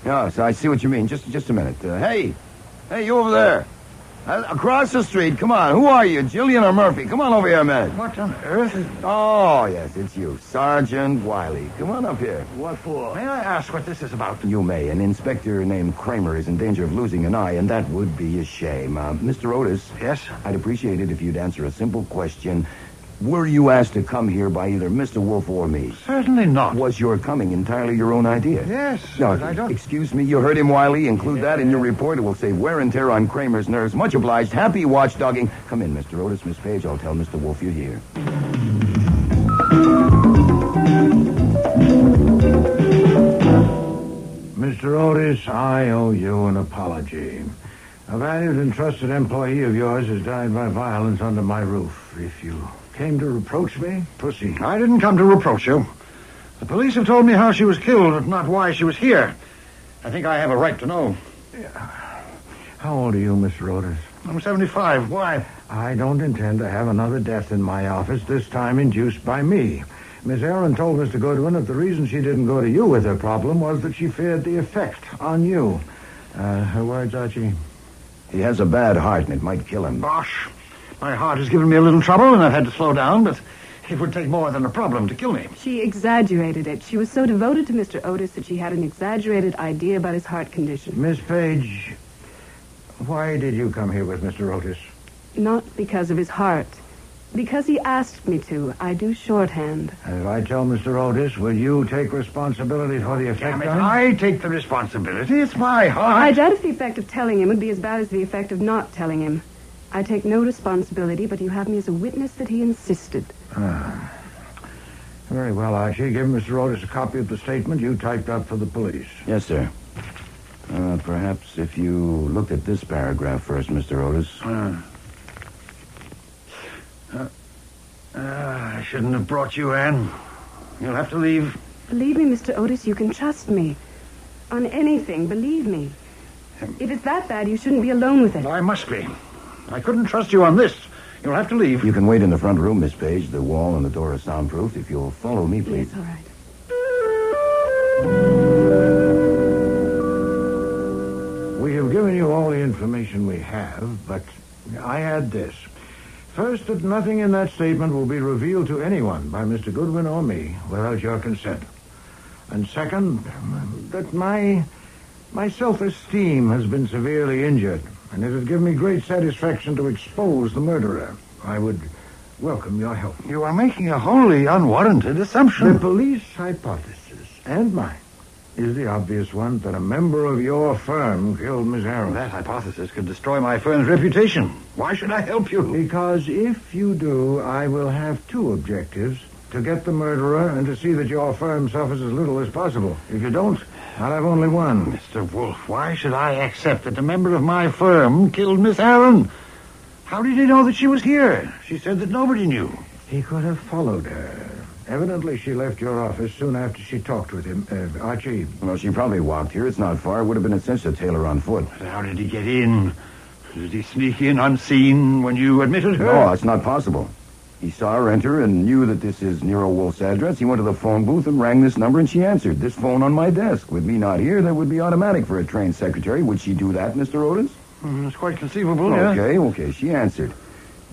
Yes, I see what you mean. Just a minute. Hey, you over there. Across the street. Come on. Who are you, Jillian or Murphy? Come on over here a minute. What on earth is... Oh, yes, it's you. Sergeant Wiley. Come on up here. What for? May I ask what this is about? You may. An inspector named Kramer is in danger of losing an eye, and that would be a shame. Mr. Otis. Yes? I'd appreciate it if you'd answer a simple question. Were you asked to come here by either Mr. Wolfe or me? Certainly not. Was your coming entirely your own idea? Yes, No, but I don't... excuse me, you heard him, Wiley. Include that in your report. It will save wear and tear on Kramer's nerves. Much obliged. Happy watchdogging. Come in, Mr. Otis. Miss Page, I'll tell Mr. Wolfe you're here. Mr. Otis, I owe you an apology. A valued and trusted employee of yours has died by violence under my roof. If you came to reproach me, proceed. I didn't come to reproach you. The police have told me how she was killed, but not why she was here. I think I have a right to know. How old are you, Mr. Otis? I'm 75. Why? I don't intend to have another death in my office, this time induced by me. Miss Aaron told Mr. Goodwin that the reason she didn't go to you with her problem was that she feared the effect on you. Her words, Archie? He has a bad heart, and it might kill him. Bosh. My heart has given me a little trouble, and I've had to slow down, but it would take more than a problem to kill me. She exaggerated it. She was so devoted to Mr. Otis that she had an exaggerated idea about his heart condition. Miss Page, why did you come here with Mr. Otis? Not because of his heart. Because he asked me to. I do shorthand. And if I tell Mr. Otis, will you take responsibility for the effect on him? I take the responsibility. It's my heart. I doubt if the effect of telling him would be as bad as the effect of not telling him. I take no responsibility, but you have me as a witness that he insisted. Very well, Archie. Give Mr. Otis a copy of the statement you typed up for the police. Yes, sir. Perhaps if you looked at this paragraph first, Mr. Otis. I shouldn't have brought you, Anne. You'll have to leave. Believe me, Mr. Otis, you can trust me. On anything, believe me. If it's that bad, you shouldn't be alone with it. I must be. I couldn't trust you on this. You'll have to leave. You can wait in the front room, Miss Page. The wall and the door are soundproof. If you'll follow me, please. Yes, all right. We have given you all the information we have, but I add this. First, that nothing in that statement will be revealed to anyone by Mr. Goodwin or me without your consent. And second, that my self-esteem has been severely injured, and it would give me great satisfaction to expose the murderer. I would welcome your help. You are making a wholly unwarranted assumption. The police hypothesis, and mine, is the obvious one that a member of your firm killed Miss Harris. That hypothesis could destroy my firm's reputation. Why should I help you? Because if you do, I will have two objectives: to get the murderer and to see that your firm suffers as little as possible. If you don't, I'll have only one. Mr. Wolfe, why should I accept that a member of my firm killed Miss Aaron? How did he know that she was here? She said that nobody knew. He could have followed her. Evidently, she left your office soon after she talked with him. Archie. Well, she probably walked here. It's not far. It would have been a cinch to tail her on foot. How did he get in? Did he sneak in unseen when you admitted her? No, it's not possible. He saw her enter and knew that this is Nero Wolfe's address. He went to the phone booth and rang this number, and she answered. This phone on my desk. With me not here, that would be automatic for a trained secretary. Would she do that, Mr. Otis? It's quite conceivable, yeah. Okay. She answered.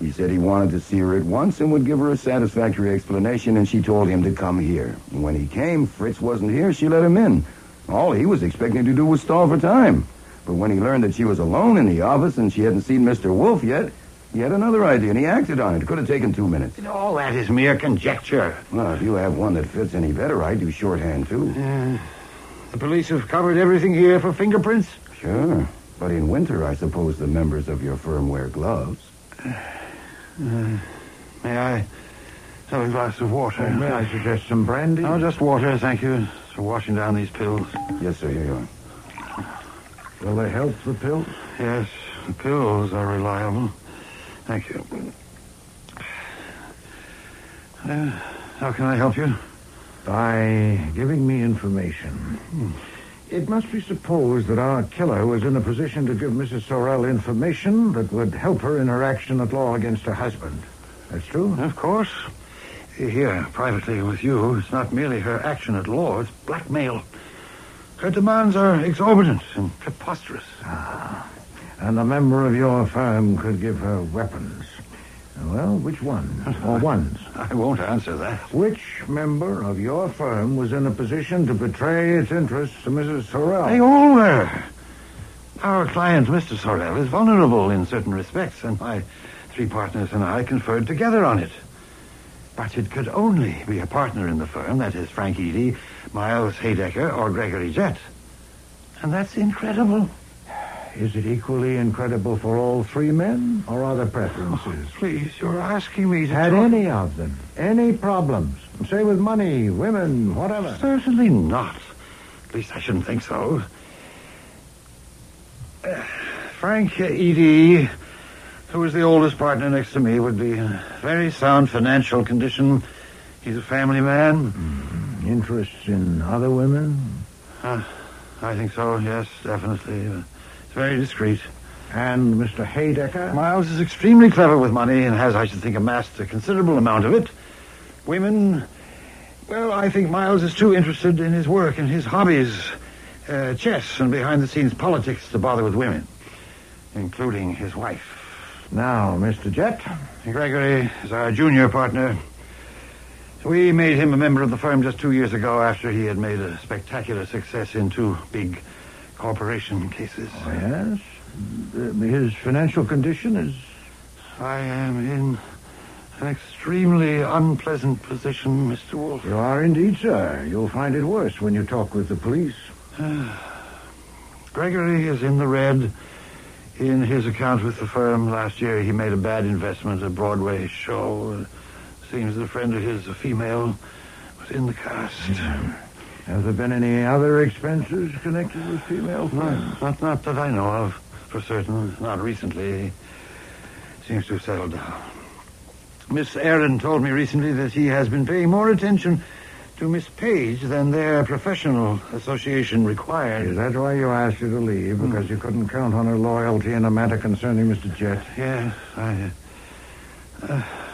He said he wanted to see her at once and would give her a satisfactory explanation, and she told him to come here. And when he came, Fritz wasn't here. She let him in. All he was expecting to do was stall for time. But when he learned that she was alone in the office and she hadn't seen Mr. Wolfe yet, he had another idea, and he acted on it. It could have taken 2 minutes. All that is mere conjecture. Well, if you have one that fits any better, I do shorthand, too. The police have covered everything here for fingerprints? Sure. But in winter, I suppose the members of your firm wear gloves. May I have a glass of water? May I suggest some brandy? No, just water, thank you. For washing down these pills. Yes, sir, here you are. Will they help, the pills? Yes, the pills are reliable. Thank you. How can I help you? By giving me information. It must be supposed that our killer was in a position to give Mrs. Sorrell information that would help her in her action at law against her husband. That's true? Of course. Here, privately with you, it's not merely her action at law, it's blackmail. Her demands are exorbitant and preposterous. And a member of your firm could give her weapons. Well, which one? Or ones? I won't answer that. Which member of your firm was in a position to betray its interests to Mrs. Sorrell? They all were. Our client, Mr. Sorrell, is vulnerable in certain respects, and my 3 partners and I conferred together on it. But it could only be a partner in the firm, that is Frank Eady, Miles Haydecker, or Gregory Jett. And that's incredible. Is it equally incredible for all 3 men, or are there preferences? Please, you're asking me to Had talk... any of them any problems? Say with money, women, whatever. Certainly not. At least I shouldn't think so. Frank Eady, who is the oldest partner next to me, would be in a very sound financial condition. He's a family man. Interests in other women? I think so, yes, definitely. It's very discreet. And Mr. Haydecker? Miles is extremely clever with money and has, I should think, amassed a considerable amount of it. Women, well, I think Miles is too interested in his work and his hobbies, chess and behind-the-scenes politics, to bother with women, including his wife. Now, Mr. Jett? Gregory is our junior partner. We made him a member of the firm just 2 years ago after he had made a spectacular success in 2 big corporation cases. Oh, yes? His financial condition is... I am in an extremely unpleasant position, Mr. Wolfe. You are indeed, sir. You'll find it worse when you talk with the police. Gregory is in the red. In his account with the firm last year, he made a bad investment, a Broadway show. Seems that a friend of his, a female, was in the cast. Have there been any other expenses connected with female friends? Not that I know of, for certain. Not recently. He seems to have settled down. Miss Aaron told me recently that he has been paying more attention to Miss Page than their professional association required. Is that why you asked her to leave? Because you couldn't count on her loyalty in a matter concerning Mr. Jett? Yes,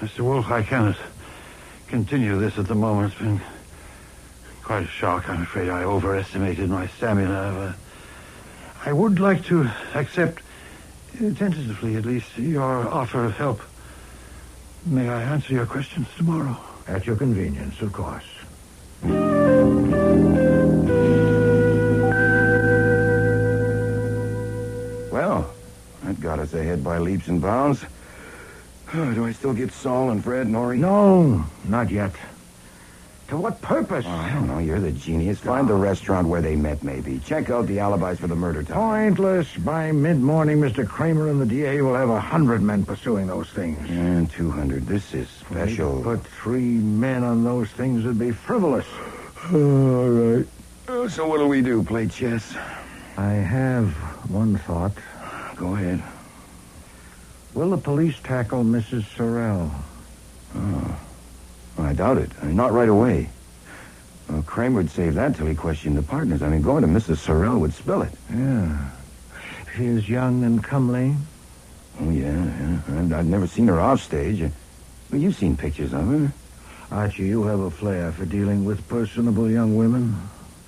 Mr. Wolfe, I cannot continue this at the moment. It's been quite a shock. I'm afraid I overestimated my stamina. I would like to accept Tentatively, at least, your offer of help. May I answer your questions tomorrow? At your convenience, of course. Well, that got us ahead by leaps and bounds. Do I still get Saul and Fred, Norrie? No, not yet. To what purpose? Oh, I don't know. You're the genius. Find the restaurant where they met, maybe. Check out the alibis for the murder time. Pointless. By mid-morning, Mr. Kramer and the DA will have 100 men pursuing those things. And 200. This is special. Put 3 men on those things would be frivolous. All right. So what'll we do? Play chess? I have one thought. Go ahead. Will the police tackle Mrs. Sorrell? Oh. I doubt it. Not right away. Kramer would save that till he questioned the partners. I mean, going to Mrs. Sorrell would spill it. Yeah. She is young and comely. Oh, yeah. I've never seen her off stage. Well, you've seen pictures of her. Archie, you have a flair for dealing with personable young women.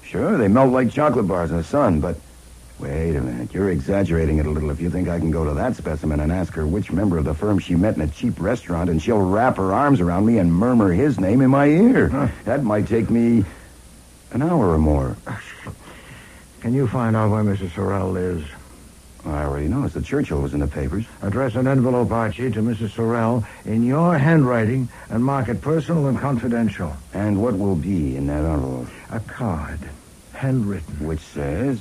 Sure, they melt like chocolate bars in the sun, but... Wait a minute. You're exaggerating it a little if you think I can go to that specimen and ask her which member of the firm she met in a cheap restaurant, and she'll wrap her arms around me and murmur his name in my ear. Huh. That might take me an hour or more. Can you find out where Mrs. Sorrell lives? I already know. It's the Churchill was in the papers. Address an envelope, Archie, to Mrs. Sorrell in your handwriting and mark it personal and confidential. And what will be in that envelope? A card, handwritten. Which says...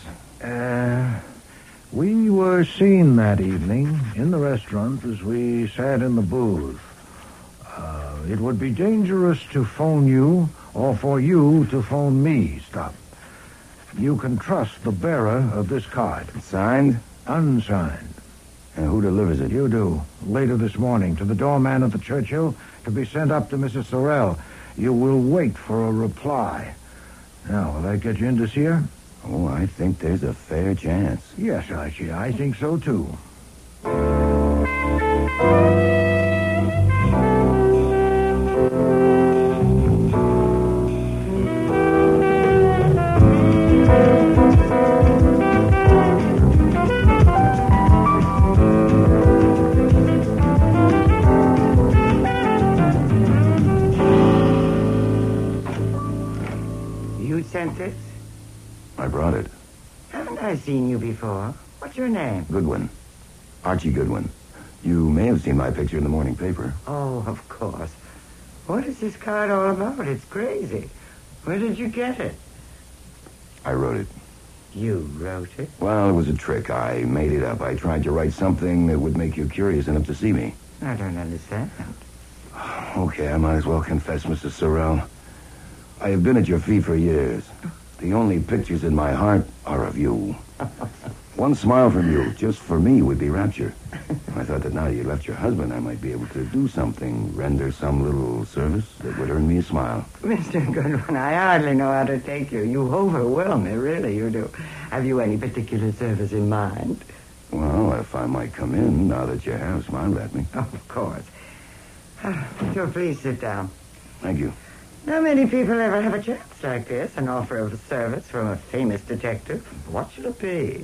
We were seen that evening in the restaurant as we sat in the booth. It would be dangerous to phone you or for you to phone me. Stop. You can trust the bearer of this card. Signed? Unsigned. And who delivers it? You do. Later this morning to the doorman at the Churchill to be sent up to Mrs. Sorrell. You will wait for a reply. Now, will that get you in to see her? Oh, I think there's a fair chance. Yes, Archie, I think so, too. You sent this? I brought it. Haven't I seen you before? What's your name? Goodwin. Archie Goodwin. You may have seen my picture in the morning paper. Oh, of course. What is this card all about? It's crazy. Where did you get it? I wrote it. You wrote it? Well, it was a trick. I made it up. I tried to write something that would make you curious enough to see me. I don't understand. Okay, I might as well confess, Mrs. Sorrell. I have been at your feet for years. The only pictures in my heart are of you. One smile from you, just for me, would be rapture. I thought that now you left your husband, I might be able to do something, render some little service that would earn me a smile. Mr. Goodwin, I hardly know how to take you. You overwhelm me, really, you do. Have you any particular service in mind? Well, if I might come in, now that you have smiled at me. Of course. So please sit down. Thank you. Not many people ever have a chance like this, an offer of service from a famous detective. What should it be?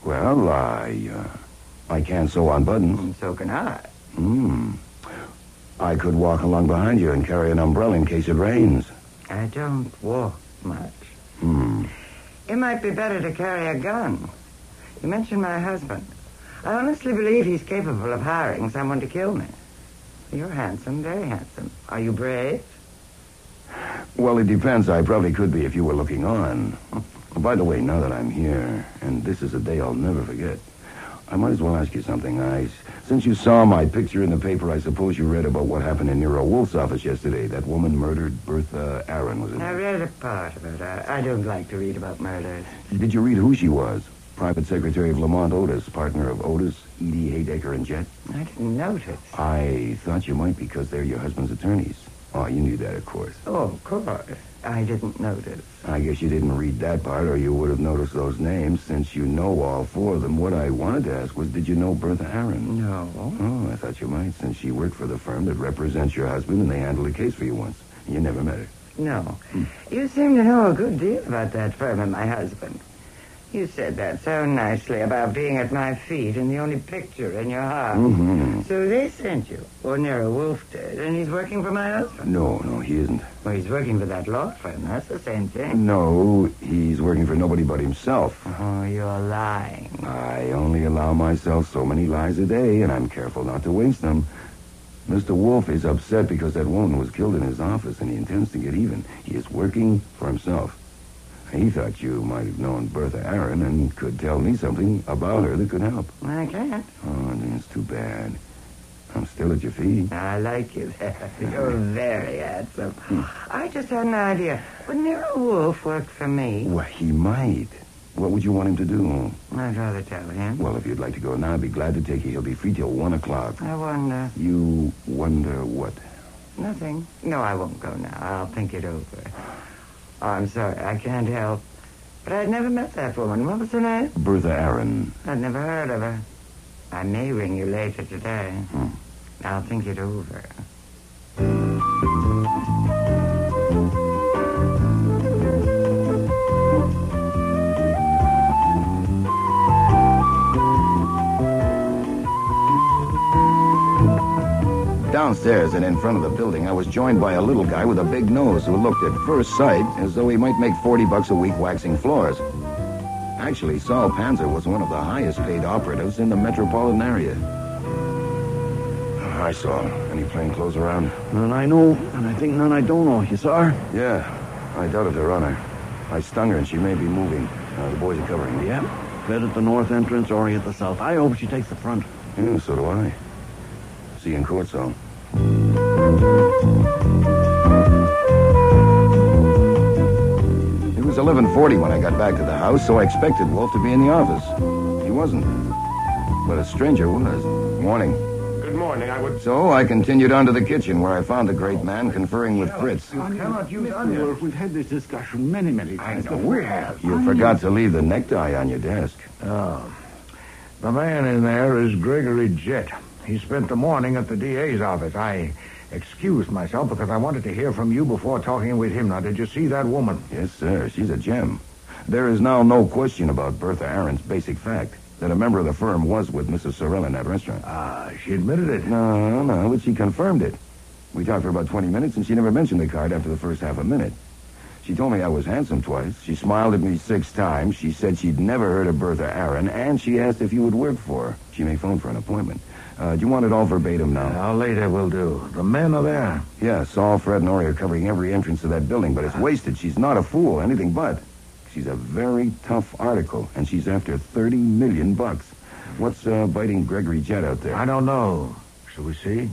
Well, I can sew on buttons. And so can I. I could walk along behind you and carry an umbrella in case it rains. I don't walk much. It might be better to carry a gun. You mentioned my husband. I honestly believe he's capable of hiring someone to kill me. You're handsome, very handsome. Are you brave? Well, it depends. I probably could be if you were looking on. By the way, now that I'm here, and this is a day I'll never forget, I might as well ask you something. Since you saw my picture in the paper, I suppose you read about what happened in Nero Wolfe's office yesterday. That woman murdered Bertha Aaron, was it? I read a part of it. I don't like to read about murders. Did you read who she was? Private Secretary of Lamont Otis, partner of Otis, Edie, Haydecker, and Jet? I didn't notice. I thought you might because they're your husband's attorneys. Oh, you knew that, of course. Oh, of course. I didn't notice. I guess you didn't read that part, or you would have noticed those names, since you know all four of them. What I wanted to ask was, did you know Bertha Aaron? No. Oh, I thought you might, since she worked for the firm that represents your husband, and they handled a case for you once. You never met her. No. You seem to know a good deal about that firm and my husband. You said that so nicely about being at my feet and the only picture in your heart. Mm-hmm. So they sent you, or Nero Wolfe did, and he's working for my husband. No, he isn't. Well, he's working for that law firm. That's the same thing. No, he's working for nobody but himself. Oh, you're lying. I only allow myself so many lies a day, and I'm careful not to waste them. Mr. Wolfe is upset because that woman was killed in his office, and he intends to get even. He is working for himself. He thought you might have known Bertha Aaron and could tell me something about her that could help. I can't. Oh, that's too bad. I'm still at your feet. I like you there. You're very handsome. I just had an idea. Would Nero Wolfe work for me? Well, he might. What would you want him to do? I'd rather tell him. Well, if you'd like to go now, I'd be glad to take you. He'll be free till 1 o'clock. I wonder. You wonder what? Nothing. No, I won't go now. I'll think it over. Oh, I'm sorry. I can't help. But I'd never met that woman. What was her name? Bertha Aaron. I'd never heard of her. I may ring you later today. Hmm. I'll think it over. Downstairs and in front of the building, I was joined by a little guy with a big nose who looked at first sight as though he might make $40 a week waxing floors. Actually, Saul Panzer was one of the highest paid operatives in the metropolitan area. Hi, Saul. Any plainclothes around? None I know, and I think none I don't know. You saw her? Yeah, I doubted her on her. I stung her and she may be moving. The boys are covering me. Yeah, bed at the north entrance or at the south. I hope she takes the front. Yeah, so do I. See you in court, Saul. It was 11:40 when I got back to the house, so I expected Wolfe to be in the office. He wasn't. But a stranger was. Morning. Good morning. So I continued on to the kitchen, where I found the great man conferring with Fritz. You cannot use onions. We've had this discussion many times. I know we have. You forgot to leave the necktie on your desk. Oh. The man in there is Gregory Jett. He spent the morning at the DA's office. I excused myself because I wanted to hear from you before talking with him. Now, did you see that woman? Yes, sir. She's a gem. There is now no question about Bertha Aaron's basic fact, that a member of the firm was with Mrs. Sorrell in that restaurant. She admitted it. No, but she confirmed it. We talked for about 20 minutes, and she never mentioned the card after the first half a minute. She told me I was handsome twice. She smiled at me 6 times. She said she'd never heard of Bertha Aaron, and she asked if you would work for her. She may phone for an appointment. Do you want it all verbatim now? Later will do. The men are there. Yeah, Saul, Fred, and Ori are covering every entrance to that building, but it's wasted. She's not a fool, anything but. She's a very tough article, and she's after $30 million. What's biting Gregory Jett out there? I don't know. Shall we see?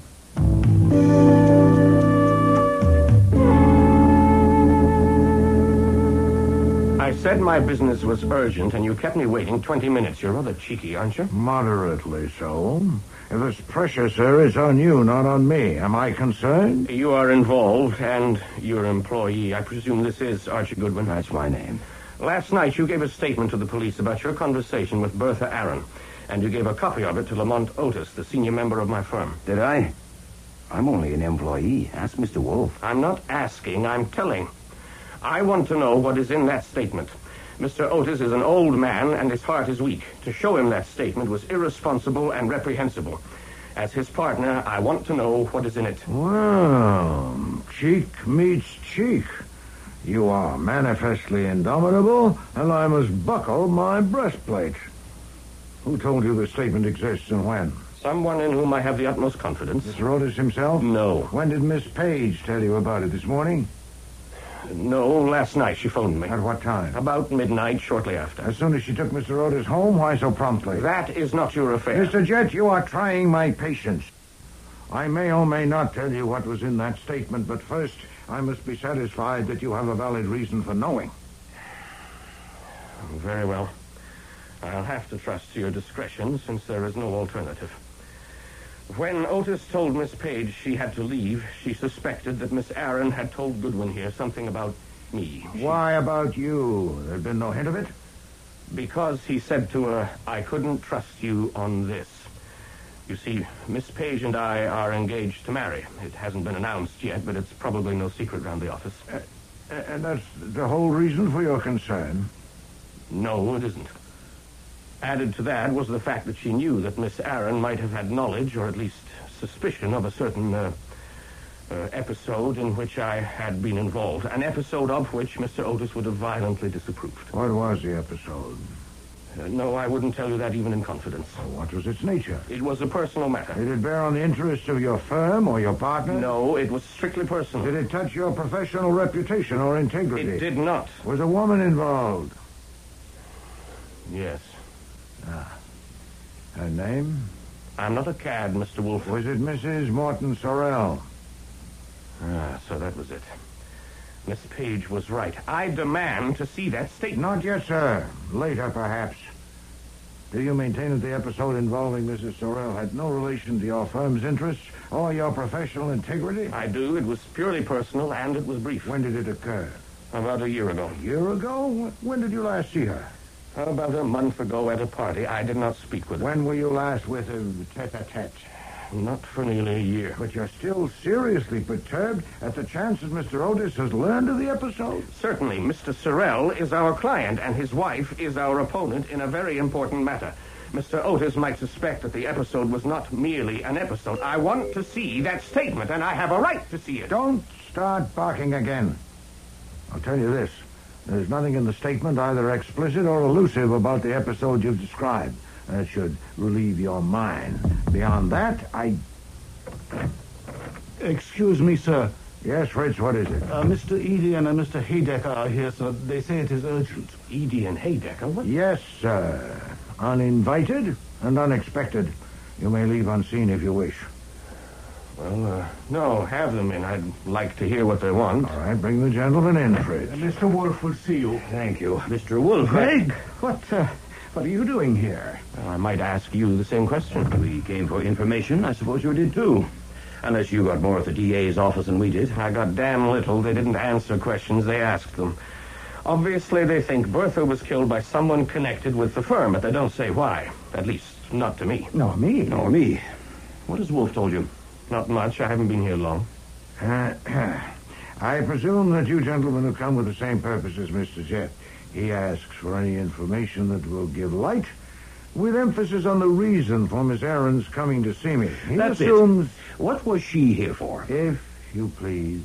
I said my business was urgent, and you kept me waiting 20 minutes. You're rather cheeky, aren't you? Moderately so. If there's pressure, sir, it's on you, not on me. Am I concerned? You are involved, and your employee. I presume this is Archie Goodwin. That's my name. Last night, you gave a statement to the police about your conversation with Bertha Aaron, and you gave a copy of it to Lamont Otis, the senior member of my firm. Did I? I'm only an employee. Ask Mr. Wolfe. I'm not asking, I'm telling. I want to know what is in that statement. Mr. Otis is an old man, and his heart is weak. To show him that statement was irresponsible and reprehensible. As his partner, I want to know what is in it. Well, cheek meets cheek. You are manifestly indomitable, and I must buckle my breastplate. Who told you the statement exists and when? Someone in whom I have the utmost confidence. Mr. Otis himself? No. When did Miss Page tell you about it, this morning? No, last night she phoned me. At what time? About midnight, shortly after. As soon as she took Mr. Otis home? Why so promptly? That is not your affair. Mr. Jett, you are trying my patience. I may or may not tell you what was in that statement, but first I must be satisfied that you have a valid reason for knowing. Very well. I'll have to trust to your discretion, since there is no alternative. When Otis told Miss Page she had to leave, she suspected that Miss Aaron had told Goodwin here something about me. Why about you? There'd been no hint of it? Because he said to her, I couldn't trust you on this. You see, Miss Page and I are engaged to marry. It hasn't been announced yet, but it's probably no secret around the office. And that's the whole reason for your concern? No, it isn't. Added to that was the fact that she knew that Miss Aaron might have had knowledge, or at least suspicion, of a certain episode in which I had been involved. An episode of which Mr. Otis would have violently disapproved. What was the episode? No, I wouldn't tell you that even in confidence. What was its nature? It was a personal matter. Did it bear on the interests of your firm or your partner? No, it was strictly personal. Did it touch your professional reputation or integrity? It did not. Was a woman involved? Yes. Her name? I'm not a cad, Mr. Wolfe. Was it Mrs. Morton Sorrell? So that was it. Miss Page was right. I demand to see that statement. Not yet, sir. Later, perhaps. Do you maintain that the episode involving Mrs. Sorrell had no relation to your firm's interests or your professional integrity? I do. It was purely personal, and it was brief. When did it occur? About a year ago. A year ago? When did you last see her? About a month ago at a party. I did not speak with her. When were you last with her tete-a-tete? Not for nearly a year. But you're still seriously perturbed at the chance that Mr. Otis has learned of the episode? Certainly. Mr. Sorrell is our client, and his wife is our opponent in a very important matter. Mr. Otis might suspect that the episode was not merely an episode. I want to see that statement, and I have a right to see it. Don't start barking again. I'll tell you this. There's nothing in the statement either explicit or elusive about the episode you've described. That should relieve your mind. Beyond that, Excuse me, sir. Yes, Fritz, what is it? Mr. Edian and Mr. Haydecker are here, sir. They say it is urgent. Edian Haydecker? What? Yes, sir. Uninvited and unexpected. You may leave unseen if you wish. Well, no, have them in. I'd like to hear what they want. All right, bring the gentleman in, Fritz. Mr. Wolfe will see you. Thank you. Mr. Wolfe. Craig, what are you doing here? Well, I might ask you the same question. We came for information. I suppose you did, too. Unless you got more at the DA's office than we did. I got damn little. They didn't answer questions. They asked them. Obviously, they think Bertha was killed by someone connected with the firm, but they don't say why. At least, not to me. Nor me. Nor me. What has Wolfe told you? Not much. I haven't been here long. I presume that you gentlemen have come with the same purpose as Mr. Jet. He asks for any information that will give light, with emphasis on the reason for Miss Aaron's coming to see me. He assumes... What was she here for? If you please.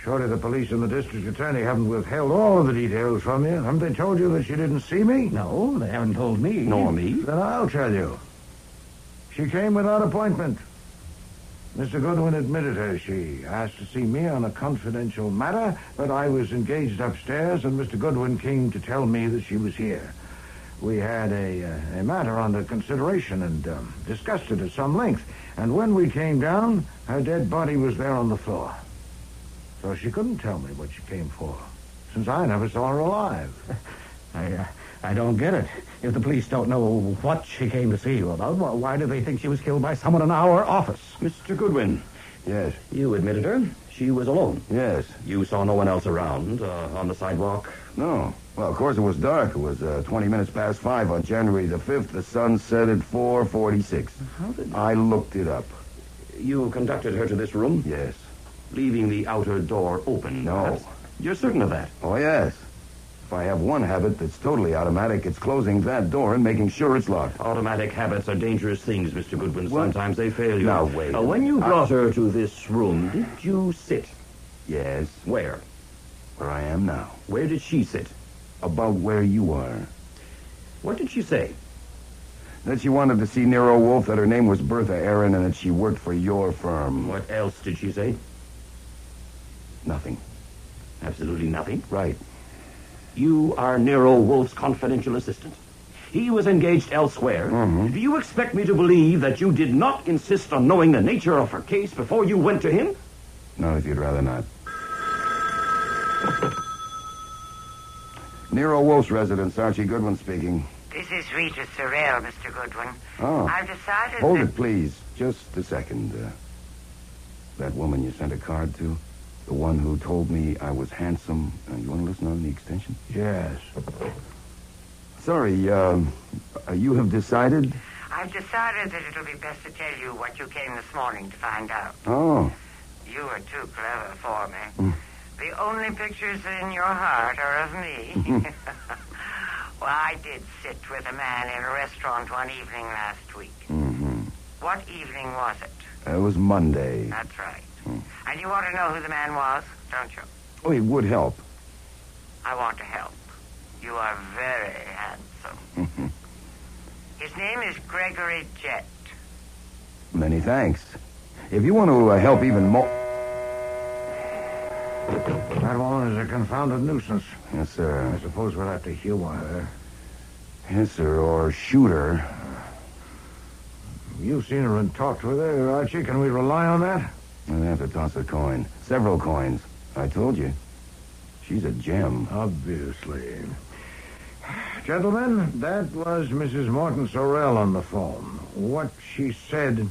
Surely the police and the district attorney haven't withheld all of the details from you. Haven't they told you that she didn't see me? No, they haven't told me. Nor me. Then I'll tell you. She came without appointment. Mr. Goodwin admitted her. She asked to see me on a confidential matter, but I was engaged upstairs, and Mr. Goodwin came to tell me that she was here. We had a matter under consideration and discussed it at some length. And when we came down, her dead body was there on the floor. So she couldn't tell me what she came for, since I never saw her alive. I don't get it. If the police don't know what she came to see you about, why do they think she was killed by someone in our office? Mr. Goodwin. Yes. You admitted her. She was alone. Yes. You saw no one else around on the sidewalk? No. Well, of course, it was dark. It was 20 minutes past 5 on January the 5th. The sun set at 4:46. How did... I looked it up. You conducted her to this room? Yes. Leaving the outer door open? No. Perhaps? You're certain of that? Oh, yes. If I have one habit that's totally automatic, it's closing that door and making sure it's locked. Automatic habits are dangerous things, Mr. Goodwin. What? Sometimes they fail you. Now, wait. When you brought her to this room, did you sit? Yes. Where? Where I am now. Where did she sit? About where you are. What did she say? That she wanted to see Nero Wolfe, that her name was Bertha Aaron, and that she worked for your firm. What else did she say? Nothing. Absolutely nothing? Right. You are Nero Wolfe's confidential assistant. He was engaged elsewhere. Mm-hmm. Do you expect me to believe that you did not insist on knowing the nature of her case before you went to him? Not if you'd rather not. Nero Wolfe's residence, Archie Goodwin speaking. This is Rita Sorrell, Mr. Goodwin. Oh. I've decided Hold that... it, please. Just a second. That woman you sent a card to? The one who told me I was handsome. You want to listen on the extension? Yes. Sorry, you have decided? I've decided that it'll be best to tell you what you came this morning to find out. Oh. You were too clever for me. The only pictures in your heart are of me. Well, I did sit with a man in a restaurant one evening last week. Mm-hmm. What evening was it? It was Monday. That's right. And you want to know who the man was, don't you? Oh, it would help. I want to help. You are very handsome. His name is Gregory Jett. Many thanks. If you want to help even more... That woman is a confounded nuisance. Yes, sir. I suppose we'll have to humor her. Yes, sir, or shoot her. You've seen her and talked with her, Archie. Can we rely on that? I'll have to toss a coin. Several coins. I told you. She's a gem. Obviously. Gentlemen, that was Mrs. Morton Sorrell on the phone. What she said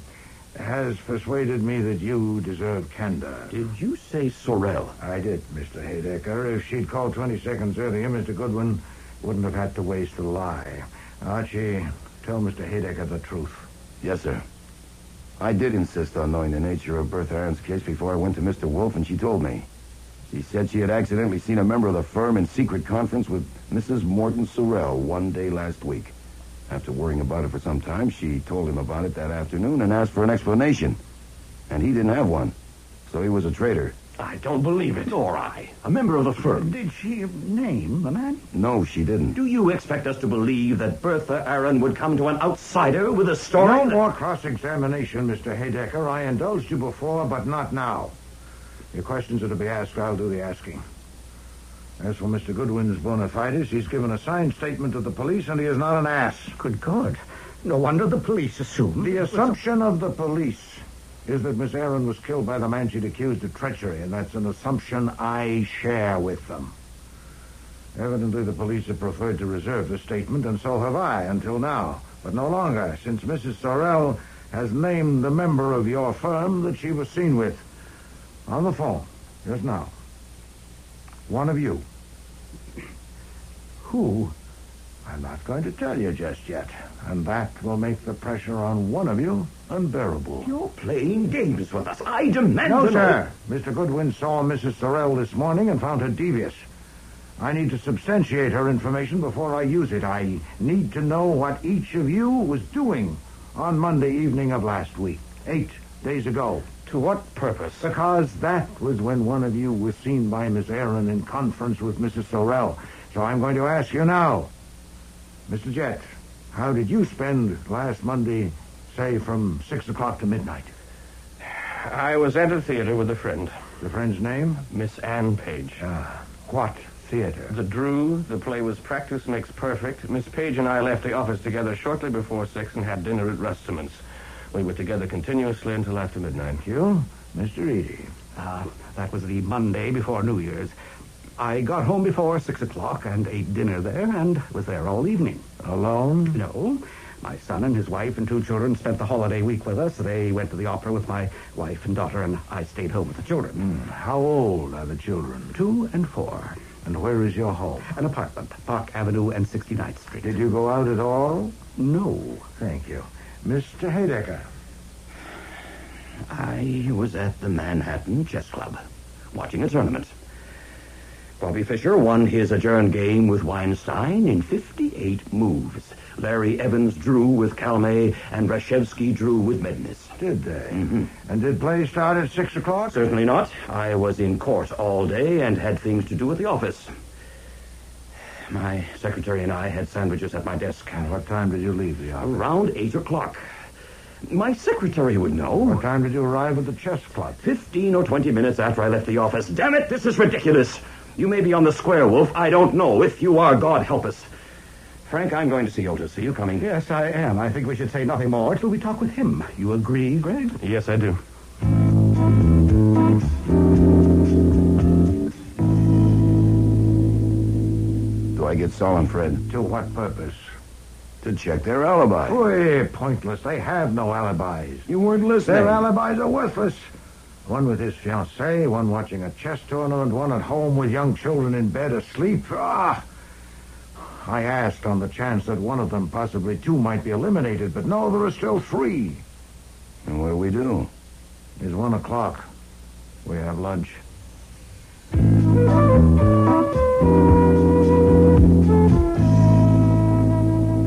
has persuaded me that you deserve candor. Did you say Sorrell? I did, Mr. Haydecker. If she'd called 20 seconds earlier, Mr. Goodwin wouldn't have had to waste a lie. Archie, tell Mr. Haydecker the truth. Yes, sir. I did insist on knowing the nature of Bertha Aaron's case before I went to Mr. Wolfe, and she told me. She said she had accidentally seen a member of the firm in secret conference with Mrs. Morton Sorrell one day last week. After worrying about it for some time, she told him about it that afternoon and asked for an explanation. And he didn't have one, so he was a traitor. I don't believe it. Nor I. A member of the firm. Did she name the man? No, she didn't. Do you expect us to believe that Bertha Aaron would come to an outsider with a story? No more cross-examination, Mr. Haydecker. I indulged you before, but not now. Your questions are to be asked, I'll do the asking. As for Mr. Goodwin's bona fides, he's given a signed statement to the police, and he is not an ass. Good God. No wonder the police assumed... The assumption of the police is that Miss Aaron was killed by the man she'd accused of treachery, and that's an assumption I share with them. Evidently, the police have preferred to reserve the statement, and so have I, until now. But no longer, since Mrs. Sorrell has named the member of your firm that she was seen with. On the phone, just now. One of you. Who? I'm not going to tell you just yet. And that will make the pressure on one of you unbearable. You're playing games with us. I demand No, to sir. Mr. Goodwin saw Mrs. Sorrell this morning and found her devious. I need to substantiate her information before I use it. I need to know what each of you was doing on Monday evening of last week, 8 days ago. To what purpose? Because that was when one of you was seen by Miss Aaron in conference with Mrs. Sorrell. So I'm going to ask you now. Mr. Jett, how did you spend last Monday, say, from 6 o'clock to midnight? I was at a theater with a friend. The friend's name? Miss Ann Page. What theater? The Drew. The play was Practice Makes Perfect. Miss Page and I left the office together shortly before 6 and had dinner at Rusterman's. We were together continuously until after midnight. Thank you. Mr. Eady. That was the Monday before New Year's. I got home before 6 o'clock and ate dinner there and was there all evening. Alone? No. My son and his wife and 2 children spent the holiday week with us. They went to the opera with my wife and daughter, and I stayed home with the children. How old are the children? 2 and 4. And where is your home? An apartment, Park Avenue and 69th Street. Did you go out at all? No. Thank you. Mr. Haydecker. I was at the Manhattan Chess Club, watching a tournament. Bobby Fischer won his adjourned game with Weinstein in 58 moves. Larry Evans drew with Calme, and Rashevsky drew with Mednis. Did they? Mm-hmm. And did play start at 6 o'clock? Certainly not. I was in court all day and had things to do at the office. My secretary and I had sandwiches at my desk. And what time did you leave the office? Around 8 o'clock. My secretary would know. What time did you arrive at the chess club? 15 or 20 minutes after I left the office. Damn it, this is ridiculous. You may be on the square, Wolf. I don't know. If you are, God help us. Frank, I'm going to see Otis. Are you coming? Yes, I am. I think we should say nothing more till we talk with him. You agree, Greg? Yes, I do. Do I get Solenfred? To what purpose? To check their alibi. Boy, pointless. They have no alibis. You weren't listening. Their alibis are worthless. One with his fiancée, one watching a chess tournament, one at home with young children in bed asleep. I asked on the chance that one of them, possibly 2, might be eliminated, but no, there are still 3. And what do we do? It's 1 o'clock. We have lunch.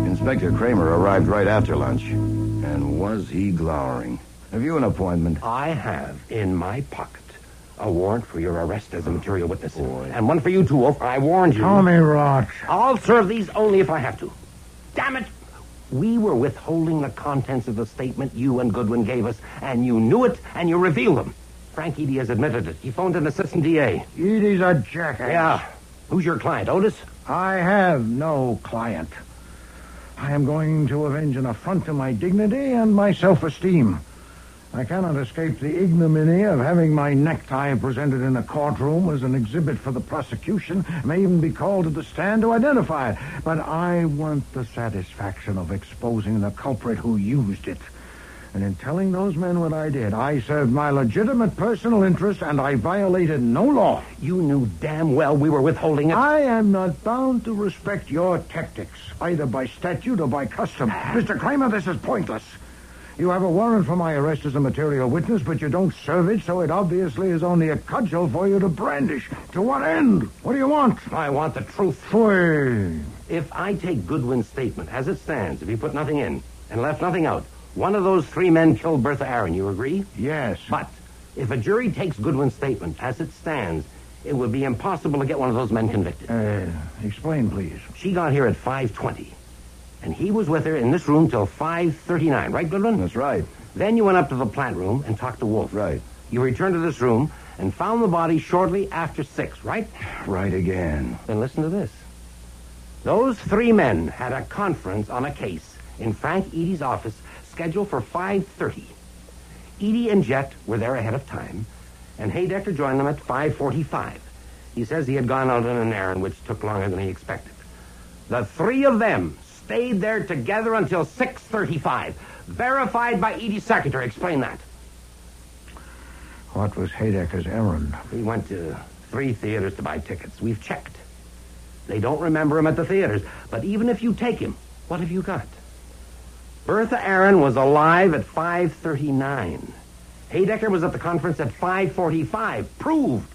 Inspector Kramer arrived right after lunch. And was he glowering? Have you an appointment? I have in my pocket a warrant for your arrest as a material witness. And one for you, too, Wolf. I warned you. Tommy Rot. I'll serve these only if I have to. Damn it! We were withholding the contents of the statement you and Goodwin gave us, and you knew it, and you revealed them. Frank Eady has admitted it. He phoned an assistant DA. Eady's a jackass. Yeah. Who's your client, Otis? I have no client. I am going to avenge an affront to my dignity and my self-esteem. I cannot escape the ignominy of having my necktie presented in a courtroom as an exhibit for the prosecution. I may even be called to the stand to identify it. But I want the satisfaction of exposing the culprit who used it. And in telling those men what I did, I served my legitimate personal interest, and I violated no law. You knew damn well we were withholding it. I am not bound to respect your tactics, either by statute or by custom. Mr. Kramer, this is pointless. You have a warrant for my arrest as a material witness, but you don't serve it, so it obviously is only a cudgel for you to brandish. To what end? What do you want? I want the truth. Fui. If I take Goodwin's statement as it stands, if he put nothing in and left nothing out, one of those three men killed Bertha Aaron, you agree? Yes. But if a jury takes Goodwin's statement as it stands, it would be impossible to get one of those men convicted. Explain, please. She got here at 5:20, and he was with her in this room till 5:39, right, Goodwin? That's right. Then you went up to the plant room and talked to Wolfe. Right. You returned to this room and found the body shortly after 6, right? Right again. Then listen to this. Those three men had a conference on a case in Frank Eady's office scheduled for 5:30. Eady and Jet were there ahead of time, and Haydecker joined them at 5:45. He says he had gone out on an errand which took longer than he expected. The three of them stayed there together until 6:35. Verified by Eady's secretary. Explain that. What was Haydecker's errand? He went to 3 theaters to buy tickets. We've checked. They don't remember him at the theaters. But even if you take him, what have you got? Bertha Aaron was alive at 5:39. Haydecker was at the conference at 5:45. Proved.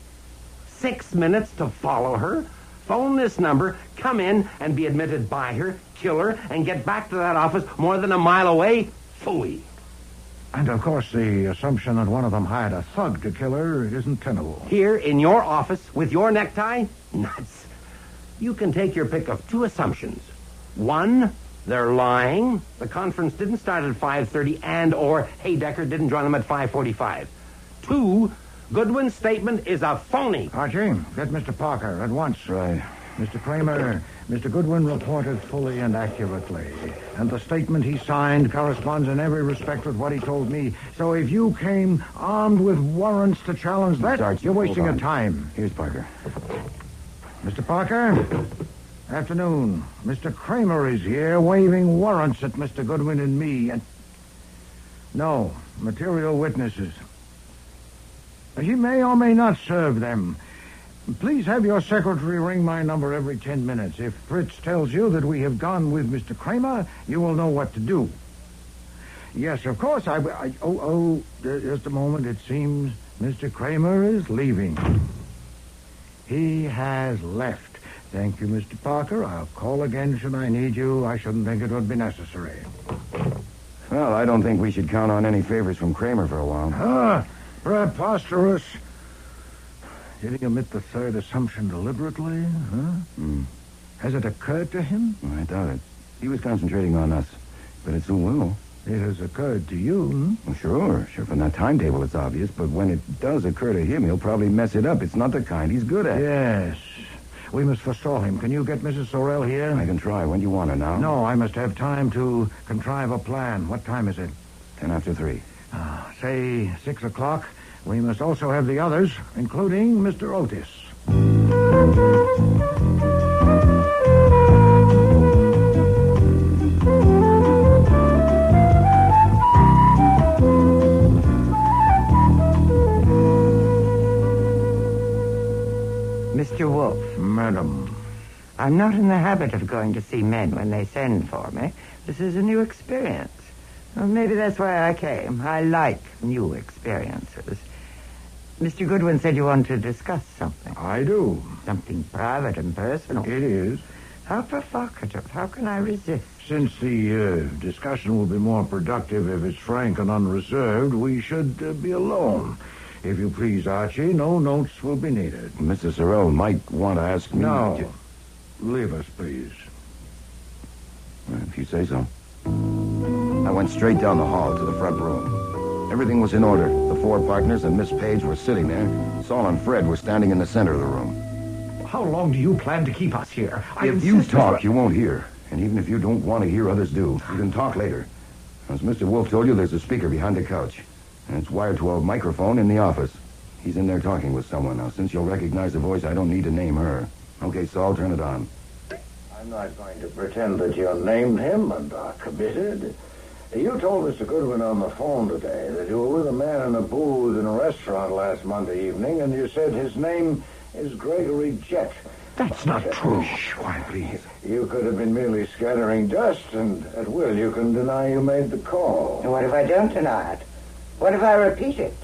6 minutes to follow her, phone this number, come in and be admitted by her, kill her, and get back to that office more than a mile away. Phooey. And, of course, the assumption that one of them hired a thug to kill her isn't tenable. Here in your office with your necktie? Nuts. You can take your pick of 2 assumptions. 1, they're lying. The conference didn't start at 5:30 and or Haydecker didn't join them at 5:45. 2, Goodwin's statement is a phony. Archie, get Mr. Parker at once. Right. Mr. Kramer, Mr. Goodwin reported fully and accurately, and the statement he signed corresponds in every respect with what he told me. So if you came armed with warrants to challenge that, Sarge, you're wasting hold your on. time. Here's Parker. Mr. Parker, afternoon. Mr. Kramer is here waving warrants at Mr. Goodwin and me. And no, material witnesses. He may or may not serve them. Please have your secretary ring my number every 10 minutes. If Fritz tells you that we have gone with Mr. Kramer, you will know what to do. Yes, of course, just a moment. It seems Mr. Kramer is leaving. He has left. Thank you, Mr. Parker. I'll call again should I need you. I shouldn't think it would be necessary. Well, I don't think we should count on any favors from Kramer for a while. Preposterous. Did he omit the third assumption deliberately? Has it occurred to him? I doubt it. He was concentrating on us, but it soon will. It has occurred to you, Well, sure. From that timetable it's obvious, but when it does occur to him, he'll probably mess it up. It's not the kind he's good at. Yes. We must forestall him. Can you get Mrs. Sorrell here? I can try. When do you want her now? No, I must have time to contrive a plan. What time is it? 10 after 3. Say 6 o'clock. We must also have the others, including Mr. Otis. Mr. Wolfe. Madam. I'm not in the habit of going to see men when they send for me. This is a new experience. Well, maybe that's why I came. I like new experiences. Mr. Goodwin said you wanted to discuss something. I do. Something private and personal. It is. How provocative. How can I resist? Since the discussion will be more productive if it's frank and unreserved, we should be alone. If you please, Archie, no notes will be needed. Mrs. Sorrell might want to ask me... No. Leave us, please. If you say so. I went straight down the hall to the front room. Everything was in order. The 4 partners and Miss Page were sitting there. Saul and Fred were standing in the center of the room. How long do you plan to keep us here? If you talk, you won't hear. And even if you don't want to hear, others do. You can talk later. As Mr. Wolfe told you, there's a speaker behind the couch. And it's wired to a microphone in the office. He's in there talking with someone. Now, since you'll recognize the voice, I don't need to name her. Okay, Saul, turn it on. I'm not going to pretend that you named him and are committed. You told Mr. Goodwin on the phone today that you were with a man in a booth in a restaurant last Monday evening, and you said his name is Gregory Jett. That's not true. Shh, quiet, please. You could have been merely scattering dust, and at will you can deny you made the call. And what if I don't deny it? What if I repeat it?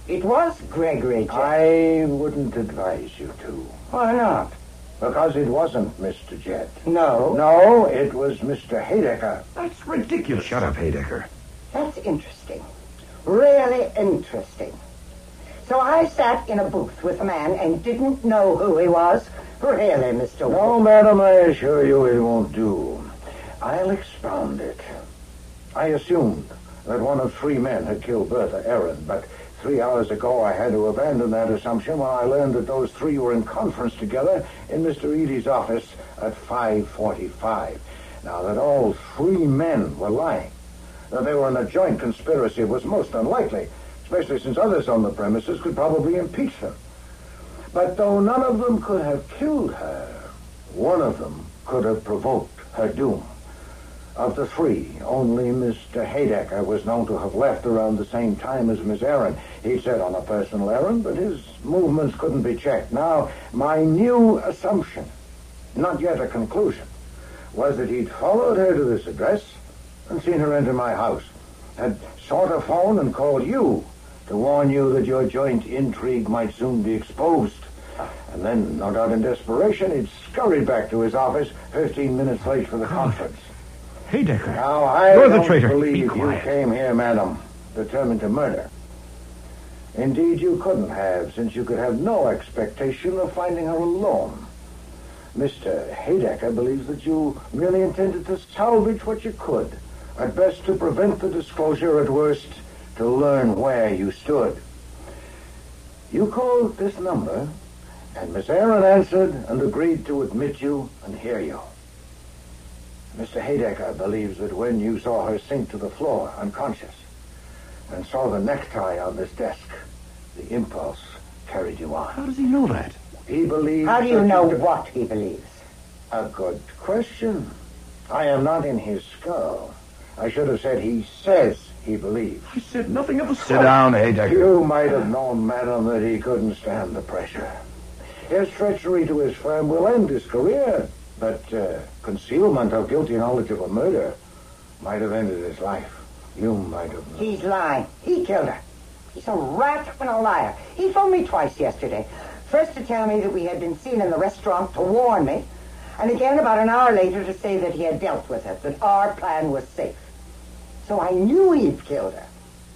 It was Gregory Jett. I wouldn't advise you to. Why not? Because it wasn't Mr. Jett. No. No, it was Mr. Haydecker. That's ridiculous. Shut up, Haydecker. That's interesting. Really interesting. So I sat in a booth with a man and didn't know who he was? Really, Mr. No, Wolfe? madam, I assure you it won't do. I'll expound it. I assumed that one of 3 men had killed Bertha Aaron, but 3 hours ago I had to abandon that assumption when I learned that those 3 were in conference together in Mr. Eady's office at 5:45. Now, that all 3 men were lying, that they were in a joint conspiracy, was most unlikely, especially since others on the premises could probably impeach them. But though none of them could have killed her, one of them could have provoked her doom. Of the 3, only Mr. Haydecker was known to have left around the same time as Miss Aaron. He said on a personal errand, but his movements couldn't be checked. Now, my new assumption, not yet a conclusion, was that he'd followed her to this address and seen her enter my house, had sought a phone and called you to warn you that your joint intrigue might soon be exposed. And then, no doubt in desperation, he'd scurried back to his office 15 minutes late for the conference. Haydecker, Now, I you're the don't traitor. believe Be quiet. you came here, madam, determined to murder. Indeed, you couldn't have, since you could have no expectation of finding her alone. Mr. Haydecker believes that you merely intended to salvage what you could, at best to prevent the disclosure, at worst to learn where you stood. You called this number, and Miss Aaron answered and agreed to admit you and hear you. Mr. Haydecker believes that when you saw her sink to the floor, unconscious, and saw the necktie on this desk, the impulse carried you on. How does he know that? He believes... How do you know what he believes? A good question. I am not in his skull. I should have said he says he believes. I said nothing of the sort. Sit down, Haydecker. You might have known, madam, that he couldn't stand the pressure. His treachery to his firm will end his career, but concealment of guilty knowledge of a murder might have ended his life. You might have known. He's lying. He killed her. He's a rat and a liar. He phoned me twice yesterday. First to tell me that we had been seen in the restaurant, to warn me, and again about an hour later to say that he had dealt with it, that our plan was safe. So I knew he'd killed her,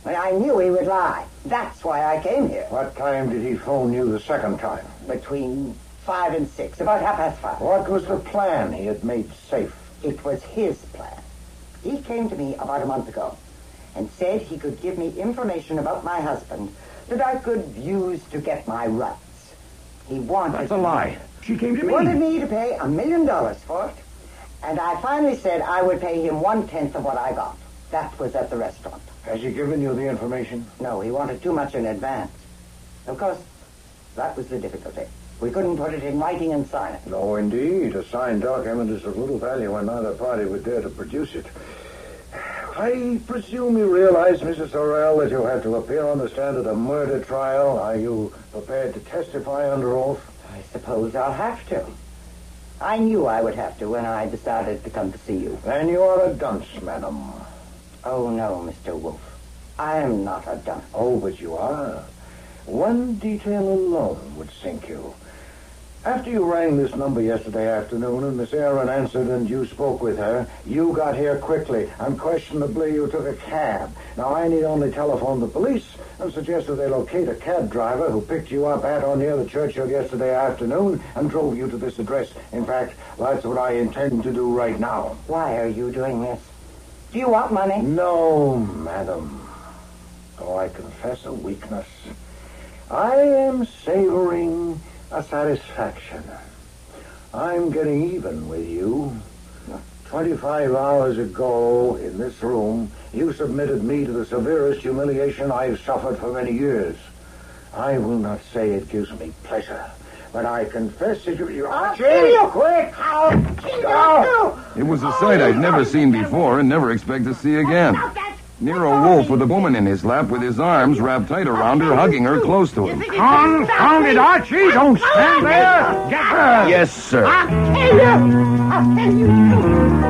and I knew he would lie. That's why I came here. What time did he phone you the second time? Between 5 and 6, about 5:30. What was the plan he had made safe? It was his plan. He came to me about a month ago and said he could give me information about my husband that I could use to get my rights. He wanted... That's a lie. She came to He me. wanted me to pay $1 million for it, and I finally said I would pay him 1/10 of what I got. That was at the restaurant. Has he given you the information? No, he wanted too much in advance. Of course, that was the difficulty. We couldn't put it in writing and sign it. No, indeed. A signed document is of little value when neither party would dare to produce it. I presume you realize, Mrs. Sorrell, that you have to appear on the stand at a murder trial. Are you prepared to testify under oath? I suppose I'll have to. I knew I would have to when I decided to come to see you. Then you are a dunce, madam. Oh, no, Mr. Wolfe. I am not a dunce. Oh, but you are. One detail alone would sink you. After you rang this number yesterday afternoon and Miss Aaron answered and you spoke with her, you got here quickly. Unquestionably, you took a cab. Now, I need only telephone the police and suggest that they locate a cab driver who picked you up at or near the churchyard yesterday afternoon and drove you to this address. In fact, that's what I intend to do right now. Why are you doing this? Do you want money? No, madam. Oh, I confess a weakness. I am savoring a satisfaction. I'm getting even with you. 25 hours ago, in this room, you submitted me to the severest humiliation I've suffered for many years. I will not say it gives me pleasure, but I confess that you... I'll kill you! Quick! I'll kill you! It was a sight I'd never seen before and never expect to see again. Nero Wolfe with a woman in his lap with his arms wrapped tight around her, hugging her close to him. Confound it, Archie! Don't stand there! Get her! Yes, sir. I'll kill you! I'll kill you!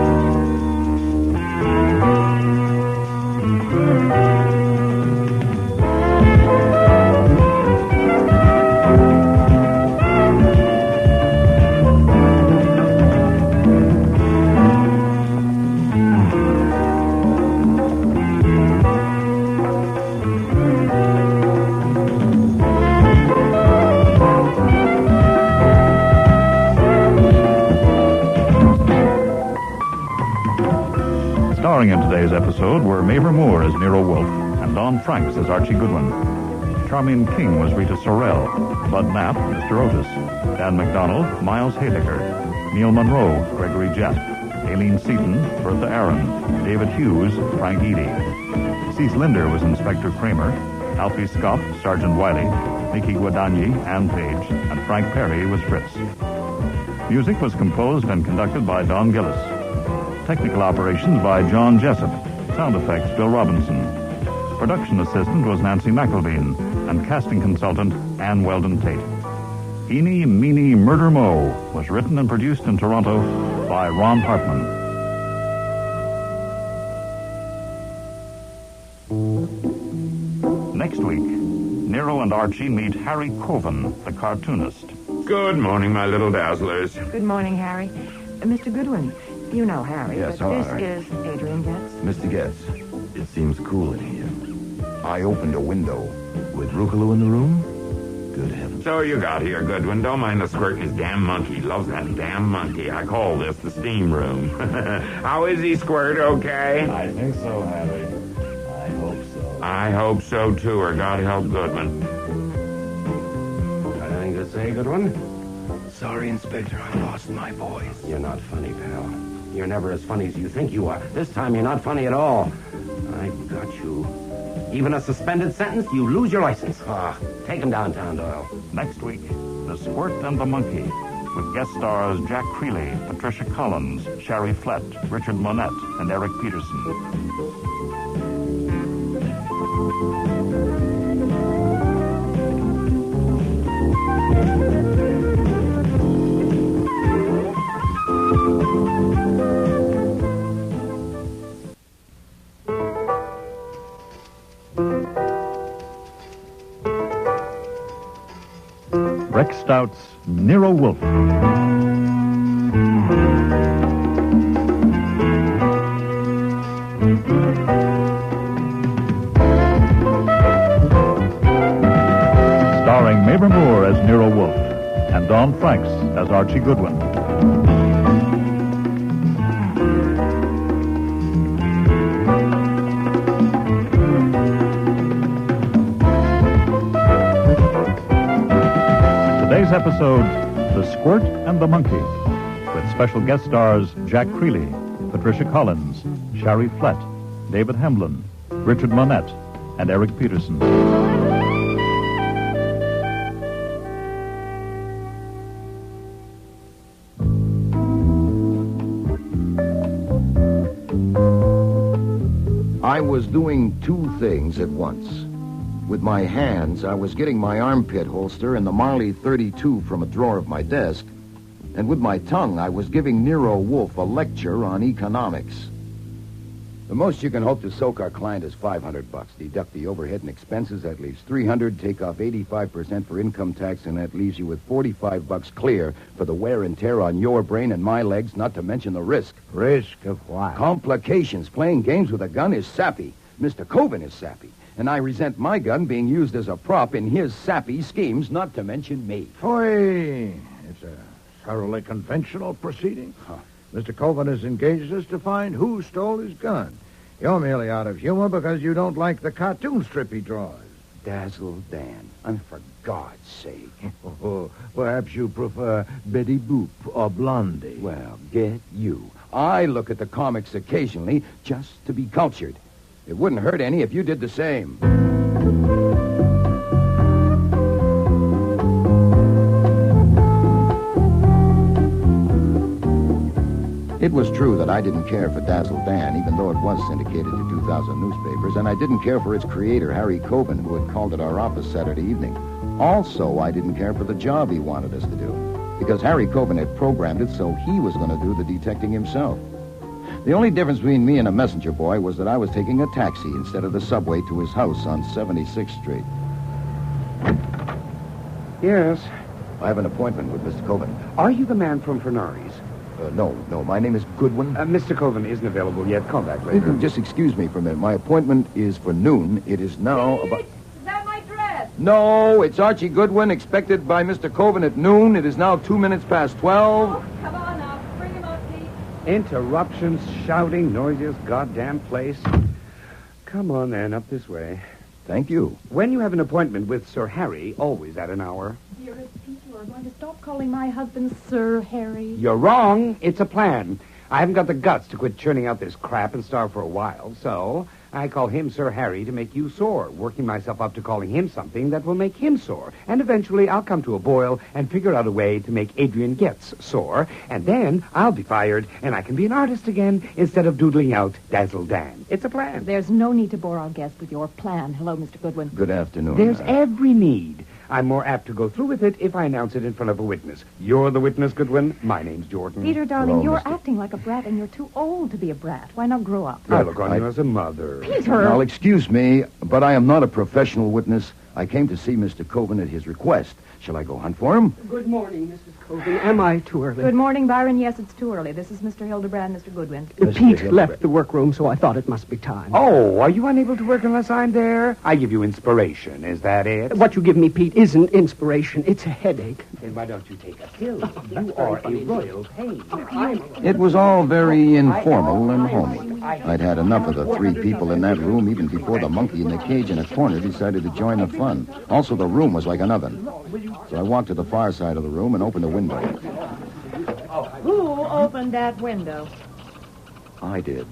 Starring in today's episode were Mavor Moore as Nero Wolfe and Don Franks as Archie Goodwin. Charmian King was Rita Sorrell, Bud Knapp, Mr. Otis, Dan McDonald, Miles Haydecker, Neil Monroe, Gregory Jett, Aileen Seaton, Bertha Aaron, David Hughes, Frank Eady. Cease Linder was Inspector Kramer, Alfie Scott, Sergeant Wiley, Nikki Guadagni, Ann Page, and Frank Perry was Fritz. Music was composed and conducted by Don Gillis. Technical operations by John Jessup. Sound effects, Bill Robinson. Production assistant was Nancy McElveen, and casting consultant, Ann Weldon Tate. Eeny, Meeny, Murder Mo was written and produced in Toronto by Ron Hartman. Next week, Nero and Archie meet Harry Coven, the cartoonist. Good morning, my little dazzlers. Good morning, Harry. Mr. Goodwin, you know Harry, Yes, but hello, Harry. this is Adrian Getz. Mr. Getz, it seems cool in here. I opened a window. With Rucolo in the room? Good heavens. So you got here, Goodwin. Don't mind the squirting his damn monkey. He loves that damn monkey. I call this the steam room. How is he, Squirt? Okay? I think so, Harry. I hope so. I hope so, too, or God help Goodman. Got anything to say, Goodwin? Sorry, Inspector, I lost my voice. You're not funny, pal. You're never as funny as you think you are. This time you're not funny at all. I've got you. Even a suspended sentence, you lose your license. Take him downtown, Doyle. Next week, The Squirt and the Monkey, with guest stars Jack Creeley, Patricia Collins, Sherry Flett, Richard Monette, and Eric Peterson. Rex Stout's Nero Wolfe. Starring Mavor Moore as Nero Wolfe and Don Franks as Archie Goodwin. Today's episode, The Squirt and the Monkey, with special guest stars Jack Creeley, Patricia Collins, Sherry Flett, David Hamblin, Richard Monette, and Eric Peterson. I was doing two things at once. With my hands, I was getting my armpit holster and the Marley 32 from a drawer of my desk, and with my tongue, I was giving Nero Wolfe a lecture on economics. The most you can hope to soak our client is $500. Deduct the overhead and expenses, that leaves $300. Take off 85% for income tax, and that leaves you with $45 clear for the wear and tear on your brain and my legs, not to mention the risk. Risk of what? Complications. Playing games with a gun is sappy. Mr. Coven is sappy. And I resent my gun being used as a prop in his sappy schemes, not to mention me. Boy, it's a thoroughly conventional proceeding. Mr. Coven has engaged us to find who stole his gun. You're merely out of humor because you don't like the cartoon strip he draws. Dazzle Dan. For God's sake. Perhaps you prefer Betty Boop or Blondie. Well, get you. I look at the comics occasionally just to be cultured. It wouldn't hurt any if you did the same. It was true that I didn't care for Dazzle Dan, even though it was syndicated to 2,000 newspapers, and I didn't care for its creator, Harry Coben, who had called at our office Saturday evening. Also, I didn't care for the job he wanted us to do, because Harry Coben had programmed it so he was going to do the detecting himself. The only difference between me and a messenger boy was that I was taking a taxi instead of the subway to his house on 76th Street. Yes? I have an appointment with Mr. Coben. Are you the man from Fernari's? No. My name is Goodwin. Mr. Coven isn't available yet. Call back later. Just excuse me for a minute. My appointment is for noon. It is now about... Is that my dress? No, it's Archie Goodwin, expected by Mr. Coven at noon. It is now 2 minutes past 12. Oh, come on now. Bring him up, Pete. Interruptions, shouting, noisiest goddamn place. Come on, then, up this way. Thank you. When you have an appointment with Sir Harry, always at an hour. Dearest Pete, you are going to stop calling my husband Sir Harry. You're wrong. It's a plan. I haven't got the guts to quit churning out this crap and starve for a while, so I call him Sir Harry to make you sore, working myself up to calling him something that will make him sore. And eventually I'll come to a boil and figure out a way to make Adrian Getz sore, and then I'll be fired, and I can be an artist again instead of doodling out Dazzle Dan. It's a plan. There's no need to bore our guest with your plan. Hello, Mr. Goodwin. Good afternoon. There's every need. I'm more apt to go through with it if I announce it in front of a witness. You're the witness, Goodwin. My name's Jordan. Peter, darling, Hello, you're Mr. acting like a brat, and you're too old to be a brat. Why not grow up? I look on you as a mother. Peter! Now, excuse me, but I am not a professional witness. I came to see Mr. Coven at his request. Shall I go hunt for him? Good morning, Mrs. Coven. Am I too early? Good morning, Byron. Yes, it's too early. This is Mr. Hildebrand, Mr. Goodwin. Pete left the workroom, so I thought it must be time. Oh, are you unable to work unless I'm there? I give you inspiration. Is that it? What you give me, Pete, isn't inspiration. It's a headache. Then why don't you take a pill? You are a royal pain. It was all very informal and homey. I'd had enough of the three people in that room even before the monkey in the cage in a corner decided to join the fun. Also, the room was like an oven. So I walked to the far side of the room and opened a window. Who opened that window? I did.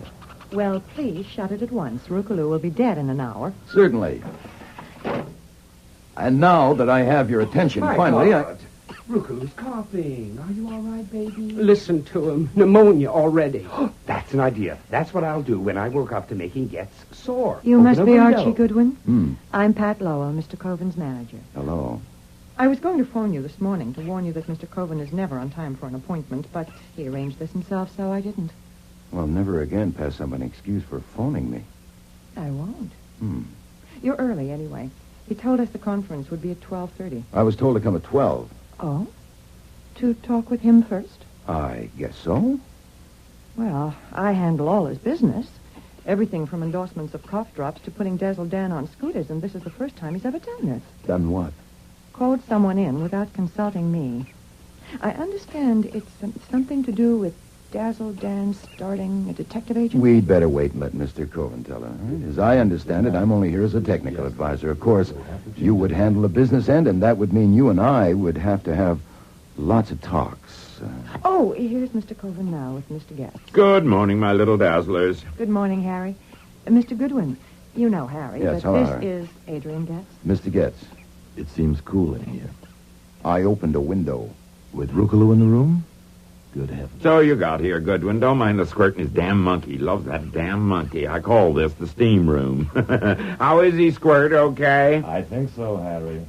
Well, please shut it at once. Rukaloo will be dead in an hour. Certainly. And now that I have your attention, finally, Rukaloo's coughing. Are you all right, baby? Listen to him. Pneumonia already. That's an idea. That's what I'll do when I work up to making Getz sore. You Open must a be window. Archie Goodwin. I'm Pat Lowell, Mr. Coven's manager. Hello. I was going to phone you this morning to warn you that Mr. Coven is never on time for an appointment, but he arranged this himself, so I didn't. Well, never again pass up an excuse for phoning me. I won't. You're early, anyway. He told us the conference would be at 12:30. I was told to come at 12. Oh? To talk with him first? I guess so. Well, I handle all his business. Everything from endorsements of cough drops to putting Dazzle Dan on scooters, and this is the first time he's ever done this. Done what? Called someone in without consulting me. I understand it's something to do with Dazzle Dan starting a detective agent? We'd better wait and let Mr. Coven tell her. Right? As I understand it, I'm only here as a technical advisor. Of course, you would handle the business end, and that would mean you and I would have to have lots of talks. Oh, here's Mr. Coven now with Mr. Getz. Good morning, my little dazzlers. Good morning, Harry. Mr. Goodwin, you know Harry, Yes, but hello, this Harry. is Adrian Getz. Mr. Getz. It seems cool in here. I opened a window. With Rukaloo in the room? Good heavens. So you got here, Goodwin. Don't mind the squirting his damn monkey. Loves that damn monkey. I call this the steam room. How is he, Squirt? Okay? I think so, Harry.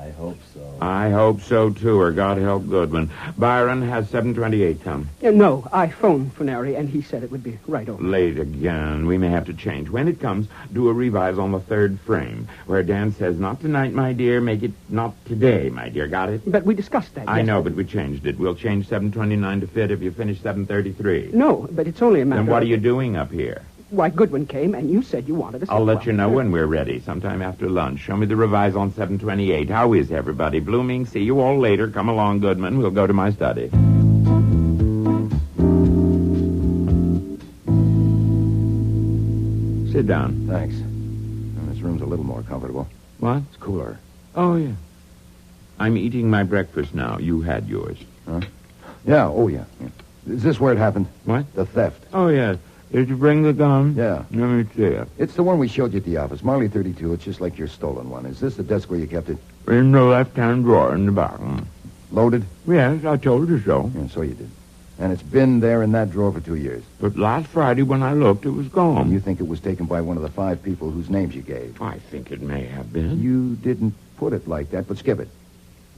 I hope so. I hope so, too, or God help Goodwin. Byron has 7:28 come. No, I phoned Funari, and he said it would be right over. Late again. We may have to change. When it comes, do a revise on the third frame, where Dan says, not tonight, my dear, make it not today, my dear. Got it? But we discussed that. I know, but we changed it. We'll change 7:29 to fit if you finish 7:33. No, but it's only a matter Then what of... are you doing up here? Why, Goodwin came, and you said you wanted us... I'll let you know when we're ready, sometime after lunch. Show me the revise on 7:28. How is everybody? Blooming, see you all later. Come along, Goodman. We'll go to my study. Sit down. Thanks. This room's a little more comfortable. What? It's cooler. Oh, yeah. I'm eating my breakfast now. You had yours. Huh? Yeah, oh, yeah. Is this where it happened? What? The theft. Oh, yeah. Did you bring the gun? Yeah. Let me see it. It's the one we showed you at the office. Marley 32. It's just like your stolen one. Is this the desk where you kept it? In the left-hand drawer in the bottom. Loaded? Yes, I told you so. Yeah, so you did. And it's been there in that drawer for 2 years. But last Friday when I looked, it was gone. And you think it was taken by one of the 5 people whose names you gave? I think it may have been. You didn't put it like that, but skip it.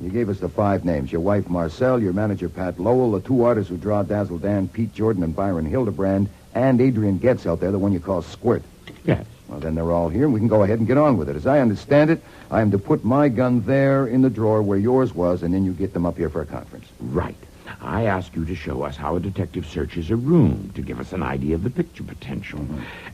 You gave us the 5 names. Your wife, Marcel, your manager, Pat Lowell, the 2 artists who draw Dazzle Dan, Pete Jordan, and Byron Hildebrand, and Adrian Getz out there, the one you call Squirt. Yes. Well, then they're all here, and we can go ahead and get on with it. As I understand it, I am to put my gun there in the drawer where yours was, and then you get them up here for a conference. Right. I ask you to show us how a detective searches a room to give us an idea of the picture potential.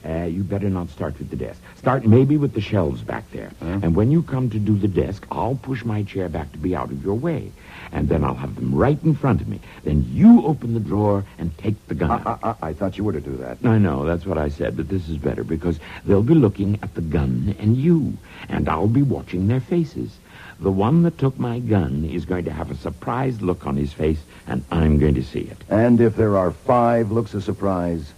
You better not start with the desk. Start maybe with the shelves back there. And when you come to do the desk, I'll push my chair back to be out of your way. And then I'll have them right in front of me. Then you open the drawer and take the gun out. I thought you were to do that. I know, that's what I said, but this is better because they'll be looking at the gun and you, and I'll be watching their faces. The one that took my gun is going to have a surprised look on his face, and I'm going to see it. And if there are 5 looks of surprise?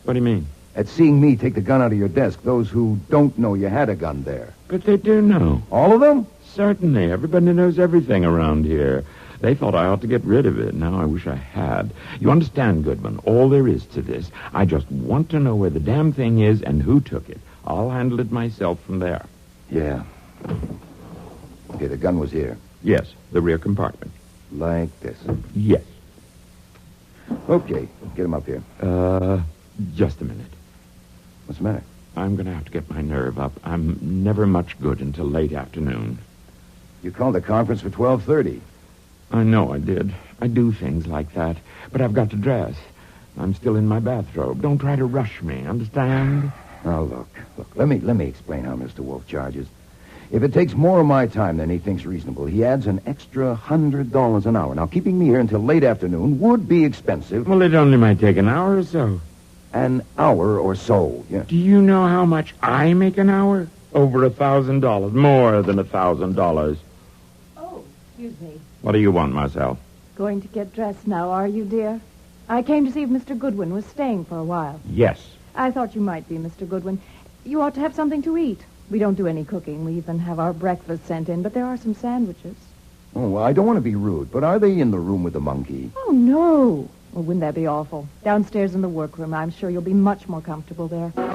What do you mean? At seeing me take the gun out of your desk, those who don't know you had a gun there. But they do know. All of them? Certainly. Everybody knows everything around here. They thought I ought to get rid of it. Now I wish I had. You understand, Goodman, all there is to this. I just want to know where the damn thing is and who took it. I'll handle it myself from there. Yeah. Okay, the gun was here. Yes, the rear compartment. Like this? Yes. Okay, get him up here. Just a minute. What's the matter? I'm going to have to get my nerve up. I'm never much good until late afternoon. You called a conference for 12:30. I know I did. I do things like that. But I've got to dress. I'm still in my bathrobe. Don't try to rush me, understand? Now, look. Let me explain how Mr. Wolfe charges. If it takes more of my time than he thinks reasonable, he adds an extra $100 an hour. Now, keeping me here until late afternoon would be expensive. Well, it only might take an hour or so. An hour or so, yeah. Do you know how much I make an hour? Over $1,000. More than $1,000. Oh, excuse me. What do you want, Marcel? Going to get dressed now, are you, dear? I came to see if Mr. Goodwin was staying for a while. Yes. I thought you might be, Mr. Goodwin. You ought to have something to eat. We don't do any cooking. We even have our breakfast sent in, but there are some sandwiches. Oh, well, I don't want to be rude, but are they in the room with the monkey? Oh, no. Well, wouldn't that be awful? Downstairs in the workroom. I'm sure you'll be much more comfortable there. As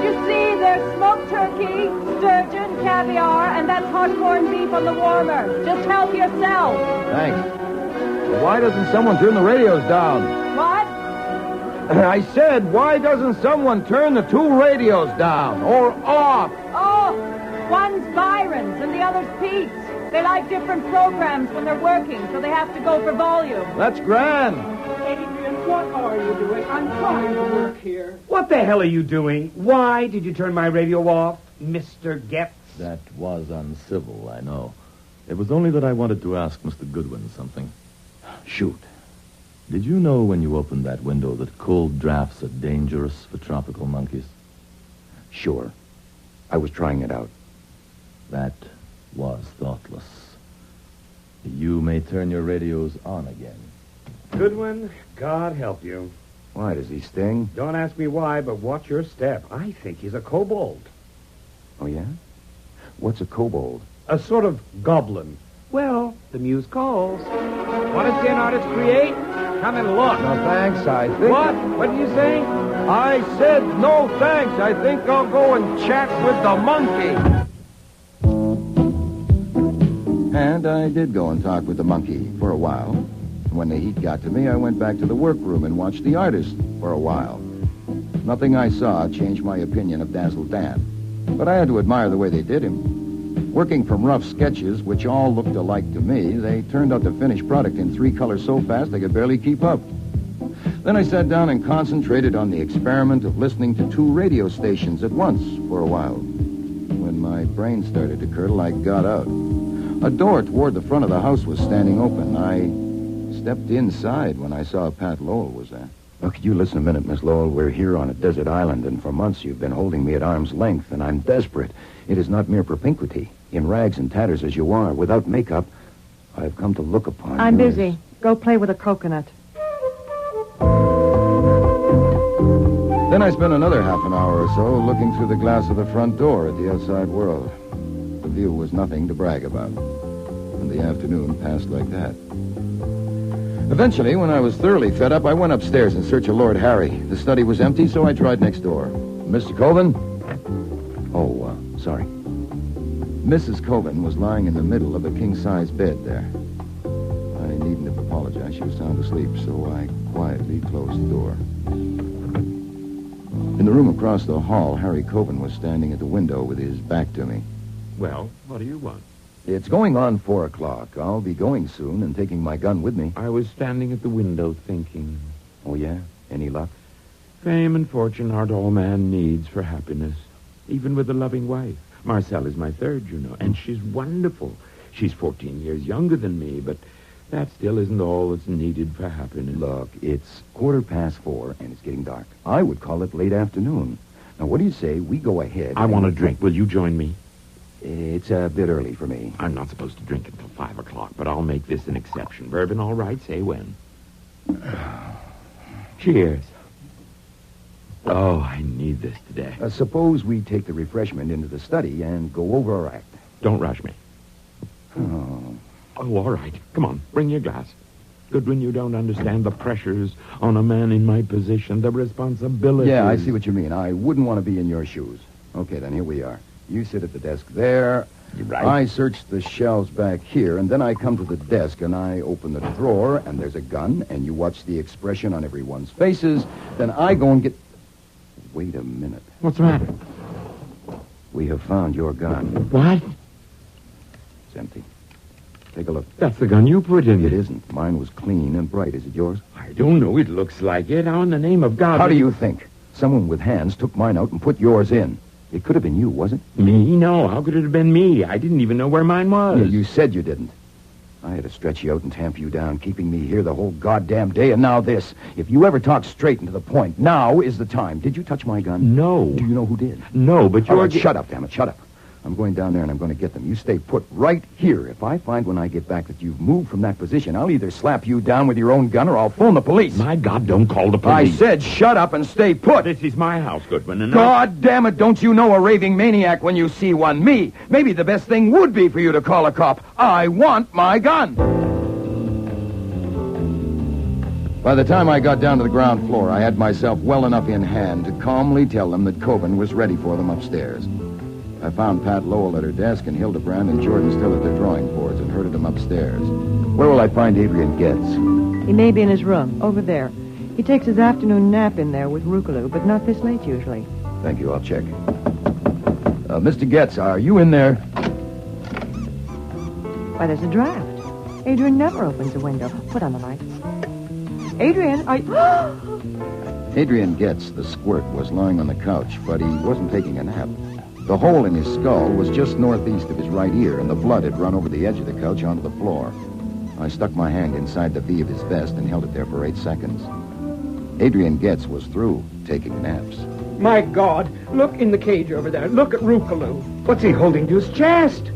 you see, there's smoked turkey, sturgeon, caviar, and that's hot corned beef on the warmer. Just help yourself. Thanks. Well, why doesn't someone turn the radios down? What? I said, why doesn't someone turn the 2 radios down or off? Oh, one's Byron's and the other's Pete's. They like different programs when they're working, so they have to go for volume. That's grand. Adrian, what are you doing? I'm trying to work here. What the hell are you doing? Why did you turn my radio off, Mr. Getz? That was uncivil, I know. It was only that I wanted to ask Mr. Goodwin something. Shoot. Did you know when you opened that window that cold drafts are dangerous for tropical monkeys? Sure. I was trying it out. That was thoughtless. You may turn your radios on again. Goodwin, God help you. Why, does he sting? Don't ask me why, but watch your step. I think he's a kobold. Oh, yeah? What's a kobold? A sort of goblin. Well, the muse calls. Want to see an artist create? come and look. No, thanks, I think... What? What did you say? I said no thanks. I think I'll go and chat with the monkey. And I did go and talk with the monkey for a while. When the heat got to me, I went back to the workroom and watched the artist for a while. Nothing I saw changed my opinion of Dazzle Dan, but I had to admire the way they did him. Working from rough sketches, which all looked alike to me, they turned out the finished product in 3 colors so fast they could barely keep up. Then I sat down and concentrated on the experiment of listening to 2 radio stations at once for a while. When my brain started to curdle, I got out. A door toward the front of the house was standing open. I stepped inside when I saw Pat Lowell was there. Look, you listen a minute, Miss Lowell. We're here on a desert island, and for months you've been holding me at arm's length, and I'm desperate. It is not mere propinquity. In rags and tatters as you are, without makeup, I've come to look upon I'm you busy. Go play with a coconut. Then I spent another half an hour or so looking through the glass of the front door at the outside world. The view was nothing to brag about. And the afternoon passed like that. Eventually, when I was thoroughly fed up, I went upstairs in search of Lord Harry. The study was empty, so I tried next door. Mr. Coven? Oh, sorry. Mrs. Coven was lying in the middle of a king-size bed there. I needn't have apologized. She was sound asleep, so I quietly closed the door. In the room across the hall, Harry Coven was standing at the window with his back to me. Well, what do you want? It's going on 4 o'clock. I'll be going soon and taking my gun with me. I was standing at the window thinking. Oh, yeah? Any luck? Fame and fortune aren't all man needs for happiness. Even with a loving wife. Marcelle is my third, you know, and she's wonderful. She's 14 years younger than me, but that still isn't all that's needed for happiness. Look, it's 4:15, and it's getting dark. I would call it late afternoon. Now, what do you say we go ahead? I want a drink. Will you join me? It's a bit early for me. I'm not supposed to drink until 5 o'clock, but I'll make this an exception. Bourbon, all right? Say when. Cheers. Oh, I need this today. Suppose we take the refreshment into the study and go over our act. Don't rush me. Oh, all right. Come on, bring your glass. Goodwin, you don't understand the pressures on a man in my position, the responsibilities. Yeah, I see what you mean. I wouldn't want to be in your shoes. Okay, then, here we are. You sit at the desk there. You're right. I search the shelves back here, and then I come to the desk, and I open the drawer, and there's a gun, and you watch the expression on everyone's faces. Then I go and get... Wait a minute. What's the matter? We have found your gun. What? It's empty. Take a look. That's the gun you put in. It isn't. Mine was clean and bright. Is it yours? I don't know. It looks like it. How in the name of God... How do you think? Someone with hands took mine out and put yours in. It could have been you, wasn't it? Me? No. How could it have been me? I didn't even know where mine was. Yeah, you said you didn't. I had to stretch you out and tamp you down, keeping me here the whole goddamn day, and now this. If you ever talk straight and to the point, now is the time. Did you touch my gun? No. Do you know who did? No, but you're... All right, shut up, damn it, shut up. I'm going down there and I'm going to get them. You stay put right here. If I find when I get back that you've moved from that position, I'll either slap you down with your own gun or I'll phone the police. My God, don't call the police. I said shut up and stay put. This is my house, Goodwin, and God damn it, don't you know a raving maniac when you see one? Me. Maybe the best thing would be for you to call a cop. I want my gun. By the time I got down to the ground floor, I had myself well enough in hand to calmly tell them that Coben was ready for them upstairs. I found Pat Lowell at her desk and Hildebrand and Jordan still at their drawing boards and herded them upstairs. Where will I find Adrian Getz? He may be in his room, over there. He takes his afternoon nap in there with Rukaloo, but not this late usually. Thank you, I'll check. Mr. Getz, are you in there? Why, there's a draft. Adrian never opens a window. Put on the lights. Adrian, Adrian Getz, the squirt, was lying on the couch, but he wasn't taking a nap. The hole in his skull was just northeast of his right ear, and the blood had run over the edge of the couch onto the floor. I stuck my hand inside the V of his vest and held it there for 8 seconds. Adrian Getz was through taking naps. My God, look in the cage over there. Look at Rukaloo. What's he holding to his chest?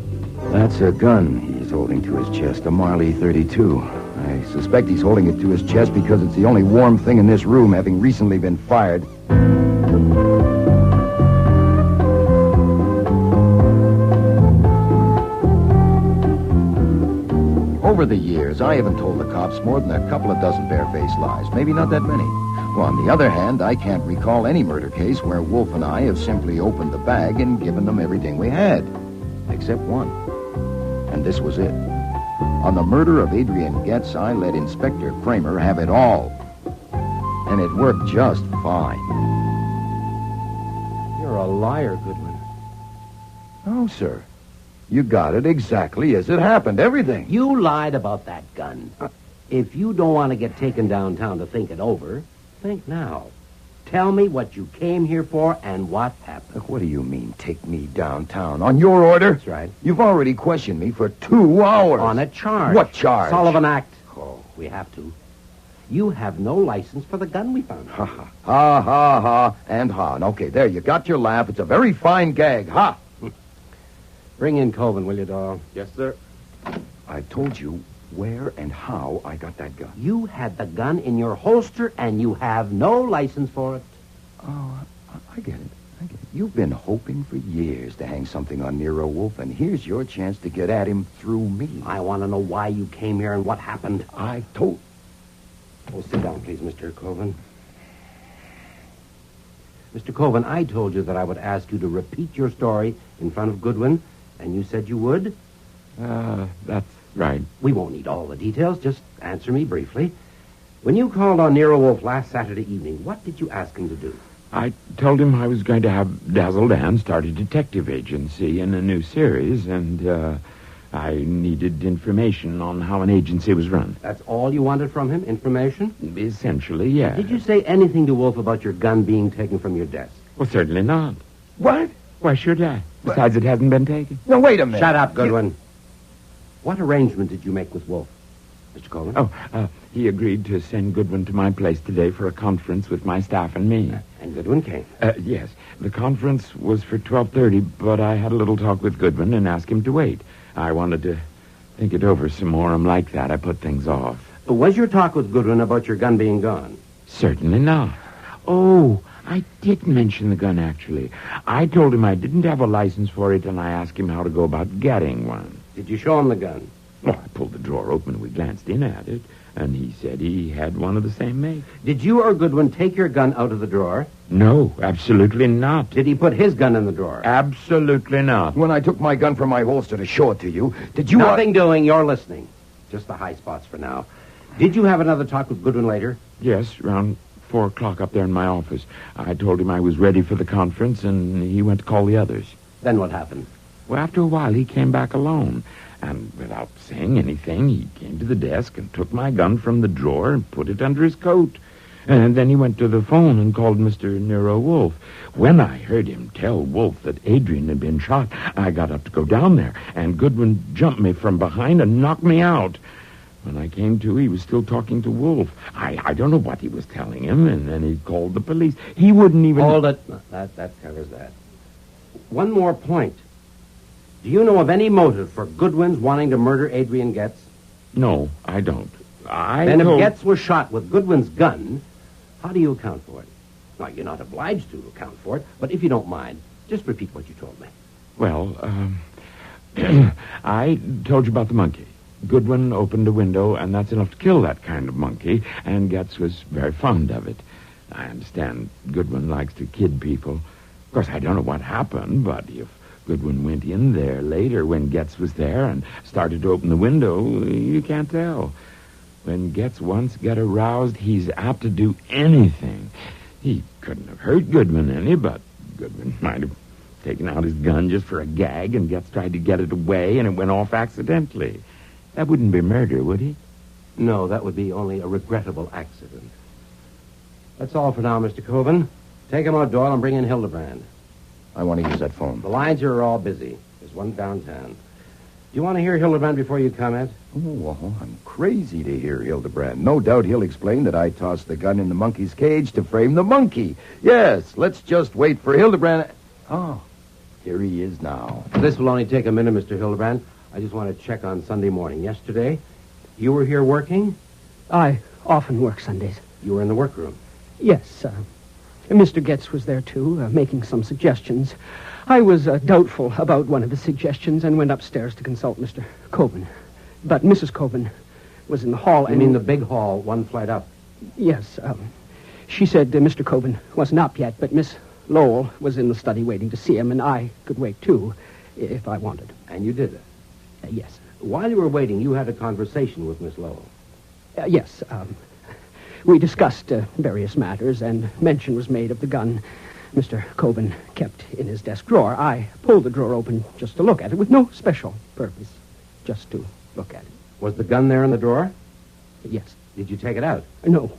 That's a gun he's holding to his chest, a Marley 32. I suspect he's holding it to his chest because it's the only warm thing in this room, having recently been fired. Over the years, I haven't told the cops more than a couple of dozen barefaced lies. Maybe not that many. Well, on the other hand, I can't recall any murder case where Wolfe and I have simply opened the bag and given them everything we had. Except one. And this was it. On the murder of Adrian Getz, I let Inspector Kramer have it all. And it worked just fine. You're a liar, Goodwin. Oh, sir. You got it exactly as it happened. Everything. You lied about that gun. If you don't want to get taken downtown to think it over, think now. Tell me what you came here for and what happened. Look, what do you mean, take me downtown? On your order? That's right. You've already questioned me for 2 hours. On a charge. What charge? Sullivan Act. Oh, we have to. You have no license for the gun we found. Ha, ha, ha, ha, ha, and ha. Okay, there, you got your laugh. It's a very fine gag. Ha! Bring in Coven, will you, Doyle? Yes, sir. I told you where and how I got that gun. You had the gun in your holster, and you have no license for it. Oh, I get it. I get it. You've been hoping for years to hang something on Nero Wolfe, and here's your chance to get at him through me. I want to know why you came here and what happened. I told... Oh, sit down, please, Mr. Coven. Mr. Coven, I told you that I would ask you to repeat your story in front of Goodwin, and you said you would? That's right. We won't need all the details. Just answer me briefly. When you called on Nero Wolfe last Saturday evening, what did you ask him to do? I told him I was going to have Dazzle Dan start a detective agency in a new series, and I needed information on how an agency was run. That's all you wanted from him? Information? Essentially, yeah. Did you say anything to Wolfe about your gun being taken from your desk? Well, certainly not. What? Why should I? Besides, it hasn't been taken. No, wait a minute. Shut up, Goodwin. What arrangement did you make with Wolfe, Mr. Coven? Oh, he agreed to send Goodwin to my place today for a conference with my staff and me. And Goodwin came? Yes. The conference was for 12:30, but I had a little talk with Goodwin and asked him to wait. I wanted to think it over some more. I'm like that. I put things off. Was your talk with Goodwin about your gun being gone? Certainly not. Oh, I did mention the gun, actually. I told him I didn't have a license for it, and I asked him how to go about getting one. Did you show him the gun? Well, I pulled the drawer open and we glanced in at it, and he said he had one of the same make. Did you or Goodwin take your gun out of the drawer? No, absolutely not. Did he put his gun in the drawer? Absolutely not. When I took my gun from my holster to show it to you, did you... Nothing doing. You're listening. Just the high spots for now. Did you have another talk with Goodwin later? Yes, around 4 o'clock up there in my office. I told him I was ready for the conference, and he went to call the others. Then what happened? Well, after a while, he came back alone. And without saying anything, he came to the desk and took my gun from the drawer and put it under his coat. And then he went to the phone and called Mr. Nero Wolfe. When I heard him tell Wolfe that Adrian had been shot, I got up to go down there, and Goodwin jumped me from behind and knocked me out. When I came to, he was still talking to Wolfe. I don't know what he was telling him, and then he called the police. He wouldn't even... Hold it. That covers that. One more point. Do you know of any motive for Goodwin's wanting to murder Adrian Getz? No, I don't. Then if Getz was shot with Goodwin's gun, how do you account for it? Now, you're not obliged to account for it, but if you don't mind, just repeat what you told me. Well, I told you about the monkey. Goodwin opened a window, and that's enough to kill that kind of monkey, and Getz was very fond of it. I understand Goodwin likes to kid people. Of course, I don't know what happened, but if Goodwin went in there later when Getz was there and started to open the window, you can't tell. When Getz once got aroused, he's apt to do anything. He couldn't have hurt Goodwin any, but Goodwin might have taken out his gun just for a gag, and Getz tried to get it away, and it went off accidentally. That wouldn't be murder, would he? No, that would be only a regrettable accident. That's all for now, Mr. Coven. Take him out, Doyle, and bring in Hildebrand. I want to use that phone. The lines here are all busy. There's one downtown. Do you want to hear Hildebrand before you comment? Oh, well, I'm crazy to hear Hildebrand. No doubt he'll explain that I tossed the gun in the monkey's cage to frame the monkey. Yes, let's just wait for Hildebrand. Oh, here he is now. This will only take a minute, Mr. Hildebrand. I just want to check on Sunday morning. Yesterday, you were here working? I often work Sundays. You were in the workroom? Yes, Mr. Getz was there, too, making some suggestions. I was doubtful about one of his suggestions and went upstairs to consult Mr. Coven. But Mrs. Coben was in the hall. You mean the big hall, one flight up? Yes. She said Mr. Coben wasn't up yet, but Miss Lowell was in the study waiting to see him, and I could wait, too, if I wanted. And you did it? Yes. While you were waiting, you had a conversation with Miss Lowell. Yes. We discussed various matters, and mention was made of the gun Mr. Coben kept in his desk drawer. I pulled the drawer open just to look at it, with no special purpose, just to look at it. Was the gun there in the drawer? Yes. Did you take it out? No.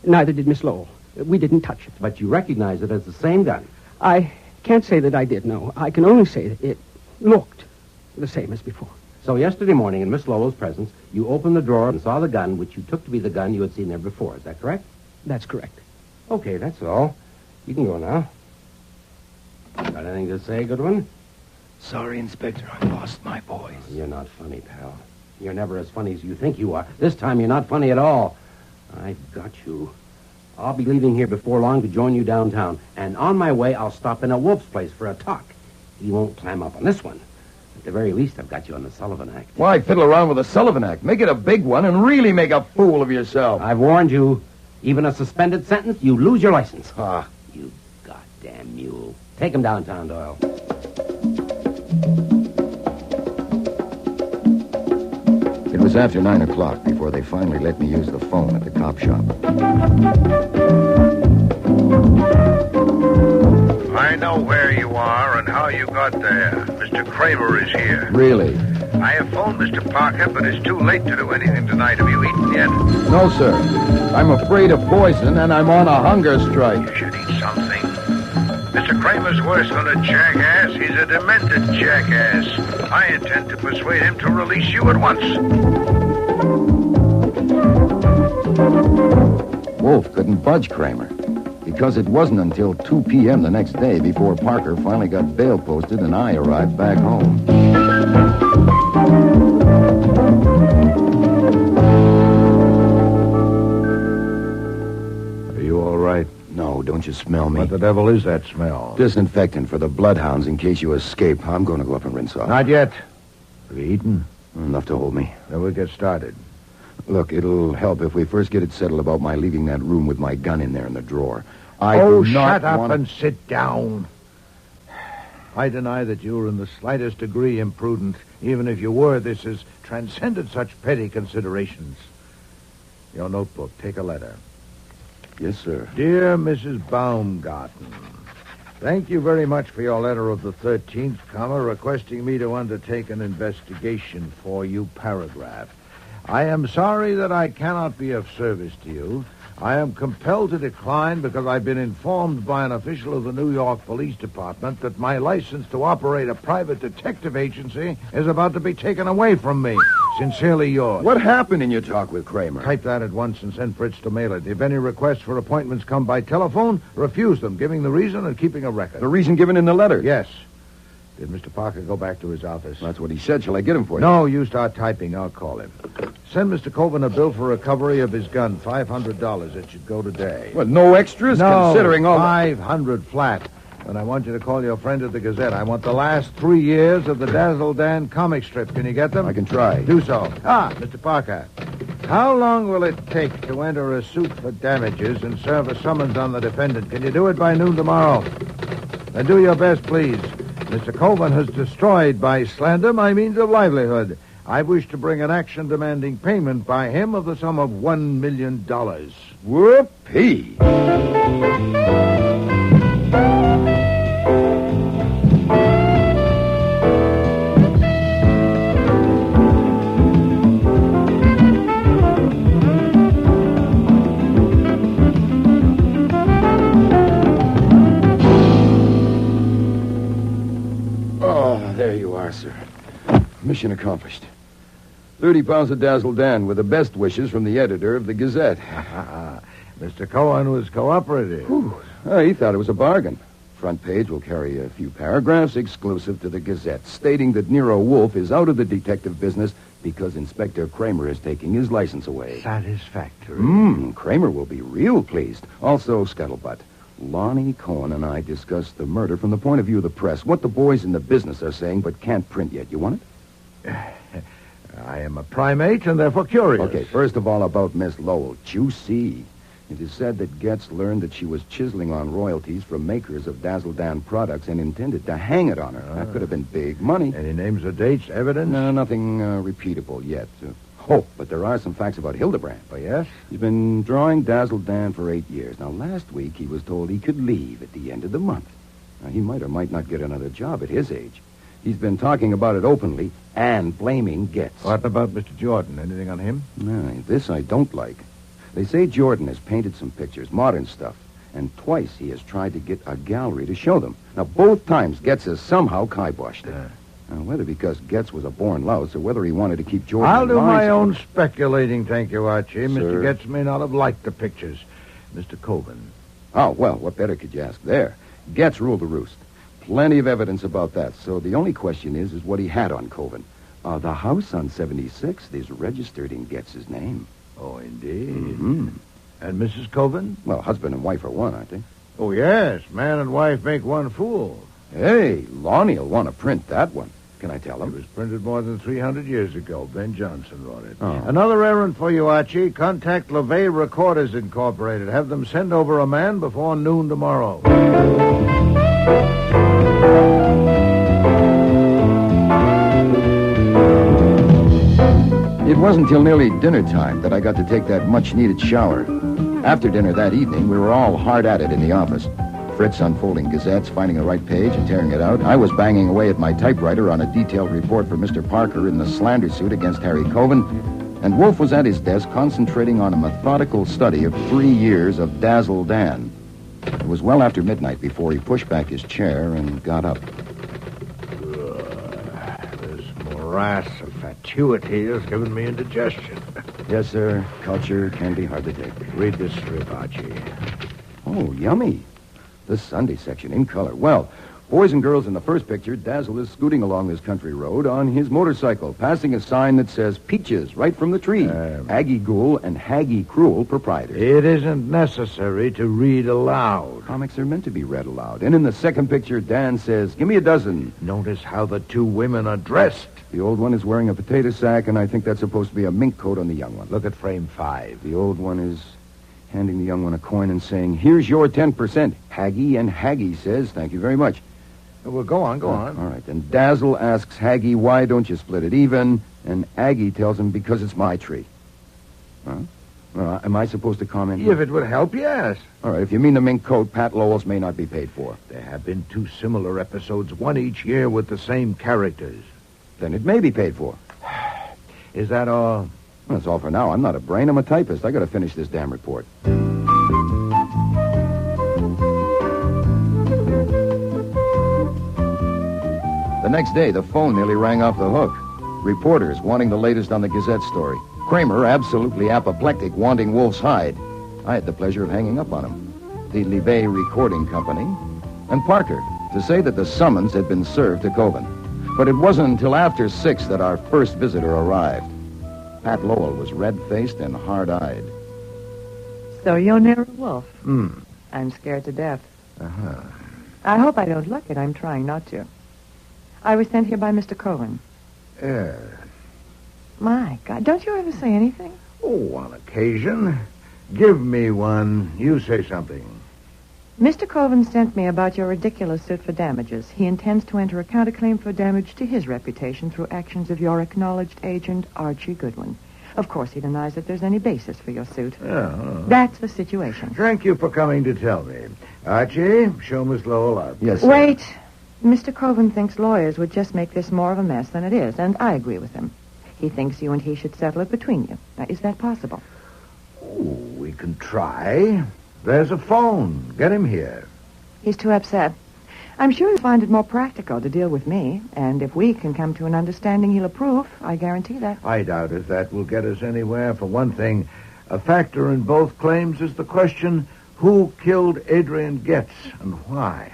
Neither did Miss Lowell. We didn't touch it. But you recognize it as the same gun? I can't say that I did, no. I can only say that it looked the same as before. So yesterday morning, in Miss Lowell's presence, you opened the drawer and saw the gun, which you took to be the gun you had seen there before. Is that correct? That's correct. Okay, that's all. You can go now. Got anything to say, Goodwin? Sorry, Inspector, I lost my voice. You're not funny, pal. You're never as funny as you think you are. This time you're not funny at all. I've got you. I'll be leaving here before long to join you downtown. And on my way, I'll stop in a Wolf's place for a talk. He won't clam up on this one. At the very least, I've got you on the Sullivan Act. Why fiddle around with the Sullivan Act? Make it a big one and really make a fool of yourself. I've warned you. Even a suspended sentence, you lose your license. Ah. You goddamn mule. Take him downtown, Doyle. It was after 9 o'clock before they finally let me use the phone at the cop shop. I know where you are and how you got there. Mr. Kramer is here. Really? I have phoned Mr. Parker, but it's too late to do anything tonight. Have you eaten yet? No, sir. I'm afraid of poison, and I'm on a hunger strike. You should eat something. Mr. Kramer's worse than a jackass. He's a demented jackass. I intend to persuade him to release you at once. Wolfe couldn't budge Kramer, because it wasn't until 2 p.m. the next day before Parker finally got bail posted and I arrived back home. Are you all right? No, don't you smell me? What the devil is that smell? Disinfectant for the bloodhounds in case you escape. I'm going to go up and rinse off. Not yet. Have you eaten? Enough to hold me. Then we'll get started. Look, it'll help if we first get it settled about my leaving that room with my gun in there in the drawer. Shut up and sit down. I deny that you were in the slightest degree imprudent. Even if you were, this has transcended such petty considerations. Your notebook, take a letter. Yes, sir. Dear Mrs. Baumgarten, thank you very much for your letter of the 13th, requesting me to undertake an investigation for you, paragraph. I am sorry that I cannot be of service to you. I am compelled to decline because I've been informed by an official of the New York Police Department that my license to operate a private detective agency is about to be taken away from me. Sincerely yours. What happened in your talk with Kramer? Type that at once and send Fritz to mail it. If any requests for appointments come by telephone, refuse them, giving the reason and keeping a record. The reason given in the letter? Yes. Did Mr. Parker go back to his office? That's what he said. Shall I get him for you? No, you start typing. I'll call him. Send Mr. Coben a bill for recovery of his gun, $500. It should go today. What, no extras? No, considering all $500 flat. And I want you to call your friend at the Gazette. I want the last 3 years of the Dazzle Dan comic strip. Can you get them? I can try. Do so. Mr. Parker, how long will it take to enter a suit for damages and serve a summons on the defendant? Can you do it by noon tomorrow? Then do your best, please. Mr. Coben has destroyed by slander my means of livelihood. I wish to bring an action demanding payment by him of the sum of $1 million. Whoopee! There you are, sir. Mission accomplished. 30 pounds of Dazzle Dan with the best wishes from the editor of the Gazette. Mr. Cohen was cooperative. He thought it was a bargain. Front page will carry a few paragraphs exclusive to the Gazette, stating that Nero Wolfe is out of the detective business because Inspector Kramer is taking his license away. Satisfactory. Kramer will be real pleased. Also, scuttlebutt. Lonnie Cohen and I discussed the murder from the point of view of the press. What the boys in the business are saying, but can't print yet. You want it? I am a primate and therefore curious. Okay, first of all about Miss Lowell. Juicy. It is said that Getz learned that she was chiseling on royalties from makers of Dazzle Dan products and intended to hang it on her. That could have been big money. Any names or dates, evidence? No, nothing repeatable yet. But there are some facts about Hildebrand. Oh, yes? He's been drawing Dazzle Dan for 8 years. Now, last week he was told he could leave at the end of the month. Now, he might or might not get another job at his age. He's been talking about it openly and blaming Getz. What about Mr. Jordan? Anything on him? No, this I don't like. They say Jordan has painted some pictures, modern stuff, and twice he has tried to get a gallery to show them. Now, both times Getz has somehow kiboshed it. Now, whether because Getz was a born louse or whether he wanted to keep Jordan I'll do alive... my own speculating, thank you, Archie. Sir? Mr. Getz may not have liked the pictures. Mr. Coven. Oh, well, what better could you ask there? Getz ruled the roost. Plenty of evidence about that, so the only question is what he had on Coven. The house on 76th is registered in Getz's name. Oh, indeed. Mm-hmm. And Mrs. Coven? Well, husband and wife are one, aren't they? Oh, yes. Man and wife make one fool. Hey, Lonnie will want to print that one. Can I tell him? It was printed more than 300 years ago. Ben Jonson wrote it. Oh. Another errand for you, Archie. Contact LeVay Recorders Incorporated. Have them send over a man before noon tomorrow. It wasn't till nearly dinner time that I got to take that much-needed shower. After dinner that evening, we were all hard at it in the office. Fritz unfolding gazettes, finding the right page, and tearing it out. I was banging away at my typewriter on a detailed report for Mr. Parker in the slander suit against Harry Coven. And Wolfe was at his desk concentrating on a methodical study of 3 years of Dazzle Dan. It was well after midnight before he pushed back his chair and got up. This morass of fatuity has given me indigestion. Yes, sir. Culture can be hard to take. Read this strip, Archie. Oh, yummy. The Sunday section in color. Well, boys and girls in the first picture, Dazzle is scooting along this country road on his motorcycle, passing a sign that says Peaches right from the tree. Aggie Ghoul and Haggie Cruel, proprietors. It isn't necessary to read aloud. Comics are meant to be read aloud. And in the second picture, Dan says, give me a dozen. Notice how the two women are dressed. The old one is wearing a potato sack, and I think that's supposed to be a mink coat on the young one. Look at frame 5. The old one is handing the young one a coin and saying, here's your 10%. Haggie, and Haggie says, thank you very much. Well, go on. All right. And Dazzle asks Haggie, why don't you split it even? And Aggie tells him, because it's my tree. Huh? Am I supposed to comment? If it would help, yes. All right. If you mean the mink coat, Pat Lowell's may not be paid for. There have been 2 similar episodes, one each year with the same characters. Then it may be paid for. Is that all? Well, that's all for now. I'm not a brain. I'm a typist. I got to finish this damn report. The next day, the phone nearly rang off the hook. Reporters wanting the latest on the Gazette story. Kramer, absolutely apoplectic, wanting Wolfe's hide. I had the pleasure of hanging up on him. The Livet Recording Company. And Parker, to say that the summons had been served to Coven. But it wasn't until after 6 that our first visitor arrived. Pat Lowell was red-faced and hard-eyed. So you're Nero Wolfe? I'm scared to death. I hope I don't look it. I'm trying not to. I was sent here by Mr. Cohen. Yeah. My God, don't you ever say anything? Oh, on occasion. Give me one. You say something. Mr. Coven sent me about your ridiculous suit for damages. He intends to enter a counterclaim for damage to his reputation through actions of your acknowledged agent, Archie Goodwin. Of course, he denies that there's any basis for your suit. That's the situation. Thank you for coming to tell me. Archie, show Miss Lowell up. Yes, sir. Wait. Mr. Coven thinks lawyers would just make this more of a mess than it is, and I agree with him. He thinks you and he should settle it between you. Now, is that possible? Oh, we can try. There's a phone. Get him here. He's too upset. I'm sure he'll find it more practical to deal with me, and if we can come to an understanding, he'll approve. I guarantee that. I doubt if that will get us anywhere. For one thing, a factor in both claims is the question, who killed Adrian Getz and why?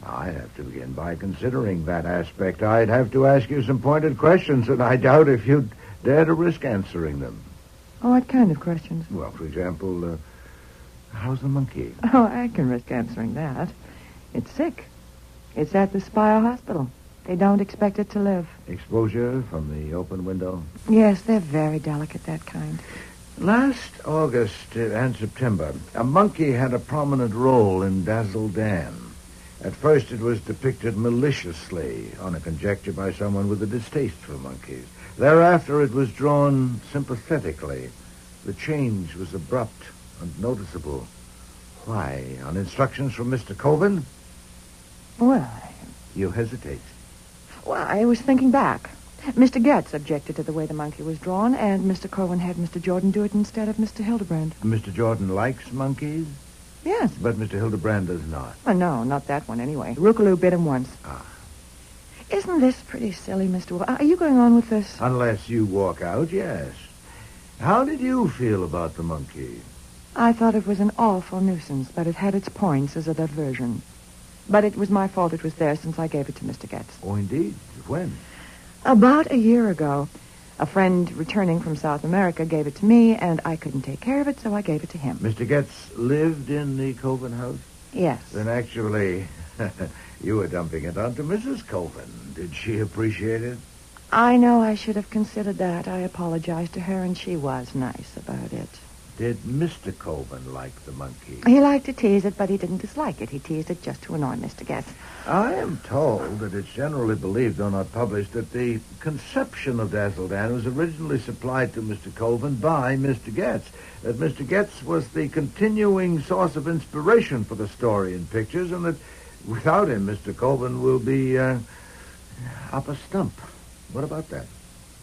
I'd have to begin by considering that aspect. I'd have to ask you some pointed questions, and I doubt if you'd dare to risk answering them. Oh, what kind of questions? Well, for example, how's the monkey? Oh, I can risk answering that. It's sick. It's at the Spire Hospital. They don't expect it to live. Exposure from the open window? Yes, they're very delicate, that kind. Last August and September, a monkey had a prominent role in Dazzle Dan. At first, it was depicted maliciously, on a conjecture by someone with a distaste for monkeys. Thereafter, it was drawn sympathetically. The change was abrupt and noticeable. Why? On instructions from Mr. Coven? Well, You hesitate. I was thinking back. Mr. Getz objected to the way the monkey was drawn, and Mr. Cohen had Mr. Jordan do it instead of Mr. Hildebrand. Mr. Jordan likes monkeys? Yes. But Mr. Hildebrand does not. No, not that one anyway. Rookaloo bit him once. Ah. Isn't this pretty silly, Mr. Wolfe? Are you going on with this? Unless you walk out, yes. How did you feel about the monkey? I thought it was an awful nuisance, but it had its points as a diversion. But it was my fault it was there since I gave it to Mr. Getz. Oh, indeed? When? About a year ago. A friend returning from South America gave it to me, and I couldn't take care of it, so I gave it to him. Mr. Getz lived in the Coven house? Yes. Then actually, you were dumping it onto Mrs. Coven. Did she appreciate it? I know I should have considered that. I apologized to her, and she was nice about it. Did Mr. Coven like the monkey? He liked to tease it, but he didn't dislike it. He teased it just to annoy Mr. Getz. I am told that it's generally believed, though not published, that the conception of Dazzle Dan was originally supplied to Mr. Coven by Mr. Getz. That Mr. Getz was the continuing source of inspiration for the story and pictures, and that without him, Mr. Coven will be up a stump. What about that?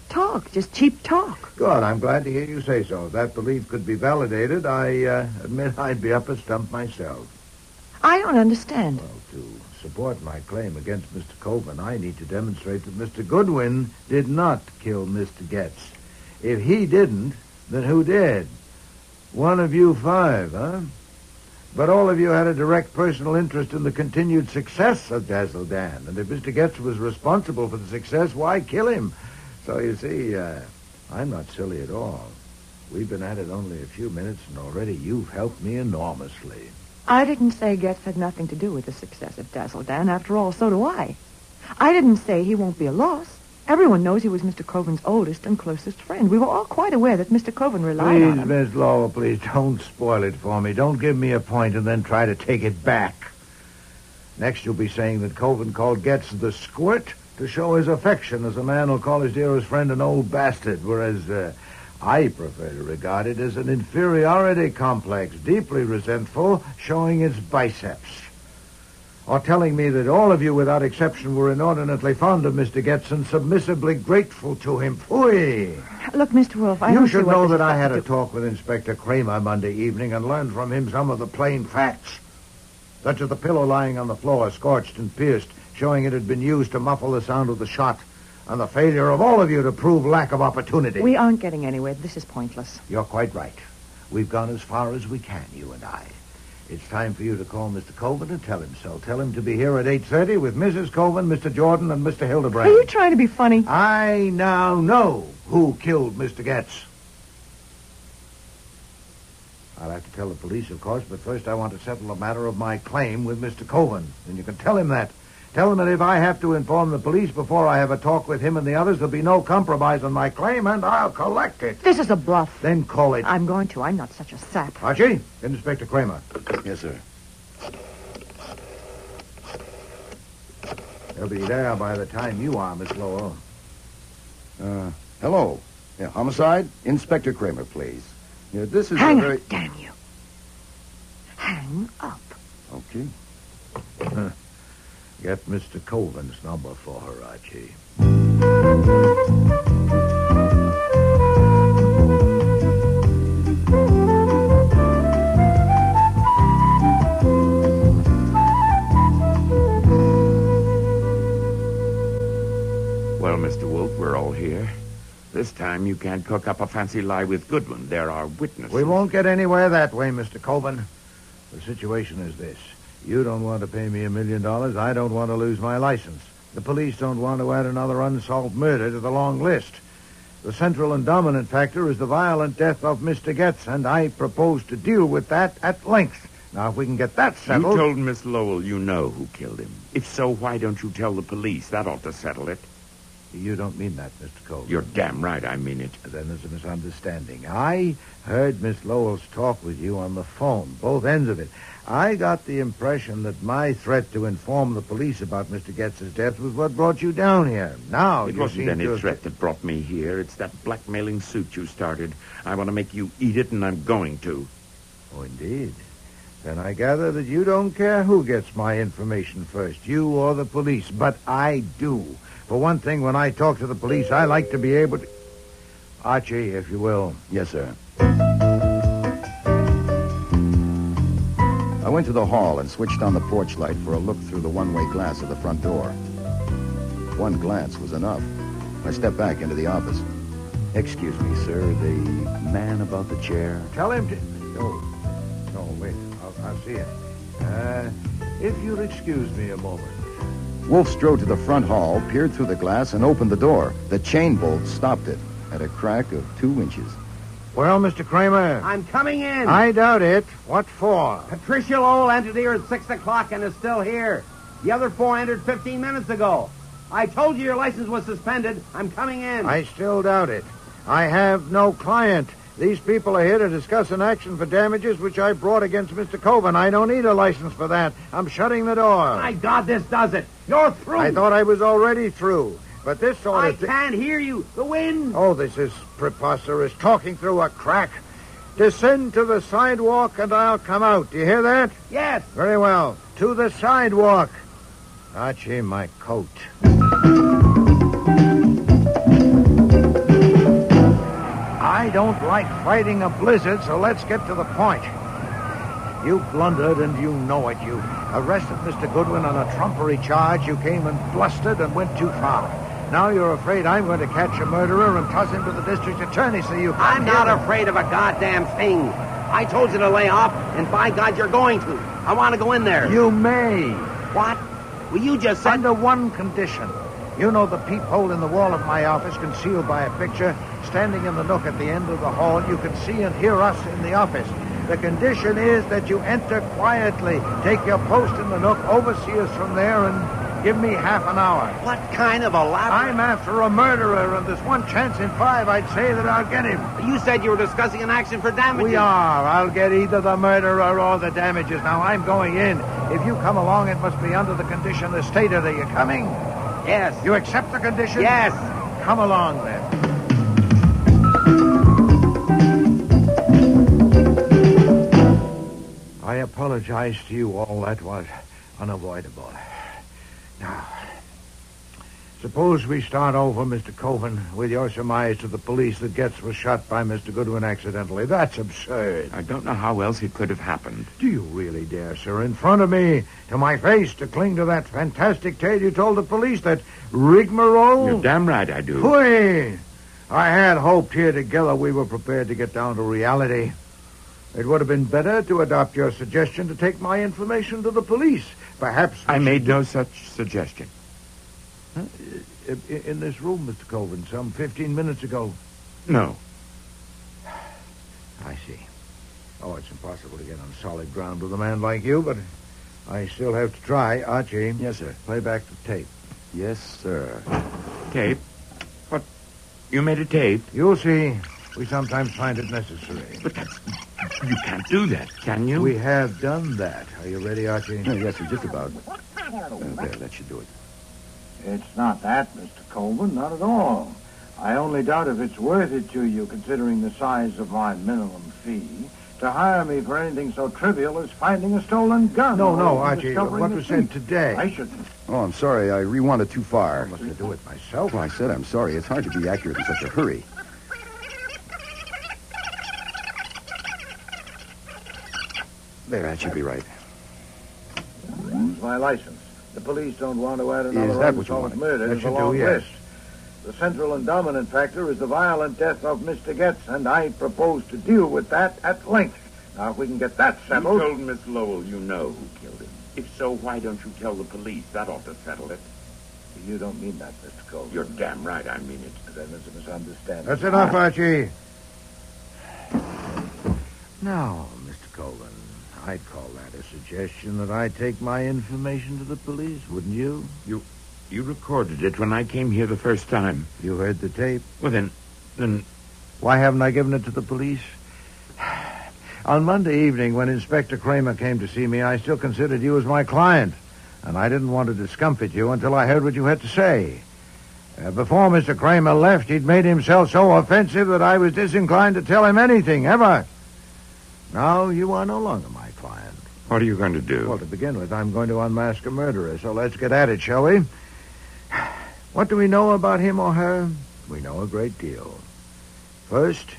Talk, just cheap talk. Good, I'm glad to hear you say so. If that belief could be validated, I admit I'd be up a stump myself. I don't understand. Well, to support my claim against Mr. Coven, I need to demonstrate that Mr. Goodwin did not kill Mr. Getz. If he didn't, then who did? One of you 5, huh? But all of you had a direct personal interest in the continued success of Dazzle Dan. And if Mr. Getz was responsible for the success, why kill him? So you see, I'm not silly at all. We've been at it only a few minutes, and already you've helped me enormously. I didn't say Getz had nothing to do with the success of Dazzle Dan. After all, so do I. I didn't say he won't be a loss. Everyone knows he was Mr. Coven's oldest and closest friend. We were all quite aware that Mr. Coven relied on him. Please, Miss Lowell, please don't spoil it for me. Don't give me a point and then try to take it back. Next, you'll be saying that Coven called Getz the squirt to show his affection, as a man will call his dearest friend an old bastard, whereas I prefer to regard it as an inferiority complex, deeply resentful, showing its biceps. Or telling me that all of you, without exception, were inordinately fond of Mr. Getz and submissively grateful to him. Phooey! Look, Mr. Wolfe, You should know that I had a talk with Inspector Kramer Monday evening and learned from him some of the plain facts, such as the pillow lying on the floor, scorched and pierced, showing it had been used to muffle the sound of the shot, and the failure of all of you to prove lack of opportunity. We aren't getting anywhere. This is pointless. You're quite right. We've gone as far as we can, you and I. It's time for you to call Mr. Coven and tell him so. Tell him to be here at 8:30 with Mrs. Coven, Mr. Jordan, and Mr. Hildebrand. Are you trying to be funny? I now know who killed Mr. Getz. I'll have to tell the police, of course, but first I want to settle the matter of my claim with Mr. Coven. And you can tell him that. Tell him that if I have to inform the police before I have a talk with him and the others, there'll be no compromise on my claim, and I'll collect it. This is a bluff. Then call it. I'm going to. I'm not such a sap. Archie, Inspector Kramer. Yes, sir. They'll be there by the time you are, Miss Lowell. Hello. Yeah, homicide? Inspector Kramer, please. Yeah, this is Hang a very... up, damn you. Hang up. Okay. Get Mr. Coven's number for her, Archie. Well, Mr. Wolfe, we're all here. This time you can't cook up a fancy lie with Goodwin. There are witnesses. We won't get anywhere that way, Mr. Coven. The situation is this. You don't want to pay me $1 million. I don't want to lose my license. The police don't want to add another unsolved murder to the long list. The central and dominant factor is the violent death of Mr. Getz, and I propose to deal with that at length. Now, if we can get that You settled... told Miss Lowell you know who killed him. If so, why don't you tell the police? That ought to settle it. You don't mean that, Mr. Cole. You're damn right I mean it. Then there's a misunderstanding. I heard Miss Lowell's talk with you on the phone, both ends of it. I got the impression that my threat to inform the police about Mr. Getz's death was what brought you down here. Now, It you wasn't seem any to... threat that brought me here. It's that blackmailing suit you started. I want to make you eat it, and I'm going to. Oh, indeed. Then I gather that you don't care who gets my information first, you or the police. But I do. For one thing, when I talk to the police, I like to be able to... Archie, if you will. Yes, sir. I went to the hall and switched on the porch light for a look through the one-way glass of the front door. One glance was enough. I stepped back into the office. Excuse me, sir. The man about the chair. Tell him to... No, wait. I'll see him. If you'll excuse me a moment. Wolfe strode to the front hall, peered through the glass, and opened the door. The chain bolt stopped it at a crack of 2 inches. Well, Mr. Kramer. I'm coming in. I doubt it. What for? Patricia Lowell entered here at 6 o'clock and is still here. The other 4 entered 15 minutes ago. I told you your license was suspended. I'm coming in. I still doubt it. I have no client. These people are here to discuss an action for damages which I brought against Mr. Coven. I don't need a license for that. I'm shutting the door. My God, this does it. You're through. I thought I was already through. But this sort I of... can't hear you. The wind. Oh, this is preposterous. Talking through a crack. Descend to the sidewalk and I'll come out. Do you hear that? Yes. Very well. To the sidewalk. Archie, my coat. I don't like fighting a blizzard, so let's get to the point. You blundered, and you know it. You arrested Mr. Goodwin on a trumpery charge. You came and blustered and went too far. Now you're afraid I'm going to catch a murderer and toss him to the district attorney, so you... I'm not afraid of a goddamn thing. I told you to lay off, and by God, you're going to. I want to go in there. You may. What? Well, you just said... Under one condition. You know the peephole in the wall of my office concealed by a picture. Standing in the nook at the end of the hall, you can see and hear us in the office. The condition is that you enter quietly, take your post in the nook, oversee us from there, and give me half an hour. What kind of a elaborate... I'm after a murderer, and there's one chance in 5 I'd say that I'll get him. You said you were discussing an action for damages. We are. I'll get either the murderer or the damages. Now, I'm going in. If you come along, it must be under the condition the stated. Are you coming? Yes. You accept the condition? Yes. Come along, then. I apologize to you all. That was unavoidable. Now, suppose we start over, Mr. Coven, with your surmise to the police that Getz was shot by Mr. Goodwin accidentally. That's absurd. I don't know how else it could have happened. Do you really dare, sir, in front of me, to my face, to cling to that fantastic tale you told the police, that rigmarole? You're damn right I do. Pooey! I had hoped here together we were prepared to get down to reality. It would have been better to adopt your suggestion to take my information to the police. Perhaps... I made no such suggestion. In this room, Mr. Colvin, some 15 minutes ago. No. I see. Oh, it's impossible to get on solid ground with a man like you, but I still have to try. Archie. Yes, sir. Play back the tape. Yes, sir. Tape? What? You made a tape? You'll see. We sometimes find it necessary. But that's... You can't do that, can you? We have done that. Are you ready, Archie? Yes, sir, just about. There, that should do it. It's not that, Mr. Coleman, not at all. I only doubt if it's worth it to you, considering the size of my minimum fee, to hire me for anything so trivial as finding a stolen gun. No, Archie, what was said today? I shouldn't. Oh, I'm sorry. I rewound it too far. I must have do it myself. Well, I said I'm sorry. It's hard to be accurate in such a hurry. There, that should be right. It's my license. The police don't want to add another Is that what you unsolved wanted? murder That to should the do, long yes. list. The central and dominant factor is the violent death of Mr. Getz, and I propose to deal with that at length. Now, if we can get that settled... You told Miss Lowell you know who killed him. If so, why don't you tell the police? That ought to settle it. You don't mean that, Mr. Cole. You're damn right I mean it. Then there's a misunderstanding. That's enough, Archie. Now, Mr. Colvin, I'd call that a suggestion that I take my information to the police, wouldn't you? You recorded it when I came here the first time. You heard the tape? Well, then... Why haven't I given it to the police? On Monday evening, when Inspector Kramer came to see me, I still considered you as my client, and I didn't want to discomfort you until I heard what you had to say. Before Mr. Kramer left, he'd made himself so offensive that I was disinclined to tell him anything, ever. Now, you are no longer my client. What are you going to do? Well, to begin with, I'm going to unmask a murderer, so let's get at it, shall we? What do we know about him or her? We know a great deal. First,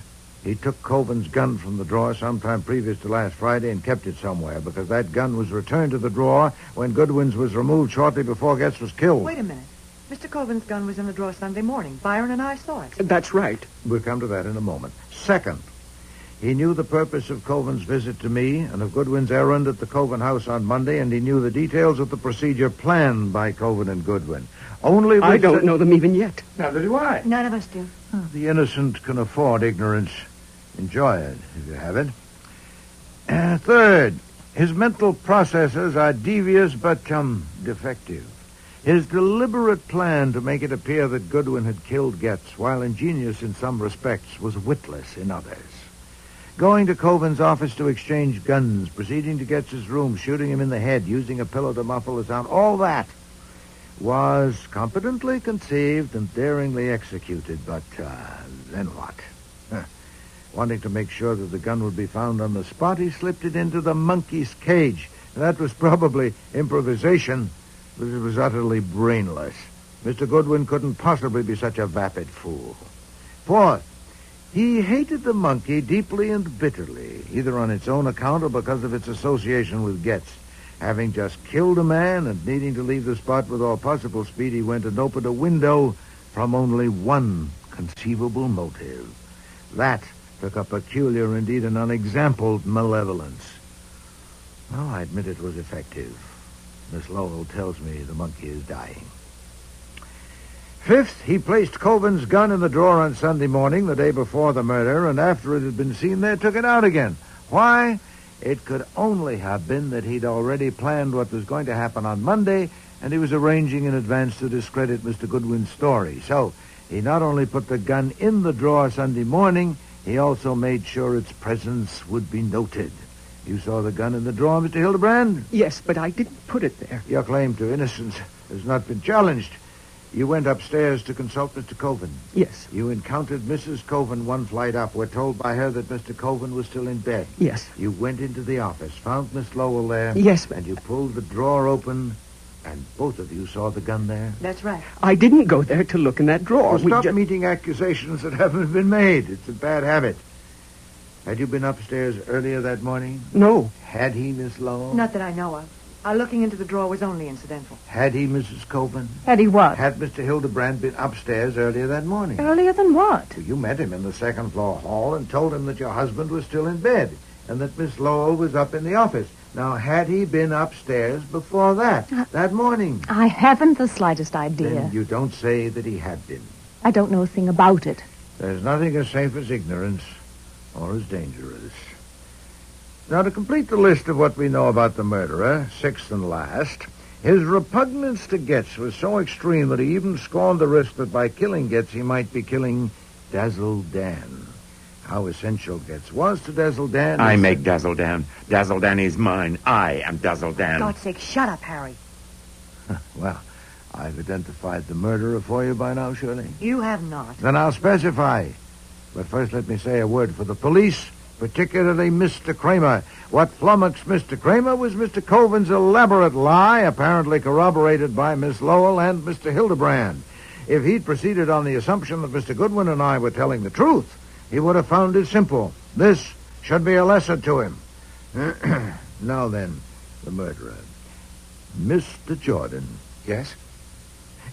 he took Coven's gun from the drawer sometime previous to last Friday and kept it somewhere, because that gun was returned to the drawer when Goodwin's was removed shortly before Getz was killed. Wait a minute. Mr. Coven's gun was in the drawer Sunday morning. Byron and I saw it. That's right. We'll come to that in a moment. Second, he knew the purpose of Coven's visit to me and of Goodwin's errand at the Coven house on Monday, and he knew the details of the procedure planned by Coven and Goodwin. I don't know them even yet. Neither do I. None of us do. The innocent can afford ignorance. Enjoy it, if you have it. Third, his mental processes are devious but, defective. His deliberate plan to make it appear that Goodwin had killed Getz, while ingenious in some respects, was witless in others. Going to Coven's office to exchange guns, proceeding to Getz's room, shooting him in the head, using a pillow to muffle the sound, all that was competently conceived and daringly executed, but then what? Wanting to make sure that the gun would be found on the spot, he slipped it into the monkey's cage. That was probably improvisation, but it was utterly brainless. Mr. Goodwin couldn't possibly be such a vapid fool. Fourth, he hated the monkey deeply and bitterly, either on its own account or because of its association with Getz. Having just killed a man and needing to leave the spot with all possible speed, he went and opened a window from only one conceivable motive. That took a peculiar, indeed an unexampled malevolence. Well, I admit it was effective. Miss Lowell tells me the monkey is dying. Fifth, he placed Coven's gun in the drawer on Sunday morning, the day before the murder, and after it had been seen there, took it out again. Why? It could only have been that he'd already planned what was going to happen on Monday, and he was arranging in advance to discredit Mr. Goodwin's story. So he not only put the gun in the drawer Sunday morning, he also made sure its presence would be noted. You saw the gun in the drawer, Mr. Hildebrand? Yes, but I didn't put it there. Your claim to innocence has not been challenged. You went upstairs to consult Mr. Coven. Yes. You encountered Mrs. Coven one flight up. We're told by her that Mr. Coven was still in bed. Yes. You went into the office, found Miss Lowell there. Yes, ma'am. And you pulled the drawer open, and both of you saw the gun there. That's right. I didn't go there to look in that drawer. Well, stop meeting accusations that haven't been made. It's a bad habit. Had you been upstairs earlier that morning? No. Had he, Miss Lowell? Not that I know of. Our looking into the drawer was only incidental. Had he, Mrs. Coven? Had he what? Had Mr. Hildebrand been upstairs earlier that morning? Earlier than what? Well, you met him in the second-floor hall and told him that your husband was still in bed and that Miss Lowell was up in the office. Now, had he been upstairs before that morning? I haven't the slightest idea. Then you don't say that he had been. I don't know a thing about it. There's nothing as safe as ignorance or as dangerous. Now, to complete the list of what we know about the murderer, sixth and last, his repugnance to Getz was so extreme that he even scorned the risk that by killing Getz he might be killing Dazzle Dan. How essential Getz was to Dazzle Dan... I make Dazzle Dan. Dazzle Dan is mine. I am Dazzle Dan. For God's sake, shut up, Harry. Well, I've identified the murderer for you by now, Shirley. You have not. Then I'll specify. But first let me say a word for the police, particularly Mr. Kramer. What flummoxed Mr. Kramer was Mr. Coven's elaborate lie, apparently corroborated by Miss Lowell and Mr. Hildebrand. If he'd proceeded on the assumption that Mr. Goodwin and I were telling the truth, he would have found it simple. This should be a lesson to him. Now then, the murderer. Mr. Jordan. Yes?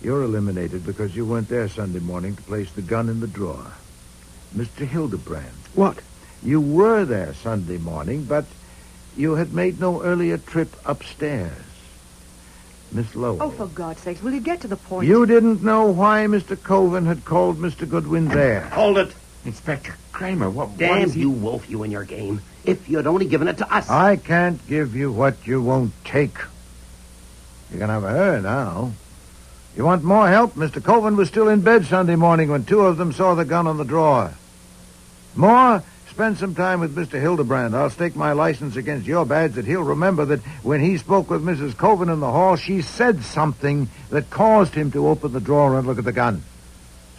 You're eliminated because you weren't there Sunday morning to place the gun in the drawer. Mr. Hildebrand. What? You were there Sunday morning, but you had made no earlier trip upstairs. Miss Lowell. Oh, for God's sakes, will you get to the point? You didn't know why Mr. Coven had called Mr. Goodwin there. Hold it. Inspector Kramer, what Damn is he... you, Wolfe, you and your game. If you'd only given it to us. I can't give you what you won't take. You're going to have her now. You want more help? Mr. Coven was still in bed Sunday morning when two of them saw the gun on the drawer. More? Spend some time with Mr. Hildebrand. I'll stake my license against your badge that he'll remember that when he spoke with Mrs. Coven in the hall, she said something that caused him to open the drawer and look at the gun.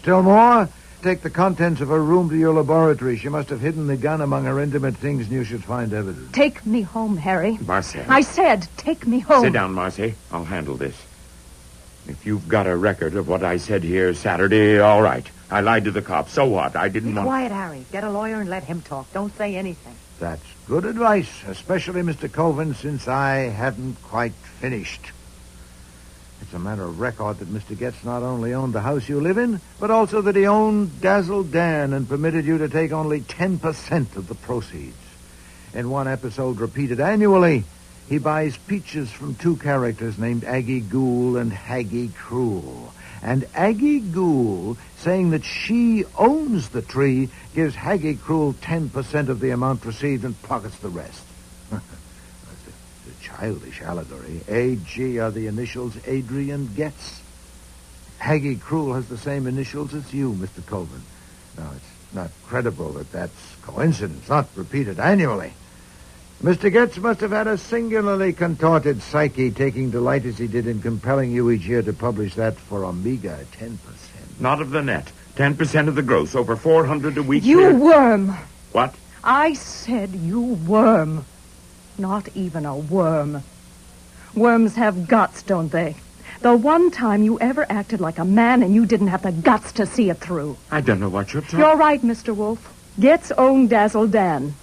Still more? Take the contents of her room to your laboratory. She must have hidden the gun among her intimate things, and you should find evidence. Take me home, Harry. Marcel. I said, take me home. Sit down, Marcy. I'll handle this. If you've got a record of what I said here Saturday, all right. I lied to the cops. So what? I didn't want... Quiet, Harry. Get a lawyer and let him talk. Don't say anything. That's good advice, especially, Mr. Coven, since I hadn't quite finished. It's a matter of record that Mr. Getz not only owned the house you live in, but also that he owned Dazzle Dan and permitted you to take only 10% of the proceeds. In one episode repeated annually, he buys peaches from two characters named Aggie Ghoul and Haggie Cruel. And Aggie Ghoul, saying that she owns the tree, gives Haggie Cruel 10% of the amount received and pockets the rest. It's a childish allegory. A.G. are the initials Adrian Getz. Haggie Cruel has the same initials as you, Mr. Coven. Now, it's not credible that that's coincidence, not repeated annually. Mr. Getz must have had a singularly contorted psyche, taking delight as he did in compelling you each year to publish that for a meager 10%. Not of the net. 10% of the gross. Over 400 a week. You worm. What? I said you worm. Not even a worm. Worms have guts, don't they? The one time you ever acted like a man and you didn't have the guts to see it through. I don't know what you're talking... You're right, Mr. Wolfe. Getz owned Dazzle Dan.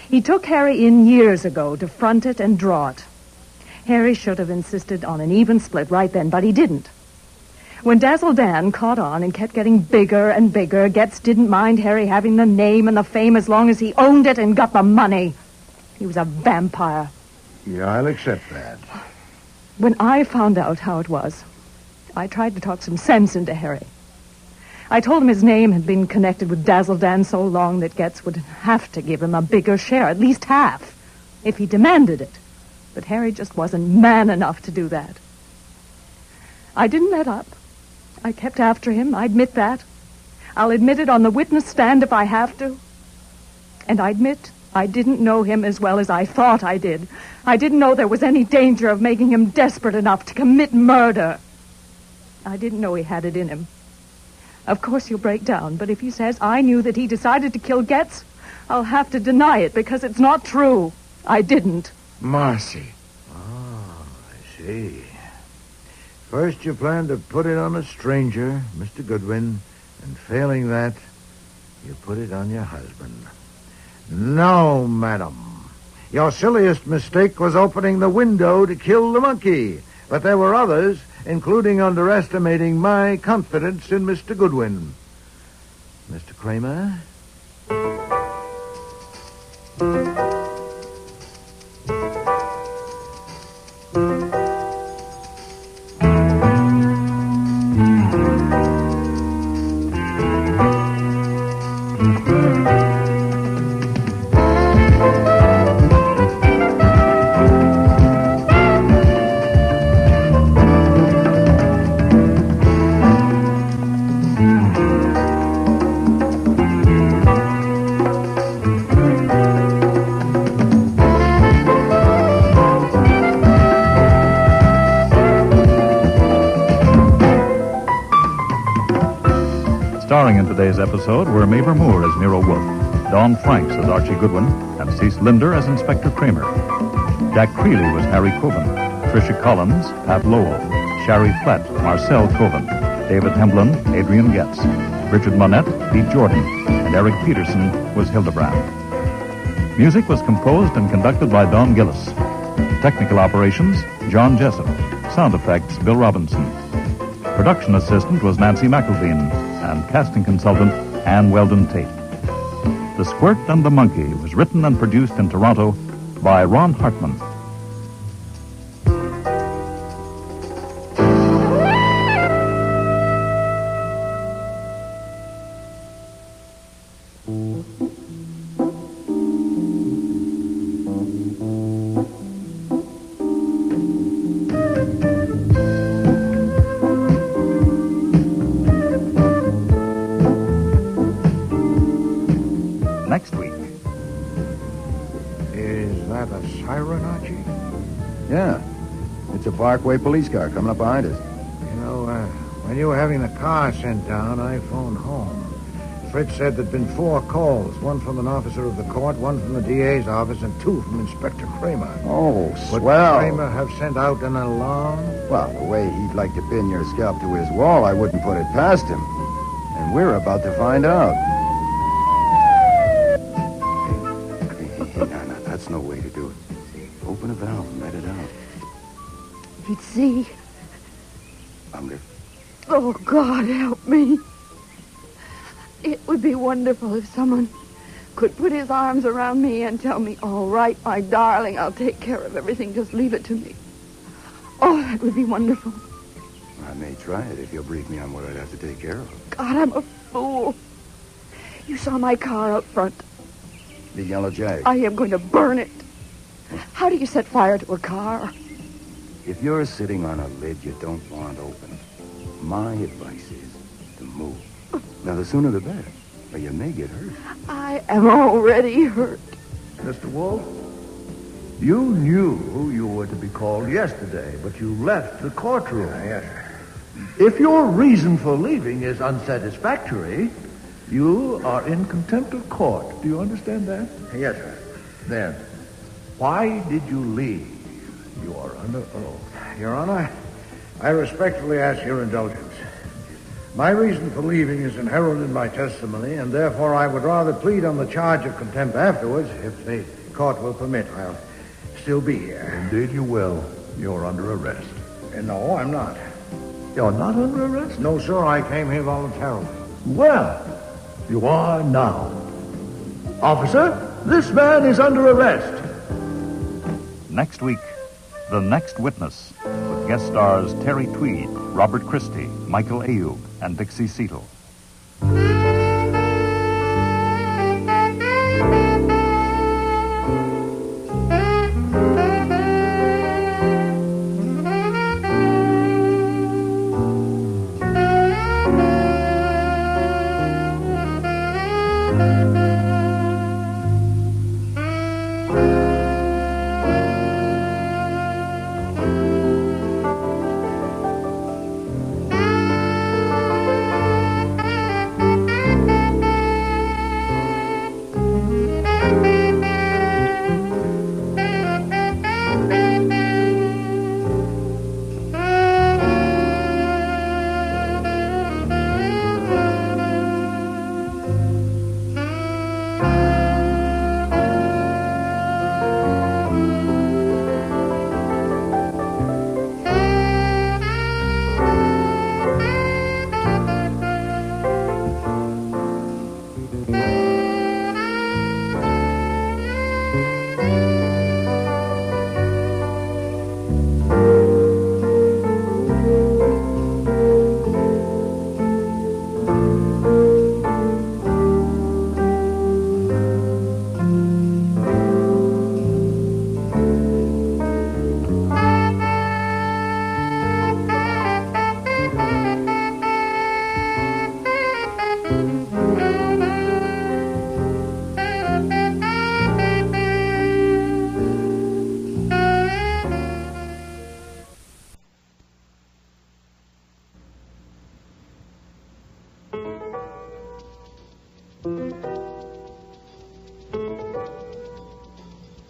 He took Harry in years ago to front it and draw it. Harry should have insisted on an even split right then, but he didn't. When Dazzle Dan caught on and kept getting bigger and bigger, Getz didn't mind Harry having the name and the fame as long as he owned it and got the money. He was a vampire. Yeah, I'll accept that. When I found out how it was, I tried to talk some sense into Harry. I told him his name had been connected with Dazzle Dan so long that Getz would have to give him a bigger share, at least half, if he demanded it. But Harry just wasn't man enough to do that. I didn't let up. I kept after him, I admit that. I'll admit it on the witness stand if I have to. And I admit I didn't know him as well as I thought I did. I didn't know there was any danger of making him desperate enough to commit murder. I didn't know he had it in him. Of course he'll break down, but if he says I knew that he decided to kill Getz, I'll have to deny it because it's not true. I didn't. Marcy. Oh, I see. First you planned to put it on a stranger, Mr. Goodwin, and failing that, you put it on your husband. No, madam. Your silliest mistake was opening the window to kill the monkey. But there were others, including underestimating my confidence in Mr. Goodwin. Mr. Kramer? Starring in today's episode were Mabel Moore as Nero Wolfe, Dawn Franks as Archie Goodwin, and Cece Linder as Inspector Kramer. Jack Creeley was Harry Coven, Tricia Collins, Pat Lowell, Shari Flett, Marcel Coven, David Hemblin, Adrian Getz, Richard Monette, Pete Jordan, and Eric Peterson was Hildebrand. Music was composed and conducted by Don Gillis. Technical operations, John Jessup. Sound effects, Bill Robinson. Production assistant was Nancy McElveen, and casting consultant, Ann Weldon Tate. The Squirt and the Monkey was written and produced in Toronto by Ron Hartman. Yeah. It's a Parkway police car coming up behind us. You know, when you were having the car sent down, I phoned home. Fritz said there'd been 4 calls, one from an officer of the court, one from the DA's office, and 2 from Inspector Kramer. Oh, Would swell. Kramer have sent out an alarm? Well, the way he'd like to pin your scalp to his wall, I wouldn't put it past him. And we're about to find out. Hey, no, that's no way to do it. Open a valve and let it out. He'd see. Longer. Oh, God, help me. It would be wonderful if someone could put his arms around me and tell me, all right, my darling, I'll take care of everything. Just leave it to me. Oh, that would be wonderful. I may try it if you'll brief me on what I'd have to take care of. God, I'm a fool. You saw my car out front. The Yellow Jag. I am going to burn it. How do you set fire to a car? If you're sitting on a lid you don't want open, my advice is to move. Now, the sooner the better, or you may get hurt. I am already hurt. Mr. Wolfe, you knew you were to be called yesterday, but you left the courtroom. Yes. If your reason for leaving is unsatisfactory, you are in contempt of court. Do you understand that? Yes, sir. Then, why did you leave? You are under oath. Your Honor, I respectfully ask your indulgence. My reason for leaving is inherent in my testimony, and therefore I would rather plead on the charge of contempt afterwards, if the court will permit. I'll still be here. Indeed you will. You're under arrest. No, I'm not. You're not under arrest? No, sir, I came here voluntarily. Well, you are now. Officer, this man is under arrest. Next week, The Next Witness, with guest stars Terry Tweed, Robert Christie, Michael Ayub, and Dixie Seatle.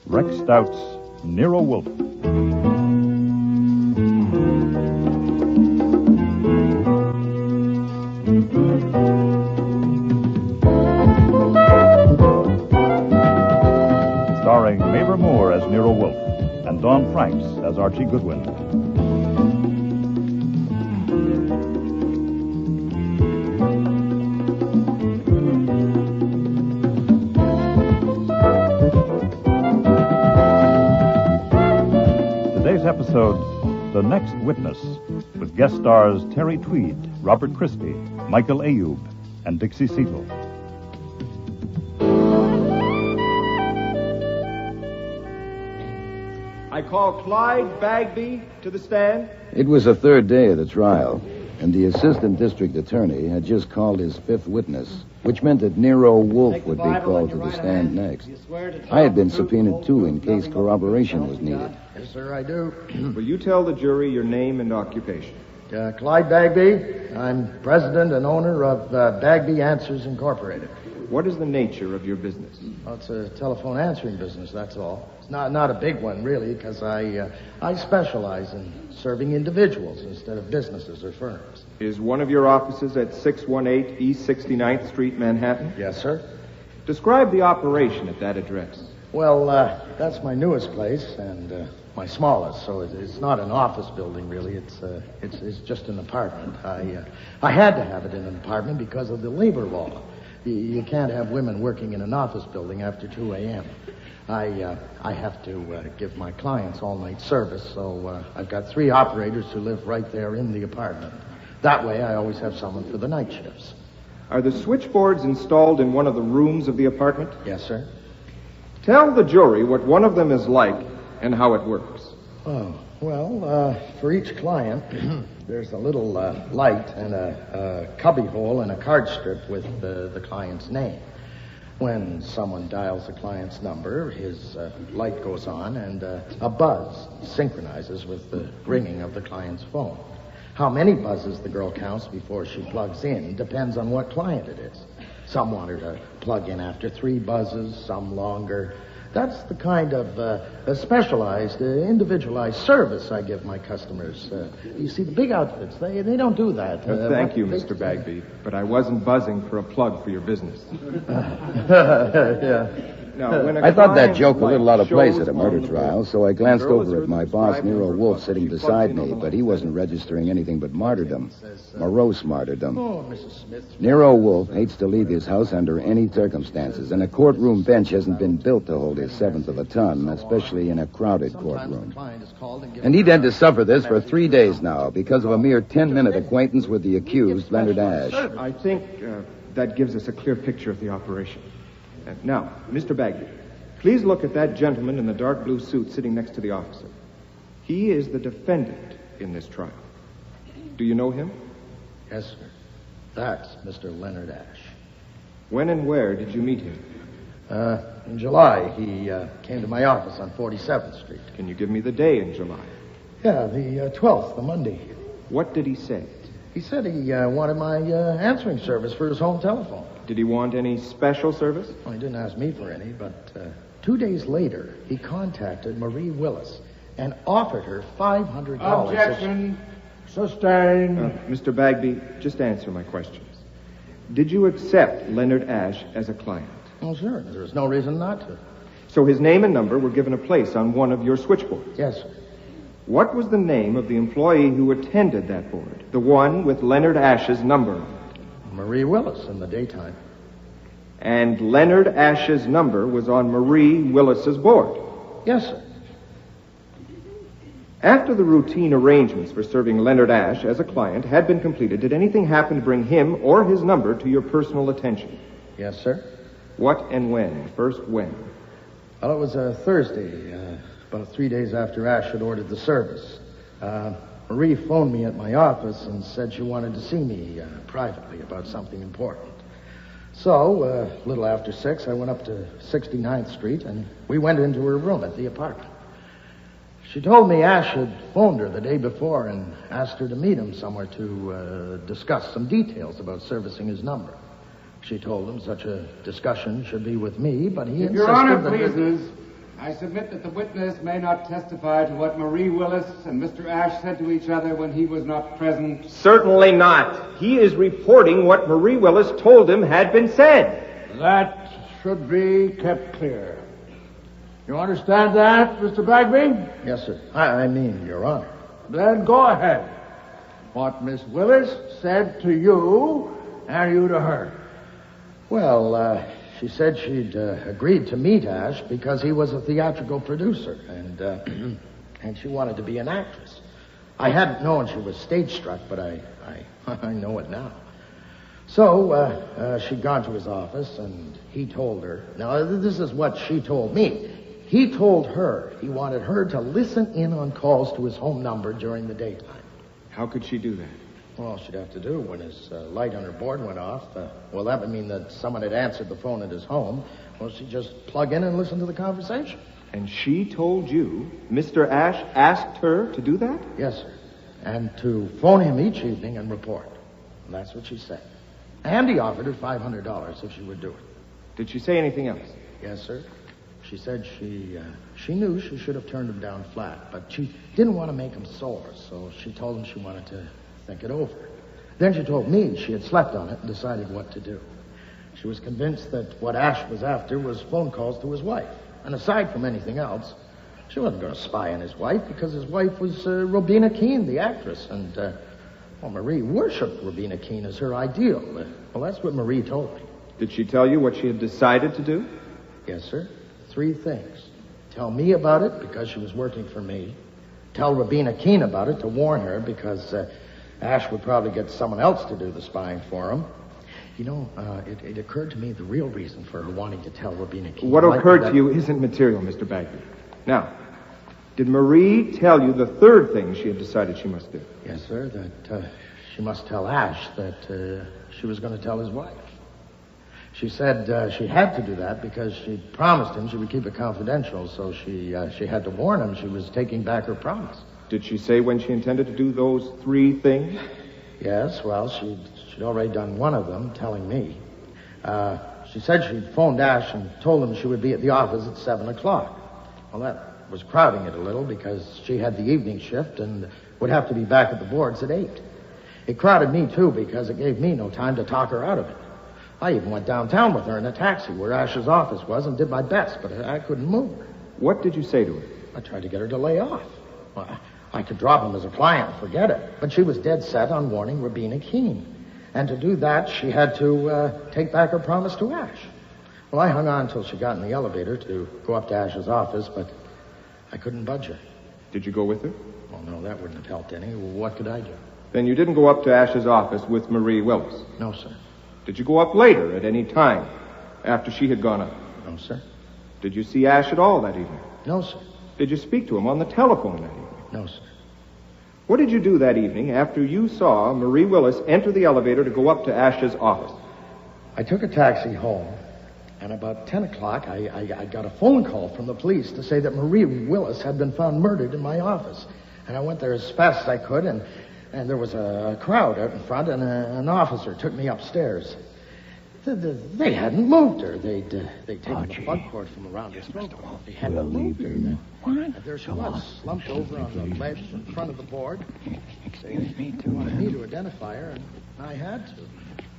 Rex Stout's Nero Wolfe. Starring Mavor Moore as Nero Wolfe and Dawn Franks as Archie Goodwin. Today's episode, The Next Witness, with guest stars Terry Tweed, Robert Christie, Michael Ayub, and Dixie Seatle. I call Clyde Bagby to the stand. It was the third day of the trial, and the assistant district attorney had just called his fifth witness, which meant that Nero Wolfe would be called to the stand next. I had been subpoenaed, too, in case corroboration was needed. Yes, sir, I do. Will you tell the jury your name and occupation? Clyde Bagby. I'm president and owner of Bagby Answers Incorporated. What is the nature of your business? Well, it's a telephone answering business, that's all. It's not a big one, really, because I specialize in serving individuals instead of businesses or firms. Is one of your offices at 618 East 69th Street, Manhattan? Yes, sir. Describe the operation at that address. Well, that's my newest place and my smallest, so it's not an office building, really. It's just an apartment. I had to have it in an apartment because of the labor law. You can't have women working in an office building after 2 a.m. I have to give my clients all-night service, so I've got 3 operators who live right there in the apartment. That way, I always have someone for the night shifts. Are the switchboards installed in one of the rooms of the apartment? Yes, sir. Tell the jury what one of them is like and how it works. Oh, well, for each client, there's a little light and a cubby hole and a card strip with the client's name. When someone dials the client's number, his light goes on and a buzz synchronizes with the ringing of the client's phone. How many buzzes the girl counts before she plugs in depends on what client it is. Some want her to plug in after 3 buzzes, some longer. That's the kind of specialized, individualized service I give my customers. You see, the big outfits, they don't do that. Thank you, Mr. Bagby, but I wasn't buzzing for a plug for your business. Yeah. Now, when I thought that joke a little out of place at a murder trial, so I glanced over at my boss, Nero Wolfe, sitting beside me, but he wasn't registering anything but martyrdom. Morose martyrdom. Oh, Mrs. Smith. Nero Wolfe hates to leave his house under any circumstances, and a courtroom bench hasn't been built to hold his 1/7 of a ton, especially in a crowded courtroom. And he'd had to suffer this for 3 days now because of a mere 10-minute acquaintance with the accused, Leonard Ash. I think that gives us a clear picture of the operation. Now, Mr. Bagby, please look at that gentleman in the dark blue suit sitting next to the officer. He is the defendant in this trial. Do you know him? Yes, sir. That's Mr. Leonard Ash. When and where did you meet him? In July, he came to my office on 47th Street. Can you give me the day in July? Yeah, the 12th, the Monday. What did he say? He said he wanted my answering service for his home telephone. Did he want any special service? Well, he didn't ask me for any, but 2 days later, he contacted Marie Willis and offered her $500. Objection. Sustained. Mr. Bagby, just answer my questions. Did you accept Leonard Ash as a client? Oh, sure. There's no reason not to. So his name and number were given a place on one of your switchboards? Yes, sir. What was the name of the employee who attended that board? The one with Leonard Ash's number on it? Marie Willis in the daytime. And Leonard Ash's number was on Marie Willis's board? Yes, sir. After the routine arrangements for serving Leonard Ash as a client had been completed, did anything happen to bring him or his number to your personal attention? Yes, sir. What and when? First, when? Well, it was a Thursday, about 3 days after Ash had ordered the service. Marie phoned me at my office and said she wanted to see me privately about something important. So, a little after 6, I went up to 69th Street, and we went into her room at the apartment. She told me Ash had phoned her the day before and asked her to meet him somewhere to discuss some details about servicing his number. She told him such a discussion should be with me, but he insisted Your Honor that... pleases, I submit that the witness may not testify to what Marie Willis and Mr. Ash said to each other when he was not present. Certainly not. He is reporting what Marie Willis told him had been said. That should be kept clear. You understand that, Mr. Bagby? Yes, sir. I mean, Your Honor. Then go ahead. What Miss Willis said to you and you to her. Well, she said she'd agreed to meet Ash because he was a theatrical producer, and she wanted to be an actress. I hadn't known she was stage-struck, but I know it now. So, she'd gone to his office, and he told her... Now, this is what she told me. He told her he wanted her to listen in on calls to his home number during the daytime. How could she do that? Well, all she'd have to do when his light on her board went off, well, that would mean that someone had answered the phone at his home. Well, she'd just plug in and listen to the conversation. And she told you Mr. Ash asked her to do that? Yes, sir. And to phone him each evening and report. And that's what she said. And he offered her $500 if she would do it. Did she say anything else? Yes, sir. She said she knew she should have turned him down flat, but she didn't want to make him sore, so she told him she wanted to think it over. Then she told me she had slept on it and decided what to do. She was convinced that what Ash was after was phone calls to his wife. And aside from anything else, she wasn't going to spy on his wife because his wife was Robina Keene, the actress. And, Marie worshipped Robina Keene as her ideal. Well, that's what Marie told me. Did she tell you what she had decided to do? Yes, sir. 3 things. Tell me about it because she was working for me. Tell Robina Keene about it to warn her because Ash would probably get someone else to do the spying for him. You know, it occurred to me the real reason for her wanting to tell Robina Keene. What occurred to you isn't material, Mr. Bagby. Now, did Marie tell you the 3rd thing she had decided she must do? Yes, sir, that she must tell Ash that she was going to tell his wife. She said she had to do that because she promised him she would keep it confidential, so she had to warn him she was taking back her promise. Did she say when she intended to do those 3 things? Yes, well, she'd already done one of them, telling me. She said she'd phoned Ash and told him she would be at the office at 7 o'clock. Well, that was crowding it a little because she had the evening shift and would have to be back at the boards at 8. It crowded me, too, because it gave me no time to talk her out of it. I even went downtown with her in a taxi where Ash's office was and did my best, but I couldn't move her. What did you say to her? I tried to get her to lay off. Well, I could drop him as a client and forget it, but she was dead set on warning Robina Keene. And to do that, she had to take back her promise to Ash. Well, I hung on until she got in the elevator to go up to Ash's office, but I couldn't budge her. Did you go with her? Oh, no, that wouldn't have helped any. What could I do? Then you didn't go up to Ash's office with Marie Willis? No, sir. Did you go up later at any time after she had gone up? No, sir. Did you see Ash at all that evening? No, sir. Did you speak to him on the telephone that evening? No, sir. What did you do that evening after you saw Marie Willis enter the elevator to go up to Ash's office? I took a taxi home, and about 10 o'clock, I got a phone call from the police to say that Marie Willis had been found murdered in my office. And I went there as fast as I could, and there was a crowd out in front, and an officer took me upstairs. They hadn't moved her. They'd taken the plug cord from around his throat. They hadn't moved her. And there she was, slumped over on the ledge in front of the board. They wanted me to identify her, and I had to.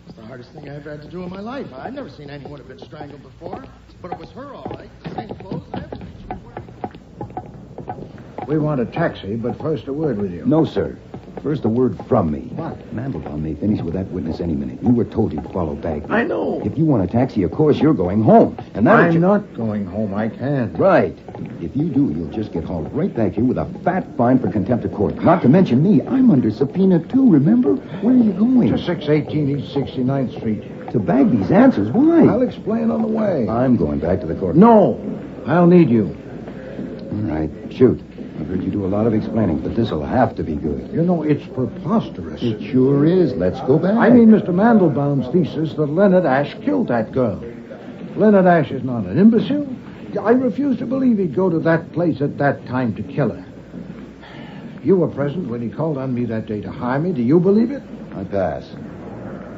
It's the hardest thing I ever had to do in my life. I've never seen anyone have been strangled before, but it was her, all right. The same clothes and everything she was wearing. We want a taxi, but first a word with you. No, sir. First, a word from me. What? Mandelbaum may finish with that witness any minute. You were told he'd follow back. I know. If you want a taxi, of course, you're going home. And I'm not going home. I can't. Right. If you do, you'll just get hauled right back here with a fat fine for contempt of court. Not to mention me. I'm under subpoena, too, remember? Where are you going? To 618 East 69th Street. To Bagby's answers? Why? I'll explain on the way. I'm going back to the court. No. I'll need you. All right. Shoot. I've heard you do a lot of explaining, but this'll have to be good. You know, it's preposterous. It sure is. Let's go back. I mean Mr. Mandelbaum's thesis that Leonard Ash killed that girl. Leonard Ash is not an imbecile. I refuse to believe he'd go to that place at that time to kill her. You were present when he called on me that day to harm me. Do you believe it? I pass.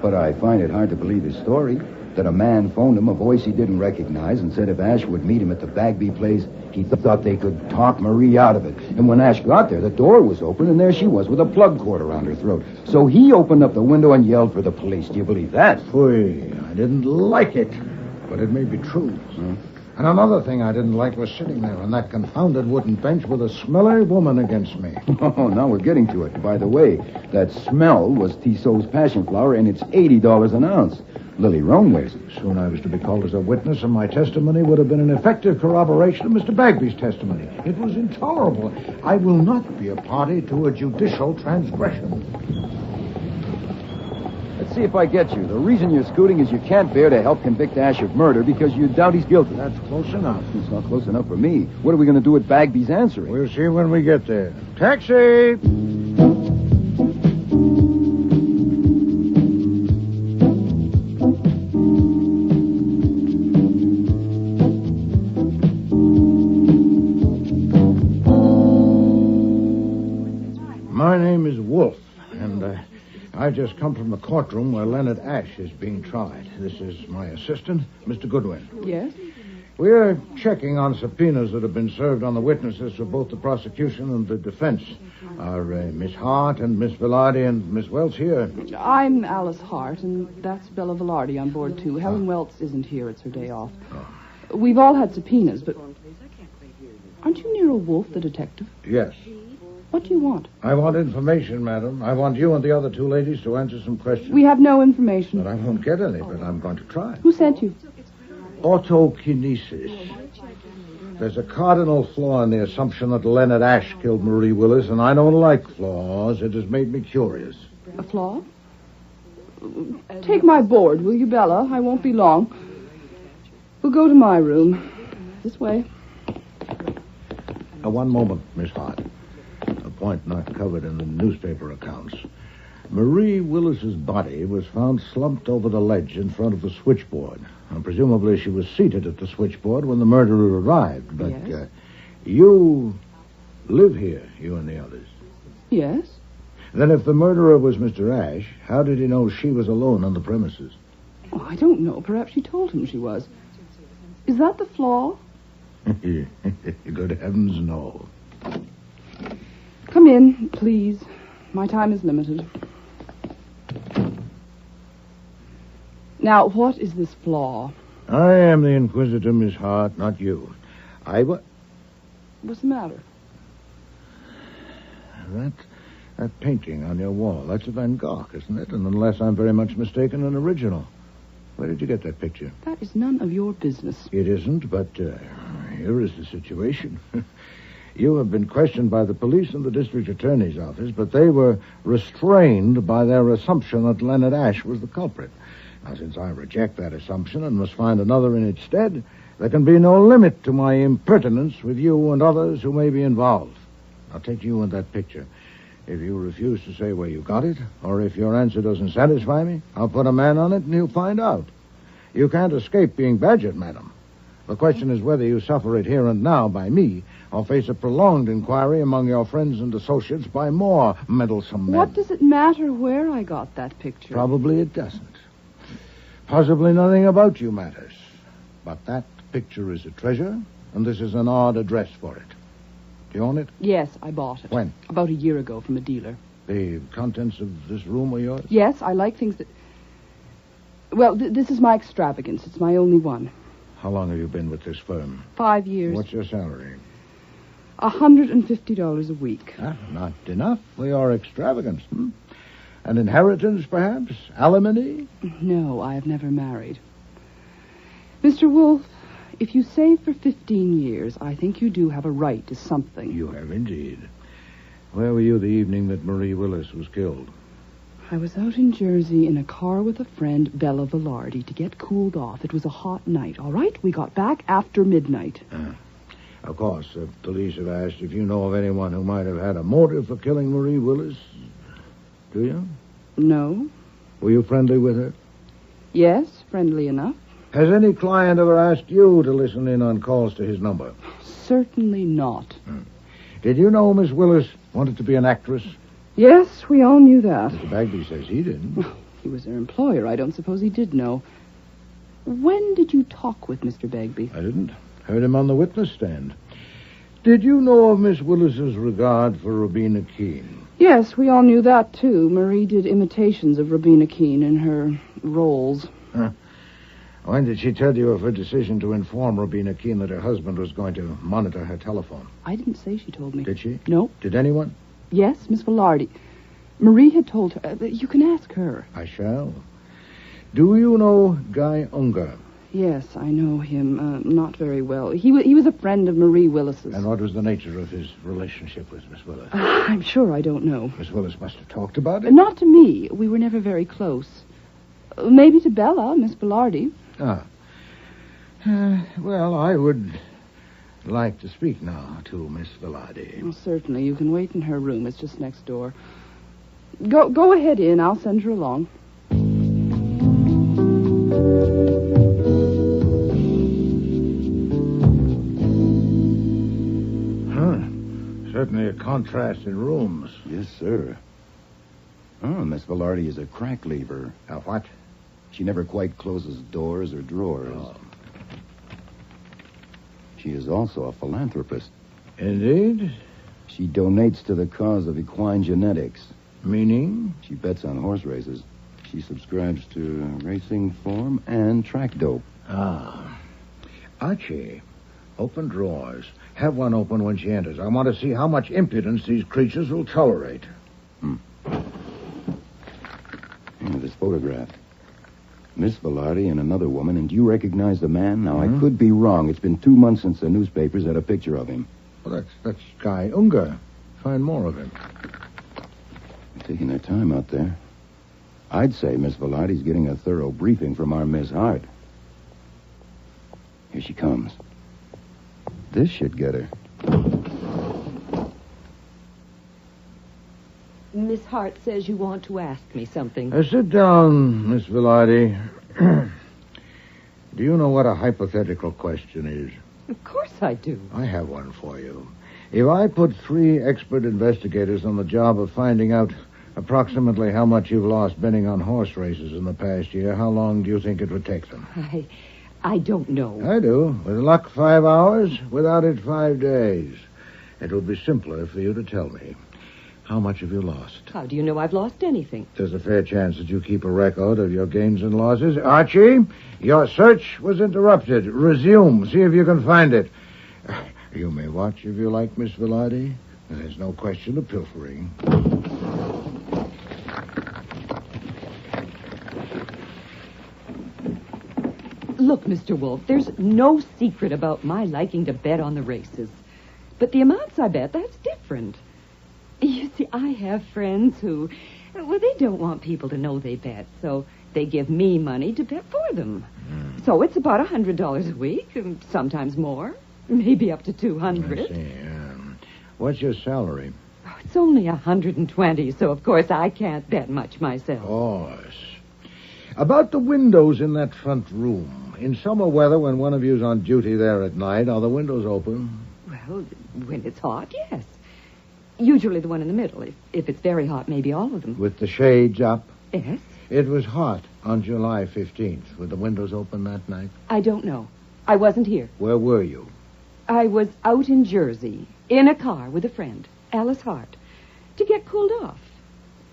But I find it hard to believe his story. That a man phoned him, a voice he didn't recognize, and said if Ash would meet him at the Bagby place, he thought they could talk Marie out of it. And when Ash got there, the door was open, and there she was with a plug cord around her throat. So he opened up the window and yelled for the police. Do you believe that? Phooey, I didn't like it, but it may be true. And another thing I didn't like was sitting there on that confounded wooden bench with a smelly woman against me. Oh, now we're getting to it. By the way, that smell was Tissot's passion flower, and it's $80 an ounce. Lily Roan wears it. Soon I was to be called as a witness, and my testimony would have been an effective corroboration of Mr. Bagby's testimony. It was intolerable. I will not be a party to a judicial transgression. Let's see if I get you. The reason you're scooting is you can't bear to help convict Ash of murder because you doubt he's guilty. That's close enough. It's not close enough for me. What are we going to do with Bagby's answering? We'll see when we get there. Taxi! and I just come from the courtroom where Leonard Ash is being tried. This is my assistant, Mr. Goodwin. Yes? We're checking on subpoenas that have been served on the witnesses for both the prosecution and the defense. Are Miss Hart and Miss Velarde and Miss Welch here? I'm Alice Hart, and that's Bella Velarde on board, too. Helen Welch isn't here. It's her day off. We've all had subpoenas, but... Aren't you Nero Wolfe, the detective? Yes. What do you want? I want information, madam. I want you and the other two ladies to answer some questions. We have no information. But I won't get any, but I'm going to try. Who sent you? Autokinesis. There's a cardinal flaw in the assumption that Leonard Ash killed Marie Willis, and I don't like flaws. It has made me curious. A flaw? Take my board, will you, Bella? I won't be long. We'll go to my room. This way. One moment, Miss Hart. A point not covered in the newspaper accounts. Marie Willis's body was found slumped over the ledge in front of the switchboard. And presumably she was seated at the switchboard when the murderer arrived. But yes. You live here, you and the others. Yes. Then if the murderer was Mr. Ash, how did he know she was alone on the premises? Oh, I don't know. Perhaps she told him she was. Is that the flaw? Good heavens, no. Come in, please. My time is limited. Now, what is this flaw? I am the inquisitor, Miss Hart, not you. What's the matter? That painting on your wall, that's a Van Gogh, isn't it? And unless I'm very much mistaken, an original. Where did you get that picture? That is none of your business. It isn't, but here is the situation. You have been questioned by the police and the district attorney's office, but they were restrained by their assumption that Leonard Ash was the culprit. Now, since I reject that assumption and must find another in its stead, there can be no limit to my impertinence with you and others who may be involved. I'll take you and that picture. If you refuse to say where you got it, or if your answer doesn't satisfy me, I'll put a man on it and he'll find out. You can't escape being badgered, madam. The question is whether you suffer it here and now by me, or face a prolonged inquiry among your friends and associates by more meddlesome men. What does it matter where I got that picture? Probably it doesn't. Possibly nothing about you matters. But that picture is a treasure, and this is an odd address for it. Do you own it? Yes, I bought it. When? About a year ago from a dealer. The contents of this room were yours? Yes, I like things that... Well, this is my extravagance. It's my only one. How long have you been with this firm? 5 years. What's your salary? $150 a week. Not enough for your extravagance, An inheritance, perhaps? Alimony? No, I have never married. Mr. Wolfe, if you save for 15 years, I think you do have a right to something. You have indeed. Where were you the evening that Marie Willis was killed? I was out in Jersey in a car with a friend, Bella Velarde, to get cooled off. It was a hot night, all right? We got back after midnight. Of course, the police have asked if you know of anyone who might have had a motive for killing Marie Willis. Do you? No. Were you friendly with her? Yes, friendly enough. Has any client ever asked you to listen in on calls to his number? Certainly not. Did you know Miss Willis wanted to be an actress? Yes, we all knew that. Mr. Bagby says he didn't. He was their employer. I don't suppose he did know. When did you talk with Mr. Bagby? I didn't. Heard him on the witness stand. Did you know of Miss Willis's regard for Robina Keene? Yes, we all knew that, too. Marie did imitations of Robina Keene in her roles. When did she tell you of her decision to inform Robina Keene that her husband was going to monitor her telephone? I didn't say she told me. Did she? No. Did anyone? Yes, Miss Velarde. Marie had told her. You can ask her. I shall. Do you know Guy Unger? Yes, I know him. Not very well. He was a friend of Marie Willis's. And what was the nature of his relationship with Miss Willis? I'm sure I don't know. Miss Willis must have talked about it. Not to me. We were never very close. Maybe to Bella, Miss Velarde. Well, I would like to speak now to Miss Velarde. Well, certainly. You can wait in her room. It's just next door. Go ahead in. I'll send her along. Certainly a contrast in rooms. Yes, sir. Oh, Miss Velarde is a crack lever. A what? She never quite closes doors or drawers. Oh. She is also a philanthropist. Indeed? She donates to the cause of equine genetics. Meaning? She bets on horse races. She subscribes to racing form and track dope. Ah. Archie, open drawers. Have one open when she enters. I want to see how much impudence these creatures will tolerate. This photograph. Miss Velarde and another woman, and do you recognize the man? Now, I could be wrong. It's been 2 months since the newspapers had a picture of him. Well, that's Guy Unger. Find more of him. They're taking their time out there. I'd say Miss Velarde's getting a thorough briefing from our Miss Hart. Here she comes. This should get her. Miss Hart says you want to ask me something. Sit down, Miss Velarde. Do you know what a hypothetical question is? Of course I do. I have one for you. If I put 3 expert investigators on the job of finding out approximately how much you've lost betting on horse races in the past year, how long do you think it would take them? I don't know. I do. With luck, 5 hours. Without it, 5 days. It would be simpler for you to tell me. How much have you lost? How do you know I've lost anything? There's a fair chance that you keep a record of your gains and losses. Archie, your search was interrupted. Resume. See if you can find it. You may watch if you like, Miss Velarde. There's no question of pilfering. Look, Mr. Wolfe, there's no secret about my liking to bet on the races. But the amounts I bet, that's different. You see, I have friends who, well, they don't want people to know they bet, so they give me money to bet for them. So it's about $100 a week, and sometimes more, maybe up to $200. I see. What's your salary? Oh, it's only $120, so of course I can't bet much myself. Of course. About the windows in that front room. In summer weather, when one of you's on duty there at night, are the windows open? Well, when it's hot, yes. Usually the one in the middle. If it's very hot, maybe all of them. With the shades up? Yes. It was hot on July 15th. Were the windows open that night? I don't know. I wasn't here. Where were you? I was out in Jersey, in a car with a friend, Alice Hart, to get cooled off.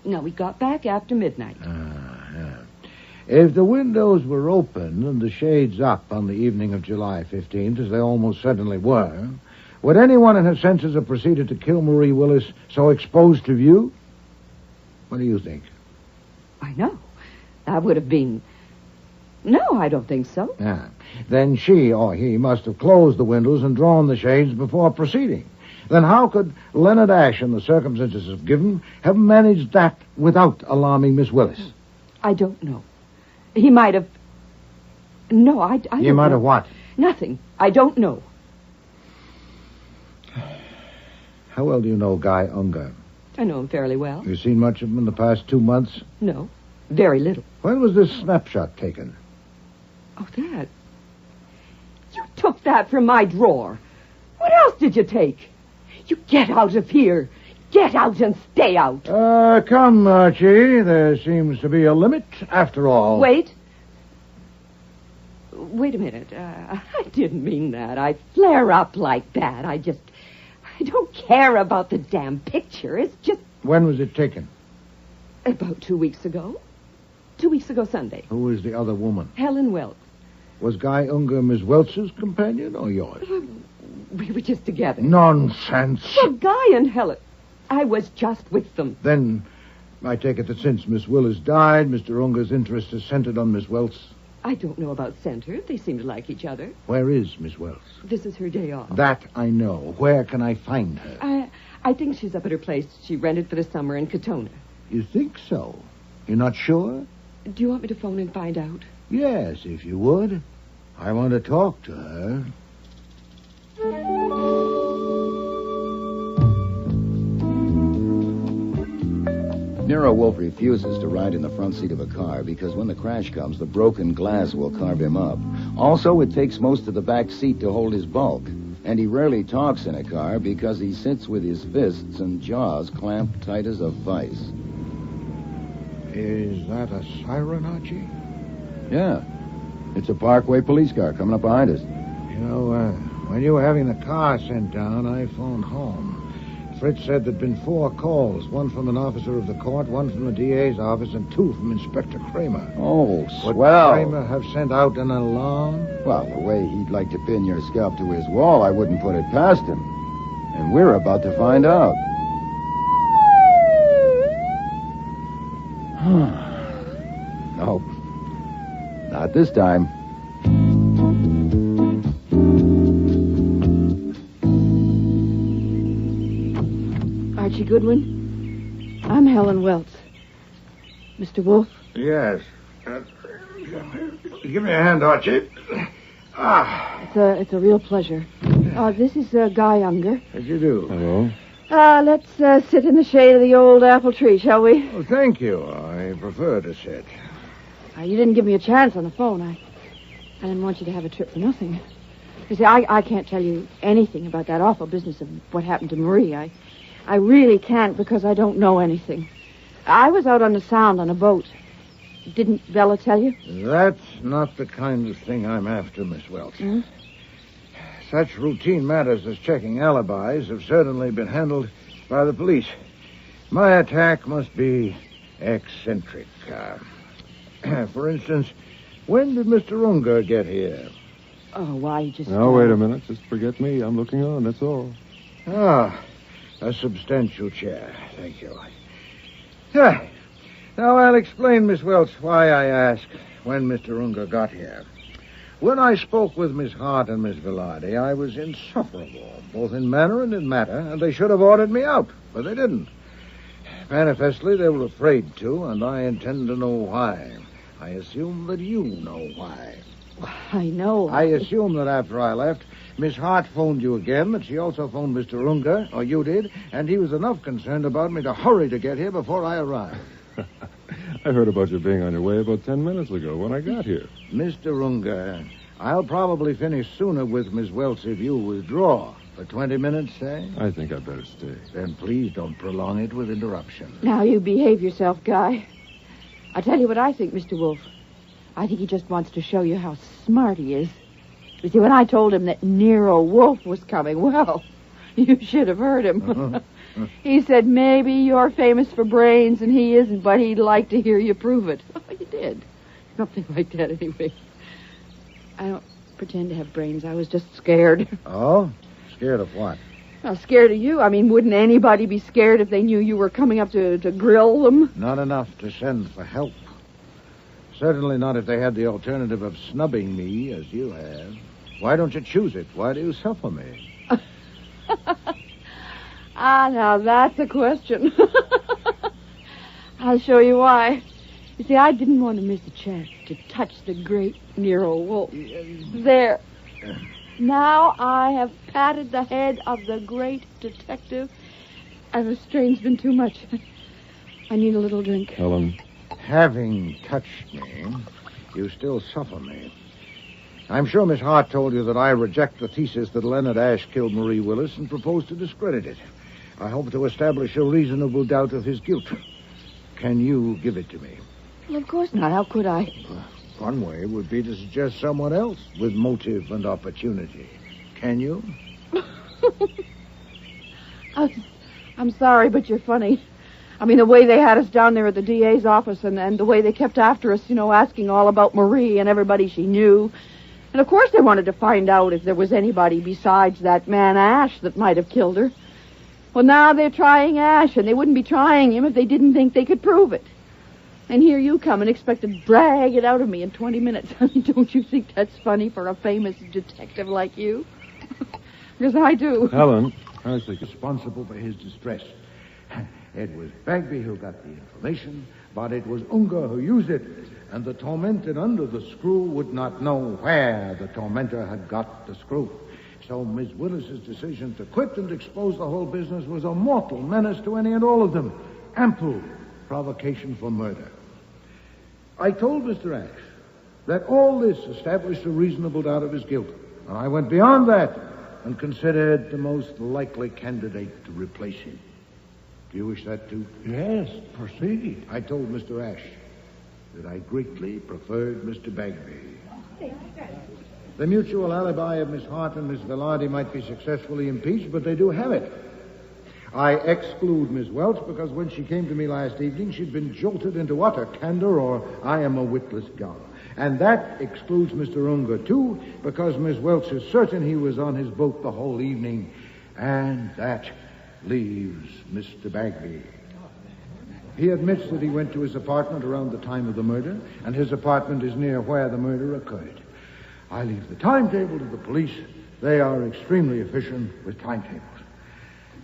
Now, we got back after midnight. If the windows were open and the shades up on the evening of July 15th, as they almost certainly were, would anyone in her senses have proceeded to kill Marie Willis so exposed to view? What do you think? I know. That would have been... No, I don't think so. Then she or he must have closed the windows and drawn the shades before proceeding. Then how could Leonard Ashe, in the circumstances of given, have managed that without alarming Miss Willis? I don't know. He might have... No, I don't know. You might have what? Nothing. I don't know. How well do you know Guy Unger? I know him fairly well. You seen much of him in the past 2 months? No, very little. When was this snapshot taken? Oh, that. You took that from my drawer. What else did you take? You get out of here. Get out and stay out. Come, Archie. There seems to be a limit, after all. Wait a minute. I didn't mean that. I flare up like that. I don't care about the damn picture. It's just... When was it taken? About 2 weeks ago. 2 weeks ago Sunday. Who is the other woman? Helen Welch. Was Guy Unger Miss Welch's companion or yours? We were just together. Nonsense. Well, Guy and Helen... I was just with them. Then I take it that since Miss Willis died, Mr. Unger's interest is centered on Miss Welch. I don't know about center. They seem to like each other. Where is Miss Welch? This is her day off. That I know. Where can I find her? I think she's up at her place she rented for the summer in Katona. You think so? You're not sure? Do you want me to phone and find out? Yes, if you would. I want to talk to her. Nero Wolfe refuses to ride in the front seat of a car because when the crash comes, the broken glass will carve him up. Also, it takes most of the back seat to hold his bulk. And he rarely talks in a car because he sits with his fists and jaws clamped tight as a vice. Is that a siren, Archie? Yeah. It's a Parkway police car coming up behind us. You know, when you were having the car sent down, I phoned home. Fritz said there'd been 4 calls, one from an officer of the court, one from the DA's office, and 2 from Inspector Kramer. Oh, Would swell. Kramer have sent out an alarm? Well, the way he'd like to pin your scalp to his wall, I wouldn't put it past him. And we're about to find out. Nope. Not this time. Archie Goodwin, I'm Helen Welts. Mr. Wolfe? Yes. Give me a hand, Archie. It's a real pleasure. This is Guy Unger. How'd you do? Hello. Let's sit in the shade of the old apple tree, shall we? Oh, thank you. I prefer to sit. You didn't give me a chance on the phone. I didn't want you to have a trip for nothing. You see, I can't tell you anything about that awful business of what happened to Marie. I really can't because I don't know anything. I was out on the Sound on a boat. Didn't Bella tell you? That's not the kind of thing I'm after, Miss Welch. Hmm? Such routine matters as checking alibis have certainly been handled by the police. My attack must be eccentric. For instance, when did Mr. Unger get here? Oh, why, just... Now, wait a minute. Just forget me. I'm looking on, that's all. Ah, a substantial chair. Thank you. Now, I'll explain, Miss Welch, why I ask when Mr. Unger got here. When I spoke with Miss Hart and Miss Velarde, I was insufferable, both in manner and in matter, and they should have ordered me out, but they didn't. Manifestly, they were afraid to, and I intend to know why. I assume that you know why. I know. I assume that after I left, Miss Hart phoned you again, that she also phoned Mr. Unger, or you did, and he was enough concerned about me to hurry to get here before I arrived. I heard about you being on your way about 10 minutes ago when I got here. Mr. Unger, I'll probably finish sooner with Miss Welch if you withdraw. For 20 minutes, say? I think I'd better stay. Then please don't prolong it with interruption. Now you behave yourself, Guy. I'll tell you what I think, Mr. Wolfe. I think he just wants to show you how smart he is. You see, when I told him that Nero Wolfe was coming, well, you should have heard him. He said, maybe you're famous for brains and he isn't, but he'd like to hear you prove it. Oh, you did. Something like that, anyway. I don't pretend to have brains. I was just scared. Oh? Scared of what? Well, scared of you. I mean, wouldn't anybody be scared if they knew you were coming up to grill them? Not enough to send for help. Certainly not if they had the alternative of snubbing me, as you have. Why don't you choose it? Why do you suffer me? Now that's a question. I'll show you why. You see, I didn't want to miss a chance to touch the great Nero Wolfe. There. Now I have patted the head of the great detective, and the strain's been too much. I need a little drink. Helen. Having touched me, you still suffer me. I'm sure Miss Hart told you that I reject the thesis that Leonard Ashe killed Marie Willis and propose to discredit it. I hope to establish a reasonable doubt of his guilt. Can you give it to me? Well, of course not. How could I? One way would be to suggest someone else with motive and opportunity. Can you? I'm sorry, but you're funny. I mean, the way they had us down there at the DA's office and the way they kept after us, asking all about Marie and everybody she knew. And, of course, they wanted to find out if there was anybody besides that man Ashe that might have killed her. Well, now they're trying Ashe, and they wouldn't be trying him if they didn't think they could prove it. And here you come and expect to drag it out of me in 20 minutes. Don't you think that's funny for a famous detective like you? Because I do. Helen, I think it's responsible for his distress. It was Bagby who got the information, but it was Unger who used it. And the tormented under the screw would not know where the tormentor had got the screw. So Miss Willis's decision to quit and expose the whole business was a mortal menace to any and all of them. Ample provocation for murder. I told Mr. Ashe that all this established a reasonable doubt of his guilt. And I went beyond that and considered the most likely candidate to replace him. Do you wish that too? Yes, proceed. I told Mr. Ash that I greatly preferred Mr. Bagby. The mutual alibi of Miss Hart and Miss Velarde might be successfully impeached, but they do have it. I exclude Miss Welch because when she came to me last evening, she'd been jolted into utter candor, or I am a witless gull. And that excludes Mr. Unger, too, because Miss Welch is certain he was on his boat the whole evening. And that leaves Mr. Bagby. He admits that he went to his apartment around the time of the murder, and his apartment is near where the murder occurred. I leave the timetable to the police. They are extremely efficient with timetables.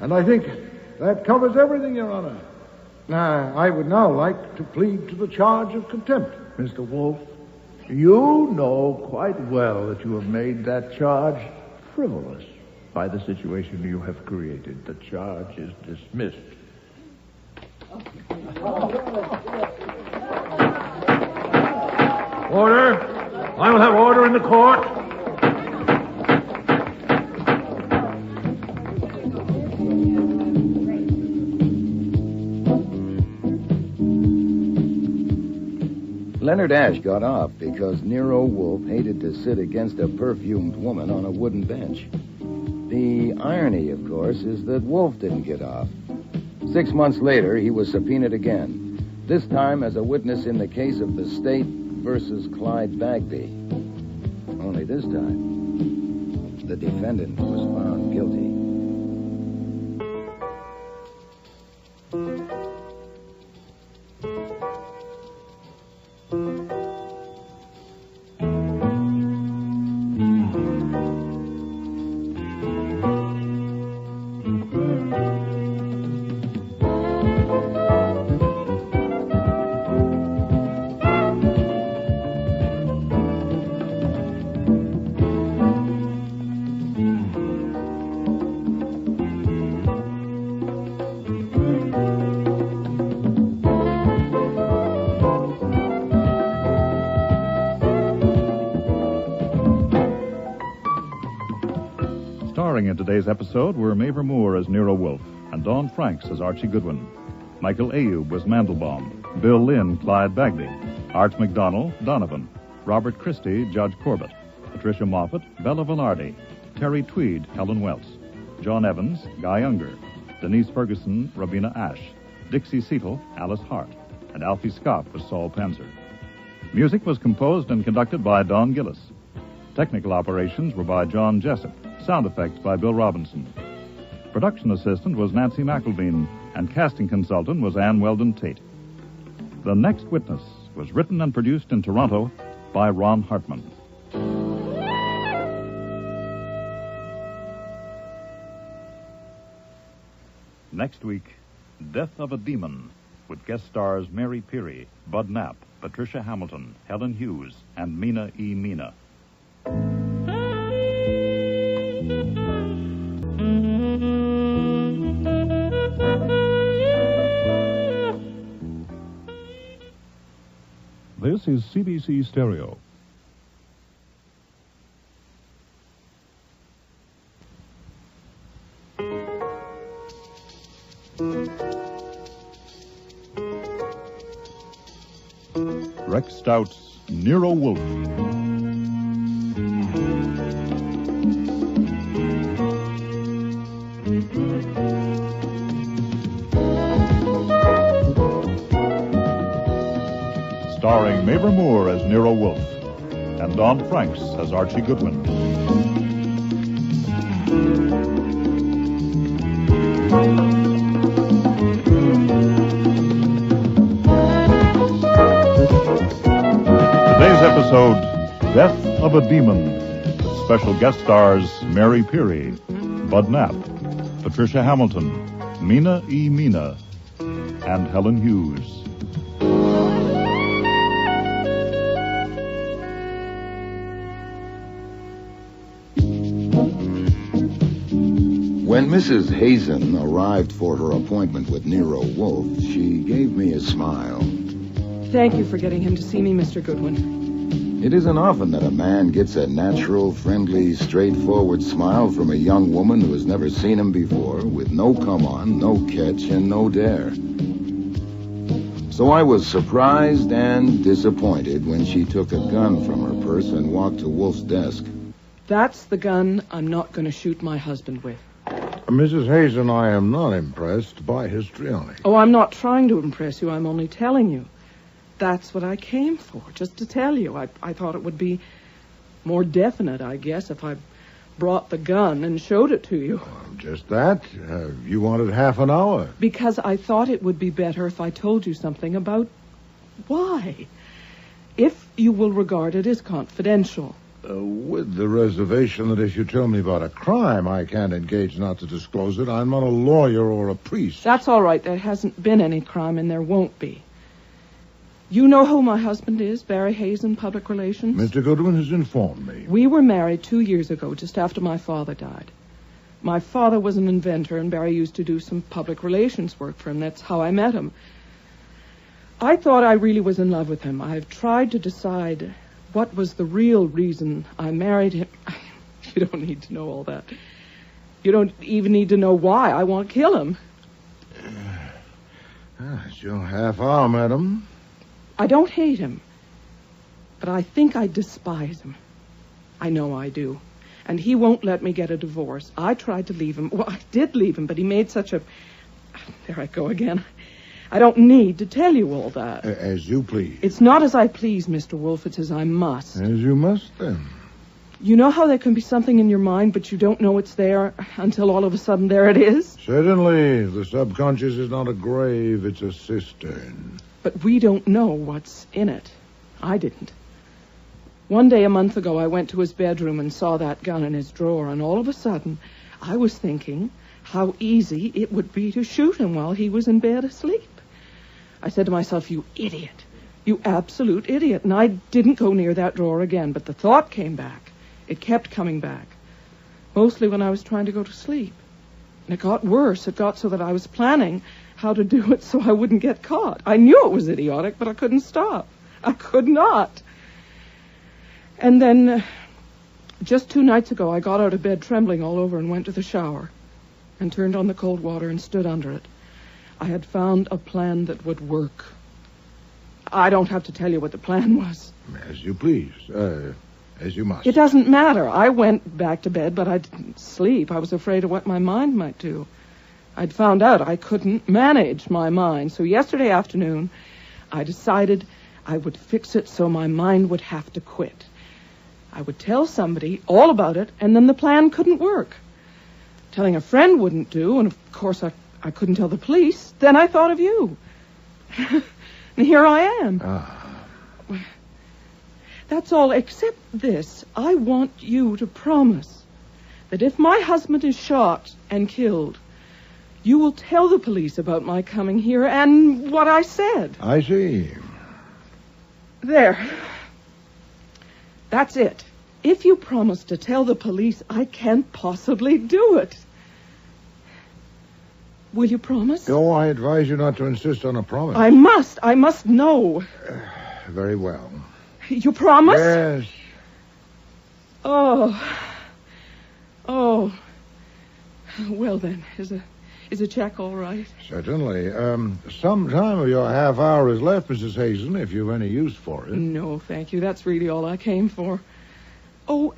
And I think that covers everything, Your Honor. I would now like to plead to the charge of contempt. Mr. Wolfe, you know quite well that you have made that charge frivolous by the situation you have created. The charge is dismissed. Order. I will have order in the court. Leonard Ash got off because Nero Wolfe hated to sit against a perfumed woman on a wooden bench. The irony, of course, is that Wolfe didn't get off. 6 months later, he was subpoenaed again, this time as a witness in the case of the State versus Clyde Bagby. Only this time, the defendant was found guilty. Starring in today's episode were Mavor Moore as Nero Wolfe and Dawn Franks as Archie Goodwin. Michael Ayub was Mandelbaum, Bill Lynn, Clyde Bagby, Art McDonnell, Donovan, Robert Christie, Judge Corbett, Patricia Moffat, Bella Velarde, Terry Tweed, Helen Welts, John Evans, Guy Unger, Denise Ferguson, Robina Ash, Dixie Seatle, Alice Hart, and Alfie Scott was Saul Panzer. Music was composed and conducted by Don Gillis. Technical operations were by John Jessup. Sound effects by Bill Robinson. Production assistant was Nancy McElveen, and casting consultant was Ann Weldon Tate. The Next Witness was written and produced in Toronto by Ron Hartman. Next week, Death of a Demon, with guest stars Mary Peary, Bud Knapp, Patricia Hamilton, Helen Hughes, and Mina E. Mina. This is CBC Stereo. Rex Stout's Nero Wolfe. Starring Mavor Moore as Nero Wolfe and Dawn Franks as Archie Goodwin. Today's episode, Death of a Demon, with special guest stars Mary Peary, Bud Knapp, Patricia Hamilton, Mina E. Mina, and Helen Hughes. When Mrs. Hazen arrived for her appointment with Nero Wolfe, she gave me a smile. Thank you for getting him to see me, Mr. Goodwin. It isn't often that a man gets a natural, friendly, straightforward smile from a young woman who has never seen him before, with no come-on, no catch, and no dare. So I was surprised and disappointed when she took a gun from her purse and walked to Wolfe's desk. That's the gun I'm not going to shoot my husband with. Mrs. Hazen, I am not impressed by histrionic. Oh, I'm not trying to impress you. I'm only telling you. That's what I came for, just to tell you. I thought it would be more definite, I guess, if I brought the gun and showed it to you. Just that? You wanted half an hour. Because I thought it would be better if I told you something about why. If you will regard it as confidential. With the reservation that if you tell me about a crime, I can't engage not to disclose it. I'm not a lawyer or a priest. That's all right. There hasn't been any crime, and there won't be. You know who my husband is, Barry Hazen, Public Relations? Mr. Goodwin has informed me. We were married 2 years ago, just after my father died. My father was an inventor, and Barry used to do some public relations work for him. That's how I met him. I thought I really was in love with him. I've tried to decide what was the real reason I married him. You don't need to know all that. You don't even need to know why I want to kill him. It's your half hour, madam. I don't hate him, but I think I despise him. I know I do. And he won't let me get a divorce. I tried to leave him. Well, I did leave him, but he made such a... There I go again. I don't need to tell you all that. As you please. It's not as I please, Mr. Wolfe. It's as I must. As you must, then. You know how there can be something in your mind, but you don't know it's there until all of a sudden there it is? Certainly. The subconscious is not a grave, it's a cistern. But we don't know what's in it. I didn't. One day a month ago, I went to his bedroom and saw that gun in his drawer, and all of a sudden, I was thinking how easy it would be to shoot him while he was in bed asleep. I said to myself, you idiot. You absolute idiot. And I didn't go near that drawer again, but the thought came back. It kept coming back. Mostly when I was trying to go to sleep. And it got worse. It got so that I was planning how to do it so I wouldn't get caught. I knew it was idiotic, but I couldn't stop. I could not. And then, just 2 nights ago, I got out of bed trembling all over and went to the shower and turned on the cold water and stood under it. I had found a plan that would work. I don't have to tell you what the plan was. As you please. As you must. It doesn't matter. I went back to bed, but I didn't sleep. I was afraid of what my mind might do. I'd found out I couldn't manage my mind. So yesterday afternoon, I decided I would fix it so my mind would have to quit. I would tell somebody all about it, and then the plan couldn't work. Telling a friend wouldn't do, and of course I couldn't tell the police. Then I thought of you. And here I am. That's all, except this. I want you to promise that if my husband is shot and killed, you will tell the police about my coming here and what I said. I see. There. That's it. If you promise to tell the police, I can't possibly do it. Will you promise? No, I advise you not to insist on a promise. I must know. Very well. You promise? Yes. Oh. Well then, is a check all right? Certainly. Some time of your half hour is left, Mrs. Hazen, if you've any use for it. No, thank you. That's really all I came for. Oh,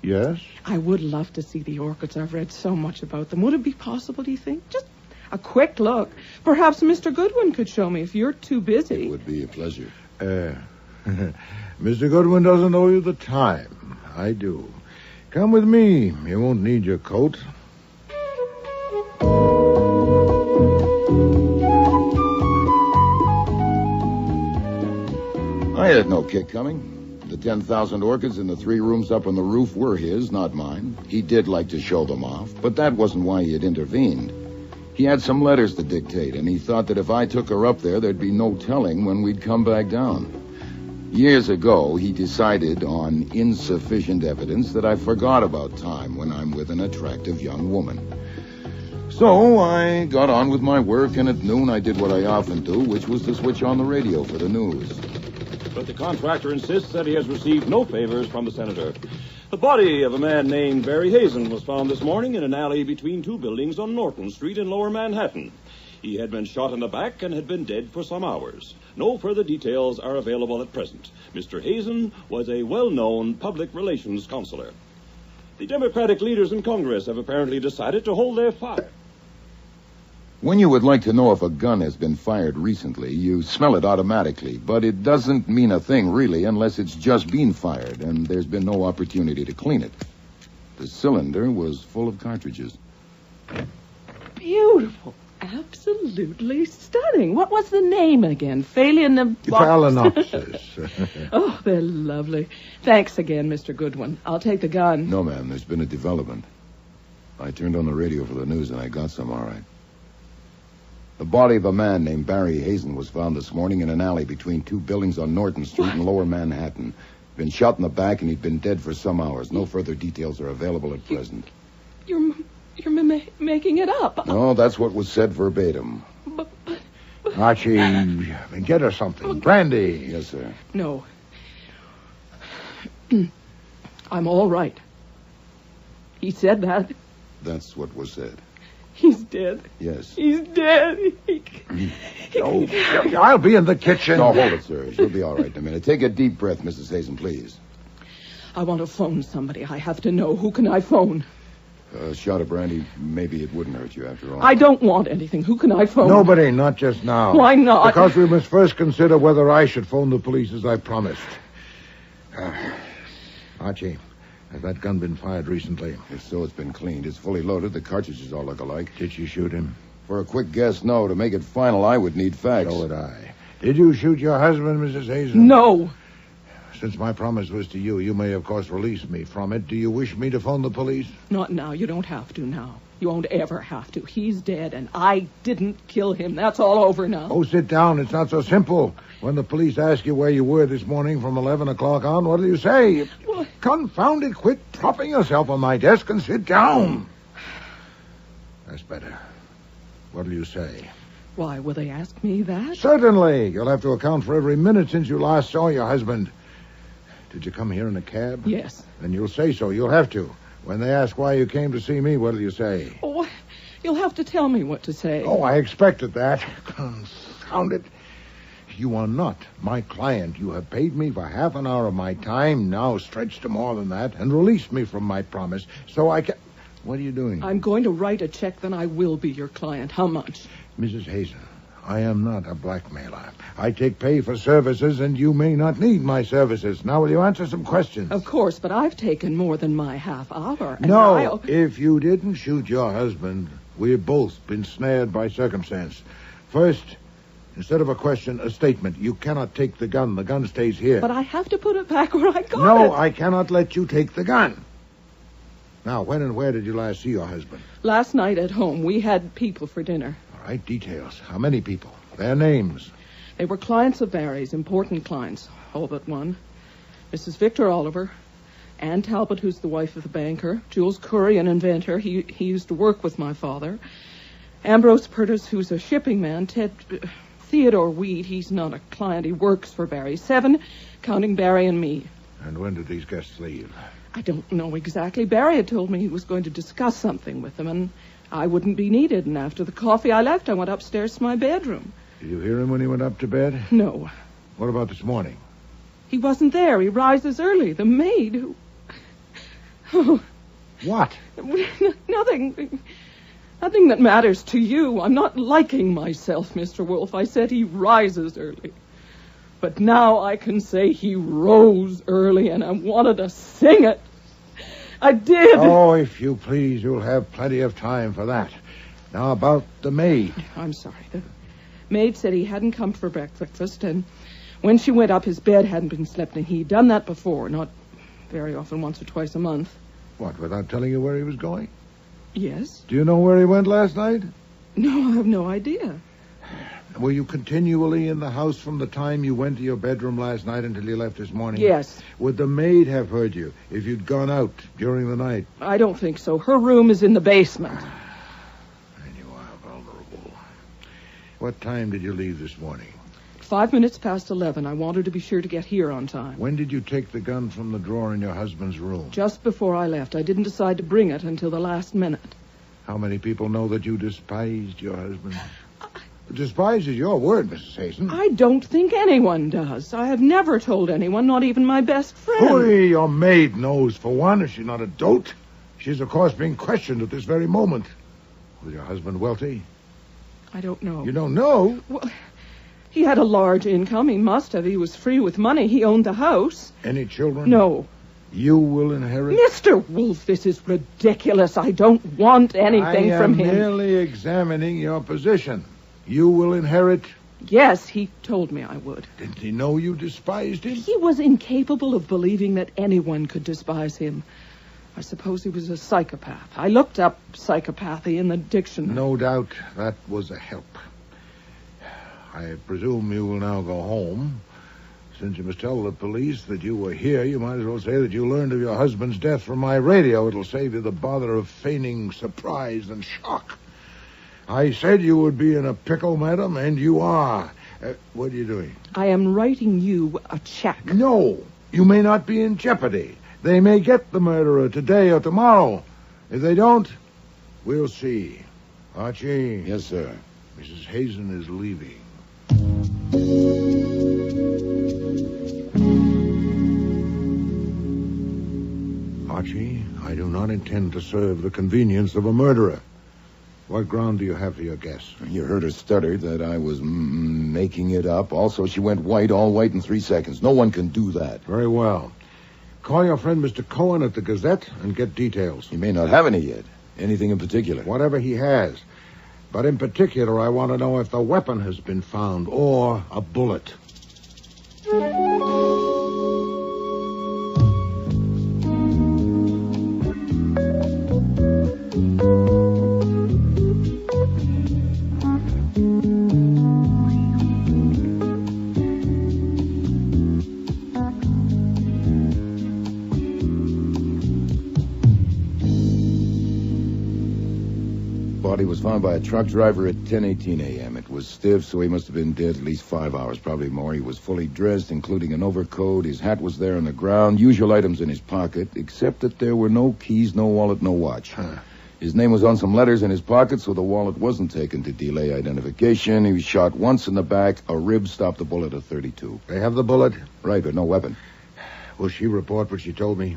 yes? I would love to see the orchids. I've read so much about them. Would it be possible, do you think? Just a quick look. Perhaps Mr. Goodwin could show me if you're too busy. It would be a pleasure. Mr. Goodwin doesn't owe you the time. I do. Come with me. You won't need your coat. I had no kick coming. The 10,000 orchids in the 3 rooms up on the roof were his, not mine. He did like to show them off, but that wasn't why he had intervened. He had some letters to dictate, and he thought that if I took her up there, there'd be no telling when we'd come back down. Years ago, he decided on insufficient evidence that I forgot about time when I'm with an attractive young woman. So I got on with my work, and at noon I did what I often do, which was to switch on the radio for the news. but the contractor insists that he has received no favors from the senator. The body of a man named Barry Hazen was found this morning in an alley between two buildings on Norton Street in Lower Manhattan. He had been shot in the back and had been dead for some hours. No further details are available at present. Mr. Hazen was a well-known public relations counselor. The Democratic leaders in Congress have apparently decided to hold their fire. When you would like to know if a gun has been fired recently, you smell it automatically, but it doesn't mean a thing, really, unless it's just been fired, and there's been no opportunity to clean it. The cylinder was full of cartridges. Beautiful. Absolutely stunning. What was the name again? Phalaenopsis. Oh, they're lovely. Thanks again, Mr. Goodwin. I'll take the gun. No, ma'am, there's been a development. I turned on the radio for the news, and I got some, all right. The body of a man named Barry Hazen was found this morning in an alley between two buildings on Norton Street in Lower Manhattan. Been shot in the back, and he'd been dead for some hours. No further details are available at present. You're making it up. No, that's what was said verbatim. Archie, get her something. Brandy. Yes, sir. No. I'm all right. He said that. That's what was said. He's dead. Yes. He's dead. I'll be in the kitchen. No, hold it, sir. She'll be all right in a minute. Take a deep breath, Mrs. Hazen, please. I want to phone somebody. I have to know. Who can I phone? A shot of brandy, maybe it wouldn't hurt you after all. I don't want anything. Who can I phone? Nobody, not just now. Why not? Because we must first consider whether I should phone the police as I promised. Archie, has that gun been fired recently? If so, it's been cleaned. It's fully loaded. The cartridges all look alike. Did she shoot him? For a quick guess, no. To make it final, I would need facts. So would I. Did you shoot your husband, Mrs. Hazen? No. Since my promise was to you, you may, of course, release me from it. Do you wish me to phone the police? Not now. You don't have to now. You won't ever have to. He's dead, and I didn't kill him. That's all over now. Oh, sit down. It's not so simple. When the police ask you where you were this morning from 11 o'clock on, what do you say? What? Confound it. Quit propping yourself on my desk and sit down. That's better. What'll you say? Why, will they ask me that? Certainly. You'll have to account for every minute since you last saw your husband. Did you come here in a cab? Yes. Then you'll say so. You'll have to. When they ask why you came to see me, what'll you say? Oh, you'll have to tell me what to say. Oh, I expected that. Confound it. You are not my client. You have paid me for half an hour of my time, now stretched to more than that, and released me from my promise, so I can... What are you doing? I'm going to write a check, then I will be your client. How much? Mrs. Hazen, I am not a blackmailer. I take pay for services, and you may not need my services. Now, will you answer some questions? Of course, but I've taken more than my half hour. No, if you didn't shoot your husband, we've both been snared by circumstance. First, instead of a question, a statement. You cannot take the gun. The gun stays here. But I have to put it back where I got it. No, I cannot let you take the gun. Now, when and where did you last see your husband? Last night at home. We had people for dinner. All right, details. How many people? Their names. They were clients of Barry's, important clients, all but one. Mrs. Victor Oliver, Ann Talbot, who's the wife of the banker, Jules Curry, an inventor. He used to work with my father. Ambrose Purtis, who's a shipping man. Theodore Weed, he's not a client. He works for Barry. 7, counting Barry and me. And when did these guests leave? I don't know exactly. Barry had told me he was going to discuss something with them, and I wouldn't be needed. And after the coffee I left, I went upstairs to my bedroom. Did you hear him when he went up to bed? No. What about this morning? He wasn't there. He rises early. The maid who... Oh. What? Nothing. Nothing that matters to you. I'm not liking myself, Mr. Wolfe. I said he rises early. But now I can say he rose early, and I wanted to sing it. I did. Oh, if you please, you'll have plenty of time for that. Now, about the maid. I'm sorry. The maid said he hadn't come for breakfast, and when she went up, his bed hadn't been slept in. He'd done that before, not very often, once or twice a month. What, without telling you where he was going? Yes. Do you know where he went last night? No, I have no idea. Were you continually in the house from the time you went to your bedroom last night until you left this morning? Yes. Would the maid have heard you if you'd gone out during the night? I don't think so. Her room is in the basement. And you are vulnerable. What time did you leave this morning? 5 minutes past 11. I wanted to be sure to get here on time. When did you take the gun from the drawer in your husband's room? Just before I left. I didn't decide to bring it until the last minute. How many people know that you despised your husband? Despise is your word, Mrs. Hazen. I don't think anyone does. I have never told anyone, not even my best friend. Hooey, your maid knows, for one. Is she not a dolt? She's, of course, being questioned at this very moment. Was your husband wealthy? I don't know. You don't know? Well, he had a large income. He must have. He was free with money. He owned the house. Any children? No. You will inherit? Mr. Wolfe, this is ridiculous. I don't want anything from him. I am merely examining your position. You will inherit? Yes, he told me I would. Didn't he know you despised him? He was incapable of believing that anyone could despise him. I suppose he was a psychopath. I looked up psychopathy in the dictionary. No doubt that was a help. I presume you will now go home. Since you must tell the police that you were here, you might as well say that you learned of your husband's death from my radio. It'll save you the bother of feigning surprise and shock. I said you would be in a pickle, madam, and you are. What are you doing? I am writing you a check. No, you may not be in jeopardy. They may get the murderer today or tomorrow. If they don't, we'll see. Archie. Yes, sir. Mrs. Hazen is leaving. Archie, I do not intend to serve the convenience of a murderer. What ground do you have for your guess? You heard her stutter that I was making it up. Also, she went white, all white in 3 seconds. No one can do that. Very well. Call your friend Mr. Cohen at the Gazette and get details. He may not have any yet. Anything in particular? Whatever he has. But in particular, I want to know if the weapon has been found or a bullet. Body was found by a truck driver at 10:18 a.m. It was stiff, so he must have been dead at least 5 hours, probably more. He was fully dressed, including an overcoat. His hat was there on the ground, usual items in his pocket, except that there were no keys, no wallet, no watch. His name was on some letters in his pocket, so the wallet wasn't taken to delay identification. He was shot once in the back. A rib stopped the bullet at 32. They have the bullet? Right, but no weapon. Will she report what she told me?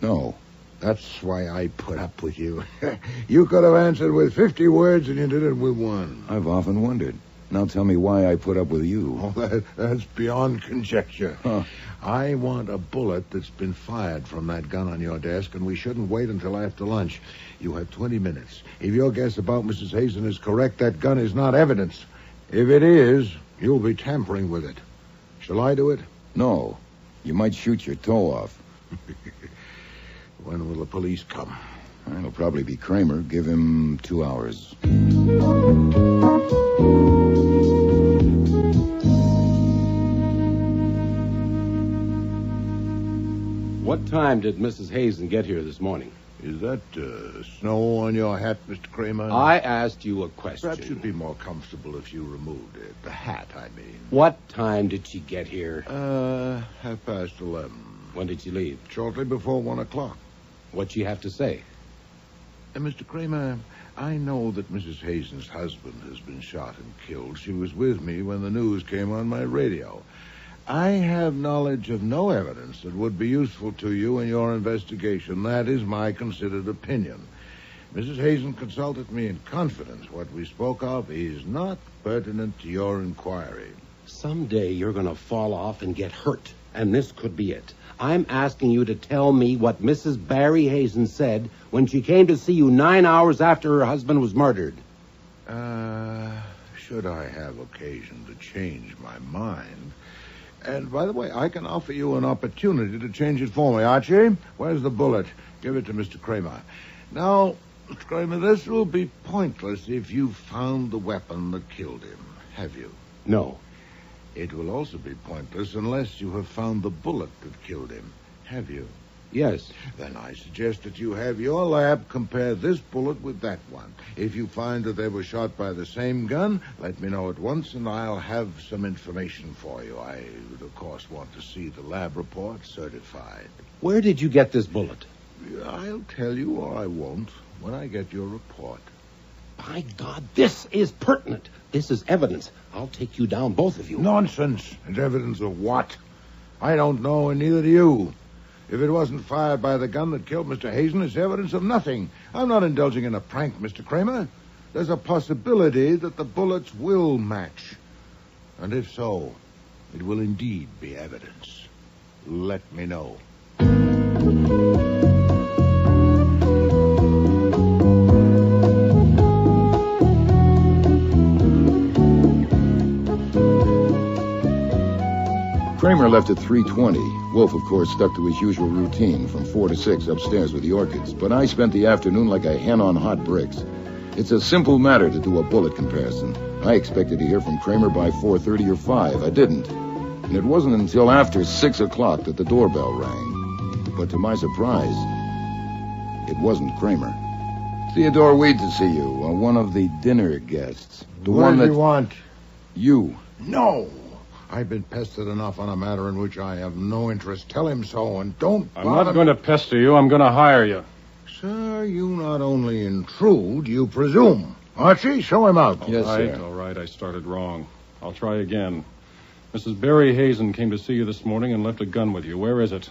No. That's why I put up with you. You could have answered with 50 words, and you did it with 1. I've often wondered. Now tell me why I put up with you. Oh, that's beyond conjecture. Huh. I want a bullet that's been fired from that gun on your desk, and we shouldn't wait until after lunch. You have 20 minutes. If your guess about Mrs. Hazen is correct, that gun is not evidence. If it is, you'll be tampering with it. Shall I do it? No. You might shoot your toe off. When will the police come? It'll probably be Kramer. Give him 2 hours. What time did Mrs. Hazen get here this morning? Is that snow on your hat, Mr. Kramer? I asked you a question. Perhaps you'd be more comfortable if you removed it. The hat, I mean. What time did she get here? 11:30. When did she leave? Shortly before 1 o'clock. What'd she have to say? Mr. Kramer, I know that Mrs. Hazen's husband has been shot and killed. She was with me when the news came on my radio. I have knowledge of no evidence that would be useful to you in your investigation. That is my considered opinion. Mrs. Hazen consulted me in confidence. What we spoke of is not pertinent to your inquiry. Someday you're going to fall off and get hurt, and this could be it. I'm asking you to tell me what Mrs. Barry Hazen said when she came to see you 9 hours after her husband was murdered. Should I have occasion to change my mind. And, by the way, I can offer you an opportunity to change it for me. Archie, where's the bullet? Give it to Mr. Kramer. Now, Mr. Kramer, this will be pointless if you found the weapon that killed him. Have you? No. It will also be pointless unless you have found the bullet that killed him. Have you? Yes. Then I suggest that you have your lab compare this bullet with that one. If you find that they were shot by the same gun, let me know at once, and I'll have some information for you. I would, of course, want to see the lab report certified. Where did you get this bullet? I'll tell you, or I won't, when I get your report. By God, this is pertinent. This is evidence. I'll take you down, both of you. Nonsense. And evidence of what? I don't know, and neither do you. If it wasn't fired by the gun that killed Mr. Hazen, it's evidence of nothing. I'm not indulging in a prank, Mr. Kramer. There's a possibility that the bullets will match. And if so, it will indeed be evidence. Let me know. Kramer left at 3:20. Wolfe, of course, stuck to his usual routine from 4 to 6 upstairs with the orchids. But I spent the afternoon like a hen on hot bricks. It's a simple matter to do a bullet comparison. I expected to hear from Kramer by 4:30 or 5. I didn't. And it wasn't until after 6 o'clock that the doorbell rang. But to my surprise, it wasn't Kramer. Theodore Weed to see you, one of the dinner guests. The what one do that... you want? You. No. I've been pestered enough on a matter in which I have no interest. Tell him so, and don't I'm not going to pester you. I'm going to hire you. Sir, you not only intrude, you presume. Archie, show him out. All right, I started wrong. I'll try again. Mrs. Barry Hazen came to see you this morning and left a gun with you. Where is it?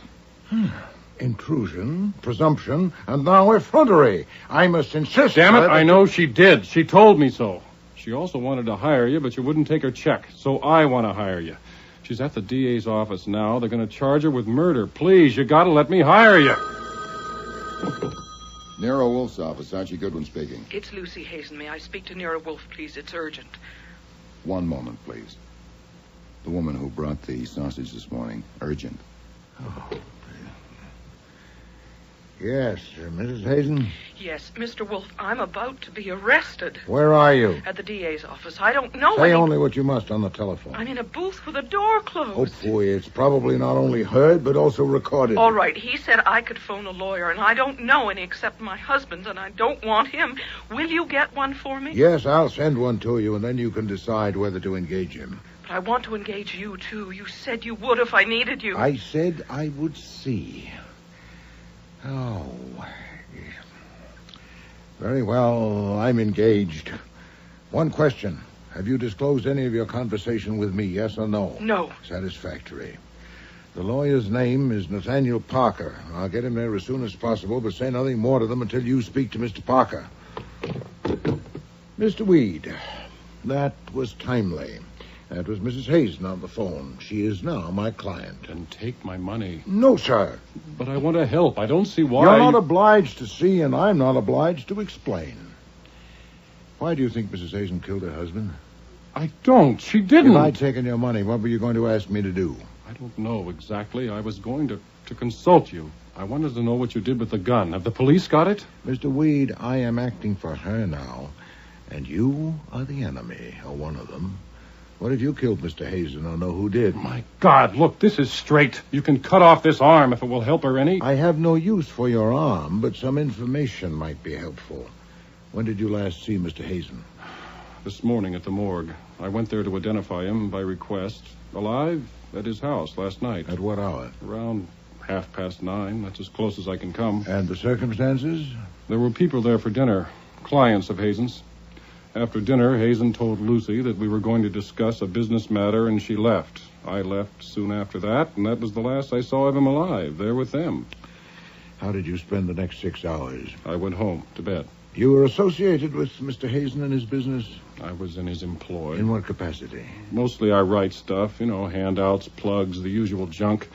Intrusion, presumption, and now effrontery. I must insist. Damn it, I know she did. She told me so. She also wanted to hire you, but you wouldn't take her check, so I want to hire you. She's at the DA's office now. They're going to charge her with murder. Please, you got to let me hire you. Nero Wolfe's office. Archie Goodwin speaking. It's Lucy Hazen. May I speak to Nero Wolfe, please? It's urgent. One moment, please. The woman who brought the sausage this morning. Urgent. Oh. Yes, Mrs. Hazen? Yes, Mr. Wolfe, I'm about to be arrested. Where are you? At the DA's office. I don't know Say only what you must on the telephone. I'm in a booth with a door closed. Oh, boy, it's probably not only heard, but also recorded. All right, he said I could phone a lawyer, and I don't know any except my husband's, and I don't want him. Will you get one for me? Yes, I'll send one to you, and then you can decide whether to engage him. But I want to engage you, too. You said you would if I needed you. I said I would see. Oh. Very well, I'm engaged. One question. Have you disclosed any of your conversation with me, yes or no? No. Satisfactory. The lawyer's name is Nathaniel Parker. I'll get him there as soon as possible, but say nothing more to them until you speak to Mr. Parker. Mr. Weed, that was timely. That was Mrs. Hazen on the phone. She is now my client. And take my money. No, sir. But I want to help. I don't see why. You're not obliged to see, and I'm not obliged to explain. Why do you think Mrs. Hazen killed her husband? I don't. She didn't. If I'd taken your money, what were you going to ask me to do? I don't know exactly. I was going to consult you. I wanted to know what you did with the gun. Have the police got it? Mr. Weed, I am acting for her now, and you are the enemy, or one of them. What if you killed Mr. Hazen or know who did? My God, look, this is straight. You can cut off this arm if it will help her any. I have no use for your arm, but some information might be helpful. When did you last see Mr. Hazen? This morning at the morgue. I went there to identify him by request. Alive at his house last night. At what hour? Around 9:30. That's as close as I can come. And the circumstances? There were people there for dinner. Clients of Hazen's. After dinner, Hazen told Lucy that we were going to discuss a business matter, and she left. I left soon after that, and that was the last I saw of him alive, there with them. How did you spend the next 6 hours? I went home, to bed. You were associated with Mr. Hazen and his business? I was in his employ. In what capacity? Mostly I write stuff, handouts, plugs, the usual junk.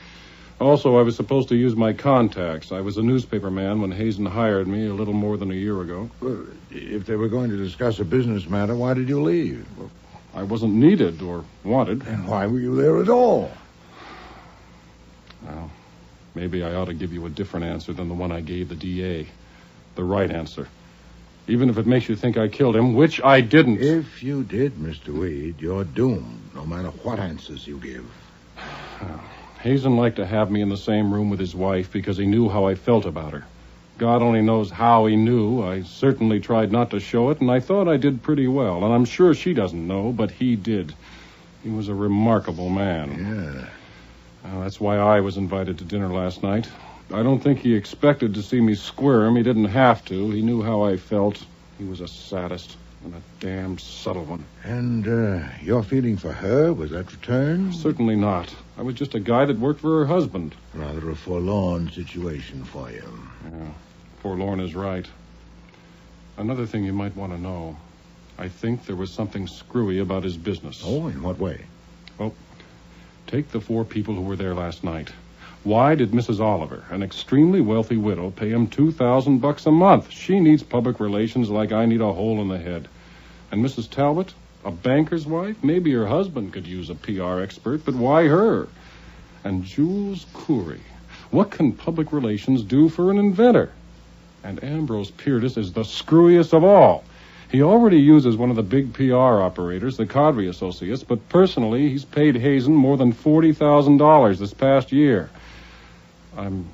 Also, I was supposed to use my contacts. I was a newspaper man when Hazen hired me a little more than a year ago. Well, if they were going to discuss a business matter, why did you leave? Well, I wasn't needed or wanted. And why were you there at all? Well, maybe I ought to give you a different answer than the one I gave the DA. The right answer. Even if it makes you think I killed him, which I didn't. If you did, Mr. Weed, you're doomed, no matter what answers you give. Hazen liked to have me in the same room with his wife because he knew how I felt about her. God only knows how he knew. I certainly tried not to show it, and I thought I did pretty well. And I'm sure she doesn't know, but he did. He was a remarkable man. Yeah. That's why I was invited to dinner last night. I don't think he expected to see me squirm. He didn't have to. He knew how I felt. He was a sadist, and a damned subtle one. And your feeling for her, was that returned? Certainly not. I was just a guy that worked for her husband. Rather a forlorn situation for you. Yeah, forlorn is right. Another thing you might want to know. I think there was something screwy about his business. Oh, in what way? Well, take the 4 people who were there last night. Why did Mrs. Oliver, an extremely wealthy widow, pay him $2,000 a month? She needs public relations like I need a hole in the head. And Mrs. Talbot, a banker's wife? Maybe her husband could use a PR expert, but why her? And Jules Curry. What can public relations do for an inventor? And Ambrose Piertis is the screwiest of all. He already uses one of the big PR operators, the Cadre Associates, but personally, he's paid Hazen more than $40,000 this past year. I'm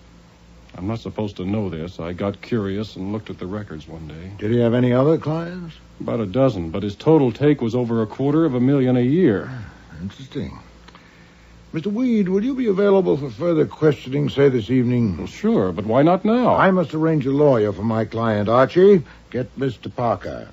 not supposed to know this. I got curious and looked at the records one day. Did he have any other clients? About a dozen, but his total take was over $250,000 a year. Interesting. Mr. Weed, will you be available for further questioning, say, this evening? Well, sure, but why not now? I must arrange a lawyer for my client, Archie. Get Mr. Parker.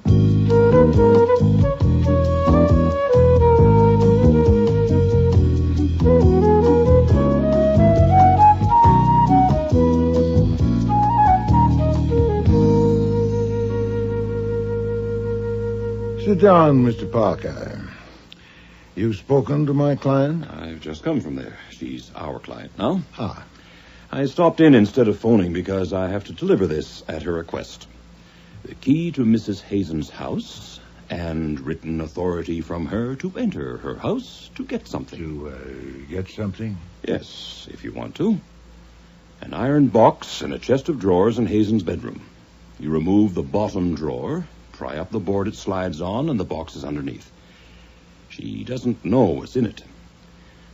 Sit down, Mr. Parker. You've spoken to my client? I've just come from there. She's our client now. Ah. I stopped in instead of phoning because I have to deliver this at her request. The key to Mrs. Hazen's house and written authority from her to enter her house to get something. To get something? Yes, if you want to. An iron box and a chest of drawers in Hazen's bedroom. You remove the bottom drawer, pry up the board it slides on, and the box is underneath. She doesn't know what's in it.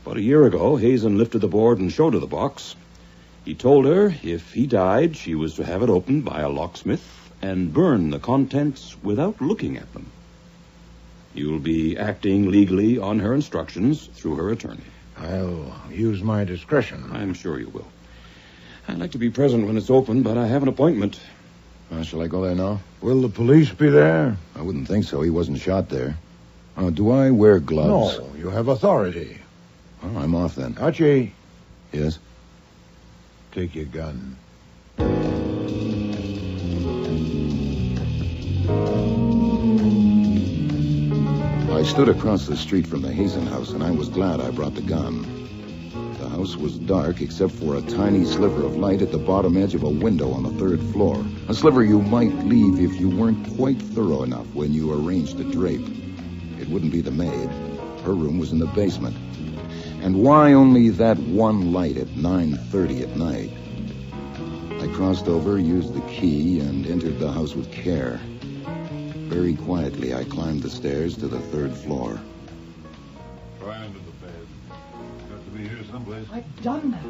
About a year ago, Hazen lifted the board and showed her the box. He told her if he died, she was to have it opened by a locksmith and burn the contents without looking at them. You'll be acting legally on her instructions through her attorney. I'll use my discretion. I'm sure you will. I'd like to be present when it's open, but I have an appointment. Shall I go there now? Will the police be there? I wouldn't think so. He wasn't shot there. Do I wear gloves? No, you have authority. Oh, I'm off then. Archie. Yes? Take your gun. I stood across the street from the Hazen house, and I was glad I brought the gun. The house was dark except for a tiny sliver of light at the bottom edge of a window on the 3rd floor. A sliver you might leave if you weren't quite thorough enough when you arranged the drape. It wouldn't be the maid. Her room was in the basement. And why only that one light at 9:30 at night? I crossed over, used the key, and entered the house with care. Very quietly, I climbed the stairs to the 3rd floor. Try under the bed. Got to be here someplace. I've done that.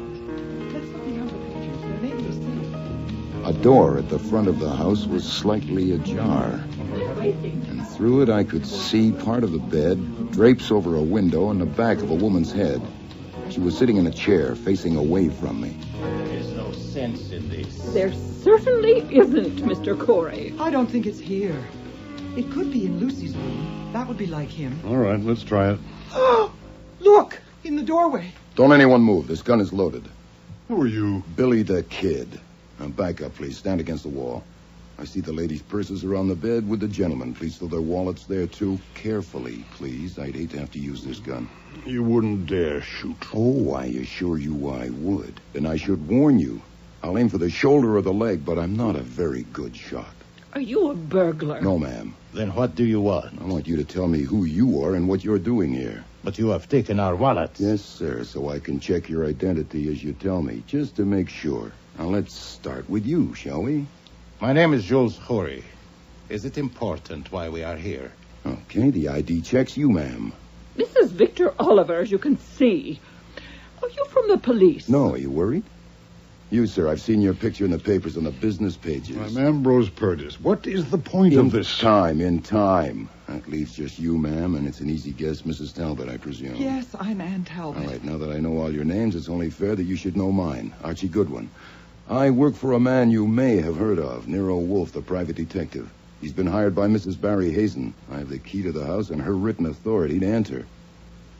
Let's look beyond the pictures. There may be a safe. A door at the front of the house was slightly ajar. And through it I could see part of the bed, drapes over a window, and the back of a woman's head. She was sitting in a chair, facing away from me. There's no sense in this. There certainly isn't, Mr. Corey. I don't think it's here. It could be in Lucy's room. That would be like him. All right, let's try it. Look! In the doorway. Don't anyone move. This gun is loaded. Who are you? Billy the Kid. Now back up, please. Stand against the wall. I see the ladies' purses are on the bed with the gentlemen. Please throw their wallets there, too. Carefully, please. I'd hate to have to use this gun. You wouldn't dare shoot. Oh, I assure you I would. And I should warn you. I'll aim for the shoulder or the leg, but I'm not a very good shot. Are you a burglar? No, ma'am. Then what do you want? I want you to tell me who you are and what you're doing here. But you have taken our wallets. Yes, sir, so I can check your identity as you tell me, just to make sure. Now, let's start with you, shall we? My name is Jules Horry. Is it important why we are here? Okay, the ID checks you, ma'am. This is Victor Oliver, as you can see. Are you from the police? No, are you worried? You, sir, I've seen your picture in the papers on the business pages. I'm Ambrose Purtis. What is the point of this? In time. That leaves just you, ma'am, and it's an easy guess, Mrs. Talbot, I presume. Yes, I'm Ann Talbot. All right, now that I know all your names, it's only fair that you should know mine, Archie Goodwin. I work for a man you may have heard of, Nero Wolfe, the private detective. He's been hired by Mrs. Barry Hazen. I have the key to the house and her written authority to enter.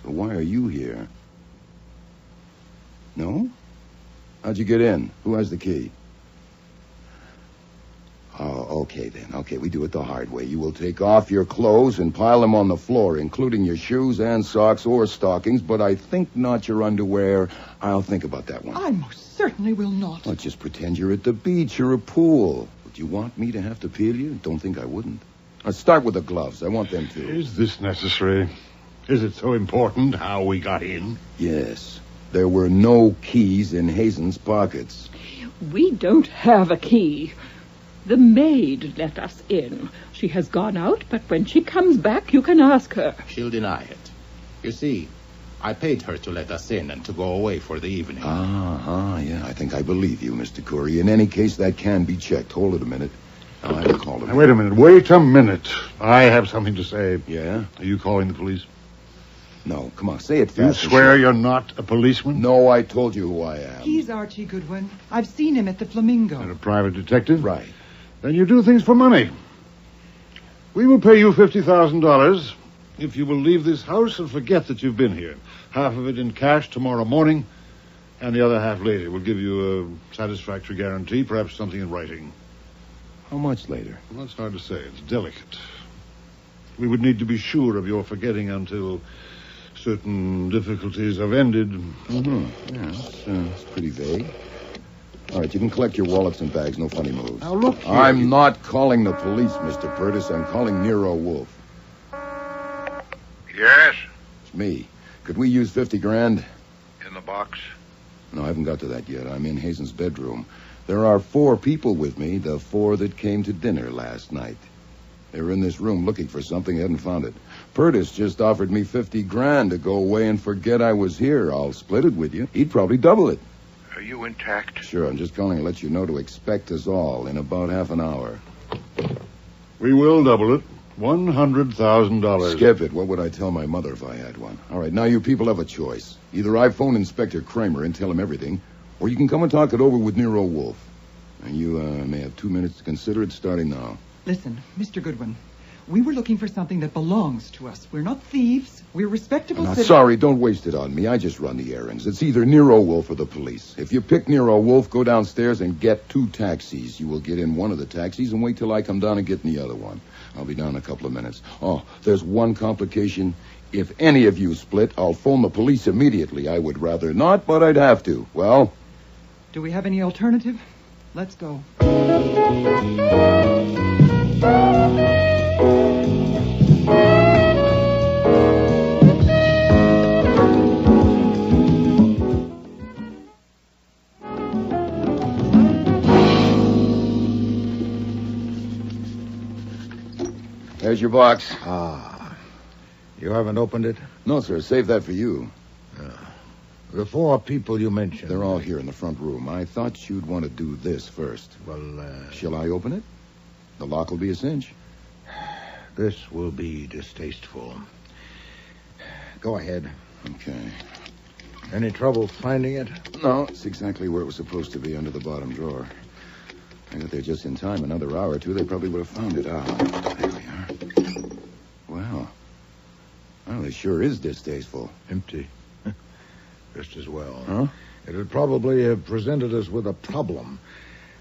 So why are you here? No? How'd you get in? Who has the key? Oh, okay then. Okay, we do it the hard way. You will take off your clothes and pile them on the floor, including your shoes and socks or stockings, but I think not your underwear. I'll think about that one. I most certainly will not. Well, just pretend you're at the beach or a pool. Would you want me to have to peel you? Don't think I wouldn't. Let's start with the gloves. I want them too. Is this necessary? Is it so important how we got in? Yes. There were no keys in Hazen's pockets. We don't have a key. The maid let us in. She has gone out, but when she comes back, you can ask her. She'll deny it. You see, I paid her to let us in and to go away for the evening. Yeah, I think I believe you, Mr. Corey. In any case, that can be checked. Hold it a minute. Now, I will call him. Now, wait a minute. I have something to say. Yeah? Are you calling the police? No, come on, say it fast. You swear you're not a policeman? No, I told you who I am. He's Archie Goodwin. I've seen him at the Flamingo. And a private detective? Right. Then you do things for money. We will pay you $50,000 if you will leave this house and forget that you've been here. Half of it in cash tomorrow morning, and the other half later. We'll give you a satisfactory guarantee, perhaps something in writing. How much later? Well, that's hard to say. It's delicate. We would need to be sure of your forgetting until certain difficulties have ended. Mm-hmm. Yeah, it's pretty vague. All right, you can collect your wallets and bags. No funny moves. Now, look here. I'm not calling the police, Mr. Purtis. I'm calling Nero Wolfe. Yes? It's me. Could we use 50 grand? In the box? No, I haven't got to that yet. I'm in Hazen's bedroom. There are 4 people with me, the 4 that came to dinner last night. They were in this room looking for something, hadn't found it. Purtis just offered me 50 grand to go away and forget I was here. I'll split it with you. He'd probably double it. Are you intact? Sure, I'm just calling to let you know to expect us all in about half an hour. We will double it. $100,000. Skip it. What would I tell my mother if I had one? All right, now you people have a choice. Either I phone Inspector Kramer and tell him everything, or you can come and talk it over with Nero Wolfe. And you may have 2 minutes to consider it starting now. Listen, Mr. Goodwin, we were looking for something that belongs to us. We're not thieves. We're respectable citizens. Sorry, don't waste it on me. I just run the errands. It's either Nero Wolfe or the police. If you pick Nero Wolfe, go downstairs and get 2 taxis. You will get in one of the taxis and wait till I come down and get in the other one. I'll be down in a couple of minutes. Oh, there's one complication. If any of you split, I'll phone the police immediately. I would rather not, but I'd have to. Well? Do we have any alternative? Let's go. There's your box. You haven't opened it? No, sir. Save that for you. The 4 people you mentioned. They're all here in the front room. I thought you'd want to do this first. Well, Shall I open it? The lock will be a cinch. This will be distasteful. Go ahead. Okay. Any trouble finding it? No, it's exactly where it was supposed to be, under the bottom drawer. I got there just in time. Another hour or 2, they probably would have found it. There we are. Well, it sure is distasteful. Empty. Just as well. Huh? It would probably have presented us with a problem.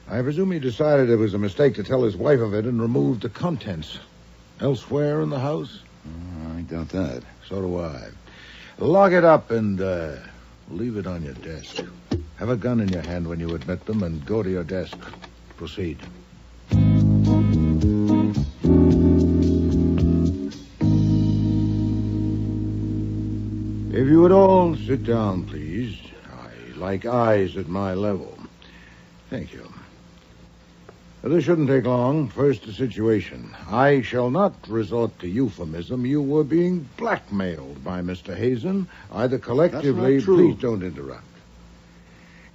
I presume he decided it was a mistake to tell his wife of it and removed the contents. Elsewhere in the house? I doubt that. So do I. Lock it up and leave it on your desk. Have a gun in your hand when you admit them and go to your desk. Proceed. If you would all sit down, please. I like eyes at my level. Thank you. This shouldn't take long. First, the situation. I shall not resort to euphemism. You were being blackmailed by Mr. Hazen, either collectively... That's not true. Please don't interrupt.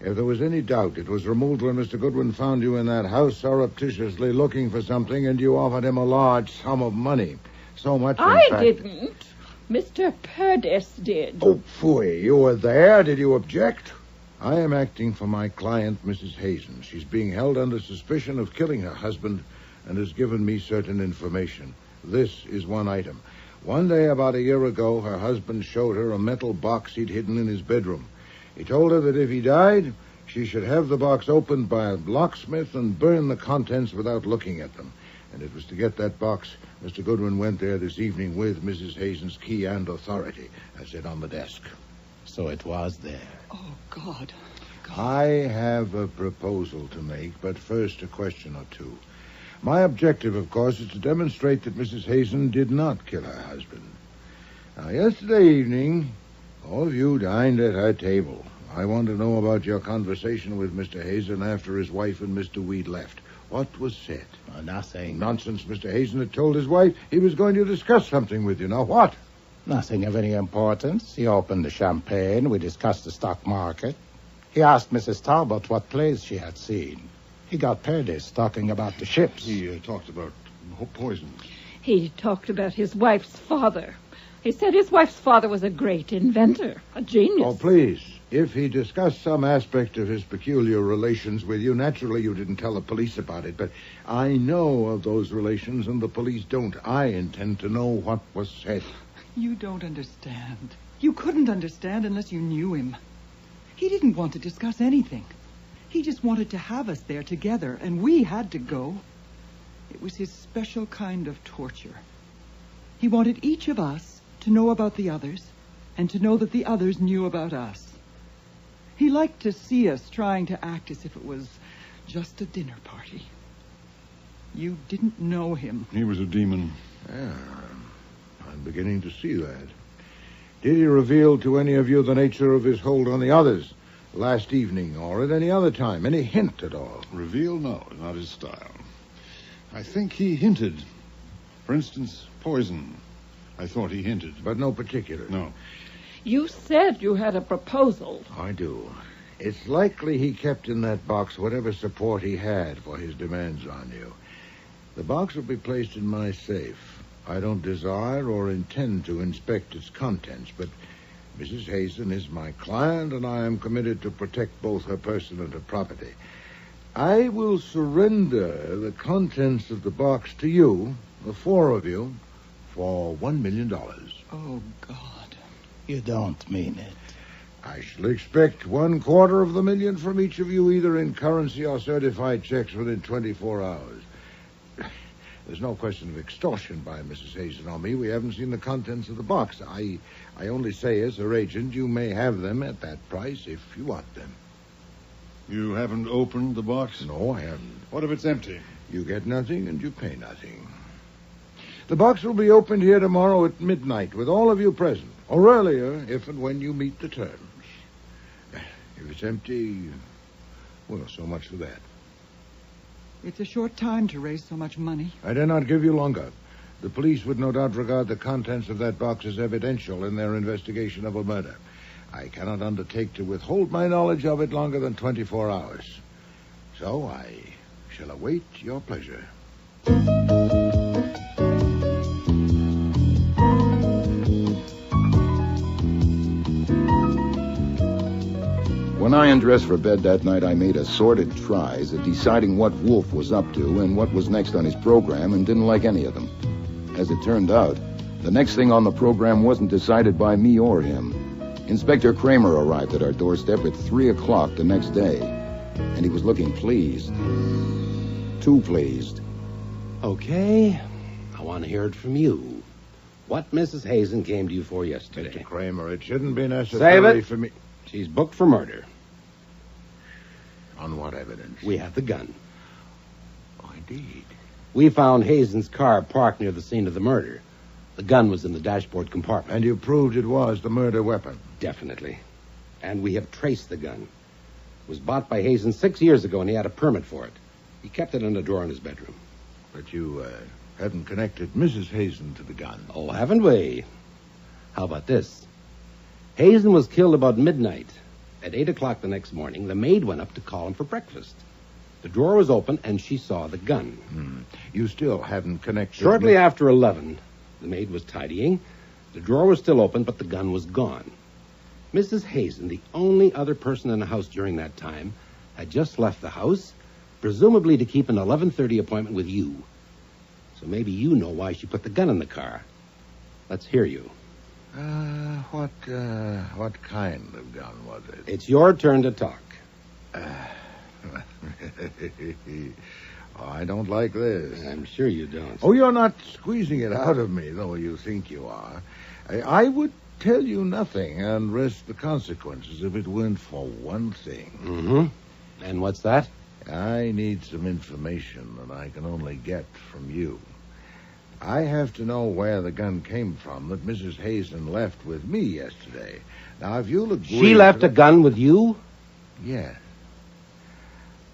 If there was any doubt, it was removed when Mr. Goodwin found you in that house surreptitiously looking for something, and you offered him a large sum of money. So much, in fact... didn't. Mr. Purdes did. Oh, phooey. You were there. Did you object? I am acting for my client, Mrs. Hazen. She's being held under suspicion of killing her husband and has given me certain information. This is one item. One day about a year ago, her husband showed her a metal box he'd hidden in his bedroom. He told her that if he died, she should have the box opened by a locksmith and burn the contents without looking at them. And it was to get that box Mr. Goodwin went there this evening with Mrs. Hazen's key and authority, as it on the desk. So it was there. Oh, God. I have a proposal to make, but first a question or two. My objective, of course, is to demonstrate that Mrs. Hazen did not kill her husband. Now, yesterday evening, all of you dined at her table. I want to know about your conversation with Mr. Hazen after his wife and Mr. Weed left. What was said? Nothing. Nonsense. Mr. Hazen had told his wife he was going to discuss something with you. Now, what? Nothing of any importance. He opened the champagne. We discussed the stock market. He asked Mrs. Talbot what plays she had seen. He got Purdes talking about the ships. He talked about poisons. He talked about his wife's father. He said his wife's father was a great inventor, a genius. Oh, please. If he discussed some aspect of his peculiar relations with you, naturally you didn't tell the police about it, but I know of those relations and the police don't. I intend to know what was said. You don't understand. You couldn't understand unless you knew him. He didn't want to discuss anything. He just wanted to have us there together, and we had to go. It was his special kind of torture. He wanted each of us to know about the others, and to know that the others knew about us. He liked to see us trying to act as if it was just a dinner party. You didn't know him. He was a demon. Yeah, I'm beginning to see that. Did he reveal to any of you the nature of his hold on the others last evening or at any other time? Any hint at all? Reveal? No, not his style. I think he hinted. For instance, poison. I thought he hinted. But no particular? No. You said you had a proposal. I do. It's likely he kept in that box whatever support he had for his demands on you. The box will be placed in my safe. I don't desire or intend to inspect its contents, but Mrs. Hazen is my client, and I am committed to protect both her person and her property. I will surrender the contents of the box to you, the four of you, for $1 million. Oh, God. You don't mean it. I shall expect $250,000 from each of you, either in currency or certified checks, within 24 hours. There's no question of extortion by Mrs. Hazen on me. We haven't seen the contents of the box. I only say, as her agent, you may have them at that price if you want them. You haven't opened the box? No, I haven't. What if it's empty? You get nothing and you pay nothing. The box will be opened here tomorrow at midnight with all of you present, or earlier if and when you meet the terms. If it's empty, well, so much for that. It's a short time to raise so much money. I dare not give you longer. The police would no doubt regard the contents of that box as evidential in their investigation of a murder. I cannot undertake to withhold my knowledge of it longer than 24 hours. So I shall await your pleasure. When I undressed for bed that night, I made assorted tries at deciding what Wolfe was up to and what was next on his program, and didn't like any of them. As it turned out, the next thing on the program wasn't decided by me or him. Inspector Kramer arrived at our doorstep at 3 o'clock the next day, and he was looking pleased. Too pleased. Okay, I want to hear it from you. What Mrs. Hazen came to you for yesterday? Mr. Kramer, it shouldn't be necessary for me... She's booked for murder. On what evidence? We have the gun. Oh, indeed. We found Hazen's car parked near the scene of the murder. The gun was in the dashboard compartment. And you proved it was the murder weapon? Definitely. And we have traced the gun. It was bought by Hazen 6 years ago, and he had a permit for it. He kept it in a drawer in his bedroom. But you hadn't connected Mrs. Hazen to the gun. Oh, haven't we? How about this? Hazen was killed about midnight. At 8 o'clock the next morning, the maid went up to call him for breakfast. The drawer was open, and she saw the gun. You still hadn't connected... Shortly after 11, the maid was tidying. The drawer was still open, but the gun was gone. Mrs. Hazen, the only other person in the house during that time, had just left the house, presumably to keep an 11:30 appointment with you. So maybe you know why she put the gun in the car. Let's hear you. What kind of gun was it? It's your turn to talk. I don't like this. I'm sure you don't. Oh, you're not squeezing it out of me, though you think you are. I would tell you nothing and risk the consequences if it weren't for one thing. Mm-hmm. And what's that? I need some information that I can only get from you. I have to know where the gun came from that Mrs. Hazen left with me yesterday. Now, if you'll agree... She left a gun with you? Yes.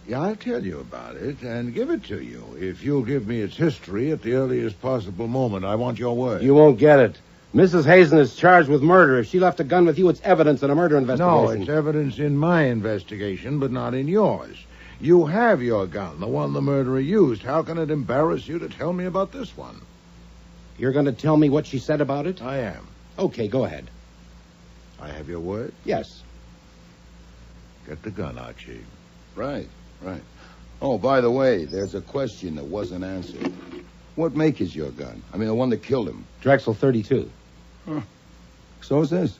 Yeah, I'll tell you about it and give it to you. If you'll give me its history at the earliest possible moment, I want your word. You won't get it. Mrs. Hazen is charged with murder. If she left a gun with you, it's evidence in a murder investigation. No, it's evidence in my investigation, but not in yours. You have your gun, the one the murderer used. How can it embarrass you to tell me about this one? You're going to tell me what she said about it? I am. Okay, go ahead. I have your word? Yes. Get the gun, Archie. Right. Oh, by the way, there's a question that wasn't answered. What make is your gun? I mean, the one that killed him. Drexel 32. Huh. So is this.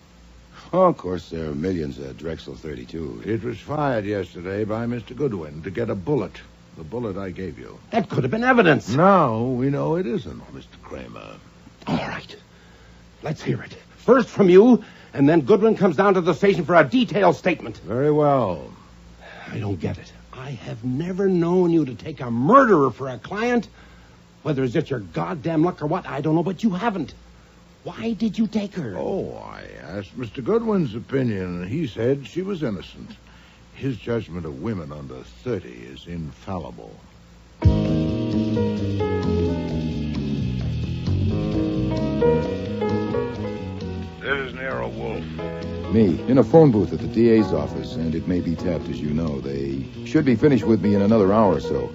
Oh, of course, there are millions of Drexel 32. It was fired yesterday by Mr. Goodwin to get a bullet. The bullet I gave you. That could have been evidence. No, we know it isn't, Mr. Kramer. All right. Let's hear it. First from you, and then Goodwin comes down to the station for a detailed statement. Very well. I don't get it. I have never known you to take a murderer for a client. Whether it's just your goddamn luck or what, I don't know, but you haven't. Why did you take her? Oh, I asked Mr. Goodwin's opinion, and he said she was innocent. His judgment of women under 30 is infallible. This is Nero Wolfe. Me, in a phone booth at the DA's office, and it may be tapped, as you know. They should be finished with me in another hour or so.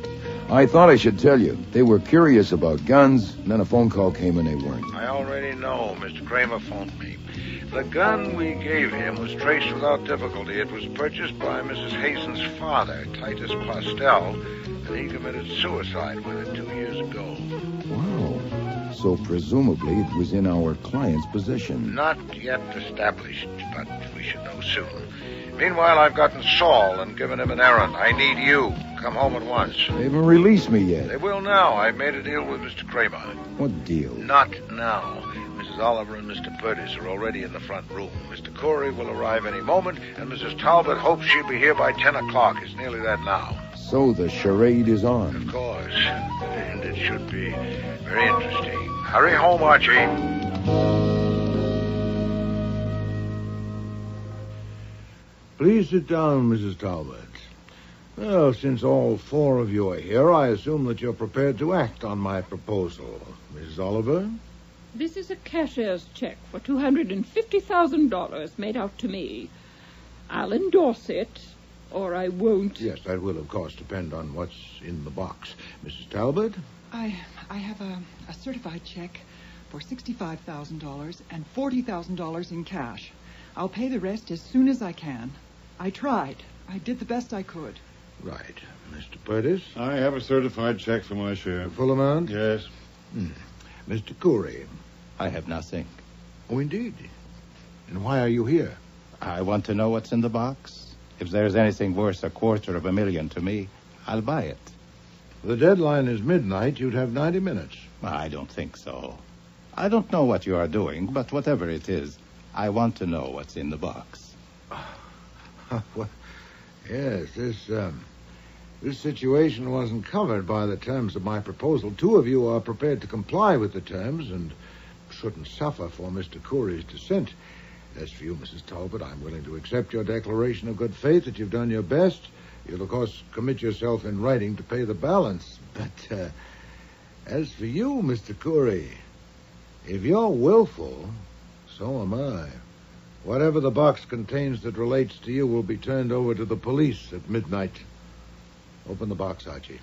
I thought I should tell you. They were curious about guns, and then a phone call came and they weren't. I already know. Mr. Kramer phoned me. The gun we gave him was traced without difficulty. It was purchased by Mrs. Hazen's father, Titus Postel, and he committed suicide with it 2 years ago. Wow. So presumably it was in our client's possession. Not yet established, but we should know soon. Meanwhile, I've gotten Saul and given him an errand. I need you. Come home at once. They haven't released me yet. They will now. I've made a deal with Mr. Kramer. What deal? Not now. Mrs. Oliver and Mr. Purtis are already in the front room. Mr. Corey will arrive any moment, and Mrs. Talbot hopes she'll be here by 10 o'clock. It's nearly that now. So the charade is on. Of course. And it should be very interesting. Hurry home, Archie. Please sit down, Mrs. Talbot. Well, since all four of you are here, I assume that you're prepared to act on my proposal. Mrs. Oliver? This is a cashier's check for $250,000 made out to me. I'll endorse it, or I won't. Yes, that will, of course, depend on what's in the box. Mrs. Talbot? I have a certified check for $65,000 and $40,000 in cash. I'll pay the rest as soon as I can. I tried. I did the best I could. Right. Mr. Purtis? I have a certified check for my share. Full amount? Yes. Mr. Corey? I have nothing. Oh, indeed. And why are you here? I want to know what's in the box. If there's anything worth $250,000 to me, I'll buy it. The deadline is midnight. You'd have 90 minutes. I don't think so. I don't know what you are doing, but whatever it is, I want to know what's in the box. Well, yes, this situation wasn't covered by the terms of my proposal. Two of you are prepared to comply with the terms and shouldn't suffer for Mr. Corey's dissent. As for you, Mrs. Talbot, I'm willing to accept your declaration of good faith that you've done your best You'll, of course, commit yourself in writing to pay the balance. But as for you, Mr. Curry, if you're willful, so am I. Whatever the box contains that relates to you will be turned over to the police at midnight. Open the box, Archie.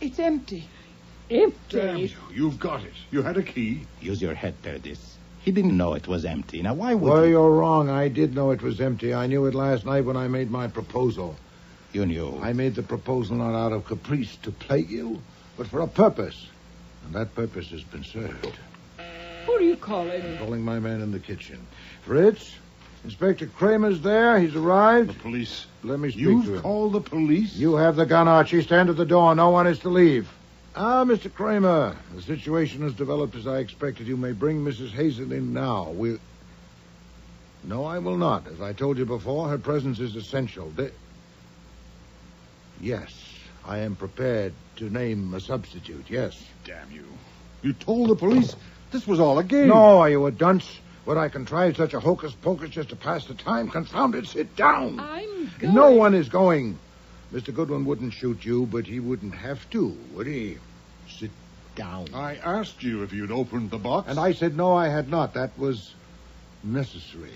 It's empty. Damn you. You've got it. You had a key. Use your head, Perdis. He didn't know it was empty. Now, why would Well, he? you're wrong. I did know it was empty. I knew it last night when I made my proposal. You knew? I made the proposal not out of caprice to plague you, but for a purpose. And that purpose has been served. Who are you calling? Calling my man in the kitchen. Fritz, Inspector Kramer's there. He's arrived. The police. Let me speak to him. You've called the police? You have the gun, Archie. Stand at the door. No one is to leave. Mr. Kramer, the situation has developed as I expected. You may bring Mrs. Hazen in now. No, I will not. As I told you before, her presence is essential. Yes, I am prepared to name a substitute, yes. Damn you. You told the police this was all a game. No, are you a dunce? Would I contrive such a hocus-pocus just to pass the time? Confound it, sit down. I'm going. No one is going. Mr. Goodwin wouldn't shoot you, but he wouldn't have to, would he? Sit down. I asked you if you'd opened the box. And I said no, I had not. That was necessary.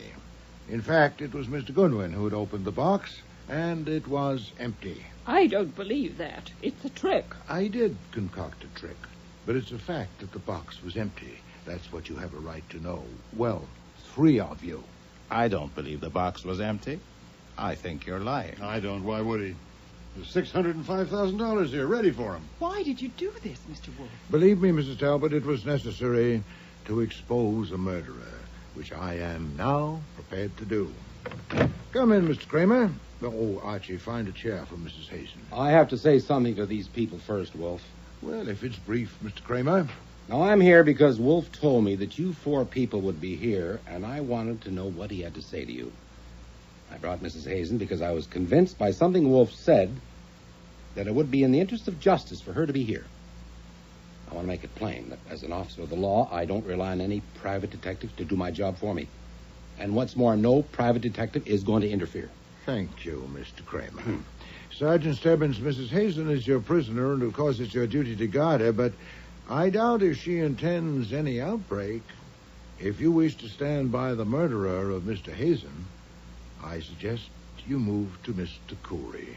In fact, it was Mr. Goodwin who had opened the box, and it was empty. I don't believe that. It's a trick. I did concoct a trick, but it's a fact that the box was empty. That's what you have a right to know. Well, 3 of you. I don't believe the box was empty. I think you're lying. I don't. Why would he? There's $605,000 here, ready for him. Why did you do this, Mr. Wolfe? Believe me, Mrs. Talbot, it was necessary to expose a murderer, which I am now prepared to do. Come in, Mr. Kramer. Oh, Archie, find a chair for Mrs. Hazen. I have to say something to these people first, Wolf. Well, if it's brief, Mr. Kramer. Now, I'm here because Wolf told me that you 4 people would be here, and I wanted to know what he had to say to you. I brought Mrs. Hazen because I was convinced by something Wolf said that it would be in the interest of justice for her to be here. I want to make it plain that as an officer of the law, I don't rely on any private detective to do my job for me. And what's more, no private detective is going to interfere. Thank you, Mr. Kramer. Sergeant Stebbins, Mrs. Hazen is your prisoner, and of course it's your duty to guard her, but I doubt if she intends any outbreak. If you wish to stand by the murderer of Mr. Hazen, I suggest you move to Mr. Curry.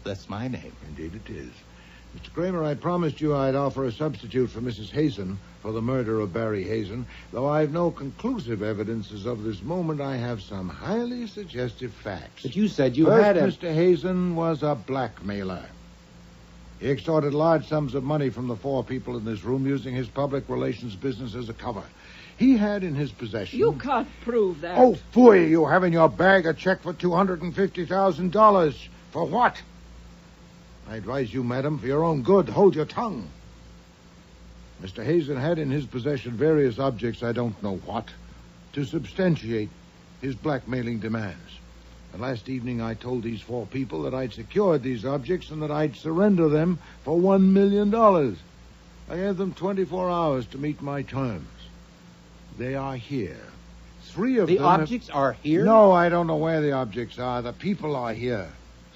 That's my name. Indeed it is. Mr. Kramer, I promised you I'd offer a substitute for Mrs. Hazen for the murder of Barry Hazen. Though I've no conclusive evidence as of this moment, I have some highly suggestive facts. But you said you First, had a... Mr. Hazen was a blackmailer. He extorted large sums of money from the 4 people in this room using his public relations business as a cover. He had in his possession... You can't prove that. Oh, phooey, you have in your bag a check for $250,000. For what? I advise you, madam, for your own good, hold your tongue. Mr. Hazen had in his possession various objects, I don't know what, to substantiate his blackmailing demands. And last evening I told these 4 people that I'd secured these objects and that I'd surrender them for $1 million. I gave them 24 hours to meet my terms. They are here. 3 of them... The objects are here? No, I don't know where the objects are. The people are here.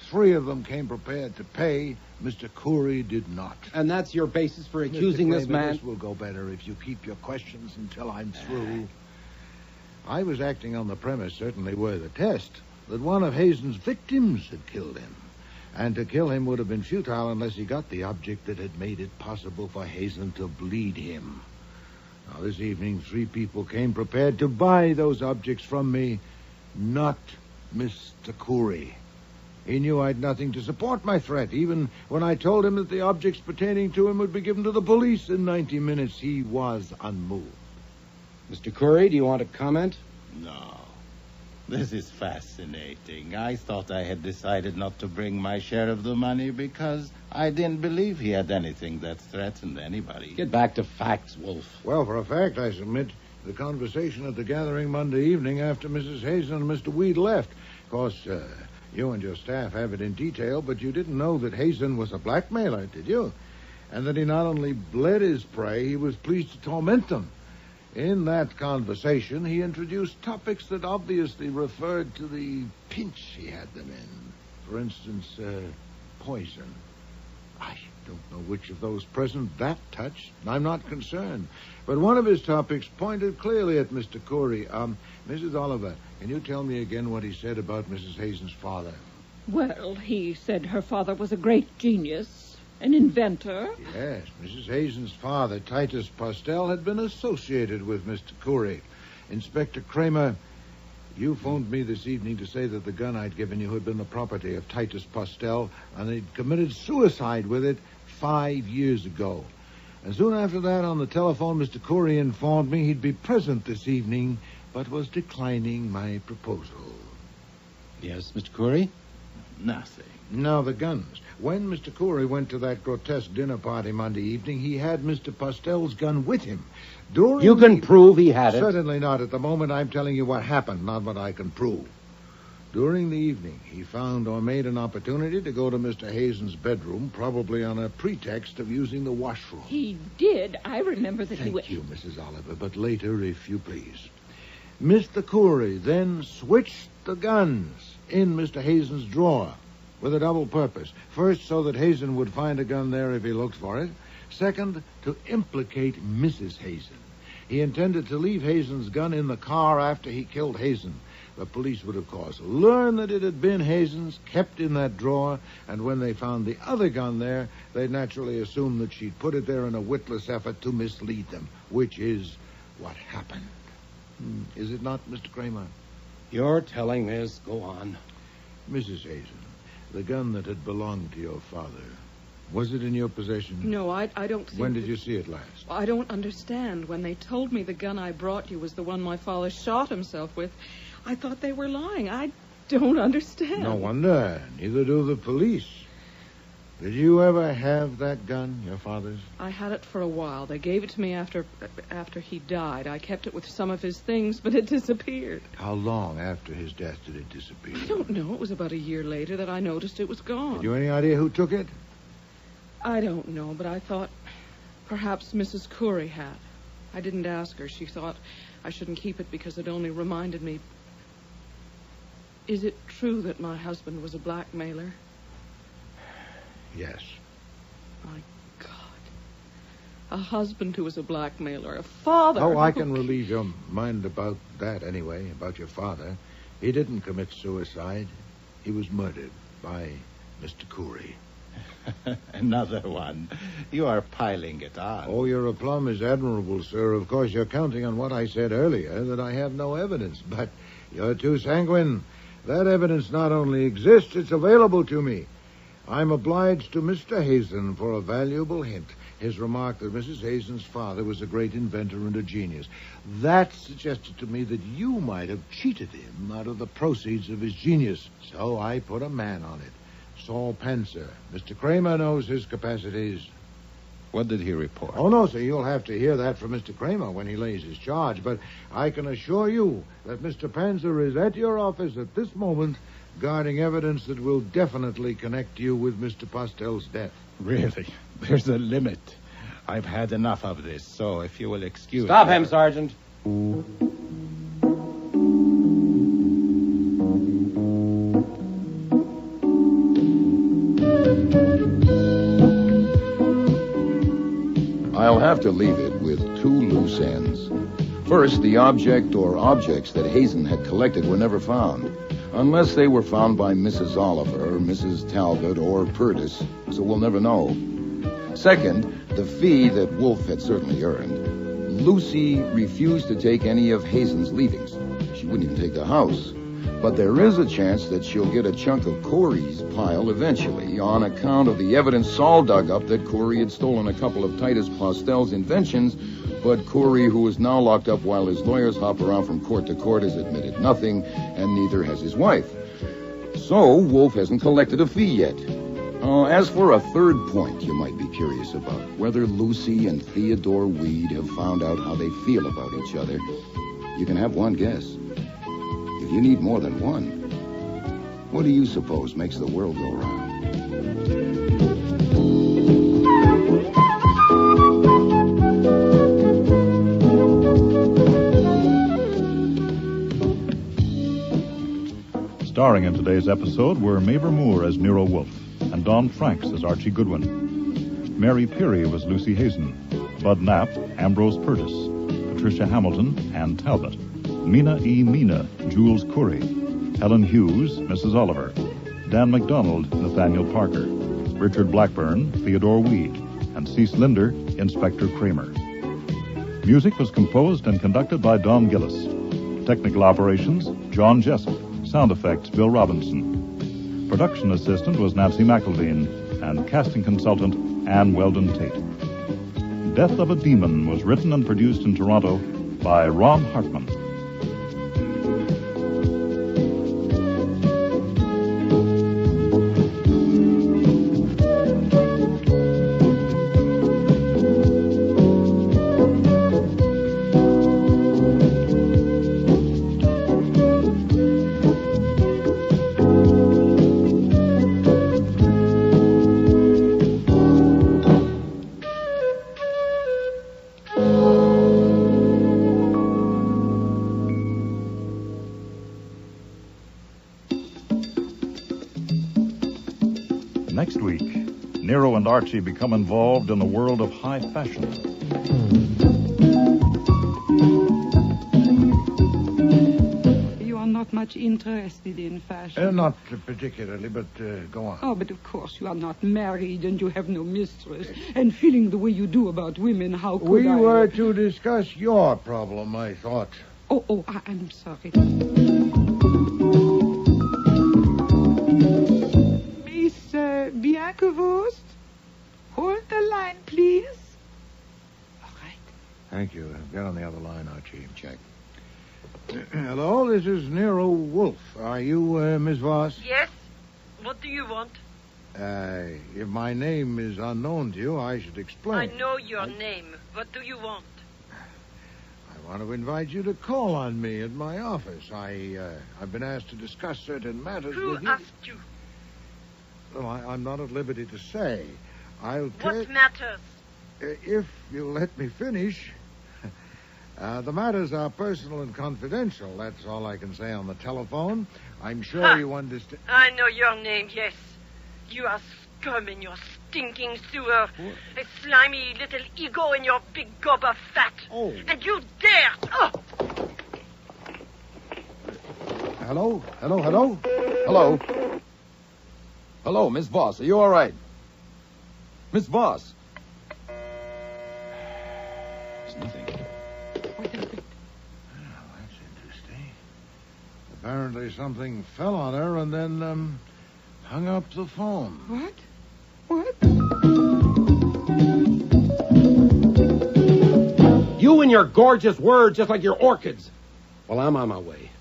3 of them came prepared to pay. Mr. Curry did not. And that's your basis for accusing Mr. this Kramer, man? This will go better if you keep your questions until I'm through. I was acting on the premise, certainly were the test, that one of Hazen's victims had killed him. And to kill him would have been futile unless he got the object that had made it possible for Hazen to bleed him. Now, this evening, 3 people came prepared to buy those objects from me, not Mr. Curry. He knew I'd nothing to support my threat. Even when I told him that the objects pertaining to him would be given to the police in 90 minutes, he was unmoved. Mr. Curry, do you want to comment? No. This is fascinating. I thought I had decided not to bring my share of the money because I didn't believe he had anything that threatened anybody. Get back to facts, Wolf. Well, for a fact, I submit the conversation at the gathering Monday evening after Mrs. Hazen and Mr. Weed left. Of course, you and your staff have it in detail, but you didn't know that Hazen was a blackmailer, did you? And that he not only bled his prey, he was pleased to torment them. In that conversation, he introduced topics that obviously referred to the pinch he had them in. For instance, poison. I don't know which of those present that touched. I'm not concerned. But one of his topics pointed clearly at Mr. Corey. Mrs. Oliver, can you tell me again what he said about Mrs. Hazen's father? Well, he said her father was a great genius, an inventor. Yes, Mrs. Hazen's father, Titus Postel, had been associated with Mr. Corey. Inspector Kramer, you phoned me this evening to say that the gun I'd given you had been the property of Titus Postel, and he'd committed suicide with it 5 years ago. And soon after that, on the telephone, Mr. Corey informed me he'd be present this evening, but was declining my proposal. Yes, Mr. Corey? Nothing. Now, the guns. When Mr. Corey went to that grotesque dinner party Monday evening, he had Mr. Postel's gun with him. You can prove he had it. Certainly not. At the moment, I'm telling you what happened, not what I can prove. During the evening, he found or made an opportunity to go to Mr. Hazen's bedroom, probably on a pretext of using the washroom. He did. I remember that he went... Thank you, Mrs. Oliver, but later, if you please. Mr. Corey then switched the guns in Mr. Hazen's drawer with a double purpose. First, so that Hazen would find a gun there if he looked for it. Second, to implicate Mrs. Hazen. He intended to leave Hazen's gun in the car after he killed Hazen. The police would, of course, learn that it had been Hazen's, kept in that drawer, and when they found the other gun there, they'd naturally assume that she'd put it there in a witless effort to mislead them, which is what happened. Is it not, Mr. Kramer? You're telling this. Go on. Mrs. Hazen, the gun that had belonged to your father, was it in your possession? No, I don't think... When did you see it last? I don't understand. When they told me the gun I brought you was the one my father shot himself with, I thought they were lying. I don't understand. No wonder. Neither do the police. Did you ever have that gun, your father's? I had it for a while. They gave it to me after he died. I kept it with some of his things, but it disappeared. How long after his death did it disappear? I don't know. It was about a year later that I noticed it was gone. Had you any idea who took it? I don't know, but I thought perhaps Mrs. Corey had. I didn't ask her. She thought I shouldn't keep it because it only reminded me. Is it true that my husband was a blackmailer? Yes. My God. A husband who was a blackmailer. A father. Oh, I can relieve your mind about that anyway, about your father. He didn't commit suicide. He was murdered by Mr. Corey. Another one. You are piling it on. Oh, your aplomb is admirable, sir. Of course, you're counting on what I said earlier, that I have no evidence. But you're too sanguine. That evidence not only exists, it's available to me. I'm obliged to Mr. Hazen for a valuable hint. His remark that Mrs. Hazen's father was a great inventor and a genius. That suggested to me that you might have cheated him out of the proceeds of his genius. So I put a man on it. Saul Panzer. Mr. Kramer knows his capacities. What did he report? Oh, no, sir. You'll have to hear that from Mr. Kramer when he lays his charge. But I can assure you that Mr. Panzer is at your office at this moment guarding evidence that will definitely connect you with Mr. Postel's death. Really? There's a limit. I've had enough of this, so if you will excuse... Stop him, Sergeant. I'll have to leave it with two loose ends. First, the object or objects that Hazen had collected were never found, unless they were found by Mrs. Oliver, Mrs. Talbot, or Purtis, so we'll never know. Second, the fee that Wolfe had certainly earned. Lucy refused to take any of Hazen's leavings. She wouldn't even take the house. But there is a chance that she'll get a chunk of Corey's pile eventually on account of the evidence Saul dug up that Corey had stolen a couple of Titus Postel's inventions, but Corey, who is now locked up while his lawyers hop around from court to court, has admitted nothing, and neither has his wife. So Wolfe hasn't collected a fee yet. As for a third point you might be curious about, whether Lucy and Theodore Weed have found out how they feel about each other, you can have one guess. If you need more than one, what do you suppose makes the world go round? Starring in today's episode were Mabel Moore as Nero Wolfe and Don Franks as Archie Goodwin. Mary Peary was Lucy Hazen. Bud Knapp, Ambrose Purtis. Patricia Hamilton, Ann Talbot. Mina E. Mina, Jules Curry. Helen Hughes, Mrs. Oliver. Dan McDonald, Nathaniel Parker. Richard Blackburn, Theodore Weed. And Cease Linder, Inspector Kramer. Music was composed and conducted by Don Gillis. Technical operations, John Jessup. Sound effects, Bill Robinson. Production assistant was Nancy McElveen, and casting consultant, Ann Weldon Tate. Death of a Demon was written and produced in Toronto by Ron Hartman. Next week, Nero and Archie become involved in the world of high fashion. You are not much interested in fashion. Not particularly, but go on. Oh, but of course you are not married and you have no mistress. And feeling the way you do about women, how could We I... were to discuss your problem, I thought. I'm sorry. Bianca Wurst, hold the line, please. All right. Thank you. Get on the other line, Archie. Check. Hello, this is Nero Wolfe. Are you Miss Voss? Yes. What do you want? If my name is unknown to you, I should explain. I know your name. What do you want? I want to invite you to call on me at my office. I've been asked to discuss certain matters with you. Who asked you? Well, I'm not at liberty to say. What matters? If you'll let me finish. The matters are personal and confidential. That's all I can say on the telephone. I'm sure you understand. I know your name, yes. You are scum in your stinking sewer. A slimy little ego in your big gob of fat. Oh. And you dare... Oh! Hello? Hello? Hello? Hello, Miss Voss. Are you all right? Miss Voss. There's nothing. Well, that's interesting. Apparently something fell on her and then, hung up the phone. What? You and your gorgeous words just like your orchids. Well, I'm on my way.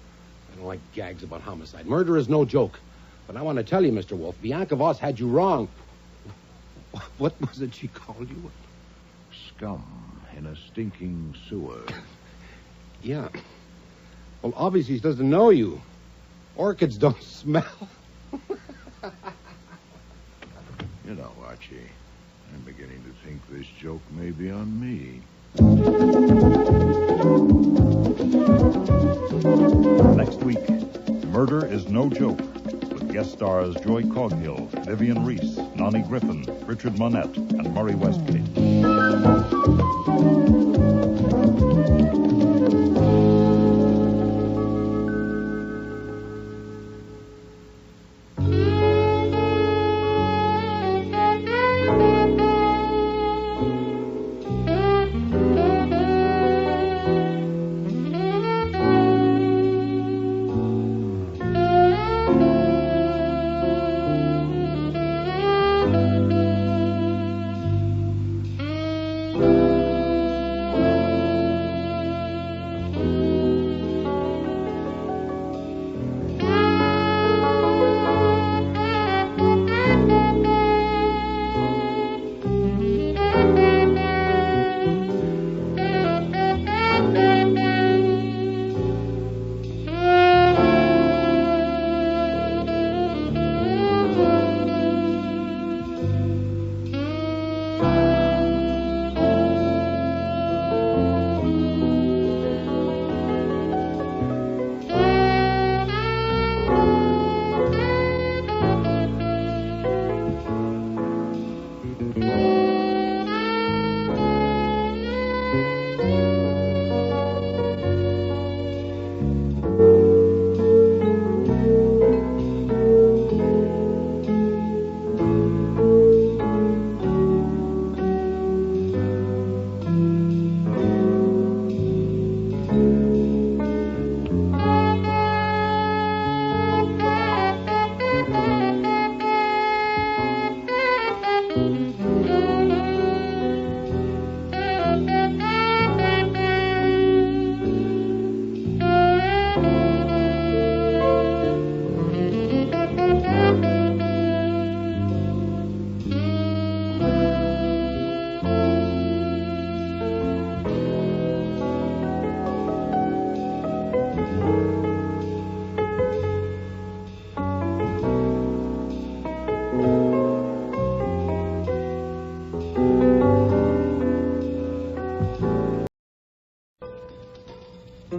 I don't like gags about homicide. Murder is no joke. But I want to tell you, Mr. Wolfe, Bianca Voss had you wrong. What was it she called you? Scum in a stinking sewer. Yeah. Well, obviously she doesn't know you. Orchids don't smell. You know, Archie, I'm beginning to think this joke may be on me. Next week, Murder is No Joke. Guest stars Joy Coghill, Vivian Reese, Nani Griffin, Richard Monette, and Murray Westgate.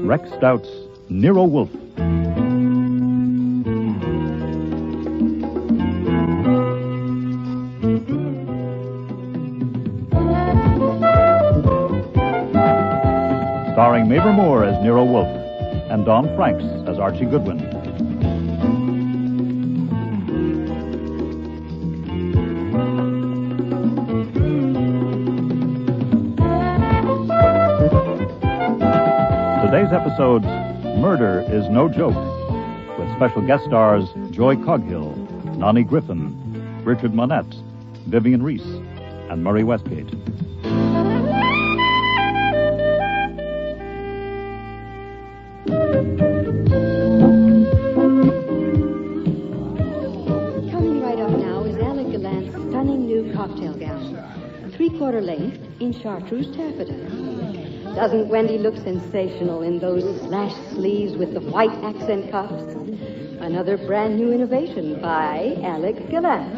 Rex Stout's Nero Wolfe. Starring Mabel Moore as Nero Wolfe and Don Franks as Archie Goodwin. Today's episode's Murder is No Joke, with special guest stars Joy Coghill, Nani Griffin, Richard Monette, Vivian Reese, and Murray Westgate. Coming right up now is Alec Gallant's stunning new cocktail gown, 3/4 length in chartreuse taffeta. Doesn't Wendy look sensational in those slash sleeves with the white accent cuffs? Another brand new innovation by Alec Gallant.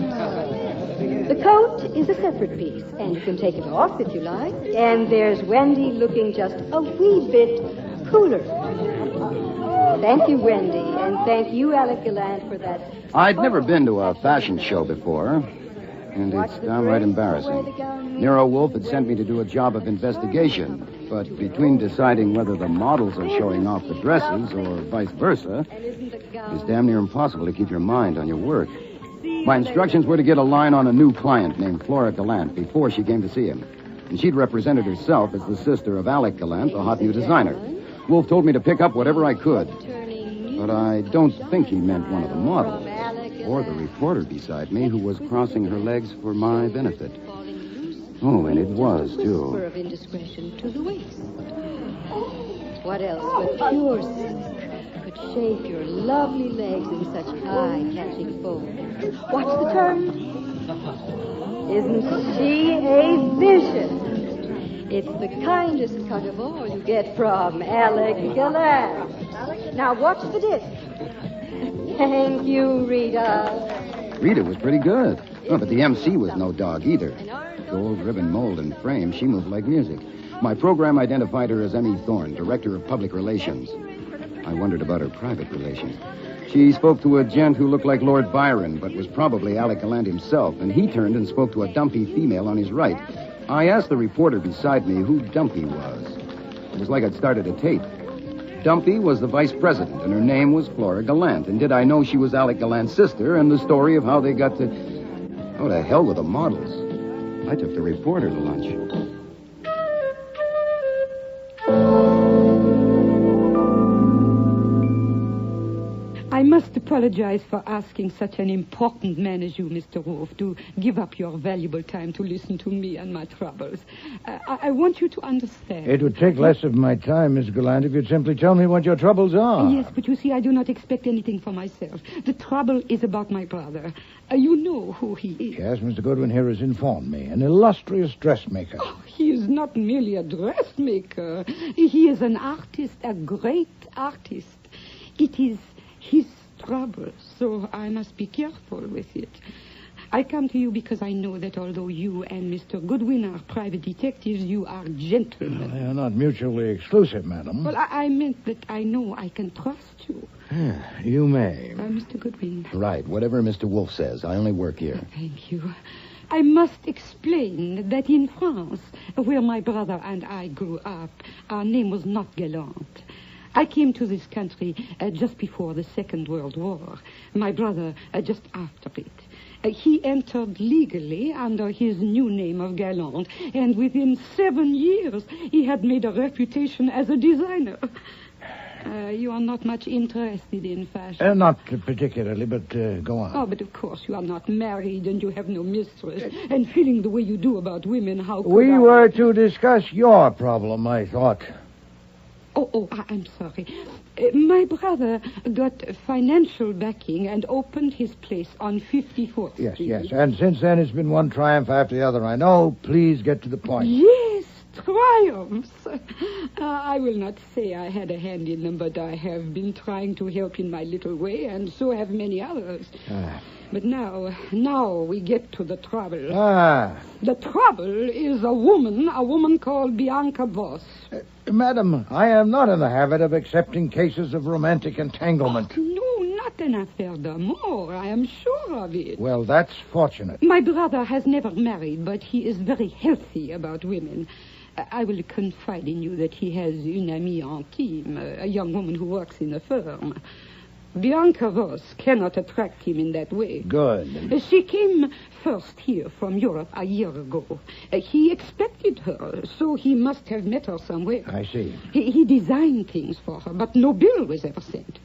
The coat is a separate piece, and you can take it off if you like. And there's Wendy looking just a wee bit cooler. Thank you, Wendy, and thank you, Alec Gallant, for that. I'd never been to a fashion show before, and it's downright embarrassing. Nero Wolfe had sent me to do a job of investigation, but between deciding whether the models are showing off the dresses or vice versa, it's damn near impossible to keep your mind on your work. My instructions were to get a line on a new client named Flora Gallant before she came to see him, and she'd represented herself as the sister of Alec Gallant, the hot new designer. Wolfe told me to pick up whatever I could, but I don't think he meant one of the models or the reporter beside me who was crossing her legs for my benefit. Oh, and it was, too. Whisper of indiscretion to the waist. What else but pure silk could shape your lovely legs in such high-catching folds? What's the term? Isn't she a vision? It's the kindest cut of all you get from Alec Gallant. Now, watch the disc. Thank you, Rita. Rita was pretty good. Oh, but the MC was no dog either. Gold ribbon mold and frame, she moved like music. My program identified her as Emmy Thorne, Director of Public Relations. I wondered about her private relations. She spoke to a gent who looked like Lord Byron, but was probably Alec Gallant himself, and he turned and spoke to a dumpy female on his right. I asked the reporter beside me who Dumpy was. It was like I'd started a tape. Dumpy was the vice president, and her name was Flora Gallant. And did I know she was Alec Gallant's sister, and the story of how they got to... Oh, to hell with the models. I took the reporter to lunch. I must apologize for asking such an important man as you, Mr. Wolfe, to give up your valuable time to listen to me and my troubles. I want you to understand. It would take less of my time, Miss Gallant, if you'd simply tell me what your troubles are. Yes, but you see, I do not expect anything for myself. The trouble is about my brother. You know who he is. Yes, Mr. Goodwin here has informed me. An illustrious dressmaker. Oh, he is not merely a dressmaker. He is an artist, a great artist. It is his trouble, so I must be careful with it. I come to you because I know that although you and Mr. Goodwin are private detectives, you are gentlemen. Well, they are not mutually exclusive, madam. Well, I meant that I know I can trust you. You may. Mr. Goodwin. Right, whatever Mr. Wolfe says. I only work here. Thank you. I must explain that in France, where my brother and I grew up, our name was not Gallant. I came to this country just before the Second World War. My brother just after it. He entered legally under his new name of Gallant, and within 7 years he had made a reputation as a designer. You are not much interested in fashion. Not particularly, but go on. Oh, but of course you are not married and you have no mistress. And feeling the way you do about women, how could We I... were to discuss your problem, I thought. I'm sorry. My brother got financial backing and opened his place on 54th Street. Yes. And since then, it's been one triumph after the other. I know. Please get to the point. Yes, triumphs. I will not say I had a hand in them, but I have been trying to help in my little way, and so have many others. But now we get to the trouble. The trouble is a woman called Bianca Voss. Madam, I am not in the habit of accepting cases of romantic entanglement. Oh, no, not an affaire d'amour. I am sure of it. Well, that's fortunate. My brother has never married, but he is very healthy about women. I will confide in you that he has une amie intime, a young woman who works in a firm. Bianca Voss cannot attract him in that way. Good. She came first here from Europe a year ago. He expected her, so he must have met her somewhere. I see. He designed things for her, but no bill was ever sent.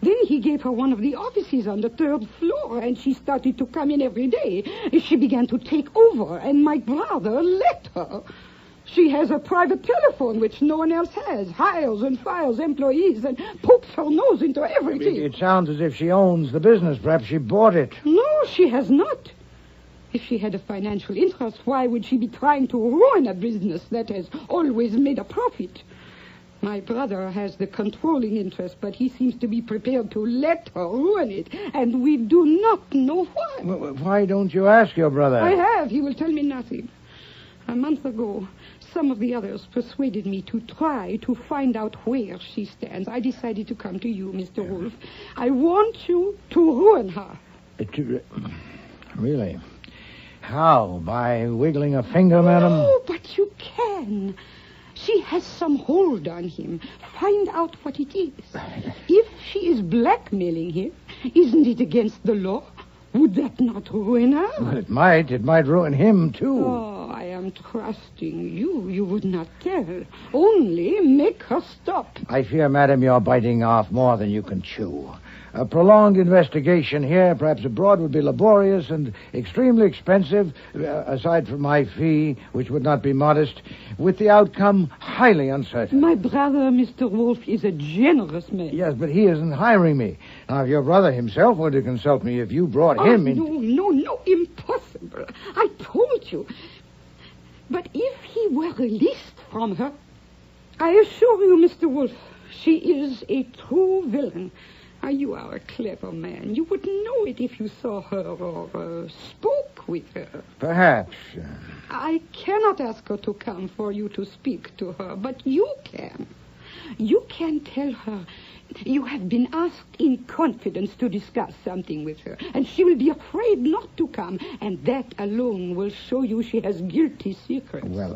Then he gave her one of the offices on the 3rd floor, and she started to come in every day. She began to take over, and my brother let her. She has a private telephone, which no one else has. Hires and fires employees and pokes her nose into everything. It sounds as if she owns the business. Perhaps she bought it. No, she has not. If she had a financial interest, why would she be trying to ruin a business that has always made a profit? My brother has the controlling interest, but he seems to be prepared to let her ruin it, and we do not know why. Why don't you ask your brother? I have. He will tell me nothing. A month ago, some of the others persuaded me to try to find out where she stands. I decided to come to you, Mr. Wolfe. I want you to ruin her. Really? How? By wiggling a finger, madam? No, but you can. She has some hold on him. Find out what it is. If she is blackmailing him, isn't it against the law? Would that not ruin her? Well, it might. It might ruin him, too. Oh, I am trusting you. You would not tell. Only make her stop. I fear, madam, you're biting off more than you can chew. A prolonged investigation here, perhaps abroad, would be laborious and extremely expensive, aside from my fee, which would not be modest, with the outcome highly uncertain. My brother, Mr. Wolfe, is a generous man. Yes, but he isn't hiring me. Now, if your brother himself were to consult me, if you brought him in... No, impossible. I told you. But if he were released from her, I assure you, Mr. Wolfe, she is a true villain. You are a clever man. You would know it if you saw her or spoke with her. Perhaps. I cannot ask her to come for you to speak to her, but you can. You can tell her you have been asked in confidence to discuss something with her, and she will be afraid not to come, and that alone will show you she has guilty secrets. Well,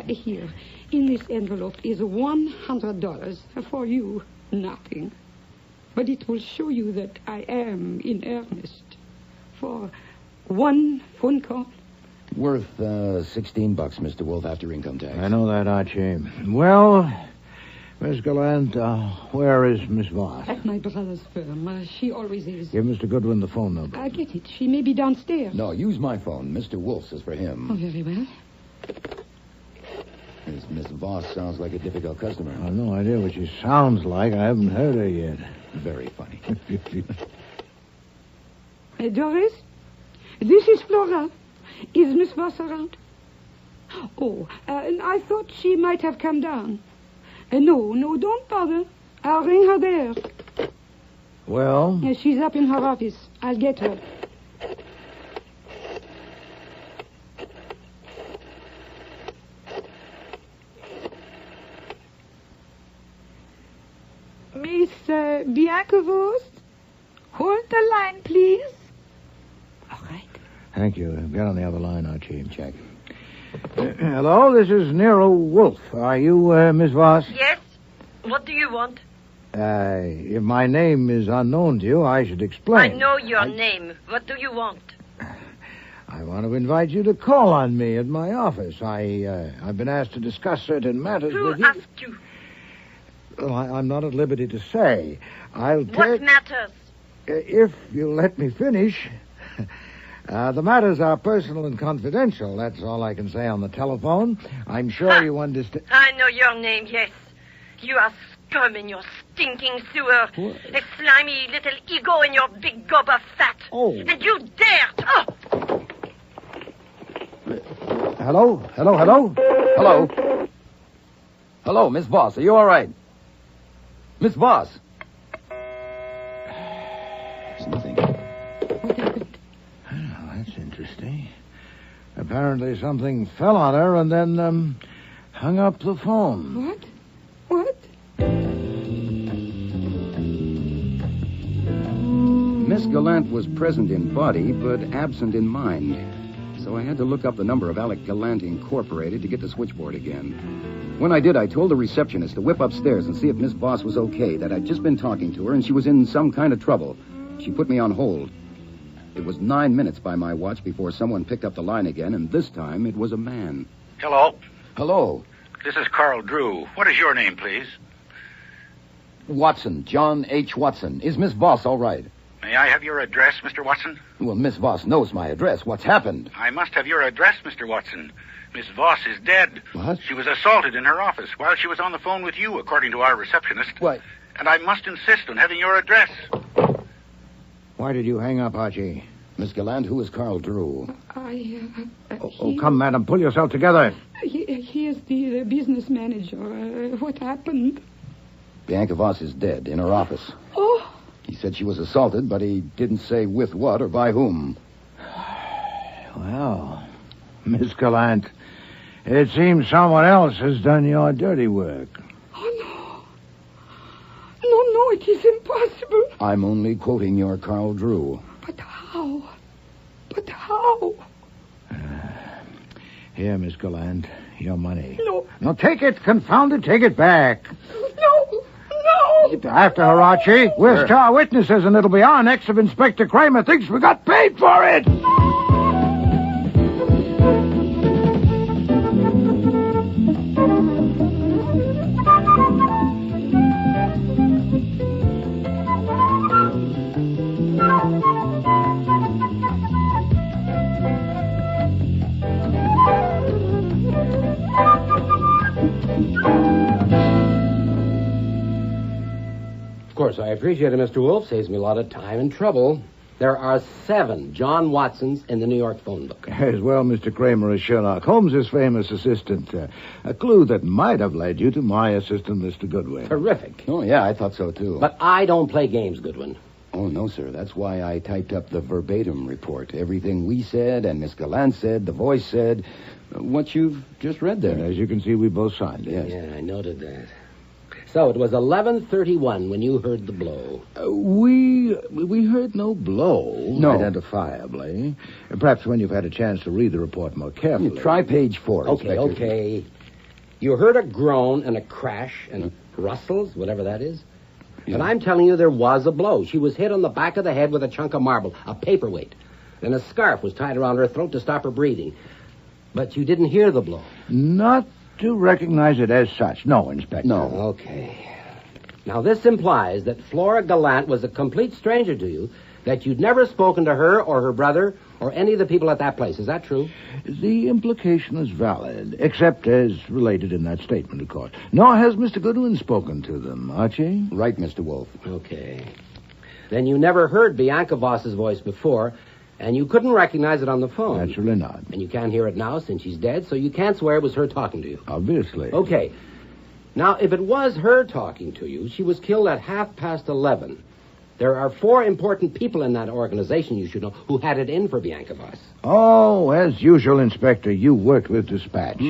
Here, in this envelope is $100 for you. Nothing. But it will show you that I am in earnest. For one phone call. Worth $16, Mr. Wolfe, after income tax. I know that, Archie. Well, Miss Gallant, where is Miss Voss? At my brother's firm. She always is. Give Mr. Goodwin the phone number. I get it. She may be downstairs. No, use my phone. Mr. Wolfe's is for him. Oh, very well. This Miss Voss sounds like a difficult customer. I've no idea what she sounds like. I haven't heard her yet. Very funny. Doris, this is Flora. Is Miss Voss around? Oh, I thought she might have come down. No, don't bother. I'll ring her there. Well? She's up in her office. I'll get her. Miss Bianca Voss, hold the line, please. All right. Thank you. Get on the other line, Archie. Check. Hello, this is Nero Wolfe. Are you Miss Voss? Yes. What do you want? If my name is unknown to you, I should explain. I know your name. What do you want? I want to invite you to call on me at my office. I've been asked to discuss certain matters with you. Who asked you? Well, I'm not at liberty to say. What matters? If you'll let me finish. The matters are personal and confidential. That's all I can say on the telephone. I'm sure you understand. I know your name, yes. You are scum in your stinking sewer. What? A slimy little ego in your big gob of fat. Oh. And you dared. Oh! Hello? Hello, Miss Voss. Are you all right? Miss Voss. There's nothing. That's interesting. Apparently something fell on her and then hung up the phone. What? Miss Gallant was present in body, but absent in mind. So I had to look up the number of Alec Gallant Incorporated to get the switchboard again. When I did, I told the receptionist to whip upstairs and see if Miss Voss was okay, that I'd just been talking to her and she was in some kind of trouble. She put me on hold. It was 9 minutes by my watch before someone picked up the line again, and this time it was a man. Hello. Hello. This is Carl Drew. What is your name, please? Watson, John H. Watson. Is Miss Voss all right? May I have your address, Mr. Watson? Well, Miss Voss knows my address. What's happened? I must have your address, Mr. Watson. Miss Voss is dead. What? She was assaulted in her office while she was on the phone with you, according to our receptionist. Why? And I must insist on having your address. Why did you hang up, Archie? Miss Gallant, who is Carl Drew? Oh, come, madam, pull yourself together. He is the business manager. What happened? Bianca Voss is dead in her office. Oh. He said she was assaulted, but he didn't say with what or by whom. Well, Miss Gallant, it seems someone else has done your dirty work. Oh, no. No, it is impossible. I'm only quoting your Carl Drew. But how? Here, Miss Gallant, your money. No. No, take it, confound it, take it back. No. After her, Archie. We're star witnesses, and it'll be our next if Inspector Kramer thinks we got paid for it. Of course, I appreciate it, Mr. Wolfe. Saves me a lot of time and trouble. There are 7 John Watsons in the New York phone book. As well, Mr. Kramer, as Sherlock Holmes' famous assistant. A clue that might have led you to my assistant, Mr. Goodwin. Terrific. Oh, yeah, I thought so, too. But I don't play games, Goodwin. Oh, no, sir. That's why I typed up the verbatim report. Everything we said and Miss Gallant said, the voice said, what you've just read there. As you can see, we both signed it. Yes. Yeah, I noted that. So it was 11:31 when you heard the blow. We heard no blow. No. Identifiably. Perhaps when you've had a chance to read the report more carefully. Try page 4, Okay. You heard a groan and a crash and rustles, whatever that is. Yeah. But I'm telling you, there was a blow. She was hit on the back of the head with a chunk of marble, a paperweight. And a scarf was tied around her throat to stop her breathing. But you didn't hear the blow. Not to recognize it as such. No, Inspector. No. Okay. Now, this implies that Flora Gallant was a complete stranger to you, that you'd never spoken to her or her brother or any of the people at that place. Is that true? The implication is valid, except as related in that statement, of course. Nor has Mr. Goodwin spoken to them, Archie. Right, Mr. Wolfe. Okay. Then you never heard Bianca Voss's voice before, and you couldn't recognize it on the phone. Naturally not. And you can't hear it now since she's dead, so you can't swear it was her talking to you. Obviously. Okay. Now, if it was her talking to you, she was killed at 11:30. There are 4 important people in that organization, you should know, who had it in for Bianca Voss. Oh, as usual, Inspector, you worked with dispatch.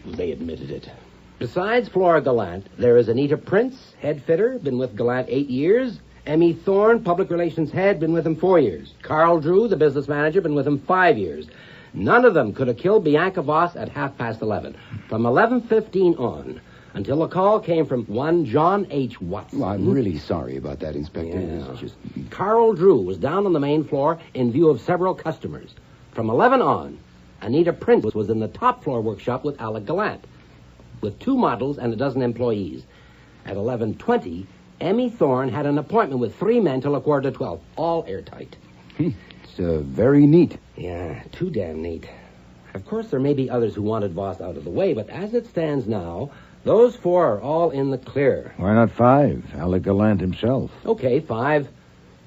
They admitted it. Besides Flora Gallant, there is Anita Prince, head fitter, been with Gallant 8 years. Emmy Thorne, public relations head, been with him 4 years. Carl Drew, the business manager, been with him 5 years. None of them could have killed Bianca Voss at 11:30. From 11:15 on, until a call came from one John H. Watson. Well, I'm really sorry about that, Inspector. Yeah. It's just... Carl Drew was down on the main floor in view of several customers. From 11 on, Anita Prince was in the top floor workshop with Alec Gallant, with 2 models and a dozen employees. At 11:20, Emmy Thorne had an appointment with 3 men till 11:45, all airtight. It's very neat. Yeah, too damn neat. Of course, there may be others who wanted Voss out of the way, but as it stands now, those 4 are all in the clear. Why not 5? Alec Gallant himself. Okay, 5.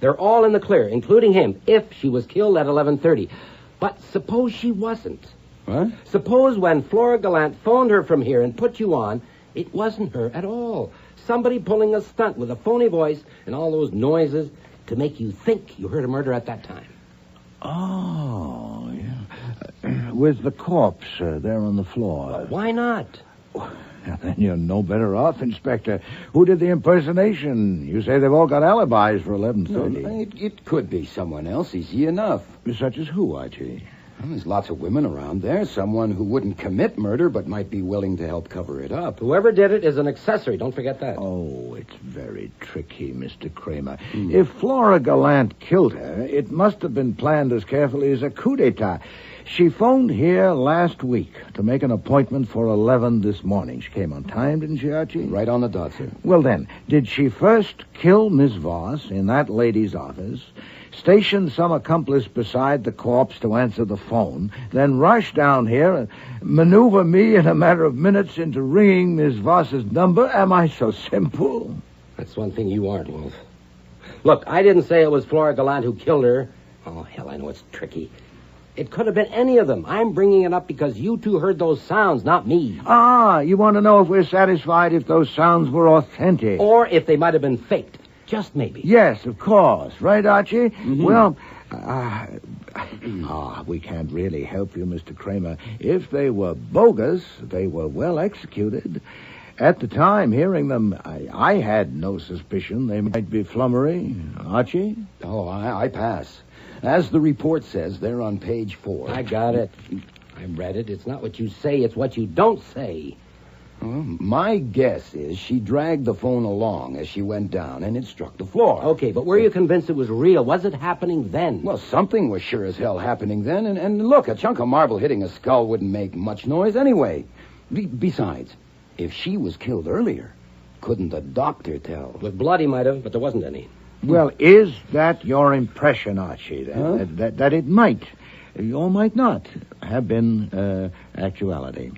They're all in the clear, including him, if she was killed at 11:30. But suppose she wasn't. What? Suppose when Flora Gallant phoned her from here and put you on, it wasn't her at all. Somebody pulling a stunt with a phony voice and all those noises to make you think you heard a murder at that time. Oh, yeah. With the corpse there on the floor. Well, why not? Then you're no better off, Inspector. Who did the impersonation? You say they've all got alibis for 11:30. No, it could be someone else, easy enough. Such as who, Archie? Well, there's lots of women around there. Someone who wouldn't commit murder but might be willing to help cover it up. Whoever did it is an accessory. Don't forget that. Oh, it's very tricky, Mr. Kramer. If Flora Gallant killed her, it must have been planned as carefully as a coup d'etat. She phoned here last week to make an appointment for 11 this morning. She came on time, didn't she, Archie? Right on the dot, sir. Well, then, did she first kill Miss Voss in that lady's office, station some accomplice beside the corpse to answer the phone, then rush down here and maneuver me in a matter of minutes into ringing Miss Voss's number? Am I so simple? That's one thing you aren't, Wolf. Look, I didn't say it was Flora Gallant who killed her. Oh, hell, I know it's tricky. It could have been any of them. I'm bringing it up because you two heard those sounds, not me. Ah, you want to know if we're satisfied if those sounds were authentic? Or if they might have been faked. Just maybe. Yes, of course. Right, Archie? Mm-hmm. Well, we can't really help you, Mr. Kramer. If they were bogus, they were well executed. At the time, hearing them, I had no suspicion they might be flummery. Archie? Oh, I pass. As the report says, they're on page 4. I got it. I read it. It's not what you say, it's what you don't say. Well, my guess is she dragged the phone along as she went down, and it struck the floor. Okay, but were you convinced it was real? Was it happening then? Well, something was sure as hell happening then, and look, a chunk of marble hitting a skull wouldn't make much noise anyway. Besides, if she was killed earlier, couldn't the doctor tell? With blood he might have, but there wasn't any. Well, is that your impression, Archie, that it might, or might not, have been actuality?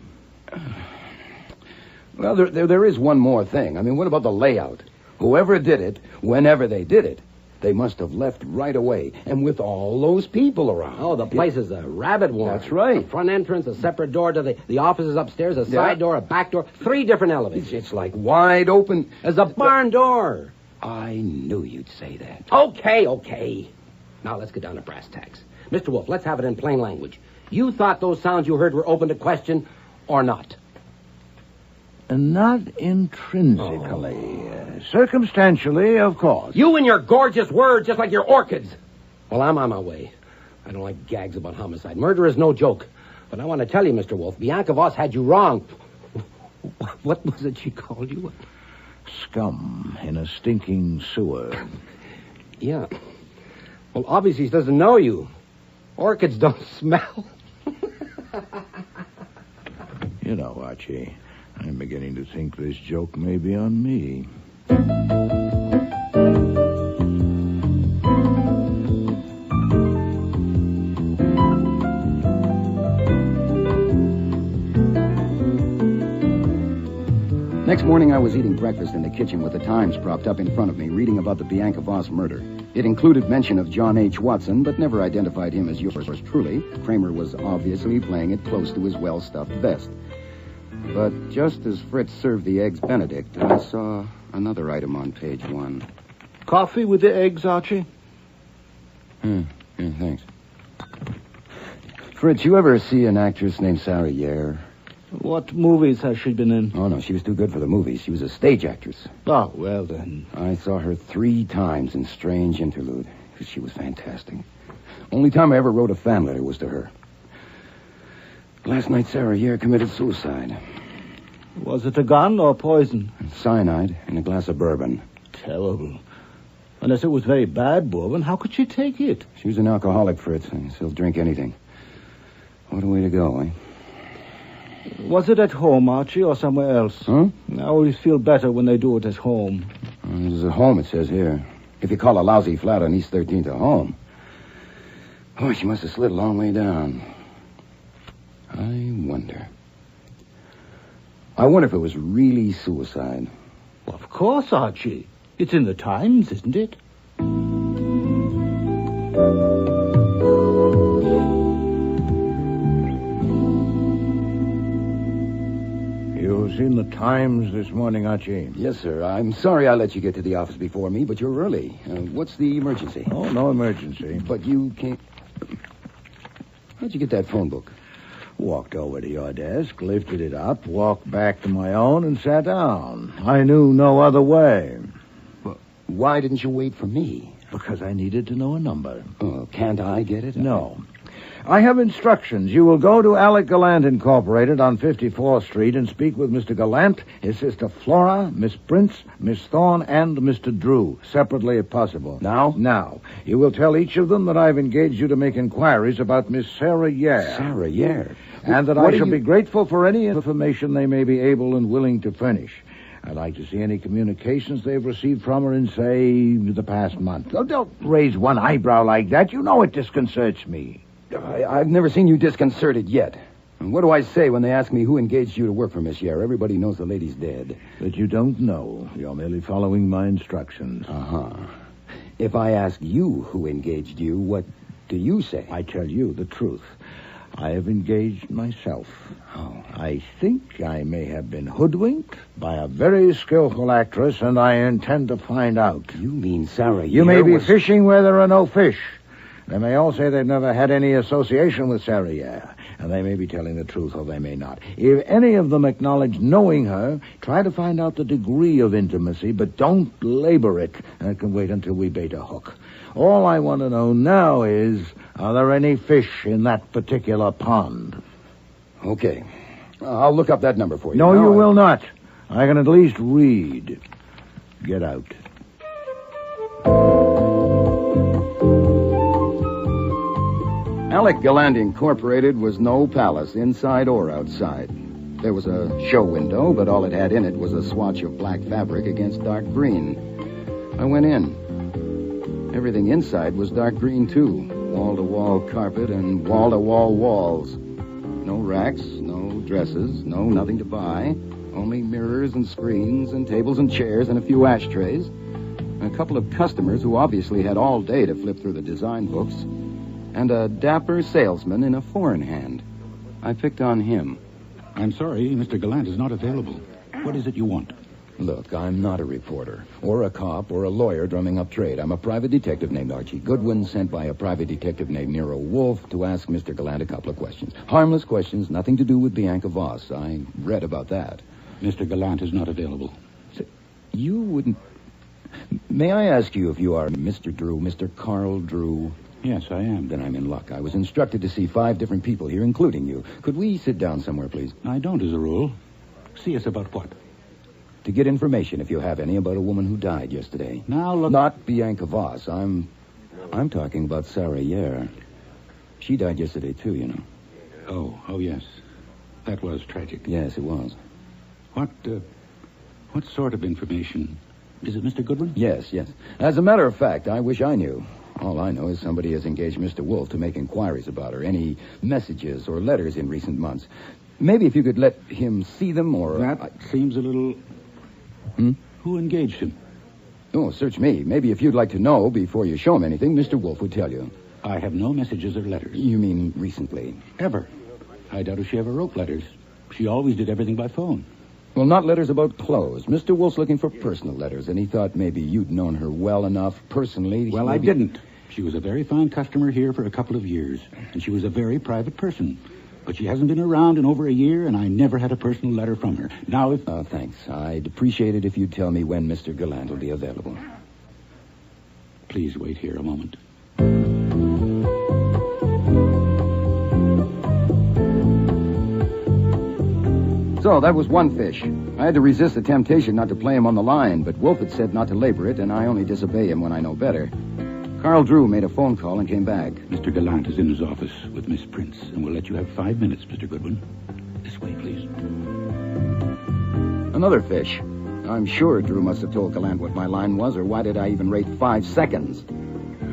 Well, there is one more thing. I mean, what about the layout? Whoever did it, whenever they did it, they must have left right away, and with all those people around. Oh, the place is a rabbit warren. That's right. A front entrance, a separate door to the offices upstairs, a side door, a back door, 3 different elevators. It's like wide open. There's a barn door. I knew you'd say that. Okay. Now let's get down to brass tacks. Mr. Wolfe, let's have it in plain language. You thought those sounds you heard were open to question or not? Not intrinsically. Circumstantially, of course. You and your gorgeous words, just like your orchids. Well, I'm on my way. I don't like gags about homicide. Murder is no joke. But I want to tell you, Mr. Wolfe, Bianca Voss had you wrong. What was it she called you? Scum in a stinking sewer. Yeah. Well, obviously she doesn't know you. Orchids don't smell. You know, Archie, I'm beginning to think this joke may be on me. Next morning, I was eating breakfast in the kitchen with the Times propped up in front of me, reading about the Bianca Voss murder. It included mention of John H. Watson, but never identified him as yours truly. Kramer was obviously playing it close to his well-stuffed vest. But just as Fritz served the eggs Benedict, I saw another item on page 1. Coffee with the eggs, Archie? Yeah, thanks. Fritz, you ever see an actress named Sarah Yair? What movies has she been in? Oh, no, she was too good for the movies. She was a stage actress. Oh, well, then. I saw her 3 times in Strange Interlude. She was fantastic. Only time I ever wrote a fan letter was to her. Last night, Sarah Yair committed suicide. Was it a gun or poison? Cyanide in a glass of bourbon. Terrible. Unless it was very bad bourbon, how could she take it? She was an alcoholic, Fritz, and she'll drink anything. What a way to go, eh? Was it at home, Archie, or somewhere else? Huh? I always feel better when they do it at home. It was at home, it says here. If you call a lousy flat on East 13th a home. Boy, she must have slid a long way down. I wonder if it was really suicide. Well, of course, Archie. It's in the Times, isn't it? You've seen the Times this morning, Archie? Yes, sir. I'm sorry I let you get to the office before me, but you're early. What's the emergency? Oh, no emergency. But you can't... How'd you get that phone book? Walked over to your desk, lifted it up, walked back to my own, and sat down. I knew no other way. Well, why didn't you wait for me? Because I needed to know a number. Oh, can't I get it? No. I have instructions. You will go to Alec Gallant Incorporated on 54th Street and speak with Mr. Gallant, his sister Flora, Miss Prince, Miss Thorne, and Mr. Drew, separately if possible. Now? Now. You will tell each of them that I've engaged you to make inquiries about Miss Sarah Yare. Sarah Yare? And that I shall be grateful for any information they may be able and willing to furnish. I'd like to see any communications they've received from her in, say, the past month. Oh, don't raise one eyebrow like that. You know it disconcerts me. I've never seen you disconcerted yet. And what do I say when they ask me who engaged you to work for Miss Yare? Everybody knows the lady's dead. But you don't know. You're merely following my instructions. Uh-huh. If I ask you who engaged you, what do you say? I tell you the truth. I have engaged myself. Oh. I think I may have been hoodwinked by a very skillful actress, and I intend to find out. You mean Sarah Yare You may be fishing where there are no fish. They may all say they've never had any association with Sarah Yare, and they may be telling the truth or they may not. If any of them acknowledge knowing her, try to find out the degree of intimacy, but don't labor it. That can wait until we bait a hook. All I want to know now is, are there any fish in that particular pond? Okay. I'll look up that number for you. No, you will not. I can at least read. Get out. Alec Gallant Incorporated was no palace, inside or outside. There was a show window, but all it had in it was a swatch of black fabric against dark green. I went in. Everything inside was dark green, too. Wall-to-wall carpet and wall-to-wall walls. No racks, no dresses, nothing to buy. Only mirrors and screens and tables and chairs and a few ashtrays. And a couple of customers who obviously had all day to flip through the design books. And a dapper salesman in a four in hand. I picked on him. I'm sorry, Mr. Gallant is not available. What is it you want? Look, I'm not a reporter, or a cop, or a lawyer drumming up trade. I'm a private detective named Archie Goodwin, sent by a private detective named Nero Wolfe to ask Mr. Gallant a couple of questions. Harmless questions, nothing to do with Bianca Voss. I read about that. Mr. Gallant is not available. You wouldn't... May I ask you if you are Mr. Drew, Mr. Carl Drew? Yes, I am. Then I'm in luck. I was instructed to see 5 different people here, including you. Could we sit down somewhere, please? I don't, as a rule. See us about what? To get information, if you have any, about a woman who died yesterday. Now, look... Not Bianca Voss. I'm talking about Sarah Yare. She died yesterday, too, you know. Oh, yes. That was tragic. Yes, it was. What sort of information? Is it Mr. Goodwin? Yes. As a matter of fact, I wish I knew. All I know is somebody has engaged Mr. Wolfe to make inquiries about her. Any messages or letters in recent months. Maybe if you could let him see them or... That seems a little... Who engaged him? Oh, search me. Maybe if you'd like to know before you show him anything, Mr. Wolfe would tell you. I have no messages or letters. You mean recently? Ever. I doubt if she ever wrote letters. She always did everything by phone. Well, not letters about clothes. Mr. Wolfe's looking for personal letters, and he thought maybe you'd known her well enough personally. Well, I didn't. She was a very fine customer here for a couple of years, and she was a very private person. But she hasn't been around in over a year, and I never had a personal letter from her. Now, if... thanks. I'd appreciate it if you'd tell me when Mr. Gallant will be available. Please wait here a moment. So, that was one fish. I had to resist the temptation not to play him on the line, but Wolfe had said not to labor it, and I only disobey him when I know better. Carl Drew made a phone call and came back. Mr. Gallant is in his office with Miss Prince, and we'll let you have 5 minutes, Mr. Goodwin. This way, please. Another fish. I'm sure Drew must have told Gallant what my line was, or why did I even rate 5 seconds?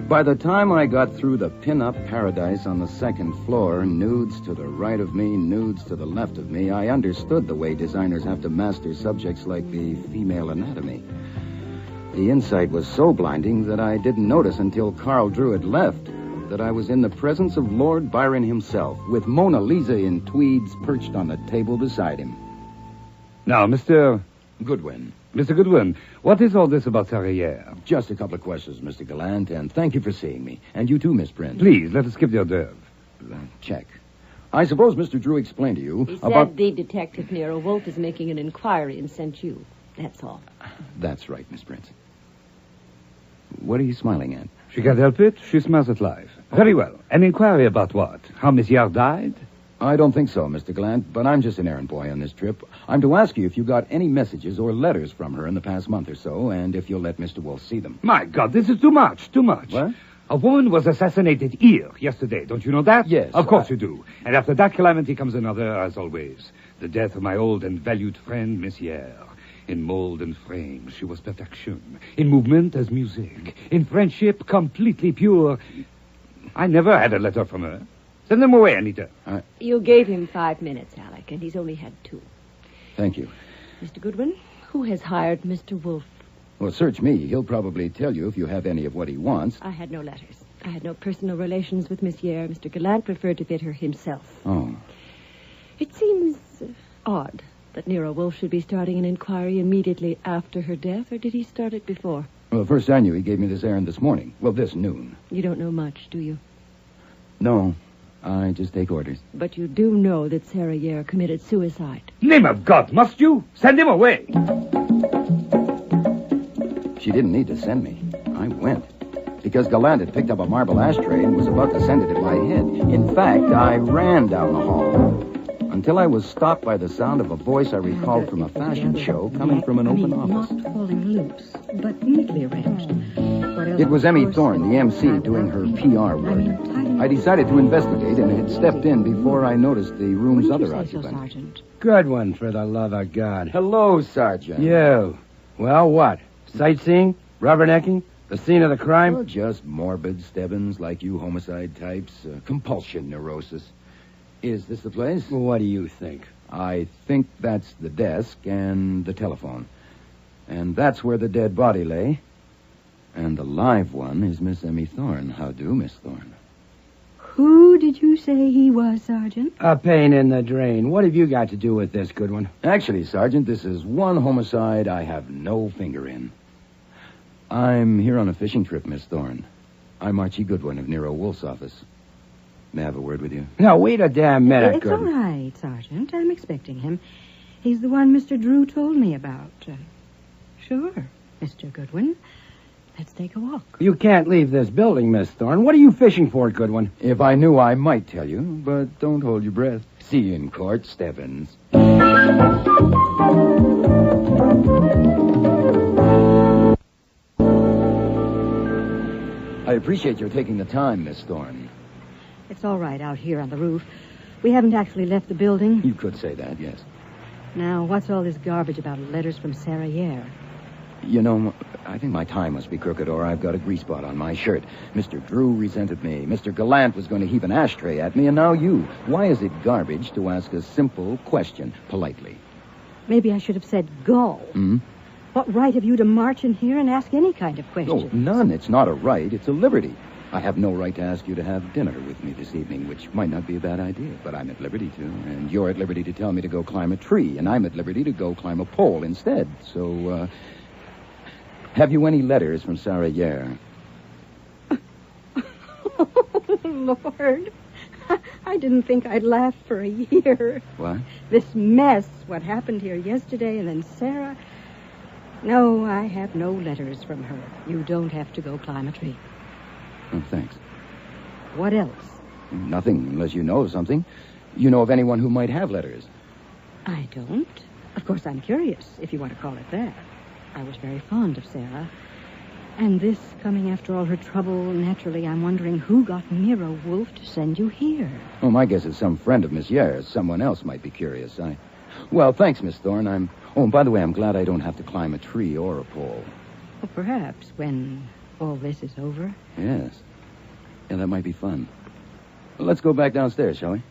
By the time I got through the pin-up paradise on the second floor, nudes to the right of me, nudes to the left of me, I understood the way designers have to master subjects like the female anatomy. The insight was so blinding that I didn't notice until Carl Drew had left that I was in the presence of Lord Byron himself, with Mona Lisa in tweeds perched on the table beside him. Now, Mr. Goodwin. Mr. Goodwin, what is all this about Sarah Yare? Just a couple of questions, Mr. Gallant, and thank you for seeing me. And you too, Miss Prince. Please, let us skip the hors d'oeuvre. Check. I suppose Mr. Drew explained to you He about... said the detective Nero Wolfe is making an inquiry and sent you. That's all. That's right, Miss Prince. What are you smiling at? She can't help it. She smells at life. Very well. An inquiry about what? How Miss Yard died? I don't think so, Mr. Gallant, but I'm just an errand boy on this trip. I'm to ask you if you got any messages or letters from her in the past month or so, and if you'll let Mr. Wolfe see them. My God, this is too much, too much. What? A woman was assassinated here yesterday. Don't you know that? Yes. Of course you do. And after that calamity comes another, as always. The death of my old and valued friend, Miss Yare. In mold and frame, she was perfection. In movement as music. In friendship, completely pure. I never had a letter from her. Send them away, Anita. You gave him 5 minutes, Alec, and he's only had 2. Thank you. Mr. Goodwin, who has hired Mr. Wolfe? Well, search me. He'll probably tell you if you have any of what he wants. I had no letters. I had no personal relations with Miss Yare. Mr. Gallant preferred to fit her himself. Oh. It seems odd that Nero Wolfe should be starting an inquiry immediately after her death, or did he start it before? Well, first I knew he gave me this errand this morning. Well, this noon. You don't know much, do you? No, I just take orders. But you do know that Sarah Yare committed suicide. Name of God, must you? Send him away. She didn't need to send me. I went. Because Gallant had picked up a marble ashtray and was about to send it at my head. In fact, I ran down the hall until I was stopped by the sound of a voice I recalled from a fashion show coming from an open office. Not falling loose, but neatly arranged. It was Emmy Thorne, the MC, doing her PR work. I decided to investigate and had stepped in before I noticed the room's other occupant. Good one, for the love of God. Hello, Sergeant. You. Well, what? Sightseeing? Rubbernecking? The scene of the crime? Well, just morbid Stebbins, like you homicide types. Compulsion neurosis. Is this the place? Well, what do you think? I think that's the desk and the telephone. And that's where the dead body lay. And the live one is Miss Emmy Thorne. How do, Miss Thorne? Who did you say he was, Sergeant? A pain in the drain. What have you got to do with this, Goodwin? Actually, Sergeant, this is one homicide I have no finger in. I'm here on a fishing trip, Miss Thorne. I'm Archie Goodwin of Nero Wolfe's office. May I have a word with you? Now, wait a damn minute, It's all Goodwin. right, Sergeant. I'm expecting him. He's the one Mr. Drew told me about. Sure, Mr. Goodwin. Let's take a walk. You can't leave this building, Miss Thorne. What are you fishing for, Goodwin? If I knew, I might tell you, but don't hold your breath. See you in court, Stebbins. I appreciate your taking the time, Miss Thorne. It's all right out here on the roof. We haven't actually left the building. You could say that, yes. Now, what's all this garbage about letters from Sarah Yare? You know, I think my tie must be crooked, or I've got a grease spot on my shirt. Mr. Drew resented me. Mr. Gallant was going to heave an ashtray at me, and now you. Why is it garbage to ask a simple question politely? Maybe I should have said go. Hmm? What right have you to march in here and ask any kind of question? Oh, none. It's not a right. It's a liberty. I have no right to ask you to have dinner with me this evening, which might not be a bad idea, but I'm at liberty to. And you're at liberty to tell me to go climb a tree, and I'm at liberty to go climb a pole instead. So, have you any letters from Sarah Yare? Oh, Lord. I didn't think I'd last for a year. What? This mess, what happened here yesterday, and then Sarah. No, I have no letters from her. You don't have to go climb a tree. Oh, thanks. What else? Nothing, unless you know of something. You know of anyone who might have letters? I don't. Of course, I'm curious, if you want to call it that. I was very fond of Sarah. And this coming after all her trouble, naturally, I'm wondering who got Nero Wolfe to send you here. Oh, my guess is some friend of Miss Yare's. Someone else might be curious. Well, thanks, Miss Thorne. Oh, and by the way, I'm glad I don't have to climb a tree or a pole. Well, perhaps when all this is over. Yes. Yeah, that might be fun. Well, let's go back downstairs, shall we?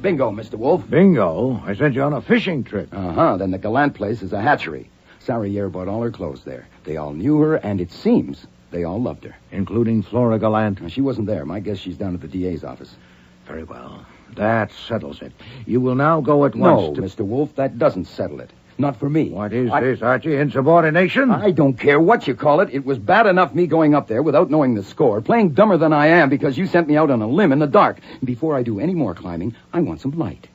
Bingo, Mr. Wolfe. Bingo? I sent you on a fishing trip. Uh-huh. Then the Gallant place is a hatchery. Sarah Yare bought all her clothes there. They all knew her, and it seems they all loved her. Including Flora Gallant? She wasn't there. My guess she's down at the DA's office. Very well. That settles it. You will now go at once No, Mr. Wolfe, that doesn't settle it. Not for me. What is this, Archie? Insubordination? I don't care what you call it. It was bad enough me going up there without knowing the score, playing dumber than I am because you sent me out on a limb in the dark. Before I do any more climbing, I want some light.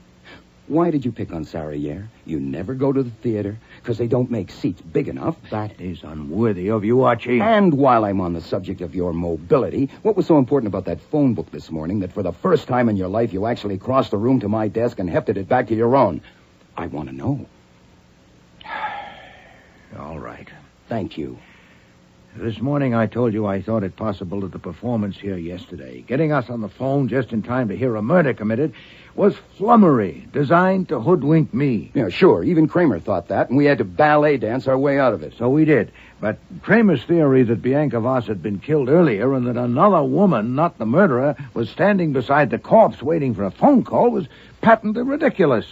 Why did you pick on Sarah Yare? You never go to the theater because they don't make seats big enough. That is unworthy of you, Archie. And while I'm on the subject of your mobility, what was so important about that phone book this morning that for the first time in your life you actually crossed the room to my desk and hefted it back to your own? I want to know. All right. Thank you. This morning I told you I thought it possible that the performance here yesterday, getting us on the phone just in time to hear a murder committed, was flummery, designed to hoodwink me. Yeah, sure. Even Kramer thought that, and we had to ballet dance our way out of it. So we did. But Kramer's theory that Bianca Voss had been killed earlier and that another woman, not the murderer, was standing beside the corpse waiting for a phone call was patently ridiculous.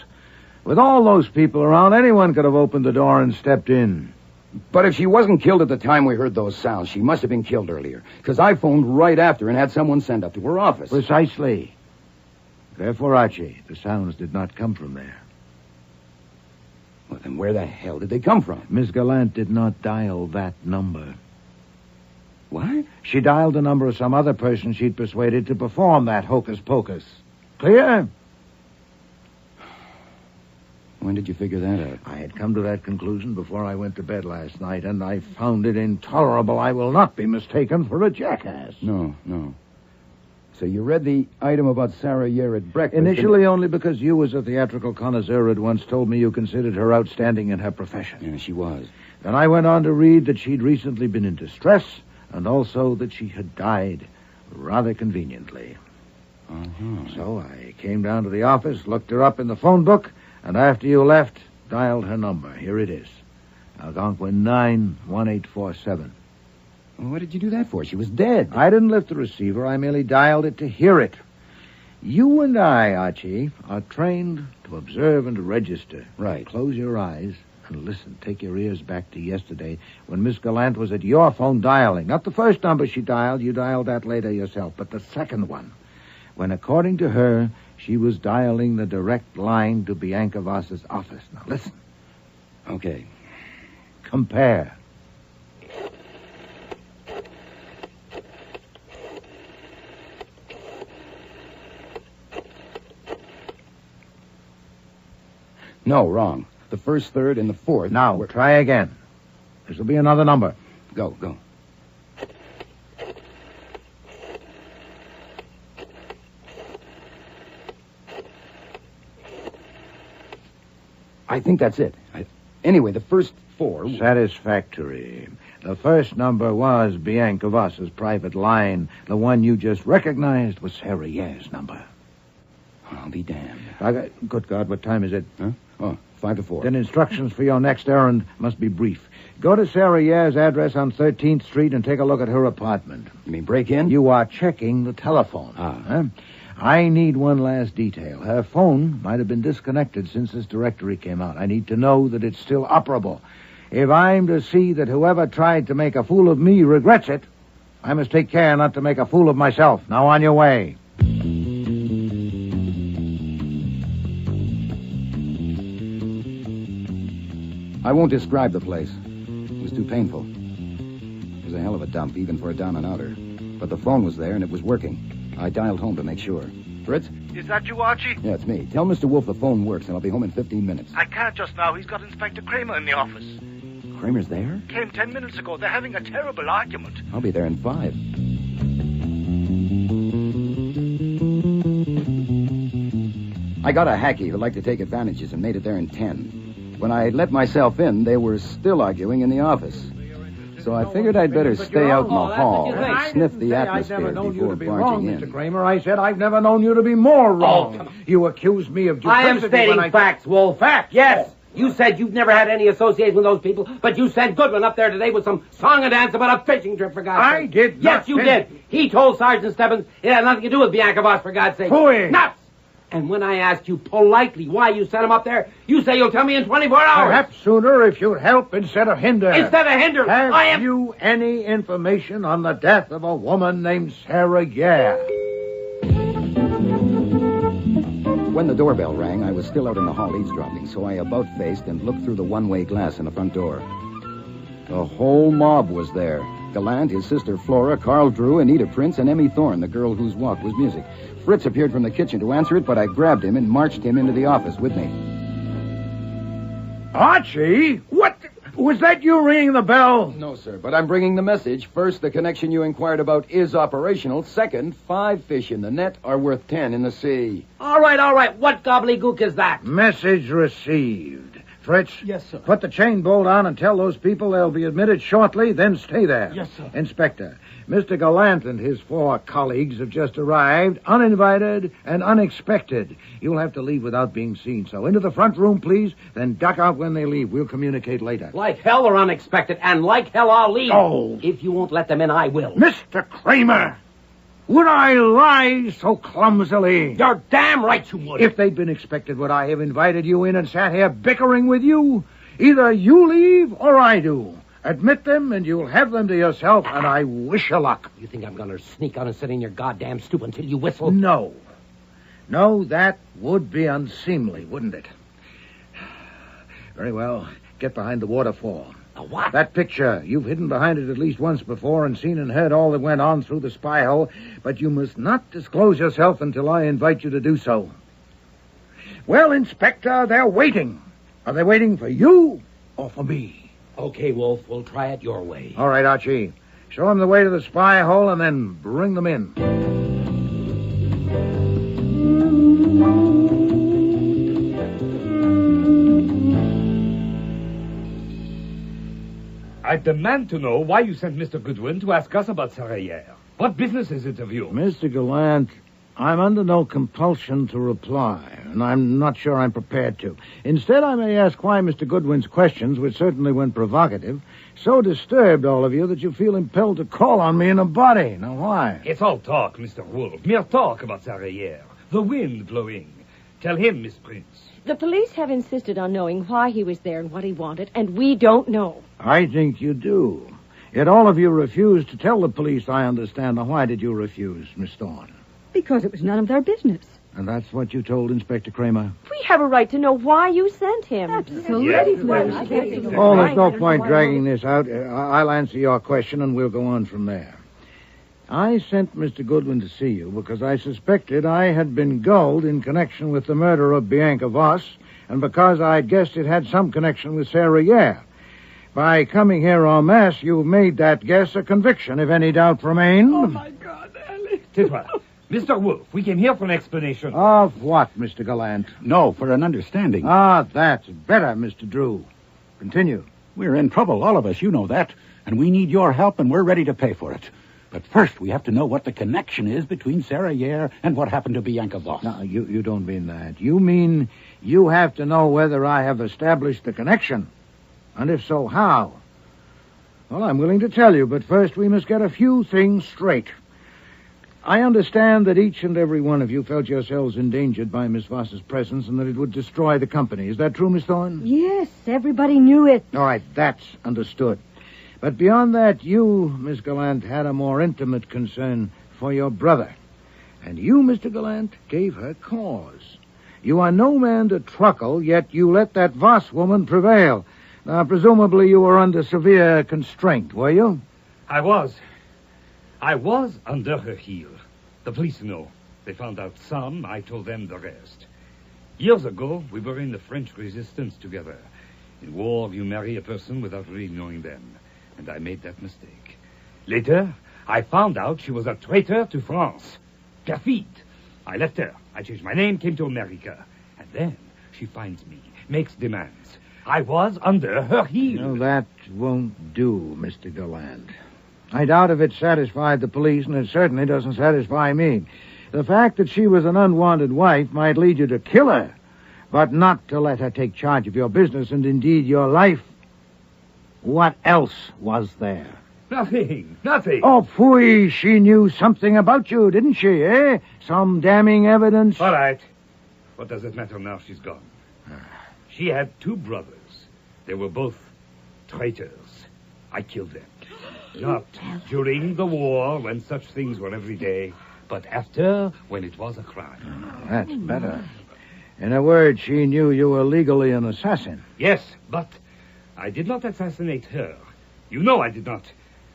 With all those people around, anyone could have opened the door and stepped in. But if she wasn't killed at the time we heard those sounds, she must have been killed earlier, because I phoned right after and had someone sent up to her office. Precisely. Therefore, Archie, the sounds did not come from there. Well, then where the hell did they come from? Miss Gallant did not dial that number. What? She dialed the number of some other person she'd persuaded to perform that hocus-pocus. Clear? When did you figure that out? I had come to that conclusion before I went to bed last night, and I found it intolerable. I will not be mistaken for a jackass. No. So you read the item about Sarah Yare at breakfast? Initially only because you, as a theatrical connoisseur, had once told me you considered her outstanding in her profession. Yeah, she was. Then I went on to read that she'd recently been in distress, and also that she had died rather conveniently. Uh-huh. So I came down to the office, looked her up in the phone book, and after you left, dialed her number. Here it is. Algonquin 91847. Well, what did you do that for? She was dead. I didn't lift the receiver. I merely dialed it to hear it. You and I, Archie, are trained to observe and to register. Right. Close your eyes and listen. Take your ears back to yesterday when Miss Gallant was at your phone dialing. Not the first number she dialed. You dialed that later yourself. But the second one. When, according to her, she was dialing the direct line to Bianca Voss's office. Now, listen. Okay. Compare. No, wrong. The first, third, and the fourth. Now, try again. This will be another number. Go. I think that's it. Anyway, the first four... Satisfactory. The first number was Bianca Voss's private line. The one you just recognized was Sarah Yare's number. I'll be damned. Good God, what time is it? Huh? Oh, 5 to 4. Then instructions for your next errand must be brief. Go to Sarah Yare's address on 13th Street and take a look at her apartment. You mean break in? You are checking the telephone. Huh? I need one last detail. Her phone might have been disconnected since this directory came out. I need to know that it's still operable. If I'm to see that whoever tried to make a fool of me regrets it, I must take care not to make a fool of myself. Now on your way. I won't describe the place. It was too painful. It was a hell of a dump, even for a down and outer. But the phone was there, and it was working. I dialed home to make sure. Fritz? Is that you, Archie? Yeah, it's me. Tell Mr. Wolfe the phone works, and I'll be home in 15 minutes. I can't just now. He's got Inspector Kramer in the office. Kramer's there? Came 10 minutes ago. They're having a terrible argument. I'll be there in 5. I got a hacky who liked to take advantages and made it there in 10. When I let myself in, they were still arguing in the office. So I figured I'd better stay out in the hall and sniff the atmosphere before barging in. Mr. Kramer, I said I've never known you to be more wrong. You accused me of duplicity. I am stating facts, Wolf. Facts, yes. You said you've never had any association with those people, but you sent Goodwin up there today with some song and dance about a fishing trip, for God's sake. I did not. Yes, you did. He told Sergeant Stebbins it had nothing to do with Bianca Voss, for God's sake. Phooey. Nuts! And when I asked you politely why you sent him up there, you say you'll tell me in 24 hours. Perhaps sooner if you'd help instead of hinder. Instead of hinder, Have you any information on the death of a woman named Sarah Yare? When the doorbell rang, I was still out in the hall eavesdropping, so I about-faced and looked through the one-way glass in the front door. The whole mob was there. Gallant, his sister Flora, Carl Drew, Anita Prince, and Emmy Thorne, the girl whose walk was music. Fritz appeared from the kitchen to answer it, but I grabbed him and marched him into the office with me. Archie? What? Was that you ringing the bell? No, sir, but I'm bringing the message. First, the connection you inquired about is operational. Second, 5 fish in the net are worth 10 in the sea. All right. What gobbledygook is that? Message received. Fritz? Yes, sir. Put the chain bolt on and tell those people they'll be admitted shortly, then stay there. Yes, sir. Inspector, Mr. Gallant and his 4 colleagues have just arrived, uninvited and unexpected. You'll have to leave without being seen, so into the front room, please, then duck out when they leave. We'll communicate later. Like hell they're unexpected, and like hell I'll leave. Oh. If you won't let them in, I will. Mr. Kramer! Would I lie so clumsily? You're damn right you would. If they'd been expected, would I have invited you in and sat here bickering with you? Either you leave or I do. Admit them and you'll have them to yourself, and I wish you luck. You think I'm going to sneak out and sit in your goddamn stoop until you whistle? No. No, that would be unseemly, wouldn't it? Very well. Get behind the waterfall. A what? That picture. You've hidden behind it at least once before and seen and heard all that went on through the spy hole, but you must not disclose yourself until I invite you to do so. Well, Inspector, they're waiting. Are they waiting for you or for me? Okay, Wolf, we'll try it your way. All right, Archie. Show them the way to the spy hole and then bring them in. I demand to know why you sent Mr. Goodwin to ask us about Sarah Yare. What business is it of you? Mr. Gallant, I'm under no compulsion to reply, and I'm not sure I'm prepared to. Instead, I may ask why Mr. Goodwin's questions, which certainly when provocative, so disturbed all of you that you feel impelled to call on me in a body. Now, why? It's all talk, Mr. Wolfe. Mere talk about Sarah Yare. The wind blowing. Tell him, Miss Prince. The police have insisted on knowing why he was there and what he wanted, and we don't know. I think you do. Yet all of you refused to tell the police, I understand. Now, why did you refuse, Miss Thorne? Because it was none of their business. And that's what you told Inspector Kramer? We have a right to know why you sent him. Absolutely. Oh, there's no point dragging this out. I'll answer your question, and we'll go on from there. I sent Mr. Goodwin to see you because I suspected I had been gulled in connection with the murder of Bianca Voss, and because I guessed it had some connection with Sarah Yare. By coming here en masse, you've made that guess a conviction, if any doubt remained. Oh, my God, Ellie. Titwa, Mr. Wolfe, we came here for an explanation. Of what, Mr. Gallant? No, for an understanding. Ah, that's better, Mr. Drew. Continue. We're in trouble, all of us, you know that. And we need your help, and we're ready to pay for it. But first, we have to know what the connection is between Sarah Yare and what happened to Bianca Voss. No, you don't mean that. You mean you have to know whether I have established the connection. And if so, how? Well, I'm willing to tell you, but first we must get a few things straight. I understand that each and every one of you felt yourselves endangered by Miss Voss's presence and that it would destroy the company. Is that true, Miss Thorne? Yes, everybody knew it. All right, that's understood. But beyond that, you, Miss Gallant, had a more intimate concern for your brother. And you, Mr. Gallant, gave her cause. You are no man to truckle, yet you let that Voss woman prevail. Now, presumably you were under severe constraint, were you? I was under her heel. The police know. They found out some. I told them the rest. Years ago, we were in the French resistance together. In war, you marry a person without really knowing them. And I made that mistake. Later, I found out she was a traitor to France. Perfide. I left her. I changed my name, came to America. And then she finds me, makes demands. I was under her heel. No, that won't do, Mr. Gallant. I doubt if it satisfied the police, and it certainly doesn't satisfy me. The fact that she was an unwanted wife might lead you to kill her, but not to let her take charge of your business and indeed your life. What else was there? Nothing. Oh, phooey, she knew something about you, didn't she, eh? Some damning evidence? All right. What does it matter now she's gone? She had 2 brothers. They were both traitors. I killed them. Not during the war, when such things were every day, but after, when it was a crime. That's better. In a word, she knew you were legally an assassin. Yes, but I did not assassinate her. You know I did not.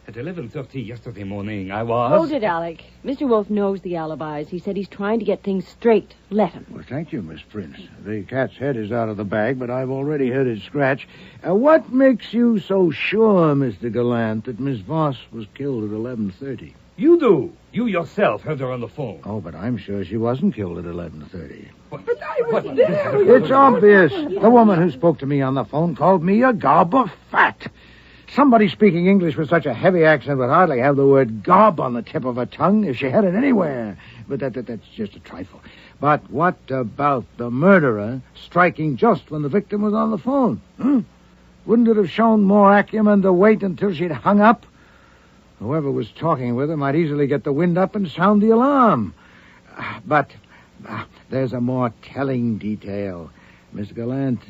At 11:30 yesterday morning, I was... Hold it, Alec. Mr. Wolfe knows the alibis. He said he's trying to get things straight. Let him. Well, thank you, Miss Prince. The cat's head is out of the bag, but I've already heard it scratch. What makes you so sure, Mr. Gallant, that Miss Voss was killed at 11:30? You do. You yourself heard her on the phone. Oh, but I'm sure she wasn't killed at 11:30. But I was there. It's obvious. The woman who spoke to me on the phone called me a gob of fat. Somebody speaking English with such a heavy accent would hardly have the word gob on the tip of her tongue if she had it anywhere. But that's just a trifle. But what about the murderer striking just when the victim was on the phone? Wouldn't it have shown more acumen to wait until she'd hung up? Whoever was talking with her might easily get the wind up and sound the alarm. But there's a more telling detail. Miss Gallant,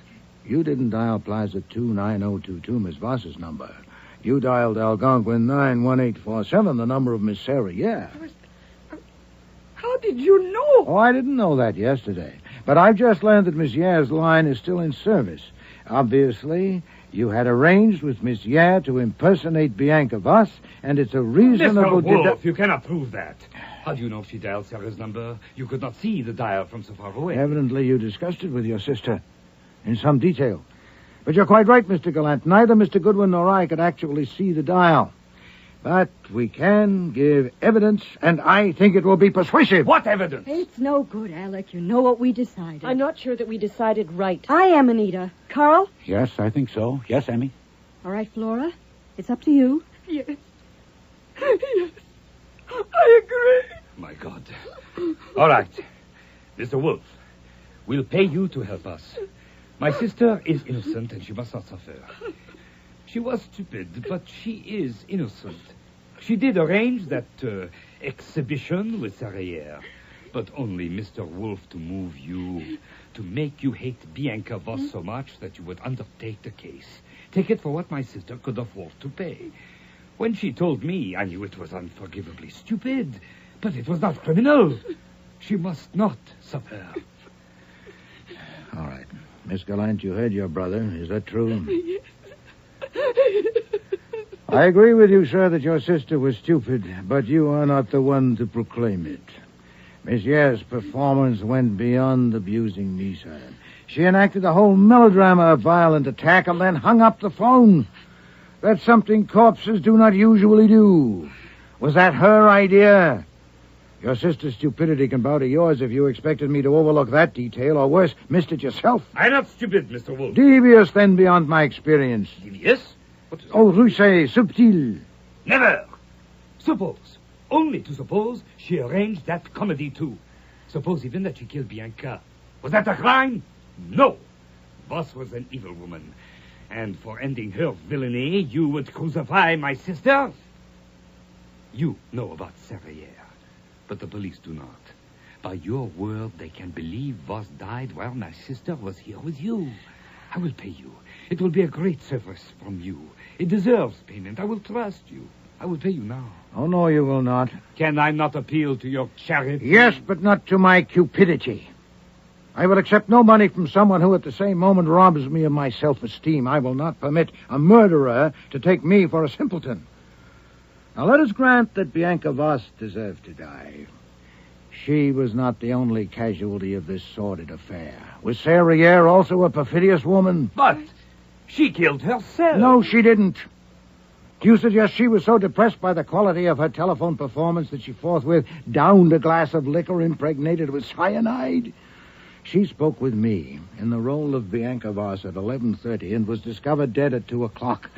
you didn't dial Plaza 29022, Miss Voss's number. You dialed Algonquin 91847, the number of Miss Sarah, yeah. How did you know? Oh, I didn't know that yesterday. But I've just learned that Miss Yare's line is still in service. Obviously, you had arranged with Miss Yare to impersonate Bianca Voss, and it's a reasonable... Mr. Wolfe, you cannot prove that. How do you know if she dialed Sarah's number? You could not see the dial from so far away. Evidently, you discussed it with your sister in some detail. But you're quite right, Mr. Gallant. Neither Mr. Goodwin nor I could actually see the dial. But we can give evidence, and I think it will be persuasive. What evidence? It's no good, Alec. You know what we decided. I'm not sure that we decided right. I am, Anita. Carl? Yes, I think so. Yes, Emmy. All right, Flora. It's up to you. Yes. Yes. I agree. My God. All right. Mr. Wolfe, we'll pay you to help us. My sister is innocent, and she must not suffer. She was stupid, but she is innocent. She did arrange that exhibition with Sarriere, but only Mr. Wolfe to move you, to make you hate Bianca Voss so much that you would undertake the case. Take it for what my sister could afford to pay. When she told me, I knew it was unforgivably stupid, but it was not criminal. She must not suffer. All right. Miss Gallant, you heard your brother. Is that true? Yes. I agree with you, sir, that your sister was stupid, but you are not the one to proclaim it. Miss Yare's performance went beyond abusing me, sir. She enacted a whole melodrama of violent attack and then hung up the phone. That's something corpses do not usually do. Was that her idea? Your sister's stupidity can bow to yours if you expected me to overlook that detail, or worse, missed it yourself. I'm not stupid, Mr. Wolfe. Devious, then, beyond my experience. Devious? Oh, rusé, subtil. Never. Suppose, only to suppose, she arranged that comedy too. Suppose even that she killed Bianca. Was that a crime? No. Voss was an evil woman. And for ending her villainy, you would crucify my sister? You know about Sarriere, but the police do not. By your word, they can believe Voss died while my sister was here with you. I will pay you. It will be a great service from you. It deserves payment. I will trust you. I will pay you now. Oh, no, you will not. Can I not appeal to your charity? Yes, but not to my cupidity. I will accept no money from someone who at the same moment robs me of my self-esteem. I will not permit a murderer to take me for a simpleton. Now, let us grant that Bianca Voss deserved to die. She was not the only casualty of this sordid affair. Was Sarriere also a perfidious woman? But she killed herself. No, she didn't. Do you suggest she was so depressed by the quality of her telephone performance that she forthwith downed a glass of liquor impregnated with cyanide? She spoke with me in the role of Bianca Voss at 11:30 and was discovered dead at 2 o'clock.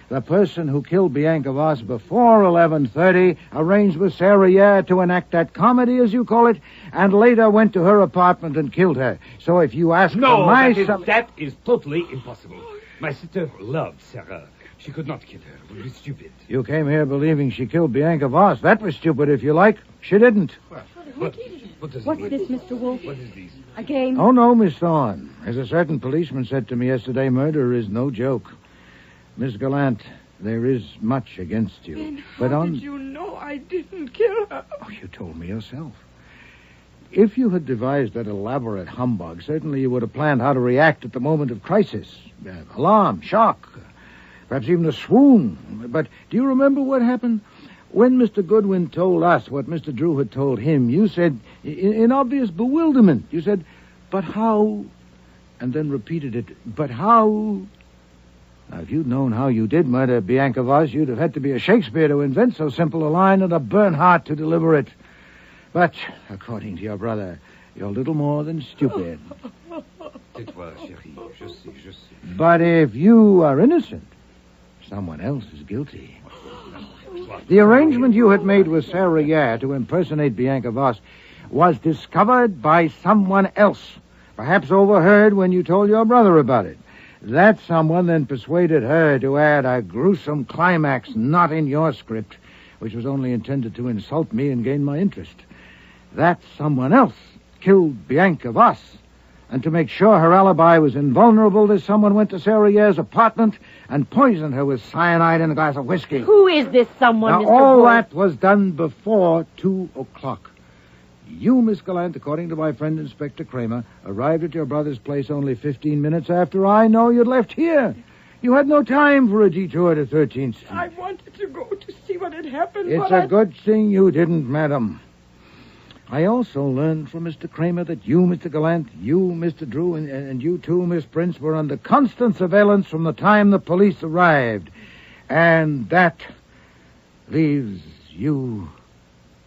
The person who killed Bianca Voss before 11:30 arranged with Sarriere to enact that comedy, as you call it, and later went to her apartment and killed her. So if you ask for my... that is totally impossible. My sister loved Sarah. She could not kill her. It would be stupid. You came here believing she killed Bianca Voss. That was stupid, if you like. She didn't. But What does What's it mean? this, Mr. Wolfe? What is this? A game? Oh, no, Miss Thorne. As a certain policeman said to me yesterday, murder is no joke. Miss Gallant, there is much against you. Then but how on... did you know I didn't kill her? Oh, you told me yourself. If you had devised that elaborate humbug, certainly you would have planned how to react at the moment of crisis. Alarm, shock, perhaps even a swoon. But do you remember what happened? When Mr. Goodwin told us what Mr. Drew had told him, you said, in obvious bewilderment, you said, "But how?" And then repeated it, "But how?" Now, if you'd known how you did murder Bianca Voss, you'd have had to be a Shakespeare to invent so simple a line and a Bernhardt to deliver it. But, according to your brother, you're little more than stupid. Tais-toi, chérie. Je sais. But if you are innocent, someone else is guilty. The arrangement you had made with Sarah Yare to impersonate Bianca Voss was discovered by someone else, perhaps overheard when you told your brother about it. That someone then persuaded her to add a gruesome climax not in your script, which was only intended to insult me and gain my interest. That someone else killed Bianca Voss. And to make sure her alibi was invulnerable, this someone went to Sarah Yare's apartment and poisoned her with cyanide in a glass of whiskey. Who is this someone, Now, Mr. all Wolfe? that was done before 2 o'clock. You, Miss Gallant, according to my friend Inspector Kramer, arrived at your brother's place only 15 minutes after I know you'd left here. You had no time for a detour to 13th Street. I wanted to go to see what had happened, It's but a good thing you didn't, madam. I also learned from Mr. Kramer that you, Mr. Gallant, you, Mr. Drew, and you too, Miss Prince, were under constant surveillance from the time the police arrived. And that leaves you,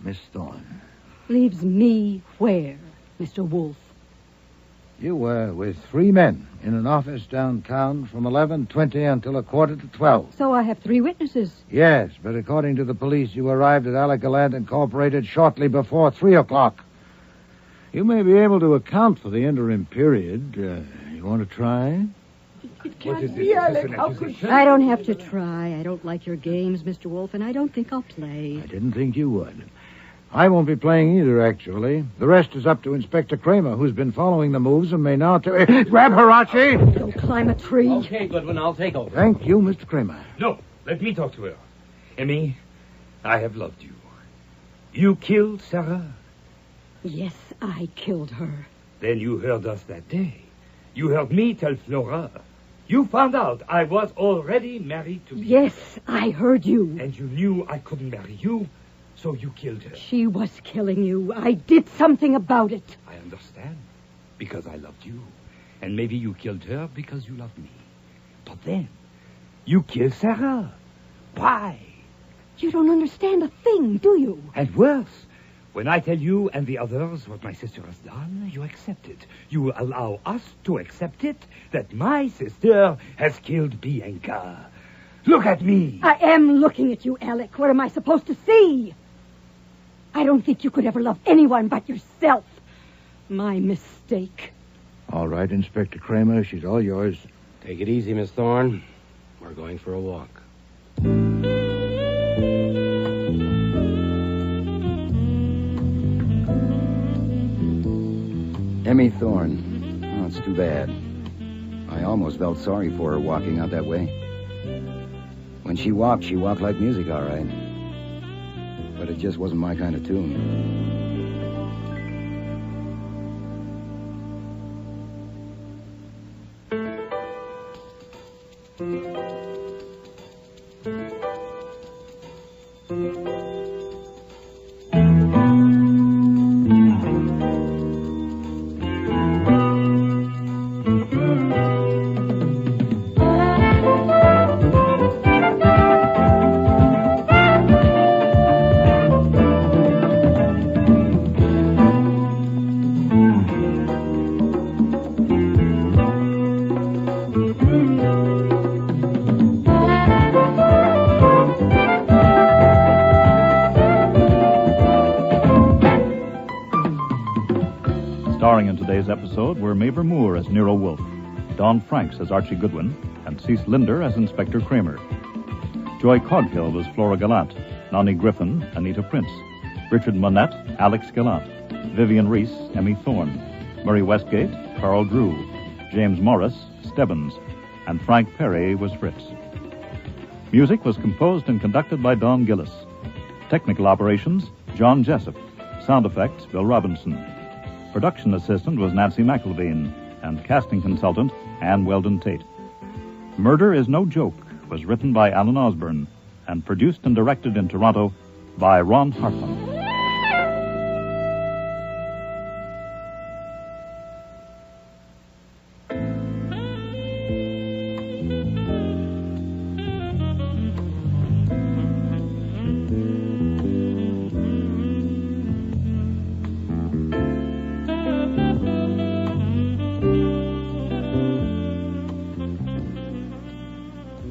Miss Thorne. Leaves me where, Mr. Wolfe? You were with 3 men in an office downtown from 11:20 until 11:45. So I have 3 witnesses. Yes, but according to the police, you arrived at Alec Gallant Incorporated shortly before 3 o'clock. You may be able to account for the interim period. You want to try? it can't be, Alec. How could you? I don't have to try. I don't like your games, Mr. Wolfe, and I don't think I'll play. I didn't think you would. I won't be playing either, actually. The rest is up to Inspector Kramer, who's been following the moves and may now... Grab her, Archie! Don't climb a tree. Okay, Goodwin, I'll take over. Thank you, Mr. Kramer. No, let me talk to her. Emmy, I have loved you. You killed Sarah? Yes, I killed her. Then you heard us that day. You heard me tell Flora. You found out I was already married to me. Yes, I heard you. And you knew I couldn't marry you, so you killed her. She was killing you. I did something about it. I understand. Because I loved you. And maybe you killed her because you loved me. But then, you killed Sarah. Why? You don't understand a thing, do you? And worse, when I tell you and the others what my sister has done, you accept it. You will allow us to accept it that my sister has killed Bianca. Look at me. I am looking at you, Alec. What am I supposed to see? I don't think you could ever love anyone but yourself. My mistake. All right, Inspector Kramer, she's all yours. Take it easy, Miss Thorne. We're going for a walk. Emmy Thorne. Oh, it's too bad. I almost felt sorry for her walking out that way. When she walked like music, all right. But it just wasn't my kind of tune. Starring in today's episode were Mavor Moore as Nero Wolfe, Don Franks as Archie Goodwin, and Cece Linder as Inspector Kramer. Joy Coghill was Flora Gallant, Nani Griffin, Anita Prince, Richard Monette, Alex Gallant, Vivian Reese, Emmy Thorne, Murray Westgate, Carl Drew, James Morris, Stebbins, and Frank Perry was Fritz. Music was composed and conducted by Don Gillis. Technical operations, John Jessup. Sound effects, Bill Robinson. Production assistant was Nancy McElveen, and casting consultant, Ann Weldon Tate. Murder is No Joke was written by Alan Osborne and produced and directed in Toronto by Ron Hartman.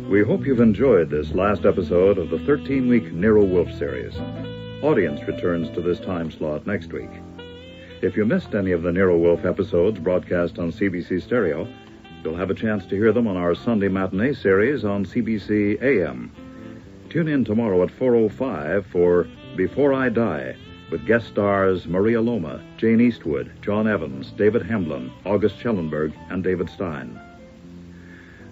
We hope you've enjoyed this last episode of the 13-week Nero Wolfe series. Audience returns to this time slot next week. If you missed any of the Nero Wolfe episodes broadcast on CBC Stereo, you'll have a chance to hear them on our Sunday matinee series on CBC AM. Tune in tomorrow at 4:05 for Before I Die, with guest stars Maria Loma, Jane Eastwood, John Evans, David Hemblin, August Schellenberg, and David Stein.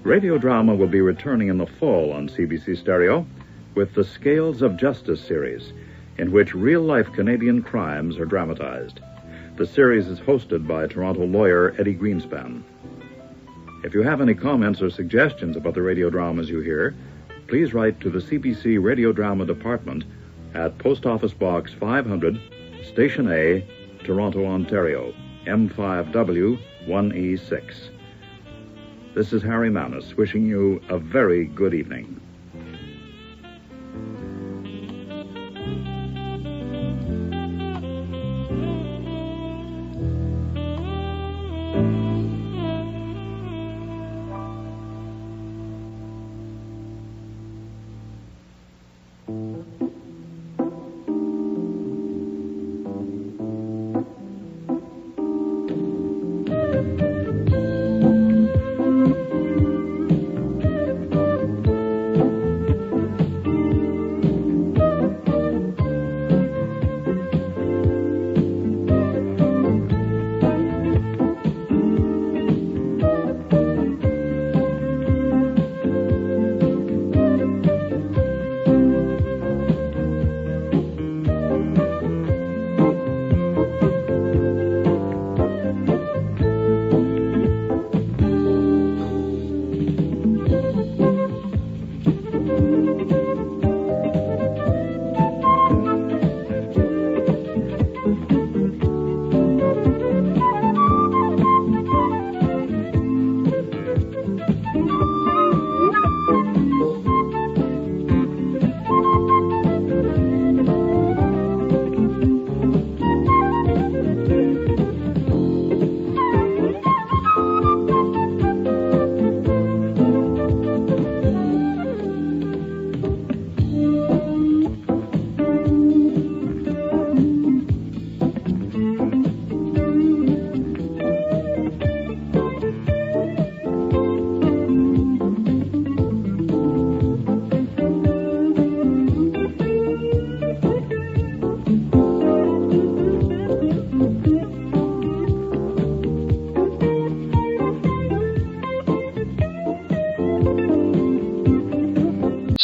Radio drama will be returning in the fall on CBC Stereo with the Scales of Justice series, in which real-life Canadian crimes are dramatized. The series is hosted by Toronto lawyer Eddie Greenspan. If you have any comments or suggestions about the radio dramas you hear, please write to the CBC Radio Drama Department at Post Office Box 500, Station A, Toronto, Ontario, M5W 1E6. This is Harry Manus wishing you a very good evening.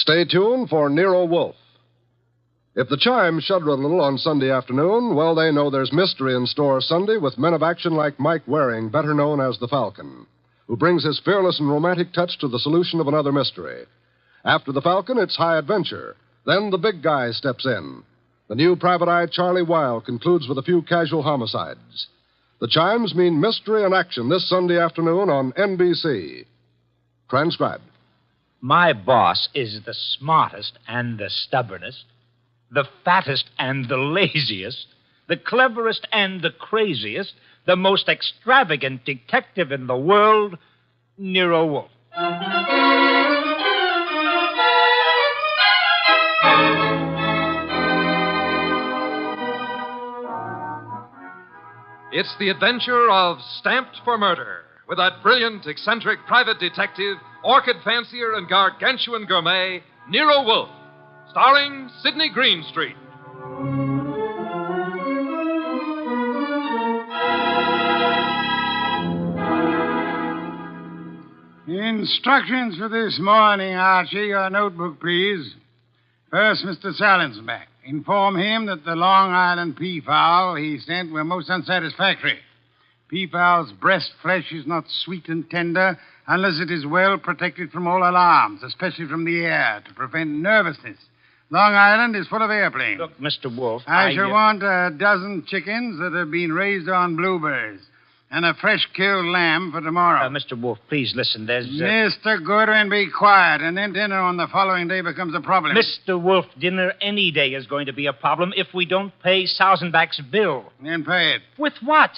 Stay tuned for Nero Wolfe. If the chimes shudder a little on Sunday afternoon, well, they know there's mystery in store Sunday with men of action like Mike Waring, better known as the Falcon, who brings his fearless and romantic touch to the solution of another mystery. After the Falcon, it's high adventure. Then the big guy steps in. The new private eye Charlie Wilde concludes with a few casual homicides. The chimes mean mystery and action this Sunday afternoon on NBC. Transcribed. My boss is the smartest and the stubbornest, the fattest and the laziest, the cleverest and the craziest, the most extravagant detective in the world, Nero Wolfe. It's the adventure of Stamped for Murder, with that brilliant, eccentric private detective, orchid fancier, and gargantuan gourmet, Nero Wolfe, starring Sidney Greenstreet. Instructions for this morning, Archie. Your notebook, please. First, Mr. Salinsbeck. Inform him that the Long Island peafowl he sent were most unsatisfactory. Peafowl's breast flesh is not sweet and tender unless it is well protected from all alarms, especially from the air, to prevent nervousness. Long Island is full of airplanes. Look, Mr. Wolfe, I shall want a dozen chickens that have been raised on blueberries and a fresh-killed lamb for tomorrow. Mr. Wolfe, please listen. There's... Mr. Goodwin, be quiet, and then dinner on the following day becomes a problem. Mr. Wolfe, dinner any day is going to be a problem if we don't pay Sausenbach's bill. Then pay it. With what?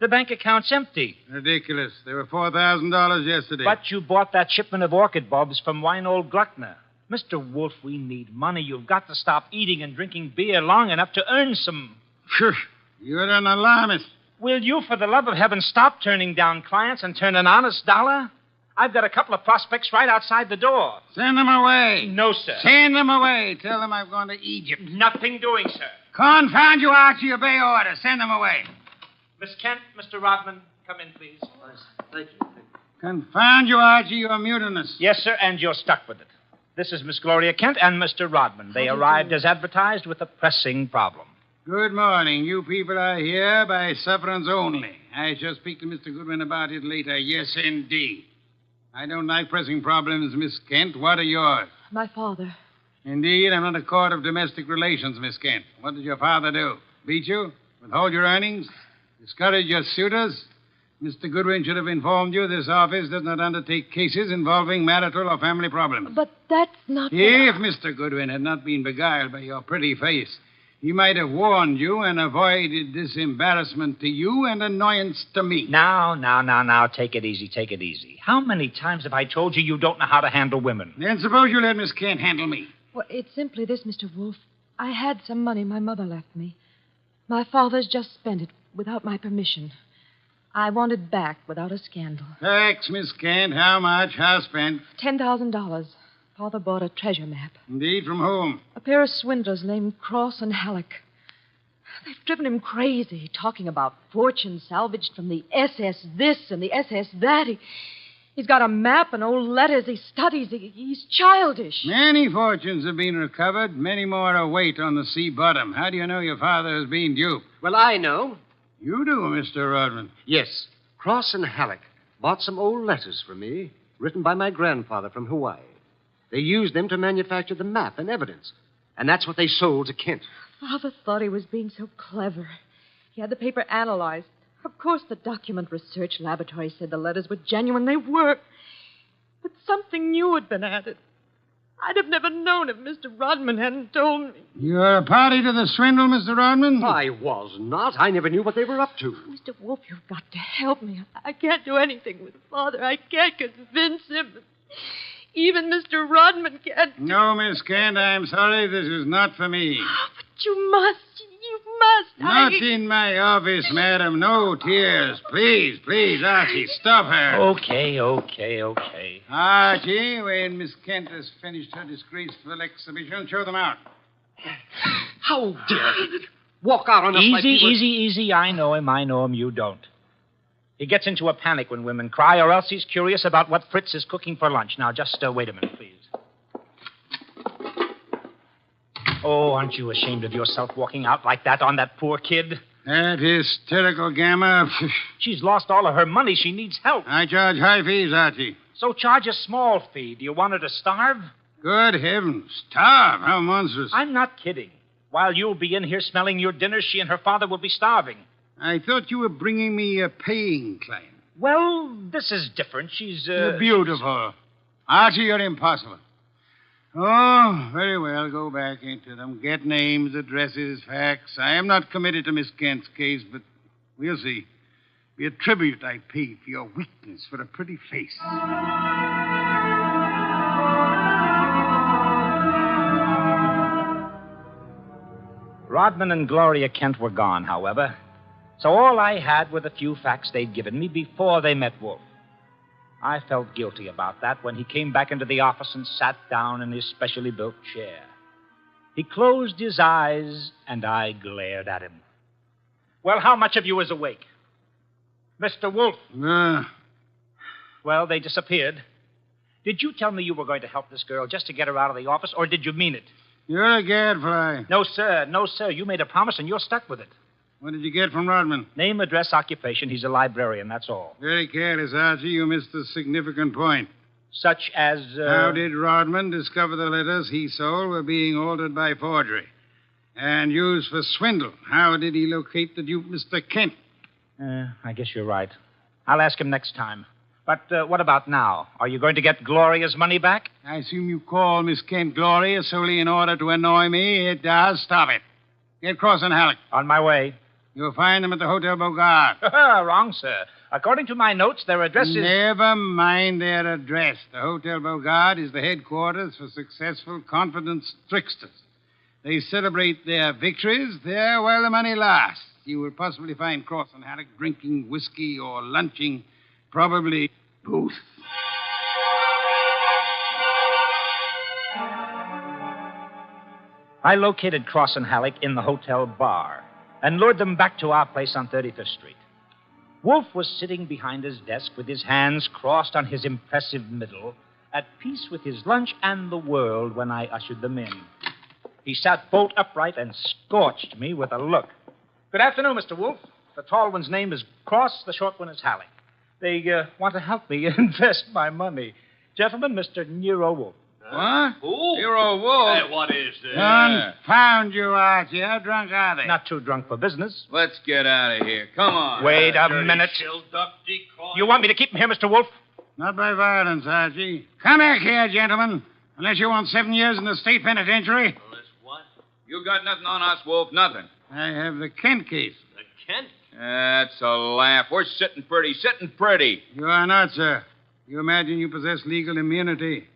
The bank account's empty. Ridiculous. There were $4,000 yesterday. But you bought that shipment of orchid bulbs from Winold Gluckner. Mr. Wolfe, we need money. You've got to stop eating and drinking beer long enough to earn some. Phew, you're an alarmist. Will you, for the love of heaven, stop turning down clients and turn an honest dollar? I've got a couple of prospects right outside the door. Send them away. No, sir. Send them away. Tell them I've gone to Egypt. Nothing doing, sir. Confound you, Archie. Obey orders. Send them away. Miss Kent, Mr. Rodman, come in, please. Thank you. Confound you, Archie. You're mutinous. Yes, sir, and you're stuck with it. This is Miss Gloria Kent and Mr. Rodman. They arrived as advertised with a pressing problem. Good morning. You people are here by sufferance only. I shall speak to Mr. Goodwin about it later. Yes, indeed. I don't like pressing problems, Miss Kent. What are yours? My father. Indeed, I'm not a court of domestic relations, Miss Kent. What did your father do? Beat you? Withhold your earnings? Discourage your suitors? Mr. Goodwin should have informed you this office does not undertake cases involving marital or family problems. But that's not... If Mr. Goodwin had not been beguiled by your pretty face, he might have warned you and avoided this embarrassment to you and annoyance to me. Now, take it easy, take it easy. How many times have I told you you don't know how to handle women? Then suppose you let Miss Kent handle me. Well, it's simply this, Mr. Wolfe. I had some money my mother left me. My father's just spent it without my permission. I want it back without a scandal. Thanks, Miss Kent. How much? How spent? $10,000. Father bought a treasure map. Indeed, from whom? A pair of swindlers named Cross and Halleck. They've driven him crazy, talking about fortune salvaged from the SS this and the SS that. He's got a map and old letters he studies. He's childish. Many fortunes have been recovered. Many more await on the sea bottom. How do you know your father has been duped? Well, I know. You do, Mr. Rodman. Yes. Cross and Halleck bought some old letters from me, written by my grandfather from Hawaii. They used them to manufacture the map and evidence. And that's what they sold to Kent. Father thought he was being so clever. He had the paper analyzed. Of course, the document research laboratory said the letters were genuine. They were. But something new had been added. I'd have never known if Mr. Rodman hadn't told me. You're a party to the swindle, Mr. Rodman? I was not. I never knew what they were up to. Mr. Wolfe, you've got to help me. I can't do anything with Father. I can't convince him. Even Mr. Rodman can't. No, Miss Kent, I'm sorry. This is not for me. But you must. You must. Not in my office, madam. No tears. Please, Archie, stop her. Okay. Archie, when Miss Kent has finished her disgraceful exhibition, show them out. How dare he walk out on us like he was... Easy. I know him. You don't. He gets into a panic when women cry, or else he's curious about what Fritz is cooking for lunch. Now, just wait a minute, please. Oh, aren't you ashamed of yourself walking out like that on that poor kid? That hysterical gamma. She's lost all of her money. She needs help. I charge high fees, Archie. So charge a small fee. Do you want her to starve? Good heavens. Starve? How monstrous. I'm not kidding. While you'll be in here smelling your dinner, she and her father will be starving. I thought you were bringing me a paying client. Well, this is different. She's, You're beautiful. Archie, you're impossible. Oh, very well. Go back into them. Get names, addresses, facts. I am not committed to Miss Kent's case, but we'll see. Be a tribute I pay for your weakness for a pretty face. Rodman and Gloria Kent were gone, however. So all I had were the few facts they'd given me before they met Wolfe. I felt guilty about that when he came back into the office and sat down in his specially built chair. He closed his eyes, and I glared at him. Well, how much of you is awake? Mr. Wolfe. Well, they disappeared. Did you tell me you were going to help this girl just to get her out of the office, or did you mean it? You're a gadfly. No, sir. No, sir. You made a promise, and you're stuck with it. What did you get from Rodman? Name, address, occupation. He's a librarian, that's all. Very careless, Archie. You missed a significant point. Such as, How did Rodman discover the letters he sold were being altered by forgery and used for swindle? How did he locate the dupe, Mr. Kent? I guess you're right. I'll ask him next time. But what about now? Are you going to get Gloria's money back? I assume you call Miss Kent Gloria solely in order to annoy me. It does. Stop it. Get Cross and Halleck. On my way. You'll find them at the Hotel Bogart. Wrong, sir. According to my notes, their address is... Never mind their address. The Hotel Bogart is the headquarters for successful confidence tricksters. They celebrate their victories there while the money lasts. You will possibly find Cross and Halleck drinking whiskey or lunching, probably both. I located Cross and Halleck in the hotel bar and lured them back to our place on 35th Street. Wolfe was sitting behind his desk with his hands crossed on his impressive middle, at peace with his lunch and the world when I ushered them in. He sat bolt upright and scorched me with a look. Good afternoon, Mr. Wolfe. The tall one's name is Cross, the short one is Halleck. They want to help me invest my money. Gentlemen, Mr. Nero Wolfe. What? Who? Nero Wolfe. Hey, what is this? Confound you, Archie. How drunk are they? Not too drunk for business. Let's get out of here. Come on. Wait a minute. You want me to keep him here, Mr. Wolfe? Not by violence, Archie. Come back here, gentlemen. Unless you want 7 years in the state penitentiary. What? You got nothing on us, Wolf. Nothing. I have the Kent case. The Kent? That's a laugh. We're sitting pretty. You are not, sir. You imagine you possess legal immunity.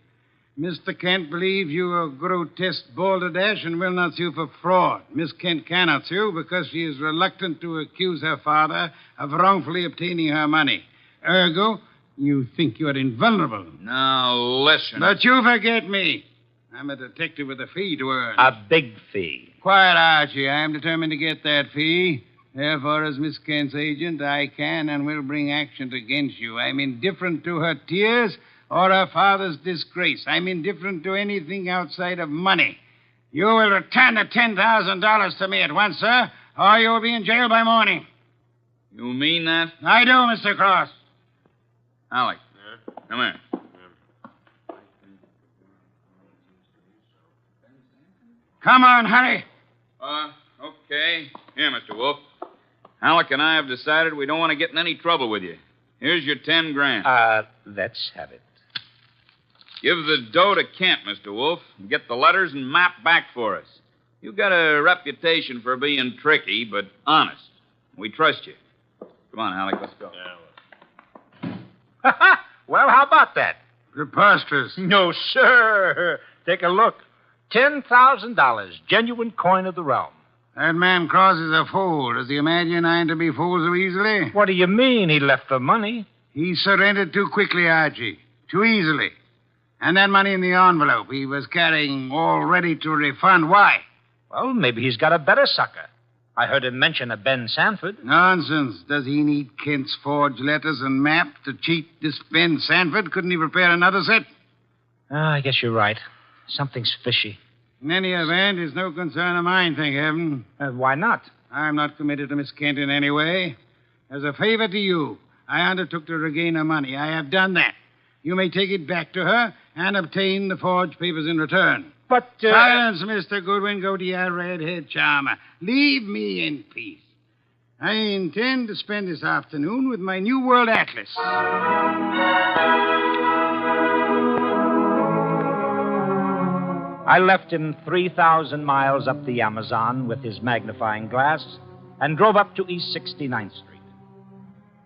Mr. Kent believes you a grotesque balderdash and will not sue for fraud. Miss Kent cannot sue because she is reluctant to accuse her father of wrongfully obtaining her money. Ergo, you think you're invulnerable. Now, listen. But you forget me. I'm a detective with a fee to earn. A big fee. Quiet, Archie. I am determined to get that fee. Therefore, as Miss Kent's agent, I can and will bring action against you. I'm indifferent to her tears or her father's disgrace. I'm indifferent to anything outside of money. You will return the $10,000 to me at once, sir, or you will be in jail by morning. You mean that? I do, Mr. Cross. Alec, come here. Come on, hurry. Okay. Here, Mr. Wolfe. Alec and I have decided we don't want to get in any trouble with you. Here's your $10,000. Let's have it. Give the dough to Kent, Mr. Wolfe, and get the letters and map back for us. You've got a reputation for being tricky, but honest. We trust you. Come on, Alec, let's go. Well, how about that? Preposterous. No, sir. Take a look. $10,000, genuine coin of the realm. That man Cross is a fool. Does he imagine I'm to be fooled so easily? What do you mean he left the money? He surrendered too quickly, Archie. Too easily. And that money in the envelope he was carrying all ready to refund. Why? Well, maybe he's got a better sucker. I heard him mention a Ben Sanford. Nonsense. Does he need Kent's forged letters and map to cheat this Ben Sanford? Couldn't he prepare another set? I guess you're right. Something's fishy. In any event, it's no concern of mine, thank heaven. Why not? I'm not committed to Miss Kent in any way. As a favor to you, I undertook to regain her money. I have done that. You may take it back to her and obtain the forged papers in return. But, Silence, Mr. Goodwin. Go to your red-haired charmer. Leave me in peace. I intend to spend this afternoon with my New World Atlas. I left him 3,000 miles up the Amazon with his magnifying glass and drove up to East 69th Street.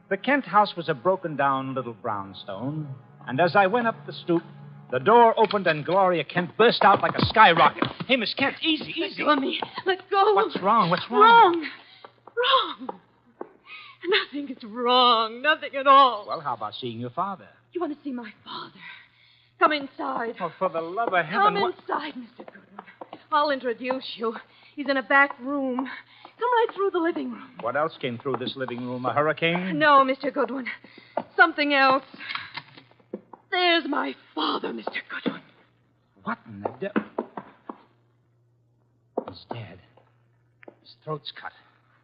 The Kent house was a broken-down little brownstone, and as I went up the stoop, the door opened and Gloria Kent burst out like a skyrocket. Hey, Miss Kent, easy. Let go of me. Let go. What's wrong? Wrong. Nothing is wrong. Nothing at all. Well, how about seeing your father? You want to see my father? Come inside. Oh, for the love of heaven. Come inside, Mr. Goodwin. I'll introduce you. He's in a back room. Come right through the living room. What else came through this living room? A hurricane? No, Mr. Goodwin. Something else. There's my father, Mr. Goodwin. What in the devil? He's dead. His throat's cut.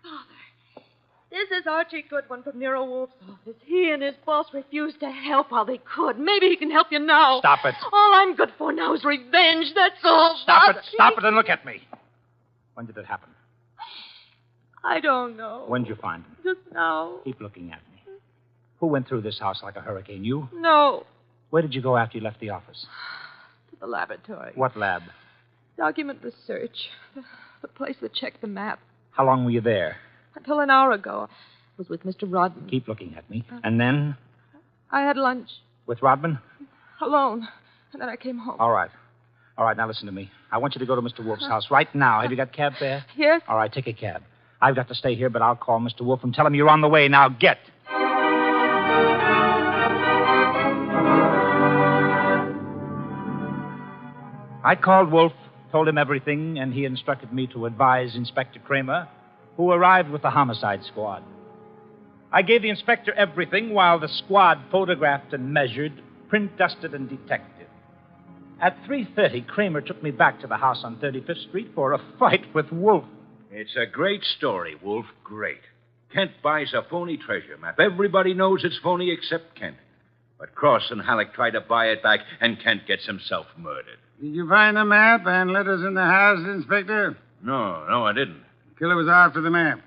Father, this is Archie Goodwin from Nero Wolfe's office. He and his boss refused to help while they could. Maybe he can help you now. Stop it. All I'm good for now is revenge. That's all. Stop Father. it. Stop it and look at me. When did it happen? I don't know. When did you find him? Just now. Keep looking at me. Who went through this house like a hurricane? You? No. Where did you go after you left the office? To the laboratory. What lab? Document research. The place that checked the map. How long were you there? Until an hour ago. I was with Mr. Rodman. Keep looking at me. And then? I had lunch. With Rodman? Alone. And then I came home. All right. All right, now listen to me. I want you to go to Mr. Wolfe's house right now. Have you got a cab there? Yes. All right, take a cab. I've got to stay here, but I'll call Mr. Wolfe and tell him you're on the way. Now, get. I called Wolfe, told him everything, and he instructed me to advise Inspector Kramer, who arrived with the homicide squad. I gave the inspector everything while the squad photographed and measured, print dusted and detected. At 3:30, Kramer took me back to the house on 35th Street for a fight with Wolfe. It's a great story, Wolf. Great. Kent buys a phony treasure map. Everybody knows it's phony except Kent. But Cross and Halleck try to buy it back, and Kent gets himself murdered. Did you find the map and letters in the house, Inspector? No, I didn't. The killer was after the map.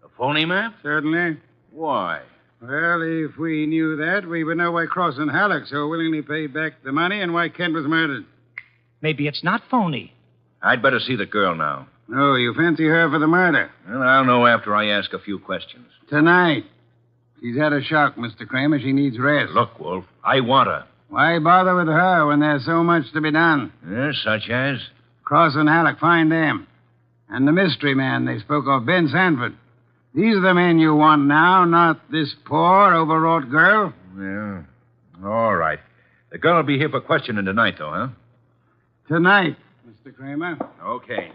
A phony map? Certainly. Why? Well, if we knew that, we would know why Cross and Halleck so willingly paid back the money and why Kent was murdered. Maybe it's not phony. I'd better see the girl now. No, you fancy her for the murder. Well, I'll know after I ask a few questions. Tonight. She's had a shock, Mr. Kramer. She needs rest. Look, Wolf, I want her. Why bother with her when there's so much to be done? Yes, such as? Cross and Halleck, find them. And the mystery man they spoke of, Ben Sanford. These are the men you want now, not this poor, overwrought girl. Yeah. All right. The girl will be here for questioning tonight, though, huh? Tonight, Mr. Kramer. Okay.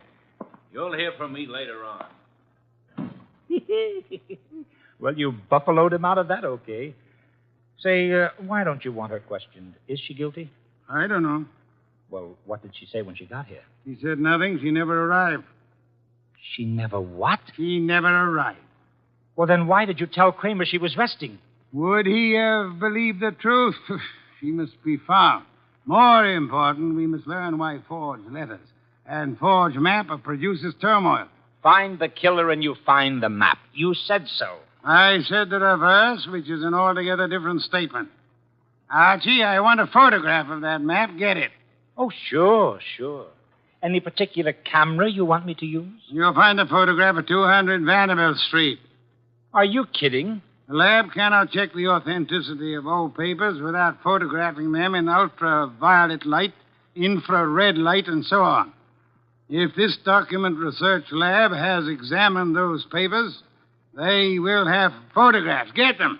You'll hear from me later on. Well, you buffaloed him out of that, okay. Say, why don't you want her questioned? Is she guilty? I don't know. Well, what did she say when she got here? She said nothing. She never arrived. She never what? She never arrived. Well, then why did you tell Kramer she was resting? Would he have believed the truth? She must be found. More important, we must learn why forged letters and forged map produces turmoil. Find the killer and you find the map. You said so. I said the reverse, which is an altogether different statement. Archie, I want a photograph of that map. Get it. Oh, sure. Any particular camera you want me to use? You'll find a photograph of 200 Vanderbilt Street. Are you kidding? The lab cannot check the authenticity of old papers without photographing them in ultraviolet light, infrared light, and so on. If this document research lab has examined those papers, they will have photographs. Get them.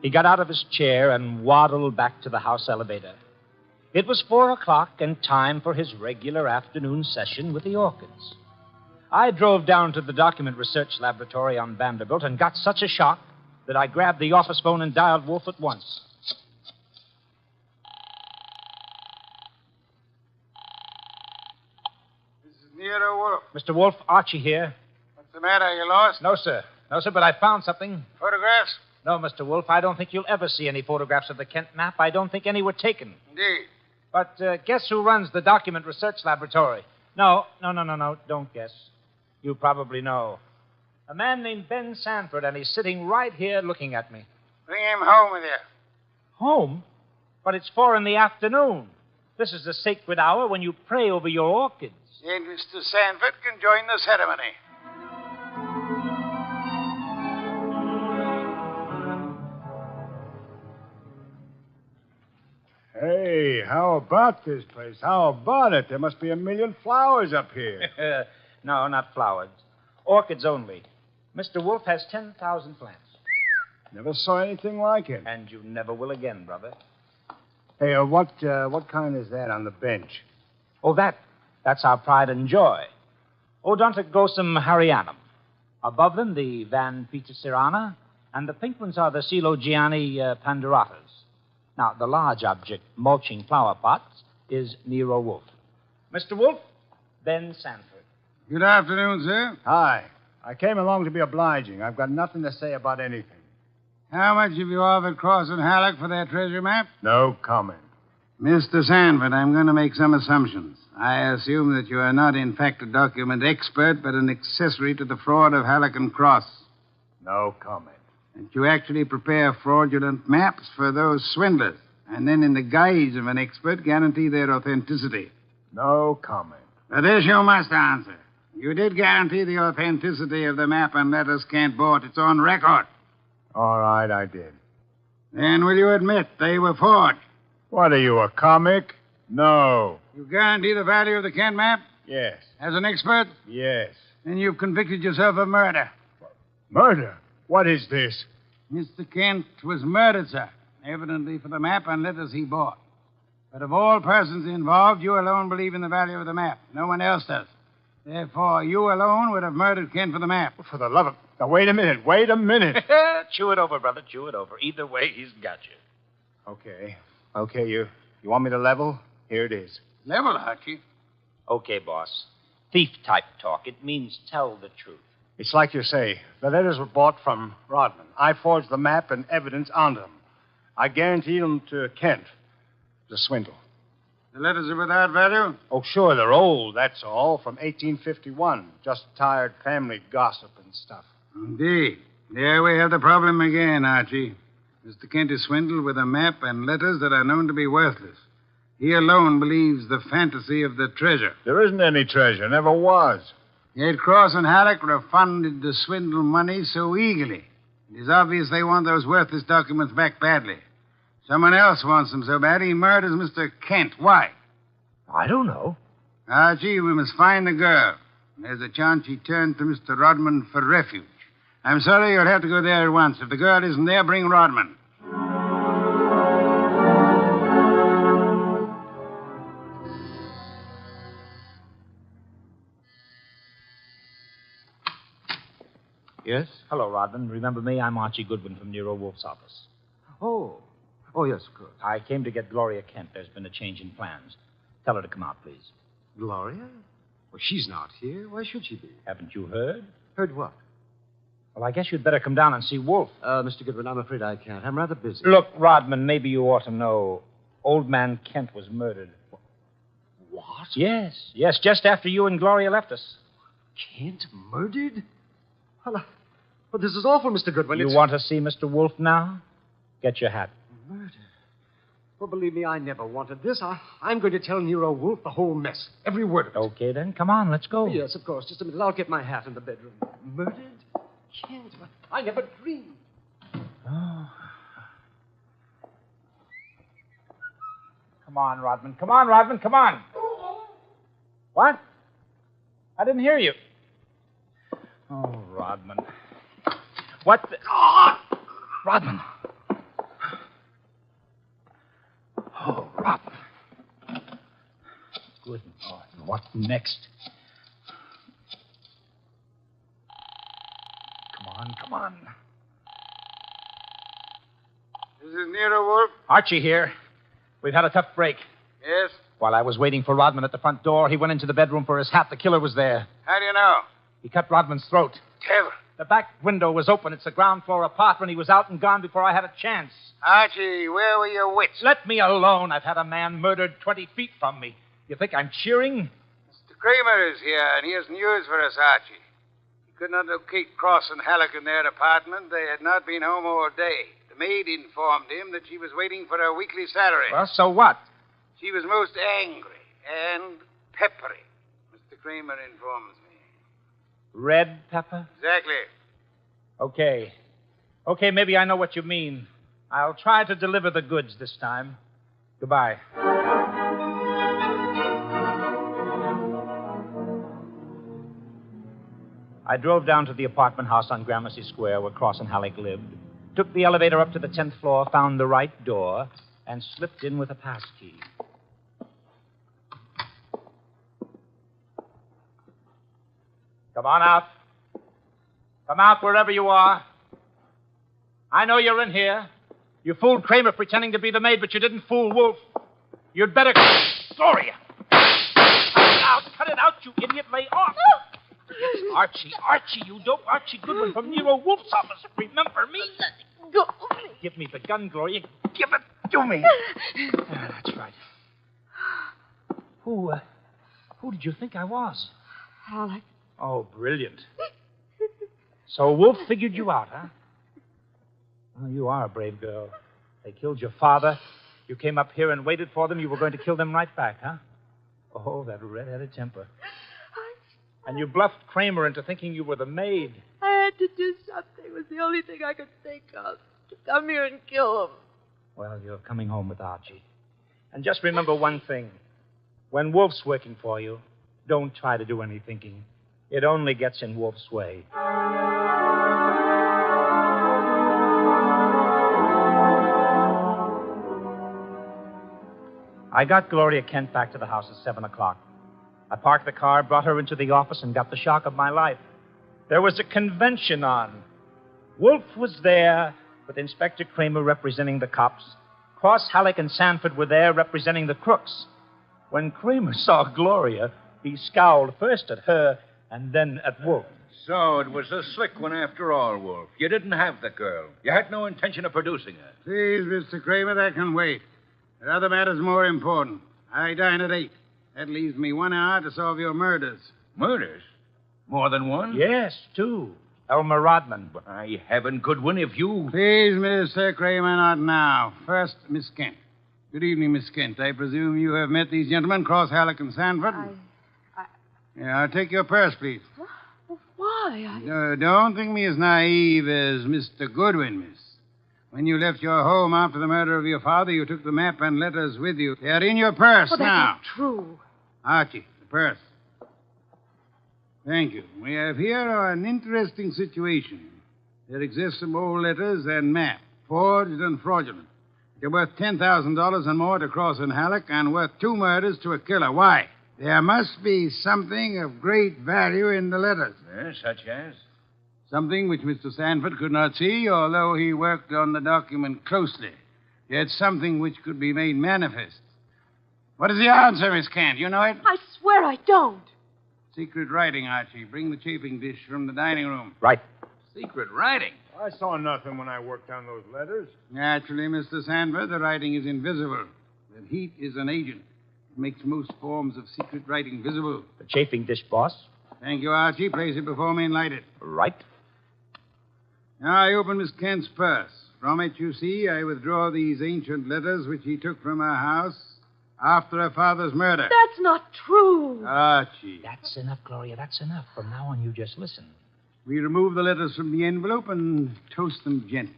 He got out of his chair and waddled back to the house elevator. It was 4:00 and time for his regular afternoon session with the orchids. I drove down to the document research laboratory on Vanderbilt and got such a shock that I grabbed the office phone and dialed Wolfe at once. This is Nero Wolfe. Mr. Wolfe, Archie here. What's the matter? You lost? No, sir, but I found something. Photographs? No, Mr. Wolfe, I don't think you'll ever see any photographs of the Kent map. I don't think any were taken. Indeed. But guess who runs the document research laboratory? No, don't guess. You probably know. A man named Ben Sanford, and he's sitting right here looking at me. Bring him home with you. Home? But it's 4 p.m. This is the sacred hour when you pray over your orchids. And Mr. Sanford can join the ceremony. Hey, how about this place? How about it? There must be a million flowers up here. No, not flowers. Orchids only. Mr. Wolfe has 10,000 plants. Never saw anything like it. And you never will again, brother. Hey, what kind is that on the bench? Oh, that's our pride and joy. Odontoglossum harryanum. Above them, the Van Petersirana, and the pink ones are the Coelogiani panduratas. Now, the large object mulching flower pots is Nero Wolfe. Mr. Wolfe, Ben Sanford. Good afternoon, sir. Hi. I came along to be obliging. I've got nothing to say about anything. How much have you offered Cross and Halleck for their treasure map? No comment. Mr. Sanford, I'm going to make some assumptions. I assume that you are not, in fact, a document expert, but an accessory to the fraud of Halleck and Cross. No comment. That you actually prepare fraudulent maps for those swindlers, and then, in the guise of an expert, guarantee their authenticity. No comment. But this you must answer. You did guarantee the authenticity of the map and letters Kent bought. It's on record. All right, I did. Then will you admit they were forged? What are you, a comic? No. You guarantee the value of the Kent map? Yes. As an expert? Yes. Then you've convicted yourself of murder. Murder? What is this? Mr. Kent was murdered, sir. Evidently for the map and letters he bought. But of all persons involved, you alone believe in the value of the map. No one else does. Therefore, you alone would have murdered Kent for the map. For the love of... Now, wait a minute. Chew it over, brother. Chew it over. Either way, he's got you. Okay, you want me to level? Here it is. Level, Archie. Okay, boss. Thief-type talk. It means tell the truth. It's like you say. The letters were bought from Rodman. I forged the map and evidence onto them. I guaranteed them to Kent. It was a swindle. The letters are without value? Oh, sure, they're old, that's all, from 1851. Just tired family gossip and stuff. Indeed. There we have the problem again, Archie. Mr. Kent is swindled with a map and letters that are known to be worthless. He alone believes the fantasy of the treasure. There isn't any treasure, never was. Yet Cross and Halleck refunded the swindle money so eagerly. It is obvious they want those worthless documents back badly. Someone else wants them so bad he murders Mr. Kent. Why? I don't know. Archie, we must find the girl. There's a chance she turned to Mr. Rodman for refuge. I'm sorry you'll have to go there at once. If the girl isn't there, bring Rodman. Yes? Hello, Rodman. Remember me? I'm Archie Goodwin from Nero Wolfe's office. Oh, yes, good. I came to get Gloria Kent. There's been a change in plans. Tell her to come out, please. Gloria? Well, she's not here. Why should she be? Haven't you heard? Heard what? Well, I guess you'd better come down and see Wolfe. Mr. Goodwin, I'm afraid I can't. I'm rather busy. Look, Rodman, maybe you ought to know. Old man Kent was murdered. What? Yes, just after you and Gloria left us. Kent murdered? Well, this is awful, Mr. Goodwin. You want to see Mr. Wolfe now? Get your hat. Murder? Well, believe me, I never wanted this. I'm going to tell Nero Wolfe the whole mess. Every word of it. Okay, then. Come on, let's go. Yes, of course. Just a minute. I'll get my hat in the bedroom. Murdered? Kent? I never dreamed. Oh. Come on, Rodman. Come on. What? I didn't hear you. Oh, Rodman. What the... Oh! Rodman. Oh, Rodman. Good Lord. What next? Come on. This is Nero Wolfe. Archie here. We've had a tough break. Yes? While I was waiting for Rodman at the front door, he went into the bedroom for his hat. The killer was there. How do you know? He cut Rodman's throat. Tell. The back window was open. It's a ground floor apartment. He was out and gone before I had a chance. Archie, where were your wits? Let me alone. I've had a man murdered 20 feet from me. You think I'm cheering? Mr. Kramer is here, and he has news for us, Archie. He could not locate Cross and Halleck in their apartment. They had not been home all day. The maid informed him that she was waiting for her weekly salary. Well, so what? She was most angry and peppery, Mr. Kramer informs me. Red pepper? Exactly. Okay, maybe I know what you mean. I'll try to deliver the goods this time. Goodbye. I drove down to the apartment house on Gramercy Square where Cross and Halleck lived, took the elevator up to the 10th floor, found the right door, and slipped in with a pass key. Come on out. Come out wherever you are. I know you're in here. You fooled Kramer pretending to be the maid, but you didn't fool Wolfe. You'd better... Gloria! Cut it out, you idiot. Lay off. It's Archie, you dope. Archie Goodwin from Nero Wolfe's office. Remember me? Let it go. Give me the gun, Gloria. Give it to me. That's right. Who did you think I was? Alec. Oh, brilliant. So Wolfe figured you out, huh? Well, you are a brave girl. They killed your father. You came up here and waited for them. You were going to kill them right back, huh? Oh, that red-headed temper. And you bluffed Kramer into thinking you were the maid. I had to do something. It was the only thing I could think of. To come here and kill him. Well, you're coming home with Archie. And just remember one thing. When Wolfe's working for you, don't try to do any thinking. It only gets in Wolfe's way. I got Gloria Kent back to the house at 7 o'clock. I parked the car, brought her into the office, and got the shock of my life. There was a convention on. Wolfe was there, with Inspector Kramer representing the cops. Cross, Halleck, and Sanford were there representing the crooks. When Kramer saw Gloria, he scowled first at her and then at Wolfe. So it was a slick one after all, Wolfe. You didn't have the girl. You had no intention of producing her. Please, Mr. Kramer, that can wait. There are other matters more important. I dine at 8. That leaves me 1 hour to solve your murders. Murders? More than one? Yes, 2. Elmer Rodman. By heaven, Goodwin, if you... Please, Mr. Kramer, not now. First, Miss Kent. Good evening, Miss Kent. I presume you have met these gentlemen, Cross, Halleck, and Sanford? Yeah, I'll take your purse, please. Why? Don't think me as naive as Mr. Goodwin, miss. When you left your home after the murder of your father, you took the map and letters with you. They're in your purse Well, that's now. not true. Archie, the purse. Thank you. We have here an interesting situation. There exist some old letters and map, forged and fraudulent. They're worth $10,000 and more to Cross and Halleck, and worth 2 murders to a killer. Why? There must be something of great value in the letters. Yes, such as? Something which Mr. Sanford could not see, although he worked on the document closely. Yet something which could be made manifest. What is the answer, Miss Kent? You know it? I swear I don't. Secret writing, Archie. Bring the chafing dish from the dining room. Right. Secret writing? I saw nothing when I worked on those letters. Naturally, Mr. Sanford, the writing is invisible. But heat is an agent. It makes most forms of secret writing visible. The chafing dish, boss. Thank you, Archie. Place it before me and light it. Right. Now I open Miss Kent's purse. From it, you see, I withdraw these ancient letters which he took from her house after her father's murder. That's not true. Archie. That's enough, Gloria. That's enough. From now on, you just listen. We remove the letters from the envelope and toast them gently.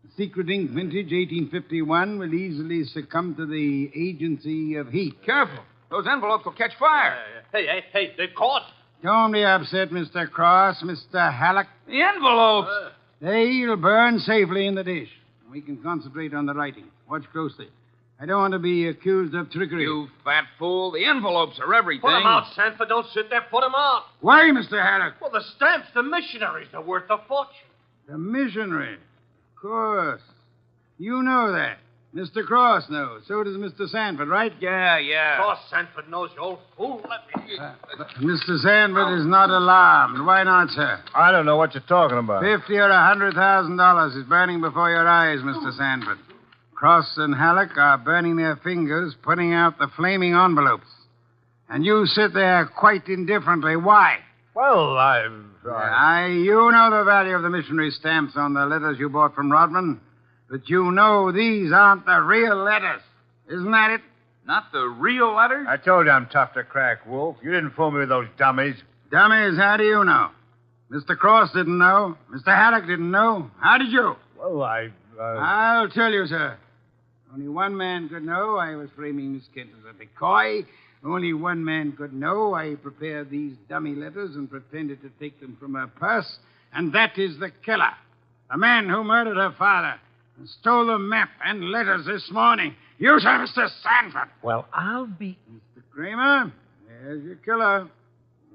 The secret ink vintage 1851 will easily succumb to the agency of heat. Careful. Those envelopes will catch fire. Hey, they've caught. Don't be upset, Mr. Cross, Mr. Halleck. The envelopes. They'll burn safely in the dish. We can concentrate on the writing. Watch closely. I don't want to be accused of trickery. You fat fool. The envelopes are everything. Put them out, Sanford. Don't sit there. Put them out. Why, Mr. Halleck? Well, the stamps, the missionaries, are worth a fortune. The missionary. Of course. You know that. Mr. Cross knows. So does Mr. Sanford, right? Yeah. Cross Sanford knows, you old fool. Let me... Mr. Sanford is not alarmed. Why not, sir? I don't know what you're talking about. $50,000 or $100,000 is burning before your eyes, Mr. Sanford. Cross and Halleck are burning their fingers, putting out the flaming envelopes. And you sit there quite indifferently. Why? Well, You know the value of the missionary stamps on the letters you bought from Rodman. But you know these aren't the real letters. Isn't that it? Not the real letters? I told you I'm tough to crack, Wolf. You didn't fool me with those dummies. Dummies, how do you know? Mr. Cross didn't know. Mr. Halleck didn't know. How did you? Well, I'll tell you, sir. Only one man could know I was framing Miss Kent as a decoy. Only one man could know I prepared these dummy letters and pretended to take them from her purse. And that is the killer. The man who murdered her father and stole the map and letters this morning. You, sir, Mr. Sanford. Well, I'll be... Mr. Kramer, there's your killer.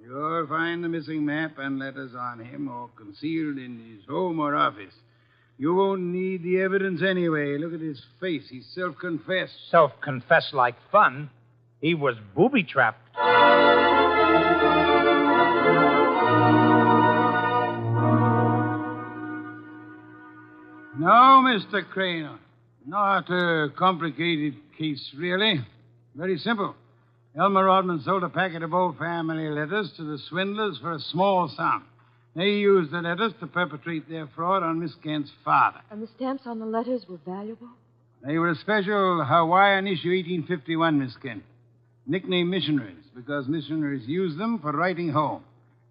You'll find the missing map and letters on him or concealed in his home or office. You won't need the evidence anyway. Look at his face. He's self-confessed. Self-confessed like fun. He was booby-trapped. No, Mr. Craner. Not a complicated case, really. Very simple. Elmer Rodman sold a packet of old family letters to the swindlers for a small sum. They used the letters to perpetrate their fraud on Miss Kent's father. And the stamps on the letters were valuable? They were a special Hawaiian issue 1851, Miss Kent. Nicknamed missionaries, because missionaries used them for writing home.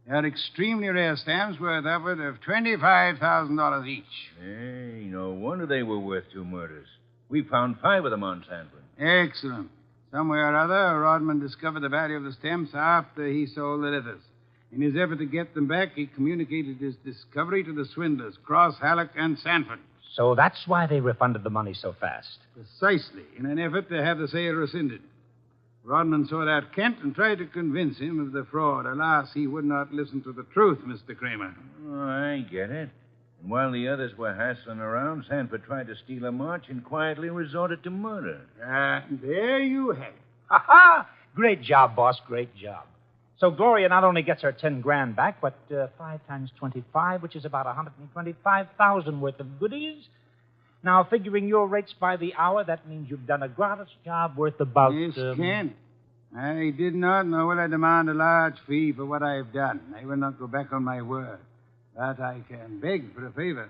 They are extremely rare stamps worth upward of $25,000 each. Hey, no wonder they were worth 2 murders. We found 5 of them on Sanford. Excellent. Somewhere or other, Rodman discovered the value of the stamps after he sold the letters. In his effort to get them back, he communicated his discovery to the swindlers, Cross, Halleck, and Sanford. So that's why they refunded the money so fast. Precisely, in an effort to have the sale rescinded. Rodman sought out Kent and tried to convince him of the fraud. Alas, he would not listen to the truth, Mr. Kramer. Oh, I get it. And while the others were hassling around, Sanford tried to steal a march and quietly resorted to murder. There you have it. Ha-ha! Great job, boss. Great job. So Gloria not only gets her 10 grand back, but 5 times 25, which is about 125,000 worth of goodies. Now, figuring your rates by the hour, that means you've done a gratis job worth about... Yes, Kent. I did not, nor will I demand a large fee for what I have done. I will not go back on my word. But I can beg for a favor.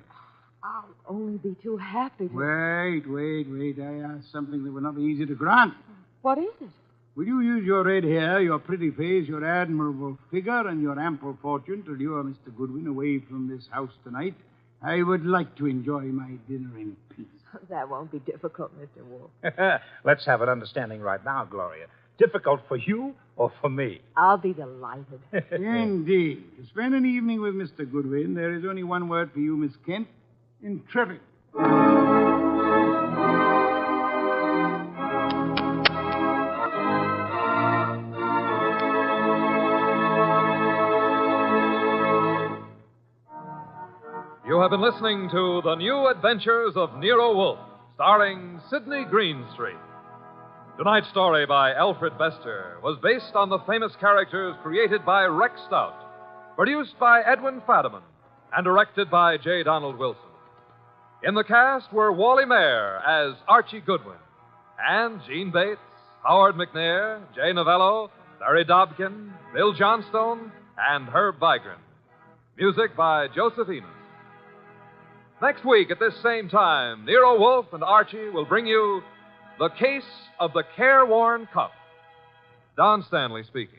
I'll only be too happy to... Wait. I ask something that will not be easy to grant. What is it? Will you use your red hair, your pretty face, your admirable figure, and your ample fortune to lure Mr. Goodwin away from this house tonight? I would like to enjoy my dinner in peace. That won't be difficult, Mr. Wolfe. Let's have an understanding right now, Gloria. Difficult for you or for me? I'll be delighted. Indeed. To spend an evening with Mr. Goodwin, there is only one word for you, Miss Kent. Intrepid. You have been listening to The New Adventures of Nero Wolfe, starring Sidney Greenstreet. Tonight's story by Alfred Bester was based on the famous characters created by Rex Stout, produced by Edwin Fadiman, and directed by J. Donald Wilson. In the cast were Wally Mayer as Archie Goodwin, and Gene Bates, Howard McNair, Jay Novello, Larry Dobkin, Bill Johnstone, and Herb Vigran. Music by Joseph Enos. Next week at this same time, Nero Wolfe and Archie will bring you The Case of the Careworn Cup. Don Stanley speaking.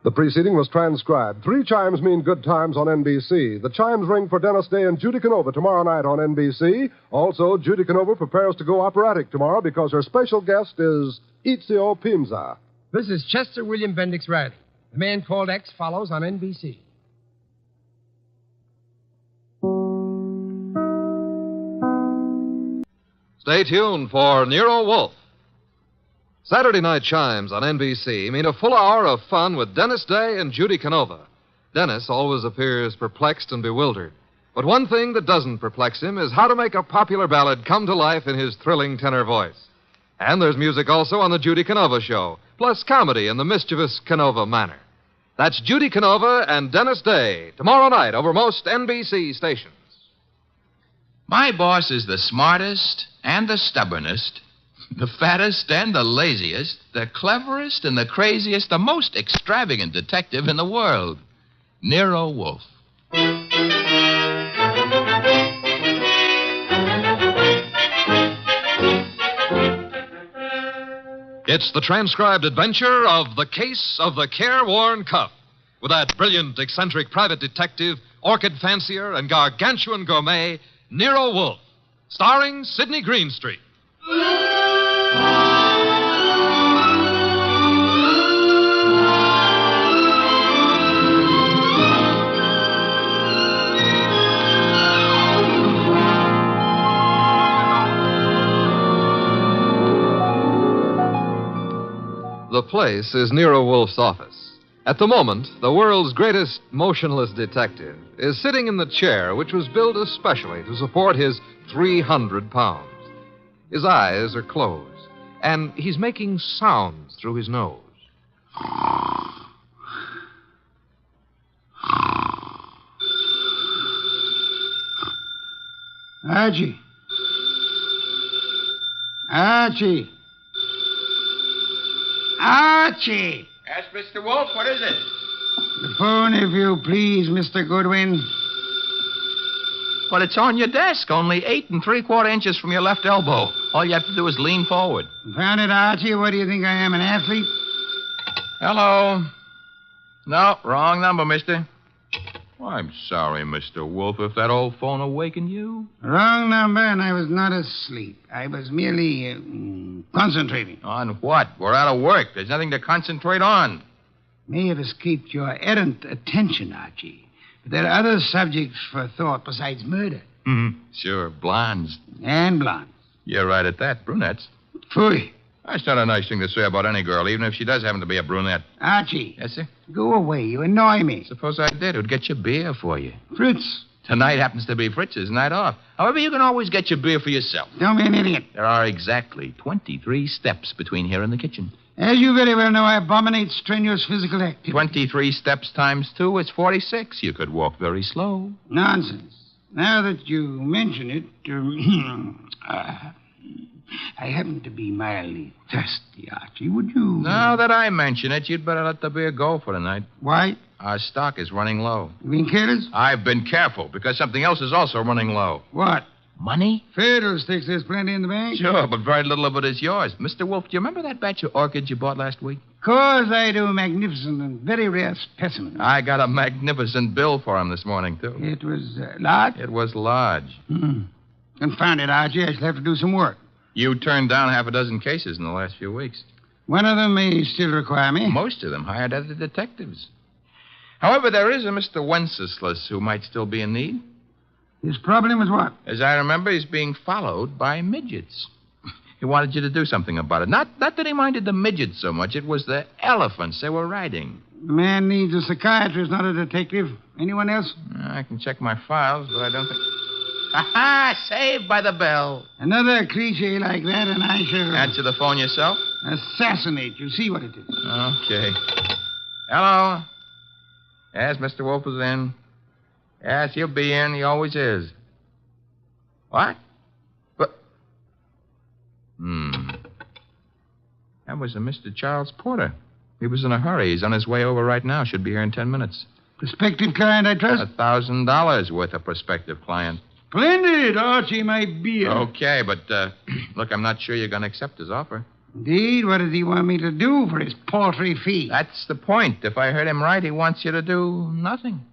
The preceding was transcribed. 3 chimes mean good times on NBC. The chimes ring for Dennis Day and Judy Canova tomorrow night on NBC. Also, Judy Canova prepares to go operatic tomorrow because her special guest is Ezio Pinza. This is Chester William Bendix Riley. The Man Called X follows on NBC. Stay tuned for Nero Wolfe. Saturday night chimes on NBC mean a full hour of fun with Dennis Day and Judy Canova. Dennis always appears perplexed and bewildered. But one thing that doesn't perplex him is how to make a popular ballad come to life in his thrilling tenor voice. And there's music also on the Judy Canova Show, plus comedy in the mischievous Canova manner. That's Judy Canova and Dennis Day, tomorrow night over most NBC stations. My boss is the smartest and the stubbornest, the fattest and the laziest, the cleverest and the craziest, the most extravagant detective in the world, Nero Wolfe. It's the transcribed adventure of The Case of the Careworn Cup, with that brilliant, eccentric private detective, orchid fancier, and gargantuan gourmet, Nero Wolfe, starring Sidney Greenstreet. The place is Nero Wolfe's office. At the moment, the world's greatest motionless detective is sitting in the chair which was built especially to support his 300 pounds. His eyes are closed, and he's making sounds through his nose. Archie. Archie. Archie! Yes, Mr. Wolfe, what is it? The phone, if you please, Mr. Goodwin. But it's on your desk, only 8 3/4 inches from your left elbow. All you have to do is lean forward. Found it, Archie. What do you think I am, an athlete? Hello. No, wrong number, mister. Well, I'm sorry, Mr. Wolfe, if that old phone awakened you. Wrong number, and I was not asleep. I was merely concentrating. On what? We're out of work. There's nothing to concentrate on. May have escaped your errant attention, Archie. But there are other subjects for thought besides murder. Mm-hmm. Sure, blondes. And blondes. You're right at that. Brunettes. Phooey. That's not a nice thing to say about any girl, even if she does happen to be a brunette. Archie. Yes, sir? Go away. You annoy me. Suppose I did. It would get you beer for you. Fritz. Tonight happens to be Fritz's night off. However, you can always get your beer for yourself. Don't be an idiot. There are exactly 23 steps between here and the kitchen. As you very well know, I abominate strenuous physical activity. 23 steps times 2 is 46. You could walk very slow. Nonsense. Now that you mention it, I happen to be mildly thirsty, Archie. Would you... Now that I mention it, you'd better let the beer go for tonight. Why? Our stock is running low. You being careless? I've been careful, because something else is also running low. What? Money? Fiddlesticks, there's plenty in the bank. Sure, but very little of it is yours. Mr. Wolfe, do you remember that batch of orchids you bought last week? Of course I do. Magnificent and very rare specimen. I got a magnificent bill for him this morning, too. It was large? It was large. Confound it, Archie. I shall have to do some work. You turned down half a dozen cases in the last few weeks. One of them may still require me. Most of them hired other detectives. However, there is a Mr. Wenceslas who might still be in need. His problem is what? As I remember, he's being followed by midgets. He wanted you to do something about it. Not that he minded the midgets so much. It was the elephants they were riding. The man needs a psychiatrist, not a detective. Anyone else? I can check my files, but I don't think... Ha-ha! Saved by the bell. Another cliche like that, and I shall... Answer the phone yourself? Assassinate you. See what it is. Okay. Hello? Yes, Mr. Wolfe is in. Yes, he'll be in. He always is. What? But... That was a Mr. Charles Porter. He was in a hurry. He's on his way over right now. Should be here in 10 minutes. Prospective client, I trust? $1,000 worth of prospective client. Splendid, Archie, my beer. Okay, but, look, I'm not sure you're going to accept his offer. Indeed? What does he want me to do for his paltry fee? That's the point. If I heard him right, he wants you to do nothing.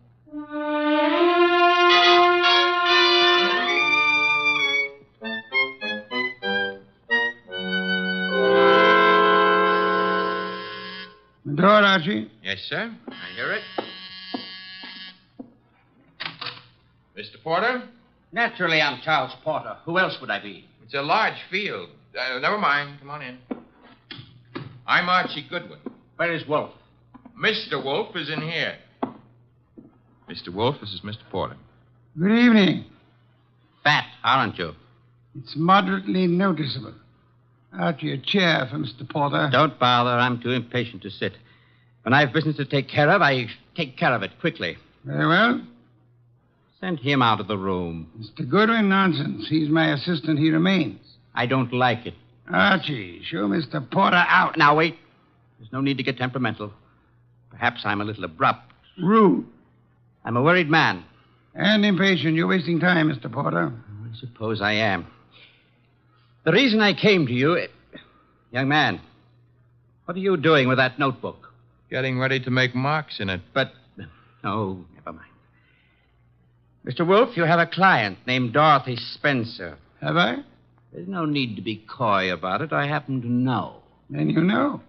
The door, Archie. Yes, sir. I hear it. Mr. Porter? Naturally, I'm Charles Porter. Who else would I be? It's a large field. Never mind. Come on in. I'm Archie Goodwin. Where is Wolfe? Mr. Wolfe is in here. Mr. Wolfe, this is Mr. Porter. Good evening. Fat, aren't you? It's moderately noticeable. Archie, a chair for Mr. Porter. Don't bother. I'm too impatient to sit. When I have business to take care of, I take care of it quickly. Very well. Send him out of the room. Mr. Goodwin, nonsense. He's my assistant. He remains. I don't like it. Archie, show Mr. Porter out. Now, wait. There's no need to get temperamental. Perhaps I'm a little abrupt. Rude. I'm a worried man. And impatient. You're wasting time, Mr. Porter. I suppose I am. The reason I came to you... Young man, what are you doing with that notebook? Getting ready to make marks in it. But... Oh, never mind. Mr. Wolfe, you have a client named Dorothy Spencer. Have I? There's no need to be coy about it. I happen to know. Then you know.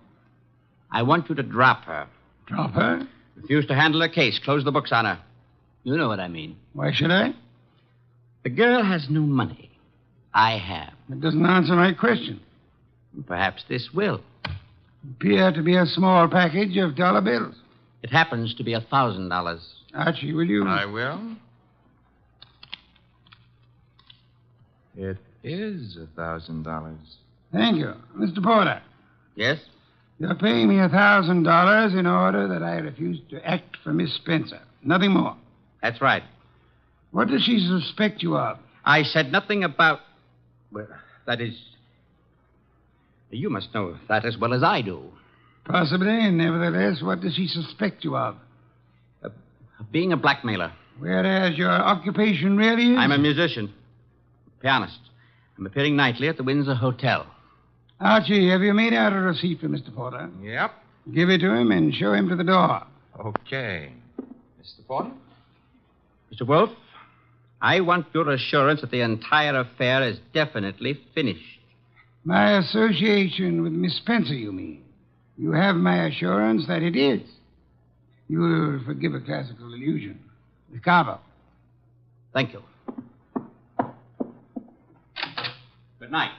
I want you to drop her. Drop her? Refuse to handle her case. Close the books on her. You know what I mean. Why should I? The girl has no money. I have. It doesn't answer my question. Perhaps this will. Appear to be a small package of dollar bills. It happens to be $1,000. Archie, will you? I will. It is $1,000. Thank you. Mr. Porter, Yes? you're paying me $1,000 in order that I refuse to act for Miss Spencer. Nothing more. That's right. What does she suspect you of? I said nothing about. Well, that is. You must know that as well as I do. Possibly. Nevertheless, what does she suspect you of? Being a blackmailer. Whereas your occupation really is? I'm a musician, pianist. I'm appearing nightly at the Windsor Hotel. Archie, have you made out a receipt for Mr. Porter? Yep. Give it to him and show him to the door. Okay. Mr. Porter? Mr. Wolfe, I want your assurance that the entire affair is definitely finished. My association with Miss Spencer, you mean? You have my assurance that it is. You will forgive a classical allusion. The carver. Thank you. Good night.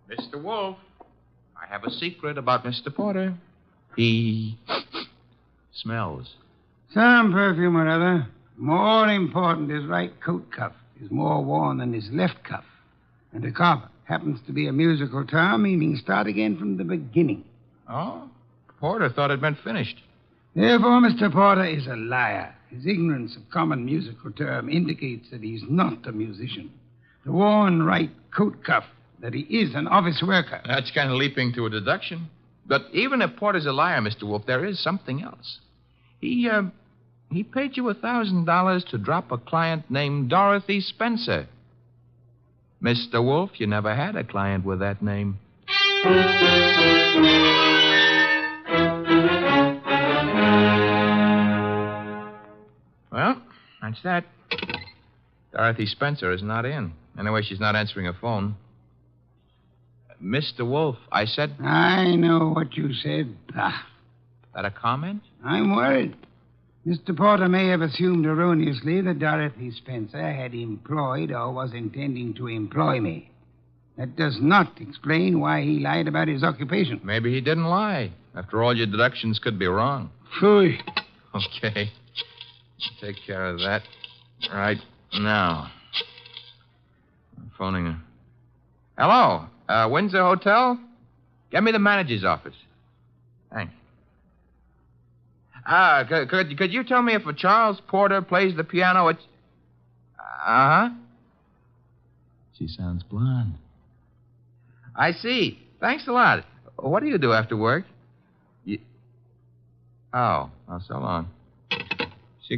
Mr. Wolfe, I have a secret about Mr. Porter. He smells. Some perfume or other. More important, his right coat cuff is more worn than his left cuff. And a carver happens to be a musical term meaning start again from the beginning. Oh? Porter thought it'd been finished. Therefore, Mr. Porter is a liar. His ignorance of common musical term indicates that he's not a musician. The worn right coat cuff, that he is an office worker. That's kind of leaping to a deduction. But even if Porter's a liar, Mr. Wolfe, there is something else. He paid you $1,000 to drop a client named Dorothy Spencer. Mr. Wolfe, you never had a client with that name. Well, that's that. Dorothy Spencer is not in. Anyway, she's not answering her phone. Mr. Wolfe, I said... I know what you said. That a comment? I'm worried. Mr. Porter may have assumed erroneously that Dorothy Spencer had employed or was intending to employ me. That does not explain why he lied about his occupation. Maybe he didn't lie. After all, your deductions could be wrong. Phooey. Okay. Take care of that right now. I'm phoning her. Hello? Windsor Hotel? Get me the manager's office. Thanks. Could you tell me if a Charles Porter plays the piano at... Uh-huh. She sounds blonde. I see. Thanks a lot. What do you do after work? Oh, so long.